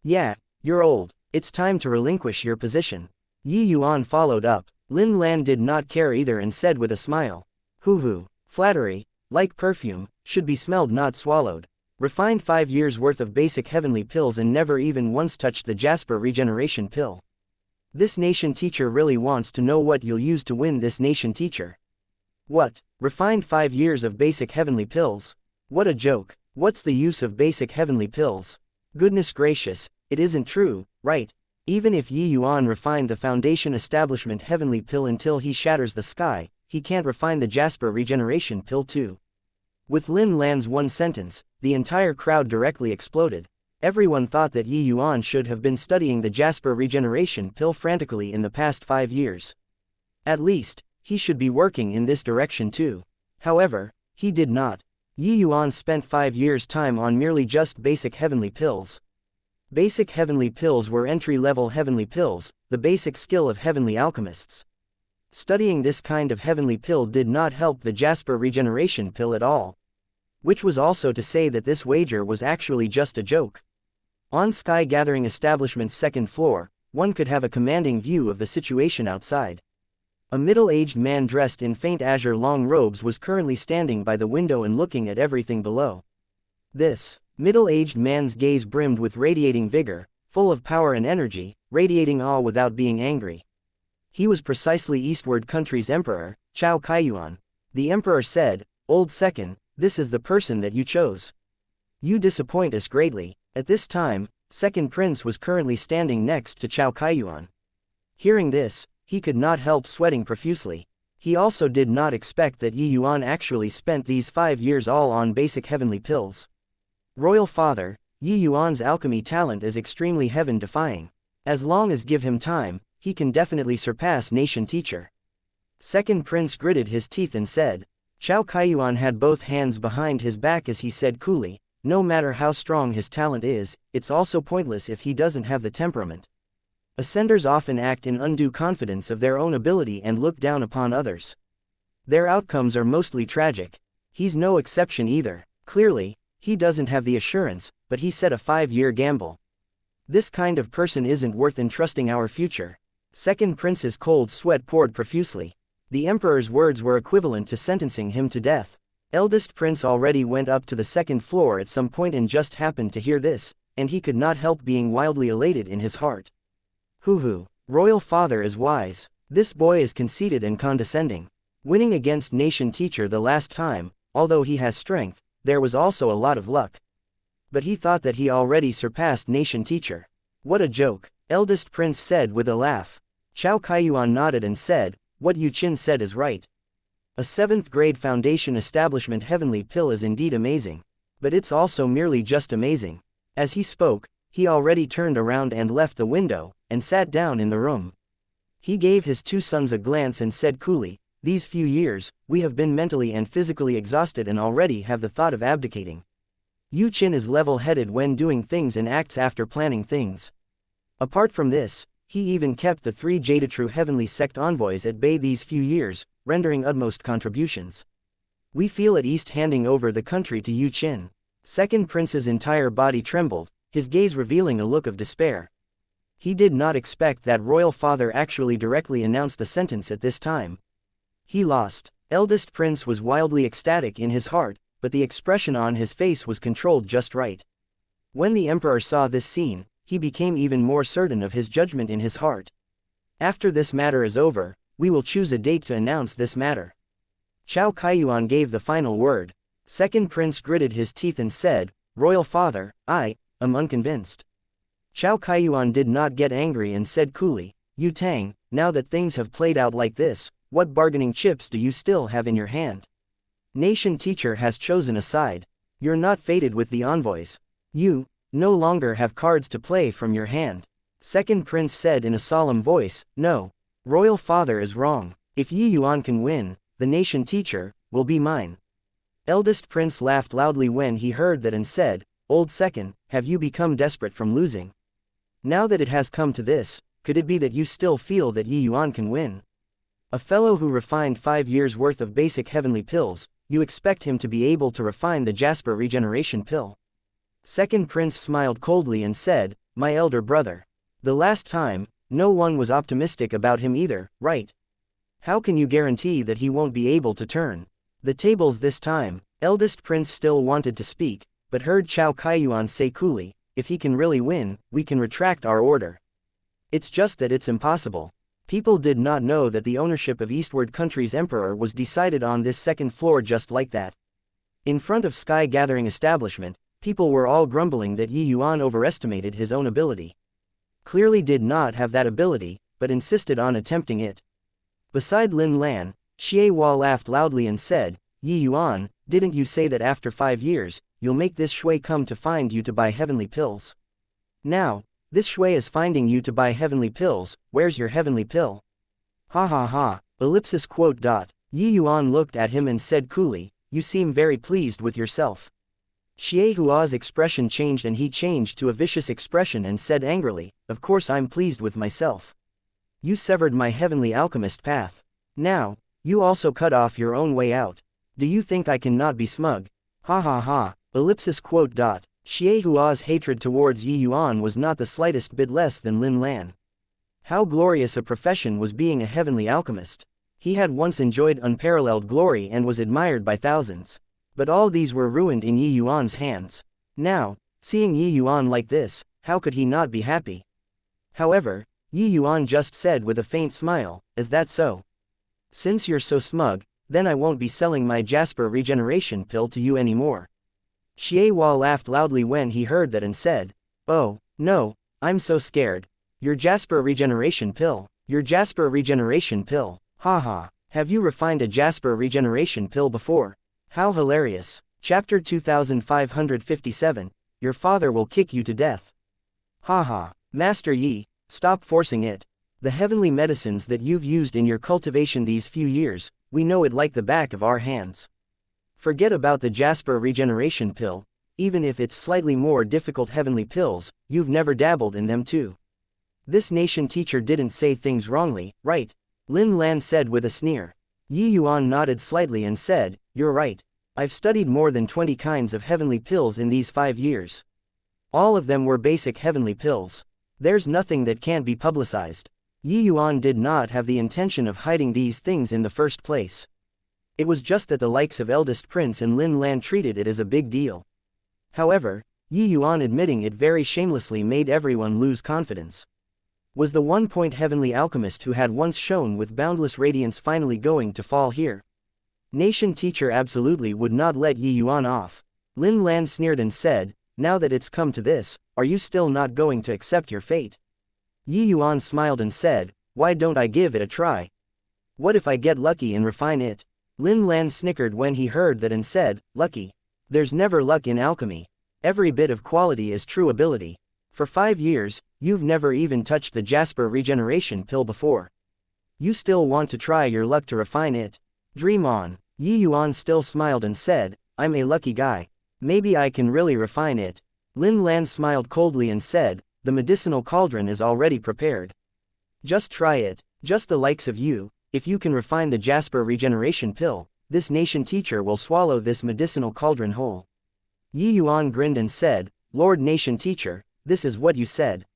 "Yeah, you're old. It's time to relinquish your position." Yi Yuan followed up. Lin Lan did not care either and said with a smile, "Hoo, flattery, like perfume, should be smelled not swallowed. Refined 5 years worth of basic heavenly pills and never even once touched the Jasper regeneration pill. This nation teacher really wants to know what you'll use to win this nation teacher. What? Refined 5 years of basic heavenly pills? What a joke. What's the use of basic heavenly pills? Goodness gracious, it isn't true, right? Even if Yi Yuan refined the foundation establishment heavenly pill until he shatters the sky, he can't refine the Jasper regeneration pill too." With Lin Lan's one sentence, the entire crowd directly exploded. Everyone thought that Yi Yuan should have been studying the Jasper regeneration pill frantically in the past 5 years. At least, he should be working in this direction too. However, he did not. Yi Yuan spent 5 years' time on merely just basic heavenly pills. Basic heavenly pills were entry-level heavenly pills, the basic skill of heavenly alchemists. Studying this kind of heavenly pill did not help the jasper regeneration pill at all. Which was also to say that this wager was actually just a joke. On Sky Gathering Establishment's second floor, one could have a commanding view of the situation outside. A middle-aged man dressed in faint azure long robes was currently standing by the window and looking at everything below. This middle-aged man's gaze brimmed with radiating vigor, full of power and energy, radiating awe without being angry. He was precisely Eastward Country's emperor, Chao Kaiyuan. The emperor said, "Old Second, this is the person that you chose. You disappoint us greatly." At this time, Second Prince was currently standing next to Chao Kaiyuan. Hearing this, he could not help sweating profusely. He also did not expect that Yuan actually spent these 5 years all on basic heavenly pills. Royal Father, Yuan's alchemy talent is extremely heaven-defying. As long as give him time, he can definitely surpass Nation Teacher. Second Prince gritted his teeth and said. Chao Kaiyuan had both hands behind his back as he said coolly, "No matter how strong his talent is, it's also pointless if he doesn't have the temperament. Ascenders often act in undue confidence of their own ability and look down upon others. Their outcomes are mostly tragic. He's no exception either. Clearly, he doesn't have the assurance, but he set a 5-year gamble. This kind of person isn't worth entrusting our future." Second Prince's cold sweat poured profusely. The emperor's words were equivalent to sentencing him to death. Eldest Prince already went up to the second floor at some point and just happened to hear this, and he could not help being wildly elated in his heart. Hoo-hoo. Royal Father is wise. This boy is conceited and condescending. Winning against Nation Teacher the last time, although he has strength, there was also a lot of luck. But he thought that he already surpassed Nation Teacher. What a joke, Eldest Prince said with a laugh. Chao Kaiyuan nodded and said, "What Yu Qin said is right. A 7th grade foundation establishment heavenly pill is indeed amazing. But it's also merely just amazing." As he spoke, he already turned around and left the window, and sat down in the room. He gave his 2 sons a glance and said coolly, "These few years, we have been mentally and physically exhausted and already have the thought of abdicating. Yu Qin is level-headed when doing things and acts after planning things. Apart from this, he even kept the 3 Jadatrue Heavenly Sect envoys at bay these few years, rendering utmost contributions. We feel at ease handing over the country to Yu Qin." Second Prince's entire body trembled, his gaze revealing a look of despair. He did not expect that Royal Father actually directly announced the sentence at this time. He lost. Eldest Prince was wildly ecstatic in his heart, but the expression on his face was controlled just right. When the Emperor saw this scene, he became even more certain of his judgment in his heart. "After this matter is over, we will choose a date to announce this matter." Chao Kaiyuan gave the final word. Second Prince gritted his teeth and said, "Royal Father, I am unconvinced." Chao Kaiyuan did not get angry and said coolly, "Yu Tang, now that things have played out like this, what bargaining chips do you still have in your hand? Nation Teacher has chosen a side. You're not fated with the envoys. You no longer have cards to play from your hand." Second Prince said in a solemn voice, "No. Royal Father is wrong. If Yuan can win, the Nation Teacher will be mine." Eldest Prince laughed loudly when he heard that and said, "Old Second, have you become desperate from losing? Now that it has come to this, could it be that you still feel that Yuan can win? A fellow who refined 5 years' worth of basic heavenly pills, you expect him to be able to refine the Jasper regeneration pill?" Second Prince smiled coldly and said, "My elder brother. The last time, no one was optimistic about him either, right? How can you guarantee that he won't be able to turn the tables this time?" Eldest Prince still wanted to speak, but heard Chao Kaiyuan say coolly, "If he can really win, we can retract our order. It's just that it's impossible." People did not know that the ownership of Eastward Country's emperor was decided on this second floor just like that. In front of Sky Gathering Establishment, people were all grumbling that Yuan overestimated his own ability. Clearly did not have that ability, but insisted on attempting it. Beside Lin Lan, Xie Hua laughed loudly and said, "Yuan, didn't you say that after 5 years, you'll make this shui come to find you to buy heavenly pills? Now, this shui is finding you to buy heavenly pills. Where's your heavenly pill?" Ha ha ha, ellipsis quote dot. Yuan looked at him and said coolly, "You seem very pleased with yourself." Xie Hua's expression changed and he changed to a vicious expression and said angrily, "Of course I'm pleased with myself. You severed my heavenly alchemist path. Now, you also cut off your own way out. Do you think I cannot be smug? Ha ha ha. Ellipsis quote dot. Xie Hua's hatred towards Yi Yuan was not the slightest bit less than Lin Lan. How glorious a profession was being a heavenly alchemist. He had once enjoyed unparalleled glory and was admired by thousands. But all these were ruined in Yi Yuan's hands. Now, seeing Yi Yuan like this, how could he not be happy? However, Yi Yuan just said with a faint smile, "Is that so? Since you're so smug, then I won't be selling my Jasper regeneration pill to you anymore." Xie Hua laughed loudly when he heard that and said, "Oh, no, I'm so scared. Your Jasper regeneration pill. Your Jasper regeneration pill. Haha, have you refined a Jasper regeneration pill before? How hilarious." Chapter 2557, Your father will kick you to death. Haha, Master Yi, stop forcing it. The heavenly medicines that you've used in your cultivation these few years, we know it like the back of our hands. Forget about the Jasper regeneration pill, even if it's slightly more difficult heavenly pills, you've never dabbled in them too. This nation teacher didn't say things wrongly, right? Lin Lan said with a sneer. Yi Yuan nodded slightly and said, "You're right. I've studied more than 20 kinds of heavenly pills in these 5 years. All of them were basic heavenly pills. There's nothing that can't be publicized." Yi Yuan did not have the intention of hiding these things in the first place. It was just that the likes of Eldest Prince and Lin Lan treated it as a big deal. However, Yi Yuan admitting it very shamelessly made everyone lose confidence. Was the 1-point heavenly alchemist who had once shone with boundless radiance finally going to fall here? Nation teacher absolutely would not let Yi Yuan off. Lin Lan sneered and said, "Now that it's come to this, are you still not going to accept your fate?" Yi Yuan smiled and said, "Why don't I give it a try? What if I get lucky and refine it?" Lin Lan snickered when he heard that and said, "Lucky? There's never luck in alchemy. Every bit of quality is true ability. For 5 years, you've never even touched the Jasper regeneration pill before. You still want to try your luck to refine it? Dream on." Yi Yuan still smiled and said, "I'm a lucky guy. Maybe I can really refine it." Lin Lan smiled coldly and said, "The medicinal cauldron is already prepared. Just try it. Just the likes of you, if you can refine the Jasper regeneration pill, this nation teacher will swallow this medicinal cauldron whole." Yi Yuan grinned and said, "Lord Nation Teacher, this is what you said."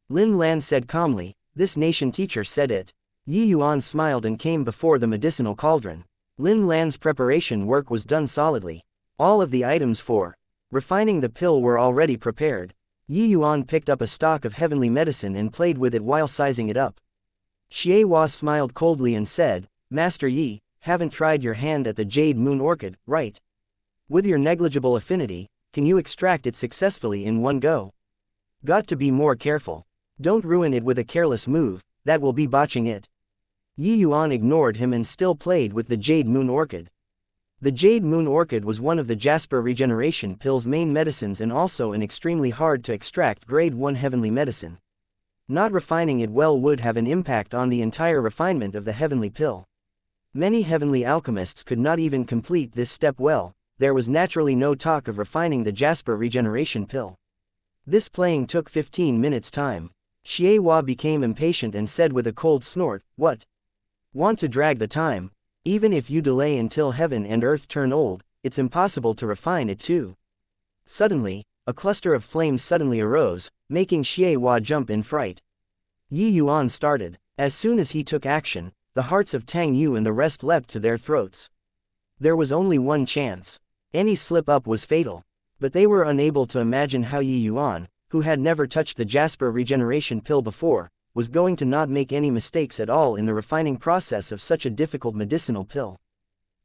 Lin Lan said calmly, "This nation teacher said it." Yi Yuan smiled and came before the medicinal cauldron. Lin Lan's preparation work was done solidly. All of the items for refining the pill were already prepared. Yi Yuan picked up a stock of heavenly medicine and played with it while sizing it up. Xie Hua smiled coldly and said, "Master Yi, haven't tried your hand at the Jade Moon Orchid, right? With your negligible affinity, can you extract it successfully in one go? Got to be more careful. Don't ruin it with a careless move, that will be botching it." Yi Yuan ignored him and still played with the Jade Moon Orchid. The Jade Moon Orchid was one of the Jasper regeneration pill's main medicines and also an extremely hard to extract grade 1 heavenly medicine. Not refining it well would have an impact on the entire refinement of the heavenly pill. Many heavenly alchemists could not even complete this step well. There was naturally no talk of refining the Jasper regeneration pill. This playing took 15 minutes time. Xie Hua became impatient and said with a cold snort, "What? Want to drag the time? Even if you delay until heaven and earth turn old, it's impossible to refine it too." Suddenly, a cluster of flames suddenly arose, making Xie Hua jump in fright. Yi Yuan started. As soon as he took action, the hearts of Tang Yu and the rest leapt to their throats. There was only one chance. Any slip-up was fatal. But they were unable to imagine how Yi Yuan, who had never touched the Jasper regeneration pill before, was going to not make any mistakes at all in the refining process of such a difficult medicinal pill.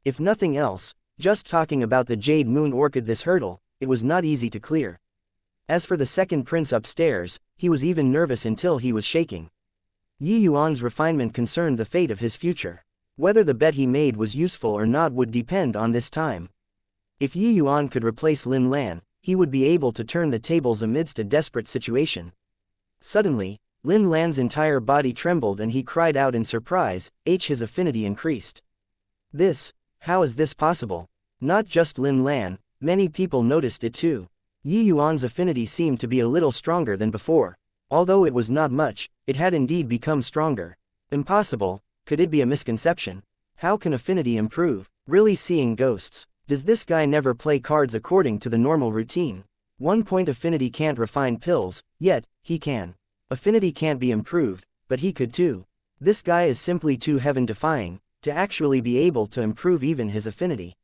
If nothing else, just talking about the Jade Moon Orchid, this hurdle, it was not easy to clear. As for the second prince upstairs, he was even nervous until he was shaking. Yi Yuan's refinement concerned the fate of his future. Whether the bet he made was useful or not would depend on this time. If Yi Yuan could replace Lin Lan, he would be able to turn the tables amidst a desperate situation. Suddenly, Lin Lan's entire body trembled and he cried out in surprise. His affinity increased. How is this possible? Not just Lin Lan, many people noticed it too. Yi Yuan's affinity seemed to be a little stronger than before. Although it was not much, it had indeed become stronger. Impossible, Could it be a misconception? How can affinity improve? Really seeing ghosts? Does this guy never play cards according to the normal routine? 1 point affinity can't refine pills, yet, he can. Affinity can't be improved, but he could too. This guy is simply too heaven-defying, to actually be able to improve even his affinity.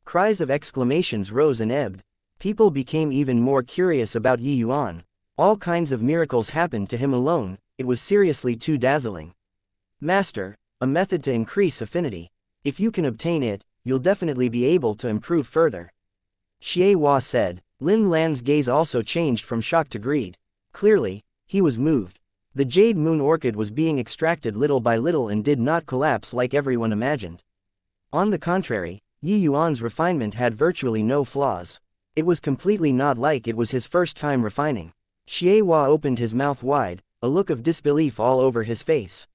Cries of exclamations rose and ebbed. People became even more curious about Yuan. All kinds of miracles happened to him alone, it was seriously too dazzling. Master, a method to increase affinity. If you can obtain it, you'll definitely be able to improve further. Xianxia said. Lin Lan's gaze also changed from shock to greed. Clearly, he was moved. The jade moon orchid was being extracted little by little and did not collapse like everyone imagined. On the contrary, Yuan's refinement had virtually no flaws. It was completely not like it was his first time refining. Xianxia opened his mouth wide, a look of disbelief all over his face.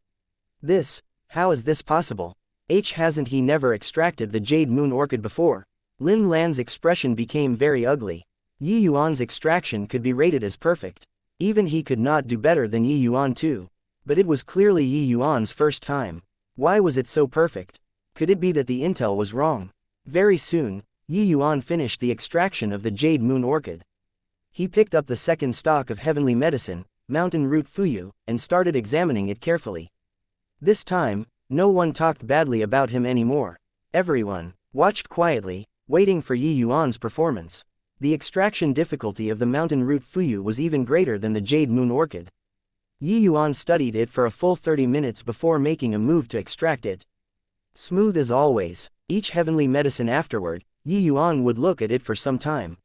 How is this possible? Hasn't he never extracted the jade moon orchid before? Lin Lan's expression became very ugly. Yuan's extraction could be rated as perfect. Even he could not do better than Yuan too. But it was clearly Yuan's first time. Why was it so perfect? Could it be that the intel was wrong? Very soon, Yuan finished the extraction of the jade moon orchid. He picked up the second stock of heavenly medicine, mountain root fuyu, and started examining it carefully. This time, no one talked badly about him anymore. Everyone watched quietly, waiting for Yuan's performance. The extraction difficulty of the mountain root fuyu was even greater than the jade moon orchid. Yuan studied it for a full 30 minutes before making a move to extract it. Smooth as always, each heavenly medicine afterward, Yuan would look at it for some time.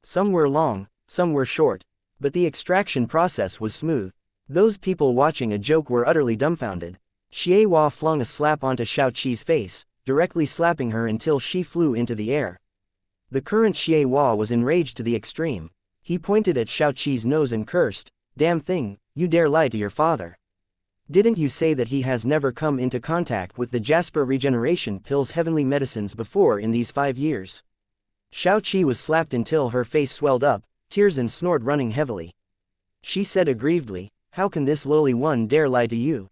Some were long, some were short, but the extraction process was smooth. Those people watching a joke were utterly dumbfounded. Xianxia flung a slap onto Xiaoqi's face, directly slapping her until she flew into the air. The current Xianxia was enraged to the extreme. He pointed at Xiaoqi's nose and cursed, "Damn thing, you dare lie to your father. Didn't you say that he has never come into contact with the Jasper regeneration pill's heavenly medicines before in these 5 years?" Xiaoqi was slapped until her face swelled up, tears and snort running heavily. She said aggrievedly, "How can this lowly one dare lie to you?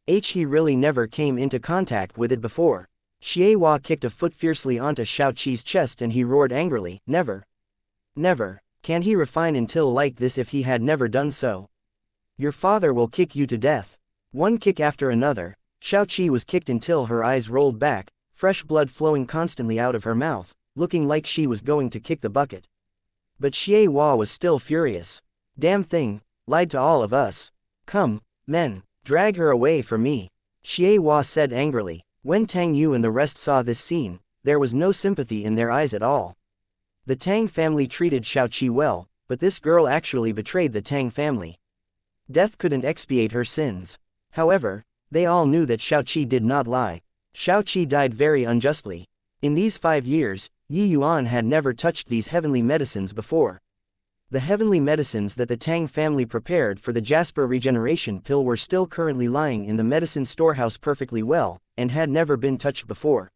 He really never came into contact with it before." Xianxia kicked a foot fiercely onto Xiaoqi's chest and he roared angrily, "Never. Never. Can he refine until like this if he had never done so? Your father will kick you to death." One kick after another, Xiaoqi was kicked until her eyes rolled back, fresh blood flowing constantly out of her mouth, looking like she was going to kick the bucket. But Xianxia was still furious. "Damn thing, lied to all of us. Come, men, drag her away from me," Xianxia said angrily. When Tang Yu and the rest saw this scene, there was no sympathy in their eyes at all. The Tang family treated Xiaoqi well, but this girl actually betrayed the Tang family. Death couldn't expiate her sins. However, they all knew that Xiaoqi did not lie. Xiaoqi died very unjustly. In these 5 years, Yuan had never touched these heavenly medicines before. The heavenly medicines that the Tang family prepared for the Jasper regeneration pill were still currently lying in the medicine storehouse perfectly well, and had never been touched before.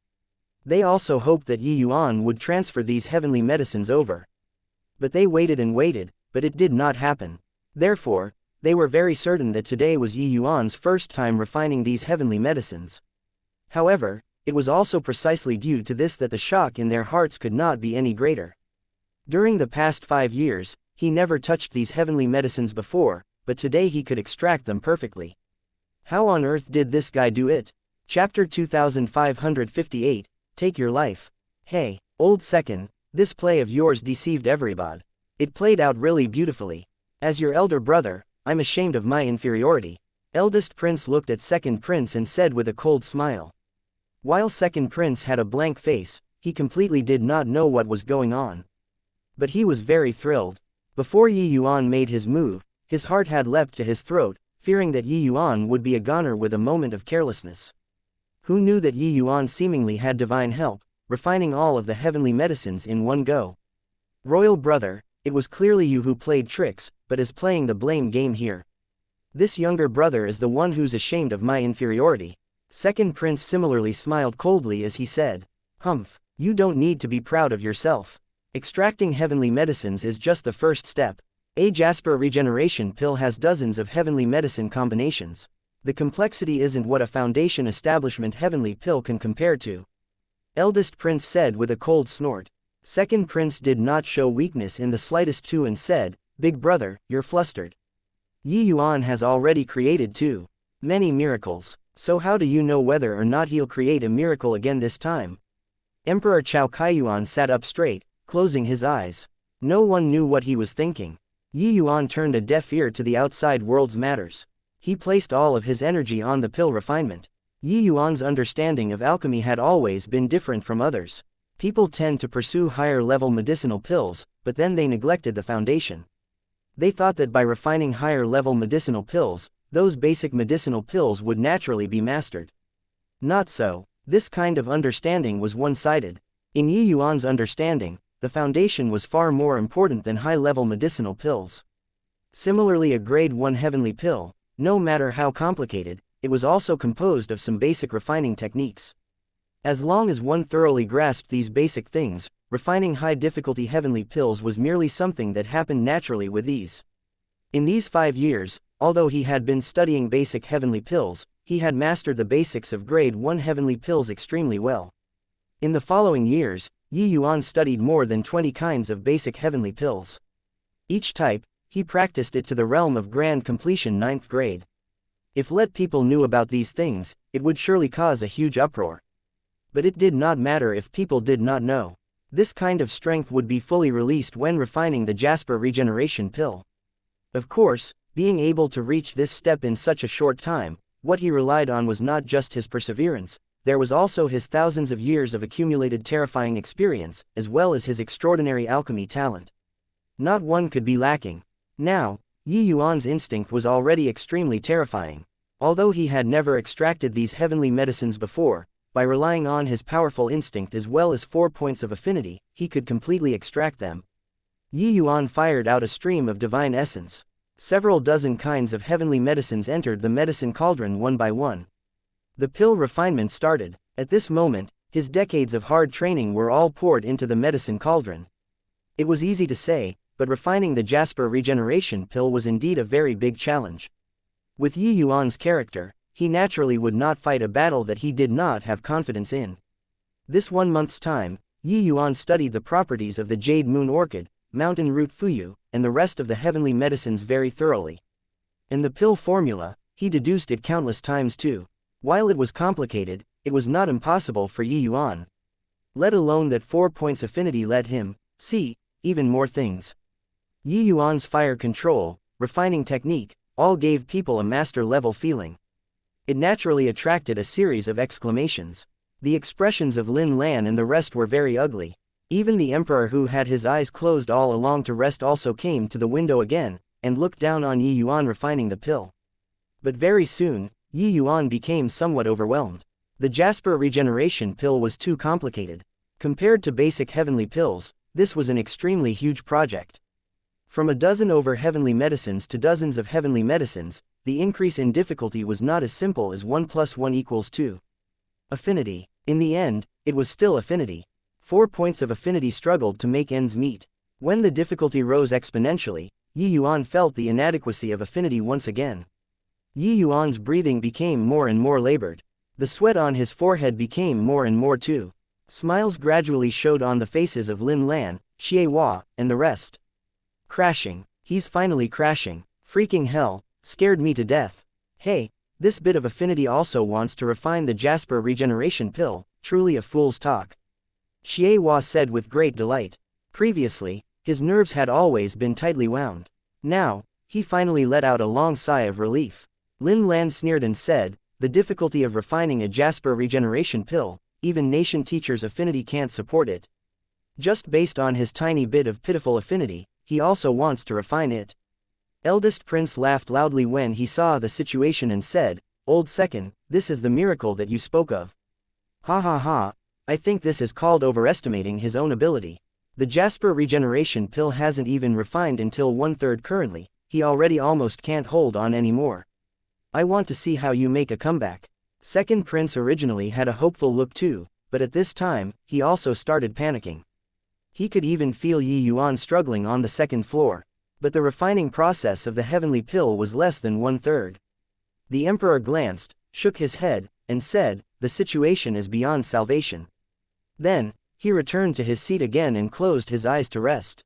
They also hoped that Yuan would transfer these heavenly medicines over. But they waited and waited, but it did not happen. Therefore, they were very certain that today was Yuan's first time refining these heavenly medicines. However, it was also precisely due to this that the shock in their hearts could not be any greater. During the past 5 years, he never touched these heavenly medicines before, but today he could extract them perfectly. How on earth did this guy do it? Chapter 2558, Take Your Life. Hey, old second, this play of yours deceived everybody. It played out really beautifully. As your elder brother, I'm ashamed of my inferiority. Eldest prince looked at second prince and said with a cold smile. While second prince had a blank face, he completely did not know what was going on. But he was very thrilled. Before Yuan made his move, his heart had leapt to his throat, fearing that Yuan would be a goner with a moment of carelessness. Who knew that Yuan seemingly had divine help, refining all of the heavenly medicines in one go? Royal brother, it was clearly you who played tricks, but is playing the blame game here. This younger brother is the one who's ashamed of my inferiority. Second prince similarly smiled coldly as he said, "Humph, you don't need to be proud of yourself. Extracting heavenly medicines is just the first step. A Jasper regeneration pill has dozens of heavenly medicine combinations. The complexity isn't what a foundation establishment heavenly pill can compare to. Eldest prince said with a cold snort. Second prince did not show weakness in the slightest too and said, "Big brother, you're flustered. Yuan has already created too many miracles, so how do you know whether or not he'll create a miracle again this time?" Emperor Chao Kaiyuan sat up straight, closing his eyes. No one knew what he was thinking. Yuan turned a deaf ear to the outside world's matters. He placed all of his energy on the pill refinement. Yuan's understanding of alchemy had always been different from others. People tend to pursue higher-level medicinal pills, but then they neglected the foundation. They thought that by refining higher-level medicinal pills, those basic medicinal pills would naturally be mastered. Not so. This kind of understanding was one-sided. In Yuan's understanding, the foundation was far more important than high-level medicinal pills. Similarly, a grade 1 heavenly pill, no matter how complicated, it was also composed of some basic refining techniques. As long as one thoroughly grasped these basic things, refining high-difficulty heavenly pills was merely something that happened naturally with ease. In these 5 years, although he had been studying basic heavenly pills, he had mastered the basics of grade 1 heavenly pills extremely well. In the following years, Yuan studied more than 20 kinds of basic heavenly pills. Each type, he practiced it to the realm of grand completion 9th grade. If let people knew about these things, it would surely cause a huge uproar. But it did not matter if people did not know. This kind of strength would be fully released when refining the Jasper regeneration pill. Of course, being able to reach this step in such a short time, what he relied on was not just his perseverance, there was also his thousands of years of accumulated terrifying experience, as well as his extraordinary alchemy talent. Not one could be lacking. Now, Yuan's instinct was already extremely terrifying. Although he had never extracted these heavenly medicines before, by relying on his powerful instinct as well as 4 points of affinity, he could completely extract them. Yuan fired out a stream of divine essence. Several dozen kinds of heavenly medicines entered the medicine cauldron one by one. The pill refinement started. At this moment, his decades of hard training were all poured into the medicine cauldron. It was easy to say, but refining the Jasper regeneration pill was indeed a very big challenge. With Yuan's character, he naturally would not fight a battle that he did not have confidence in. This 1 month's time, Yuan studied the properties of the jade moon orchid, mountain root fuyu, and the rest of the heavenly medicines very thoroughly. In the pill formula, he deduced it countless times too. While it was complicated, it was not impossible for Yuan. Let alone that 4 points affinity let him see even more things. Yuan's fire control, refining technique, all gave people a master-level feeling. It naturally attracted a series of exclamations. The expressions of Lin Lan and the rest were very ugly. Even the emperor, who had his eyes closed all along to rest, also came to the window again, and looked down on Yuan refining the pill. But very soon, Yuan became somewhat overwhelmed. The Jasper regeneration pill was too complicated. Compared to basic heavenly pills, this was an extremely huge project. From a dozen over heavenly medicines to dozens of heavenly medicines, the increase in difficulty was not as simple as 1 + 1 = 2. Affinity. In the end, it was still affinity. 4 points of affinity struggled to make ends meet. When the difficulty rose exponentially, Yuan felt the inadequacy of affinity once again. Yuan's breathing became more and more labored. The sweat on his forehead became more and more too. Smiles gradually showed on the faces of Lin Lan, Xie, and the rest. Crashing. He's finally crashing. Freaking hell, scared me to death. Hey, this bit of affinity also wants to refine the Jasper regeneration pill, truly a fool's talk. Xie said with great delight. Previously, his nerves had always been tightly wound. Now, he finally let out a long sigh of relief. Lin Lan sneered and said, "The difficulty of refining a Jasper regeneration pill, even nation teachers' affinity can't support it. Just based on his tiny bit of pitiful affinity, he also wants to refine it." Eldest prince laughed loudly when he saw the situation and said, "Old second, this is the miracle that you spoke of." "Ha ha ha, I think this is called overestimating his own ability. The Jasper regeneration pill hasn't even refined until 1/3 currently, he already almost can't hold on anymore. I want to see how you make a comeback." Second prince originally had a hopeful look too, but at this time, he also started panicking. He could even feel Yuan struggling on the second floor. But the refining process of the heavenly pill was less than 1/3. The emperor glanced, shook his head, and said, "The situation is beyond salvation." Then, he returned to his seat again and closed his eyes to rest.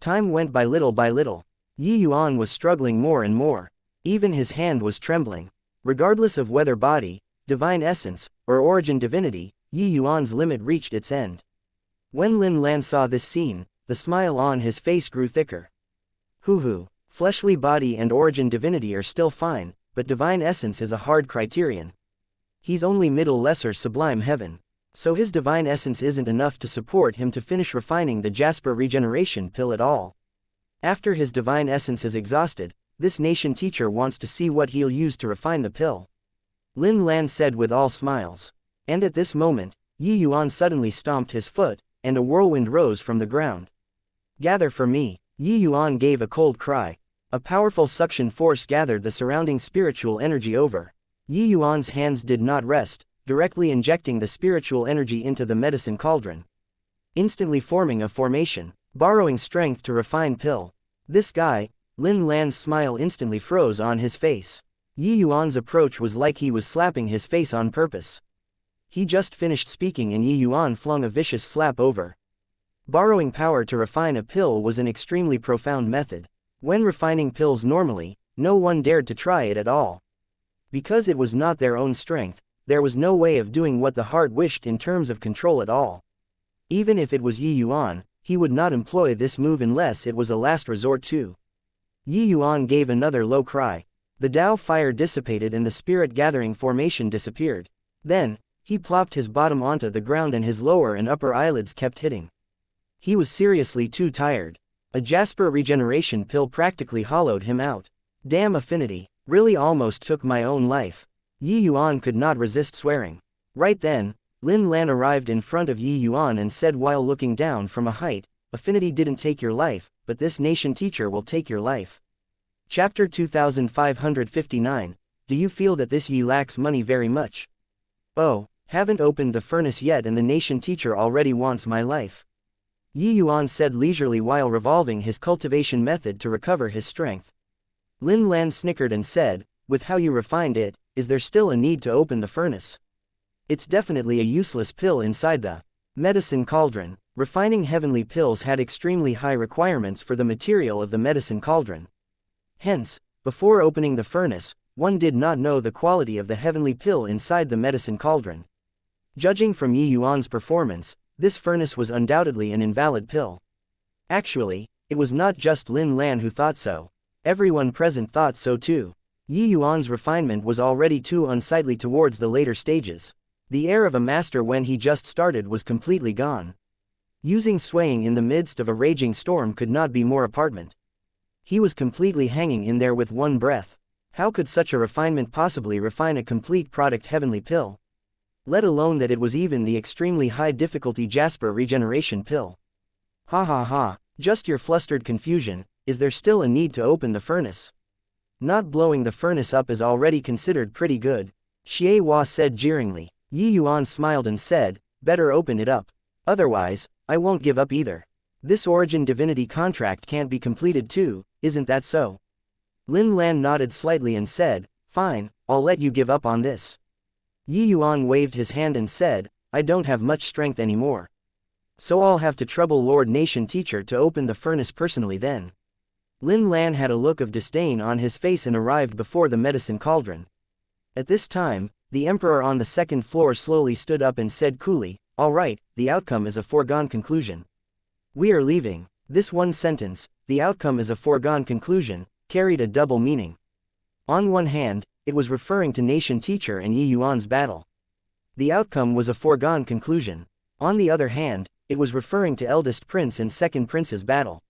Time went by little by little. Yuan was struggling more and more. Even his hand was trembling. Regardless of whether body, divine essence, or origin divinity, Yuan's limit reached its end. When Lin Lan saw this scene, the smile on his face grew thicker. Hoo-hoo, fleshly body and origin divinity are still fine, but divine essence is a hard criterion. He's only middle lesser sublime heaven. So his divine essence isn't enough to support him to finish refining the Jasper regeneration pill at all. After his divine essence is exhausted, this nation teacher wants to see what he'll use to refine the pill. Lin Lan said with all smiles. And at this moment, Yuan suddenly stomped his foot, and a whirlwind rose from the ground. "Gather for me." Yuan gave a cold cry. A powerful suction force gathered the surrounding spiritual energy over. Yuan's hands did not rest, directly injecting the spiritual energy into the medicine cauldron. Instantly forming a formation, borrowing strength to refine pill. This guy, Lin Lan's smile instantly froze on his face. Yuan's approach was like he was slapping his face on purpose. He just finished speaking and Yuan flung a vicious slap over. Borrowing power to refine a pill was an extremely profound method. When refining pills normally, no one dared to try it at all. Because it was not their own strength, there was no way of doing what the heart wished in terms of control at all. Even if it was Yuan, he would not employ this move unless it was a last resort too. Yuan gave another low cry. The Tao fire dissipated and the spirit gathering formation disappeared. Then, he plopped his bottom onto the ground and his lower and upper eyelids kept hitting. He was seriously too tired. A Jasper regeneration pill practically hollowed him out. Damn affinity, really almost took my own life. Yuan could not resist swearing. Right then, Lin Lan arrived in front of Yuan and said while looking down from a height, "Affinity didn't take your life, but this nation teacher will take your life." Chapter 2559, Do you feel that this Yi lacks money very much? Oh, haven't opened the furnace yet and the nation teacher already wants my life. Yuan said leisurely while revolving his cultivation method to recover his strength. Lin Lan snickered and said, "With how you refined it, is there still a need to open the furnace? It's definitely a useless pill inside the medicine cauldron." Refining heavenly pills had extremely high requirements for the material of the medicine cauldron. Hence, before opening the furnace, one did not know the quality of the heavenly pill inside the medicine cauldron. Judging from Yuan's performance, this furnace was undoubtedly an invalid pill. Actually, it was not just Lin Lan who thought so. Everyone present thought so too. Yuan's refinement was already too unsightly towards the later stages. The air of a master when he just started was completely gone. Using swaying in the midst of a raging storm could not be more apartment. He was completely hanging in there with one breath. How could such a refinement possibly refine a complete product heavenly pill? Let alone that it was even the extremely high difficulty Jasper regeneration pill. Ha ha ha, just your flustered confusion. Is there still a need to open the furnace? Not blowing the furnace up is already considered pretty good, Xie Hua said jeeringly. Yuan smiled and said, "Better open it up. Otherwise, I won't give up either. This origin divinity contract can't be completed too, isn't that so?" Lin Lan nodded slightly and said, "Fine, I'll let you give up on this." Yuan waved his hand and said, "I don't have much strength anymore. So I'll have to trouble Lord Nation Teacher to open the furnace personally then." Lin Lan had a look of disdain on his face and arrived before the medicine cauldron. At this time, the emperor on the second floor slowly stood up and said coolly, "All right, the outcome is a foregone conclusion. We are leaving." This one sentence, "the outcome is a foregone conclusion," carried a double meaning. On one hand, it was referring to Nation Teacher and Yuan's battle. The outcome was a foregone conclusion. On the other hand, it was referring to Eldest Prince and Second Prince's battle.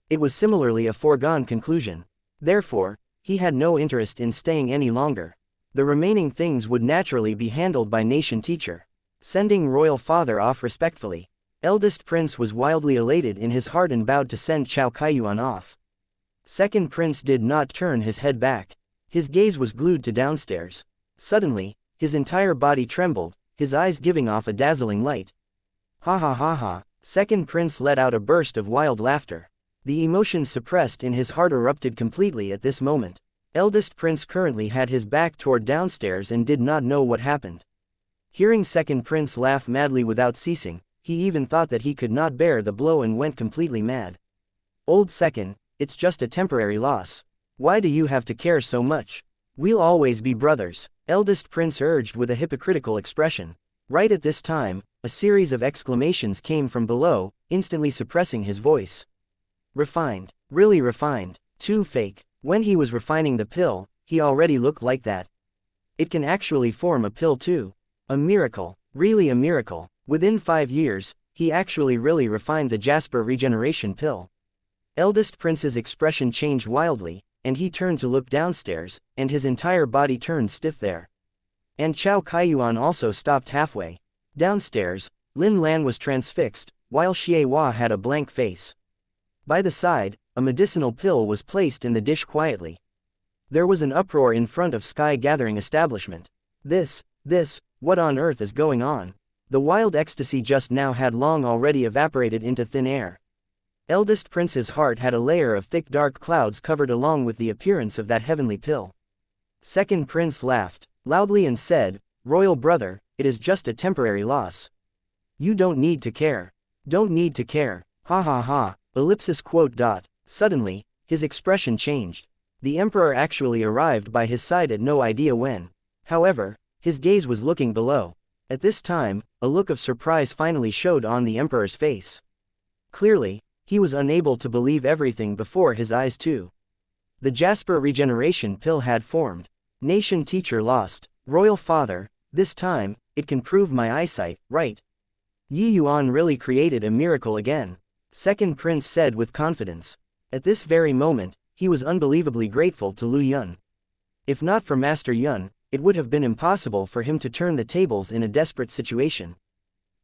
It was similarly a foregone conclusion. Therefore, he had no interest in staying any longer. The remaining things would naturally be handled by Nation Teacher. Sending Royal Father off respectfully. Eldest Prince was wildly elated in his heart and bowed to send Cao Kaiyuan off. Second Prince did not turn his head back. His gaze was glued to downstairs. Suddenly, his entire body trembled, his eyes giving off a dazzling light. Ha ha ha ha, Second Prince let out a burst of wild laughter. The emotions suppressed in his heart erupted completely at this moment. Eldest prince currently had his back toward downstairs and did not know what happened. Hearing second prince laugh madly without ceasing, he even thought that he could not bear the blow and went completely mad. Old second, it's just a temporary loss. Why do you have to care so much? We'll always be brothers, eldest prince urged with a hypocritical expression. Right at this time, a series of exclamations came from below, instantly suppressing his voice. Refined. Really refined. Too fake. When he was refining the pill, he already looked like that. It can actually form a pill too. A miracle. Really a miracle. Within 5 years, he actually really refined the Jasper regeneration pill. Eldest prince's expression changed wildly, and he turned to look downstairs, and his entire body turned stiff there. And Chao Kaiyuan also stopped halfway. Downstairs, Lin Lan was transfixed, while Xie Hua had a blank face. By the side, a medicinal pill was placed in the dish quietly. There was an uproar in front of Sky Gathering establishment. What on earth is going on? The wild ecstasy just now had long already evaporated into thin air. Eldest prince's heart had a layer of thick dark clouds covered along with the appearance of that heavenly pill. Second prince laughed loudly and said, "Royal brother, it is just a temporary loss. You don't need to care. Don't need to care. Ha ha ha." Ellipsis quote dot. Suddenly, his expression changed. The emperor actually arrived by his side at no idea when. However, his gaze was looking below. At this time, a look of surprise finally showed on the emperor's face. Clearly, he was unable to believe everything before his eyes too. The Jasper regeneration pill had formed. Nation teacher lost. Royal father, this time, it can prove my eyesight, right? Yi Yuan really created a miracle again. Second prince said with confidence. At this very moment, he was unbelievably grateful to Lu Yun. If not for Master Yun, it would have been impossible for him to turn the tables in a desperate situation.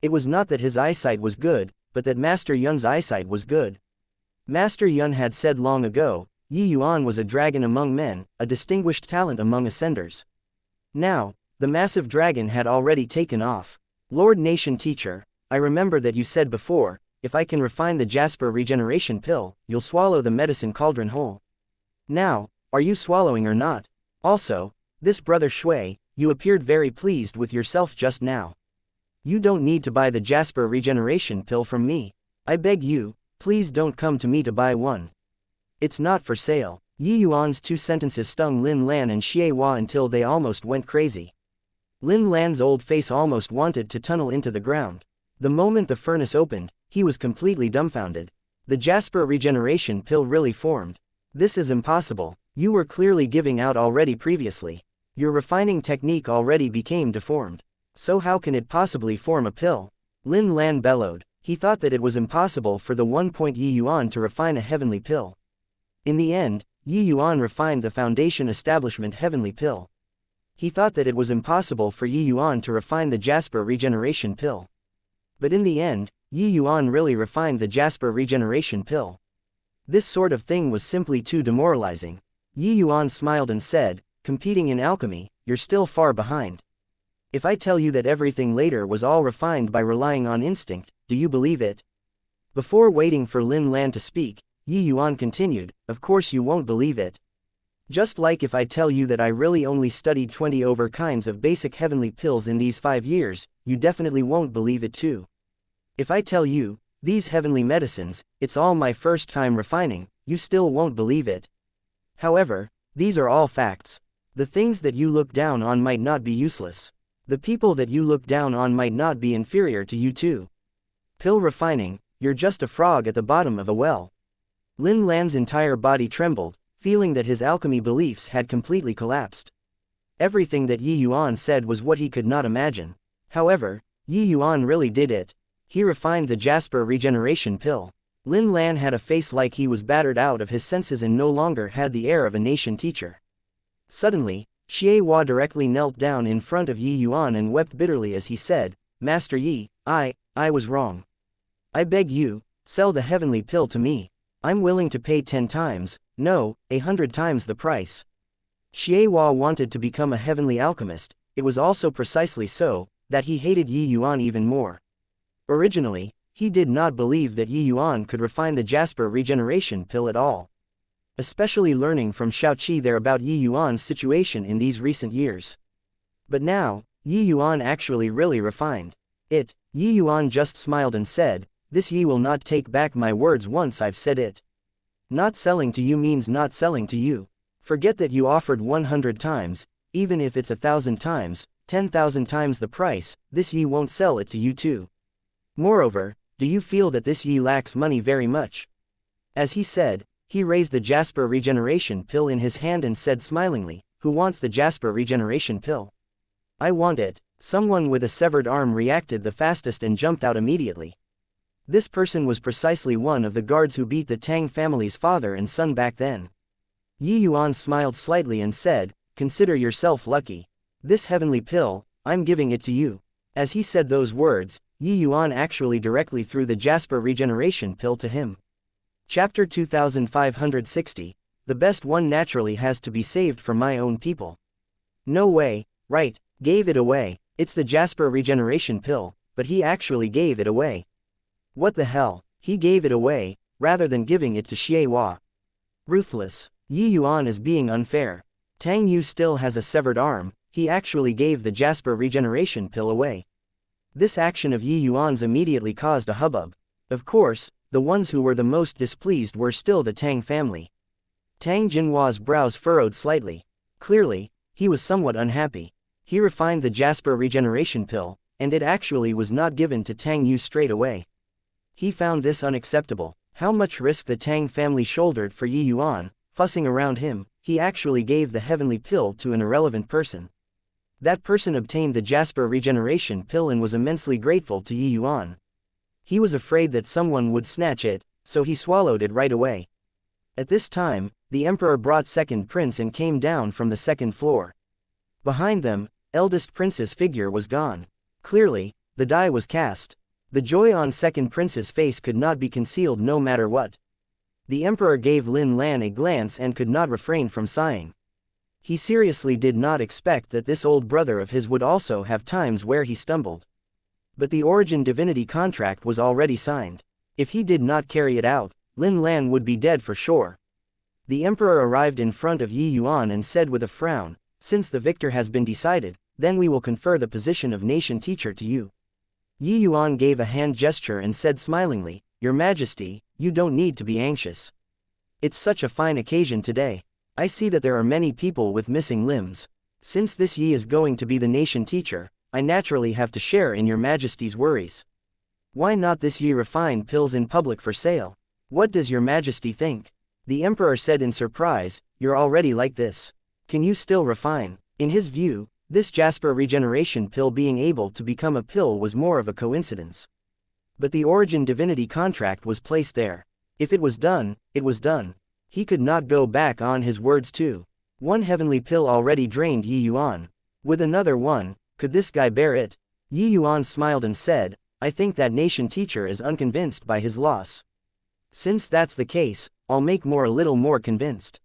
It was not that his eyesight was good, but that Master Yun's eyesight was good. Master Yun had said long ago, Yi Yuan was a dragon among men, a distinguished talent among ascenders. Now, the massive dragon had already taken off. Lord Nation Teacher, I remember that you said before, if I can refine the Jasper regeneration pill, you'll swallow the medicine cauldron whole. Now, are you swallowing or not? Also, this brother Shui, you appeared very pleased with yourself just now. You don't need to buy the Jasper regeneration pill from me. I beg you, please don't come to me to buy one. It's not for sale. Yi Yuan's 2 sentences stung Lin Lan and Xie Hua until they almost went crazy. Lin Lan's old face almost wanted to tunnel into the ground. The moment the furnace opened, he was completely dumbfounded. The Jasper regeneration pill really formed. This is impossible. You were clearly giving out already previously. Your refining technique already became deformed. So how can it possibly form a pill? Lin Lan bellowed. He thought that it was impossible for the 1 Yi Yuan to refine a heavenly pill. In the end, Yi Yuan refined the foundation establishment heavenly pill. He thought that it was impossible for Yi Yuan to refine the Jasper regeneration pill. But in the end, Yi Yuan really refined the Jasper regeneration pill. This sort of thing was simply too demoralizing. Yi Yuan smiled and said, competing in alchemy, you're still far behind. If I tell you that everything later was all refined by relying on instinct, do you believe it? Before waiting for Lin Lan to speak, Yi Yuan continued, of course you won't believe it. Just like if I tell you that I really only studied 20 over kinds of basic heavenly pills in these 5 years, you definitely won't believe it too. If I tell you, these heavenly medicines, it's all my first time refining, you still won't believe it. However, these are all facts. The things that you look down on might not be useless. The people that you look down on might not be inferior to you too. Pill refining, you're just a frog at the bottom of a well. Lin Lan's entire body trembled, feeling that his alchemy beliefs had completely collapsed. Everything that Yi Yuan said was what he could not imagine. However, Yi Yuan really did it. He refined the Jasper regeneration pill. Lin Lan had a face like he was battered out of his senses and no longer had the air of a nation teacher. Suddenly, Xie Hua directly knelt down in front of Yi Yuan and wept bitterly as he said, Master Yi, I was wrong. I beg you, sell the heavenly pill to me. I'm willing to pay 10 times, no, 100 times the price. Xie Hua wanted to become a heavenly alchemist. It was also precisely so, that he hated Yi Yuan even more. Originally, he did not believe that Yi Yuan could refine the Jasper regeneration pill at all. especially learning from Xiaoqi there about Yi Yuan's situation in these recent years. But now, Yi Yuan actually really refined it. Yi Yuan just smiled and said, "This Yi will not take back my words once I've said it. Not selling to you means not selling to you. Forget that you offered 100 times, even if it's 1,000 times, 10,000 times the price, this Yi won't sell it to you too. Moreover, do you feel that this Yi lacks money very much?" As he said, he raised the Jasper regeneration pill in his hand and said smilingly, "Who wants the Jasper regeneration pill?" "I want it." Someone with a severed arm reacted the fastest and jumped out immediately. This person was precisely one of the guards who beat the Tang family's father and son back then. Yi Yuan smiled slightly and said, "Consider yourself lucky. This heavenly pill, I'm giving it to you." As he said those words, Yi Yuan actually directly threw the Jasper regeneration pill to him. Chapter 2560, the best one naturally has to be saved from my own people. No way, right, gave it away. It's the Jasper regeneration pill, but he actually gave it away. What the hell, he gave it away, rather than giving it to Xie. Ruthless. Yi Yuan is being unfair. Tang Yu still has a severed arm, he actually gave the Jasper regeneration pill away. This action of Yi Yuan's immediately caused a hubbub. Of course, the ones who were the most displeased were still the Tang family. Tang Jinhua's brows furrowed slightly. Clearly, he was somewhat unhappy. He refined the Jasper regeneration pill, and it actually was not given to Tang Yu straight away. He found this unacceptable. How much risk the Tang family shouldered for Yi Yuan, fussing around him, he actually gave the heavenly pill to an irrelevant person. That person obtained the Jasper regeneration pill and was immensely grateful to Yi Yuan. He was afraid that someone would snatch it, so he swallowed it right away. At this time, the emperor brought second prince and came down from the second floor. Behind them, eldest prince's figure was gone. Clearly, the die was cast. The joy on second prince's face could not be concealed no matter what. The emperor gave Lin Lan a glance and could not refrain from sighing. He seriously did not expect that this old brother of his would also have times where he stumbled. But the origin divinity contract was already signed. If he did not carry it out, Lin Lan would be dead for sure. The emperor arrived in front of Yi Yuan and said with a frown, "Since the victor has been decided, then we will confer the position of nation teacher to you." Yi Yuan gave a hand gesture and said smilingly, "Your Majesty, you don't need to be anxious. It's such a fine occasion today. I see that there are many people with missing limbs. Since this Yi is going to be the nation teacher, I naturally have to share in your Majesty's worries. Why not this Yi refined pills in public for sale? What does your Majesty think?" The emperor said in surprise, "You're already like this. Can you still refine?" In his view, this Jasper regeneration pill being able to become a pill was more of a coincidence. But the origin divinity contract was placed there. If it was done, it was done. He could not go back on his words too. One heavenly pill already drained Yi Yuan. With another one, could this guy bear it? Yi Yuan smiled and said, "I think that nation teacher is unconvinced by his loss. Since that's the case, I'll make a little more convinced.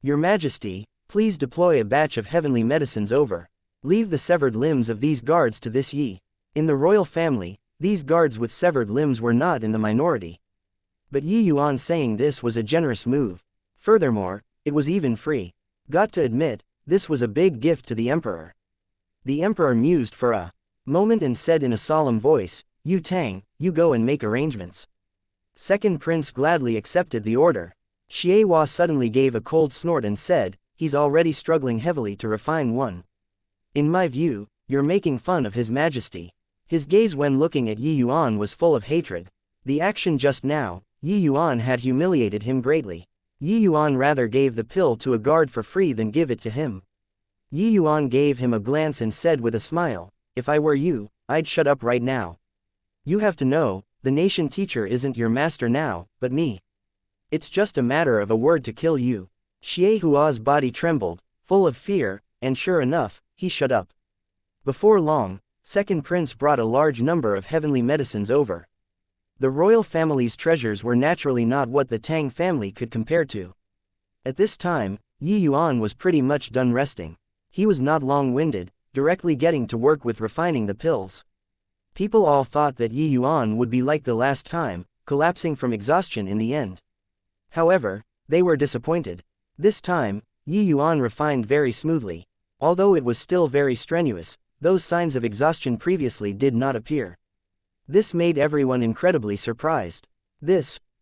Your Majesty, please deploy a batch of heavenly medicines over. Leave the severed limbs of these guards to this Yi." In the royal family, these guards with severed limbs were not in the minority. But Yi Yuan saying this was a generous move. Furthermore, it was even free. Got to admit, this was a big gift to the emperor. The emperor mused for a moment and said in a solemn voice, "Yu Tang, you go and make arrangements." Second prince gladly accepted the order. Xie suddenly gave a cold snort and said, "He's already struggling heavily to refine one. In my view, you're making fun of His Majesty." His gaze when looking at Yi Yuan was full of hatred. The action just now, Yi Yuan had humiliated him greatly. Yi Yuan rather gave the pill to a guard for free than give it to him. Yi Yuan gave him a glance and said with a smile, "If I were you, I'd shut up right now. You have to know, the nation teacher isn't your master now, but me. It's just a matter of a word to kill you." Xie Hua's body trembled, full of fear, and sure enough, he shut up. Before long, second prince brought a large number of heavenly medicines over. The royal family's treasures were naturally not what the Tang family could compare to. At this time, Yi Yuan was pretty much done resting. He was not long-winded, directly getting to work with refining the pills. People all thought that Yi Yuan would be like the last time, collapsing from exhaustion in the end. However, They were disappointed. This time, Yuan refined very smoothly. Although it was still very strenuous, those signs of exhaustion previously did not appear. This made everyone incredibly surprised.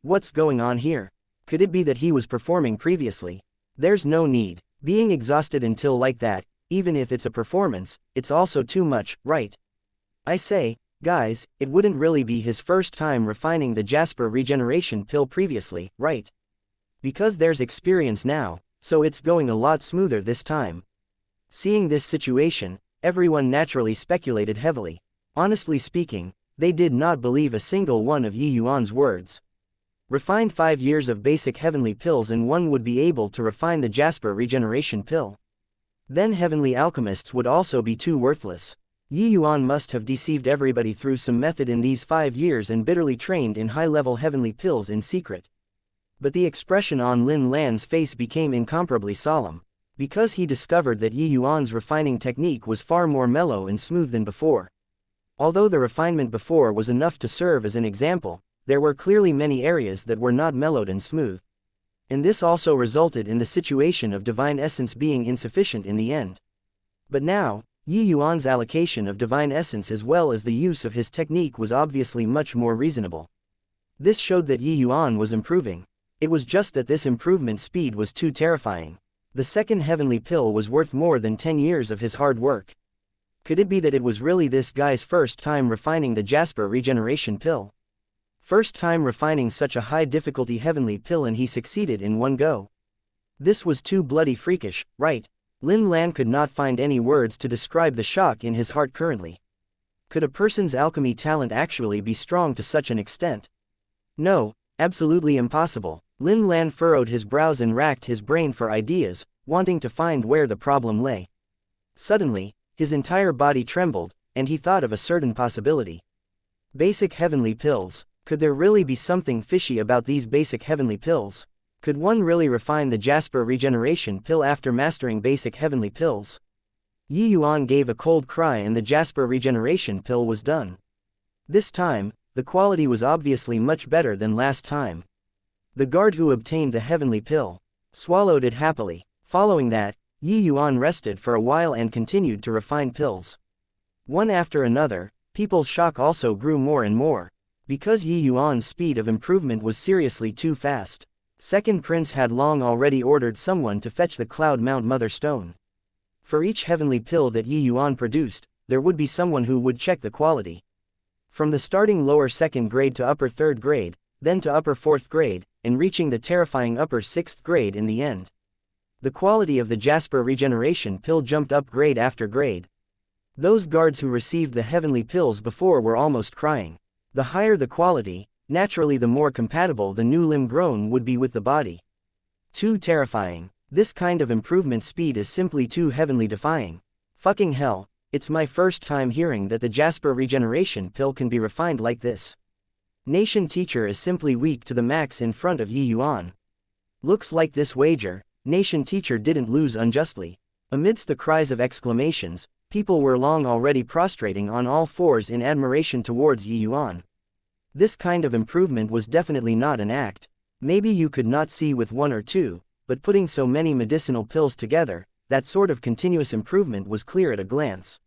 What's going on here? Could it be that he was performing previously? There's no need. Being exhausted until like that, even if it's a performance, it's also too much, right? I say, guys, it wouldn't really be his first time refining the Jasper regeneration pill previously, right? Because there's experience now, so it's going a lot smoother this time. Seeing this situation, everyone naturally speculated heavily. Honestly speaking, they did not believe a single one of Yuan's words. Refined 5 years of basic heavenly pills and one would be able to refine the Jasper regeneration pill. Then heavenly alchemists would also be too worthless. Yuan must have deceived everybody through some method in these 5 years and bitterly trained in high-level heavenly pills in secret. But the expression on Lin Lan's face became incomparably solemn, because he discovered that Yuan's refining technique was far more mellow and smooth than before. Although the refinement before was enough to serve as an example, there were clearly many areas that were not mellowed and smooth. And this also resulted in the situation of divine essence being insufficient in the end. But now, Yuan's allocation of divine essence as well as the use of his technique was obviously much more reasonable. This showed that Yuan was improving. It was just that this improvement speed was too terrifying. The second heavenly pill was worth more than 10 years of his hard work. Could it be that it was really this guy's first time refining the Jasper regeneration pill? First time refining such a high difficulty heavenly pill and he succeeded in one go. This was too bloody freakish, right? Lin Lan could not find any words to describe the shock in his heart currently. Could a person's alchemy talent actually be strong to such an extent? No, absolutely impossible. Lin Lan furrowed his brows and racked his brain for ideas, wanting to find where the problem lay. Suddenly, his entire body trembled, and he thought of a certain possibility. Basic heavenly pills. Could there really be something fishy about these basic heavenly pills? Could one really refine the Jasper regeneration pill after mastering basic heavenly pills? Yuan gave a cold cry and the Jasper regeneration pill was done. This time, the quality was obviously much better than last time. The guard who obtained the heavenly pill swallowed it happily. Following that, Yuan rested for a while and continued to refine pills. One after another, people's shock also grew more and more. Because Yuan's speed of improvement was seriously too fast. Second Prince had long already ordered someone to fetch the Cloud Mount Mother Stone. For each heavenly pill that Yuan produced, there would be someone who would check the quality. From the starting lower 2nd grade to upper 3rd grade, then to upper 4th grade, and reaching the terrifying upper 6th grade in the end. The quality of the Jasper regeneration pill jumped up grade after grade. Those guards who received the heavenly pills before were almost crying. The higher the quality, naturally the more compatible the new limb grown would be with the body. Too terrifying. This kind of improvement speed is simply too heavenly defying. Fucking hell, it's my first time hearing that the Jasper regeneration pill can be refined like this. Nation teacher is simply weak to the max in front of Yuan. Looks like this wager, nation teacher didn't lose unjustly. Amidst the cries of exclamations, people were long already prostrating on all fours in admiration towards Yuan. This kind of improvement was definitely not an act. Maybe you could not see with one or two, but putting so many medicinal pills together, that sort of continuous improvement was clear at a glance.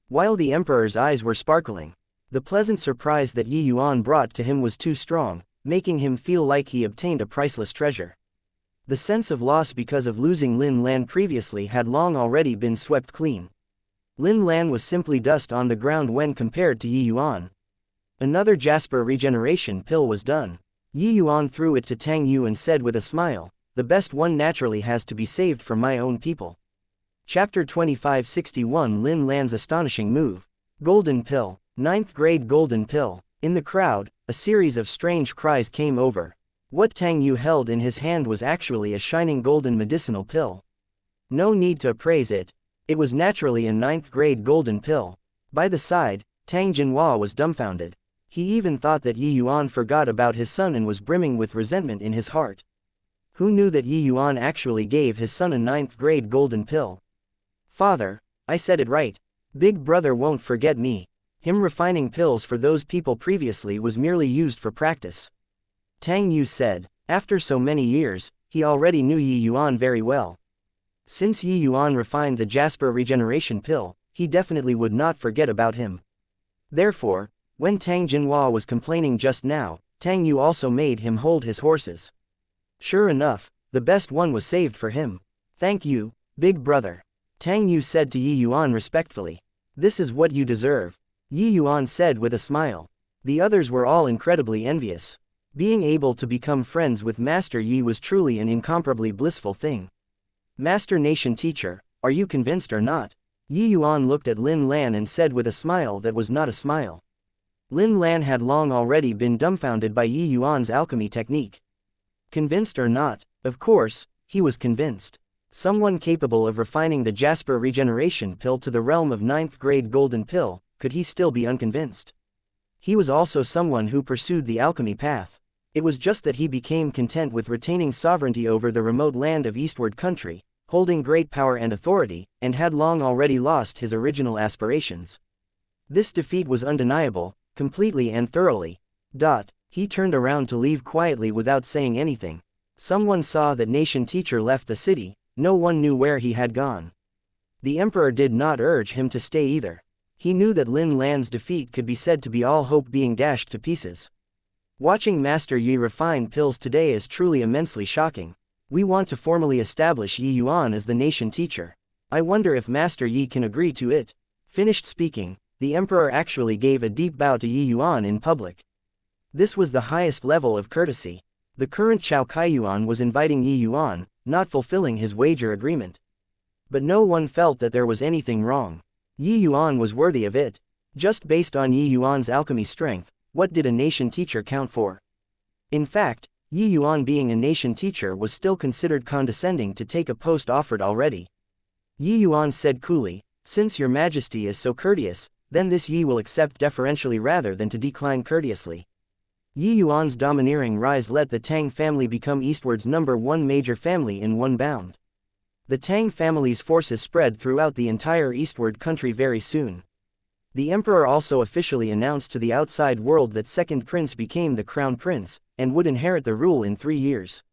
While the emperor's eyes were sparkling, the pleasant surprise that Yuan brought to him was too strong, making him feel like he obtained a priceless treasure. The sense of loss because of losing Lin Lan previously had long already been swept clean. Lin Lan was simply dust on the ground when compared to Yuan. Another Jasper regeneration pill was done. Yuan threw it to Tang Yu and said with a smile, "The best one naturally has to be saved for my own people." Chapter 2561 Lin Lan's astonishing move. Golden pill. 9th grade golden pill. In the crowd, a series of strange cries came over. What Tang Yu held in his hand was actually a shining golden medicinal pill. No need to appraise it. It was naturally a 9th grade golden pill. By the side, Tang Jinhua was dumbfounded. He even thought that Yuan forgot about his son and was brimming with resentment in his heart. Who knew that Yuan actually gave his son a 9th grade golden pill? Father, I said it right. Big brother won't forget me. Him refining pills for those people previously was merely used for practice. Tang Yu said, after so many years, he already knew Yi Yuan very well. Since Yi Yuan refined the Jasper regeneration pill, he definitely would not forget about him. Therefore, when Tang Jinhua was complaining just now, Tang Yu also made him hold his horses. Sure enough, the best one was saved for him. Thank you, big brother. Tang Yu said to Yi Yuan respectfully. This is what you deserve. Yi Yuan said with a smile. The others were all incredibly envious. Being able to become friends with Master Yi was truly an incomparably blissful thing. Master Nation Teacher, are you convinced or not? Yi Yuan looked at Lin Lan and said with a smile that was not a smile. Lin Lan had long already been dumbfounded by Yi Yuan's alchemy technique. Convinced or not, of course, he was convinced. Someone capable of refining the Jasper regeneration pill to the realm of 9th grade golden pill, could he still be unconvinced? He was also someone who pursued the alchemy path. It was just that he became content with retaining sovereignty over the remote land of Eastward Country, holding great power and authority, and had long already lost his original aspirations. This defeat was undeniable, completely and thoroughly. He turned around to leave quietly without saying anything. Someone saw that Nation Teacher left the city, no one knew where he had gone. The Emperor did not urge him to stay either. He knew that Lin Lan's defeat could be said to be all hope being dashed to pieces. Watching Master Yi refine pills today is truly immensely shocking. We want to formally establish Yi Yuan as the Nation Teacher. I wonder if Master Yi can agree to it. Finished speaking, the Emperor actually gave a deep bow to Yi Yuan in public. This was the highest level of courtesy. The current Chao Kaiyuan was inviting Yi Yuan, not fulfilling his wager agreement. But no one felt that there was anything wrong. Yi Yuan was worthy of it. Just based on Yi Yuan's alchemy strength, what did a Nation Teacher count for? In fact, Yi Yuan being a Nation Teacher was still considered condescending to take a post offered already. Yi Yuan said coolly, since your majesty is so courteous, then this Yi will accept deferentially rather than to decline courteously. Yi Yuan's domineering rise let the Tang family become Eastward's #1 major family in one bound. The Tang family's forces spread throughout the entire Eastward Country very soon. The Emperor also officially announced to the outside world that Second Prince became the Crown Prince, and would inherit the rule in 3 years.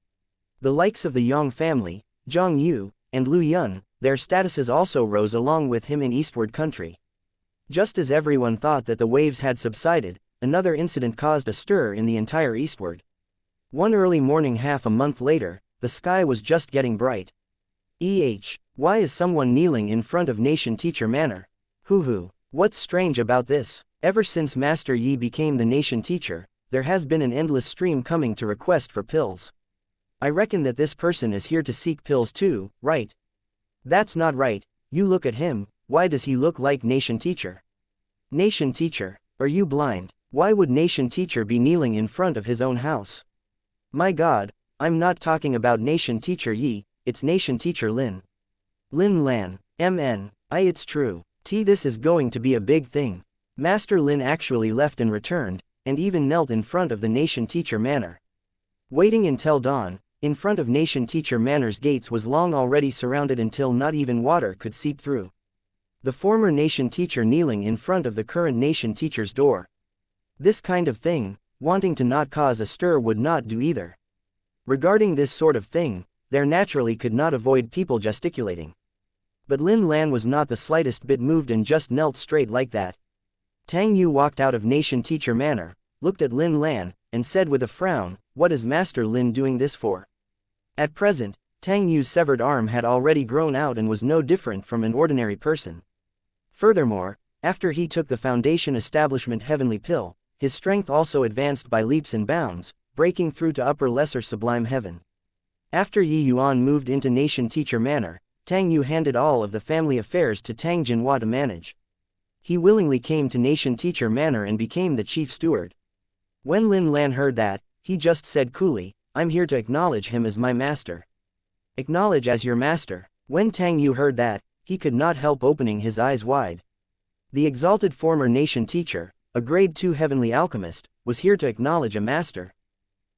The likes of the Yang family, Zhang Yu, and Lu Yun, their statuses also rose along with him in Eastward Country. Just as everyone thought that the waves had subsided, another incident caused a stir in the entire Eastward. One early morning half a month later, the sky was just getting bright. Why is someone kneeling in front of Nation Teacher Manor? Hoo. What's strange about this? Ever since Master Yi became the Nation Teacher, there has been an endless stream coming to request for pills. I reckon that this person is here to seek pills too, right? That's not right. You look at him, why does he look like Nation Teacher? Nation Teacher, are you blind? Why would Nation Teacher be kneeling in front of his own house? My God, I'm not talking about Nation Teacher Yi, it's Nation Teacher Lin. Lin Lan, it's true. This is going to be a big thing. Master Lin actually left and returned, and even knelt in front of the Nation Teacher Manor. Waiting until dawn, in front of Nation Teacher Manor's gates was long already surrounded until not even water could seep through. The former Nation Teacher kneeling in front of the current Nation Teacher's door. This kind of thing, wanting to not cause a stir would not do either. Regarding this sort of thing, there naturally could not avoid people gesticulating. But Lin Lan was not the slightest bit moved and just knelt straight like that. Tang Yu walked out of Nation Teacher Manor, looked at Lin Lan, and said with a frown, what is Master Lin doing this for? At present, Tang Yu's severed arm had already grown out and was no different from an ordinary person. Furthermore, after he took the Foundation Establishment Heavenly Pill, his strength also advanced by leaps and bounds, breaking through to upper lesser sublime heaven. After Yi Yuan moved into Nation Teacher Manor, Tang Yu handed all of the family affairs to Tang Jinhua to manage. He willingly came to Nation Teacher Manor and became the chief steward. When Lin Lan heard that, he just said coolly, I'm here to acknowledge him as my master. Acknowledge as your master. When Tang Yu heard that, he could not help opening his eyes wide. The exalted former Nation Teacher, a grade 2 heavenly alchemist, was here to acknowledge a master.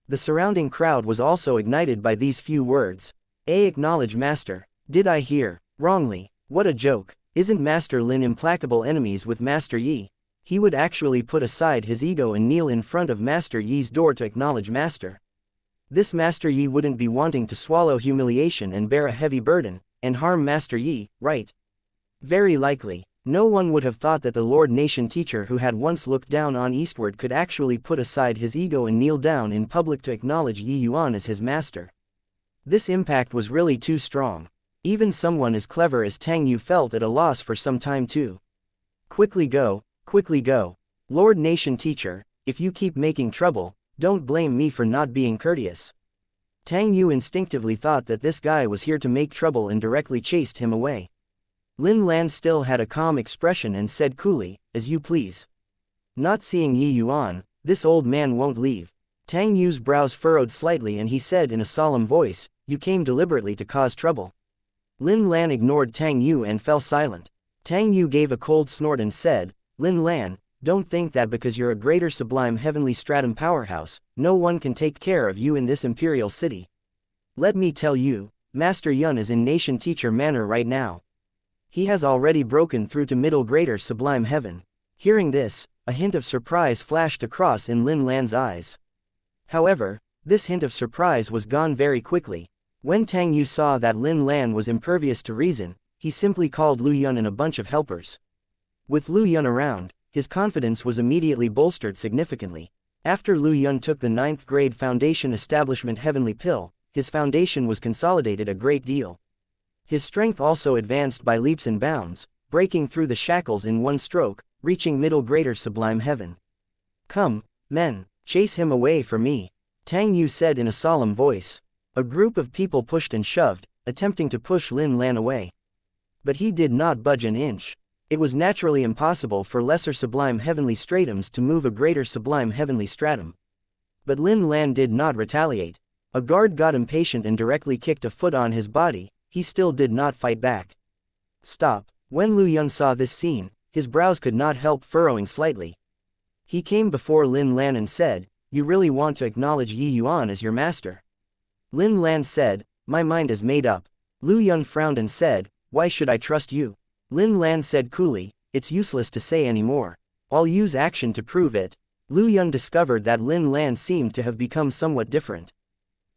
The surrounding crowd was also ignited by these few words. Acknowledge master. Did I hear wrongly? What a joke. Isn't Master Lin implacable enemies with Master Yi? He would actually put aside his ego and kneel in front of Master Yi's door to acknowledge master. This Master Yi wouldn't be wanting to swallow humiliation and bear a heavy burden, and harm Master Yi, right? Very likely. No one would have thought that the Lord Nation teacher who had once looked down on Eastward could actually put aside his ego and kneel down in public to acknowledge Yi Yuan as his master. This impact was really too strong. Even someone as clever as Tang Yu felt at a loss for some time too. Quickly go, quickly go. Lord Nation teacher, if you keep making trouble, don't blame me for not being courteous. Tang Yu instinctively thought that this guy was here to make trouble and directly chased him away. Lin Lan still had a calm expression and said coolly, as you please. Not seeing Yi Yuan, this old man won't leave. Tang Yu's brows furrowed slightly and he said in a solemn voice, you came deliberately to cause trouble. Lin Lan ignored Tang Yu and fell silent. Tang Yu gave a cold snort and said, Lin Lan, don't think that because you're a greater sublime heavenly stratum powerhouse, no one can take care of you in this imperial city. Let me tell you, Master Yuan is in Nation Teacher Manor right now. He has already broken through to middle greater sublime heaven. Hearing this, a hint of surprise flashed across in Lin Lan's eyes. However, this hint of surprise was gone very quickly. When Tang Yu saw that Lin Lan was impervious to reason, he simply called Lu Yun and a bunch of helpers. With Lu Yun around, his confidence was immediately bolstered significantly. After Lu Yun took the 9th grade foundation establishment heavenly pill, his foundation was consolidated a great deal. His strength also advanced by leaps and bounds, breaking through the shackles in one stroke, reaching middle greater sublime heaven. Come, men, chase him away from me, Tang Yu said in a solemn voice. A group of people pushed and shoved, attempting to push Lin Lan away. But he did not budge an inch. It was naturally impossible for lesser sublime heavenly stratums to move a greater sublime heavenly stratum. But Lin Lan did not retaliate. A guard got impatient and directly kicked a foot on his body. He still did not fight back. Stop. When Lu Yun saw this scene, his brows could not help furrowing slightly. He came before Lin Lan and said, you really want to acknowledge Yi Yuan as your master? Lin Lan said, my mind is made up. Lu Yun frowned and said, why should I trust you? Lin Lan said coolly, it's useless to say anymore. I'll use action to prove it. Lu Yun discovered that Lin Lan seemed to have become somewhat different.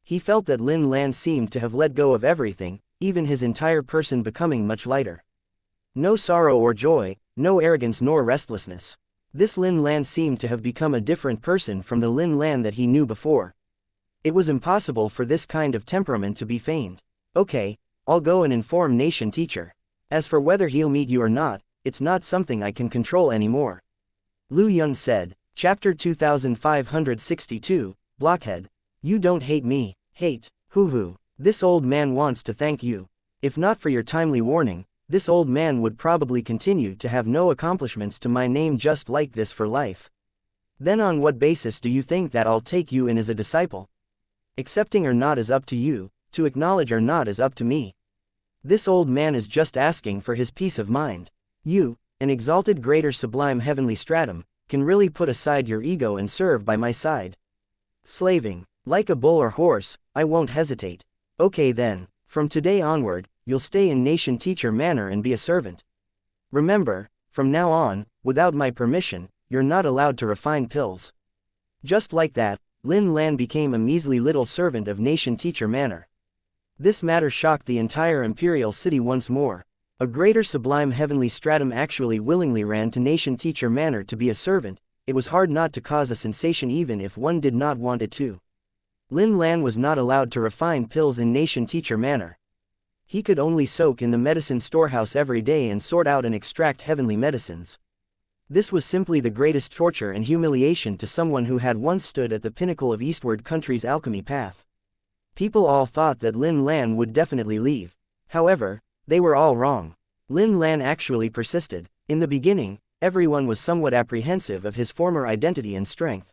He felt that Lin Lan seemed to have let go of everything, even his entire person becoming much lighter. No sorrow or joy, no arrogance nor restlessness. This Lin Lan seemed to have become a different person from the Lin Lan that he knew before. It was impossible for this kind of temperament to be feigned. Okay, I'll go and inform Nation Teacher. As for whether he'll meet you or not, it's not something I can control anymore. Lu Yun said. Chapter 2562, Blockhead. You don't hate me, hate, hoo-hoo. This old man wants to thank you. If not for your timely warning, this old man would probably continue to have no accomplishments to my name just like this for life. Then on what basis do you think that I'll take you in as a disciple? Accepting or not is up to you, to acknowledge or not is up to me. This old man is just asking for his peace of mind. You, an exalted greater sublime heavenly stratum, can really put aside your ego and serve by my side. Slaving, like a bull or horse, I won't hesitate. Okay then, from today onward, you'll stay in Nation Teacher Manor and be a servant. Remember, from now on, without my permission, you're not allowed to refine pills. Just like that, Lin Lan became a measly little servant of Nation Teacher Manor. This matter shocked the entire imperial city once more. A greater sublime heavenly stratum actually willingly ran to Nation Teacher Manor to be a servant. It was hard not to cause a sensation even if one did not want it to. Lin Lan was not allowed to refine pills in Nation Teacher Manor. He could only soak in the medicine storehouse every day and sort out and extract heavenly medicines. This was simply the greatest torture and humiliation to someone who had once stood at the pinnacle of Eastward Country's alchemy path. People all thought that Lin Lan would definitely leave. However, they were all wrong. Lin Lan actually persisted. In the beginning, everyone was somewhat apprehensive of his former identity and strength.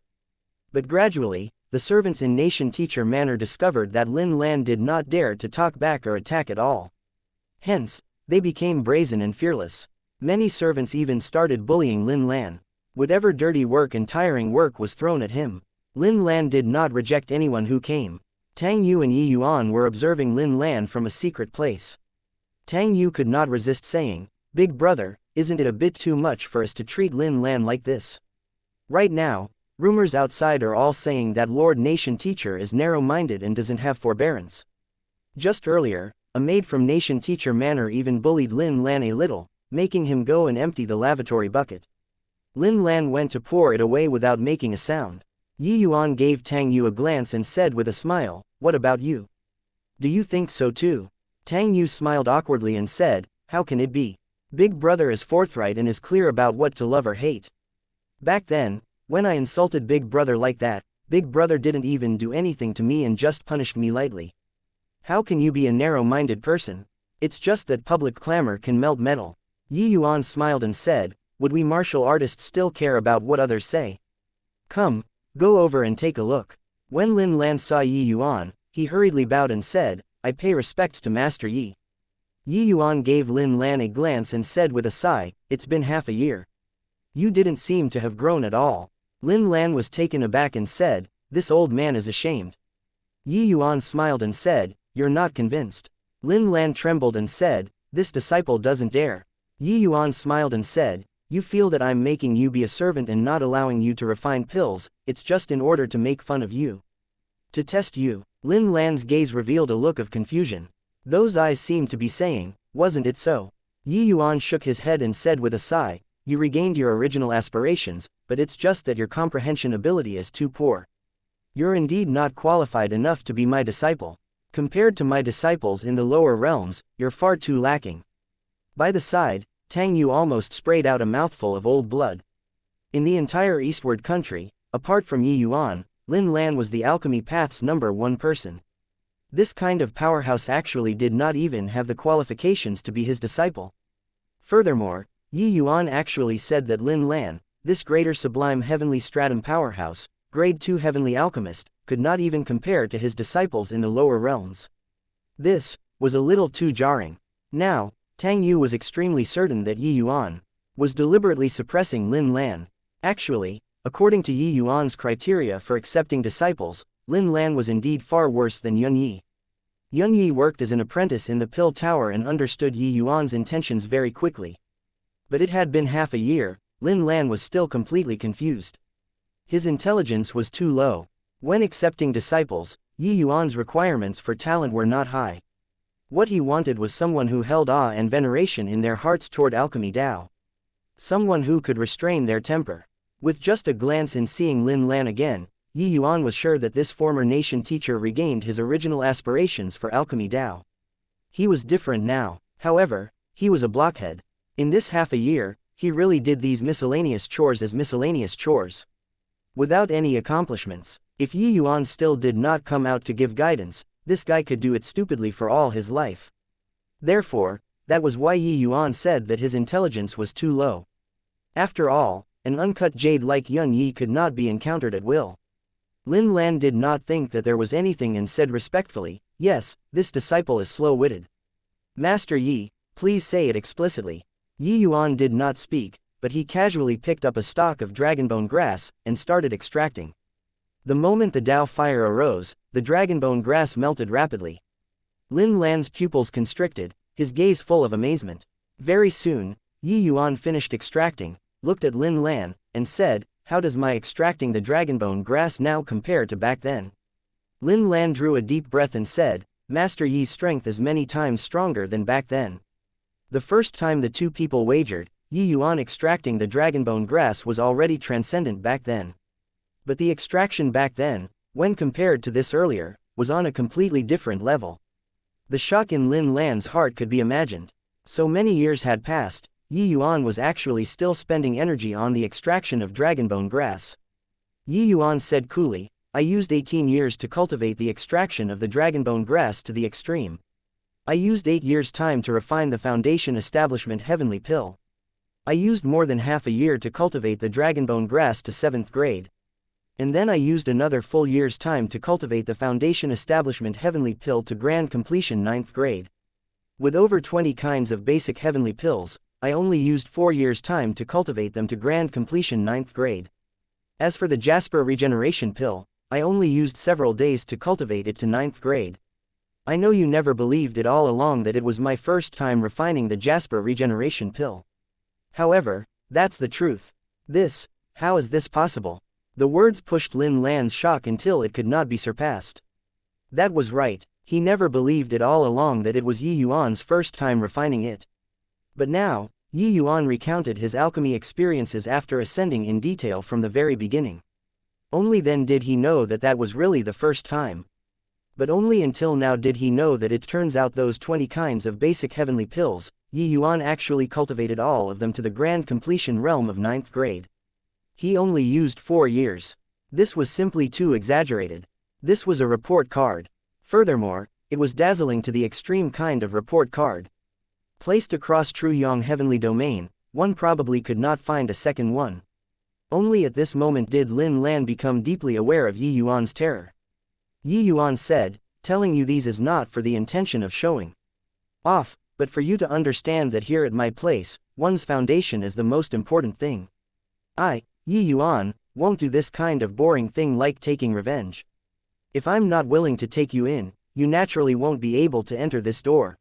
But gradually, the servants in Nation Teacher Manor discovered that Lin Lan did not dare to talk back or attack at all. Hence, they became brazen and fearless. Many servants even started bullying Lin Lan. Whatever dirty work and tiring work was thrown at him. Lin Lan did not reject anyone who came. Tang Yu and Yi Yuan were observing Lin Lan from a secret place. Tang Yu could not resist saying, "Big brother, isn't it a bit too much for us to treat Lin Lan like this? Right now, Rumors outside are all saying that Lord Nation Teacher is narrow-minded and doesn't have forbearance. Just earlier, a maid from Nation Teacher Manor even bullied Lin Lan a little, making him go and empty the lavatory bucket. Lin Lan went to pour it away without making a sound. Yi Yuan gave Tang Yu a glance and said with a smile, "What about you? Do you think so too?" Tang Yu smiled awkwardly and said, "How can it be? Big brother is forthright and is clear about what to love or hate. Back then, when I insulted Big brother like that, Big brother didn't even do anything to me and just punished me lightly. How can you be a narrow-minded person? It's just that public clamor can melt metal." Yi Yuan smiled and said, "Would we martial artists still care about what others say? Come, go over and take a look." When Lin Lan saw Yi Yuan, he hurriedly bowed and said, "I pay respects to Master Yi." Yi Yuan gave Lin Lan a glance and said with a sigh, "It's been half a year. You didn't seem to have grown at all." Lin Lan was taken aback and said, "This old man is ashamed." Yi Yuan smiled and said, "You're not convinced." Lin Lan trembled and said, "This disciple doesn't dare." Yi Yuan smiled and said, "You feel that I'm making you be a servant and not allowing you to refine pills, it's just in order to make fun of you. To test you." Lin Lan's gaze revealed a look of confusion. Those eyes seemed to be saying, "Wasn't it so?" Yi Yuan shook his head and said with a sigh, "You regained your original aspirations, but it's just that your comprehension ability is too poor. You're indeed not qualified enough to be my disciple. Compared to my disciples in the lower realms, you're far too lacking." By the side, Tang Yu almost sprayed out a mouthful of old blood. In the entire eastward country, apart from Yi Yuan, Lin Lan was the alchemy path's #1 person. This kind of powerhouse actually did not even have the qualifications to be his disciple. Furthermore, Yi Yuan actually said that Lin Lan, this greater sublime heavenly stratum powerhouse, grade 2 heavenly alchemist, could not even compare to his disciples in the lower realms. This was a little too jarring. Now, Tang Yu was extremely certain that Yi Yuan was deliberately suppressing Lin Lan. Actually, according to Yi Yuan's criteria for accepting disciples, Lin Lan was indeed far worse than Yun Yi. Yun Yi worked as an apprentice in the Pill Tower and understood Yi Yuan's intentions very quickly. But it had been half a year, Lin Lan was still completely confused. His intelligence was too low. When accepting disciples, Yi Yuan's requirements for talent were not high. What he wanted was someone who held awe and veneration in their hearts toward alchemy Dao. Someone who could restrain their temper. With just a glance in seeing Lin Lan again, Yi Yuan was sure that this former nation teacher regained his original aspirations for alchemy Dao. He was different now. However, he was a blockhead. In this half a year, he really did these miscellaneous chores as miscellaneous chores, without any accomplishments. If Yi Yuan still did not come out to give guidance, this guy could do it stupidly for all his life. Therefore, that was why Yi Yuan said that his intelligence was too low. After all, an uncut jade like Yun Yi could not be encountered at will. Lin Lan did not think that there was anything and said respectfully, "Yes, this disciple is slow-witted. Master Yi, please say it explicitly." Yi Yuan did not speak, but he casually picked up a stalk of dragonbone grass and started extracting. The moment the Dao fire arose, the dragonbone grass melted rapidly. Lin Lan's pupils constricted, his gaze full of amazement. Very soon, Yi Yuan finished extracting, looked at Lin Lan, and said, "How does my extracting the dragonbone grass now compare to back then?" Lin Lan drew a deep breath and said, "Master Yi's strength is many times stronger than back then." The first time the two people wagered, Yi Yuan extracting the dragonbone grass was already transcendent back then. But the extraction back then, when compared to this earlier, was on a completely different level. The shock in Lin Lan's heart could be imagined. So many years had passed, Yi Yuan was actually still spending energy on the extraction of dragonbone grass. Yi Yuan said coolly, "I used 18 years to cultivate the extraction of the dragonbone grass to the extreme. I used 8 years' time to refine the foundation establishment heavenly pill. I used more than half a year to cultivate the dragonbone grass to 7th grade. And then I used another full year's time to cultivate the foundation establishment heavenly pill to grand completion 9th grade. With over 20 kinds of basic heavenly pills, I only used 4 years' time to cultivate them to grand completion 9th grade. As for the Jasper regeneration pill, I only used several days to cultivate it to 9th grade. I know you never believed it all along that it was my first time refining the Jasper regeneration pill. However, that's the truth. How is this possible? The words pushed Lin Lan's shock until it could not be surpassed. That was right, he never believed it all along that it was Yi Yuan's first time refining it. But now, Yi Yuan recounted his alchemy experiences after ascending in detail from the very beginning. Only then did he know that that was really the first time. But only until now did he know that it turns out those 20 kinds of basic heavenly pills, Yi Yuan actually cultivated all of them to the grand completion realm of 9th grade. He only used 4 years. This was simply too exaggerated. This was a report card. Furthermore, it was dazzling to the extreme kind of report card. Placed across Truyong Heavenly Domain, one probably could not find a second one. Only at this moment did Lin Lan become deeply aware of Yi Yuan's terror. Yi Yuan said, telling you these is not for the intention of showing off, but for you to understand that here at my place, one's foundation is the most important thing. I, Yi Yuan, won't do this kind of boring thing like taking revenge. If I'm not willing to take you in, you naturally won't be able to enter this door.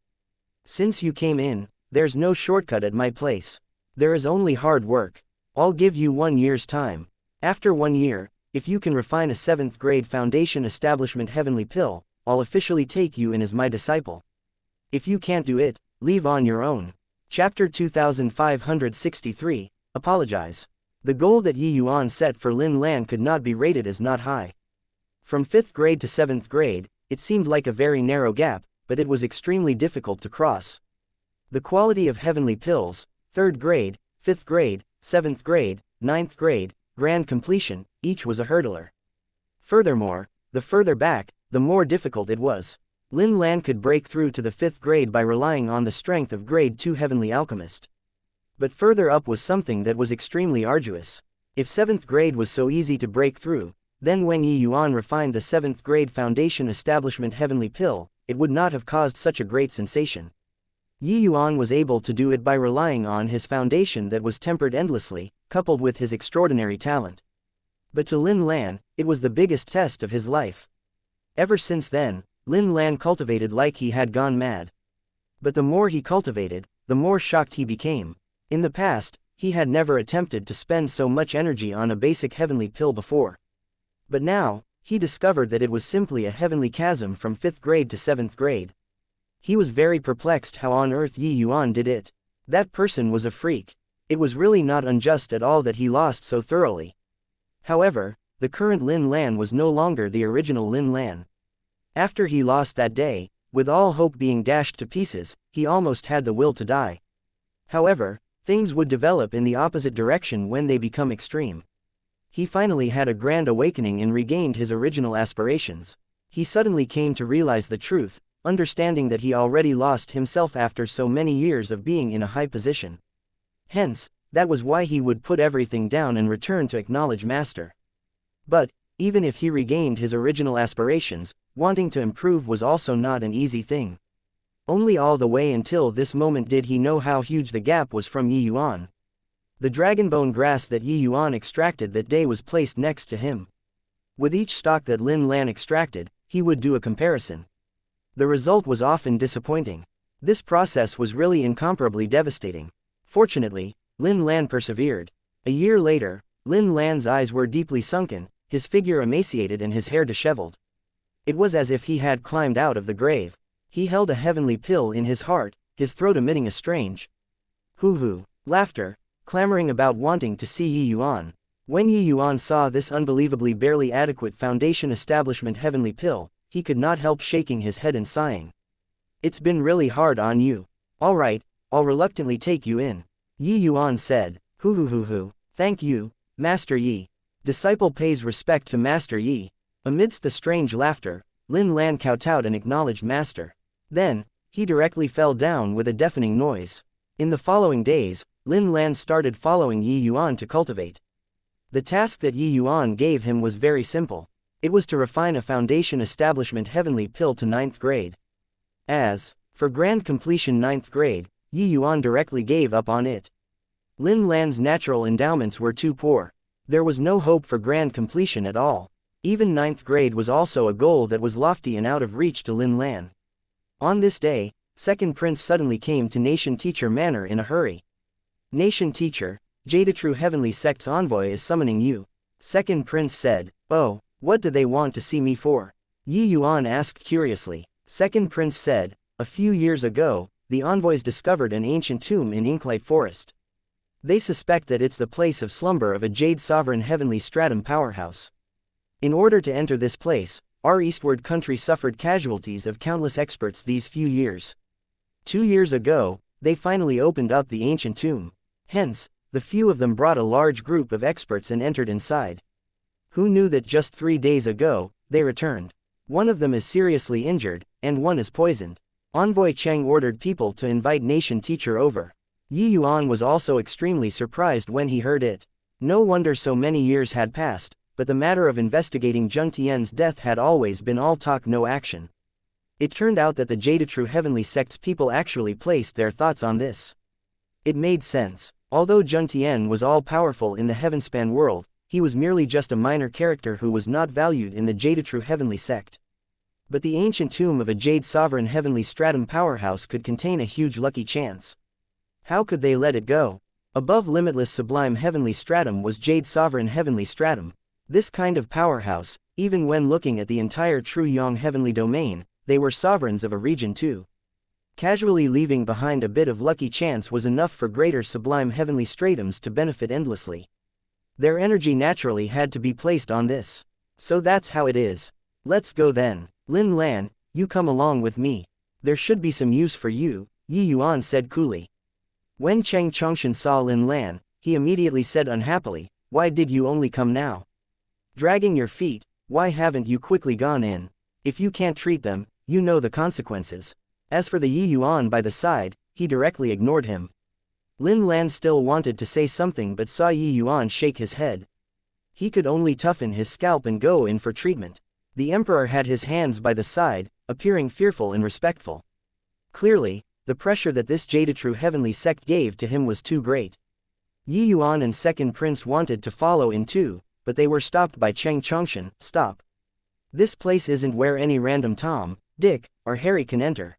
Since you came in, there's no shortcut at my place. There is only hard work. I'll give you 1 year's time. After 1 year, if you can refine a 7th grade foundation establishment heavenly pill, I'll officially take you in as my disciple. If you can't do it, leave on your own. Chapter 2563, Apologize. The goal that Yi Yuan set for Lin Lan could not be rated as not high. From 5th grade to 7th grade, it seemed like a very narrow gap, but it was extremely difficult to cross. The quality of heavenly pills, 3rd grade, 5th grade, 7th grade, 9th grade, grand completion, each was a hurdler. Furthermore, the further back, the more difficult it was. Lin Lan could break through to the 5th grade by relying on the strength of grade 2 heavenly alchemist. But further up was something that was extremely arduous. If 7th grade was so easy to break through, then when Yi Yuan refined the 7th grade foundation establishment heavenly pill, it would not have caused such a great sensation. Yi Yuan was able to do it by relying on his foundation that was tempered endlessly, coupled with his extraordinary talent. But to Lin Lan, it was the biggest test of his life. Ever since then, Lin Lan cultivated like he had gone mad. But the more he cultivated, the more shocked he became. In the past, he had never attempted to spend so much energy on a basic heavenly pill before. But now, he discovered that it was simply a heavenly chasm from 5th grade to 7th grade. He was very perplexed how on earth Yi Yuan did it. That person was a freak. It was really not unjust at all that he lost so thoroughly. However, the current Lin Lan was no longer the original Lin Lan. After he lost that day, with all hope being dashed to pieces, he almost had the will to die. However, things would develop in the opposite direction when they become extreme. He finally had a grand awakening and regained his original aspirations. He suddenly came to realize the truth, understanding that he already lost himself after so many years of being in a high position. Hence, that was why he would put everything down and return to acknowledge Master. But, even if he regained his original aspirations, wanting to improve was also not an easy thing. Only all the way until this moment did he know how huge the gap was from Yi Yuan. The dragonbone grass that Yi Yuan extracted that day was placed next to him. With each stalk that Lin Lan extracted, he would do a comparison. The result was often disappointing. This process was really incomparably devastating. Fortunately, Lin Lan persevered. A year later, Lin Lan's eyes were deeply sunken, his figure emaciated and his hair disheveled. It was as if he had climbed out of the grave. He held a heavenly pill in his heart, his throat emitting a strange hoo-hoo laughter, clamoring about wanting to see Yi Yuan. When Yi Yuan saw this unbelievably barely adequate foundation establishment heavenly pill, he could not help shaking his head and sighing. It's been really hard on you. All right, I'll reluctantly take you in. Yi Yuan said, hoo-hoo-hoo-hoo, thank you, Master Yi. Disciple pays respect to Master Yi. Amidst the strange laughter, Lin Lan kowtowed and acknowledged Master. Then, he directly fell down with a deafening noise. In the following days, Lin Lan started following Yi Yuan to cultivate. The task that Yi Yuan gave him was very simple. It was to refine a foundation establishment heavenly pill to 9th grade. As for grand completion 9th grade, Yi Yuan directly gave up on it. Lin Lan's natural endowments were too poor. There was no hope for grand completion at all. Even 9th grade was also a goal that was lofty and out of reach to Lin Lan. On this day, Second Prince suddenly came to Nation Teacher Manor in a hurry. Nation Teacher, Jadetrue Heavenly Sect's envoy is summoning you. Second prince said, "Oh, what do they want to see me for?" Yi Yuan asked curiously. Second prince said, "A few years ago, the envoys discovered an ancient tomb in Inklight Forest. They suspect that it's the place of slumber of a Jade Sovereign Heavenly Stratum powerhouse. In order to enter this place, our eastward country suffered casualties of countless experts these few years. 2 years ago, they finally opened up the ancient tomb. Hence, the few of them brought a large group of experts and entered inside. Who knew that just 3 days ago, they returned? One of them is seriously injured, and one is poisoned." Envoy Cheng ordered people to invite nation teacher over. Yi Yuan was also extremely surprised when he heard it. No wonder so many years had passed, but the matter of investigating Zheng Tian's death had always been all talk no action. It turned out that the Jadetrue Heavenly Sect's people actually placed their thoughts on this. It made sense. Although Zheng Tian was all-powerful in the Heavenspan world, he was merely just a minor character who was not valued in the Jadetrue Heavenly Sect. But the ancient tomb of a Jade Sovereign Heavenly Stratum powerhouse could contain a huge lucky chance. How could they let it go? Above limitless sublime heavenly stratum was Jade Sovereign Heavenly Stratum. This kind of powerhouse, even when looking at the entire True Yang Heavenly Domain, they were sovereigns of a region too. Casually leaving behind a bit of lucky chance was enough for greater sublime heavenly stratums to benefit endlessly. Their energy naturally had to be placed on this. So that's how it is. Let's go then. Lin Lan, you come along with me. There should be some use for you, Yi Yuan said coolly. When Cheng Chongshan saw Lin Lan, he immediately said unhappily, "Why did you only come now? Dragging your feet, why haven't you quickly gone in? If you can't treat them, you know the consequences." As for the Yi Yuan by the side, he directly ignored him. Lin Lan still wanted to say something but saw Yi Yuan shake his head. He could only toughen his scalp and go in for treatment. The emperor had his hands by the side, appearing fearful and respectful. Clearly, the pressure that this Jadetrue Heavenly Sect gave to him was too great. Yi Yuan and Second Prince wanted to follow in too, but they were stopped by Cheng Chongshan. "Stop. This place isn't where any random Tom, Dick, or Harry can enter.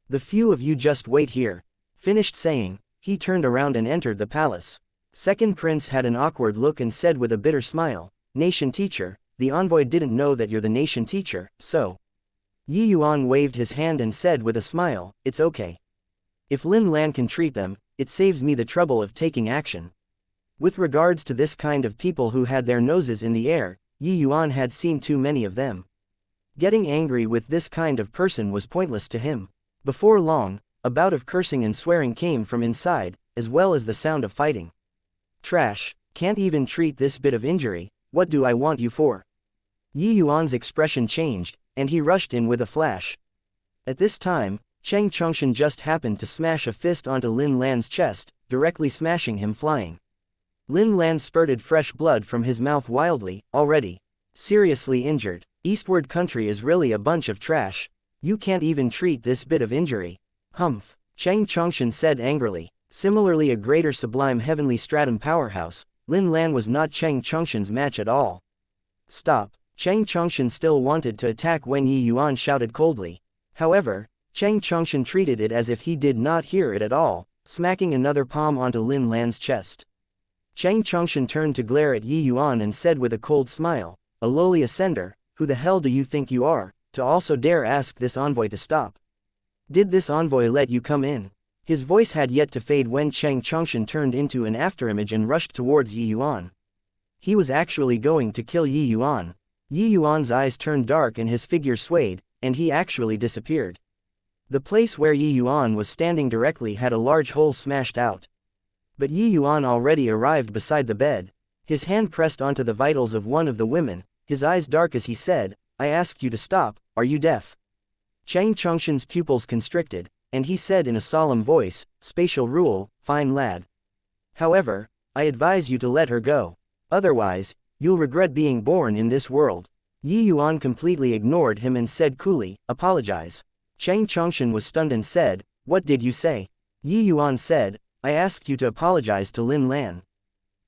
The few of you just wait here." Finished saying, he turned around and entered the palace. Second Prince had an awkward look and said with a bitter smile, "Nation teacher, the envoy didn't know that you're the nation teacher, so." Yi Yuan waved his hand and said with a smile, "It's okay. If Lin Lan can treat them, it saves me the trouble of taking action." With regards to this kind of people who had their noses in the air, Yi Yuan had seen too many of them. Getting angry with this kind of person was pointless to him. Before long, a bout of cursing and swearing came from inside, as well as the sound of fighting. "Trash, can't even treat this bit of injury, what do I want you for?" Yi Yuan's expression changed, and he rushed in with a flash. At this time, Cheng Chongshan just happened to smash a fist onto Lin Lan's chest, directly smashing him flying. Lin Lan spurted fresh blood from his mouth wildly, already seriously injured. Eastward country is really a bunch of trash. You can't even treat this bit of injury. Humph, Cheng Chongshan said angrily. Similarly, a greater sublime heavenly stratum powerhouse, Lin Lan was not Cheng Chongshan's match at all. "Stop." Cheng Chongshan still wanted to attack when Yi Yuan shouted coldly. However, Cheng Chongshan treated it as if he did not hear it at all, smacking another palm onto Lin Lan's chest. Cheng Chongshan turned to glare at Yi Yuan and said with a cold smile, "A lowly ascender, who the hell do you think you are, to also dare ask this envoy to stop? Did this envoy let you come in?" His voice had yet to fade when Cheng Chongshan turned into an afterimage and rushed towards Yi Yuan. He was actually going to kill Yi Yuan. Yi Yuan's eyes turned dark and his figure swayed, and he actually disappeared. The place where Yi Yuan was standing directly had a large hole smashed out. But Yi Yuan already arrived beside the bed. His hand pressed onto the vitals of one of the women, his eyes dark as he said, "I asked you to stop, are you deaf?" Cheng Chongshan's pupils constricted, and he said in a solemn voice, "Spatial rule, fine lad. However, I advise you to let her go. Otherwise, you'll regret being born in this world." Yi Yuan completely ignored him and said coolly, "Apologize." Cheng Chongshan was stunned and said, "What did you say?" Yi Yuan said, "I asked you to apologize to Lin Lan."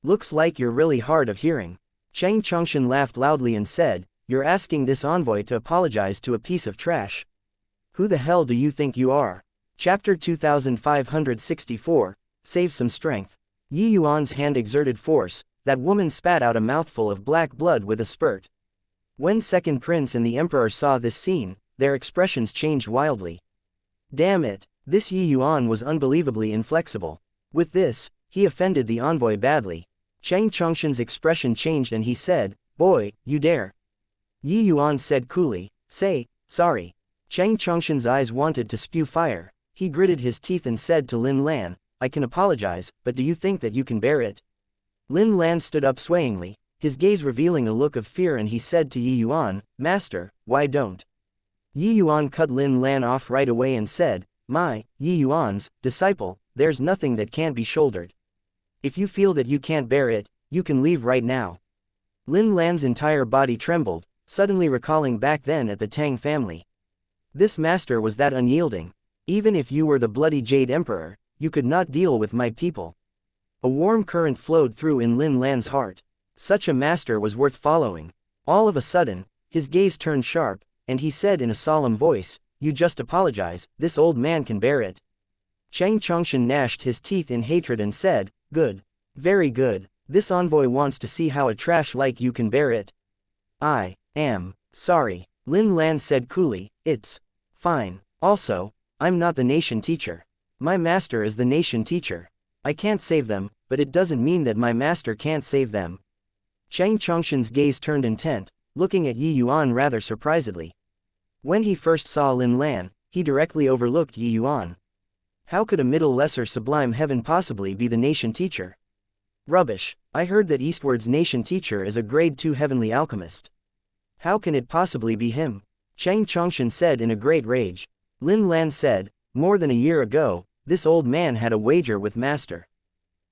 "Looks like you're really hard of hearing." Cheng Chongshan laughed loudly and said, "You're asking this envoy to apologize to a piece of trash. Who the hell do you think you are?" Chapter 2564, Save Some Strength. Yi Yuan's hand exerted force, that woman spat out a mouthful of black blood with a spurt. When Second Prince and the Emperor saw this scene, their expressions changed wildly. Damn it, this Yi Yuan was unbelievably inflexible. With this, he offended the envoy badly. Chang Chongshan's expression changed and he said, "Boy, you dare." Yi Yuan said coolly, "Say, sorry." Chang Chongshan's eyes wanted to spew fire. He gritted his teeth and said to Lin Lan, "I can apologize, but do you think that you can bear it?" Lin Lan stood up swayingly, his gaze revealing a look of fear, and he said to Yi Yuan, "Master, why don't?" Yi Yuan cut Lin Lan off right away and said, "My, Yi Yuan's disciple, there's nothing that can't be shouldered. If you feel that you can't bear it, you can leave right now." Lin Lan's entire body trembled, suddenly recalling back then at the Tang family. This master was that unyielding. "Even if you were the bloody Jade Emperor, you could not deal with my people." A warm current flowed through in Lin Lan's heart. Such a master was worth following. All of a sudden, his gaze turned sharp, and he said in a solemn voice, "You just apologize, this old man can bear it." Chang Chongshan gnashed his teeth in hatred and said, "Good. Very good. This envoy wants to see how a trash like you can bear it." "I am sorry," Lin Lan said coolly, "It's fine. Also, I'm not the nation teacher. My master is the nation teacher. I can't save them, but it doesn't mean that my master can't save them." Chang Chongshan's gaze turned intent, looking at Yi Yuan rather surprisedly. When he first saw Lin Lan, he directly overlooked Yi Yuan. How could a middle lesser sublime heaven possibly be the nation teacher? Rubbish, I heard that Eastward's nation teacher is a grade 2 heavenly alchemist. How can it possibly be him? Chang Chongshan said in a great rage. Lin Lan said, "More than a year ago, this old man had a wager with master.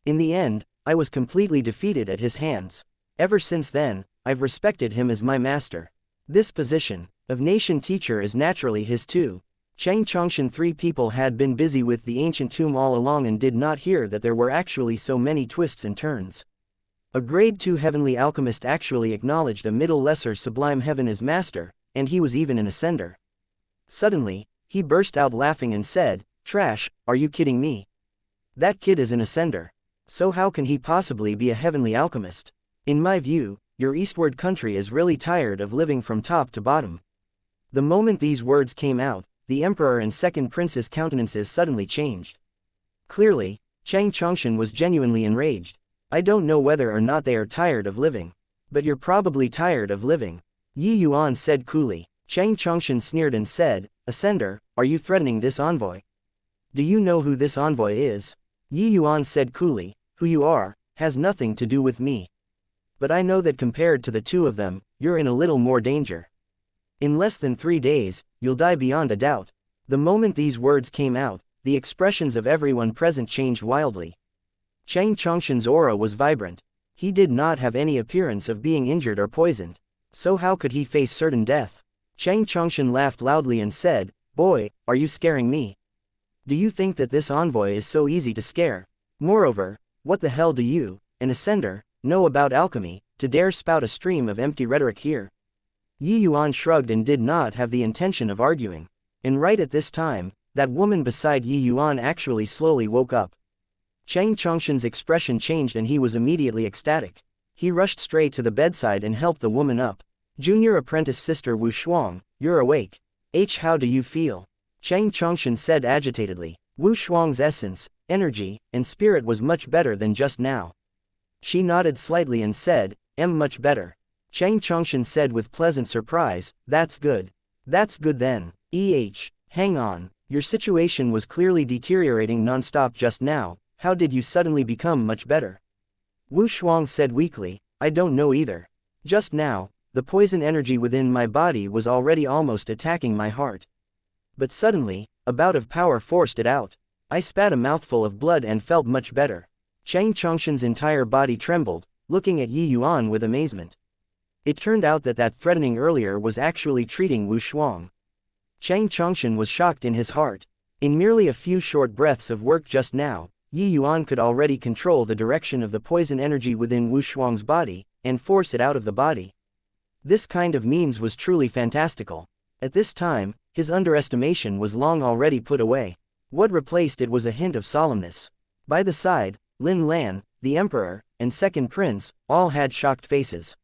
In the end, I was completely defeated at his hands. Ever since then, I've respected him as my master. This position of nation teacher is naturally his too." Chang Chongshan. 3 people had been busy with the ancient tomb all along and did not hear that there were actually so many twists and turns. A grade 2 heavenly alchemist actually acknowledged a middle lesser sublime heaven as master, and he was even an ascender. Suddenly, he burst out laughing and said, "Trash, are you kidding me? That kid is an ascender. So how can he possibly be a heavenly alchemist? In my view, your Eastward country is really tired of living from top to bottom." The moment these words came out, the Emperor and Second Prince's countenances suddenly changed. Clearly, Chang Chongshan was genuinely enraged. "I don't know whether or not they are tired of living. But you're probably tired of living," Yi Yuan said coolly. Chang Chongshan sneered and said, "Ascender, are you threatening this envoy? Do you know who this envoy is?" Yi Yuan said coolly, "Who you are, has nothing to do with me. But I know that compared to the two of them, you're in a little more danger. In less than 3 days, you'll die beyond a doubt." The moment these words came out, the expressions of everyone present changed wildly. Chang Chongshan's aura was vibrant. He did not have any appearance of being injured or poisoned. So how could he face certain death? Chang Chongshan laughed loudly and said, "Boy, are you scaring me? Do you think that this envoy is so easy to scare? Moreover, what the hell do you, an ascender, know about alchemy, to dare spout a stream of empty rhetoric here?" Yi Yuan shrugged and did not have the intention of arguing. And right at this time, that woman beside Yi Yuan actually slowly woke up. Chang Chongshan's expression changed and he was immediately ecstatic. He rushed straight to the bedside and helped the woman up. "Junior apprentice sister Wu Shuang, you're awake. How do you feel?" Chang Chongshan said agitatedly. Wu Shuang's essence, energy, and spirit was much better than just now. She nodded slightly and said, Much better." Chang Chongshan said with pleasant surprise, "That's good. That's good then. Hang on, your situation was clearly deteriorating non-stop just now, how did you suddenly become much better?" Wu Shuang said weakly, "I don't know either. Just now, the poison energy within my body was already almost attacking my heart. But suddenly, a bout of power forced it out. I spat a mouthful of blood and felt much better." Chang Chongshan's entire body trembled, looking at Yi Yuan with amazement. It turned out that that threatening earlier was actually treating Wu Shuang. Chang Chongshan was shocked in his heart. In merely a few short breaths of work just now, Yi Yuan could already control the direction of the poison energy within Wu Shuang's body, and force it out of the body. This kind of means was truly fantastical. At this time, his underestimation was long already put away. What replaced it was a hint of solemnness. By the side, Lin Lan, the emperor, and second prince, all had shocked faces.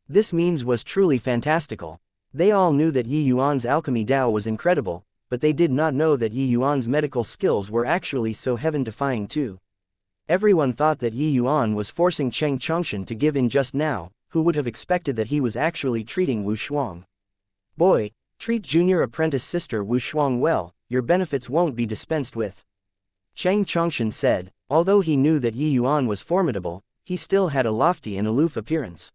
This means was truly fantastical. They all knew that Yi Yuan's alchemy Dao was incredible, but they did not know that Yi Yuan's medical skills were actually so heaven-defying too. Everyone thought that Yi Yuan was forcing Cheng Chongshan to give in just now. Who would have expected that he was actually treating Wu Shuang? Boy, treat junior apprentice sister Wu Shuang well, your benefits won't be dispensed with. Cheng Chongshan said. Although he knew that Yi Yuan was formidable, he still had a lofty and aloof appearance.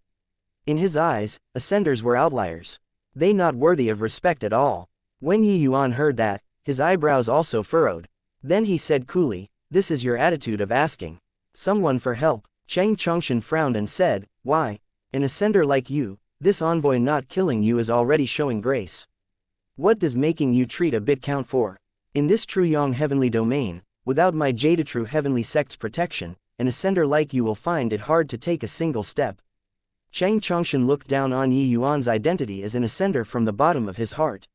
In his eyes, ascenders were outliers. They not worthy of respect at all. When Yi Yuan heard that, his eyebrows also furrowed. Then he said coolly, "This is your attitude of asking someone for help." Cheng Chongshan frowned and said, "Why? An ascender like you, this envoy not killing you is already showing grace. What does making you treat a bit count for? In this true Yang heavenly domain, without my Jade true heavenly sect's protection, an ascender like you will find it hard to take a single step." Cheng Chongshan looked down on Yi Yuan's identity as an ascender from the bottom of his heart.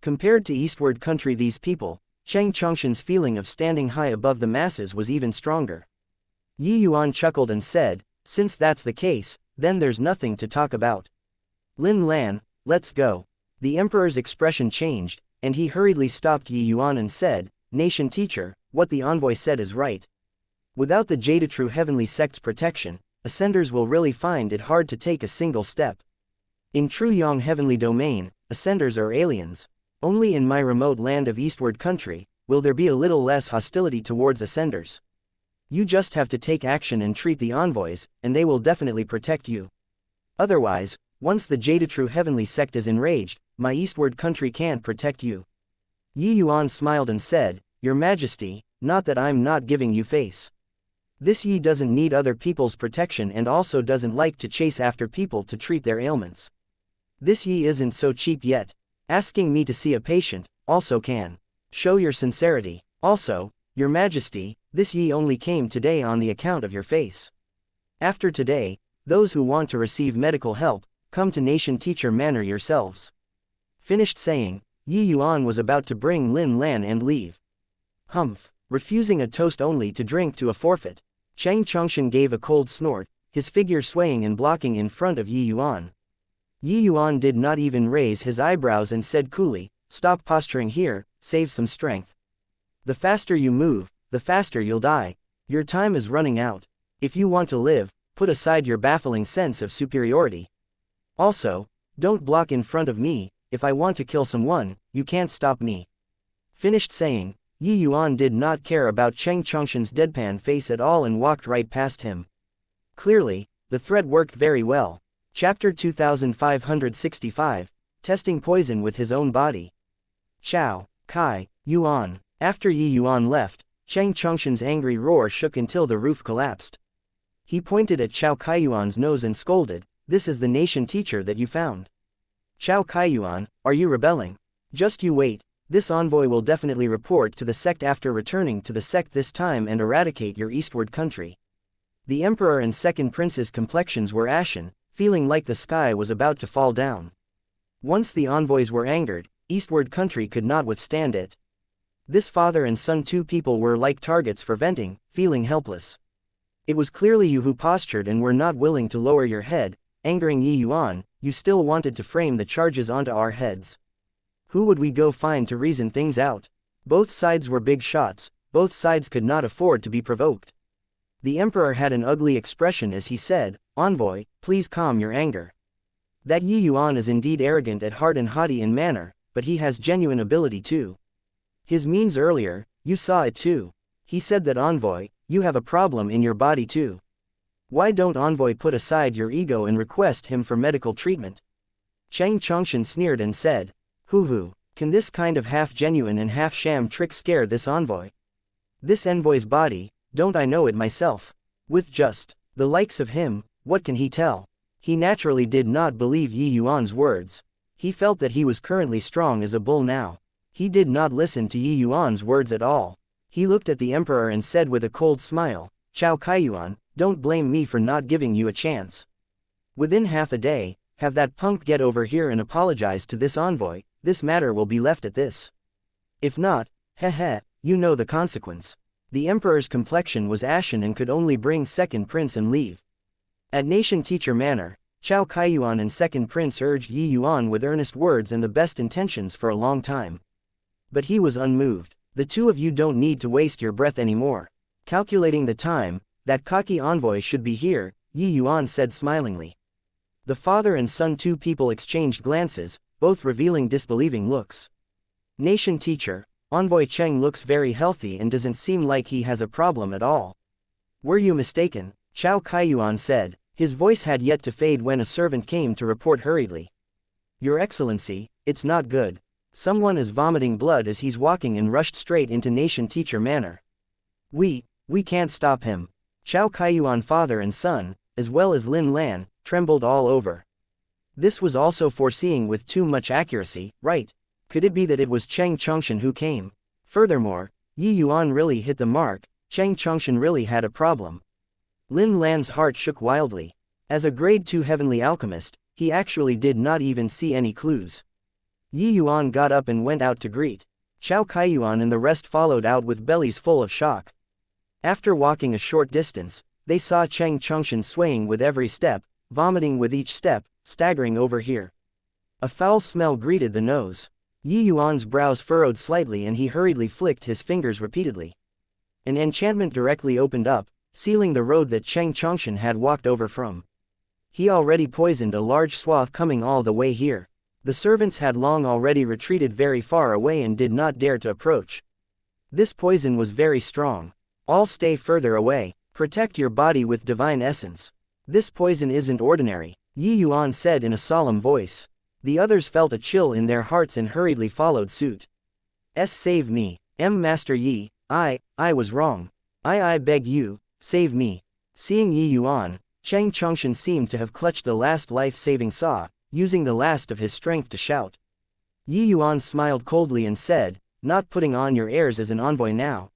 Compared to eastward country these people, Cheng Chongshan's feeling of standing high above the masses was even stronger. Yi Yuan chuckled and said, "Since that's the case, then there's nothing to talk about. Lin Lan, let's go." The emperor's expression changed, and he hurriedly stopped Yi Yuan and said, "Nation teacher, what the envoy said is right. Without the Jade true heavenly sect's protection, ascenders will really find it hard to take a single step. In true Yang heavenly domain, ascenders are aliens. Only in my remote land of eastward country, will there be a little less hostility towards ascenders. You just have to take action and treat the envoys, and they will definitely protect you. Otherwise, once the Jade true heavenly sect is enraged, my eastward country can't protect you." Yi Yuan smiled and said, "Your Majesty, not that I'm not giving you face. This Yi doesn't need other people's protection and also doesn't like to chase after people to treat their ailments. This Yi isn't so cheap yet. Asking me to see a patient, also can show your sincerity. Also, Your Majesty, this Yi only came today on the account of your face. After today, those who want to receive medical help, come to Nation Teacher Manor yourselves." Finished saying, Yi Yuan was about to bring Lin Lan and leave. Humph, refusing a toast only to drink to a forfeit. Cheng Chongshan gave a cold snort, his figure swaying and blocking in front of Yi Yuan. Yi Yuan did not even raise his eyebrows and said coolly, "Stop posturing here, save some strength. The faster you move, the faster you'll die. Your time is running out. If you want to live, put aside your baffling sense of superiority. Also, don't block in front of me. If I want to kill someone, you can't stop me." Finished saying, Yi Yuan did not care about Cheng Chongshan's deadpan face at all and walked right past him. Clearly, the threat worked very well. Chapter 2565, Testing Poison with His Own Body. Chao, Kai, Yuan. After Yi Yuan left, Cheng Chongshan's angry roar shook until the roof collapsed. He pointed at Chao Kaiyuan's nose and scolded, "This is the nation teacher that you found. Chao Kaiyuan, are you rebelling? Just you wait, this envoy will definitely report to the sect after returning to the sect this time and eradicate your eastward country." The emperor and second prince's complexions were ashen, feeling like the sky was about to fall down. Once the envoys were angered, eastward country could not withstand it. This father and son, two people were like targets for venting, feeling helpless. It was clearly you who postured and were not willing to lower your head, angering Yi Yuan. You still wanted to frame the charges onto our heads. Who would we go find to reason things out? Both sides were big shots, both sides could not afford to be provoked. The emperor had an ugly expression as he said, "Envoy, please calm your anger. That Yi Yuan is indeed arrogant at heart and haughty in manner, but he has genuine ability too. His means earlier, you saw it too. He said that envoy, you have a problem in your body too. Why don't envoy put aside your ego and request him for medical treatment?" Cheng Chongshan sneered and said, Hoo, can this kind of half-genuine and half-sham trick scare this envoy? This envoy's body, don't I know it myself? With just the likes of him, what can he tell? He naturally did not believe Yi Yuan's words. He felt that he was currently strong as a bull now. He did not listen to Yi Yuan's words at all. He looked at the emperor and said with a cold smile, "Chao Kaiyuan, don't blame me for not giving you a chance. Within half a day, have that punk get over here and apologize to this envoy. This matter will be left at this. If not, you know the consequence. The emperor's complexion was ashen and could only bring second prince and leave. At Nation Teacher Manor, Chao Kaiyuan and second prince urged Yi Yuan with earnest words and the best intentions for a long time. But he was unmoved. The two of you don't need to waste your breath anymore. Calculating the time, that cocky envoy should be here, Yi Yuan said smilingly. The father and son, two people exchanged glances, both revealing disbelieving looks. Nation Teacher, Envoy Cheng looks very healthy and doesn't seem like he has a problem at all. Were you mistaken? Chao Kaiyuan said. His voice had yet to fade when a servant came to report hurriedly. Your Excellency, it's not good. Someone is vomiting blood as he's walking and rushed straight into Nation Teacher Manor. We can't stop him. Chao Kaiyuan father and son, as well as Lin Lan, trembled all over. This was also foreseeing with too much accuracy, right? Could it be that it was Cheng Chongshan who came? Furthermore, Yi Yuan really hit the mark. Cheng Chongshan really had a problem. Lin Lan's heart shook wildly. As a grade 2 heavenly alchemist, he actually did not even see any clues. Yi Yuan got up and went out to greet. Chao Kaiyuan and the rest followed out with bellies full of shock. After walking a short distance, they saw Cheng Chongshan swaying with every step, vomiting with each step, staggering over here. A foul smell greeted the nose. Yi Yuan's brows furrowed slightly and he hurriedly flicked his fingers repeatedly. An enchantment directly opened up, sealing the road that Cheng Chongshan had walked over from. He already poisoned a large swath coming all the way here. The servants had long already retreated very far away and did not dare to approach. This poison was very strong. All stay further away. Protect your body with divine essence. This poison isn't ordinary, Yi Yuan said in a solemn voice. The others felt a chill in their hearts and hurriedly followed suit. Save me, Master Yi, I was wrong. I beg you, save me. Seeing Yi Yuan, Cheng Chongshan seemed to have clutched the last life-saving saw, using the last of his strength to shout. Yi Yuan smiled coldly and said, not putting on your airs as an envoy now.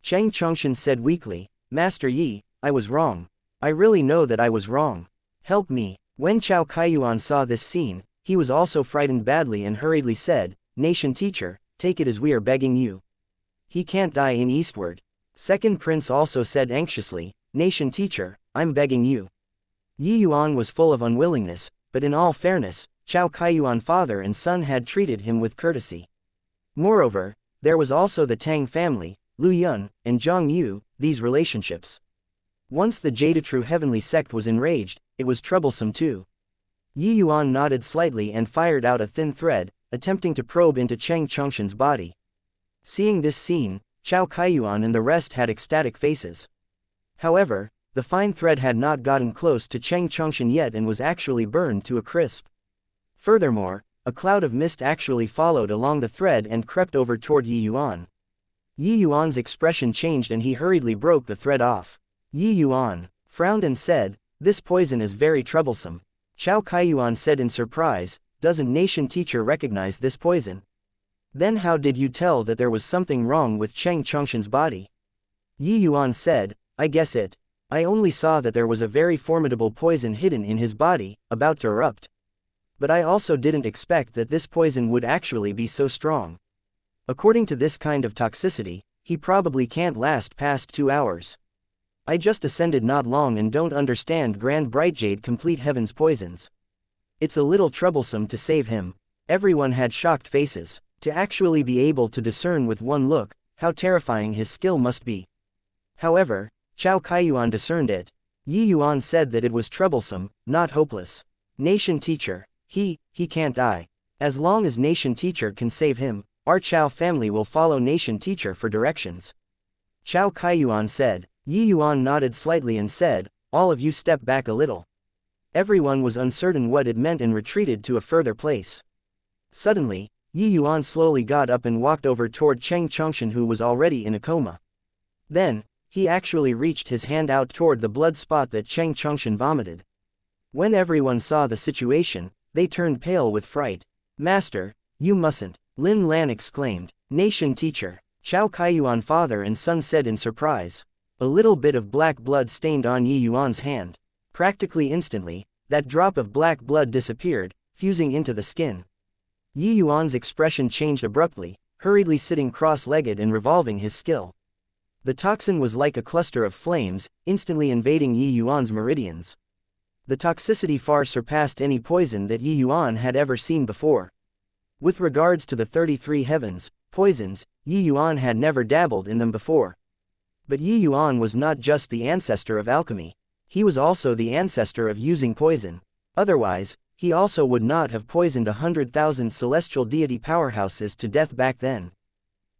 Cheng Chongshan said weakly, Master Yi, I was wrong. I really know that I was wrong. Help me. When Chao Kaiyuan saw this scene, he was also frightened badly and hurriedly said, Nation Teacher, take it as we are begging you. He can't die in Eastward. Second Prince also said anxiously, Nation Teacher, I'm begging you. Yi Yuan was full of unwillingness, but in all fairness, Chao Kaiyuan father and son had treated him with courtesy. Moreover, there was also the Tang family, Lu Yun, and Zhang Yu, these relationships. Once the Jade-True heavenly sect was enraged, it was troublesome too. Yi Yuan nodded slightly and fired out a thin thread, attempting to probe into Cheng Chongshan's body. Seeing this scene, Chao Kaiyuan and the rest had ecstatic faces. However, the fine thread had not gotten close to Cheng Chongshan yet and was actually burned to a crisp. Furthermore, a cloud of mist actually followed along the thread and crept over toward Yi Yuan. Yi Yuan's expression changed and he hurriedly broke the thread off. Yi Yuan frowned and said, this poison is very troublesome. Chao Kaiyuan said in surprise, doesn't Nation Teacher recognize this poison? Then how did you tell that there was something wrong with Cheng Chongshan's body? Yi Yuan said, I guess it. I only saw that there was a very formidable poison hidden in his body, about to erupt. But I also didn't expect that this poison would actually be so strong. According to this kind of toxicity, he probably can't last past 2 hours. I just ascended not long and don't understand Grand Bright Jade Complete Heaven's poisons. It's a little troublesome to save him. Everyone had shocked faces. To actually be able to discern with one look, how terrifying his skill must be. However, Chao Kaiyuan discerned it. Yi Yuan said that it was troublesome, not hopeless. Nation Teacher, he can't die. As long as Nation Teacher can save him, our Chao family will follow Nation Teacher for directions. Chao Kaiyuan said. Yi Yuan nodded slightly and said, all of you step back a little. Everyone was uncertain what it meant and retreated to a further place. Suddenly, Yi Yuan slowly got up and walked over toward Cheng Chongshan who was already in a coma. Then, he actually reached his hand out toward the blood spot that Cheng Chongshan vomited. When everyone saw the situation, they turned pale with fright. Master, you mustn't, Lin Lan exclaimed. Nation Teacher, Chao Kaiyuan father and son said in surprise. A little bit of black blood stained on Yi Yuan's hand. Practically instantly, that drop of black blood disappeared, fusing into the skin. Yi Yuan's expression changed abruptly, hurriedly sitting cross-legged and revolving his skill. The toxin was like a cluster of flames, instantly invading Yi Yuan's meridians. The toxicity far surpassed any poison that Yi Yuan had ever seen before. With regards to the 33 heavens, poisons, Yi Yuan had never dabbled in them before. But Yi Yuan was not just the ancestor of alchemy. He was also the ancestor of using poison. Otherwise, he also would not have poisoned 100,000 celestial deity powerhouses to death back then.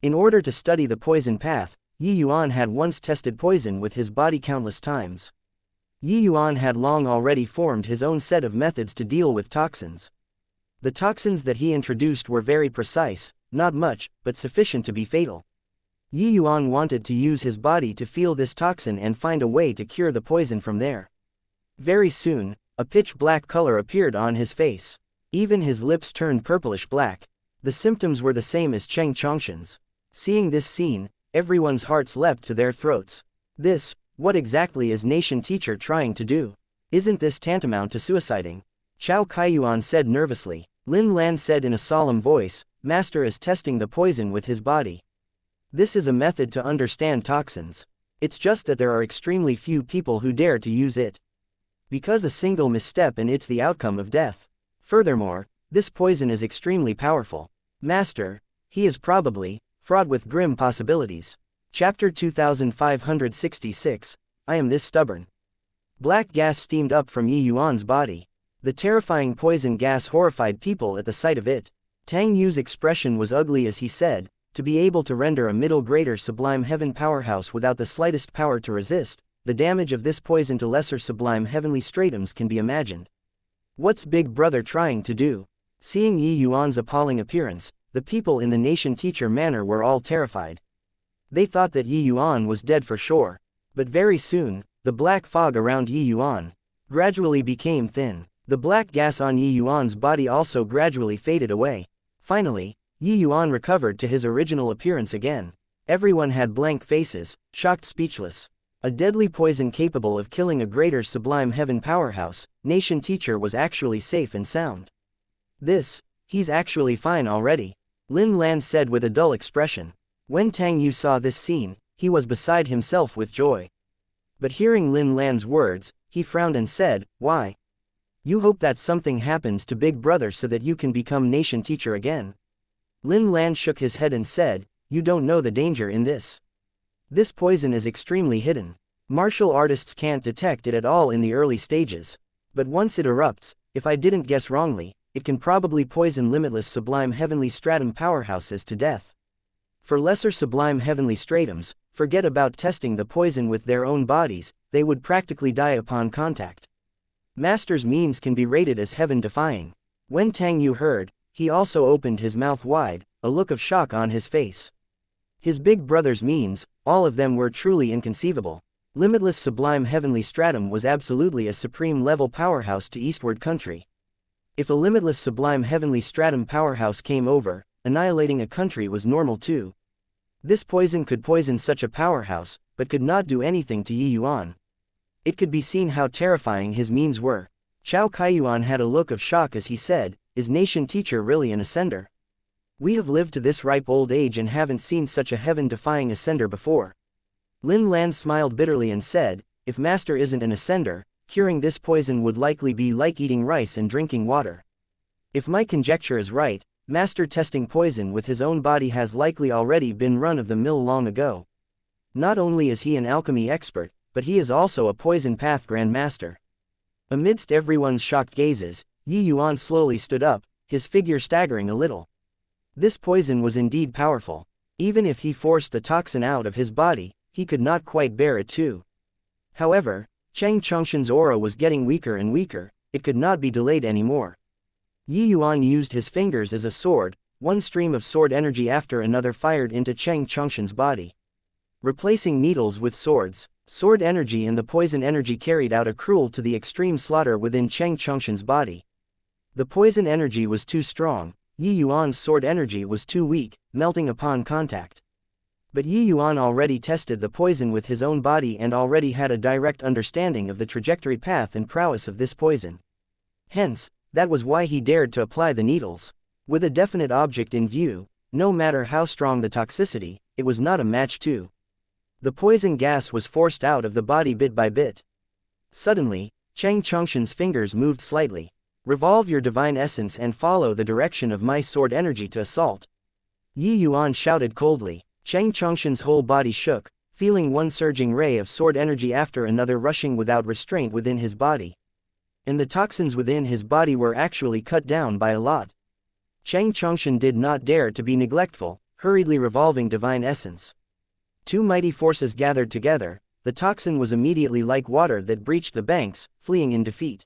In order to study the poison path, Yi Yuan had once tested poison with his body countless times. Yi Yuan had long already formed his own set of methods to deal with toxins. The toxins that he introduced were very precise, not much, but sufficient to be fatal. Yi Yuan wanted to use his body to feel this toxin and find a way to cure the poison from there. Very soon, a pitch-black color appeared on his face. Even his lips turned purplish black. The symptoms were the same as xianxia's. Seeing this scene, everyone's hearts leapt to their throats. What exactly is nation teacher trying to do? Isn't this tantamount to suiciding? Chao Kaiyuan said nervously. Lin Lan said in a solemn voice, Master is testing the poison with his body. This is a method to understand toxins. It's just that there are extremely few people who dare to use it. Because a single misstep and it's the outcome of death. Furthermore, this poison is extremely powerful. Master, he is probably fraught with grim possibilities. Chapter 2566, I am this stubborn. Black gas steamed up from Yi Yuan's body. The terrifying poison gas horrified people at the sight of it. Tang Yu's expression was ugly as he said, to be able to render a middle-grader sublime heaven powerhouse without the slightest power to resist, the damage of this poison to lesser sublime heavenly stratums can be imagined. What's Big Brother trying to do? Seeing Yi Yuan's appalling appearance, the people in the nation teacher manor were all terrified. They thought that Yi Yuan was dead for sure. But very soon, the black fog around Yi Yuan gradually became thin. The black gas on Yi Yuan's body also gradually faded away. Finally, Yi Yuan recovered to his original appearance again. Everyone had blank faces, shocked speechless. A deadly poison capable of killing a greater sublime heaven powerhouse, nation teacher was actually safe and sound. He's actually fine already. Lin Lan said with a dull expression. When Tang Yu saw this scene, he was beside himself with joy. But hearing Lin Lan's words, he frowned and said, Why? You hope that something happens to Big Brother so that you can become nation teacher again? Lin Lan shook his head and said, You don't know the danger in this. This poison is extremely hidden. Martial artists can't detect it at all in the early stages. But once it erupts, if I didn't guess wrongly, it can probably poison limitless sublime heavenly stratum powerhouses to death. For lesser sublime heavenly stratums, forget about testing the poison with their own bodies, they would practically die upon contact. Master's means can be rated as heaven-defying. When Tang Yu heard, he also opened his mouth wide, a look of shock on his face. His big brother's means, all of them were truly inconceivable. Limitless sublime heavenly stratum was absolutely a supreme level powerhouse to eastward country. If a limitless sublime heavenly stratum powerhouse came over, annihilating a country was normal too. This poison could poison such a powerhouse, but could not do anything to Yi Yuan. It could be seen how terrifying his means were. Chao Kaiyuan had a look of shock as he said, Is nation teacher really an ascender? We have lived to this ripe old age and haven't seen such a heaven-defying ascender before. Lin Lan smiled bitterly and said, If master isn't an ascender, curing this poison would likely be like eating rice and drinking water. If my conjecture is right, master testing poison with his own body has likely already been run of the mill long ago. Not only is he an alchemy expert, but he is also a poison path grandmaster. Amidst everyone's shocked gazes, Yi Yuan slowly stood up, his figure staggering a little. This poison was indeed powerful. Even if he forced the toxin out of his body, he could not quite bear it too. However, Cheng Chongshen's aura was getting weaker and weaker, it could not be delayed anymore. Yi Yuan used his fingers as a sword, one stream of sword energy after another fired into Cheng Chongshen's body. Replacing needles with swords, sword energy and the poison energy carried out a cruel to the extreme slaughter within Cheng Chongshen's body. The poison energy was too strong, Yi Yuan's sword energy was too weak, melting upon contact. But Yi Yuan already tested the poison with his own body and already had a direct understanding of the trajectory path and prowess of this poison. Hence, that was why he dared to apply the needles. With a definite object in view, no matter how strong the toxicity, it was not a match to. The poison gas was forced out of the body bit by bit. Suddenly, Chang Chongshen's fingers moved slightly. Revolve your divine essence and follow the direction of my sword energy to assault. Yi Yuan shouted coldly. Chang Chongshen's whole body shook, feeling one surging ray of sword energy after another rushing without restraint within his body. And the toxins within his body were actually cut down by a lot. Chang Chongshen did not dare to be neglectful, hurriedly revolving divine essence. Two mighty forces gathered together. The toxin was immediately like water that breached the banks, fleeing in defeat.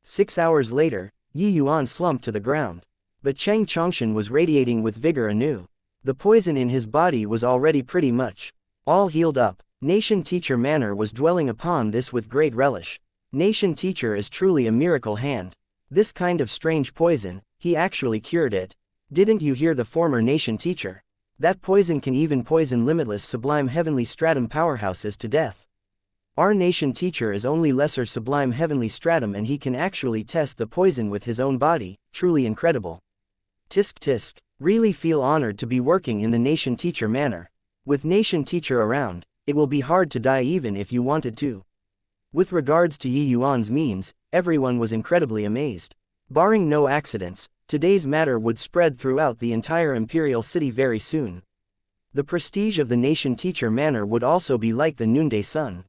6 hours later, Yi Yuan slumped to the ground. But Chang Chongshen was radiating with vigor anew. The poison in his body was already pretty much all healed up. Nation Teacher Manor was dwelling upon this with great relish. Nation Teacher is truly a miracle hand. This kind of strange poison, he actually cured it. Didn't you hear the former Nation Teacher? That poison can even poison limitless sublime heavenly stratum powerhouses to death. Our Nation Teacher is only lesser sublime heavenly stratum and he can actually test the poison with his own body, truly incredible. Tisk tisk, really feel honored to be working in the Nation Teacher Manor. With Nation Teacher around, it will be hard to die even if you wanted to. With regards to Yi Yuan's means, everyone was incredibly amazed. Barring no accidents, today's matter would spread throughout the entire imperial city very soon. The prestige of the Nation Teacher Manor would also be like the noonday sun.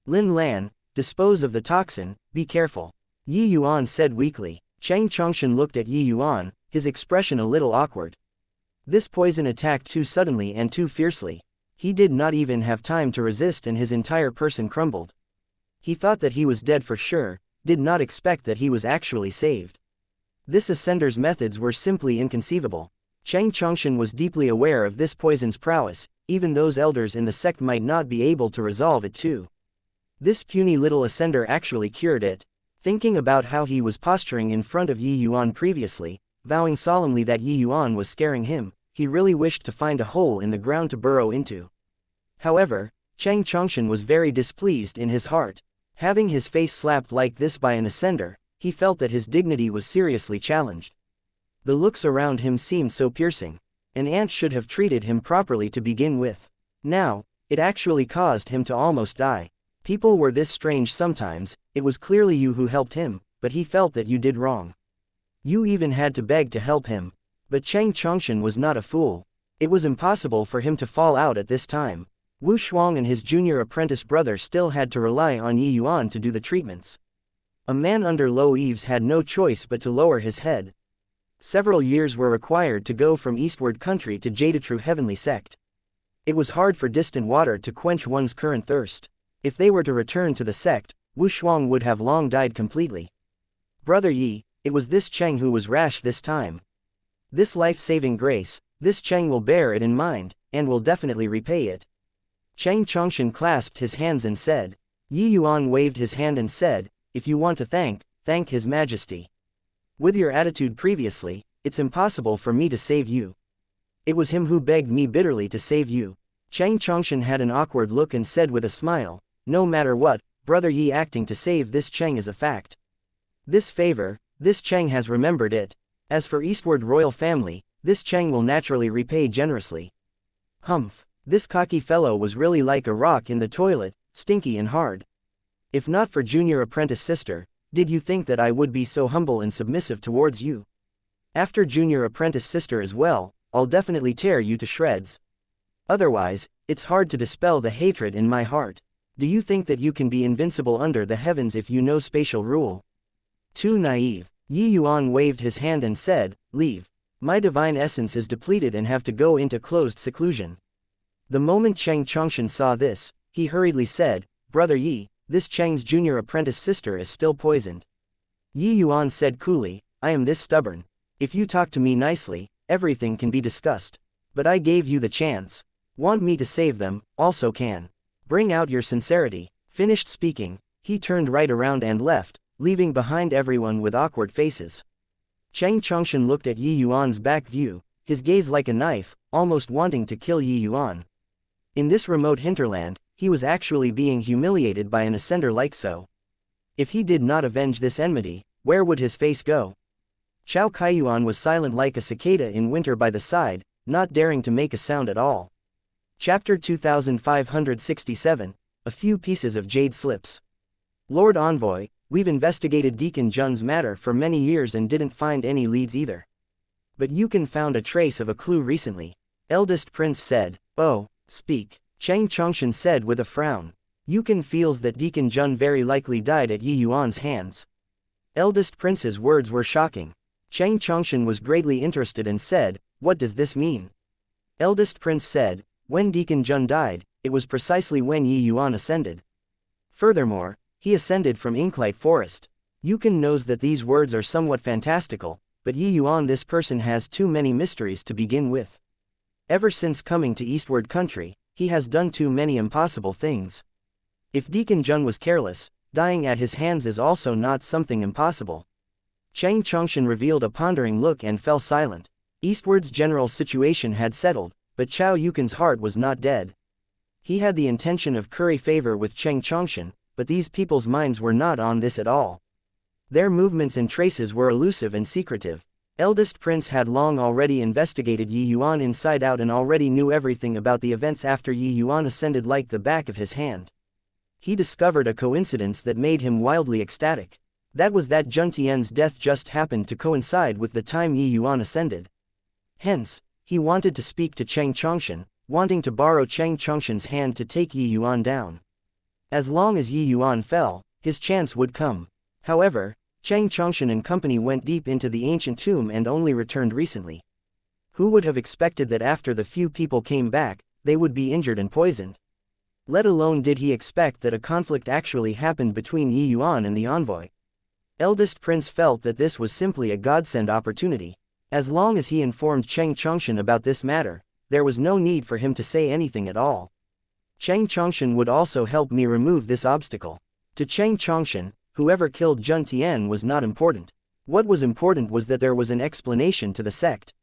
Lin Lan, dispose of the toxin, be careful. Yi Yuan said weakly. Chang Chongshen looked at Yi Yuan, his expression a little awkward. This poison attacked too suddenly and too fiercely. He did not even have time to resist and his entire person crumbled. He thought that he was dead for sure, did not expect that he was actually saved. This ascender's methods were simply inconceivable. Chang Chongshen was deeply aware of this poison's prowess, even those elders in the sect might not be able to resolve it too. This puny little ascender actually cured it. Thinking about how he was posturing in front of Yi Yuan previously, vowing solemnly that Yi Yuan was scaring him, he really wished to find a hole in the ground to burrow into. However, Chang Chongshen was very displeased in his heart. Having his face slapped like this by an ascender, he felt that his dignity was seriously challenged. The looks around him seemed so piercing. An ant should have treated him properly to begin with. Now, it actually caused him to almost die. People were this strange sometimes. It was clearly you who helped him, but he felt that you did wrong. You even had to beg to help him. But Chang Chongshen was not a fool. It was impossible for him to fall out at this time. Wu Shuang and his junior apprentice brother still had to rely on Yi Yuan to do the treatments. A man under low eaves had no choice but to lower his head. Several years were required to go from eastward country to Jadetrue heavenly sect. It was hard for distant water to quench one's current thirst. If they were to return to the sect, Wu Shuang would have long died completely. Brother Yi, it was this Cheng who was rash this time. This life-saving grace, this Cheng will bear it in mind, and will definitely repay it. Chang Chongshen clasped his hands and said. Yi Yuan waved his hand and said, if you want to thank His Majesty. With your attitude previously, it's impossible for me to save you. It was him who begged me bitterly to save you. Chang Chongshen had an awkward look and said with a smile, no matter what, Brother Yi acting to save this Cheng is a fact. This favor, this Cheng has remembered it. As for Eastward royal family, this Cheng will naturally repay generously. Humph, this cocky fellow was really like a rock in the toilet, stinky and hard. If not for junior apprentice sister, did you think that I would be so humble and submissive towards you? After junior apprentice sister as well, I'll definitely tear you to shreds. Otherwise, it's hard to dispel the hatred in my heart. Do you think that you can be invincible under the heavens if you know spatial rule? Too naive. Yi Yuan waved his hand and said, leave. My divine essence is depleted and have to go into closed seclusion. The moment Chang Chongshen saw this, he hurriedly said, Brother Yi, this Cheng's junior apprentice sister is still poisoned. Yi Yuan said coolly, I am this stubborn. If you talk to me nicely, everything can be discussed. But I gave you the chance. Want me to save them, also can. Bring out your sincerity. Finished speaking, he turned right around and left, leaving behind everyone with awkward faces. Chang Chongshen looked at Yi Yuan's back view, his gaze like a knife, almost wanting to kill Yi Yuan. In this remote hinterland, he was actually being humiliated by an ascender like so. If he did not avenge this enmity, where would his face go? Chao Kaiyuan was silent like a cicada in winter by the side, not daring to make a sound at all. Chapter 2567, A Few Pieces of Jade Slips. Lord Envoy, we've investigated Deacon Jun's matter for many years and didn't find any leads either. But Yuan found a trace of a clue recently. Eldest Prince said. Oh, speak. Cheng Chongshan said with a frown. Yuan feels that Deacon Jun very likely died at Yi Yuan's hands. Eldest Prince's words were shocking. Cheng Chongshan was greatly interested and said, what does this mean? Eldest Prince said, when Deacon Jun died, it was precisely when Yi Yuan ascended. Furthermore, he ascended from Inklite Forest. Yuan knows that these words are somewhat fantastical, but Yi Yuan, this person, has too many mysteries to begin with. Ever since coming to Eastward Country, he has done too many impossible things. If Deacon Jun was careless, dying at his hands is also not something impossible. Cheng Chongshan revealed a pondering look and fell silent. Eastward's general situation had settled, but Chao Yukan's heart was not dead. He had the intention of curry favor with Cheng Chongshan, but these people's minds were not on this at all. Their movements and traces were elusive and secretive. Eldest Prince had long already investigated Yi Yuan inside out and already knew everything about the events after Yi Yuan ascended like the back of his hand. He discovered a coincidence that made him wildly ecstatic. That was that Jun Tian's death just happened to coincide with the time Yi Yuan ascended. Hence, he wanted to speak to Cheng Chongshan, wanting to borrow Cheng Chongshan's hand to take Yi Yuan down. As long as Yi Yuan fell, his chance would come. However, Cheng Chongshan and company went deep into the ancient tomb and only returned recently. Who would have expected that after the few people came back, they would be injured and poisoned? Let alone did he expect that a conflict actually happened between Yi Yuan and the envoy. Eldest Prince felt that this was simply a godsend opportunity. As long as he informed Cheng Chongshan about this matter, there was no need for him to say anything at all. Cheng Chongshan would also help me remove this obstacle. To Cheng Chongshan, whoever killed Jun Tian was not important. What was important was that there was an explanation to the sect.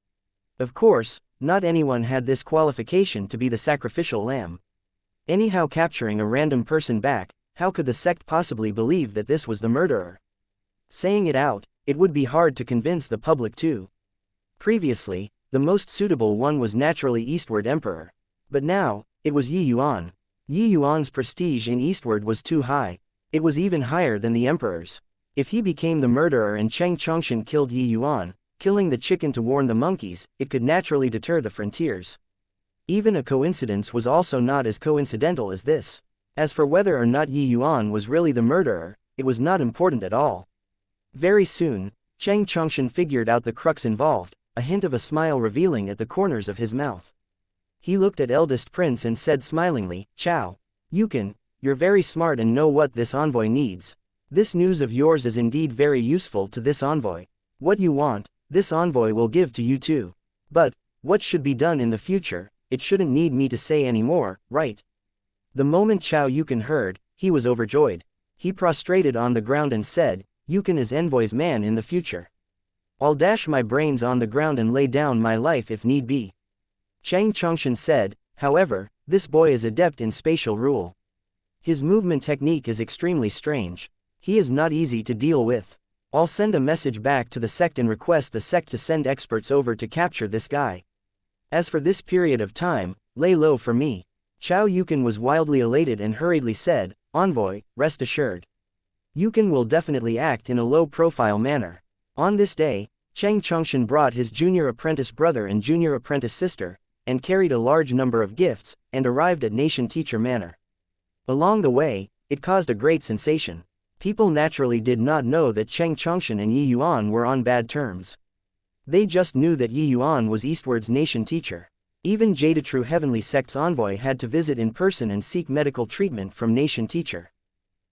Of course, not anyone had this qualification to be the sacrificial lamb. Anyhow, capturing a random person back, how could the sect possibly believe that this was the murderer? Saying it out, it would be hard to convince the public too. Previously, the most suitable one was naturally Eastward Emperor. But now, it was Yi Yuan. Yi Yuan's prestige in Eastward was too high. It was even higher than the Emperor's. If he became the murderer and Cheng Chongshan killed Yi Yuan, killing the chicken to warn the monkeys, it could naturally deter the frontiers. Even a coincidence was also not as coincidental as this. As for whether or not Yi Yuan was really the murderer, it was not important at all. Very soon, Cheng Chongshan figured out the crux involved, a hint of a smile revealing at the corners of his mouth. He looked at Eldest Prince and said smilingly, Chao Yuan, you're very smart and know what this envoy needs. This news of yours is indeed very useful to this envoy. What you want, this envoy will give to you too. But, what should be done in the future, it shouldn't need me to say any more, right? The moment Chao Yuan heard, he was overjoyed. He prostrated on the ground and said, Yuan is envoy's man in the future. I'll dash my brains on the ground and lay down my life if need be. Cheng Chongshan said, however, this boy is adept in spatial rule. His movement technique is extremely strange. He is not easy to deal with. I'll send a message back to the sect and request the sect to send experts over to capture this guy. As for this period of time, lay low for me. Chao Yuan was wildly elated and hurriedly said, Envoy, rest assured. Yuan will definitely act in a low-profile manner. On this day, Cheng Chongshan brought his junior apprentice brother and junior apprentice sister, and carried a large number of gifts, and arrived at Nation Teacher Manor. Along the way, it caused a great sensation. People naturally did not know that Cheng Chongshan and Yi Yuan were on bad terms. They just knew that Yi Yuan was Eastward's nation teacher. Even Jadatrue Heavenly Sect's envoy had to visit in person and seek medical treatment from nation teacher.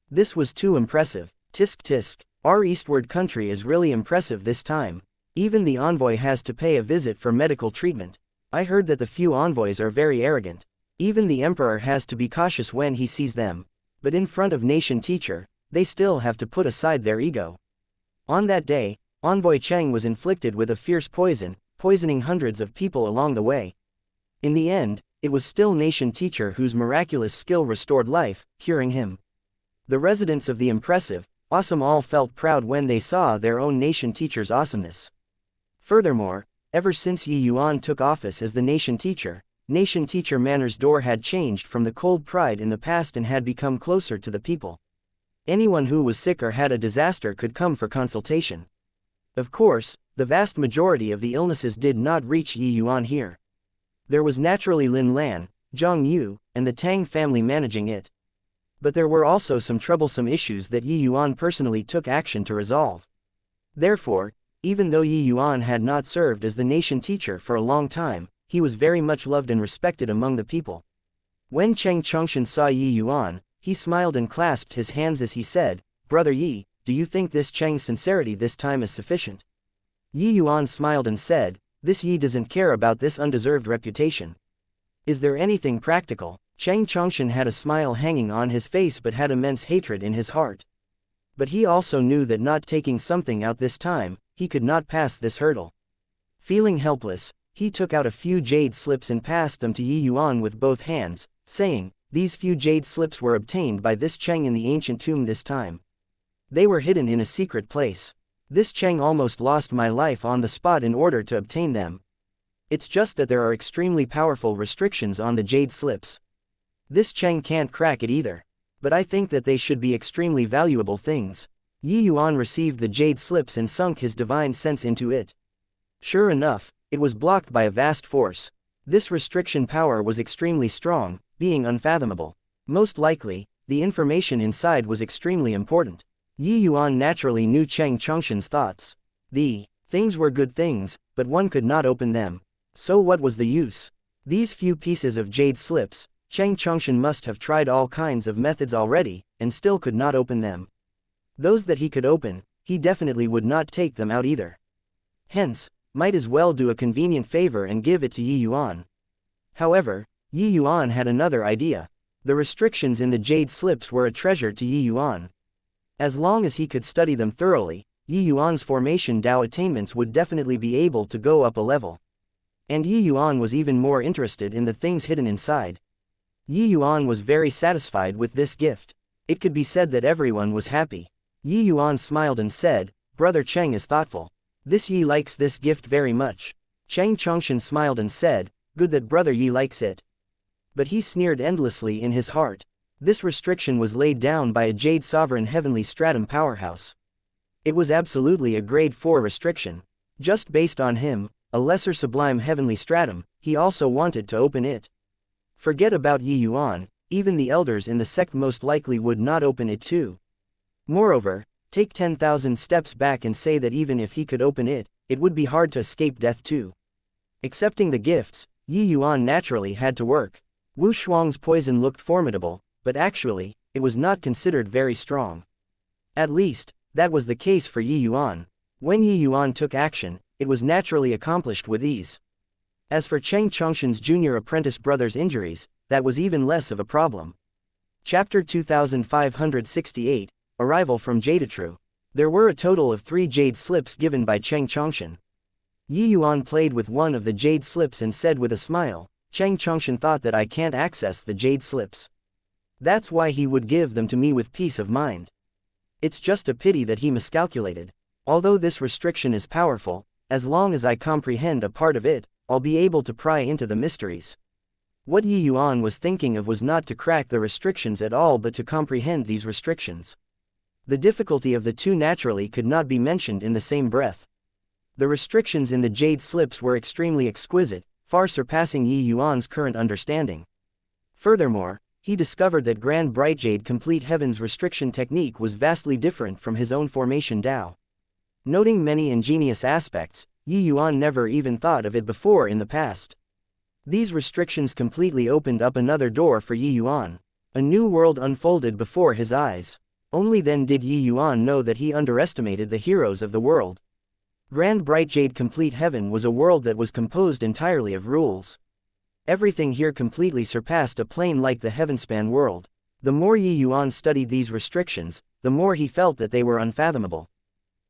This was too impressive. Tisk tisk. Our Eastward country is really impressive this time. Even the envoy has to pay a visit for medical treatment. I heard that the few envoys are very arrogant. Even the emperor has to be cautious when he sees them. But in front of nation teacher, they still have to put aside their ego. On that day, Envoy Cheng was inflicted with a fierce poison, poisoning hundreds of people along the way. In the end, it was still nation teacher whose miraculous skill restored life, curing him. The residents of the impressive, awesome all felt proud when they saw their own nation teacher's awesomeness. Furthermore, ever since Yi Yuan took office as the nation teacher, nation teacher Manner's door had changed from the cold pride in the past and had become closer to the people. Anyone who was sick or had a disaster could come for consultation. Of course, the vast majority of the illnesses did not reach Yi Yuan here. There was naturally Lin Lan, Zhang Yu, and the Tang family managing it. But there were also some troublesome issues that Yi Yuan personally took action to resolve. Therefore, even though Yi Yuan had not served as the nation teacher for a long time, he was very much loved and respected among the people. When Cheng Chongshan saw Yi Yuan, he smiled and clasped his hands as he said, "Brother Yi, do you think this Cheng's sincerity this time is sufficient?" Yi Yuan smiled and said, "This Yi doesn't care about this undeserved reputation. Is there anything practical?" Cheng Chongshan had a smile hanging on his face but had immense hatred in his heart. But he also knew that not taking something out this time, he could not pass this hurdle. Feeling helpless, he took out a few jade slips and passed them to Yi Yuan with both hands, saying, "These few jade slips were obtained by this Cheng in the ancient tomb this time. They were hidden in a secret place. This Cheng almost lost my life on the spot in order to obtain them. It's just that there are extremely powerful restrictions on the jade slips. This Cheng can't crack it either. But I think that they should be extremely valuable things." Yi Yuan received the jade slips and sunk his divine sense into it. Sure enough, it was blocked by a vast force. This restriction power was extremely strong, being unfathomable. Most likely, the information inside was extremely important. Yi Yuan naturally knew Cheng Chongshan's thoughts. The things were good things, but one could not open them. So what was the use? These few pieces of jade slips, Cheng Chongshan must have tried all kinds of methods already, and still could not open them. Those that he could open, he definitely would not take them out either. Hence, might as well do a convenient favor and give it to Yi Yuan. However, Yi Yuan had another idea. The restrictions in the jade slips were a treasure to Yi Yuan. As long as he could study them thoroughly, Yi Yuan's formation Dao attainments would definitely be able to go up a level. And Yi Yuan was even more interested in the things hidden inside. Yi Yuan was very satisfied with this gift. It could be said that everyone was happy. Yi Yuan smiled and said, "Brother Cheng is thoughtful. This Yi likes this gift very much." Cheng Chongshan smiled and said, "Good that Brother Yi likes it." But he sneered endlessly in his heart. This restriction was laid down by a Jade Sovereign Heavenly Stratum powerhouse. It was absolutely a grade 4 restriction. Just based on him, a lesser sublime heavenly stratum, he also wanted to open it. Forget about Yi Yuan, even the elders in the sect most likely would not open it too. Moreover, take 10,000 steps back and say that even if he could open it, it would be hard to escape death too. Accepting the gifts, Yi Yuan naturally had to work. Wu Shuang's poison looked formidable, but actually, it was not considered very strong. At least, that was the case for Yi Yuan. When Yi Yuan took action, it was naturally accomplished with ease. As for Cheng Chongshan's junior apprentice brother's injuries, that was even less of a problem. Chapter 2568, Arrival from Jadetrue. There were a total of 3 jade slips given by Cheng Chongshan. Yi Yuan played with one of the jade slips and said with a smile, "Cheng Chongshan thought that I can't access the jade slips. That's why he would give them to me with peace of mind. It's just a pity that he miscalculated. Although this restriction is powerful, as long as I comprehend a part of it, I'll be able to pry into the mysteries." What Yi Yuan was thinking of was not to crack the restrictions at all but to comprehend these restrictions. The difficulty of the two naturally could not be mentioned in the same breath. The restrictions in the jade slips were extremely exquisite, far surpassing Yi Yuan's current understanding. Furthermore, he discovered that Grand Bright Jade Complete Heaven's restriction technique was vastly different from his own formation Dao. Noting many ingenious aspects, Yi Yuan never even thought of it before in the past. These restrictions completely opened up another door for Yi Yuan. A new world unfolded before his eyes. Only then did Yi Yuan know that he underestimated the heroes of the world. Grand Bright Jade Complete Heaven was a world that was composed entirely of rules. Everything here completely surpassed a plane like the Heavenspan world. The more Yi Yuan studied these restrictions, the more he felt that they were unfathomable.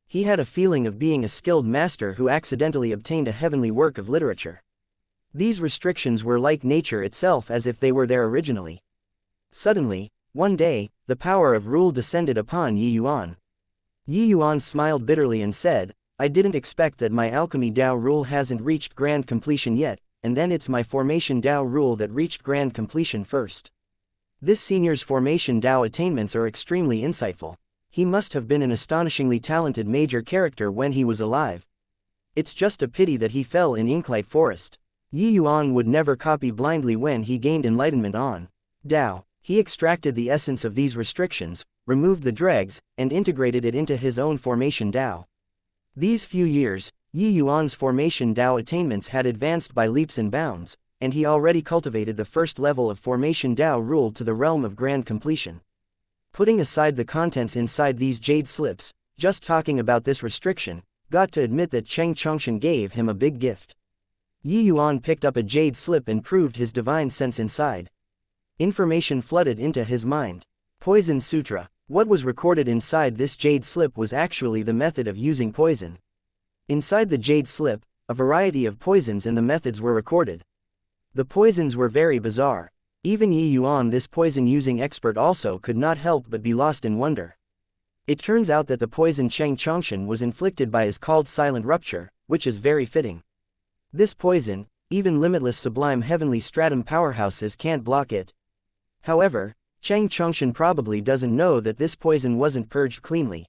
He had a feeling of being a skilled master who accidentally obtained a heavenly work of literature. These restrictions were like nature itself as if they were there originally. Suddenly, one day, the power of rule descended upon Yi Yuan. Yi Yuan smiled bitterly and said, "I didn't expect that my alchemy Dao rule hasn't reached grand completion yet, and then it's my formation Dao rule that reached grand completion first. This senior's formation Dao attainments are extremely insightful. He must have been an astonishingly talented major character when he was alive. It's just a pity that he fell in Inklight Forest. Yuan would never copy blindly when he gained enlightenment on Dao. He extracted the essence of these restrictions, removed the dregs, and integrated it into his own formation Dao. These few years, Yuan's formation Dao attainments had advanced by leaps and bounds, and he already cultivated the first level of formation Dao rule to the realm of grand completion. Putting aside the contents inside these jade slips, just talking about this restriction, got to admit that Cheng Chongshan gave him a big gift. Yuan picked up a jade slip and proved his divine sense inside. Information flooded into his mind. Poison Sutra. What was recorded inside this jade slip was actually the method of using poison. Inside the jade slip, a variety of poisons and the methods were recorded. The poisons were very bizarre. Even Yuan, this poison-using expert, also could not help but be lost in wonder. It turns out that the poison Cheng Chongshan was inflicted by his called silent rupture, which is very fitting. This poison, even limitless sublime heavenly stratum powerhouses can't block it. However, Cheng Chongshan probably doesn't know that this poison wasn't purged cleanly.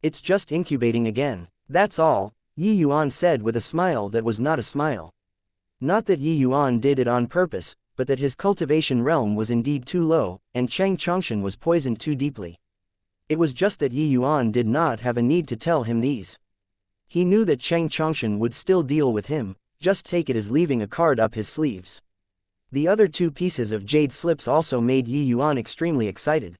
It's just incubating again. That's all, Yuan said with a smile that was not a smile. Not that Yuan did it on purpose, but that his cultivation realm was indeed too low, and Cheng Chongshan was poisoned too deeply. It was just that Yuan did not have a need to tell him these. He knew that Cheng Chongshan would still deal with him, just take it as leaving a card up his sleeves. The other two pieces of jade slips also made Yuan extremely excited.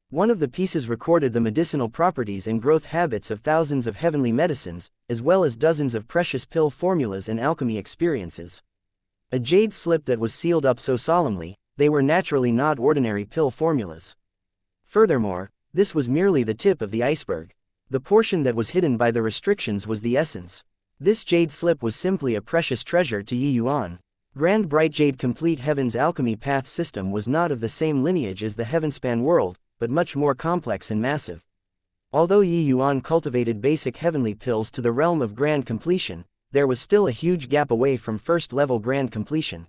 One of the pieces recorded the medicinal properties and growth habits of thousands of heavenly medicines, as well as dozens of precious pill formulas and alchemy experiences. A jade slip that was sealed up so solemnly, they were naturally not ordinary pill formulas. Furthermore, this was merely the tip of the iceberg. The portion that was hidden by the restrictions was the essence. This jade slip was simply a precious treasure to Yuan. Grand Bright Jade Complete Heaven's alchemy path system was not of the same lineage as the Heavenspan world, but much more complex and massive. Although Yuan cultivated basic heavenly pills to the realm of grand completion, there was still a huge gap away from first-level grand completion.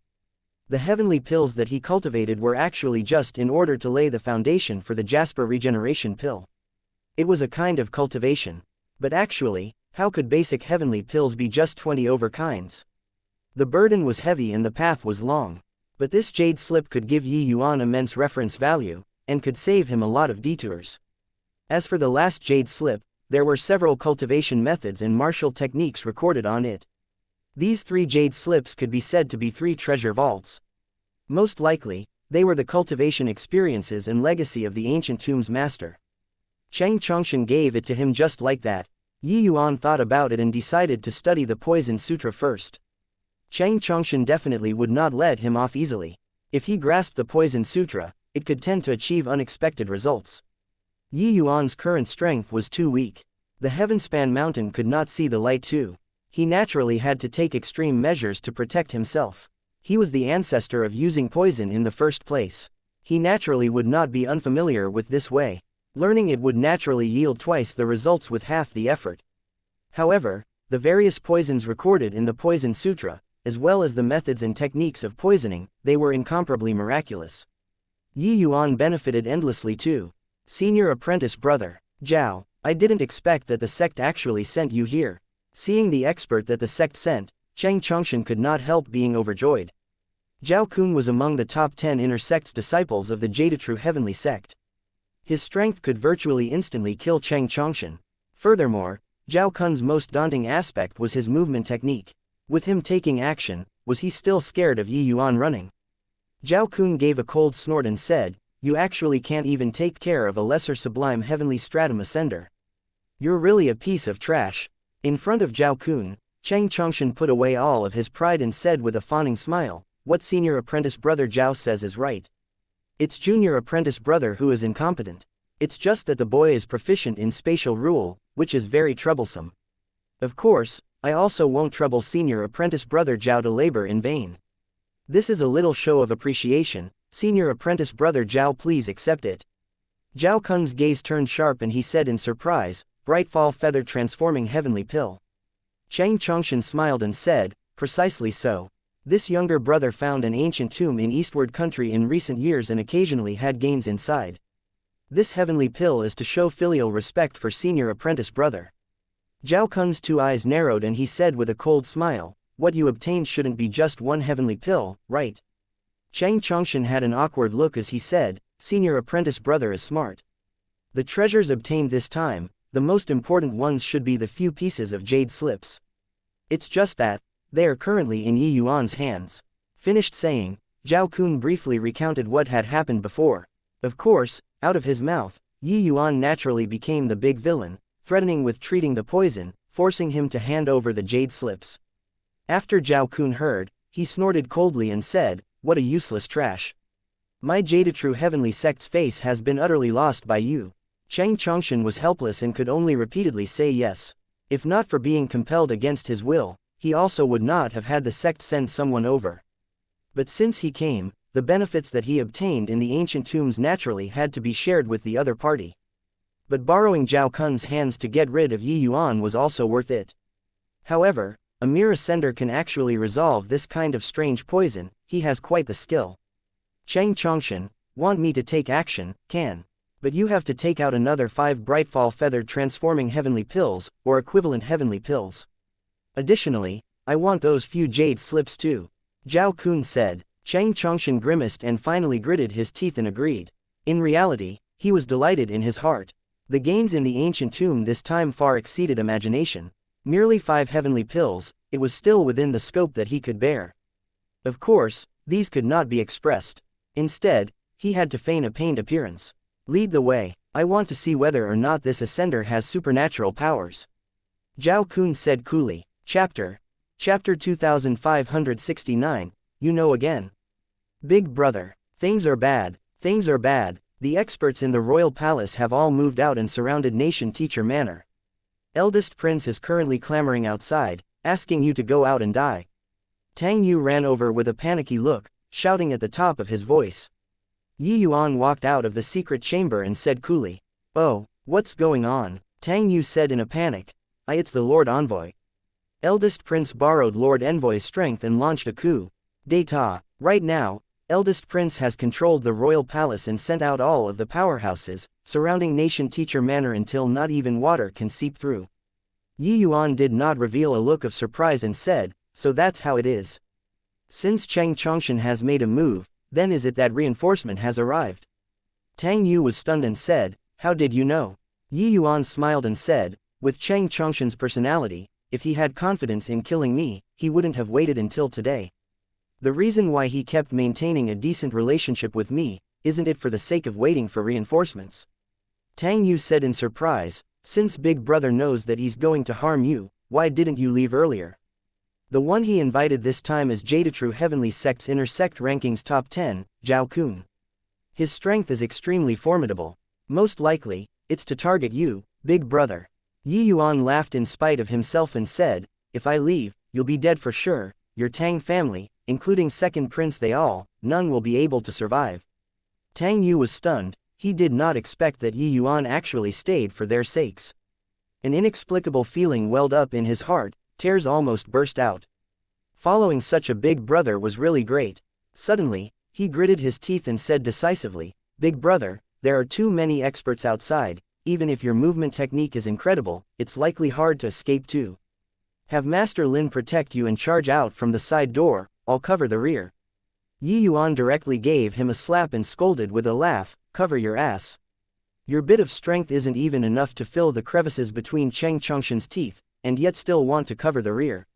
The heavenly pills that he cultivated were actually just in order to lay the foundation for the Jasper regeneration pill. It was a kind of cultivation. But actually, how could basic heavenly pills be just 20 over kinds? The burden was heavy and the path was long. But this jade slip could give Yuan immense reference value, and could save him a lot of detours. As for the last jade slip, there were several cultivation methods and martial techniques recorded on it. These 3 jade slips could be said to be 3 treasure vaults. Most likely, they were the cultivation experiences and legacy of the ancient tomb's master. Cheng Chongshan gave it to him just like that. Yuan thought about it and decided to study the Poison Sutra first. Cheng Chongshan definitely would not let him off easily. If he grasped the Poison Sutra, it could tend to achieve unexpected results. Yuan's current strength was too weak. The Heavenspan mountain could not see the light too. He naturally had to take extreme measures to protect himself. He was the ancestor of using poison in the first place. He naturally would not be unfamiliar with this way. Learning it would naturally yield twice the results with half the effort. However, the various poisons recorded in the Poison Sutra, as well as the methods and techniques of poisoning, they were incomparably miraculous. Yuan benefited endlessly too. Senior apprentice brother, Zhao, I didn't expect that the sect actually sent you here. Seeing the expert that the sect sent, Cheng Chongshan could not help being overjoyed. Zhao Kun was among the top 10 inner sect's disciples of the Jadetrue Heavenly Sect. His strength could virtually instantly kill Cheng Chongshan. Furthermore, Zhao Kun's most daunting aspect was his movement technique. With him taking action, was he still scared of Yuan running? Zhao Kun gave a cold snort and said, "You actually can't even take care of a lesser sublime heavenly stratum ascender. You're really a piece of trash." In front of Zhao Kun, Cheng Chongshan put away all of his pride and said with a fawning smile, "What senior apprentice brother Zhao says is right. It's junior apprentice brother who is incompetent. It's just that the boy is proficient in spatial rule, which is very troublesome. Of course, I also won't trouble senior apprentice brother Zhao to labor in vain. This is a little show of appreciation. Senior apprentice brother Zhao, please accept it." Zhao Kun's gaze turned sharp and he said in surprise, "Bright fall feather transforming heavenly pill." Cheng Chongshan smiled and said, "Precisely so. This younger brother found an ancient tomb in eastward country in recent years and occasionally had gains inside. This heavenly pill is to show filial respect for senior apprentice brother. Zhao Kun's 2 eyes narrowed and he said with a cold smile, what you obtained shouldn't be just one heavenly pill, right? Chang Chongshan had an awkward look as he said, senior apprentice brother is smart. The treasures obtained this time, the most important ones should be the few pieces of jade slips. It's just that, they are currently in Yi Yuan's hands. Finished saying, Zhao Kun briefly recounted what had happened before. Of course, out of his mouth, Yi Yuan naturally became the big villain, threatening with treating the poison, forcing him to hand over the jade slips. After Zhao Kun heard, he snorted coldly and said, what a useless trash. My Jade-true heavenly sect's face has been utterly lost by you. Chang Chongshan was helpless and could only repeatedly say yes. If not for being compelled against his will, he also would not have had the sect send someone over. But since he came, the benefits that he obtained in the ancient tombs naturally had to be shared with the other party. But borrowing Zhao Kun's hands to get rid of Yi Yuan was also worth it. However, a mere ascender can actually resolve this kind of strange poison, he has quite the skill. Chang Chongshan, want me to take action, can. But you have to take out another 5 Brightfall feathered transforming heavenly pills, or equivalent heavenly pills. Additionally, I want those few jade slips too. Zhao Kun said. Chang Chongshan grimaced and finally gritted his teeth and agreed. In reality, he was delighted in his heart. The gains in the ancient tomb this time far exceeded imagination. Merely 5 heavenly pills, it was still within the scope that he could bear. Of course, these could not be expressed. Instead, he had to feign a pained appearance. Lead the way, I want to see whether or not this ascender has supernatural powers. Zhao Kun said coolly. Chapter 2569, you know again. Big brother, things are bad, the experts in the royal palace have all moved out and surrounded Nation Teacher Manor. Eldest prince is currently clamoring outside, asking you to go out and die. Tang Yu ran over with a panicky look, shouting at the top of his voice. Yi Yuan walked out of the secret chamber and said coolly, oh, what's going on? Tang Yu said in a panic, it's the Lord Envoy. Eldest prince borrowed Lord Envoy's strength and launched a coup d'état. Right now, eldest prince has controlled the royal palace and sent out all of the powerhouses surrounding Nation Teacher Manor until not even water can seep through. Yi Yuan did not reveal a look of surprise and said, so that's how it is. Since Chang Chongshan has made a move, then is it that reinforcement has arrived? Tang Yu was stunned and said, how did you know? Yi Yuan smiled and said, with Chang Chongshan's personality, if he had confidence in killing me, he wouldn't have waited until today. The reason why he kept maintaining a decent relationship with me, isn't it for the sake of waiting for reinforcements? Tang Yu said in surprise, since Big Brother knows that he's going to harm you, why didn't you leave earlier? The one he invited this time is Jade-true Heavenly Sect's inner sect rankings top 10, Zhao Kun. His strength is extremely formidable. Most likely, it's to target you, Big Brother. Yi Yuan laughed in spite of himself and said, if I leave, you'll be dead for sure, your Tang family, including second prince none will be able to survive. Tang Yu was stunned, he did not expect that Yi Yuan actually stayed for their sakes. An inexplicable feeling welled up in his heart, tears almost burst out. Following such a big brother was really great. Suddenly, he gritted his teeth and said decisively, Big Brother, there are too many experts outside, even if your movement technique is incredible, it's likely hard to escape too. Have Master Lin protect you and charge out from the side door, I'll cover the rear. Yi Yuan directly gave him a slap and scolded with a laugh, cover your ass. Your bit of strength isn't even enough to fill the crevices between Chang Chongshan's teeth, and yet still want to cover the rear.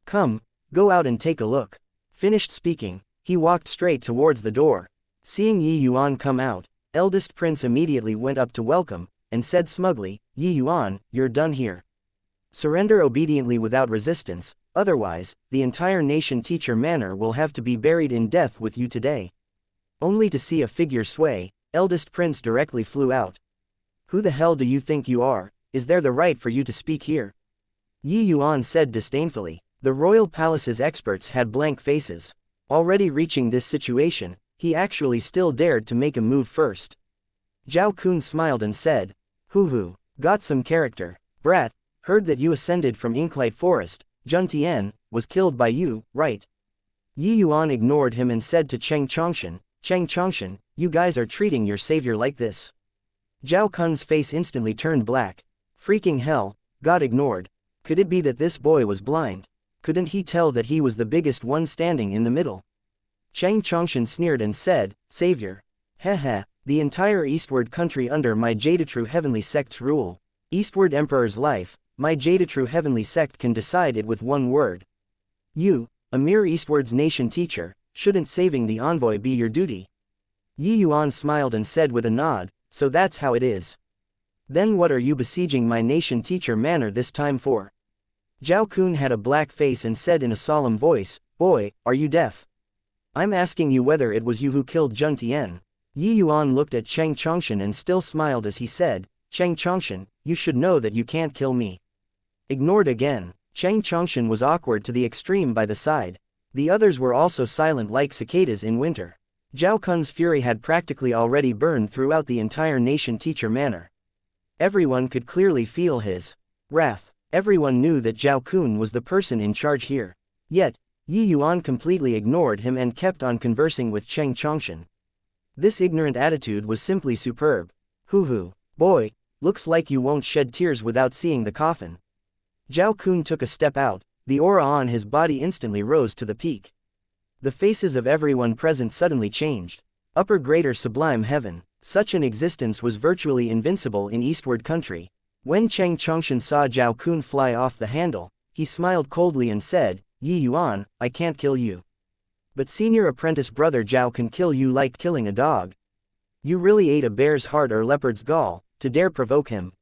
Come, go out and take a look. Finished speaking, he walked straight towards the door. Seeing Yi Yuan come out, eldest prince immediately went up to welcome, and said smugly, Yi Yuan, you're done here. Surrender obediently without resistance, otherwise, the entire Nation Teacher Manor will have to be buried in death with you today. Only to see a figure sway, eldest prince directly flew out. Who the hell do you think you are? Is there the right for you to speak here? Yi Yuan said disdainfully. The royal palace's experts had blank faces. Already reaching this situation, he actually still dared to make a move first. Zhao Kun smiled and said, Hoo, got some character. Brat, heard that you ascended from Inklight Forest, Jun Tian, was killed by you, right? Yi Yuan ignored him and said to Cheng Chongshan, you guys are treating your savior like this. Zhao Kun's face instantly turned black. Freaking hell, got ignored. Could it be that this boy was blind? Couldn't he tell that he was the biggest one standing in the middle? Cheng Chongshan sneered and said, Savior. Heh, the entire eastward country under my Jadetrue Heavenly Sect's rule. Eastward Emperor's life, my Jadetrue Heavenly Sect can decide it with one word. You, a mere eastward's nation teacher, shouldn't saving the envoy be your duty? Yi Yuan smiled and said with a nod, so that's how it is. Then what are you besieging my nation teacher manor this time for? Zhao Kun had a black face and said in a solemn voice, Boy, are you deaf? I'm asking you whether it was you who killed Jun Tian. Yi Yuan looked at Cheng Chongshan and still smiled as he said, Cheng Chongshan, you should know that you can't kill me. Ignored again. Cheng Chongshan was awkward to the extreme by the side. The others were also silent like cicadas in winter. Zhao Kun's fury had practically already burned throughout the entire nation teacher manor. Everyone could clearly feel his wrath. Everyone knew that Zhao Kun was the person in charge here. Yet, Yi Yuan completely ignored him and kept on conversing with Cheng Chongshan. This ignorant attitude was simply superb. Hoo, boy, looks like you won't shed tears without seeing the coffin. Zhao Kun took a step out, the aura on his body instantly rose to the peak. The faces of everyone present suddenly changed. Upper greater sublime heaven, such an existence was virtually invincible in eastward country. When Cheng Chongshan saw Zhao Kun fly off the handle, he smiled coldly and said, Yi Yuan, I can't kill you. But senior apprentice brother Zhao can kill you like killing a dog. You really ate a bear's heart or leopard's gall, to dare provoke him.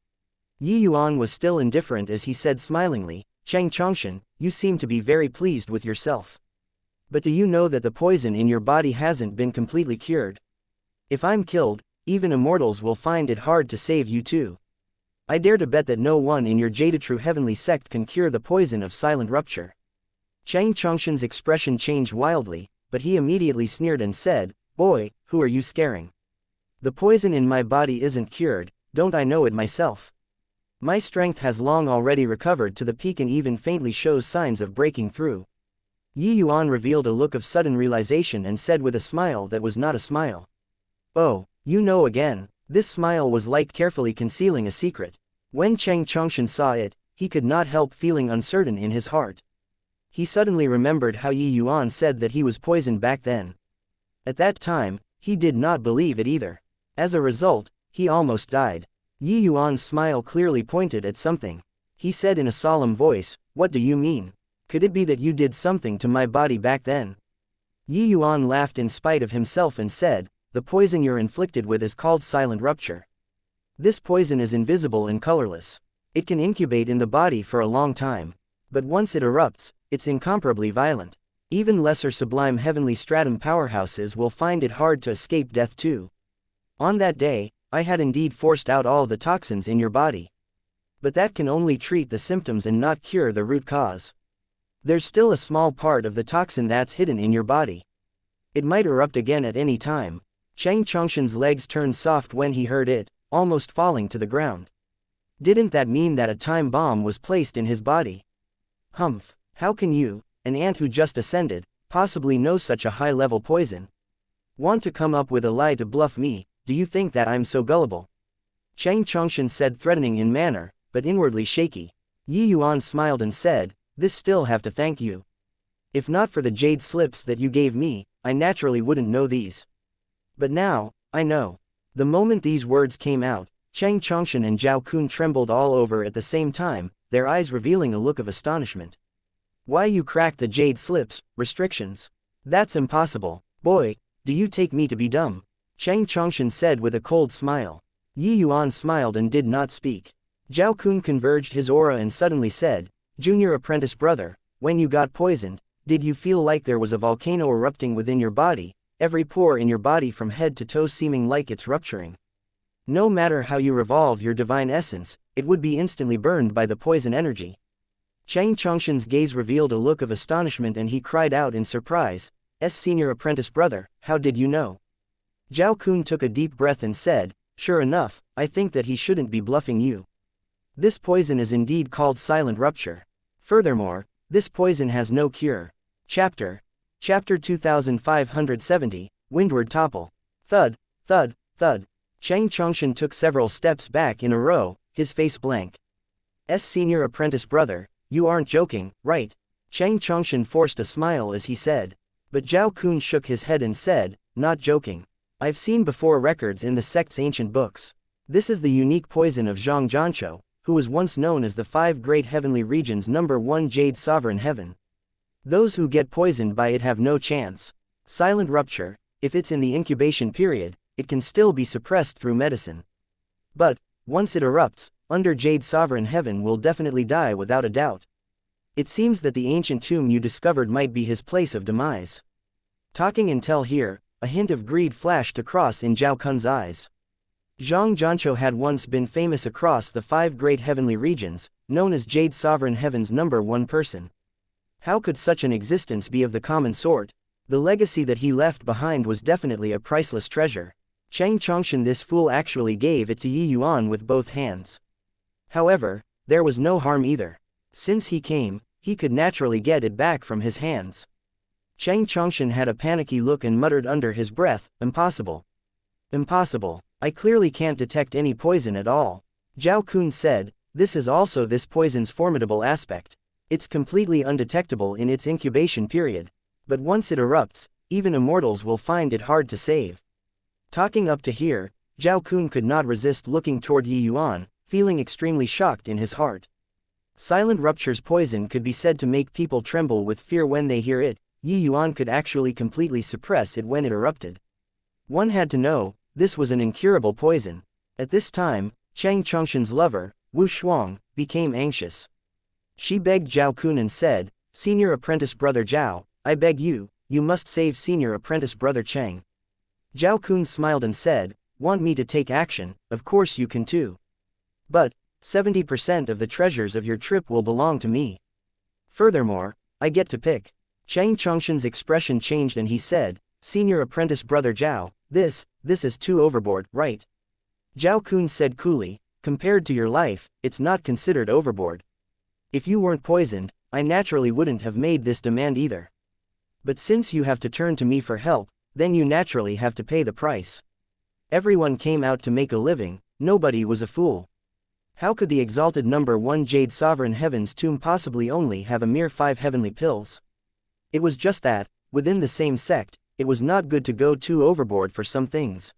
Yi Yuan was still indifferent as he said smilingly, Cheng Chongshan, you seem to be very pleased with yourself. But do you know that the poison in your body hasn't been completely cured? If I'm killed, even immortals will find it hard to save you too. I dare to bet that no one in your Jadetrue Heavenly Sect can cure the poison of silent rupture. Cheng Chongshan's expression changed wildly, but he immediately sneered and said, Boy, who are you scaring? The poison in my body isn't cured, don't I know it myself? My strength has long already recovered to the peak and even faintly shows signs of breaking through. Yi Yuan revealed a look of sudden realization and said with a smile that was not a smile. Oh, you know again. This smile was like carefully concealing a secret. When Cheng Chongshan saw it, he could not help feeling uncertain in his heart. He suddenly remembered how Yi Yuan said that he was poisoned back then. At that time, he did not believe it either. As a result, he almost died. Yi Yuan's smile clearly pointed at something. He said in a solemn voice, What do you mean? Could it be that you did something to my body back then? Yi Yuan laughed in spite of himself and said, The poison you're inflicted with is called silent rupture. This poison is invisible and colorless. It can incubate in the body for a long time. But once it erupts, it's incomparably violent. Even lesser sublime heavenly stratum powerhouses will find it hard to escape death too. On that day, I had indeed forced out all the toxins in your body. But that can only treat the symptoms and not cure the root cause. There's still a small part of the toxin that's hidden in your body. It might erupt again at any time. Cheng Chongshan's legs turned soft when he heard it, almost falling to the ground. Didn't that mean that a time bomb was placed in his body? Humph, how can you, an ant who just ascended, possibly know such a high-level poison? Want to come up with a lie to bluff me? Do you think that I'm so gullible? Cheng Chongshan said threatening in manner, but inwardly shaky. Yi Yuan smiled and said, This still have to thank you. If not for the jade slips that you gave me, I naturally wouldn't know these. But now, I know. The moment these words came out, Cheng Chongshan and Zhao Kun trembled all over at the same time, their eyes revealing a look of astonishment. Why you cracked the jade slips, restrictions? That's impossible. Boy, do you take me to be dumb? Cheng Chongshan said with a cold smile. Yi Yuan smiled and did not speak. Zhao Kun converged his aura and suddenly said, Junior apprentice brother, when you got poisoned, did you feel like there was a volcano erupting within your body, every pore in your body from head to toe seeming like it's rupturing? No matter how you revolve your divine essence, it would be instantly burned by the poison energy. Cheng Chongshan's gaze revealed a look of astonishment and he cried out in surprise, Senior apprentice brother, how did you know? Zhao Kun took a deep breath and said, Sure enough, I think that he shouldn't be bluffing you. This poison is indeed called silent rupture. Furthermore, this poison has no cure. Chapter Chapter 2570, Windward Topple. Thud, thud, thud. Chang Chongshan took several steps back in a row, his face blank. Senior apprentice brother, you aren't joking, right? Chang Chongshan forced a smile as he said. But Zhao Kun shook his head and said, not joking. I've seen before records in the sect's ancient books. This is the unique poison of Zhang Jianqiu, who was once known as the 5 great heavenly regions #1 Jade Sovereign Heaven. Those who get poisoned by it have no chance. Silent rupture, if it's in the incubation period, it can still be suppressed through medicine. But, once it erupts, under Jade Sovereign Heaven will definitely die without a doubt. It seems that the ancient tomb you discovered might be his place of demise. Talking until here, a hint of greed flashed across in Zhao Kun's eyes. Zhang Jianqiu had once been famous across the 5 great heavenly regions, known as Jade Sovereign Heaven's #1 person. How could such an existence be of the common sort? The legacy that he left behind was definitely a priceless treasure. Chang Chongshan, this fool, actually gave it to Yuan with both hands. However, there was no harm either. Since he came, he could naturally get it back from his hands. Chang Chongshan had a panicky look and muttered under his breath, impossible. Impossible. I clearly can't detect any poison at all. Zhao Kun said, this is also this poison's formidable aspect. It's completely undetectable in its incubation period. But once it erupts, even immortals will find it hard to save. Talking up to here, Zhao Kun could not resist looking toward Yuan, feeling extremely shocked in his heart. Silent rupture's poison could be said to make people tremble with fear when they hear it. Yuan could actually completely suppress it when it erupted. One had to know, this was an incurable poison. At this time, Chang Chongshan's lover, Wu Shuang, became anxious. She begged Zhao Kun and said, Senior apprentice brother Zhao, I beg you, you must save senior apprentice brother Chang. Zhao Kun smiled and said, want me to take action? Of course you can too. But, 70% of the treasures of your trip will belong to me. Furthermore, I get to pick. Chang Chongshan's expression changed and he said, Senior apprentice brother Zhao, this is too overboard, right? Zhao Kun said coolly, compared to your life, it's not considered overboard. If you weren't poisoned, I naturally wouldn't have made this demand either. But since you have to turn to me for help, then you naturally have to pay the price. Everyone came out to make a living, nobody was a fool. How could the exalted #1 Jade Sovereign Heaven's tomb possibly only have a mere 5 heavenly pills? It was just that, within the same sect, it was not good to go too overboard for some things.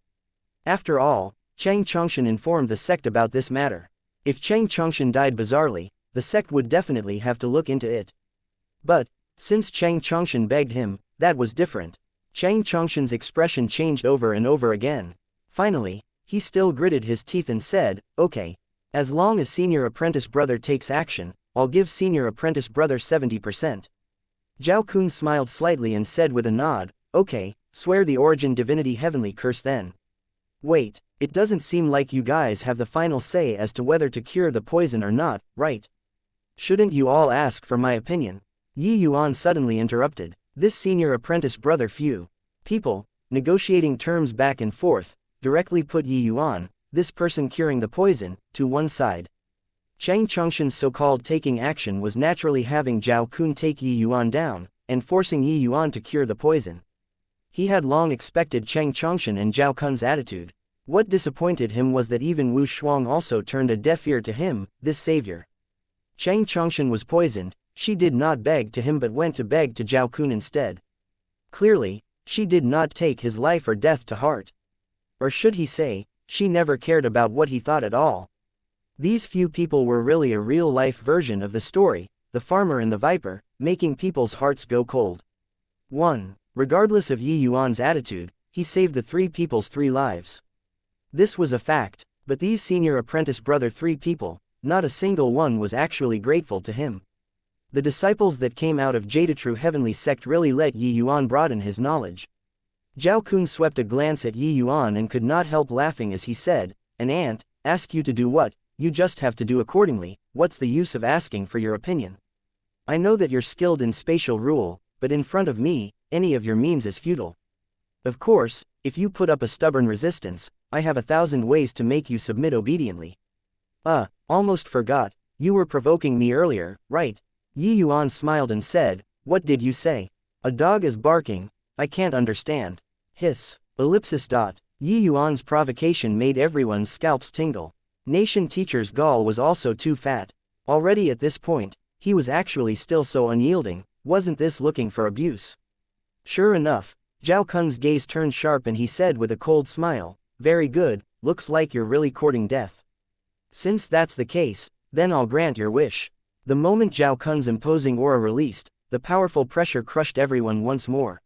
After all, Chang Chongshan informed the sect about this matter. If Chang Chongshan died bizarrely, the sect would definitely have to look into it. But, since Chang Chongshan begged him, that was different. Chang Chongshan's expression changed over and over again. Finally, he still gritted his teeth and said, okay. As long as senior apprentice brother takes action, I'll give senior apprentice brother 70%. Zhao Kun smiled slightly and said with a nod, okay, swear the origin divinity heavenly curse then. Wait, it doesn't seem like you guys have the final say as to whether to cure the poison or not, right? Shouldn't you all ask for my opinion? Yuan suddenly interrupted. This senior apprentice brother few people, negotiating terms back and forth, directly put Yuan, this person curing the poison, to one side. Chang Chongshan's so-called taking action was naturally having Zhao Kun take Yuan down, and forcing Yuan to cure the poison. He had long expected Chang Chongshan and Zhao Kun's attitude. What disappointed him was that even Wu Shuang also turned a deaf ear to him, this savior. Chang Chongshan was poisoned, she did not beg to him but went to beg to Zhao Kun instead. Clearly, she did not take his life or death to heart. Or should he say, she never cared about what he thought at all. These few people were really a real-life version of the story, the farmer and the viper, making people's hearts go cold. 1. Regardless of Yuan's attitude, he saved the 3 people's 3 lives. This was a fact, but these senior apprentice brother 3 people, not a single one was actually grateful to him. The disciples that came out of Jadetrue Heavenly Sect really let Yuan broaden his knowledge. Zhao Kun swept a glance at Yuan and could not help laughing as he said, an ant, ask you to do what, you just have to do accordingly, what's the use of asking for your opinion? I know that you're skilled in spatial rule, but in front of me, any of your means is futile. Of course, if you put up a stubborn resistance, I have 1,000 ways to make you submit obediently. Almost forgot, you were provoking me earlier, right? Yuan smiled and said, what did you say? A dog is barking, I can't understand. Hiss. Ellipsis. Yi Yuan's provocation made everyone's scalps tingle. Nation teacher's gall was also too fat. Already at this point, he was actually still so unyielding, wasn't this looking for abuse? Sure enough, Zhao Kun's gaze turned sharp and he said with a cold smile, very good, looks like you're really courting death. Since that's the case, then I'll grant your wish. The moment Zhao Kun's imposing aura released, the powerful pressure crushed everyone once more.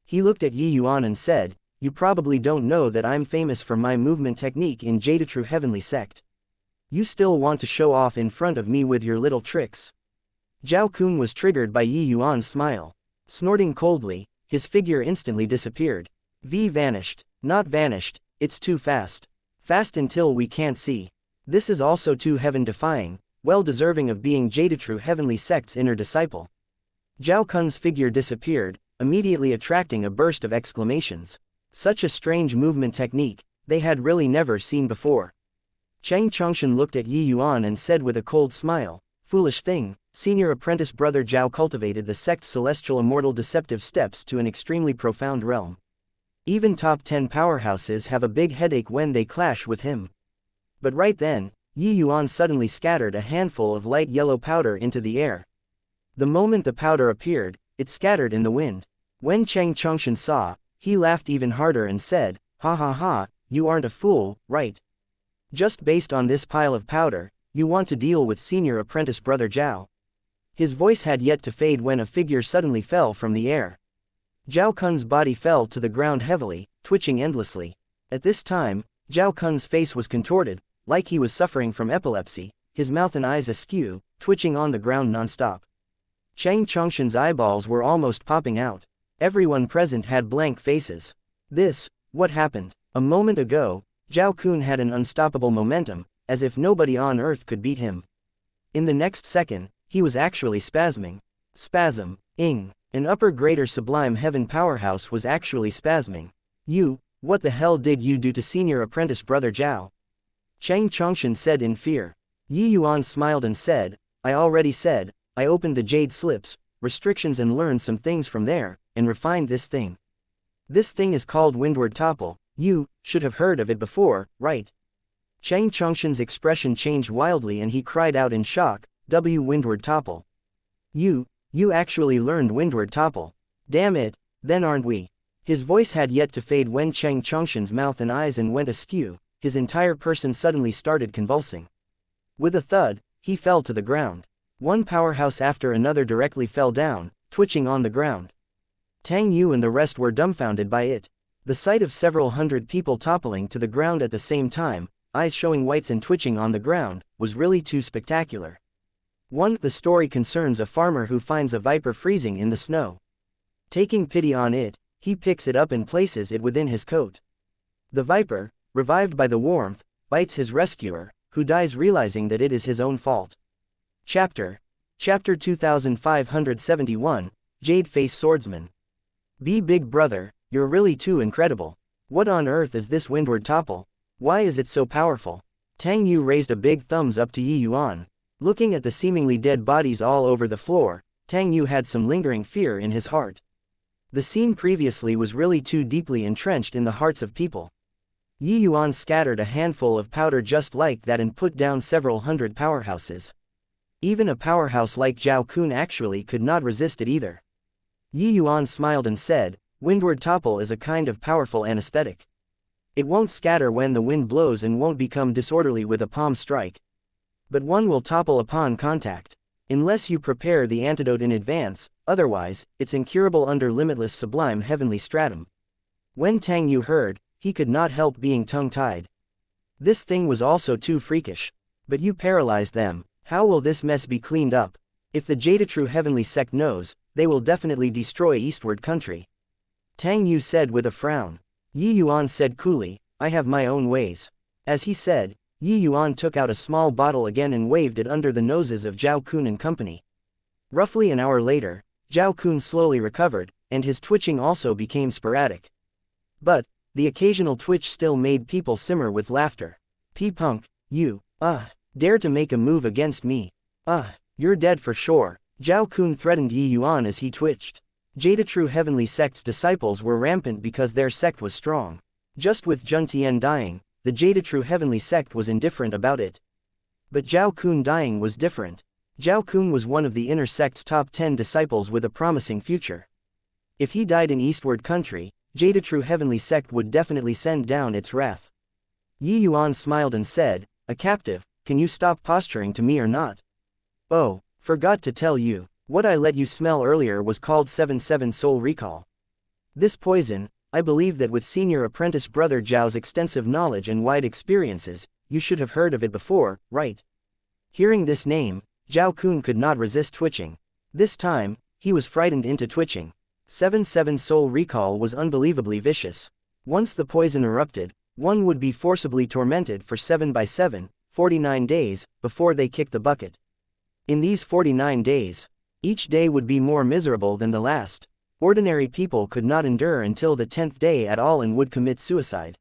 He looked at Yi Yuan and said, you probably don't know that I'm famous for my movement technique in True Heavenly Sect. You still want to show off in front of me with your little tricks? Zhao Kun was triggered by Yi Yuan's smile. Snorting coldly, his figure instantly disappeared. Vanished. Not vanished, it's too fast. Fast until we can't see. This is also too heaven-defying, well deserving of being True Heavenly Sect's inner disciple. Zhao Kun's figure disappeared, immediately attracting a burst of exclamations. Such a strange movement technique, they had really never seen before. Cheng Chongshan looked at Yi Yuan and said with a cold smile, foolish thing, senior apprentice brother Zhao cultivated the sect's celestial immortal deceptive steps to an extremely profound realm. Even top 10 powerhouses have a big headache when they clash with him. But right then, Yi Yuan suddenly scattered a handful of light yellow powder into the air. The moment the powder appeared, it scattered in the wind. When Cheng Chongshan saw, he laughed even harder and said, ha ha ha, you aren't a fool, right? Just based on this pile of powder, you want to deal with senior apprentice brother Zhao. His voice had yet to fade when a figure suddenly fell from the air. Zhao Kun's body fell to the ground heavily, twitching endlessly. At this time, Zhao Kun's face was contorted, like he was suffering from epilepsy, his mouth and eyes askew, twitching on the ground non-stop. Cheng Chongshan's eyeballs were almost popping out. Everyone present had blank faces. What happened? A moment ago, Zhao Kun had an unstoppable momentum, as if nobody on earth could beat him. In the next second, he was actually spasming. Spasm. An upper greater sublime heaven powerhouse was actually spasming. What the hell did you do to senior apprentice brother Zhao? Cheng Chongshan said in fear. Yi Yuan smiled and said, I already said, I opened the jade slips, restrictions and learned some things from there, and refined this thing. This thing is called Windward Topple, you should have heard of it before, right? Cheng Chongshan's expression changed wildly and he cried out in shock, Windward Topple. You actually learned Windward Topple. Damn it, then aren't we? His voice had yet to fade when Cheng Chongshan's mouth and eyes went askew, his entire person suddenly started convulsing. With a thud, he fell to the ground. One powerhouse after another directly fell down, twitching on the ground. Tang Yu and the rest were dumbfounded by it. The sight of several hundred people toppling to the ground at the same time, eyes showing whites and twitching on the ground, was really too spectacular. The story concerns a farmer who finds a viper freezing in the snow. Taking pity on it, he picks it up and places it within his coat. The viper, revived by the warmth, bites his rescuer, who dies realizing that it is his own fault. Chapter 2571, Jade-Face Swordsman. Big brother, you're really too incredible. What on earth is this Windward Topple? Why is it so powerful? Tang Yu raised a big thumbs up to Yi Yuan. Looking at the seemingly dead bodies all over the floor, Tang Yu had some lingering fear in his heart. The scene previously was really too deeply entrenched in the hearts of people. Yi Yuan scattered a handful of powder just like that and put down several hundred powerhouses. Even a powerhouse like Zhao Kun actually could not resist it either. Yi Yuan smiled and said, Windward Topple is a kind of powerful anesthetic. It won't scatter when the wind blows and won't become disorderly with a palm strike. But one will topple upon contact. Unless you prepare the antidote in advance, otherwise, it's incurable under limitless sublime heavenly stratum. When Tang Yu heard, he could not help being tongue-tied. This thing was also too freakish. But you paralyzed them, how will this mess be cleaned up? If the True Heavenly Sect knows, they will definitely destroy Eastward Country. Tang Yu said with a frown. Yi Yuan said coolly, I have my own ways. As he said, Yi Yuan took out a small bottle again and waved it under the noses of Zhao Kun and company. Roughly an hour later, Zhao Kun slowly recovered, and his twitching also became sporadic. But, the occasional twitch still made people simmer with laughter. P-punk, you, dare to make a move against me. You're dead for sure. Zhao Kun threatened Yi Yuan as he twitched. Jade True Heavenly Sect's disciples were rampant because their sect was strong. Just with Jun Tian dying, the Jade True Heavenly Sect was indifferent about it. But Zhao Kun dying was different. Zhao Kun was one of the inner sect's top 10 disciples with a promising future. If he died in Eastward Country, Jade True Heavenly Sect would definitely send down its wrath. Yi Yuan smiled and said, "A captive, can you stop posturing to me or not?" "Oh, forgot to tell you, what I let you smell earlier was called 7-7 Soul Recall. This poison, I believe that with senior apprentice brother Zhao's extensive knowledge and wide experiences, you should have heard of it before, right?" Hearing this name, Zhao Kun could not resist twitching. This time, he was frightened into twitching. 7-7 Soul Recall was unbelievably vicious. Once the poison erupted, one would be forcibly tormented for 7 by 7, 49 days, before they kicked the bucket. In these 49 days, each day would be more miserable than the last. Ordinary people could not endure until the 10th day at all and would commit suicide.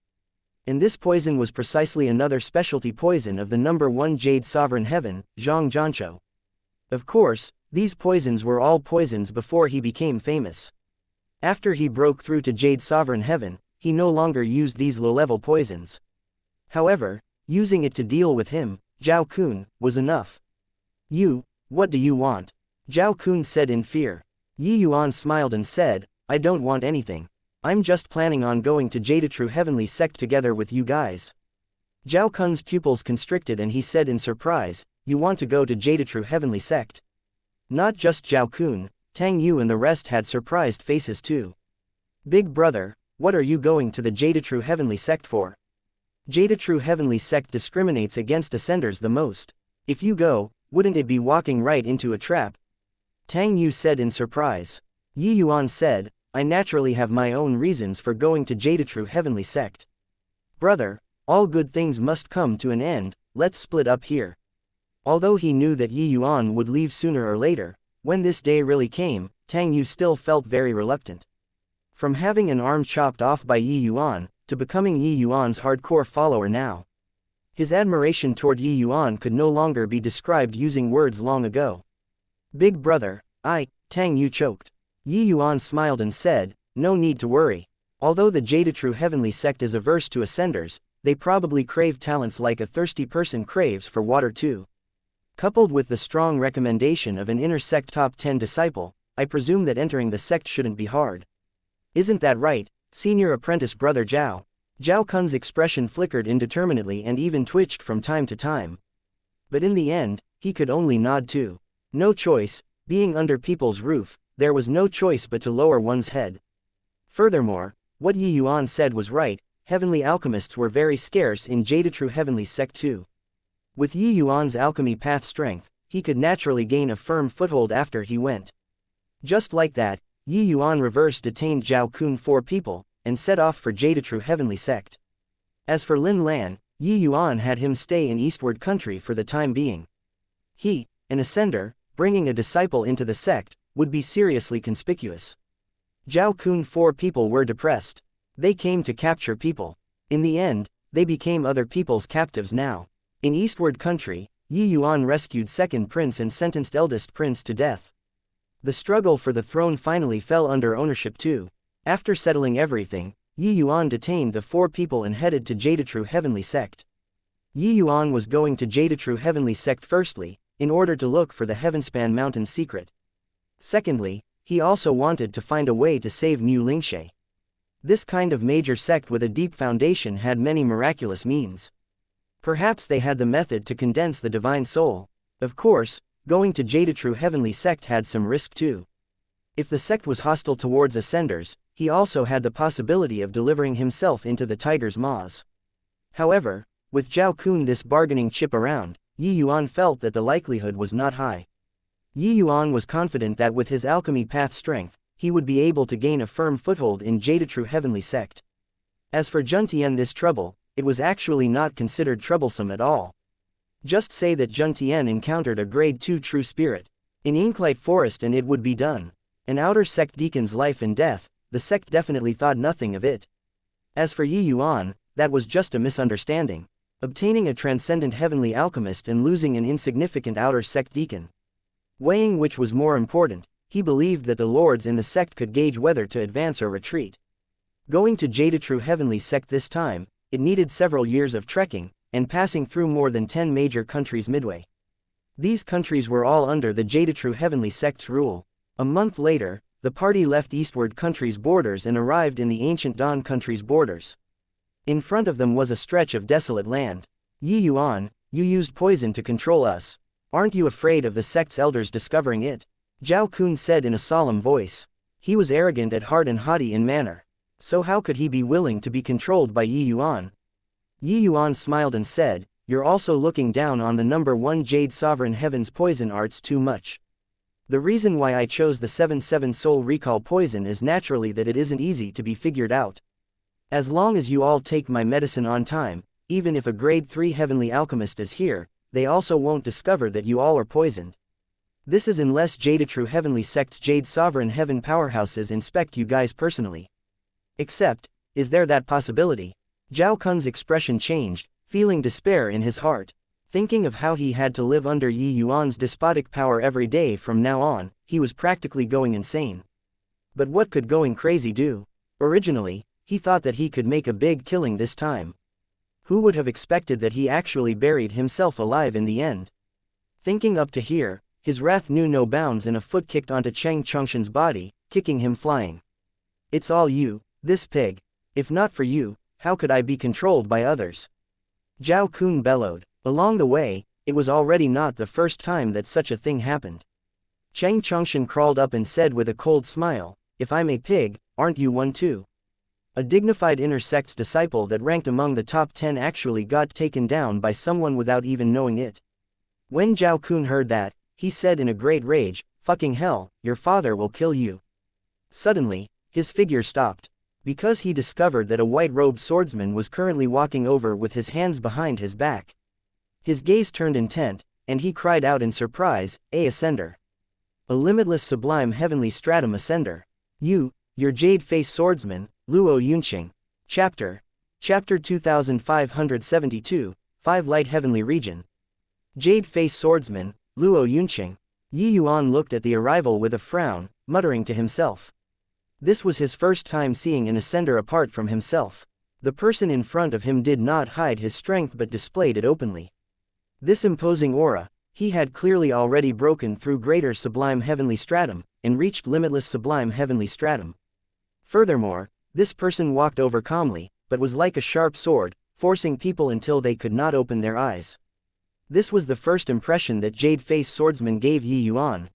And this poison was precisely another specialty poison of the number 1 Jade Sovereign Heaven, Zhang Jianzhou. Of course, these poisons were all poisons before he became famous. After he broke through to Jade Sovereign Heaven, he no longer used these low-level poisons. However, using it to deal with him, Zhao Kun, was enough. What do you want?" Zhao Kun said in fear. Yi Yuan smiled and said, "I don't want anything. I'm just planning on going to Jade True Heavenly Sect together with you guys." Zhao Kun's pupils constricted and he said in surprise, "You want to go to Jade True Heavenly Sect?" Not just Zhao Kun, Tang Yu and the rest had surprised faces too. "Big brother, what are you going to the Jade True Heavenly Sect for?" Jade True Heavenly Sect discriminates against ascenders the most. If you go, wouldn't it be walking right into a trap? Tang Yu said in surprise. Yi Yuan said, "I naturally have my own reasons for going to Jade True Heavenly Sect. Brother, all good things must come to an end, let's split up here." Although he knew that Yi Yuan would leave sooner or later, when this day really came, Tang Yu still felt very reluctant. From having an arm chopped off by Yi Yuan, to becoming Yi Yuan's hardcore follower now. His admiration toward Yi Yuan could no longer be described using words long ago. "Big brother, Tang Yu choked. Yi Yuan smiled and said, "No need to worry. Although the Jade True Heavenly Sect is averse to ascenders, they probably crave talents like a thirsty person craves for water too. Coupled with the strong recommendation of an inner sect top 10 disciple, I presume that entering the sect shouldn't be hard. Isn't that right, senior apprentice brother Zhao?" Zhao Kun's expression flickered indeterminately and even twitched from time to time. But in the end, he could only nod too. No choice, being under people's roof, there was no choice but to lower one's head. Furthermore, what Yi Yuan said was right, heavenly alchemists were very scarce in Jade True Heavenly Sect too. With Yi Yuan's alchemy path strength, he could naturally gain a firm foothold after he went. Just like that, Yi Yuan reverse detained Zhao Kun 4 people, and set off for Jade True Heavenly Sect. As for Lin Lan, Yi Yuan had him stay in Eastward Country for the time being. He, an ascender, bringing a disciple into the sect, would be seriously conspicuous. Zhao Kun 4 people were depressed. They came to capture people. In the end, they became other people's captives now. In Eastward Country, Yi Yuan rescued second prince and sentenced eldest prince to death. The struggle for the throne finally fell under ownership too. After settling everything, Yi Yuan detained the 4 people and headed to Jade True Heavenly Sect. Yi Yuan was going to Jade True Heavenly Sect firstly, in order to look for the Heavenspan Mountain secret. Secondly, he also wanted to find a way to save Mu Lingshe. This kind of major sect with a deep foundation had many miraculous means. Perhaps they had the method to condense the divine soul. Of course, going to Jade True Heavenly Sect had some risk too. If the sect was hostile towards ascenders, he also had the possibility of delivering himself into the tiger's maws. However, with Zhao Kun this bargaining chip around, Yi Yuan felt that the likelihood was not high. Yi Yuan was confident that with his alchemy path strength, he would be able to gain a firm foothold in Jade True Heavenly Sect. As for Jun Tian, this trouble, it was actually not considered troublesome at all. Just say that Jun Tian encountered a grade 2 true spirit in Inklite Forest and it would be done. An outer sect deacon's life and death, the sect definitely thought nothing of it. As for Yi Yuan, that was just a misunderstanding. Obtaining a transcendent heavenly alchemist and losing an insignificant outer sect deacon. Weighing which was more important, he believed that the lords in the sect could gauge whether to advance or retreat. Going to Jade-true Heavenly Sect this time, it needed several years of trekking, and passing through more than 10 major countries midway. These countries were all under the Jade-true Heavenly Sect's rule. A month later, the party left eastward country's borders and arrived in the ancient Dawn country's borders. In front of them was a stretch of desolate land. Yuan, you used poison to control us. Aren't you afraid of the sect's elders discovering it? Zhao Kun said in a solemn voice. He was arrogant at heart and haughty in manner. So how could he be willing to be controlled by Yuan? Yuan smiled and said, "You're also looking down on the number 1 Jade Sovereign Heaven's poison arts too much. The reason why I chose the 7/7 Soul Recall poison is naturally that it isn't easy to be figured out. As long as you all take my medicine on time, even if a grade 3 heavenly alchemist is here, they also won't discover that you all are poisoned. This is unless Jade-true Heavenly Sect's Jade Sovereign Heaven powerhouses inspect you guys personally. Except, is there that possibility?" Zhao Kun's expression changed, feeling despair in his heart. Thinking of how he had to live under Yuan's despotic power every day from now on, he was practically going insane. But what could going crazy do? Originally, he thought that he could make a big killing this time. Who would have expected that he actually buried himself alive in the end? Thinking up to here, his wrath knew no bounds and a foot kicked onto Cheng Chongshen's body, kicking him flying. "It's all you, this pig. If not for you, how could I be controlled by others?" Zhao Kun bellowed. Along the way, it was already not the first time that such a thing happened. Cheng Chongshen crawled up and said with a cold smile, "If I'm a pig, aren't you one too?" A dignified inner sect's disciple that ranked among the top 10 actually got taken down by someone without even knowing it. When Zhao Kun heard that, he said in a great rage, "Fucking hell, your father will kill you." Suddenly, his figure stopped, because he discovered that a white-robed swordsman was currently walking over with his hands behind his back. His gaze turned intent, and he cried out in surprise, "A Ascender. A limitless sublime heavenly stratum Ascender. You're Jade-Face Swordsman, Luo Yunqing." Chapter 2572, 5 Light Heavenly Region. Jade-Face Swordsman, Luo Yunqing. Yuan looked at the arrival with a frown, muttering to himself. This was his first time seeing an Ascender apart from himself. The person in front of him did not hide his strength but displayed it openly. This imposing aura, he had clearly already broken through greater sublime heavenly stratum, and reached limitless sublime heavenly stratum. Furthermore, this person walked over calmly, but was like a sharp sword, forcing people until they could not open their eyes. This was the first impression that Jade-Face Swordsman gave Yuan.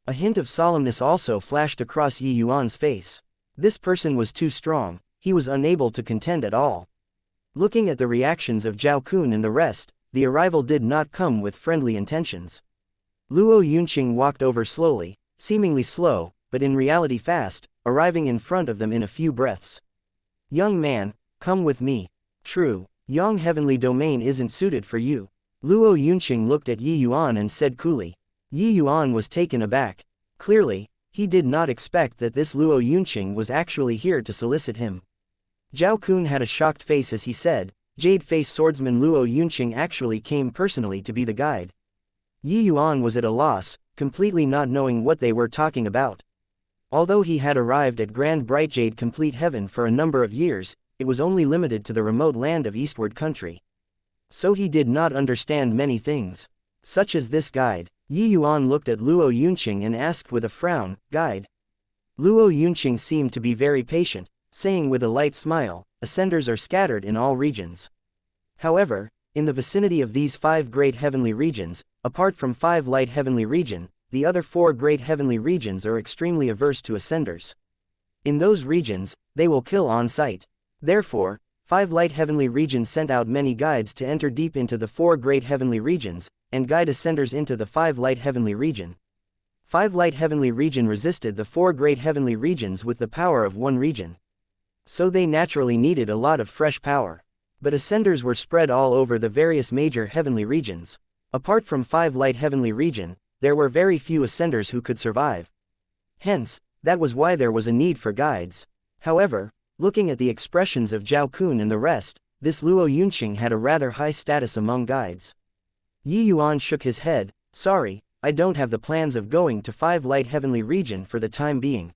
A hint of solemnness also flashed across Yuan's face. This person was too strong, he was unable to contend at all. Looking at the reactions of Zhao Kun and the rest, the arrival did not come with friendly intentions. Luo Yunqing walked over slowly, seemingly slow, but in reality fast, arriving in front of them in a few breaths. "Young man, come with me. True, Yang Heavenly Domain isn't suited for you." Luo Yunqing looked at Yuan and said coolly. Yuan was taken aback. Clearly, he did not expect that this Luo Yunqing was actually here to solicit him. Zhao Kun had a shocked face as he said, "Jade-Face Swordsman Luo Yunqing actually came personally to be the guide." Yuan was at a loss, completely not knowing what they were talking about. Although he had arrived at Grand Bright Jade Complete Heaven for a number of years, it was only limited to the remote land of Eastward Country. So he did not understand many things. Such as this guide. Yuan looked at Luo Yunqing and asked with a frown, "Guide?" Luo Yunqing seemed to be very patient, saying with a light smile, "Ascenders are scattered in all regions. However, in the vicinity of these 5 great heavenly regions, apart from 5 light heavenly region, the other 4 great heavenly regions are extremely averse to Ascenders. In those regions, they will kill on sight. Therefore, 5 light heavenly regions sent out many guides to enter deep into the 4 great heavenly regions, and guide Ascenders into the 5 light heavenly region. 5 light heavenly region resisted the 4 great heavenly regions with the power of 1 region. So they naturally needed a lot of fresh power. But Ascenders were spread all over the various major heavenly regions. Apart from 5 light heavenly region, there were very few Ascenders who could survive. Hence, that was why there was a need for guides. However, looking at the expressions of Zhao Kun and the rest, this Luo Yunqing had a rather high status among guides. Yuan shook his head, "Sorry, I don't have the plans of going to 5 light heavenly region for the time being.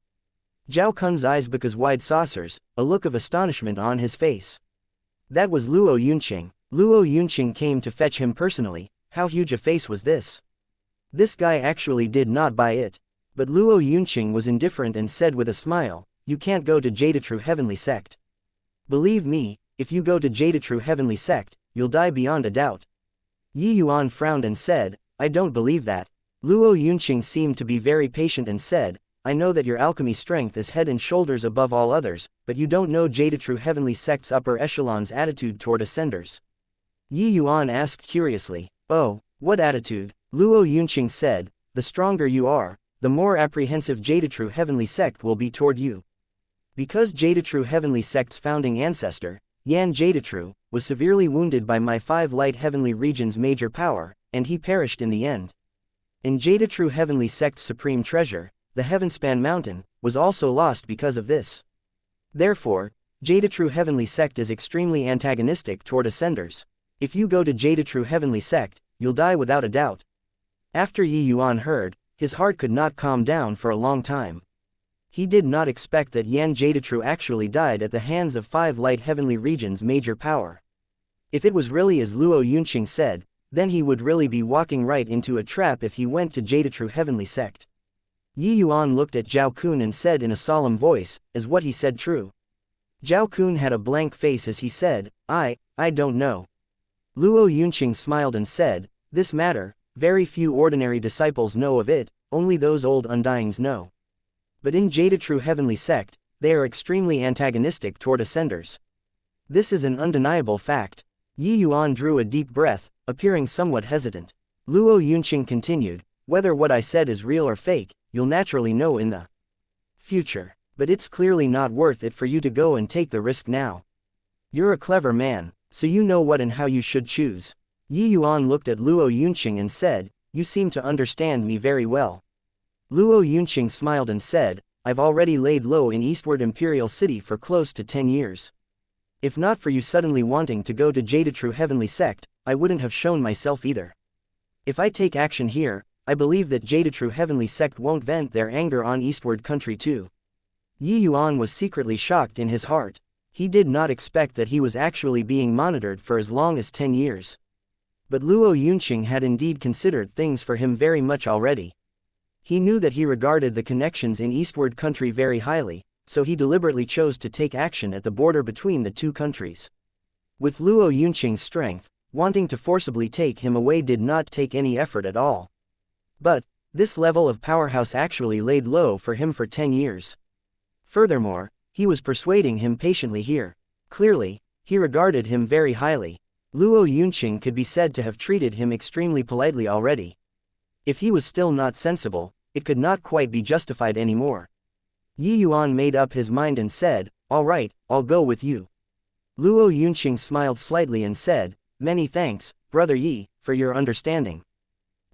Zhao Kun's eyes became wide saucers, a look of astonishment on his face. That was Luo Yunqing. Luo Yunqing came to fetch him personally. How huge a face was this? This guy actually did not buy it. But Luo Yunqing was indifferent and said with a smile, you can't go to Jadetrue Heavenly Sect. Believe me, if you go to Jadetrue Heavenly Sect, you'll die beyond a doubt. Yi Yuan frowned and said, I don't believe that. Luo Yunqing seemed to be very patient and said, I know that your alchemy strength is head and shoulders above all others, but you don't know Jadetrue Heavenly Sect's upper echelon's attitude toward ascenders. Yi Yuan asked curiously, oh, what attitude? Luo Yunqing said, the stronger you are, the more apprehensive Jadetrue Heavenly Sect will be toward you. Because Jadetrue Heavenly Sect's founding ancestor, Yan Jadetrue, was severely wounded by my 5 light heavenly regions' major power, and he perished in the end. In Jadetrue Heavenly Sect's supreme treasure, the Heavenspan Mountain, was also lost because of this. Therefore, Jadetrue Heavenly Sect is extremely antagonistic toward ascenders. If you go to Jadetrue Heavenly Sect, you'll die without a doubt. After Yi Yuan heard, his heart could not calm down for a long time. He did not expect that Yan Jadetrue actually died at the hands of 5 light heavenly regions' major power. If it was really as Luo Yunqing said, then he would really be walking right into a trap if he went to Jadetrue Heavenly Sect. Yi Yuan looked at Zhao Kun and said in a solemn voice, is what he said true? Zhao Kun had a blank face as he said, I don't know. Luo Yunqing smiled and said, this matter, very few ordinary disciples know of it, only those old undyings know. But in Jadetrue Heavenly Sect, they are extremely antagonistic toward ascenders. This is an undeniable fact. Yi Yuan drew a deep breath, appearing somewhat hesitant. Luo Yunqing continued, whether what I said is real or fake, you'll naturally know in the future. But it's clearly not worth it for you to go and take the risk now. You're a clever man, so you know what and how you should choose. Yi Yuan looked at Luo Yunqing and said, you seem to understand me very well. Luo Yunqing smiled and said, I've already laid low in Eastward Imperial City for close to 10 years. If not for you suddenly wanting to go to Jadetrue Heavenly Sect, I wouldn't have shown myself either. If I take action here, I believe that Jadetrue Heavenly Sect won't vent their anger on Eastward Country too. Yi Yuan was secretly shocked in his heart. He did not expect that he was actually being monitored for as long as 10 years. But Luo Yunqing had indeed considered things for him very much already. He knew that he regarded the connections in Eastward Country very highly, so he deliberately chose to take action at the border between the two countries. With Luo Yunqing's strength, wanting to forcibly take him away did not take any effort at all. But, this level of powerhouse actually laid low for him for 10 years. Furthermore, he was persuading him patiently here. Clearly, he regarded him very highly. Luo Yunqing could be said to have treated him extremely politely already. If he was still not sensible, it could not quite be justified anymore. Yi Yuan made up his mind and said, all right, I'll go with you. Luo Yunqing smiled slightly and said, many thanks, Brother Yi, for your understanding.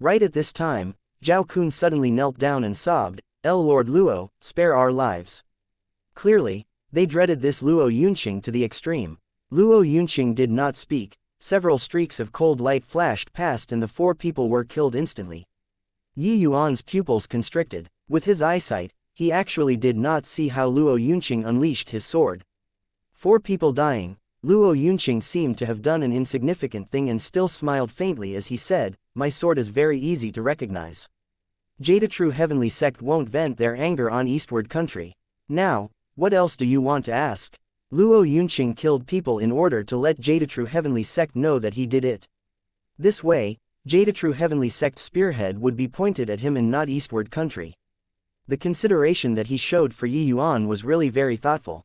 Right at this time, Zhao Kun suddenly knelt down and sobbed, Lord Luo, spare our lives. Clearly, they dreaded this Luo Yunqing to the extreme. Luo Yunqing did not speak. Several streaks of cold light flashed past and the 4 people were killed instantly. Yi Yuan's pupils constricted. With his eyesight, he actually did not see how Luo Yunqing unleashed his sword. 4 people dying. Luo Yunqing seemed to have done an insignificant thing and still smiled faintly as he said, my sword is very easy to recognize. Jadetrue Heavenly Sect won't vent their anger on Eastward Country. Now, what else do you want to ask? Luo Yunqing killed people in order to let Jadetrue Heavenly Sect know that he did it. This way, Jadetrue Heavenly Sect's spearhead would be pointed at him and not Eastward Country. The consideration that he showed for Yi Yuan was really very thoughtful.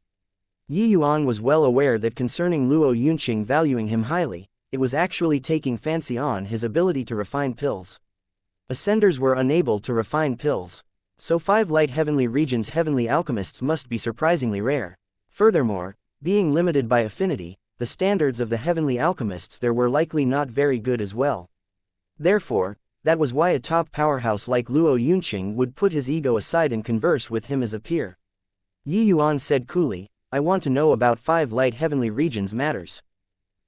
Yi Yuan was well aware that concerning Luo Yunqing valuing him highly, it was actually taking fancy on his ability to refine pills. Ascenders were unable to refine pills. So 5 light heavenly regions heavenly alchemists must be surprisingly rare. Furthermore, being limited by affinity, the standards of the heavenly alchemists there were likely not very good as well. Therefore, that was why a top powerhouse like Luo Yunqing would put his ego aside and converse with him as a peer. Yi Yuan said coolly, I want to know about 5 light heavenly regions matters.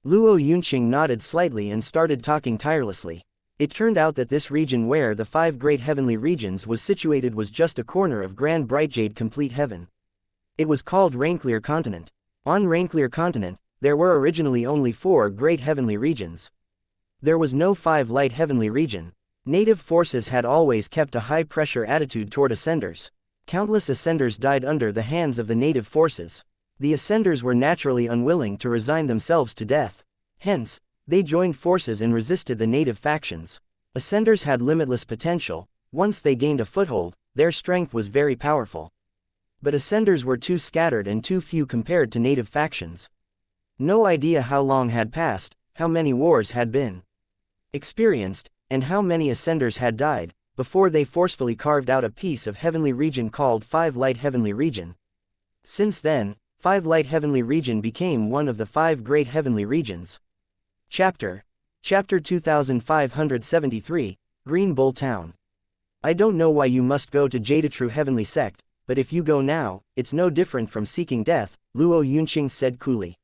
Luo Yunqing nodded slightly and started talking tirelessly. It turned out that this region where the 5 great heavenly regions was situated was just a corner of grand bright jade complete heaven. It was called Rainclear Continent. On Rainclear Continent, there were originally only 4 great heavenly regions. There was no 5 light heavenly region. Native forces had always kept a high-pressure attitude toward ascenders. Countless ascenders died under the hands of the native forces. The ascenders were naturally unwilling to resign themselves to death. Hence, they joined forces and resisted the native factions. Ascenders had limitless potential. Once they gained a foothold, their strength was very powerful. But ascenders were too scattered and too few compared to native factions. No idea how long had passed, how many wars had been experienced, and how many ascenders had died, before they forcefully carved out a piece of heavenly region called 5 Light Heavenly Region. Since then, 5 Light Heavenly Region became one of the 5 Great Heavenly Regions. Chapter 2573, Green Bull Town. I don't know why you must go to Jadetrue Heavenly Sect, but if you go now, it's no different from seeking death, Luo Yunqing said coolly.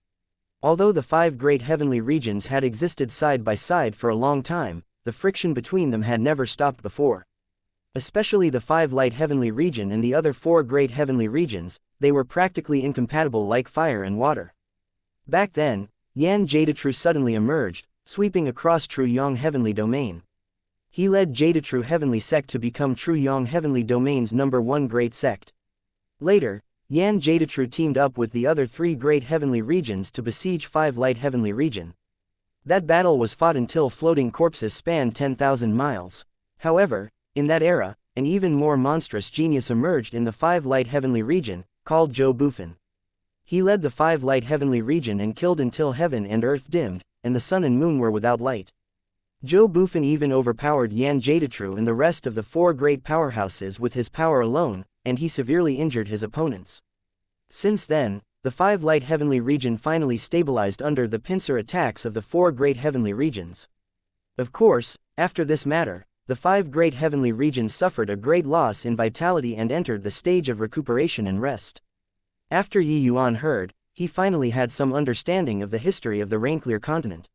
Although the 5 great heavenly regions had existed side by side for a long time, the friction between them had never stopped before. Especially the 5 light heavenly region and the other 4 great heavenly regions, they were practically incompatible like fire and water. Back then, Yan Jadetrue suddenly emerged, sweeping across True Yang Heavenly Domain. He led Jadetrue Heavenly Sect to become True Yang Heavenly Domain's #1 great sect. Later, Yan Jadetrue teamed up with the other 3 great heavenly regions to besiege 5 light heavenly region. That battle was fought until floating corpses spanned 10,000 miles. However, in that era, an even more monstrous genius emerged in the 5 light heavenly region, called Zhou Bufan. He led the 5 light heavenly region and killed until heaven and earth dimmed, and the sun and moon were without light. Zhou Bufan even overpowered Yan Jadetrue and the rest of the 4 great powerhouses with his power alone, and he severely injured his opponents. Since then, the 5 light heavenly region finally stabilized under the pincer attacks of the 4 great heavenly regions. Of course, after this matter, the 5 great heavenly regions suffered a great loss in vitality and entered the stage of recuperation and rest. After Yuan heard, he finally had some understanding of the history of the Rainclear Continent.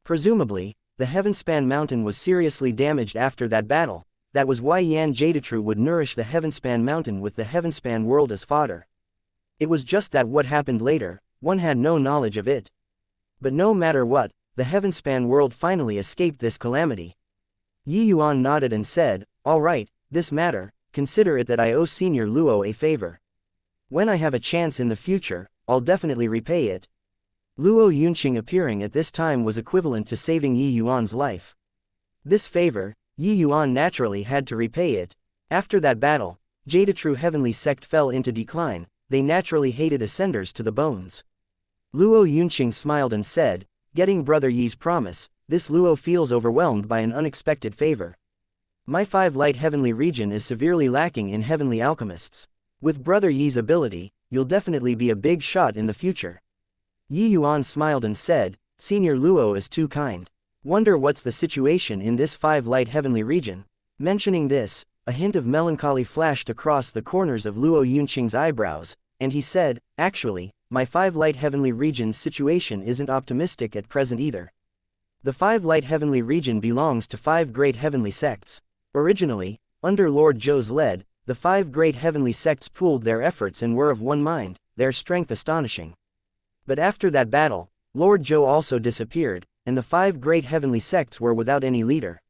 Presumably, the Heavenspan Mountain was seriously damaged after that battle. That was why Yan Jadetrue would nourish the Heavenspan Mountain with the Heavenspan world as fodder. It was just that what happened later, one had no knowledge of it. But no matter what, the Heavenspan world finally escaped this calamity. Yuan nodded and said, "All right, this matter, consider it that I owe Senior Luo a favor. When I have a chance in the future, I'll definitely repay it." Luo Yunqing appearing at this time was equivalent to saving Yuan's life. This favor, Yuan naturally had to repay it. After that battle, Jadetrue Heavenly Sect fell into decline. They naturally hated ascenders to the bones. Luo Yunqing smiled and said, "Getting Brother Yi's promise, this Luo feels overwhelmed by an unexpected favor. My 5 light heavenly region is severely lacking in heavenly alchemists. With Brother Yi's ability, you'll definitely be a big shot in the future." Yuan smiled and said, "Senior Luo is too kind. Wonder what's the situation in this 5 light heavenly region." Mentioning this, a hint of melancholy flashed across the corners of Luo Yunqing's eyebrows, and he said, "Actually, my 5 light heavenly region's situation isn't optimistic at present either. The 5 light heavenly region belongs to 5 great heavenly sects. Originally, under Lord Zhou's lead, the 5 great heavenly sects pooled their efforts and were of one mind, their strength astonishing. But after that battle, Lord Zhou also disappeared, and the 5 great heavenly sects were without any leader.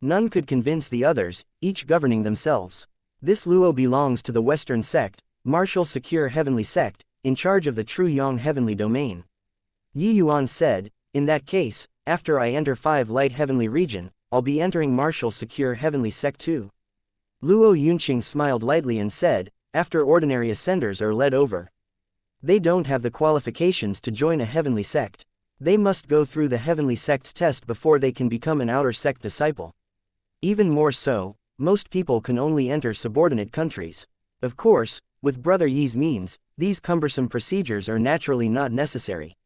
None could convince the others, each governing themselves. This Luo belongs to the Western sect, Martial Secure Heavenly Sect, in charge of the True Yang Heavenly Domain." Yuan said, "In that case, after I enter 5 light heavenly region, I'll be entering Martial Secure Heavenly Sect too." Luo Yunqing smiled lightly and said, "After ordinary ascenders are led over. They don't have the qualifications to join a heavenly sect. They must go through the heavenly sect's test before they can become an outer sect disciple. Even more so, most people can only enter subordinate countries. Of course, with Brother Yi's means, these cumbersome procedures are naturally not necessary."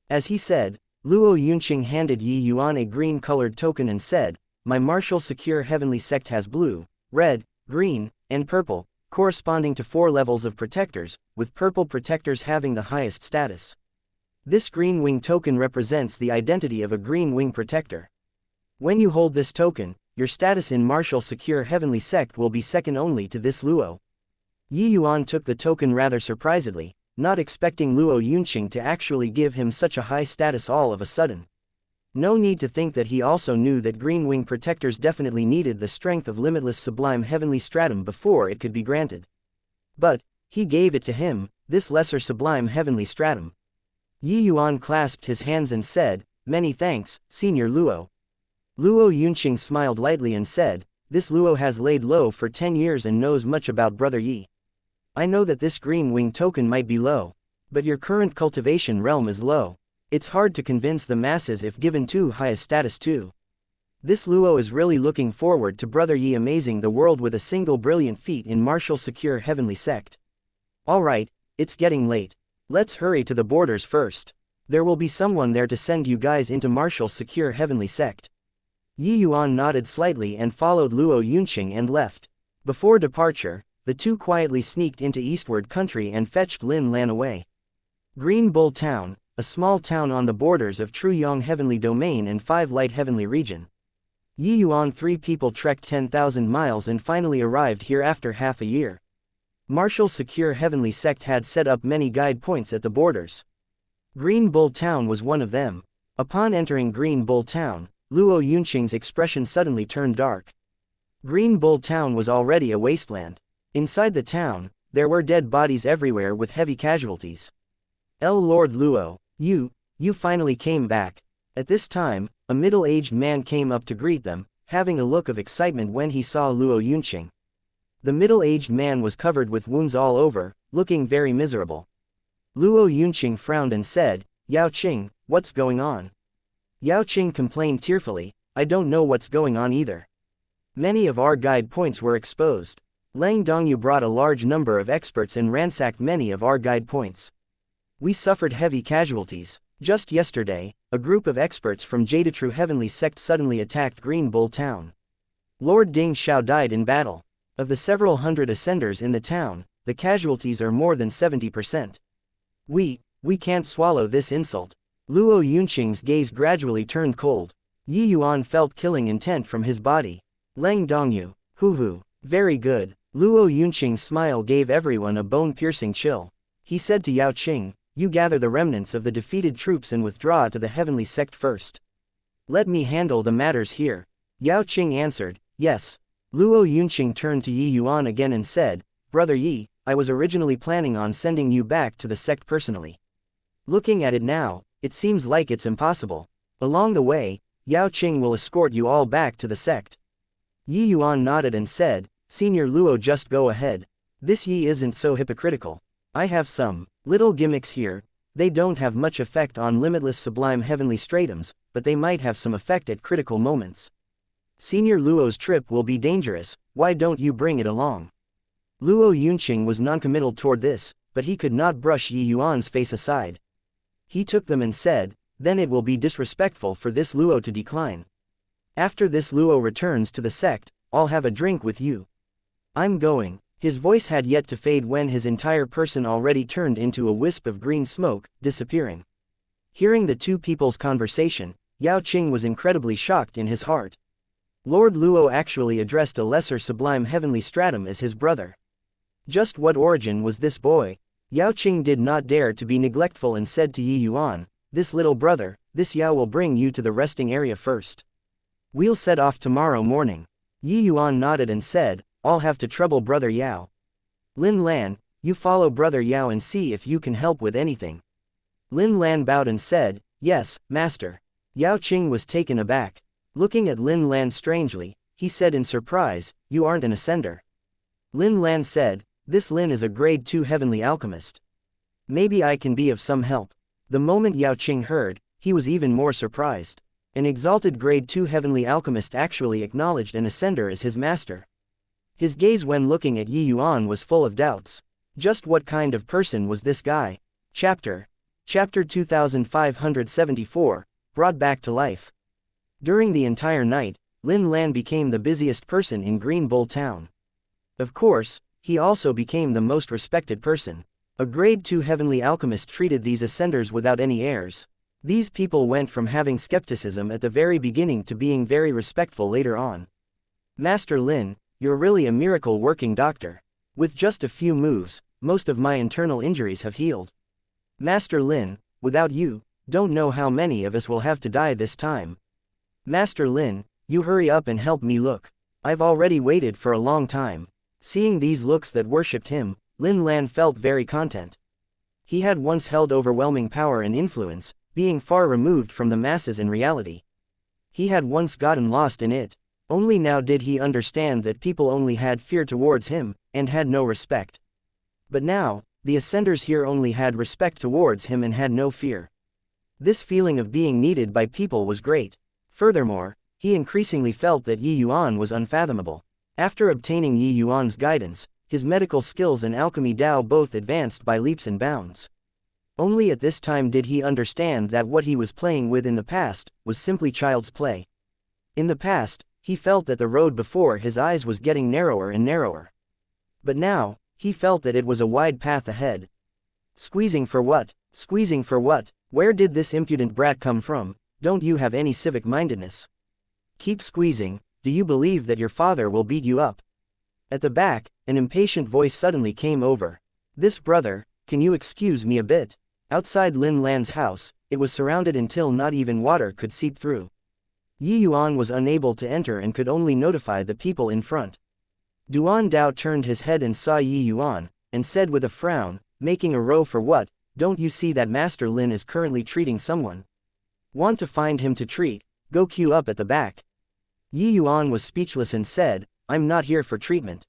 As he said, Luo Yunqing handed Yuan a green-colored token and said, "My Martial Secure Heavenly Sect has blue, red, green, and purple, corresponding to 4 levels of protectors, with purple protectors having the highest status. This green wing token represents the identity of a green wing protector." When you hold this token, your status in martial secure heavenly sect will be second only to this Luo. Yi Yuan took the token rather surprisedly, not expecting Luo Yunqing to actually give him such a high status all of a sudden. No need to think that he also knew that Green Wing Protectors definitely needed the strength of limitless sublime heavenly stratum before it could be granted. But he gave it to him, this lesser sublime heavenly stratum. Yi Yuan clasped his hands and said, "Many thanks, Senior Luo." Luo Yunqing smiled lightly and said, "This Luo has laid low for 10 years and knows much about Brother Yi. I know that this Green Wing token might be low, but your current cultivation realm is low. It's hard to convince the masses if given too high a status too. This Luo is really looking forward to Brother Yi amazing the world with a single brilliant feat in martial secure heavenly sect. Alright, it's getting late. Let's hurry to the borders first. There will be someone there to send you guys into martial secure heavenly sect." Yi Yuan nodded slightly and followed Luo Yunqing and left. Before departure, the two quietly sneaked into eastward country and fetched Lin Lan away. Green Bull Town, a small town on the borders of True Yang Heavenly Domain and 5 Light Heavenly Region. Yi Yuan 3 people trekked 10,000 miles and finally arrived here after half a year. Martial Secure Heavenly Sect had set up many guide points at the borders. Green Bull Town was one of them. Upon entering Green Bull Town, Luo Yunqing's expression suddenly turned dark. Green Bull Town was already a wasteland. Inside the town, there were dead bodies everywhere with heavy casualties. Lord Luo, you finally came back. At this time, a middle-aged man came up to greet them, having a look of excitement when he saw Luo Yunqing. The middle-aged man was covered with wounds all over, looking very miserable. Luo Yunqing frowned and said, "Yao Qing, what's going on?" Yao Qing complained tearfully, "I don't know what's going on either. Many of our guide points were exposed. Leng Dongyu brought a large number of experts and ransacked many of our guide points. We suffered heavy casualties. Just yesterday, a group of experts from Jadetrue Heavenly Sect suddenly attacked Green Bull Town. Lord Ding Xiao died in battle. Of the several hundred ascenders in the town, the casualties are more than 70%. We can't swallow this insult." Luo Yunqing's gaze gradually turned cold. Yi Yuan felt killing intent from his body. Leng Dongyu, hoo, very good. Luo Yunqing's smile gave everyone a bone-piercing chill. He said to Yao Qing, "You gather the remnants of the defeated troops and withdraw to the heavenly sect first. Let me handle the matters here." Yao Qing answered, "Yes." Luo Yunqing turned to Yi Yuan again and said, "Brother Yi, I was originally planning on sending you back to the sect personally. Looking at it now, it seems like it's impossible. Along the way, Yao Qing will escort you all back to the sect." Yi Yuan nodded and said, "Senior Luo, just go ahead. This Yi isn't so hypocritical. I have some little gimmicks here. They don't have much effect on limitless sublime heavenly stratums, but they might have some effect at critical moments. Senior Luo's trip will be dangerous, why don't you bring it along?" Luo Yunqing was noncommittal toward this, but he could not brush Yi Yuan's face aside. He took them and said, "Then it will be disrespectful for this Luo to decline. After this Luo returns to the sect, I'll have a drink with you. I'm going." His voice had yet to fade when his entire person already turned into a wisp of green smoke, disappearing. Hearing the two people's conversation, Yao Qing was incredibly shocked in his heart. Lord Luo actually addressed a lesser sublime heavenly stratum as his brother. Just what origin was this boy? Yao Qing did not dare to be neglectful and said to Yi Yuan, "This little brother, this Yao will bring you to the resting area first. We'll set off tomorrow morning." Yi Yuan nodded and said, "I'll have to trouble Brother Yao. Lin Lan, you follow Brother Yao and see if you can help with anything." Lin Lan bowed and said, "Yes, Master." Yao Qing was taken aback. Looking at Lin Lan strangely, he said in surprise, "You aren't an ascender." Lin Lan said, "This Lin is a grade 2 heavenly alchemist. Maybe I can be of some help." The moment Yao Qing heard, he was even more surprised. An exalted grade 2 heavenly alchemist actually acknowledged an ascender as his master. His gaze when looking at Yi Yuan was full of doubts. Just what kind of person was this guy? Chapter 2574, Brought Back to Life. During the entire night, Lin Lan became the busiest person in Green Bull Town. Of course, he also became the most respected person. A grade 2 heavenly alchemist treated these ascenders without any airs. These people went from having skepticism at the very beginning to being very respectful later on. Master Lin, you're really a miracle working doctor. With just a few moves, most of my internal injuries have healed. Master Lin, without you, don't know how many of us will have to die this time. Master Lin, you hurry up and help me look. I've already waited for a long time. Seeing these looks that worshipped him, Lin Lan felt very content. He had once held overwhelming power and influence, being far removed from the masses in reality. He had once gotten lost in it. Only now did he understand that people only had fear towards him, and had no respect. But now, the ascenders here only had respect towards him and had no fear. This feeling of being needed by people was great. Furthermore, he increasingly felt that Yi Yuan was unfathomable. After obtaining Yi Yuan's guidance, his medical skills and alchemy Dao both advanced by leaps and bounds. Only at this time did he understand that what he was playing with in the past was simply child's play. In the past, he felt that the road before his eyes was getting narrower and narrower. But now, he felt that it was a wide path ahead. Squeezing for what? Squeezing for what? Where did this impudent brat come from? Don't you have any civic mindedness? Keep squeezing. Do you believe that your father will beat you up? At the back, an impatient voice suddenly came over. This brother, can you excuse me a bit? Outside Lin Lan's house, it was surrounded until not even water could seep through. Yi Yuan was unable to enter and could only notify the people in front. Duan Dao turned his head and saw Yi Yuan, and said with a frown, making a row for what? Don't you see that Master Lin is currently treating someone? Want to find him to treat? Go queue up at the back. Yi Yuan was speechless and said, I'm not here for treatment.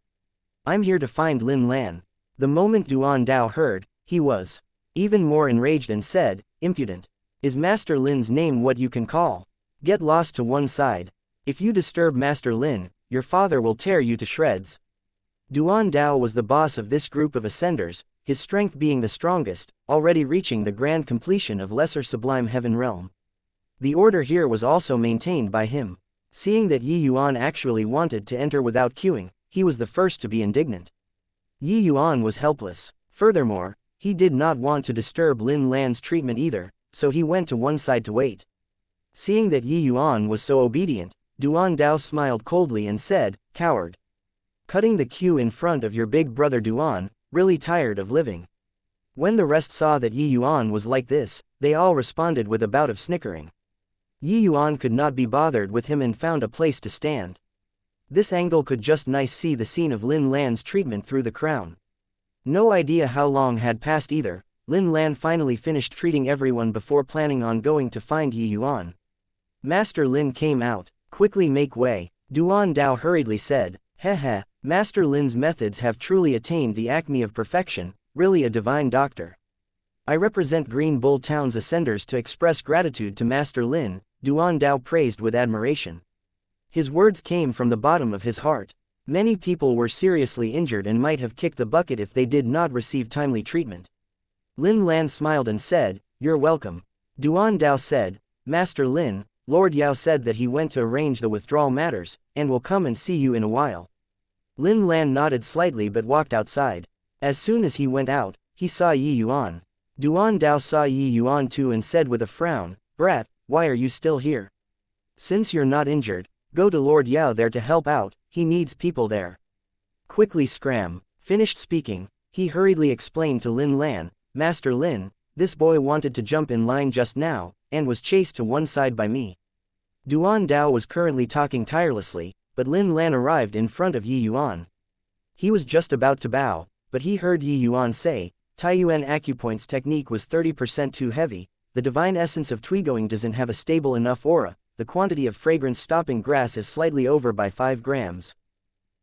I'm here to find Lin Lan. The moment Duan Dao heard, he was even more enraged and said, impudent. Is Master Lin's name what you can call? Get lost to one side. If you disturb Master Lin, your father will tear you to shreds. Duan Dao was the boss of this group of ascenders, his strength being the strongest, already reaching the grand completion of Lesser Sublime Heaven Realm. The order here was also maintained by him. Seeing that Yi Yuan actually wanted to enter without queuing, he was the first to be indignant. Yi Yuan was helpless. Furthermore, he did not want to disturb Lin Lan's treatment either, so he went to one side to wait. Seeing that Yi Yuan was so obedient, Duan Dao smiled coldly and said, coward. Cutting the queue in front of your big brother Duan, really tired of living. When the rest saw that Yi Yuan was like this, they all responded with a bout of snickering. Yi Yuan could not be bothered with him and found a place to stand. This angle could just nice see the scene of Lin Lan's treatment through the crown. No idea how long had passed either. Lin Lan finally finished treating everyone before planning on going to find Yi Yuan. Master Lin came out. Quickly make way, Duan Dao hurriedly said. Heh. Master Lin's methods have truly attained the acme of perfection, really a divine doctor. I represent Green Bull Town's ascenders to express gratitude to Master Lin, Duan Dao praised with admiration. His words came from the bottom of his heart. Many people were seriously injured and might have kicked the bucket if they did not receive timely treatment. Lin Lan smiled and said, you're welcome. Duan Dao said, Master Lin, Lord Yao said that he went to arrange the withdrawal matters, and will come and see you in a while. Lin Lan nodded slightly but walked outside. As soon as he went out, he saw Yi Yuan. Duan Dao saw Yi Yuan too and said with a frown, brat, why are you still here? Since you're not injured, go to Lord Yao there to help out, he needs people there. Quickly scram. Finished speaking, he hurriedly explained to Lin Lan, Master Lin, this boy wanted to jump in line just now, and was chased to one side by me. Duan Dao was currently talking tirelessly, but Lin Lan arrived in front of Yi Yuan. He was just about to bow, but he heard Yi Yuan say, Taiyuan acupoint's technique was 30% too heavy, the divine essence of Twigoing doesn't have a stable enough aura, the quantity of fragrance stopping grass is slightly over by 5 grams.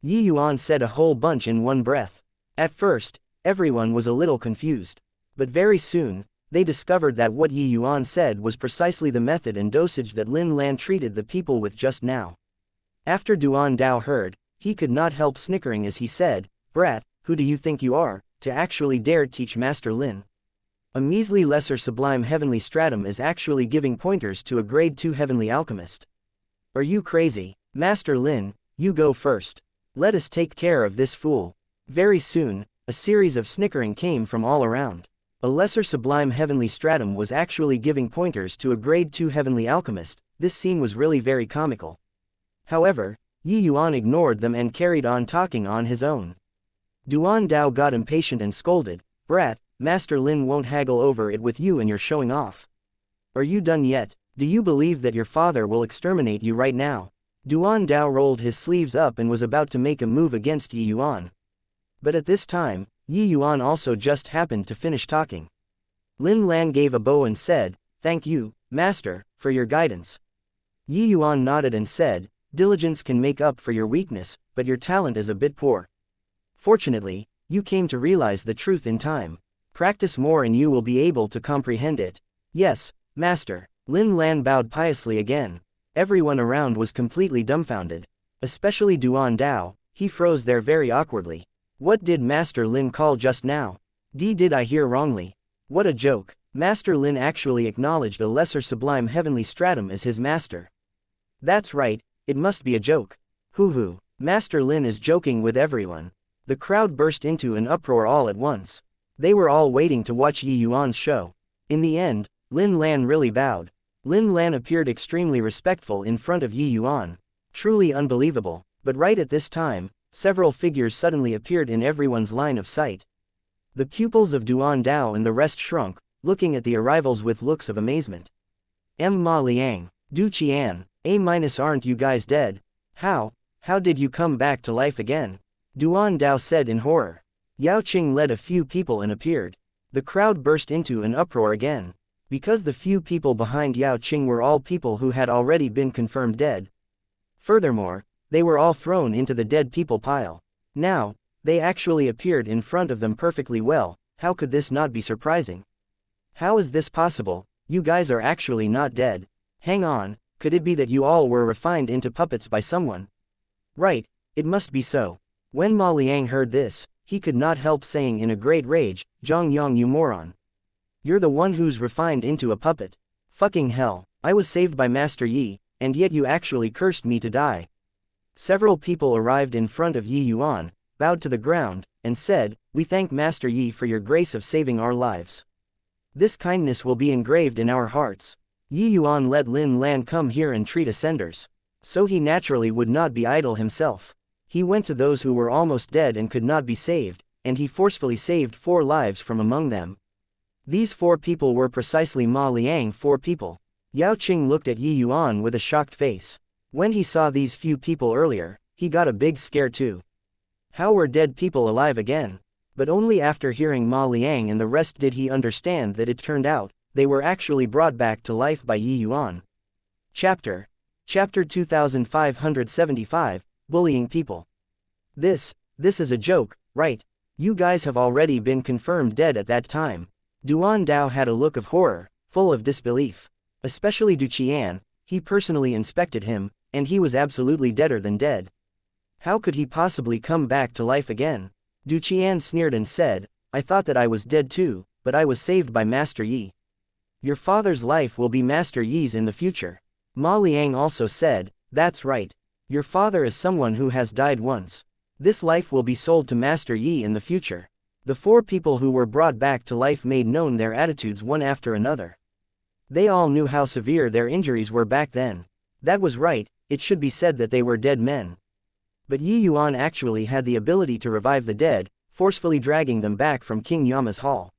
Yi Yuan said a whole bunch in one breath. At first, everyone was a little confused. But very soon, they discovered that what Yi Yuan said was precisely the method and dosage that Lin Lan treated the people with just now. After Duan Dao heard, he could not help snickering as he said, brat, who do you think you are, to actually dare teach Master Lin? A measly lesser sublime heavenly stratum is actually giving pointers to a grade 2 heavenly alchemist. Are you crazy? Master Lin, you go first. Let us take care of this fool. Very soon, a series of snickering came from all around. A lesser sublime heavenly stratum was actually giving pointers to a grade 2 heavenly alchemist. This scene was really very comical. However, Yuan ignored them and carried on talking on his own. Duan Dao got impatient and scolded, "Brat, Master Lin won't haggle over it with you and you're showing off. Are you done yet? Do you believe that your father will exterminate you right now?" Duan Dao rolled his sleeves up and was about to make a move against Yuan. But at this time, Yuan also just happened to finish talking. Lin Lan gave a bow and said, "Thank you, Master, for your guidance." Yuan nodded and said, "Diligence can make up for your weakness, but your talent is a bit poor. Fortunately, you came to realize the truth in time. Practice more and you will be able to comprehend it." "Yes, Master." Lin Lan bowed piously again. Everyone around was completely dumbfounded. Especially Duan Dao, he froze there very awkwardly. What did Master Lin call just now? Did I hear wrongly? What a joke. Master Lin actually acknowledged a lesser sublime heavenly stratum as his master. That's right, it must be a joke. Hoo. Master Lin is joking with everyone. The crowd burst into an uproar all at once. They were all waiting to watch Yuan's show. In the end, Lin Lan really bowed. Lin Lan appeared extremely respectful in front of Yuan. Truly unbelievable. But right at this time, several figures suddenly appeared in everyone's line of sight. The pupils of Duan Dao and the rest shrunk, looking at the arrivals with looks of amazement. Ma Liang, Du Qian, aren't you guys dead? How did you come back to life again? Duan Dao said in horror. Yao Qing led a few people and appeared. The crowd burst into an uproar again. Because the few people behind Yao Qing were all people who had already been confirmed dead. Furthermore, they were all thrown into the dead people pile. Now, they actually appeared in front of them perfectly well. How could this not be surprising? How is this possible? You guys are actually not dead. Hang on, could it be that you all were refined into puppets by someone? Right, it must be so. When Ma Liang heard this, he could not help saying in a great rage, "Zhang Yang, you moron. You're the one who's refined into a puppet. Fucking hell, I was saved by Master Yi, and yet you actually cursed me to die." Several people arrived in front of Yuan, bowed to the ground, and said, "We thank Master Yi for your grace of saving our lives. This kindness will be engraved in our hearts." Yuan let Lin Lan come here and treat ascenders. So he naturally would not be idle himself. He went to those who were almost dead and could not be saved, and he forcefully saved 4 lives from among them. These 4 people were precisely Ma Liang 4 people. Yao Qing looked at Yuan with a shocked face. When he saw these few people earlier, he got a big scare too. How were dead people alive again? But only after hearing Ma Liang and the rest did he understand that it turned out, they were actually brought back to life by Yuan. Chapter 2575, Bullying People. This is a joke, right? You guys have already been confirmed dead at that time. Duan Dao had a look of horror, full of disbelief. Especially Du Qian, he personally inspected him, and he was absolutely deader than dead. How could he possibly come back to life again? Du Qian sneered and said, "I thought that I was dead too, but I was saved by Master Yi. Your father's life will be Master Yi's in the future." Ma Liang also said, "That's right. Your father is someone who has died once. This life will be sold to Master Yi in the future." The 4 people who were brought back to life made known their attitudes one after another. They all knew how severe their injuries were back then. That was right, it should be said that they were dead men. But Yuan actually had the ability to revive the dead, forcefully dragging them back from King Yama's hall.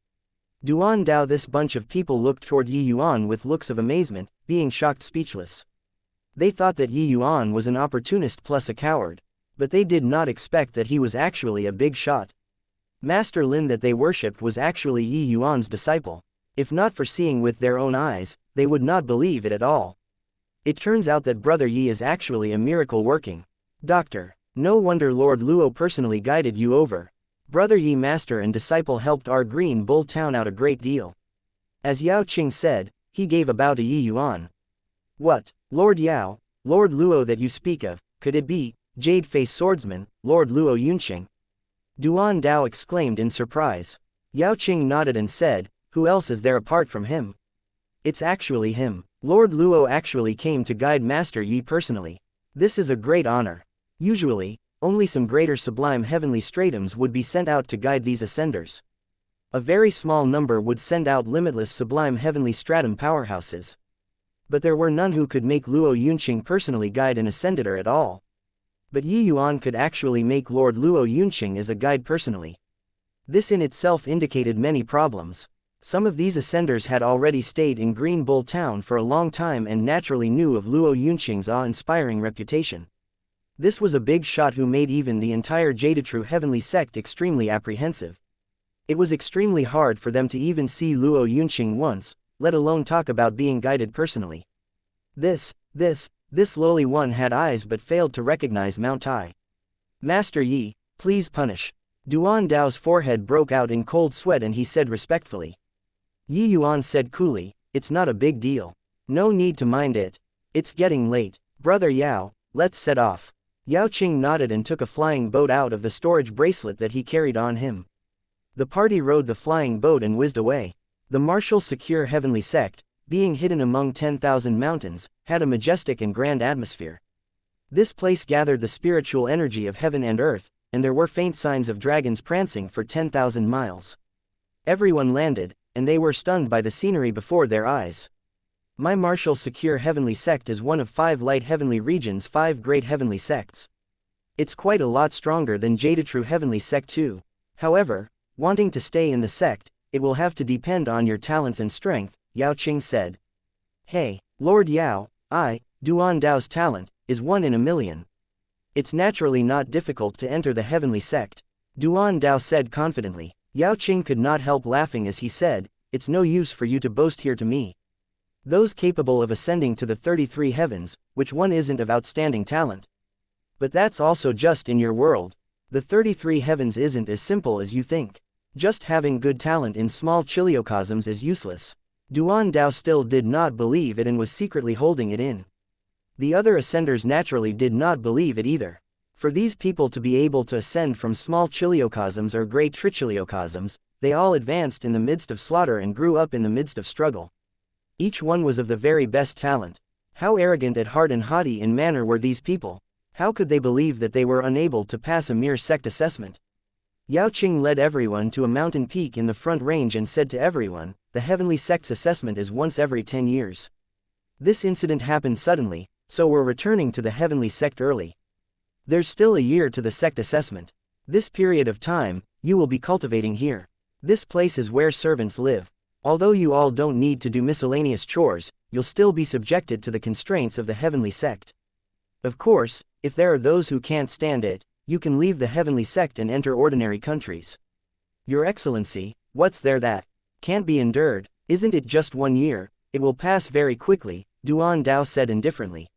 Duan Dao, this bunch of people looked toward Yuan with looks of amazement, being shocked speechless. They thought that Yuan was an opportunist plus a coward. But they did not expect that he was actually a big shot. Master Lin that they worshipped was actually Yuan's disciple. If not for seeing with their own eyes, they would not believe it at all. It turns out that Brother Yi is actually a miracle working doctor. No wonder Lord Luo personally guided you over. Brother Yi, master and disciple, helped our Green Bull town out a great deal. As Yao Qing said, he gave a bow to Yuan. What, Lord Yao, Lord Luo that you speak of, could it be Jade-Face Swordsman, Lord Luo Yunqing? Duan Dao exclaimed in surprise. Yao Qing nodded and said, "Who else is there apart from him? It's actually him. Lord Luo actually came to guide Master Yi personally. This is a great honor. Usually, only some greater sublime heavenly stratums would be sent out to guide these ascenders." A very small number would send out limitless sublime heavenly stratum powerhouses. But there were none who could make Luo Yunqing personally guide an ascendator at all. But Yi Yuan could actually make Lord Luo Yunqing as a guide personally. This in itself indicated many problems. Some of these ascenders had already stayed in Green Bull Town for a long time and naturally knew of Luo Yunqing's awe-inspiring reputation. This was a big shot who made even the entire Jadetru heavenly sect extremely apprehensive. It was extremely hard for them to even see Luo Yunqing once, let alone talk about being guided personally. This lowly one had eyes but failed to recognize Mount Tai. Master Yi, please punish. Duan Dao's forehead broke out in cold sweat and he said respectfully. Yi Yuan said coolly, it's not a big deal. No need to mind it. It's getting late. Brother Yao, let's set off. Yao Qing nodded and took a flying boat out of the storage bracelet that he carried on him. The party rode the flying boat and whizzed away. The martial secure heavenly sect, being hidden among 10,000 mountains, had a majestic and grand atmosphere. This place gathered the spiritual energy of heaven and earth, and there were faint signs of dragons prancing for 10,000 miles. Everyone landed, and they were stunned by the scenery before their eyes. My martial secure heavenly sect is one of 5 light heavenly regions, 5 great heavenly sects. It's quite a lot stronger than Jadetru heavenly sect too. However, wanting to stay in the sect, it will have to depend on your talents and strength, Yao Qing said. Hey, Lord Yao, Duan Dao's talent, is 1 in a million. It's naturally not difficult to enter the heavenly sect, Duan Dao said confidently. Yao Qing could not help laughing as he said, it's no use for you to boast here to me. Those capable of ascending to the 33 heavens, which one isn't of outstanding talent? But that's also just in your world. The 33 heavens isn't as simple as you think. Just having good talent in small chiliocosms is useless. Duan Dao still did not believe it and was secretly holding it in. The other ascenders naturally did not believe it either. For these people to be able to ascend from small chiliocosms or great trichiliocosms, they all advanced in the midst of slaughter and grew up in the midst of struggle. Each one was of the very best talent. How arrogant at heart and haughty in manner were these people? How could they believe that they were unable to pass a mere sect assessment? Yao Qing led everyone to a mountain peak in the front range and said to everyone, the heavenly sect's assessment is once every 10 years. This incident happened suddenly, so we're returning to the heavenly sect early. There's still a year to the sect assessment. This period of time, you will be cultivating here. This place is where servants live. Although you all don't need to do miscellaneous chores, you'll still be subjected to the constraints of the heavenly sect. Of course, if there are those who can't stand it, you can leave the heavenly sect and enter ordinary countries. Your Excellency, what's there that can't be endured? Isn't it just 1 year? It will pass very quickly, Duan Dao said indifferently.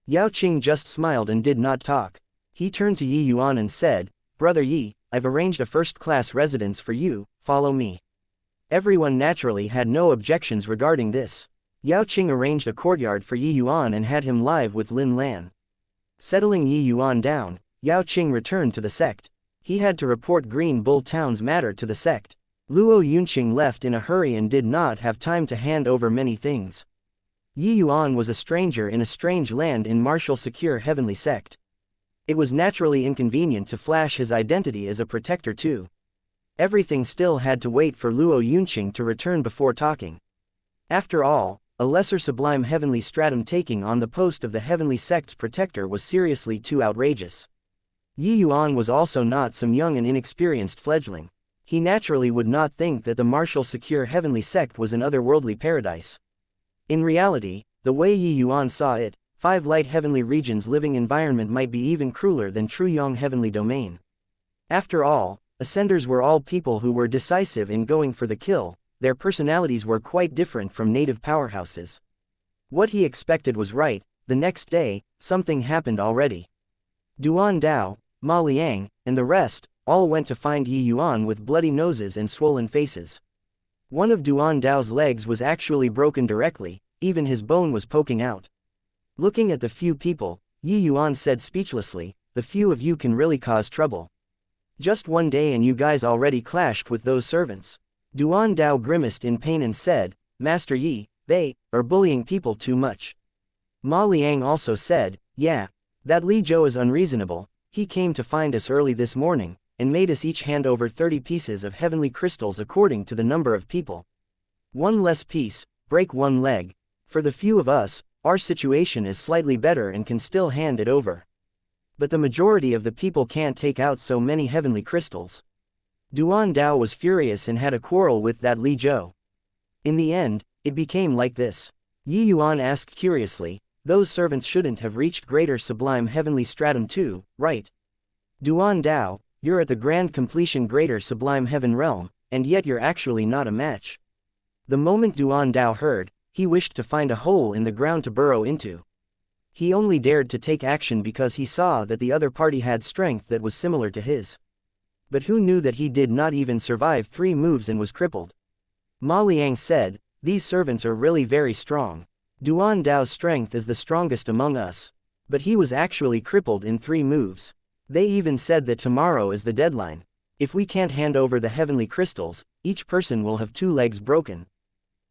Yao Qing just smiled and did not talk. He turned to Yi Yuan and said, Brother Yi, I've arranged a first-class residence for you, follow me. Everyone naturally had no objections regarding this. Yao Qing arranged a courtyard for Yi Yuan and had him live with Lin Lan. Settling Yi Yuan down, Yao Qing returned to the sect. He had to report Green Bull Town's matter to the sect. Luo Yunqing left in a hurry and did not have time to hand over many things. Yi Yuan was a stranger in a strange land in martial secure heavenly sect. It was naturally inconvenient to flash his identity as a protector too. Everything still had to wait for Luo Yunqing to return before talking. After all, a lesser sublime heavenly stratum taking on the post of the heavenly sect's protector was seriously too outrageous. Yi Yuan was also not some young and inexperienced fledgling. He naturally would not think that the martial secure heavenly sect was an otherworldly paradise. In reality, the way Yi Yuan saw it, 5 light heavenly regions living environment might be even crueler than true Yang heavenly domain. After all, ascenders were all people who were decisive in going for the kill. Their personalities were quite different from native powerhouses. What he expected was right. The next day, something happened already. Duan Dao, Ma Liang, and the rest, all went to find Yi Yuan with bloody noses and swollen faces. One of Duan Dao's legs was actually broken directly, even his bone was poking out. Looking at the few people, Yi Yuan said speechlessly, the few of you can really cause trouble. Just 1 day and you guys already clashed with those servants. Duan Dao grimaced in pain and said, Master Yi, they are bullying people too much. Ma Liang also said, yeah, that Li Zhou is unreasonable. He came to find us early this morning, and made us each hand over 30 pieces of heavenly crystals according to the number of people. One less piece, break one leg. For the few of us, our situation is slightly better and can still hand it over. But the majority of the people can't take out so many heavenly crystals. Duan Dao was furious and had a quarrel with that Li Zhou. In the end, it became like this. Yi Yuan asked curiously, those servants shouldn't have reached greater sublime heavenly stratum too, right? Duan Dao, you're at the grand completion greater sublime heaven realm, and yet you're actually not a match. The moment Duan Dao heard, he wished to find a hole in the ground to burrow into. He only dared to take action because he saw that the other party had strength that was similar to his. But who knew that he did not even survive 3 moves and was crippled? Ma Liang said, these servants are really very strong. Duan Dao's strength is the strongest among us. But he was actually crippled in 3 moves. They even said that tomorrow is the deadline. If we can't hand over the heavenly crystals, each person will have 2 legs broken.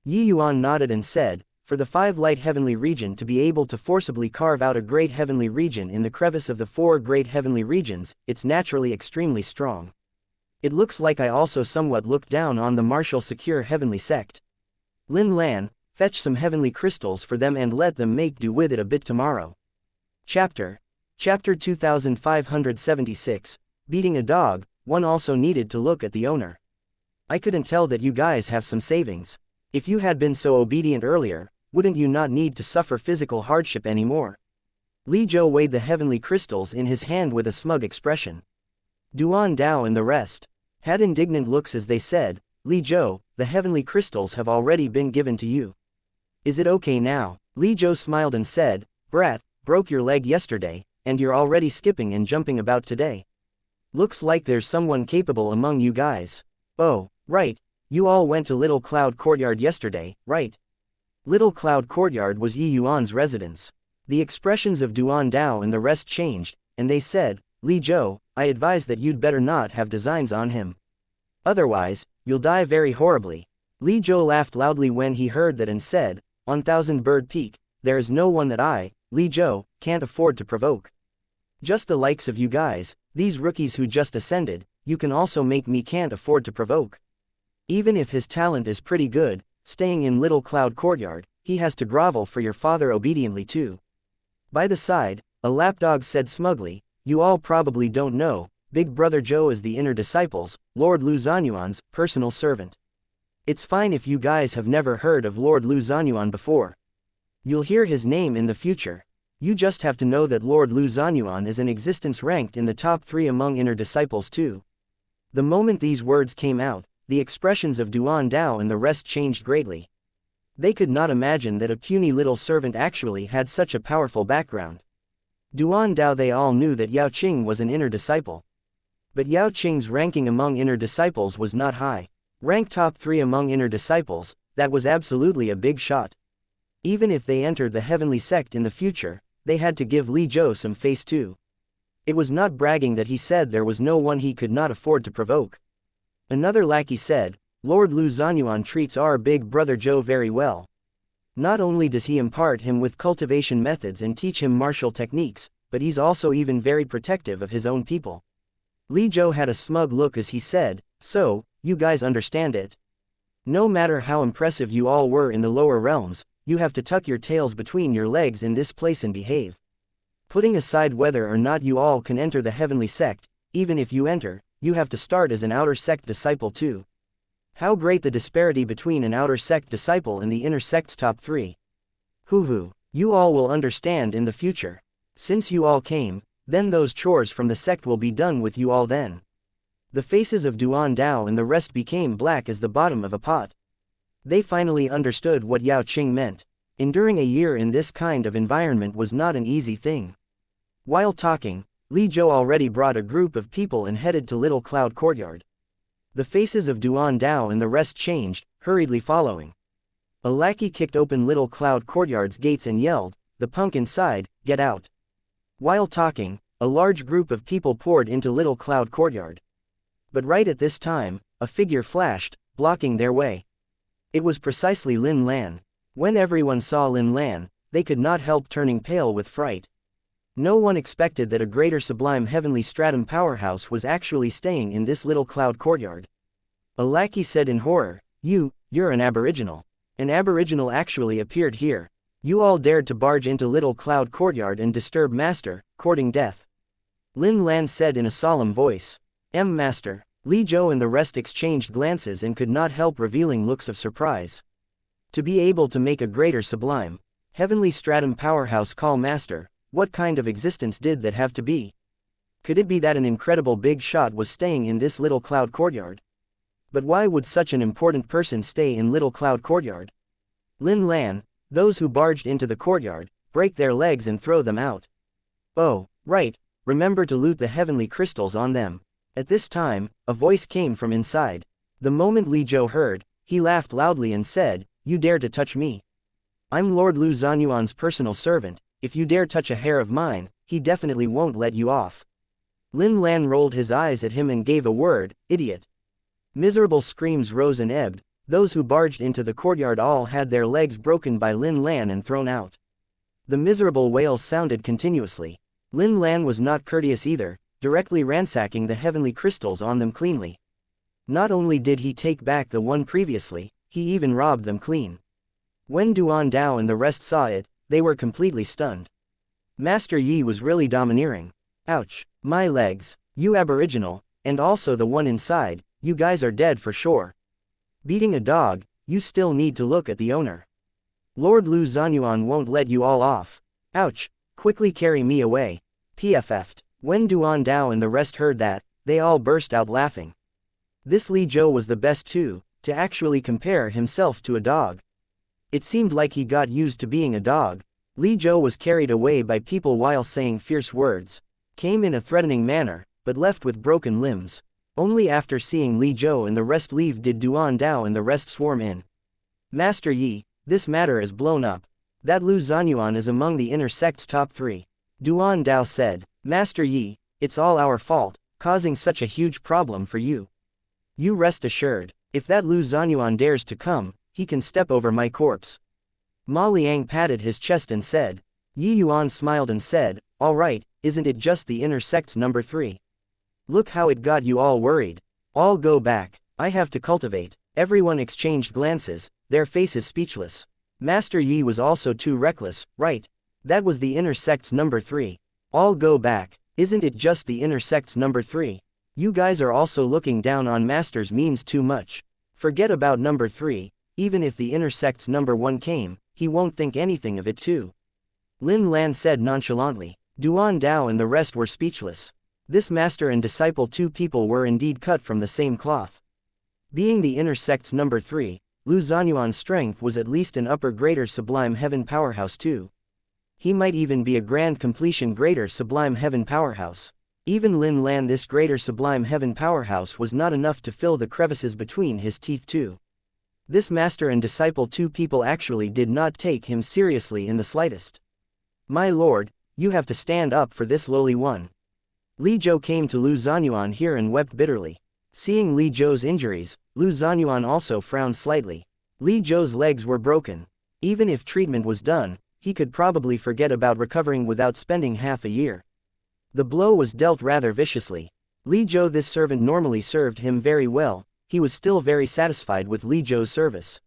Yi Yuan nodded and said, for the 5 light heavenly region to be able to forcibly carve out a great heavenly region in the crevice of the 4 great heavenly regions, it's naturally extremely strong. It looks like I also somewhat look down on the martial secure heavenly sect. Lin Lan, fetch some heavenly crystals for them and let them make do with it a bit tomorrow. Chapter 2576, Beating a Dog. One also needed to look at the owner. I couldn't tell that you guys have some savings. If you had been so obedient earlier, wouldn't you not need to suffer physical hardship anymore? Li Zhou weighed the heavenly crystals in his hand with a smug expression. Duan Dao and the rest had indignant looks as they said, Li Zhou, the heavenly crystals have already been given to you. Is it okay now? Li Zhou smiled and said, brat, broke your leg yesterday, and you're already skipping and jumping about today. Looks like there's someone capable among you guys. Oh, right. You all went to Little Cloud Courtyard yesterday, right? Little Cloud Courtyard was Yi Yuan's residence. The expressions of Duan Dao and the rest changed, and they said, Li Zhou, I advise that you'd better not have designs on him. Otherwise, you'll die very horribly. Li Zhou laughed loudly when he heard that and said, on Thousand Bird Peak, there is no one that I, Li Zhou, can't afford to provoke. Just the likes of you guys, these rookies who just ascended, you can also make me can't afford to provoke. Even if his talent is pretty good, staying in Little Cloud Courtyard, he has to grovel for your father obediently too. By the side, a lapdog said smugly, you all probably don't know, Big Brother Zhou is the inner disciples, Lord Lu Zanyuan's personal servant. It's fine if you guys have never heard of Lord Lu Zanyuan before. You'll hear his name in the future. You just have to know that Lord Lu Zanyuan is an existence ranked in the top 3 among inner disciples too. The moment these words came out, the expressions of Duan Dao and the rest changed greatly. They could not imagine that a puny little servant actually had such a powerful background. Duan Dao they all knew that Yao Qing was an inner disciple. But Yao Qing's ranking among inner disciples was not high. Ranked top 3 among inner disciples, that was absolutely a big shot. Even if they entered the heavenly sect in the future, they had to give Li Zhou some face too. It was not bragging that he said there was no one he could not afford to provoke. Another lackey said, Lord Lu Zanyuan treats our big brother Zhou very well. Not only does he impart him with cultivation methods and teach him martial techniques, but he's also even very protective of his own people. Li Zhou had a smug look as he said, so, you guys understand it. No matter how impressive you all were in the lower realms, you have to tuck your tails between your legs in this place and behave. Putting aside whether or not you all can enter the heavenly sect, even if you enter, you have to start as an outer sect disciple too. How great the disparity between an outer sect disciple and the inner sect's top 3. Hoo, you all will understand in the future. Since you all came, then those chores from the sect will be done with you all then. The faces of Duan Dao and the rest became black as the bottom of a pot. They finally understood what Yao Qing meant. Enduring a year in this kind of environment was not an easy thing. While talking, Li Zhou already brought a group of people and headed to Little Cloud Courtyard. The faces of Duan Dao and the rest changed, hurriedly following. A lackey kicked open Little Cloud Courtyard's gates and yelled, the punk inside, get out. While talking, a large group of people poured into Little Cloud Courtyard. But right at this time, a figure flashed, blocking their way. It was precisely Lin Lan. When everyone saw Lin Lan, they could not help turning pale with fright. No one expected that a greater sublime heavenly stratum powerhouse was actually staying in this little cloud courtyard. A lackey said in horror, You're an aboriginal. An aboriginal actually appeared here. You all dared to barge into little cloud courtyard and disturb master, courting death. Lin Lan said in a solemn voice. Master. Li Zhou and the rest exchanged glances and could not help revealing looks of surprise. To be able to make a greater sublime, heavenly stratum powerhouse call master, what kind of existence did that have to be? Could it be that an incredible big shot was staying in this little cloud courtyard? But why would such an important person stay in little cloud courtyard? Lin Lan, those who barged into the courtyard, break their legs and throw them out. Oh, right, remember to loot the heavenly crystals on them. At this time, a voice came from inside. The moment Li Zhou heard, he laughed loudly and said, You dare to touch me? I'm Lord Lu Zanyuan's personal servant. If you dare touch a hair of mine, he definitely won't let you off. Lin Lan rolled his eyes at him and gave a word, idiot. Miserable screams rose and ebbed. Those who barged into the courtyard all had their legs broken by Lin Lan and thrown out. The miserable wails sounded continuously. Lin Lan was not courteous either, directly ransacking the heavenly crystals on them cleanly. Not only did he take back the one previously, he even robbed them clean. When Duan Dao and the rest saw it, they were completely stunned. Master Yi was really domineering. Ouch, my legs, you aboriginal, and also the one inside, you guys are dead for sure. Beating a dog, you still need to look at the owner. Lord Lu Zanyuan won't let you all off. Ouch, quickly carry me away. PFF'd. When Duan Dao and the rest heard that, they all burst out laughing. This Li Zhou was the best too, to actually compare himself to a dog. It seemed like he got used to being a dog. Li Zhou was carried away by people while saying fierce words. Came in a threatening manner, but left with broken limbs. Only after seeing Li Zhou and the rest leave did Duan Dao and the rest swarm in. Master Yi, this matter is blown up. That Lu Zanyuan is among the inner sect's top 3. Duan Dao said, Master Yi, it's all our fault, causing such a huge problem for you. You rest assured, if that Lu Zanyuan dares to come, he can step over my corpse. Ma Liang patted his chest and said. Yi Yuan smiled and said, All right, isn't it just the inner sect's number 3? Look how it got you all worried. All go back, I have to cultivate. Everyone exchanged glances, their faces speechless. Master Yi was also too reckless, right? That was the inner sect's number 3. All go back, isn't it just the inner sect's number 3? You guys are also looking down on Master's means too much. Forget about number 3, even if the inner sect's number 1 came, he won't think anything of it too. Lin Lan said nonchalantly. Duan Dao and the rest were speechless. This master and disciple, 2 people were indeed cut from the same cloth. Being the inner sect's number 3, Lu Zanyuan's strength was at least an upper greater sublime heaven powerhouse too. He might even be a grand completion greater sublime heaven powerhouse. Even Lin Lan, this greater sublime heaven powerhouse, was not enough to fill the crevices between his teeth too. This master and disciple, 2 people actually did not take him seriously in the slightest. My lord, you have to stand up for this lowly one. Li Zhou came to Lu Zanyuan here and wept bitterly. Seeing Li Zhou's injuries, Lu Zanyuan also frowned slightly. Li Zhou's legs were broken. Even if treatment was done, he could probably forget about recovering without spending half a year. The blow was dealt rather viciously. Li Zhou, this servant, normally served him very well. He was still very satisfied with Li Zhou's service.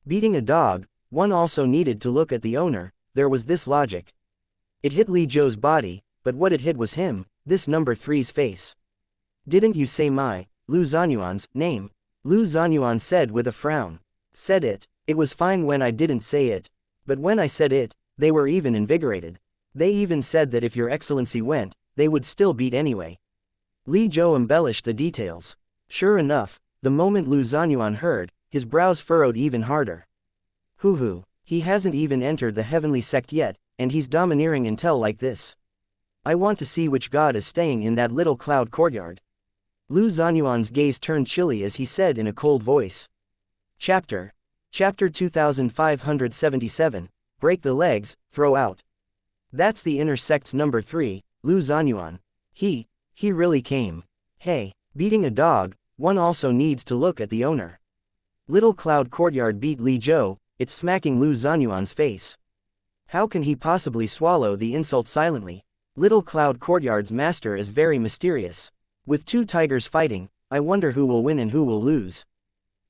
Beating a dog, one also needed to look at the owner. There was this logic. It hit Li Zhou's body, but what it hit was him, this number 3's face. Didn't you say my, Lu Zanyuan's, name? Lu Zanyuan said with a frown. Said it. It was fine when I didn't say it. But when I said it, they were even invigorated. They even said that if your excellency went, they would still beat anyway. Li Zhou embellished the details. Sure enough, the moment Lu Zanyuan heard, his brows furrowed even harder. Hoo, he hasn't even entered the heavenly sect yet, and he's domineering intel like this. I want to see which god is staying in that little cloud courtyard. Lu Zanyuan's gaze turned chilly as he said in a cold voice. Chapter 2577, Break the legs, throw out. That's the inner sect's number 3, Lu Zanyuan. He really came. Hey, beating a dog, one also needs to look at the owner. Little cloud courtyard beat Li Zhou, it's smacking Lu Zanyuan's face. How can he possibly swallow the insult silently? Little Cloud Courtyard's master is very mysterious. With two tigers fighting, I wonder who will win and who will lose.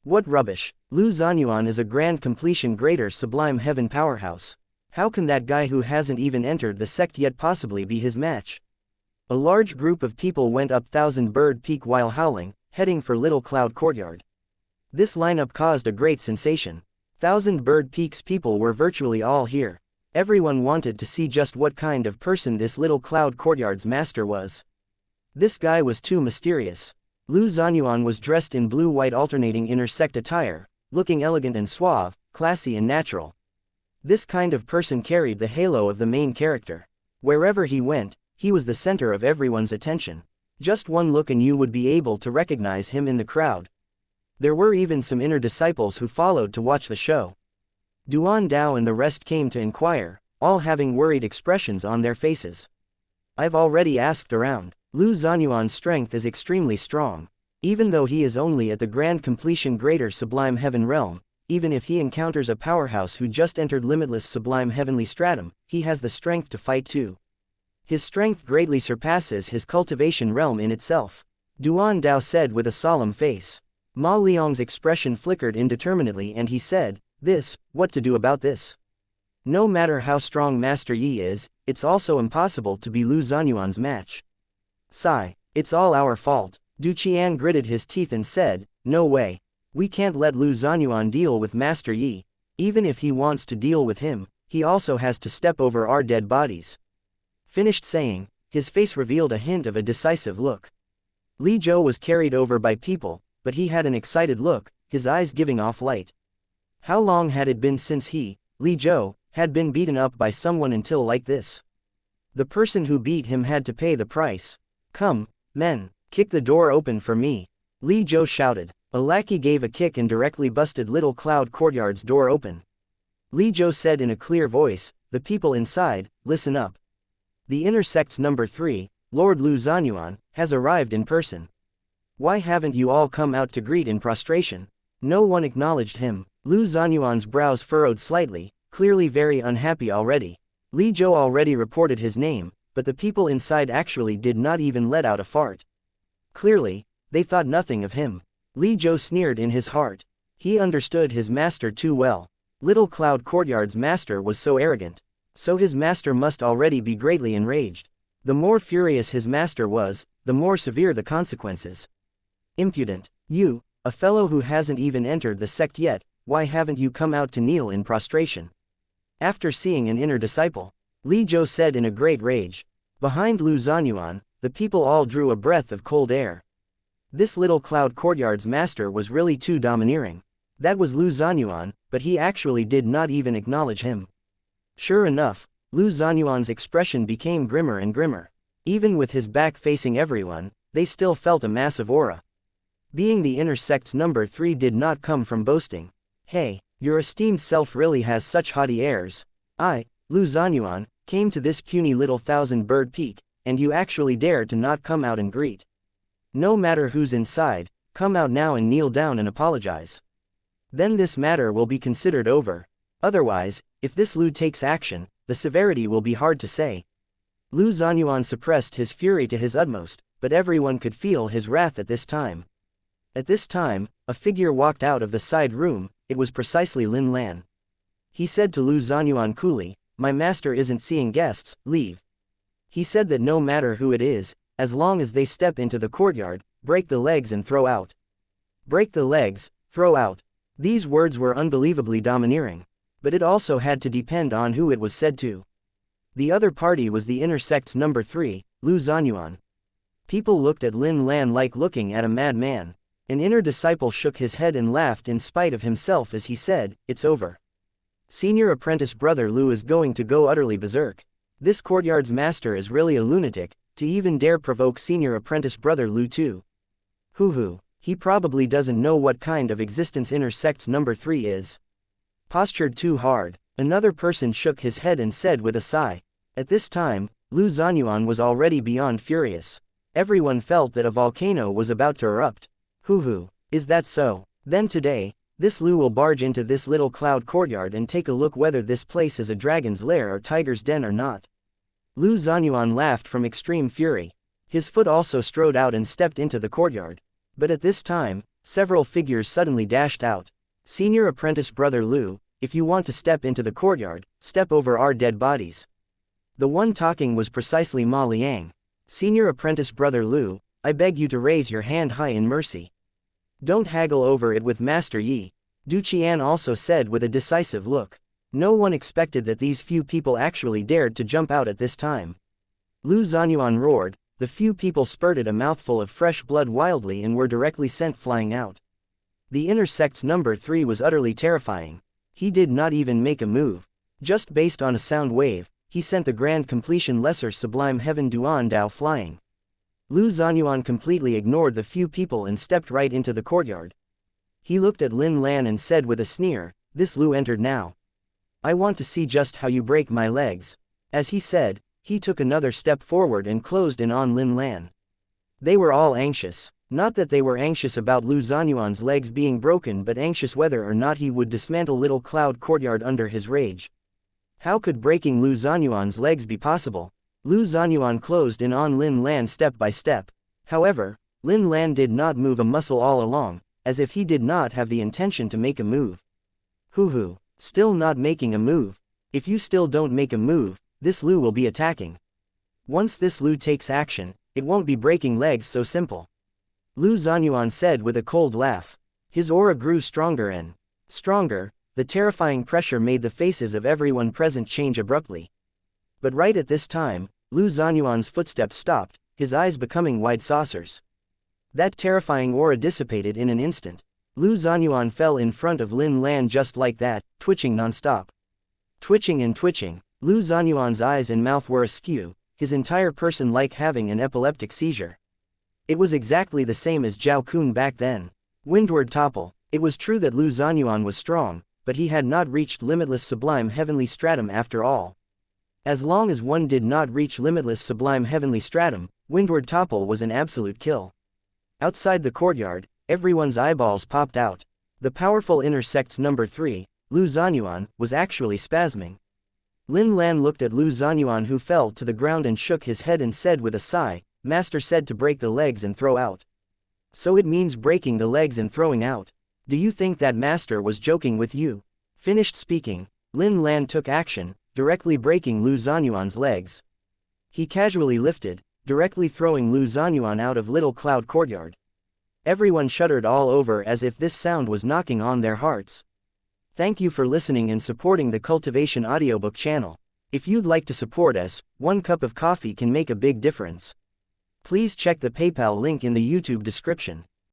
What rubbish. Lu Zanyuan is a grand completion greater sublime heaven powerhouse. How can that guy who hasn't even entered the sect yet possibly be his match? A large group of people went up Thousand Bird Peak while howling, heading for Little Cloud Courtyard. This lineup caused a great sensation. Thousand Bird Peak's people were virtually all here. Everyone wanted to see just what kind of person this Little Cloud Courtyard's master was. This guy was too mysterious. Lu Zanyuan was dressed in blue-white alternating intersect attire, looking elegant and suave, classy and natural. This kind of person carried the halo of the main character. Wherever he went, he was the center of everyone's attention. Just one look and you would be able to recognize him in the crowd. There were even some inner disciples who followed to watch the show. Duan Dao and the rest came to inquire, all having worried expressions on their faces. I've already asked around. Lu Zanyuan's strength is extremely strong. Even though he is only at the grand completion greater sublime heaven realm, even if he encounters a powerhouse who just entered limitless sublime heavenly stratum, he has the strength to fight too. His strength greatly surpasses his cultivation realm in itself. Duan Dao said with a solemn face. Ma Liang's expression flickered indeterminately and he said, what to do about this? No matter how strong Master Yi is, it's also impossible to be Lu Zanyuan's match. Sigh, it's all our fault. Du Qian gritted his teeth and said, no way. We can't let Lu Zanyuan deal with Master Yi. Even if he wants to deal with him, he also has to step over our dead bodies. Finished saying, his face revealed a hint of a decisive look. Li Zhou was carried over by people, but he had an excited look, his eyes giving off light. How long had it been since he, Li Zhou, had been beaten up by someone until like this? The person who beat him had to pay the price. Come, men, kick the door open for me. Li Zhou shouted. A lackey gave a kick and directly busted Little Cloud Courtyard's door open. Li Zhou said in a clear voice, the people inside, listen up. The inner sect's number 3, Lord Lu Zanyuan, has arrived in person. Why haven't you all come out to greet in prostration? No one acknowledged him. Lu Zanyuan's brows furrowed slightly, clearly very unhappy already. Li Zhou already reported his name, but the people inside actually did not even let out a fart. Clearly, they thought nothing of him. Li Zhou sneered in his heart. He understood his master too well. Little Cloud Courtyard's master was so arrogant. So his master must already be greatly enraged. The more furious his master was, the more severe the consequences. Impudent. You, a fellow who hasn't even entered the sect yet, why haven't you come out to kneel in prostration? After seeing an inner disciple, Li Zhou said in a great rage. Behind Lu Zanyuan, the people all drew a breath of cold air. This Little Cloud Courtyard's master was really too domineering. That was Lu Zanyuan, but he actually did not even acknowledge him. Sure enough, Lu Zanyuan's expression became grimmer and grimmer. Even with his back facing everyone, they still felt a massive aura. Being the inner sect's number 3 did not come from boasting. Hey, your esteemed self really has such haughty airs. I, Lu Zanyuan, came to this puny little Thousand Bird Peak, and you actually dare to not come out and greet. No matter who's inside, come out now and kneel down and apologize. Then this matter will be considered over. Otherwise, if this Lu takes action, the severity will be hard to say. Lu Zanyuan suppressed his fury to his utmost, but everyone could feel his wrath at this time. At this time, a figure walked out of the side room. It was precisely Lin Lan. He said to Lu Zanyuan coolly, my master isn't seeing guests, leave. He said that no matter who it is, as long as they step into the courtyard, break the legs and throw out. Break the legs, throw out. These words were unbelievably domineering. But it also had to depend on who it was said to. The other party was the inner sect's number 3, Lu Zanyuan. People looked at Lin Lan like looking at a madman. An inner disciple shook his head and laughed in spite of himself as he said, it's over. Senior apprentice brother Lu is going to go utterly berserk. This courtyard's master is really a lunatic, to even dare provoke senior apprentice brother Lu too. Hoo-hoo, he probably doesn't know what kind of existence inner sect's number 3 is. Postured too hard, another person shook his head and said with a sigh. At this time, Lu Zanyuan was already beyond furious. Everyone felt that a volcano was about to erupt. Hoo-hoo, is that so? Then today, this Lu will barge into this Little Cloud Courtyard and take a look whether this place is a dragon's lair or tiger's den or not. Lu Zanyuan laughed from extreme fury. His foot also strode out and stepped into the courtyard. But at this time, several figures suddenly dashed out. Senior apprentice brother Lu, if you want to step into the courtyard, step over our dead bodies. The one talking was precisely Ma Liang. Senior apprentice brother Lu, I beg you to raise your hand high in mercy. Don't haggle over it with Master Yi. Du Qian also said with a decisive look. No one expected that these few people actually dared to jump out at this time. Lu Zanyuan roared. The few people spurted a mouthful of fresh blood wildly and were directly sent flying out. The inner sect's number 3 was utterly terrifying. He did not even make a move. Just based on a sound wave, he sent the grand completion lesser sublime heaven Duan Dao flying. Lu Zanyuan completely ignored the few people and stepped right into the courtyard. He looked at Lin Lan and said with a sneer, "This Lu entered now. I want to see just how you break my legs." As he said, he took another step forward and closed in on Lin Lan. They were all anxious. Not that they were anxious about Lu Zanyuan's legs being broken, but anxious whether or not he would dismantle Little Cloud Courtyard under his rage. How could breaking Lu Zanyuan's legs be possible? Lu Zanyuan closed in on Lin Lan step by step. However, Lin Lan did not move a muscle all along, as if he did not have the intention to make a move. Hoo, still not making a move. If you still don't make a move, this Lu will be attacking. Once this Lu takes action, it won't be breaking legs so simple. Lu Zanyuan said with a cold laugh. His aura grew stronger and stronger. The terrifying pressure made the faces of everyone present change abruptly. But right at this time, Lu Zanyuan's footsteps stopped, his eyes becoming wide saucers. That terrifying aura dissipated in an instant. Lu Zanyuan fell in front of Lin Lan just like that, twitching non-stop. Twitching and twitching. Lu Zanyuan's eyes and mouth were askew, his entire person like having an epileptic seizure. It was exactly the same as Zhao Kun back then. Windward topple. It was true that Lu Zanyuan was strong, but he had not reached limitless sublime heavenly stratum after all. As long as one did not reach limitless sublime heavenly stratum, windward topple was an absolute kill. Outside the courtyard, everyone's eyeballs popped out. The powerful inner sect's number 3, Lu Zanyuan, was actually spasming. Lin Lan looked at Lu Zanyuan, who fell to the ground and shook his head and said with a sigh, "Master said to break the legs and throw out. So it means breaking the legs and throwing out. Do you think that Master was joking with you?" Finished speaking, Lin Lan took action, directly breaking Lu Zanyuan's legs. He casually lifted, directly throwing Lu Zanyuan out of Little Cloud Courtyard. Everyone shuddered all over as if this sound was knocking on their hearts. Thank you for listening and supporting the Cultivation audiobook channel. If you'd like to support us, 1 cup of coffee can make a big difference. Please check the PayPal link in the YouTube description.